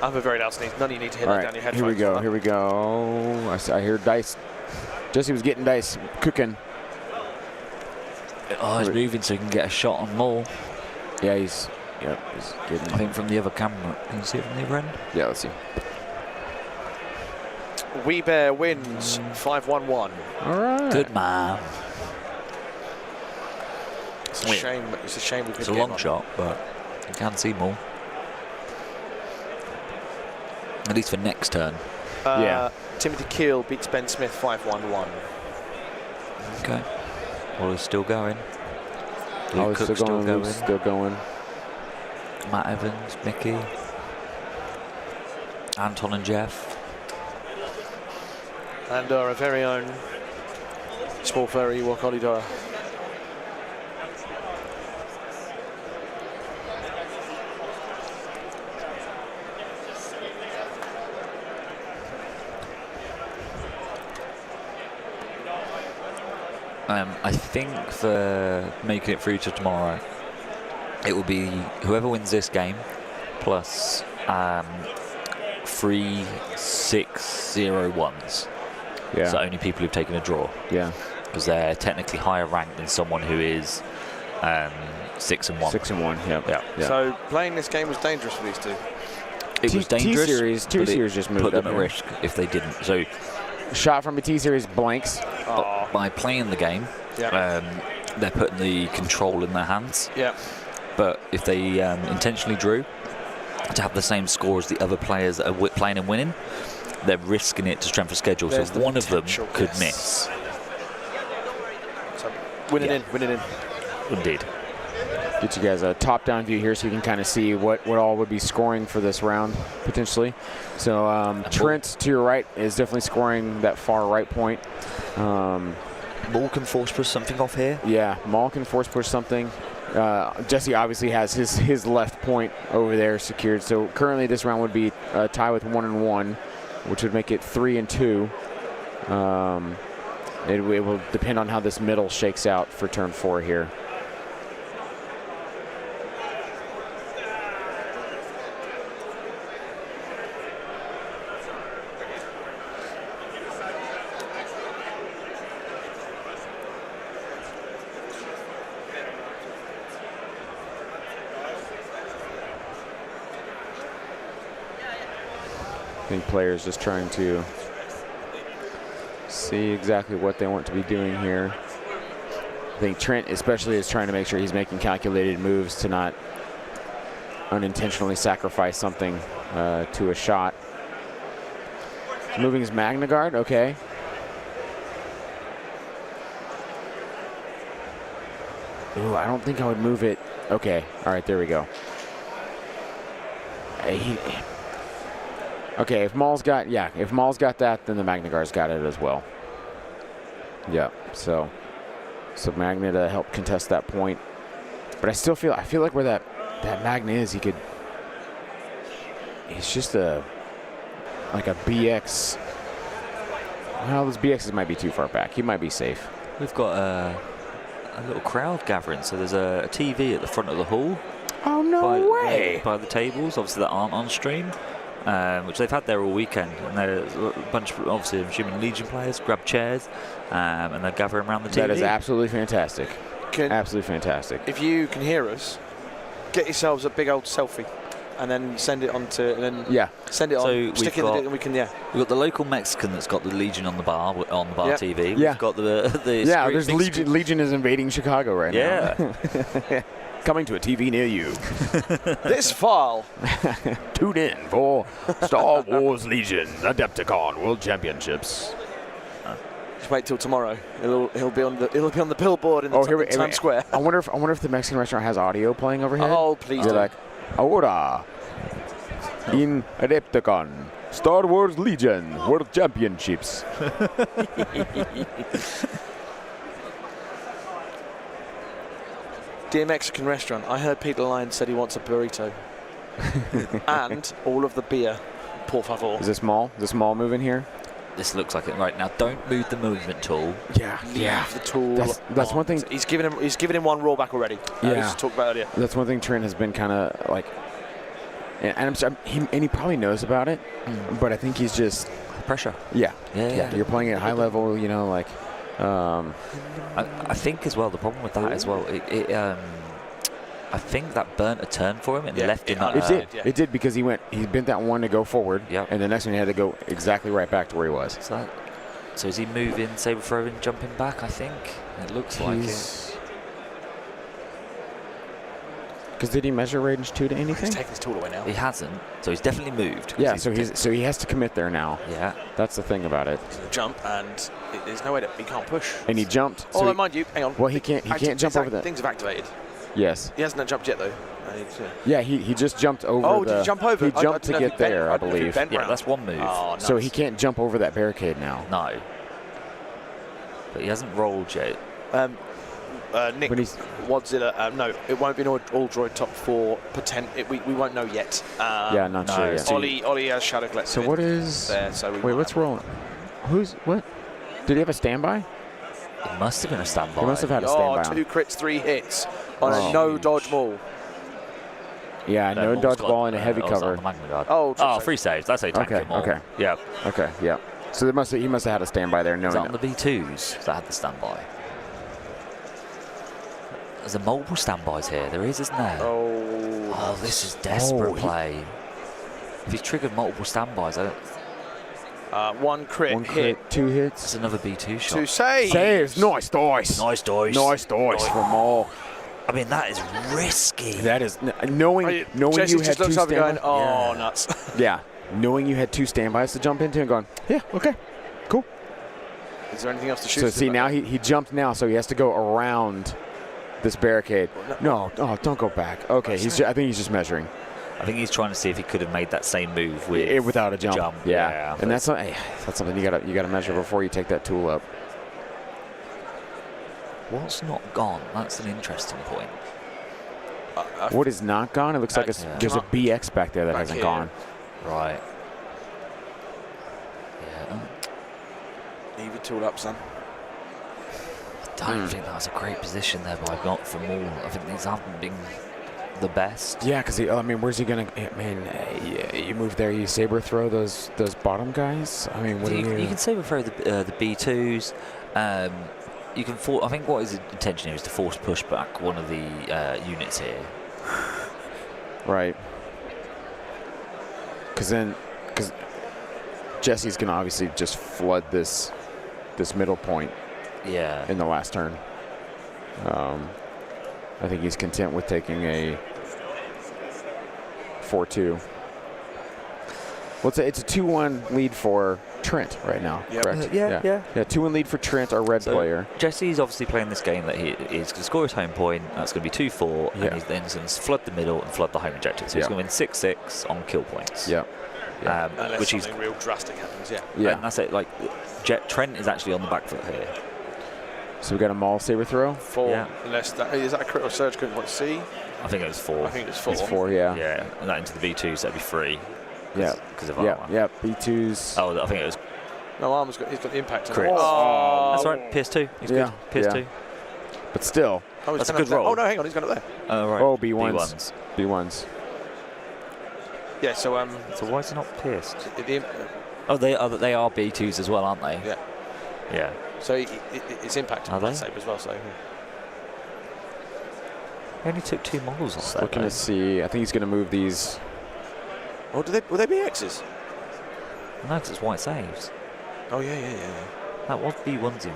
S5: I have a very loud sneeze. None of you need to hit
S4: All
S5: that
S4: right.
S5: down your head.
S4: Here we go. Here we go. I hear dice. Jesse was getting dice cooking.
S3: Oh, he's moving so he can get a shot on Maul.
S4: Yeah, he's getting.
S3: I think from the other camera. Can you see it from the other end?
S4: Yeah, let's see.
S5: We Bear wins 5-1-1.
S4: All right.
S3: Good man.
S5: It's a shame. It's a shame we couldn't
S3: It's a
S5: get
S3: long
S5: on.
S3: shot, but you can see Maul. At least for next turn.
S4: Yeah.
S5: Timothy Keel beats Ben Smith 5-1-1.
S3: Okay. Well, he's still going.
S4: Oh,
S3: Luke
S4: it's
S3: Cook's
S4: still going. Luke's still going.
S3: Matt Evans, Mickey, Anton and Jeff.
S5: And our very own small furry Wakolidora.
S3: I think for making it through to tomorrow, it will be whoever wins this game plus 3 6-0-1s.
S4: Yeah.
S3: So only people who've taken a draw.
S4: Yeah.
S3: Because they're technically higher ranked than someone who is 6-1.
S4: 6-1. Yep.
S3: Yeah.
S5: So playing this game was dangerous for these two.
S3: It was dangerous.
S4: T-Series just moved
S3: put them
S4: up
S3: at
S4: here.
S3: risk if they didn't. So
S4: Shot from a T-Series blanks.
S3: by playing the game,
S5: Yeah.
S3: they're putting the control in their hands.
S5: Yeah.
S3: But if they intentionally drew to have the same score as the other players that are playing and winning, they're risking it to strength of schedule.
S5: There's
S3: so
S5: the
S3: one of them
S5: potential,
S3: could
S5: yes.
S3: miss.
S5: So winning
S3: Yeah.
S5: in, winning in.
S3: Indeed.
S4: get you guys a top-down view here so you can kind of see what all would be scoring for this round, potentially. So Trent, to your right, is definitely scoring that far right point.
S3: Maul can force push something off here.
S4: Yeah, Maul can force push something. Jesse obviously has his left point over there secured. So currently this round would be a tie with 1-1, which would make it 3-2. It will depend on how this middle shakes out for turn 4 here. I think players just trying to see exactly what they want to be doing here. I think Trent especially is trying to make sure he's making calculated moves to not unintentionally sacrifice something to a shot. Moving his Magna Guard, okay. Ooh, I don't think I would move it. Okay, all right, there we go. Okay, if Maul's got that, then the Magna Guard's got it as well. Yeah, so Magna to help contest that point. But I feel like where that Magna is, he's just like a BX. Well, those BXs might be too far back. He might be safe.
S3: We've got a little crowd gathering, so there's a TV at the front of the hall.
S4: Oh, no way!
S3: By the tables, obviously, that aren't on stream. Which they've had there all weekend, and there's a bunch of, obviously, I'm assuming Legion players grab chairs, and they're gathering around the TV.
S4: That is absolutely fantastic. Absolutely fantastic.
S5: If you can hear us, get yourselves a big old selfie, and then send it on to, send it on, stick it in, and we can,
S3: We've got the local Mexican that's got the Legion on the bar TV.
S4: Yeah.
S3: We've got the
S4: there's Legion is invading Chicago right now.
S3: Yeah.
S4: Coming to a TV near you.
S5: This fall.
S4: Tune in for Star Wars Legion Adepticon World Championships.
S5: Just wait till tomorrow. He'll be on the billboard in Times Square.
S4: I wonder if the Mexican restaurant has audio playing overhead.
S5: Oh, please do.
S4: Like, ahora in Adepticon Star Wars Legion World Championships.
S5: Dear Mexican restaurant, I heard Peter Lyons said he wants a burrito. And all of the beer, por favor.
S4: Is this Maul? Is this Maul moving here?
S3: This looks like it right now. Don't move the movement tool.
S4: Yeah.
S5: Leave the tool.
S4: That's one thing.
S5: He's given him one rollback already.
S4: Yeah.
S5: We just talked about earlier.
S4: That's one thing Trent has been kind of like, and he probably knows about it, but I think he's just
S3: pressure.
S4: Yeah. You're playing at high level, you know, like.
S3: I think as well the problem with that as well, I think that burnt a turn for him and left him.
S4: It did because he bent that one to go forward, and the next one he had to go exactly right back to where he was.
S3: So is he moving, saber throwing, jumping back? I think it looks like it.
S4: Because did he measure range 2 to anything?
S5: He's taking his tool away now.
S3: He hasn't, so he's definitely moved.
S4: Yeah, so he has to commit there now.
S3: Yeah,
S4: that's the thing about it.
S5: He's gonna jump, and there's no way that he can't push.
S4: And he jumped.
S5: Although, mind you, hang on.
S4: Well, he can't jump over that.
S5: Things have activated.
S4: Yes.
S5: He hasn't jumped yet though.
S4: Yeah, he just jumped over.
S5: Oh, did he jump over?
S4: He jumped to get there, I believe.
S3: Yeah, that's one move.
S5: Oh, nice.
S4: So he can't jump over that barricade now.
S3: No. But he hasn't rolled yet.
S5: Nick, Wadzilla, no, it won't be an all Droid top 4. We won't know yet.
S4: Yeah, not sure yet.
S5: Ollie has Shadow Collector.
S4: So what is...
S5: there, so
S4: wait, what's rolling? What? Did he have a standby?
S3: It must have been a standby.
S4: He must have had a standby.
S5: 2 crits, 3 hits on a no dodge Maul.
S4: Yeah, no dodge ball and a heavy cover.
S5: Oh,
S3: 3 saves. That's a tank Maul.
S4: Okay.
S3: Yeah.
S4: Okay, yeah. So he must have had a standby there.
S3: Is that on the B2s that had the standby? There's multiple standbys here. There is, isn't there? Oh, this is desperate play. If he's triggered multiple standbys, I don't...
S5: 1 crit, hit.
S4: 2 hits.
S3: It's another B2 shot.
S5: 2 saves.
S4: Nice dice.
S3: Nice dice.
S4: Nice dice from Maul.
S3: I mean, that is risky.
S4: That is knowing
S5: Jesse
S4: you had
S5: just
S4: 2
S5: looks up
S4: standbys.
S5: Going, nuts.
S4: Yeah, knowing you had 2 standbys to jump into and going, yeah, okay, cool.
S5: Is there anything else to shoot?
S4: So see, now he jumped now, so he has to go around this barricade. No, oh, don't go back. Okay, I think he's just measuring.
S3: I think he's trying to see if he could have made that same move without
S4: a jump. Yeah. And that's something you gotta measure before you take that tool up.
S3: What's not gone? That's an interesting point.
S4: What is not gone? It looks like there's a BX back there that hasn't gone.
S3: Right. Yeah.
S5: Leave your tool up, son.
S3: I don't think that was a great position there by Got from all. I think these haven't been the best.
S4: Yeah, because I mean, where's he gonna? I mean, you move there, you saber throw those bottom guys. I mean, what do you?
S3: You can saber throw the B2s. You can I think what his intention here is to force push back one of the units here.
S4: Right. Because Jesse's gonna obviously just flood this middle point.
S3: Yeah.
S4: In the last turn. I think he's content with taking a 4-2. Well, it's a 2-1 lead for Trent right now, correct?
S3: Yeah.
S4: 2-1 lead for Trent, our red player.
S3: Jesse's obviously playing this game that he is going to score his home point. That's going to be 2-4, and he's then going to flood the middle and flood the home objective. So he's going to win 6-6 on kill points.
S4: Yeah.
S5: Unless something real drastic happens,
S3: Yeah, and that's it. Like, Trent is actually on the back foot here.
S4: So we got a Maul saber throw?
S5: 4. Yeah. Unless is that a crit or surge? Couldn't want to see.
S3: I think it was 4.
S5: I think it's 4.
S4: It's 4, yeah.
S3: Yeah, and that into the B2, so that'd be 3.
S4: Yeah.
S3: Because of armor.
S4: Yeah, B2s.
S3: Oh, I think it was.
S5: No, armor's got. He's got the impact.
S3: Crit. Oh, that's right. PS2. He's good. PS2.
S4: But still,
S3: that's a good roll.
S5: Oh no, hang on, he's gone up there.
S3: Oh right.
S4: Oh, B1s. B1s.
S5: Yeah. So
S3: why is it not pierced?
S5: They
S3: are B2s as well, aren't they?
S5: Yeah.
S3: Yeah.
S5: So it's impacted on that save as well. So
S3: he only took 2 models off there.
S4: Looking to see. I think he's going to move these.
S5: Oh, will they be X's?
S3: No, because it's white saves.
S5: Oh yeah.
S3: That was B1s in.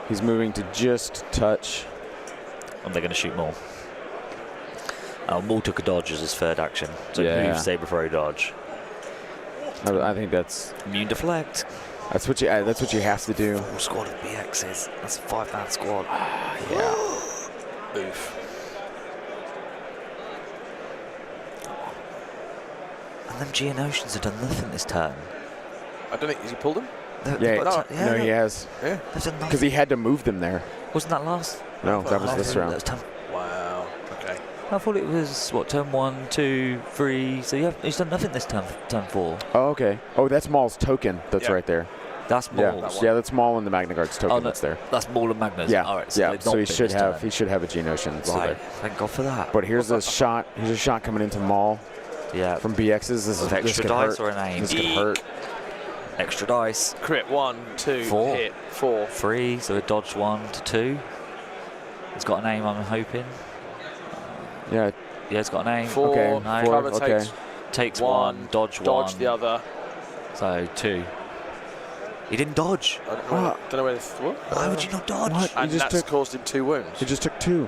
S4: He's moving to just touch.
S3: And they're going to shoot Maul. Maul took a dodge as his third action. So move, saber throw, dodge.
S4: I think that's
S3: immune deflect.
S4: That's what you have to do.
S3: Full squad of BXs. That's a 5-man squad.
S5: Yeah. Oof.
S3: And them Geonosians have done nothing this turn.
S5: I don't think, has he pulled them?
S4: No, he has.
S5: Yeah.
S4: Because he had to move them there.
S3: Wasn't that last?
S4: No, that was this round.
S5: Wow. Okay.
S3: I thought it was turn 1, 2, 3. So he's done nothing this turn 4.
S4: Oh, okay. Oh, that's Maul's token. That's right there.
S3: That's Maul's.
S4: Yeah, that's Maul and the Magna Guard's token. That's there.
S3: That's Maul and Magna's.
S4: Yeah.
S3: All right.
S4: So he should have a Geonosian.
S3: Right.
S4: So
S3: Thank God for that.
S4: But here's a shot. Here's a shot coming into Maul.
S3: Yeah.
S4: From BXs. This is
S3: extra dice or an aim.
S4: This could hurt.
S3: Extra dice.
S5: Crit 1, 2,
S3: 4.
S5: Hit 4.
S3: 3. So a dodge 1 to 2. It's got an aim. I'm hoping.
S4: Yeah.
S3: Yeah, it's got an aim.
S5: 4.
S4: Okay.
S3: No.
S4: 4.
S5: Okay.
S3: Takes 1. Dodge 1.
S5: Dodge the other.
S3: So 2. He didn't dodge.
S5: I don't know where this. What?
S3: Why would you not dodge?
S4: What?
S5: And that's caused him 2 wounds.
S4: He just took 2.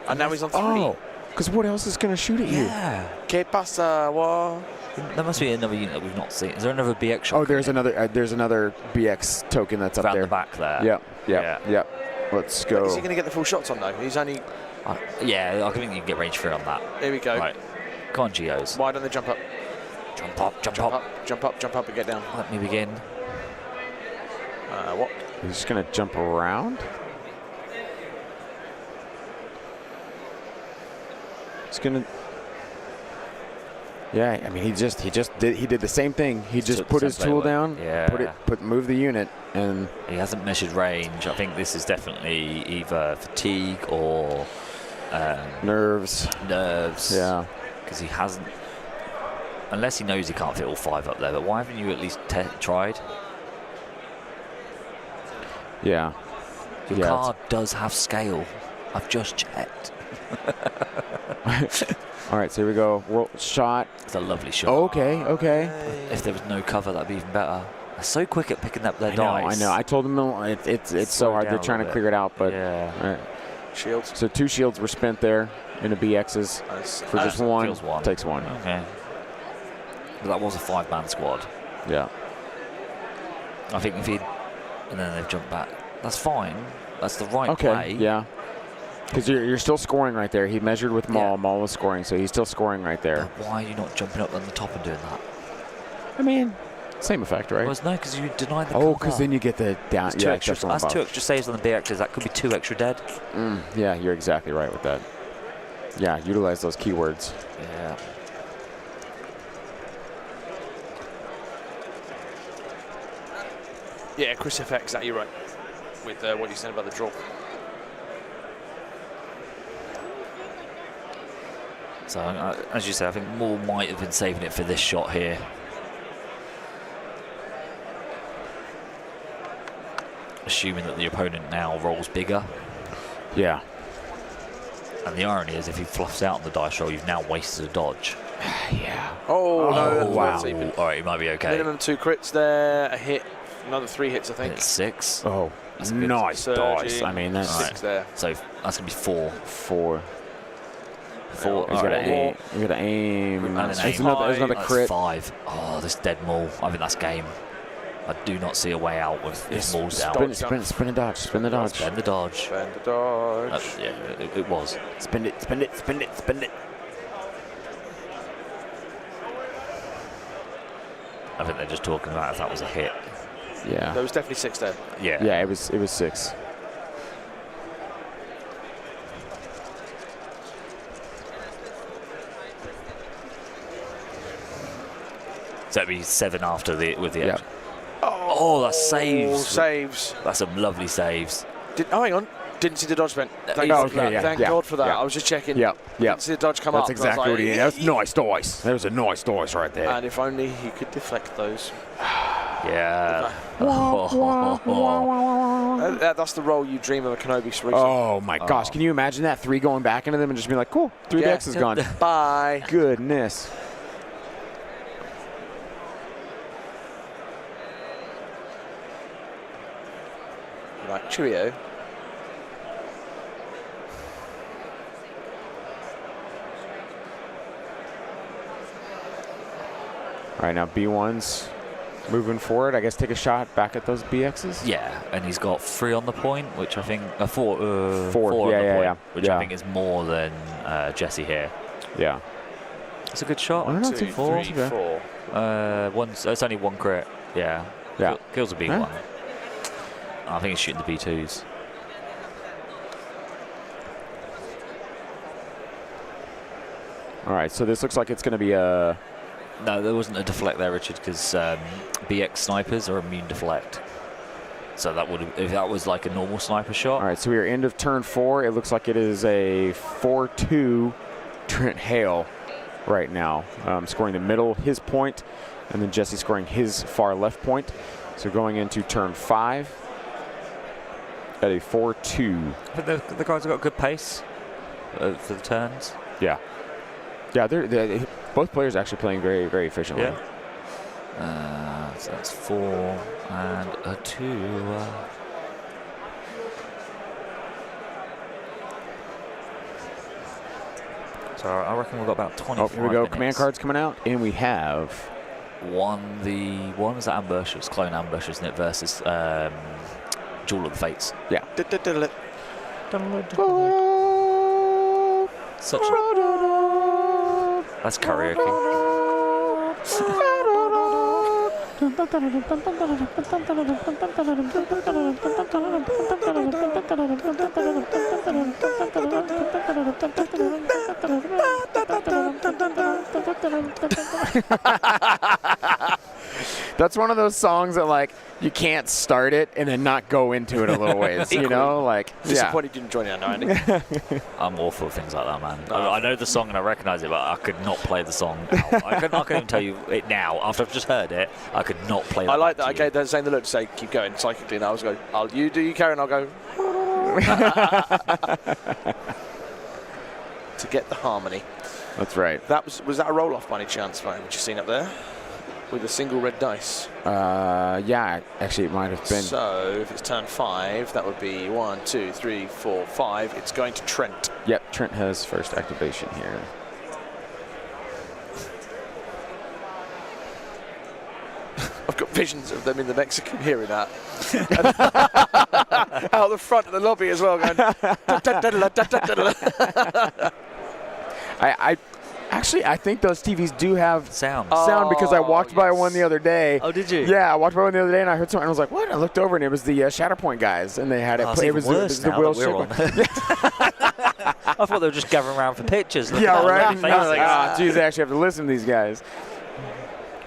S5: And now he's on 3.
S4: Oh, because what else is going to shoot at you?
S3: Yeah.
S5: ¿Qué pasa? What?
S3: There must be another unit that we've not seen. Is there another BX shot?
S4: Oh, there's another BX token that's up
S3: around
S4: there.
S3: the back there.
S4: Yep. Let's go.
S5: Is he going to get the full shots on though? He's only.
S3: Yeah, I think you can get range 3 on that.
S5: Here we go.
S3: Right. Come on, Geos.
S5: Why don't they jump up?
S3: Jump up.
S5: Jump up and get down.
S3: Let me begin.
S5: What?
S4: He's just going to jump around. He's going to. Yeah, I mean, he did the same thing. He just put his tool down, move the unit, and
S3: he hasn't measured range. I think this is definitely either fatigue or
S4: nerves.
S3: Yeah, because he hasn't. Unless he knows he can't fit all 5 up there. But why haven't you at least tried?
S4: Yeah.
S3: Your card does have scale. I've just checked.
S4: All right, so here we go. World shot.
S3: It's a lovely shot.
S4: Okay.
S3: If there was no cover, that'd be even better. They're so quick at picking up their dice.
S4: I know. I told them it's so hard. They're trying to clear it out, but
S3: yeah.
S5: Shields.
S4: So 2 shields were spent there in the BXs for just 1. Takes 1.
S3: Okay. But that was a 5-man squad.
S4: Yeah.
S3: I think if he and then they've jumped back. That's fine. That's the right
S4: Okay,
S3: play.
S4: yeah. Because you're still scoring right there. He measured with Maul.
S3: Yeah.
S4: Maul was scoring, so he's still scoring right there.
S3: But why are you not jumping up on the top and doing that?
S4: I mean, same effect, right?
S3: Well, no, because you denied the cover.
S4: Oh, because then you get the down.
S3: That's two extra saves on the BXs. That could be 2 extra dead.
S4: Yeah, you're exactly right with that. Yeah, utilize those keywords.
S3: Yeah.
S5: Yeah, Chris FX, exactly right. With what you said about the draw.
S3: So, as you say, I think Maul might have been saving it for this shot here. Assuming that the opponent now rolls bigger.
S4: Yeah.
S3: And the irony is, if he fluffs out on the dice roll, you've now wasted a dodge.
S4: Yeah.
S5: Oh, no,
S4: wow.
S3: All right, he might be okay.
S5: Minimum 2 crits there, a hit, another 3 hits, I think.
S3: It's 6.
S4: Oh,
S3: That's a good
S4: nice dice.
S5: surging.
S4: I mean, that's
S5: 6 there.
S3: So that's going to be 4.
S4: 4.
S3: Four.
S4: He's got to aim. He's got to aim.
S3: And an
S4: There's
S3: aim.
S4: another
S3: That's
S4: crit.
S3: 5. Oh, this dead Maul. I think that's game. I do not see a way out with if Maul's down.
S4: Spin and dodge. Spin the dodge.
S3: Spend the dodge.
S5: Spend the dodge.
S3: Yeah, it was.
S4: Spin it. Spin it. Spin it. Spin it.
S3: I think they're just talking about if that was a hit.
S4: Yeah.
S5: There was definitely 6 there.
S3: Yeah.
S4: Yeah, it was 6.
S3: So that'd be 7 after with the
S4: Yeah.
S3: edge. Oh, that's saves.
S5: Saves.
S3: That's some lovely saves.
S5: Oh, hang on. Didn't see the dodge bent. Thank
S4: Oh,
S5: God for
S4: okay,
S5: that.
S4: yeah,
S5: Thank
S4: yeah,
S5: God for that.
S4: yeah.
S5: I was just checking.
S4: Yep.
S5: Didn't see the dodge come
S4: That's
S5: up.
S4: exactly what he did. That's nice dice. That was a nice dice right there.
S5: And if only he could deflect those.
S3: Yeah.
S5: That's the role you dream of a Kenobi solution.
S4: Oh my gosh! Can you imagine that 3 going back into them and just being like, "Cool, 3
S5: Yeah.
S4: decks is gone."
S5: Bye.
S4: Goodness.
S5: Right, cheerio.
S4: All right, now B1's moving forward. I guess take a shot back at those BXs.
S3: Yeah, and he's got 3 on the point, which I think 4.
S4: 4.
S3: on
S4: Yeah,
S3: the
S4: yeah,
S3: point,
S4: yeah.
S3: which I think is more than Jesse here.
S4: Yeah.
S3: It's a good shot.
S4: 1, 2,
S3: 4.
S4: 3,
S5: 4.
S3: It's only 1 crit. Yeah.
S4: Yeah.
S3: Kills a B1.
S4: Huh?
S3: I think he's shooting the B2s.
S4: All right, so this looks like it's going to be a.
S3: No, there wasn't a deflect there, Richard, because BX snipers are immune deflect. So that would, if that was like a normal sniper shot.
S4: All right, so we are end of turn 4. It looks like it is a 4-2 Trent Hale right now, scoring the middle, his point, and then Jesse scoring his far left point. So going into turn 5 at a 4-2.
S3: But the guys have got good pace for the turns.
S4: Yeah. Yeah, they're both players actually playing very, very efficiently.
S3: Yeah. So that's 4 and a 2. So I reckon we've got about 25
S4: Oh, here we go.
S3: minutes.
S4: Command cards coming out, and we have
S3: one was that ambush. It was clone ambush, isn't it? Versus Jewel of the Fates.
S4: Yeah.
S3: Such that's karaoke.
S4: That's one of those songs that, like, you can't start it and then not go into it a little ways, you know? Like,
S5: Disappointed you didn't join in, I know, Andy.
S3: I'm awful at things like that, man. I know the song and I recognise it, but I could not play the song now. I couldn't even tell you it now. After I've just heard it, I could not play it.
S5: I like that. I gave that saying the look to say, keep going psychically. And I was going, you carry and I'll go. To get the harmony.
S4: That's right.
S5: That was that a roll off by any chance, Ryan? What you seen up there? With a single red dice.
S4: Yeah, actually it might have been.
S5: So if it's turn 5, that would be 1, 2, 3, 4, 5. It's going to Trent.
S4: Yep, Trent has first activation here.
S5: I've got visions of them in the Mexican hearing that. out the front of the lobby as well, going.
S4: I think those TVs do have
S3: sound
S4: because I walked by one the other day.
S3: Oh, did you?
S4: Yeah, I walked by one the other day and I heard something. And I was like, "What?" I looked over and it was the Shatterpoint guys, and they had it. It was the Will
S3: I thought they were just gathering around for pictures.
S4: Yeah, right. Geez, they actually have to listen to these guys.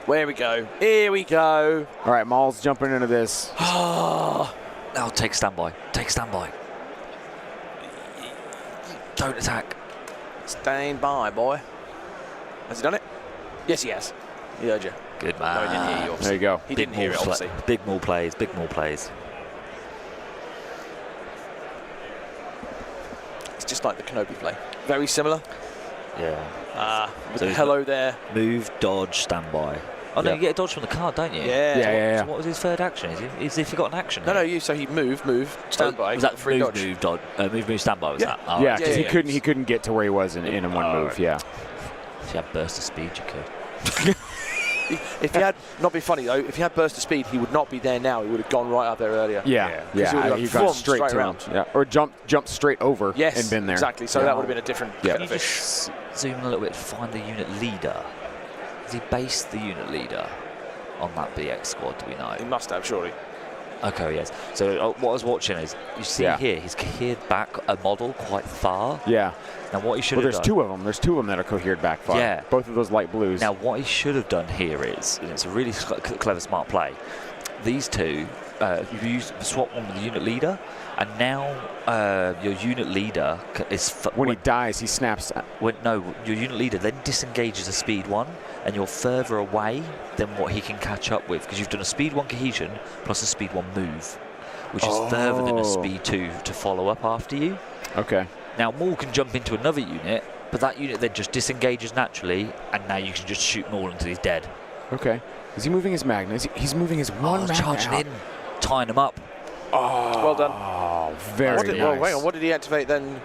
S5: Here we go. Here we go.
S4: All right, Maul's jumping into this.
S3: Oh, take standby. Take standby. Don't attack.
S5: Stand by, boy. Has he done it? Yes, he has. He heard you.
S3: Good man.
S5: No, he didn't hear you, obviously.
S4: There you go.
S5: He didn't hear it, obviously.
S3: Big more plays. Big more plays.
S5: It's just like the Kenobi play. Very similar.
S3: Yeah.
S5: With the hello there.
S3: Move, dodge, standby. Oh no, you get a dodge from the card, don't you?
S5: Yeah.
S3: So what was his third action? Is he forgot an action?
S5: No. So he move, standby.
S3: Was that
S5: free
S3: move,
S5: dodge?
S3: Move, dodge, move, standby? Was that? Oh,
S4: Yeah, because he couldn't get to where he was in one move.
S3: Right.
S4: Yeah.
S3: If you had burst of speed, you could.
S5: If he had, not be funny though, if he had burst of speed, he would not be there now. He would have gone right up there earlier.
S4: Yeah. He got straight to him.
S5: around.
S4: Yeah. Or jumped straight over and been there.
S5: Exactly. So that would have been a different
S3: Can you just zoom in a little bit to find the unit leader? Has he based the unit leader on that BX squad, do we know?
S5: He must have, surely.
S3: Okay, yes. So what I was watching is, you see here, he's cohered back a model quite far.
S4: Yeah.
S3: Now what he should have done...
S4: there's two of them. There's two of them that are cohered back far.
S3: Yeah.
S4: Both of those light blues.
S3: Now what he should have done here is, and it's a really clever, smart play, these two, you swap one with the unit leader, and now your unit leader is...
S4: When he dies, he snaps...
S3: your unit leader then disengages a speed 1, and you're further away than what he can catch up with, because you've done a speed 1 cohesion plus a speed 1 move, which is further than a speed 2 to follow up after you.
S4: Okay.
S3: Now Maul can jump into another unit, but that unit then just disengages naturally, and now you can just shoot Maul until he's dead.
S4: Okay. Is he moving his Magna? He's moving his one Magna
S3: charging
S4: out.
S3: in, tying him up.
S5: Oh, well done.
S4: Oh, very nice.
S5: Well, wait on, what did he activate then?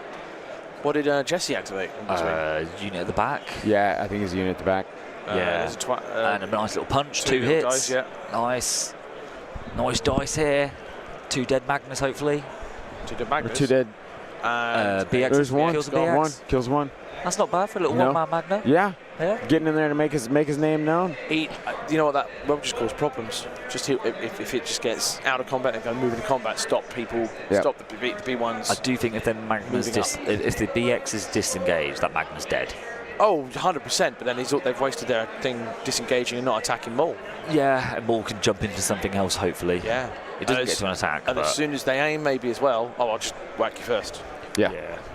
S5: What did Jesse activate?
S3: Unit at the back.
S4: Yeah, I think he's a unit at the back.
S3: Yeah. And a nice little punch, 2 hits.
S5: Dice, yeah.
S3: Nice dice here. 2 dead Magnus, hopefully.
S5: 2 dead Magnus.
S4: 2 dead.
S3: BX
S4: There's one.
S3: kills the BX.
S4: Kills one.
S3: That's not bad for a little one-man Magna.
S4: Yeah.
S3: Yeah.
S4: Getting in there to make his name known.
S5: You know what, that will just cause problems. Just if it just gets out of combat and go move into combat, stop people, stop the B1s.
S3: I do think if the Magnus if the BX is disengaged, that Magnus dead.
S5: Oh, 100%. But then they've wasted their thing disengaging and not attacking Maul.
S3: Yeah, and Maul can jump into something else. Hopefully.
S5: Yeah.
S3: It doesn't get to an attack.
S5: And as soon as they aim, maybe as well. Oh, I'll just whack you first.
S4: Yeah.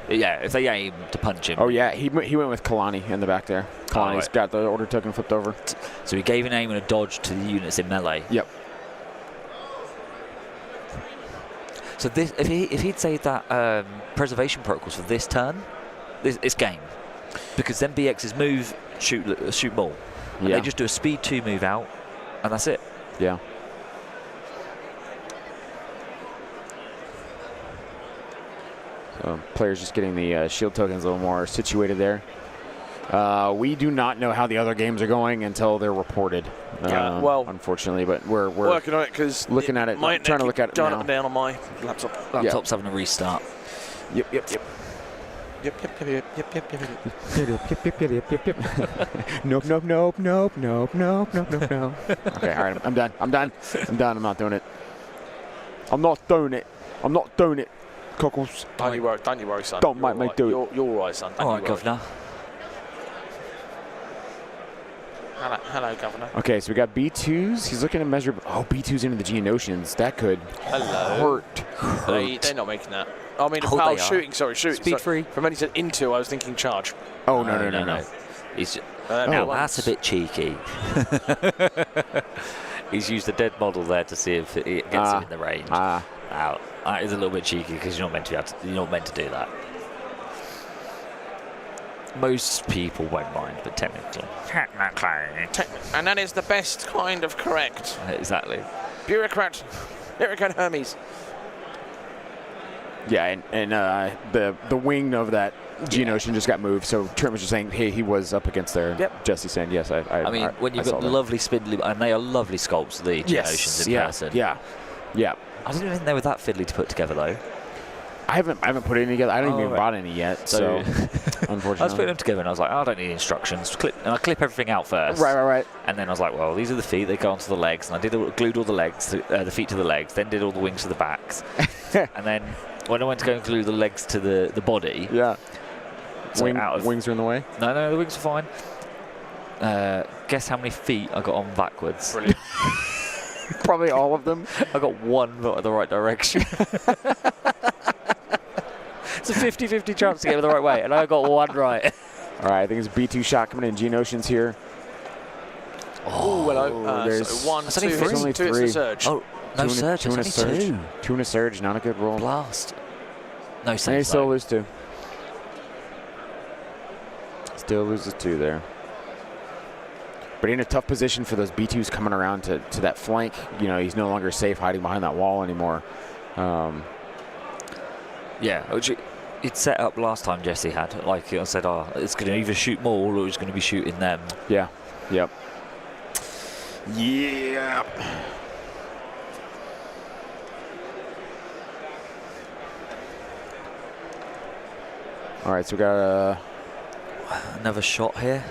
S3: If they aim to punch him.
S4: Oh yeah, he went with Kalani in the back there. Kalani's got the order token flipped over.
S3: So he gave an aim and a dodge to the units in melee.
S4: Yep.
S3: So this, if he'd saved that preservation protocols for this turn, this game, because then BX's move shoot Maul, and they just do a speed 2 move out, and that's it.
S4: Yeah. So players just getting the shield tokens a little more situated there. We do not know how the other games are going until they're reported.
S5: Well,
S4: unfortunately, but we're
S5: working on it because
S4: looking at it, trying to look at it now.
S5: Up and down on my laptop.
S3: Laptop's having a restart.
S4: Yep. Nope. Okay, all right, I'm done. I'm not doing it. I'm not doing it. Cockles.
S5: Don't you worry, son.
S4: Don't make me do it.
S5: You're all right, son.
S3: All right, Governor.
S5: Hello, Governor.
S4: Okay, so we got B2s. He's looking to measure. Oh, B2s into the Geonosians. That could hurt.
S5: They're not making that. I mean, shooting. Sorry, shooting.
S3: Speed 3.
S5: From when he said into, I was thinking charge.
S4: Oh, no.
S3: He's now that's a bit cheeky. He's used a dead model there to see if it gets him in the range. Now, that is a little bit cheeky because you're not meant to do that. Most people won't mind, but technically.
S5: And that is the best kind of correct.
S3: Exactly.
S5: Bureaucrat Hermes.
S4: Yeah, and the wing of that Geonosian just got moved, so Trent was just saying, hey, he was up against there.
S5: Yep.
S4: Jesse saying, yes,
S3: I mean, when you've got lovely spindly, and they are lovely sculpts, the Geonosians in person.
S4: Yeah.
S3: I didn't think they were that fiddly to put together, though.
S4: I haven't put any together. I don't even bought any yet, so unfortunately.
S3: I was putting them together and I was like, oh, I don't need instructions. And I clip everything out first.
S4: Right.
S3: And then I was like, well, these are the feet. They go onto the legs, and I glued all the legs, the feet to the legs. Then did all the wings to the backs. And then when I went to go and glue the legs to the body,
S4: so wings are in the way.
S3: No, the wings are fine. Guess how many feet I got on backwards?
S5: Brilliant.
S4: Probably all of them.
S3: I got one foot in the right direction. It's a 50-50 chance to get it the right way, and I got one right.
S4: All right, I think it's B2 shot coming in. Geonosians here.
S5: Oh, hello.
S4: There's
S5: so 1, 2,
S4: there's only
S5: two,
S4: three.
S5: it's a surge.
S3: Oh, no surge,
S4: two and a
S3: it's
S4: surge.
S3: only 2.
S4: 2 and a surge, not a good roll.
S3: Blast. No
S4: And he
S3: saves,
S4: still
S3: though.
S4: loses 2. Still loses 2 there. But in a tough position for those B2s coming around to that flank. You know, he's no longer safe hiding behind that wall anymore.
S3: Yeah, it's set up last time Jesse had. Like I said, it's going to either shoot Maul or it's going to be shooting them.
S4: Yeah. Yep. Yeah. All right, so we got
S3: another shot here.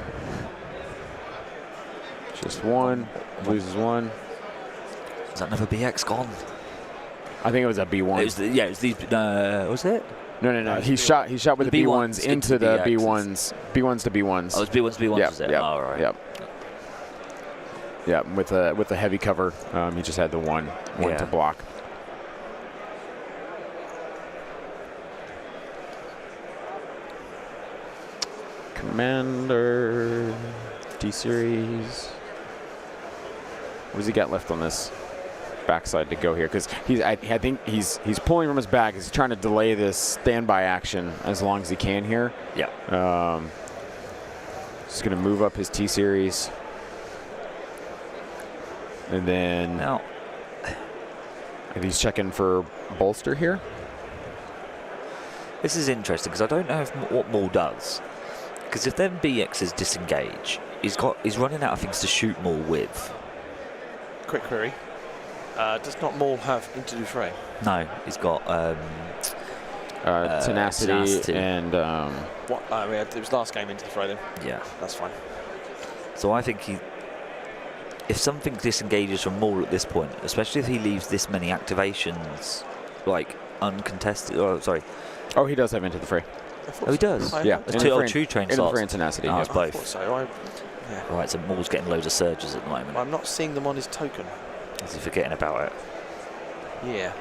S4: Just one. Loses 1.
S3: Is that another BX gone?
S4: I think it was a B1.
S3: It was these. Was it?
S4: No. He shot with the B1s into the B1s. B1s to B1s.
S3: Oh, it was B1s to B1s.
S4: Yep,
S3: Was it?
S4: yep,
S3: Oh, right.
S4: Yep. Yeah, with the heavy cover, he just had the one to block. Commander D-Series. What does he got left on this backside to go here? Because I think he's pulling from his back. He's trying to delay this standby action as long as he can here.
S3: Yeah.
S4: Just going to move up his T-Series. And then
S3: now,
S4: he's checking for bolster here.
S3: This is interesting because I don't know what Maul does. Because if them BXs disengage, he's running out of things to shoot Maul with.
S5: Quick query. Does not Maul have into the fray?
S3: No, he's got
S4: tenacity and
S5: what? It was last game into the fray then.
S3: Yeah,
S5: that's fine.
S3: So I think if something disengages from Maul at this point, especially if he leaves this many activations, like uncontested. Oh, sorry.
S4: Oh, he does have into the fray.
S3: Oh, he does.
S4: Yeah,
S3: two train slots.
S4: and tenacity.
S3: Oh, it's both.
S5: I thought so.
S3: Right, so Maul's getting loads of surges at the moment.
S5: I'm not seeing them on his token.
S3: Is he forgetting about it?
S5: Yeah.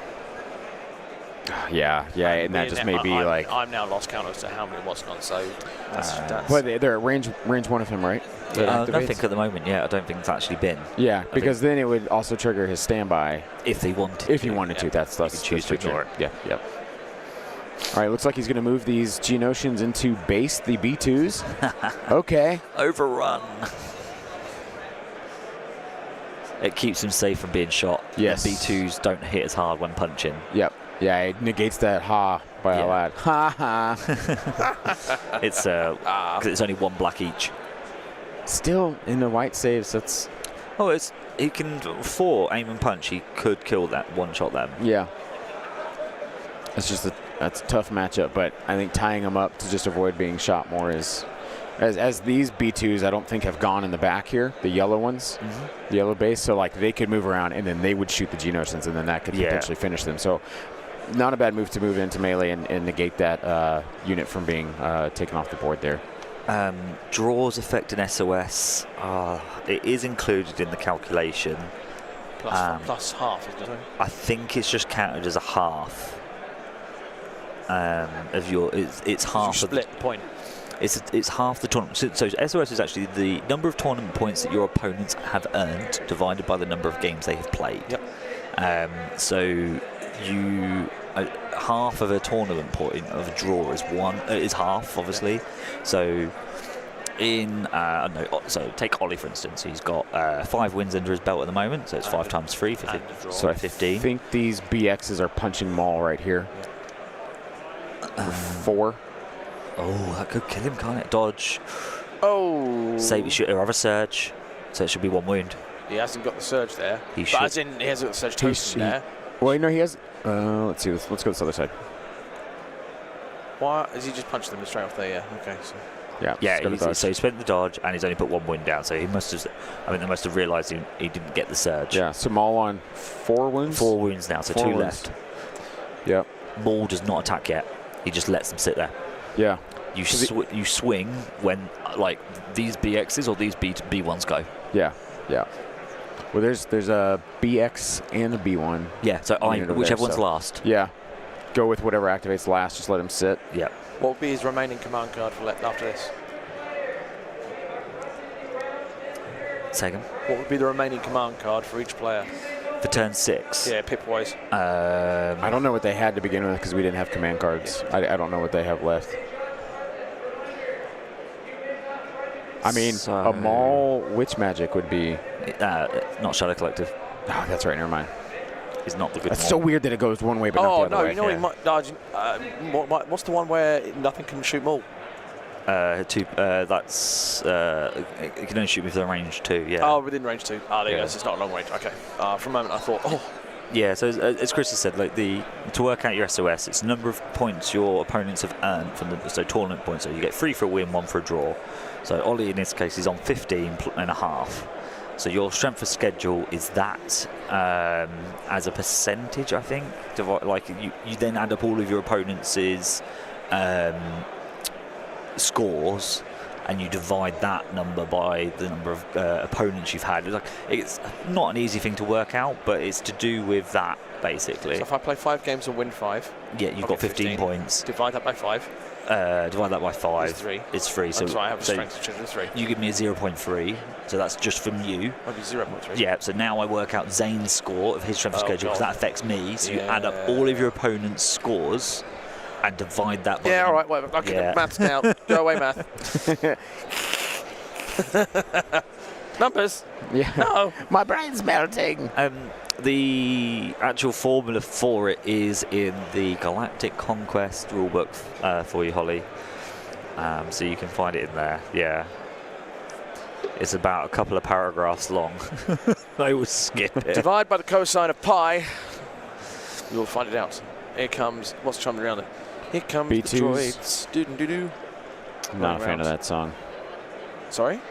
S4: Yeah, and that just may be like.
S5: I'm now lost count as to how many what's gone. So that's.
S4: Well, they're at range 1 of him, right?
S3: Nothing at the moment. Yeah, I don't think it's actually been.
S4: Yeah, because then it would also trigger his standby
S3: if he wanted.
S4: If he wanted to, that's
S3: choose to ignore it.
S4: Yeah. Yep. All right, looks like he's going to move these Geonosians into base, the B2s. Okay.
S3: Overrun. It keeps him safe from being shot.
S4: Yes.
S3: And B2s don't hit as hard when punching.
S4: Yep. Yeah, it negates that ha by a lad. Ha ha.
S3: It's because it's only 1 black each.
S4: Still in the white saves. That's.
S3: Oh, he can 4 aim and punch. He could kill that one-shot them.
S4: Yeah. That's a tough matchup, but I think tying them up to just avoid being shot more is. As these B2s, I don't think have gone in the back here, the yellow ones, the yellow base. So like they could move around and then they would shoot the Geonosians and then that could potentially finish them. So not a bad move to move into melee and negate that unit from being taken off the board there.
S3: Draws effect an SOS. It is included in the calculation.
S5: Plus half, isn't it?
S3: I think it's just counted as a half of your. It's half
S5: of the split point.
S3: It's half the tournament. So SOS is actually the number of tournament points that your opponents have earned divided by the number of games they have played.
S5: Yep.
S3: So you half of a tournament point of a draw is half, obviously. So so take Ollie for instance. He's got 5 wins under his belt at the moment. So it's 5 times 3 for 15.
S4: So I think these BXs are punching Maul right here. 4.
S3: Oh, that could kill him, can't it? Dodge.
S5: Oh.
S3: Save, you should have a surge, so it should be 1 wound.
S5: He hasn't got the surge there.
S3: He
S5: hasn't got the surge token there.
S4: Well, no, he has. Let's see. Let's go this other side.
S5: Why is he just punched them straight off there? Yeah. Okay. So.
S3: Yeah. So he spent the dodge, and he's only put 1 wound down. So he must have. I mean, they must have realised he didn't get the surge.
S4: Yeah. So Maul on 4 wounds.
S3: 4 wounds now. So 2 left.
S4: Yep.
S3: Maul does not attack yet. He just lets them sit there.
S4: Yeah.
S3: You swing when like these BXs or these B1s go.
S4: Yeah. Yeah. Well, there's a BX and a B1.
S3: Yeah. So whichever one's last.
S4: Yeah. Go with whatever activates last. Just let him sit.
S3: Yeah.
S5: What would be his remaining command card for after this?
S3: Second.
S5: What would be the remaining command card for each player?
S3: For turn 6.
S5: Yeah, pip-wise.
S4: I don't know what they had to begin with because we didn't have command cards. I don't know what they have left. I mean, a Maul Witch Magic would be...
S3: not Shadow Collective.
S4: Oh, that's right. Never mind.
S3: It's not the good
S4: That's
S3: one.
S4: so weird that it goes one way but not the other way.
S5: You know, he might, what's the one where nothing can shoot Maul?
S3: That's it can only shoot with the range 2. Yeah.
S5: Oh, within range 2. Ah, there you go. So it's not a long range. Okay. For a moment, I thought,
S3: Yeah. So as Chris has said, like to work out your SOS, it's the number of points your opponents have earned from the tournament points. So you get 3 for a win, 1 for a draw. So Ollie in this case is on 15.5. So your strength of schedule is that as a percentage, I think. Like you then add up all of your opponents' scores, and you divide that number by the number of opponents you've had. It's not an easy thing to work out, but it's to do with that basically.
S5: So if I play 5 games and win 5,
S3: yeah, you've got 15 points.
S5: Divide that by 5.
S3: Divide that by 5.
S5: It's 3.
S3: It's 3.
S5: So I have a strength of 3.
S3: You give me a 0.3, so that's just from you.
S5: Maybe 0.3.
S3: Yeah. So now I work out Zane's score of his strength of schedule because that affects me. So you add up all of your opponent's scores and divide that by.
S5: Yeah. All right. Whatever. Okay. Maths now. Go away, math. Numbers.
S4: Yeah.
S5: No.
S8: My brain's melting.
S3: The actual formula for it is in the Galactic Conquest rulebook for you, Holly. So you can find it in there. Yeah. It's about a couple of paragraphs long. I will skip it.
S5: Divide by the cosine of pi. You'll find it out. Here comes. What's chumming around it? Here comes
S4: B2s.
S5: the droids. Doo-doo-doo-doo.
S4: I'm not a fan of that song.
S5: Sorry?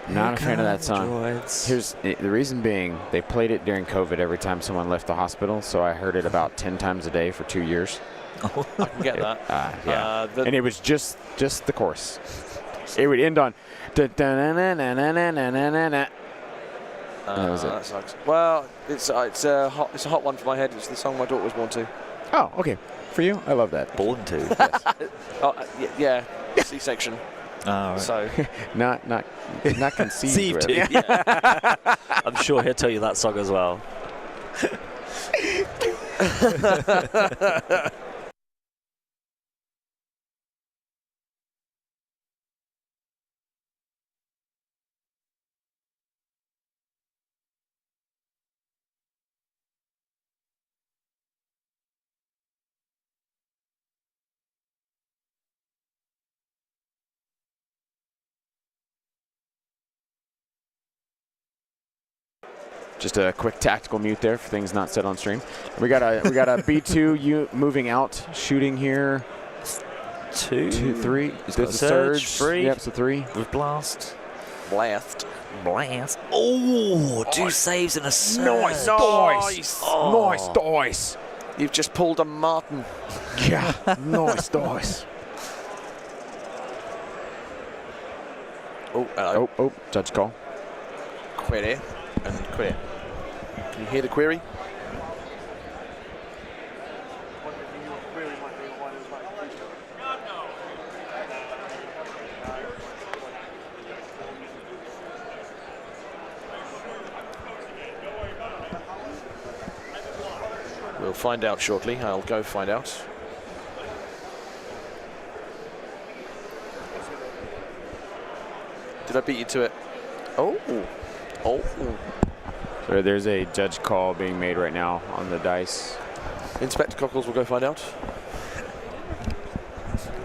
S4: Not a fan of that song.
S3: Droids.
S4: Here's the reason being, they played it during COVID every time someone left the hospital, so I heard it about 10 times a day for 2 years.
S5: I can get that.
S4: Yeah. And it was just the chorus. It would end on. That was it.
S5: That sucks. Well, it's a hot one for my head. It's the song my daughter was born to.
S4: Oh, okay. For you, I love that.
S3: Born to.
S4: Yes.
S5: Yeah. C-section.
S3: Right.
S5: So
S4: not conceived.
S3: Really. Yeah. I'm sure he'll tell you that song as well.
S4: Just a quick tactical mute there for things not said on stream. We got a B2 moving out, shooting here.
S3: 2,
S4: 3.
S3: He's
S4: There's
S3: got
S4: a
S3: surge.
S4: 3. Yep, so 3.
S3: With blast.
S5: blast.
S3: Oh, 2 saves and a surge.
S4: Nice dice.
S3: Oh.
S4: Nice dice.
S5: You've just pulled a Martin.
S4: Yeah, nice dice.
S5: Oh, hello.
S4: Oh, judge call.
S5: Query and query. Can you hear the query? We'll find out shortly. I'll go find out. Did I beat you to it? Oh. Oh.
S4: So there's a judge call being made right now on the dice.
S5: Inspector Cockles will go find out.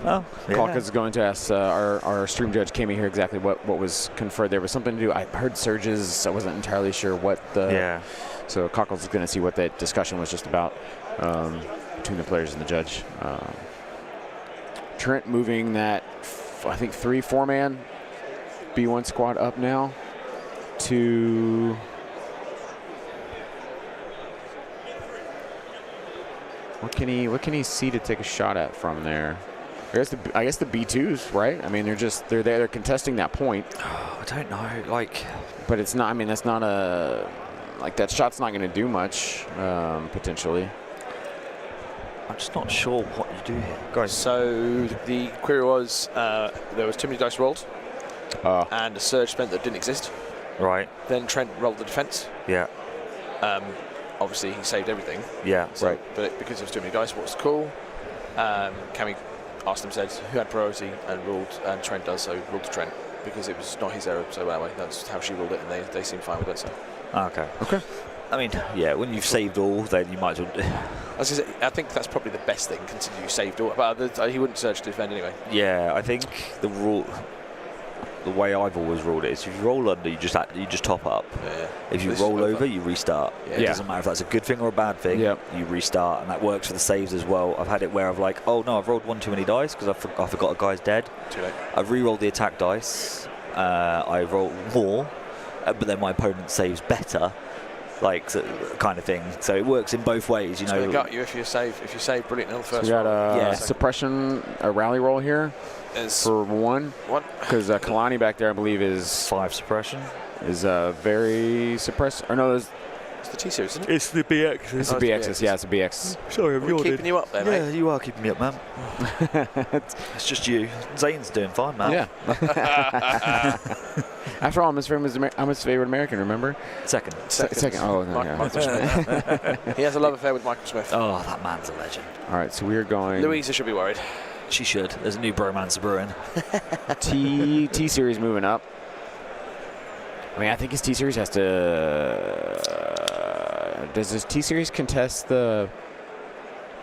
S3: Oh, yeah.
S4: Kalkas is going to ask our stream judge Kami here exactly what was conferred. There was something to do. I heard surges. I wasn't entirely sure what the.
S3: Yeah.
S4: So Cockles is going to see what that discussion was just about between the players and the judge. Trent moving that, I think, 3-4-man B1 squad up now to. What can he see to take a shot at from there? I guess the B2s, right? I mean, they're there. They're contesting that point.
S3: Oh, I don't know. Like,
S4: but it's not. I mean, that's not a. Like, that shot's not going to do much, potentially.
S3: I'm just not sure what you do here.
S5: Guys, so the query was there was too many dice rolled, and a surge spent that didn't exist.
S3: Right.
S5: Then Trent rolled the defense.
S3: Yeah.
S5: Obviously, he saved everything.
S3: Yeah.
S5: So, right. But because there was too many dice, what's cool? Kami asked him, said who had priority, and ruled, and Trent does so, ruled to Trent because it was not his error. So anyway, that's how she ruled it, and they seemed fine with it. So.
S3: Okay.
S4: Okay.
S3: I mean, yeah, when you've saved all, then you might as well.
S5: I think that's probably the best thing, considering you saved all. But he wouldn't surge to defend anyway.
S3: Yeah, I think the way I've always ruled it is if you roll under, you just top up.
S5: Yeah.
S3: If you roll over, you restart.
S5: Yeah.
S3: It doesn't matter if that's a good thing or a bad thing.
S4: Yep.
S3: You restart, and that works for the saves as well. I've had it where I've like, oh no, I've rolled one too many dice because I forgot a guy's dead.
S5: Too late.
S3: I've re-rolled the attack dice. I roll more, but then my opponent saves better. Like, kind of thing. So it works in both ways, you know.
S5: They got you if you save brilliantly on the first.
S4: So we got
S5: roll.
S4: suppression, a rally roll here for one. Because Kalani back there, I believe, is
S3: 5 suppression.
S4: Is very suppressed. Or no,
S5: it's the T series, isn't it?
S3: It's the BX.
S4: It's the BX. Yeah, it's a BX.
S3: Sorry,
S5: I'm keeping you up there, mate.
S3: Yeah, you are keeping me up, man. It's just you. Zane's doing fine, man.
S4: Yeah. After all, I'm his favorite American, remember?
S3: Second.
S4: Oh, no,
S5: Michael Smith. He has a love affair with Michael Smith.
S3: Oh, that man's a legend.
S4: All right, so we are going.
S5: Louisa should be worried.
S3: She should. There's a new bromance brewing.
S4: T series moving up. I mean, I think his T series has to. Does his T series contest the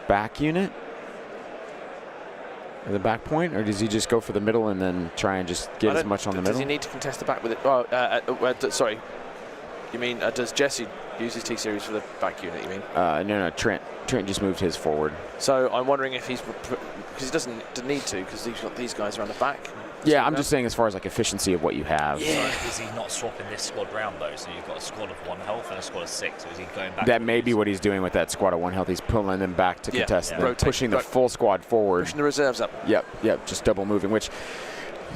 S4: back unit? Or the back point, or does he just go for the middle and then try and just get as much on the middle?
S5: Does he need to contest the back with it? Sorry, you mean does Jesse use his T series for the back unit? You mean?
S4: No. Trent just moved his forward.
S5: So I'm wondering if because he doesn't need to because he's got these guys around the back.
S4: Yeah, I'm just saying as far as like efficiency of what you have.
S3: Yeah. Is he not swapping this squad round though? So you've got a squad of 1 health and a squad of 6. Or is he going back?
S4: That may be what he's doing with that squad of 1 health. He's pulling them back to contest, and pushing the full squad forward.
S5: Pushing the reserves up.
S4: Yep, just double moving, which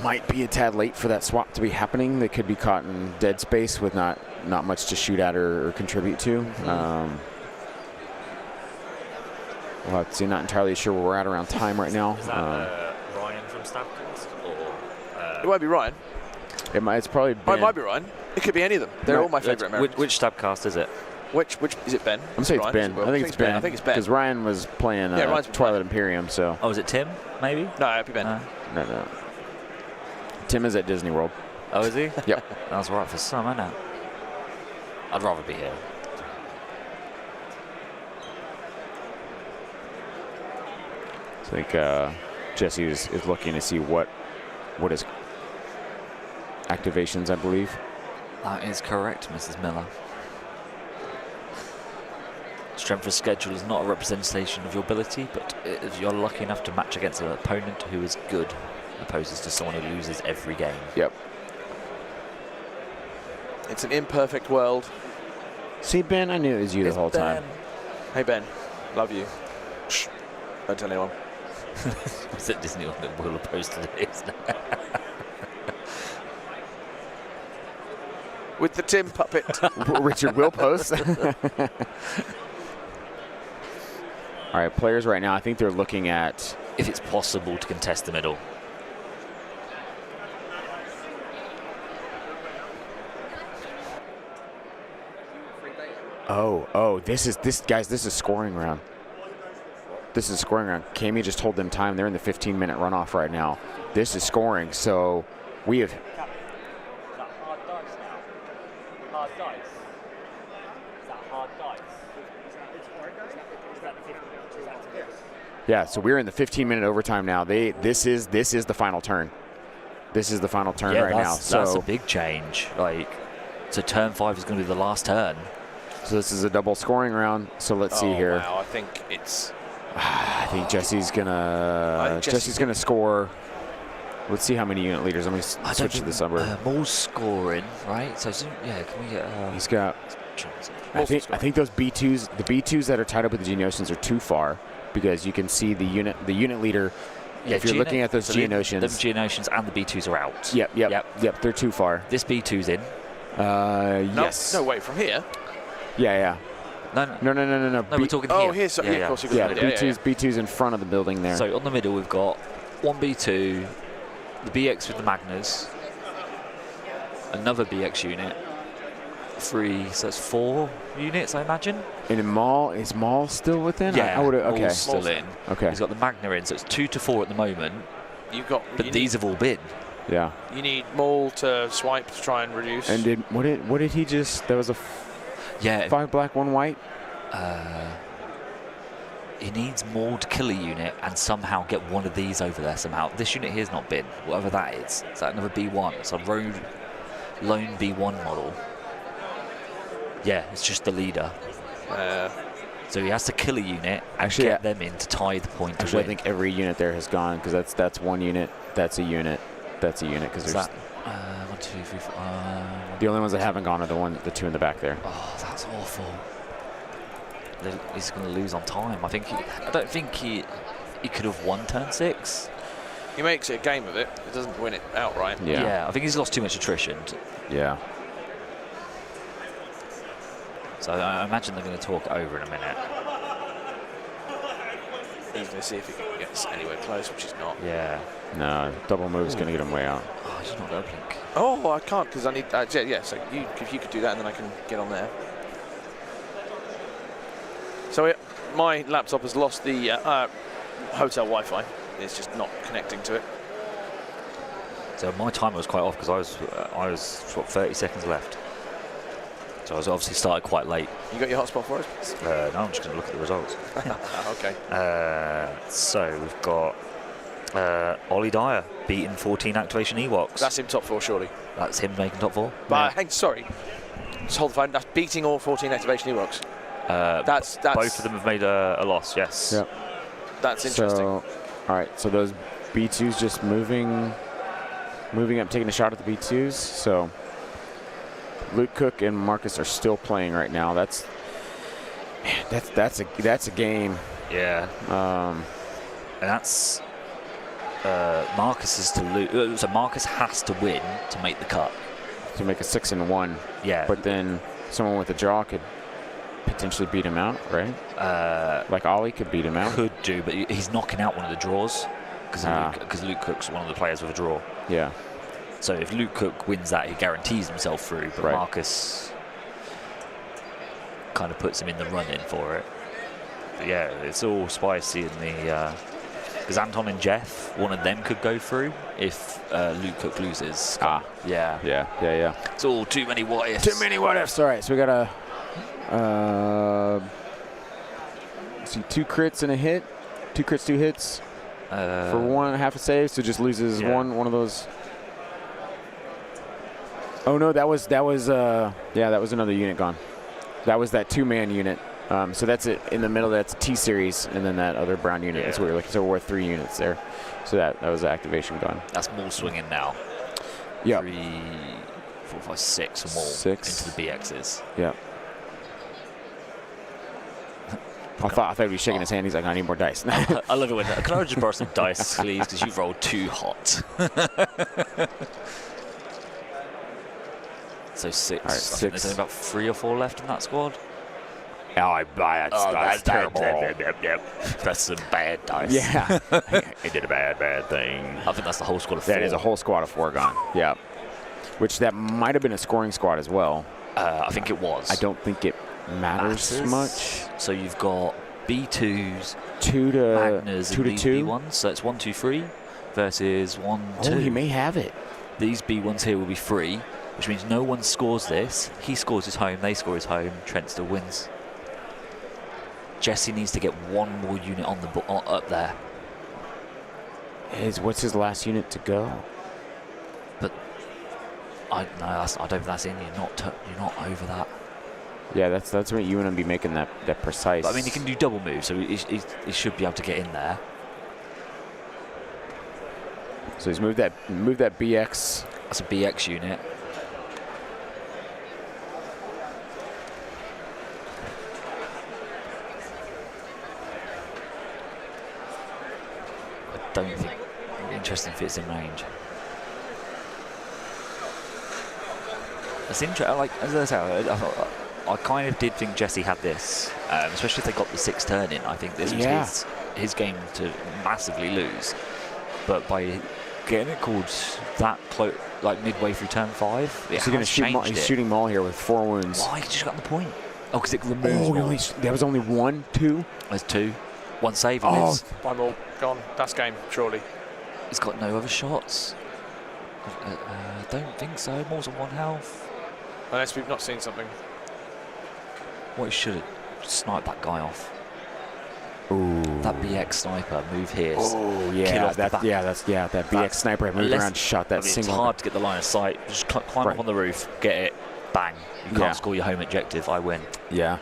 S4: might be a tad late for that swap to be happening. They could be caught in dead space with not much to shoot at or contribute to. Well, see, not entirely sure where we're at around time right now.
S3: Is that Ryan from Stabkins?
S5: It might be Ryan.
S4: It's probably Ben.
S5: It might be Ryan. It could be any of them. They're all my favourite Americans.
S3: Which Stabcast is it?
S5: Which is it? Ben?
S4: I'm saying it's Ben. I think it's Ben.
S5: I think it's Ben.
S4: Because Ryan was playing Twilight Imperium, so.
S3: Oh, is it Tim? Maybe.
S5: No, it'd be Ben.
S4: No. Tim is at Disney World.
S3: Oh, is he?
S4: Yep.
S3: That's right for some, isn't it? I'd rather be here.
S4: I think Jesse is looking to see what is activations, I believe.
S3: That is correct, Mrs. Miller. Strength of schedule is not a representation of your ability, but if you're lucky enough to match against an opponent who is good, opposed to someone who loses every game.
S4: Yep.
S5: It's an imperfect world.
S4: See, Ben, I knew it was you the whole time.
S5: Hey, Ben, love you. Shh. Don't tell anyone.
S3: Is it Disney that will oppose to this?
S5: With the Tim puppet.
S4: Richard will post. All right, players right now, I think they're looking at
S3: if it's possible to contest the middle.
S4: Oh, this is scoring round. This is scoring round. Kami just told them time. They're in the 15-minute runoff right now. This is scoring, so we have.
S7: Is that hard dice now? Hard dice? Is that hard dice? It's hard dice? Is that 50?
S4: Yeah, so we're in the 15-minute overtime now. This is the final turn. This is the final turn right now. So
S3: that's a big change. Like, so turn 5 is going to be the last turn.
S4: So this is a double scoring round. So let's see here.
S5: Wow, I think it's.
S4: I think Jesse's gonna score. Let's see how many unit leaders. Let me switch to the number.
S3: Maul's scoring, right? So yeah, can we get?
S4: He's got. I think those B2s, the B2s that are tied up with the Geonosians are too far because you can see the unit leader.
S3: Yeah,
S4: if you're looking at those Geonosians,
S3: the Geonosians and the B2s are out.
S4: Yep. They're too far.
S3: This B2's in.
S4: Yes.
S5: No, wait, from here.
S4: Yeah.
S3: No, we're talking here.
S5: Oh, here. So, of course.
S4: B2's in front of the building there.
S3: So on the middle we've got one B2, the BX with the Magners, another BX unit, 3. So that's 4 units, I imagine.
S4: And is Maul still within?
S3: Yeah.
S4: Okay.
S3: Maul's still in.
S4: Okay.
S3: He's got the Magna in, so it's 2 to 4 at the moment. But these have all been.
S4: Yeah.
S5: You need Maul to swipe to try and reduce.
S4: And what did he just? That was a 5 black, 1 white.
S3: He needs Maul to kill a unit and somehow get one of these over there somehow. This unit here's not been, whatever that is. Is that another B1? It's a lone B1 model. Yeah, it's just the leader. So he has to kill a unit and get them in to tie the point.
S4: Actually, I think every unit there has gone because that's 1 unit. That's a unit. That's a unit because there's
S3: 1, 2, 3, 4.
S4: The only ones that haven't gone are the 2 in the back there.
S3: Oh, that's awful. He's going to lose on time. I don't think he could have won turn 6.
S5: He makes it a game of it. He doesn't win it outright.
S3: Yeah, I think he's lost too much attrition.
S4: Yeah.
S3: So I imagine they're going to talk over in a minute.
S5: He's going to see if he gets anywhere close, which is not.
S3: Yeah.
S4: No, double move is going to get him way out.
S3: Oh, he's not going to blink.
S5: Oh, I can't because I need. Yeah, so if you could do that, and then I can get on there. So my laptop has lost the hotel Wi-Fi. It's just not connecting to it.
S3: So my timer was quite off because I was 30 seconds left. So I was obviously started quite late.
S5: You got your hotspot for us?
S3: No, I'm just going to look at the results.
S5: Okay.
S3: So we've got Ollie Dyer beating 14 activation Ewoks.
S5: That's him top 4, surely.
S3: That's him making top 4.
S5: But sorry, just hold the phone. That's beating all 14 activation Ewoks. That's
S3: both of them have made a loss. Yes.
S4: Yep.
S5: That's interesting.
S4: So, all right. So those B2s just moving up, taking a shot at the B2s. So Luke Cook and Marcus are still playing right now. That's a game.
S3: Yeah. And that's Marcus is to lose. So Marcus has to win to make the cut.
S4: To make a 6-1.
S3: Yeah.
S4: But then someone with a draw could potentially beat him out, right? Like Ollie could beat him out.
S3: Could do, but he's knocking out one of the draws because Luke Cook's one of the players with a draw.
S4: Yeah.
S3: So if Luke Cook wins that, he guarantees himself through. But Marcus kind of puts him in the run-in for it. But yeah, it's all spicy in the. Because Anton and Jeff, one of them could go through if Luke Cook loses. Yeah.
S4: Yeah.
S3: It's all too many what ifs.
S4: Too many what ifs. All right, so we got a. See, 2 crits and a hit. 2 crits, 2 hits. For 1.5 a save, so just loses one of those. Oh no, that was another unit gone. That was that 2-man unit. So that's it in the middle. That's T series, and then that other brown unit. That's what we're looking. So we're 3 units there. So that was the activation gone.
S3: That's Maul swinging now.
S4: Yeah.
S3: 3, 4, 5, 6 or more
S4: 6
S3: into the BXs.
S4: Yeah. I thought he'd be shaking his hand. He's like, I need more dice.
S3: I love it when can I just borrow some dice, please? Because you've rolled too hot. So 6.
S4: All right,
S3: I think there's only about 3 or 4 left in that squad.
S4: That's terrible.
S3: That's some bad dice.
S4: Yeah. He did a bad thing.
S3: I think that's the whole squad of 4.
S4: That is a whole squad of 4 gone. Yeah. Which that might have been a scoring squad as well.
S3: I think it was.
S4: I don't think it matters much.
S3: So you've got B2s,
S4: 2 to
S3: Magners,
S4: 2
S3: and
S4: to 2
S3: B1s. So it's 1, 2, 3 versus 1, 2.
S4: Oh, he may have it.
S3: These B1s here will be free, which means no one scores this. He scores his home, they score his home. Trent still wins. Jesse needs to get one more unit on the up there.
S4: What's his last unit to go?
S3: But I don't think that's in. You're not over that.
S4: Yeah, that's what you want to be making that precise.
S3: But, I mean, he can do double moves, so he should be able to get in there.
S4: So he's moved that BX.
S3: That's a BX unit. I don't think interesting fits in range. It's interesting. Like as I say, I kind of did think Jesse had this, especially if they got the 6 turn in. I think this was his game to massively lose. But by getting it called that close, like midway through turn 5,
S4: he's going to shoot. He's shooting Maul here with 4 wounds.
S3: Why? He just got the point. Oh, because it removes.
S4: There was only 1, 2.
S3: There's 2. 1 save.
S5: Oh, by Maul gone. That's game surely.
S3: He's got no other shots. Don't think so. Maul's on 1 health.
S5: Unless we've not seen something.
S3: What he should have sniped that guy off.
S4: Ooh.
S3: That BX sniper move here.
S4: Oh yeah, that BX sniper moved around, shot that single.
S3: It's hard to get the line of sight. Just climb up on the roof, get it, bang. You can't score your home objective. I win.
S4: Yeah.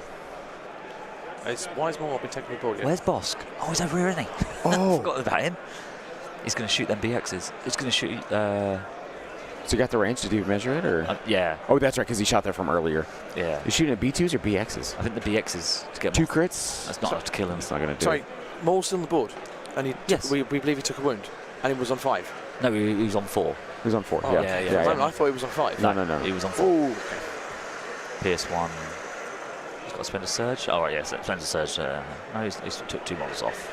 S5: Why is Maul been taking the ball yet?
S3: Where's Bosk? Oh, he's over here, isn't he?
S4: Oh,
S3: forgot about him. He's going to shoot them BXs. He's going to shoot.
S4: So you got the range to measure it, or?
S3: Yeah.
S4: Oh, that's right, because he shot that from earlier.
S3: Yeah.
S4: He's shooting at B2s or BXs?
S3: I think the BXs to get
S4: 2 crits.
S3: That's not enough to kill him.
S4: It's not going to do
S5: Sorry,
S4: it.
S5: Maul's still on the board, and we believe he took a wound, and he was on 5.
S3: No, he was on 4.
S4: He was on 4.
S5: Oh,
S3: yeah.
S5: I thought he was on 5.
S4: No.
S3: He was on 4.
S5: Ooh.
S3: PS1. He's got to spend a surge. Oh, right, yeah, spend a surge. No, he's took 2 models off.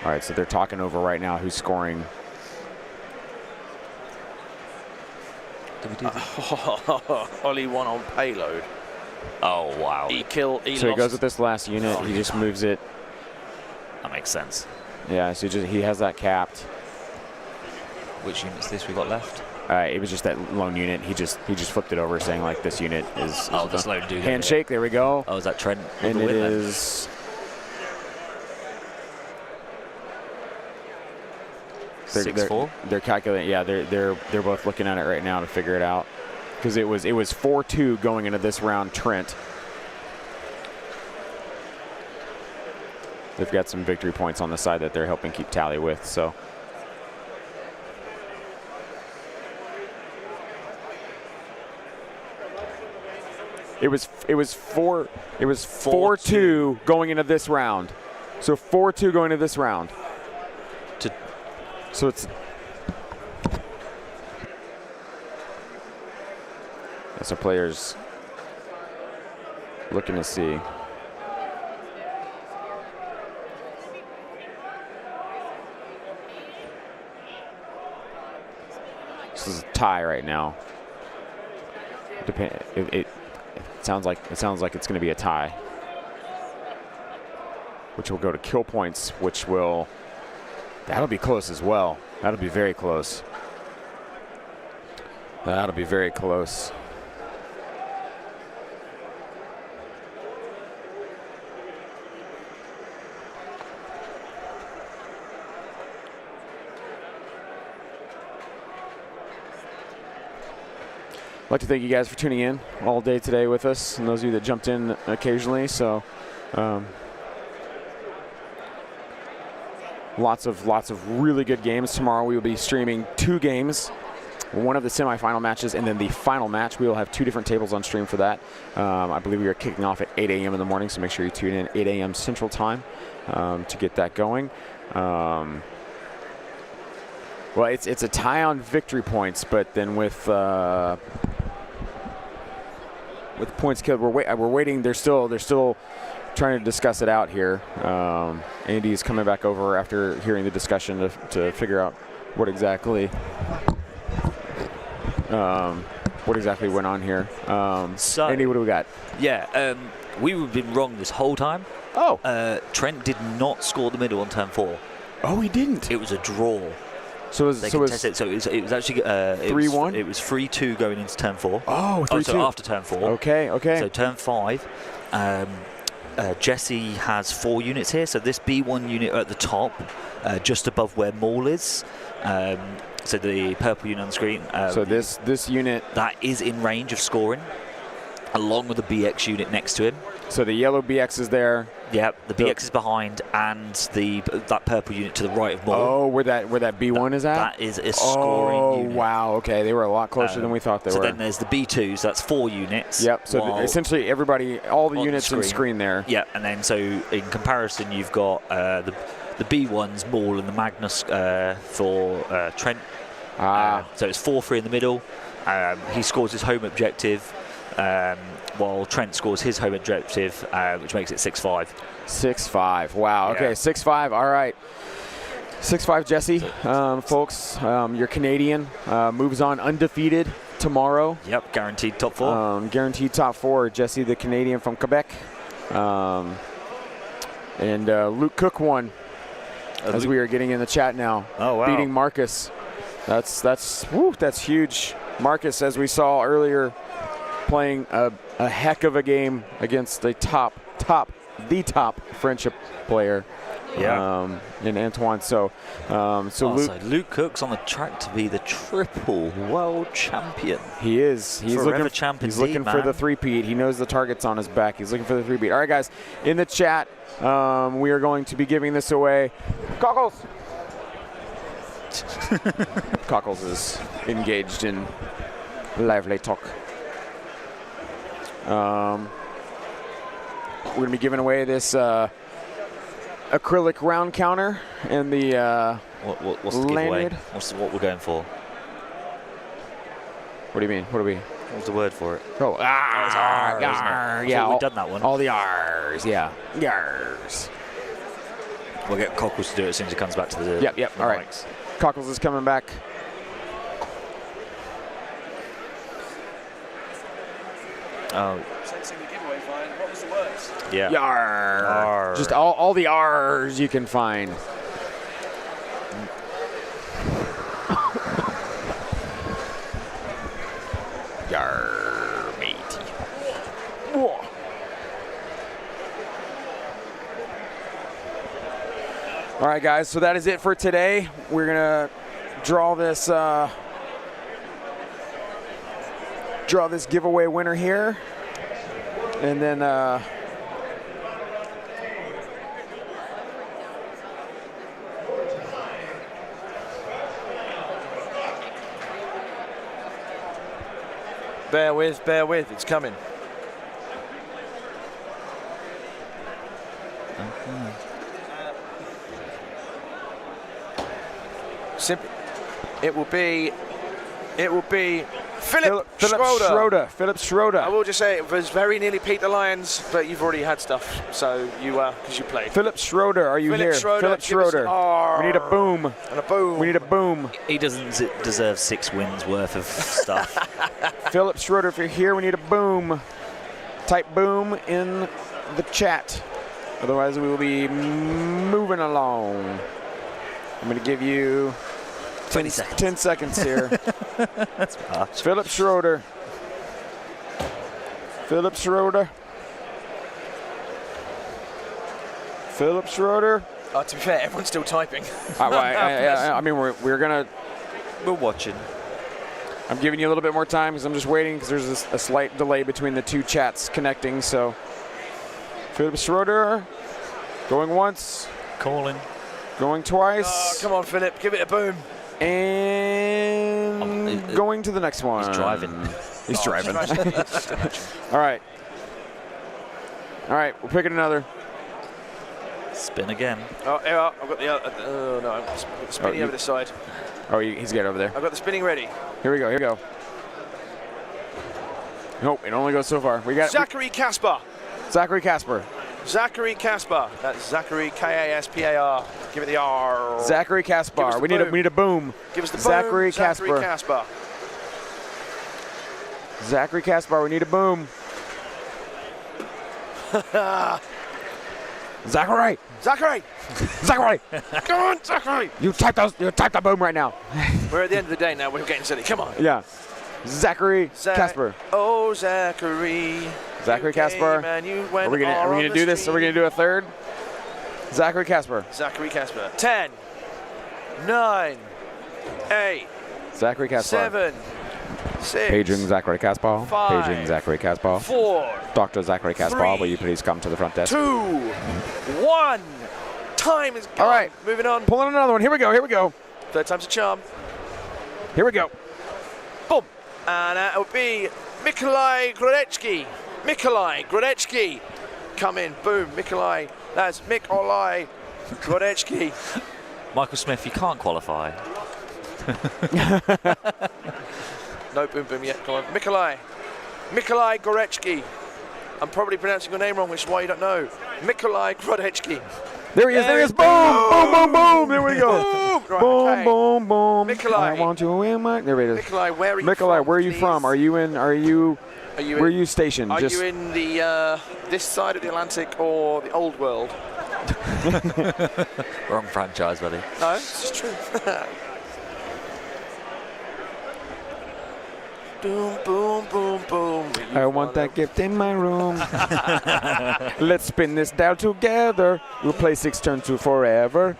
S4: All right, so they're talking over right now who's scoring.
S3: Did we do
S5: Ollie won on payload.
S3: Oh, wow.
S4: So he goes with this last unit. He just moves it.
S3: That makes sense.
S4: Yeah, so he has that capped.
S3: Which unit's this we got left?
S4: It was just that lone unit. He just flipped it over, saying like this unit is.
S3: Oh, this lone dude.
S4: Handshake. There we go.
S3: Oh, is that Trent?
S4: And it is.
S3: 6-4.
S4: They're calculating. Yeah, they're both looking at it right now to figure it out, because it was 4-2 going into this round. Trent. They've got some victory points on the side that they're helping keep tally with. So. It was 4-2 going into this round. So 4-2 going into this round. So it's so players looking to see. This is a tie right now. It sounds like it's going to be a tie, which will go to kill points, which will. That'll be close as well. That'll be very close. That'll be very close. I'd like to thank you guys for tuning in all day today with us, and those of you that jumped in occasionally. So. Lots of really good games. Tomorrow we will be streaming 2 games, one of the semifinal matches, and then the final match. We will have 2 different tables on stream for that. I believe we are kicking off at 8 a.m. in the morning, so make sure you tune in at 8 a.m. Central Time to get that going. Well, it's a tie on victory points, but then with points killed, we're waiting. They're still trying to discuss it out here. Andy's coming back over after hearing the discussion to figure out what exactly went on here.
S3: So,
S4: Andy, what do we got?
S3: Yeah, we've been wrong this whole time.
S4: Oh.
S3: Trent did not score the middle on turn 4.
S4: Oh, he didn't.
S3: It was a draw.
S4: So
S3: they contest it. So it was actually
S4: 3-1.
S3: It was 3-2 going into turn 4.
S4: Oh, 3-2.
S3: So after turn 4.
S4: Okay.
S3: So turn 5. Jesse has 4 units here. So this B1 unit at the top, just above where Maul is. So the purple unit on the screen.
S4: So this unit
S3: that is in range of scoring, along with the BX unit next to him.
S4: So the yellow BX is there.
S3: Yep, the BX is behind, and that purple unit to the right of Maul.
S4: Oh, where that B1 is at?
S3: That is a scoring unit.
S4: Oh, wow. Okay, they were a lot closer than we thought they were.
S3: So then there's the B2, so that's 4 units.
S4: Yep, so essentially everybody, all the units in screen there.
S3: Yeah, and then so in comparison, you've got the B1's Maul and the Magnus for Trent. So it's 4-3 in the middle. He scores his home objective, while Trent scores his home objective, which makes it 6-5.
S4: 6-5. Wow. Okay, 6-5. All right. 6-5, Jesse. Folks, your Canadian moves on undefeated tomorrow.
S3: Yep, guaranteed top 4.
S4: Guaranteed top 4. Jesse, the Canadian from Quebec. And Luke Cook won, as we are getting in the chat now.
S3: Oh, wow.
S4: Beating Marcus. That's huge. Marcus, as we saw earlier, playing a heck of a game against the top friendship player.
S3: Yeah.
S4: In Antoine. So
S3: Luke Cook's on the track to be the triple world champion.
S4: He is. He's looking for the three-peat. He knows the target's on his back. He's looking for the three-peat. All right, guys. In the chat, we are going to be giving this away. Cockles. Cockles is engaged in lively talk. We're going to be giving away this acrylic round counter and the
S3: what's the
S4: lanyard.
S3: Giveaway? What we're going for?
S4: What do you mean?
S3: What's the word for it?
S4: Oh, yeah.
S3: We've done that one.
S4: All the R's, yeah. R's.
S3: We'll get Cockles to do it as soon as he comes back to the.
S4: Yep. All right. Cockles is coming back.
S3: Oh.
S5: Sensing the giveaway fine. What was the words?
S3: Yeah.
S4: Yar. Just all the R's you can find. Yar, matey. Whoa. All right, guys. So that is it for today. We're gonna draw this giveaway winner here, and then
S5: bear with, it's coming. It will be Philip Schroeder.
S4: Philip Schroeder.
S5: I will just say it was very nearly Peter Lyons, but you've already had stuff, so you because you played.
S4: Philip Schroeder, are you here? Philip Schroeder. We need a boom.
S5: And a boom.
S4: We need a boom.
S3: He doesn't deserve 6 wins worth of stuff.
S4: Philip Schroeder, if you're here, we need a boom. Type boom in the chat. Otherwise, we will be moving along. I'm going to give you
S3: 20 seconds.
S4: 10 seconds here.
S3: That's harsh.
S4: Philip Schroeder. Philip Schroeder. Philip Schroeder.
S5: To be fair, everyone's still typing.
S4: I mean, we're
S3: watching.
S4: I'm giving you a little bit more time because I'm just waiting because there's a slight delay between the two chats connecting. So, Philip Schroeder going once.
S3: Calling.
S4: Going twice.
S5: Oh, come on, Philip. Give it a boom.
S4: And going to the next one.
S3: He's driving.
S4: He's driving. All right. We're picking another.
S3: Spin again.
S5: Oh, yeah, I've got the other. Oh, no. I've got the spinning over this side.
S4: Oh, he's got it over there.
S5: I've got the spinning ready.
S4: Here we go. Nope, it only goes so far. We got
S5: Zachary Kasper.
S4: Zachary Kasper.
S5: That's Zachary Kaspar. Give it the R.
S4: Zachary Kaspar. We need a boom.
S5: Give us the boom.
S4: Zachary Kaspar. Zachary Kaspar. We need a boom. Zachary.
S5: Zachary!
S4: Zachary!
S5: Come on, Zachary!
S4: You type the boom right now.
S5: We're at the end of the day now. We're getting silly. Come on.
S4: Yeah. Zachary Casper.
S5: Oh, Zachary.
S4: Zachary Casper. Are we gonna do this? Are we gonna do a third? Zachary Casper.
S5: Zachary Casper. 10, 9, 8,
S4: Zachary Casper.
S5: 7, 6.
S4: Paging Zachary Casper.
S5: 5,
S4: Paging Zachary Casper.
S5: 4.
S4: Dr. Zachary Casper,
S5: 3,
S4: will you please come to the front desk?
S5: 2, 1. Time is gone.
S4: All right.
S5: Moving on.
S4: Pulling another one. Here we go.
S5: Third time's a charm.
S4: Here we go.
S5: Boom. And that will be Mikolai Grodecki. Come in. Boom. That's Mikolai Grodecki.
S3: Michael Smith, you can't qualify.
S5: No boom yet. Come on. Mikolai Grodecki. I'm probably pronouncing your name wrong, which is why you don't know. Mikolai Grodecki.
S4: There he is. Boom. There we go.
S5: Boom. Right,
S4: Boom,
S5: okay.
S4: boom.
S5: Mikolai.
S4: I want you in my. There it is.
S5: Mikolai, where are you
S4: Mikolai,
S5: from,
S4: where are you
S5: please?
S4: from? Where are you stationed?
S5: Are you in the this side of the Atlantic or the old world?
S3: Wrong franchise, buddy.
S5: No, it's true. Boom, boom, boom, boom.
S4: I want that gift in my room. Let's spin this dial together. We'll play 6 turns to forever.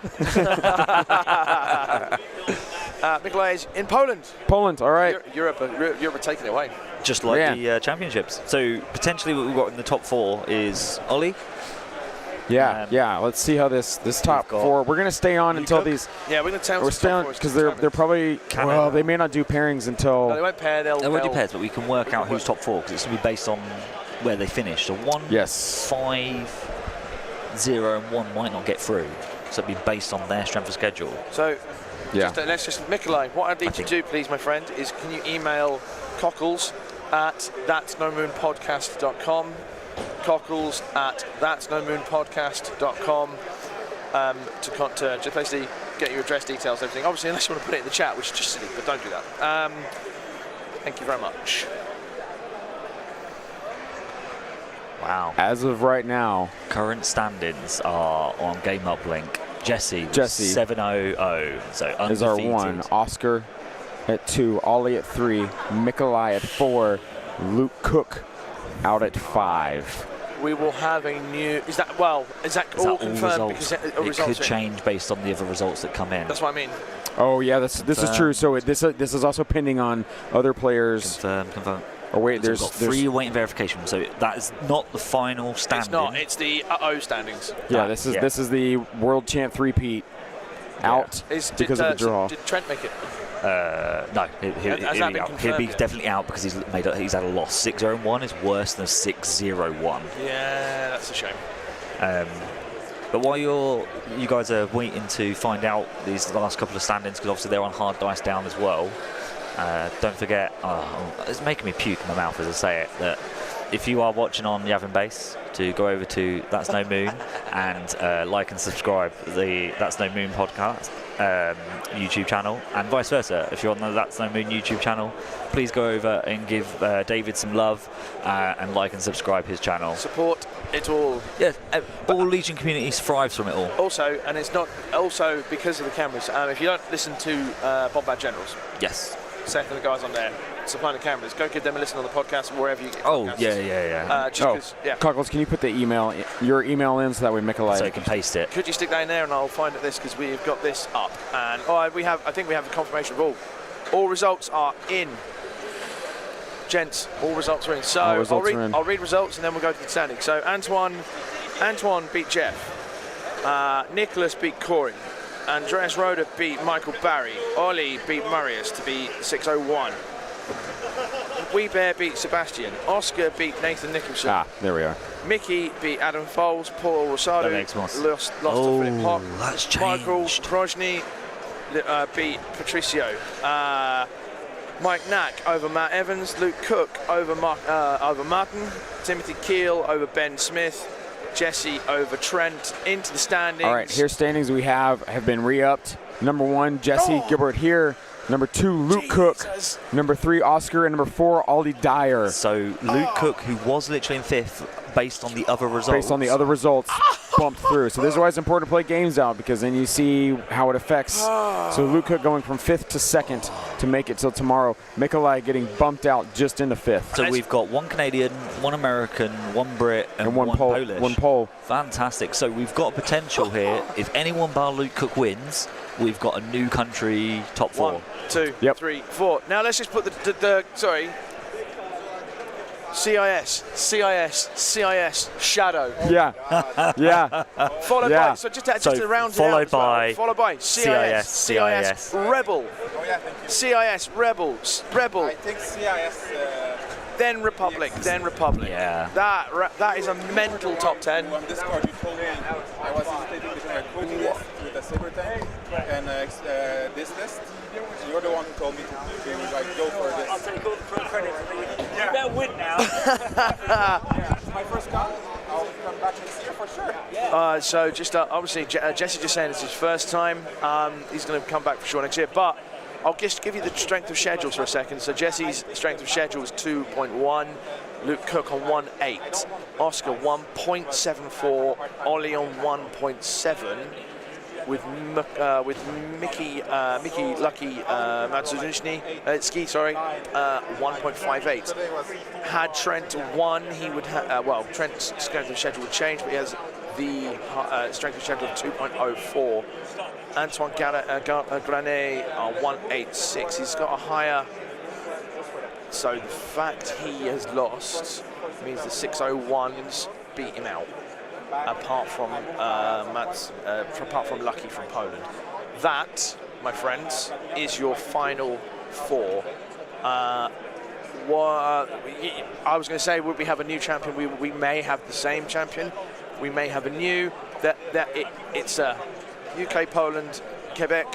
S5: Mikolai is in Poland.
S4: Poland, all right.
S5: Europe are taking it away.
S3: Just like the championships. So potentially what we've got in the top 4 is Ollie.
S4: Yeah. Let's see how this top 4. We're gonna stay on until these.
S5: Yeah, we're gonna tell.
S4: We're staying because they're probably they may not do pairings until.
S5: No, they won't pair.
S3: They won't do pairs, but we can work out who's top 4 because it's gonna be based on where they finish. So 1, 5, 0, and 1 might not get through. So it'll be based on their strength of schedule.
S5: So
S4: yeah.
S5: Let's just Mikolai. What I need to do, please, my friend, is can you email Cockles at that'snomoonpodcast.com. Cockles at that'snomoonpodcast.com to just basically get your address details, everything. Obviously, unless you want to put it in the chat, which is just silly, but don't do that. Thank you very much.
S3: Wow.
S4: As of right now,
S3: current standings are on Game Uplink. Jesse 7-0-0, so undefeated.
S4: Is our 1. Oscar at 2. Ollie at 3. Mikolai at 4. Luke Cook out at 5.
S5: We will have a new. Is that all confirmed?
S3: Results? It could change based on the other results that come in.
S5: That's what I mean.
S4: Oh yeah, this is true. So this is also pending on other players.
S3: Confirm.
S4: Oh wait,
S3: So
S4: there's
S3: we've got 3 waiting verification. So that is not the final standing.
S5: It's not. It's the standings.
S4: Yeah, this is the world champ 3-peat out because of the draw.
S5: Did Trent make it?
S3: No, he'll be definitely out because he's had a loss. 6-0-1 is worse than 6-0-1.
S5: Yeah, that's a shame.
S3: But while you guys are waiting to find out these last couple of standings, because obviously they're on hard dice down as well, don't forget, it's making me puke in my mouth as I say it, that if you are watching on Yavin Base, to go over to That's No Moon and like and subscribe the That's No Moon podcast YouTube channel, and vice versa. If you're on the That's No Moon YouTube channel, please go over and give David some love and like and subscribe his channel.
S5: Support it all.
S3: Yeah, all Legion communities thrives from it all.
S5: Also, and it's not also because of the cameras. If you don't listen to Bombad Generals,
S3: yes,
S5: Seth and the guys on there supplying the cameras, go give them a listen on the podcast wherever you get podcasts.
S3: Yeah.
S4: Cockles, can you put your email in so that way Mikolai...
S3: So you can paste it.
S5: Could you stick that in there and I'll find this because we've got this up. And I think we have the confirmation of all. All results are in. Gents, all results are in. So I'll read results and then we'll go to the standings. So Antoine beat Jeff. Nicholas beat Corey. Andreas Roda beat Michael Barry. Ollie beat Marius to be 6-0-1. Wee Bear beat Sebastian. Oscar beat Nathan Nicholson.
S4: There we are.
S5: Mickey beat Adam Foles. Paul Rosado lost to Philip Hock.
S3: That's changed.
S5: Michael Krojny beat Patricio. Mike Knack over Matt Evans. Luke Cook over Martin. Timothy Keel over Ben Smith. Jesse over Trent. Into the standings.
S4: All right, here's standings we have been re-upped. Number 1, Jesse Gilbert here. Number 2, Luke Cook. Number 3, Oscar. And number 4, Ollie Dyer.
S3: So Luke Cook, who was literally in 5th, based on the other results.
S4: Based on the other results, bumped through. So this is why it's important to play games out, because then you see how it affects. So Luke Cook going from 5th to 2nd to make it till tomorrow. Mikolai getting bumped out just into 5th.
S3: So we've got 1 Canadian, 1 American, 1 Brit, and 1 Polish.
S4: 1 Pole.
S3: Fantastic. So we've got potential here. If anyone bar Luke Cook wins, we've got a new country top 4.
S5: 1, 2, 3, 4. Now let's just put the sorry. CIS, Shadow.
S4: Yeah, yeah.
S5: Followed by, so just to round it out. Followed by CIS, Rebel. CIS, Rebel.
S7: I think CIS.
S5: Then Republic.
S3: Yeah.
S5: That is a mental top 10.
S7: On Discord, you told me I was hesitating between a coaching list with a saber tank and this list. You're the one who told me to like go for this.
S9: I'll take all the credit for the that win now.
S7: It's my first come. I'll come back next year for sure.
S5: So just obviously Jesse just saying it's his first time. He's going to come back for sure next year. But I'll just give you the strength of schedules for a second. So Jesse's strength of schedule is 2.1. Luke Cook on 1.8. Oscar 1.74. Ollie on 1.7. With Mickey Lucky Matsunushni, 1.58. Had Trent won, he would have, Trent's strength of schedule would change, but he has the strength of schedule of 2.04. Antoine Granet 1.86. He's got a higher, so the fact he has lost means the 601s beat him out. Apart from Lucky from Poland. That, my friends, is your final 4. I was going to say, would we have a new champion? We may have the same champion. We may have a new. It's UK, Poland, Quebec,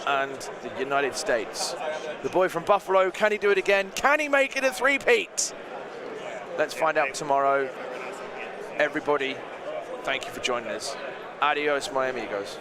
S5: and the United States. The boy from Buffalo, can he do it again? Can he make it a three-peat? Let's find out tomorrow. Everybody, thank you for joining us. Adios, my amigos.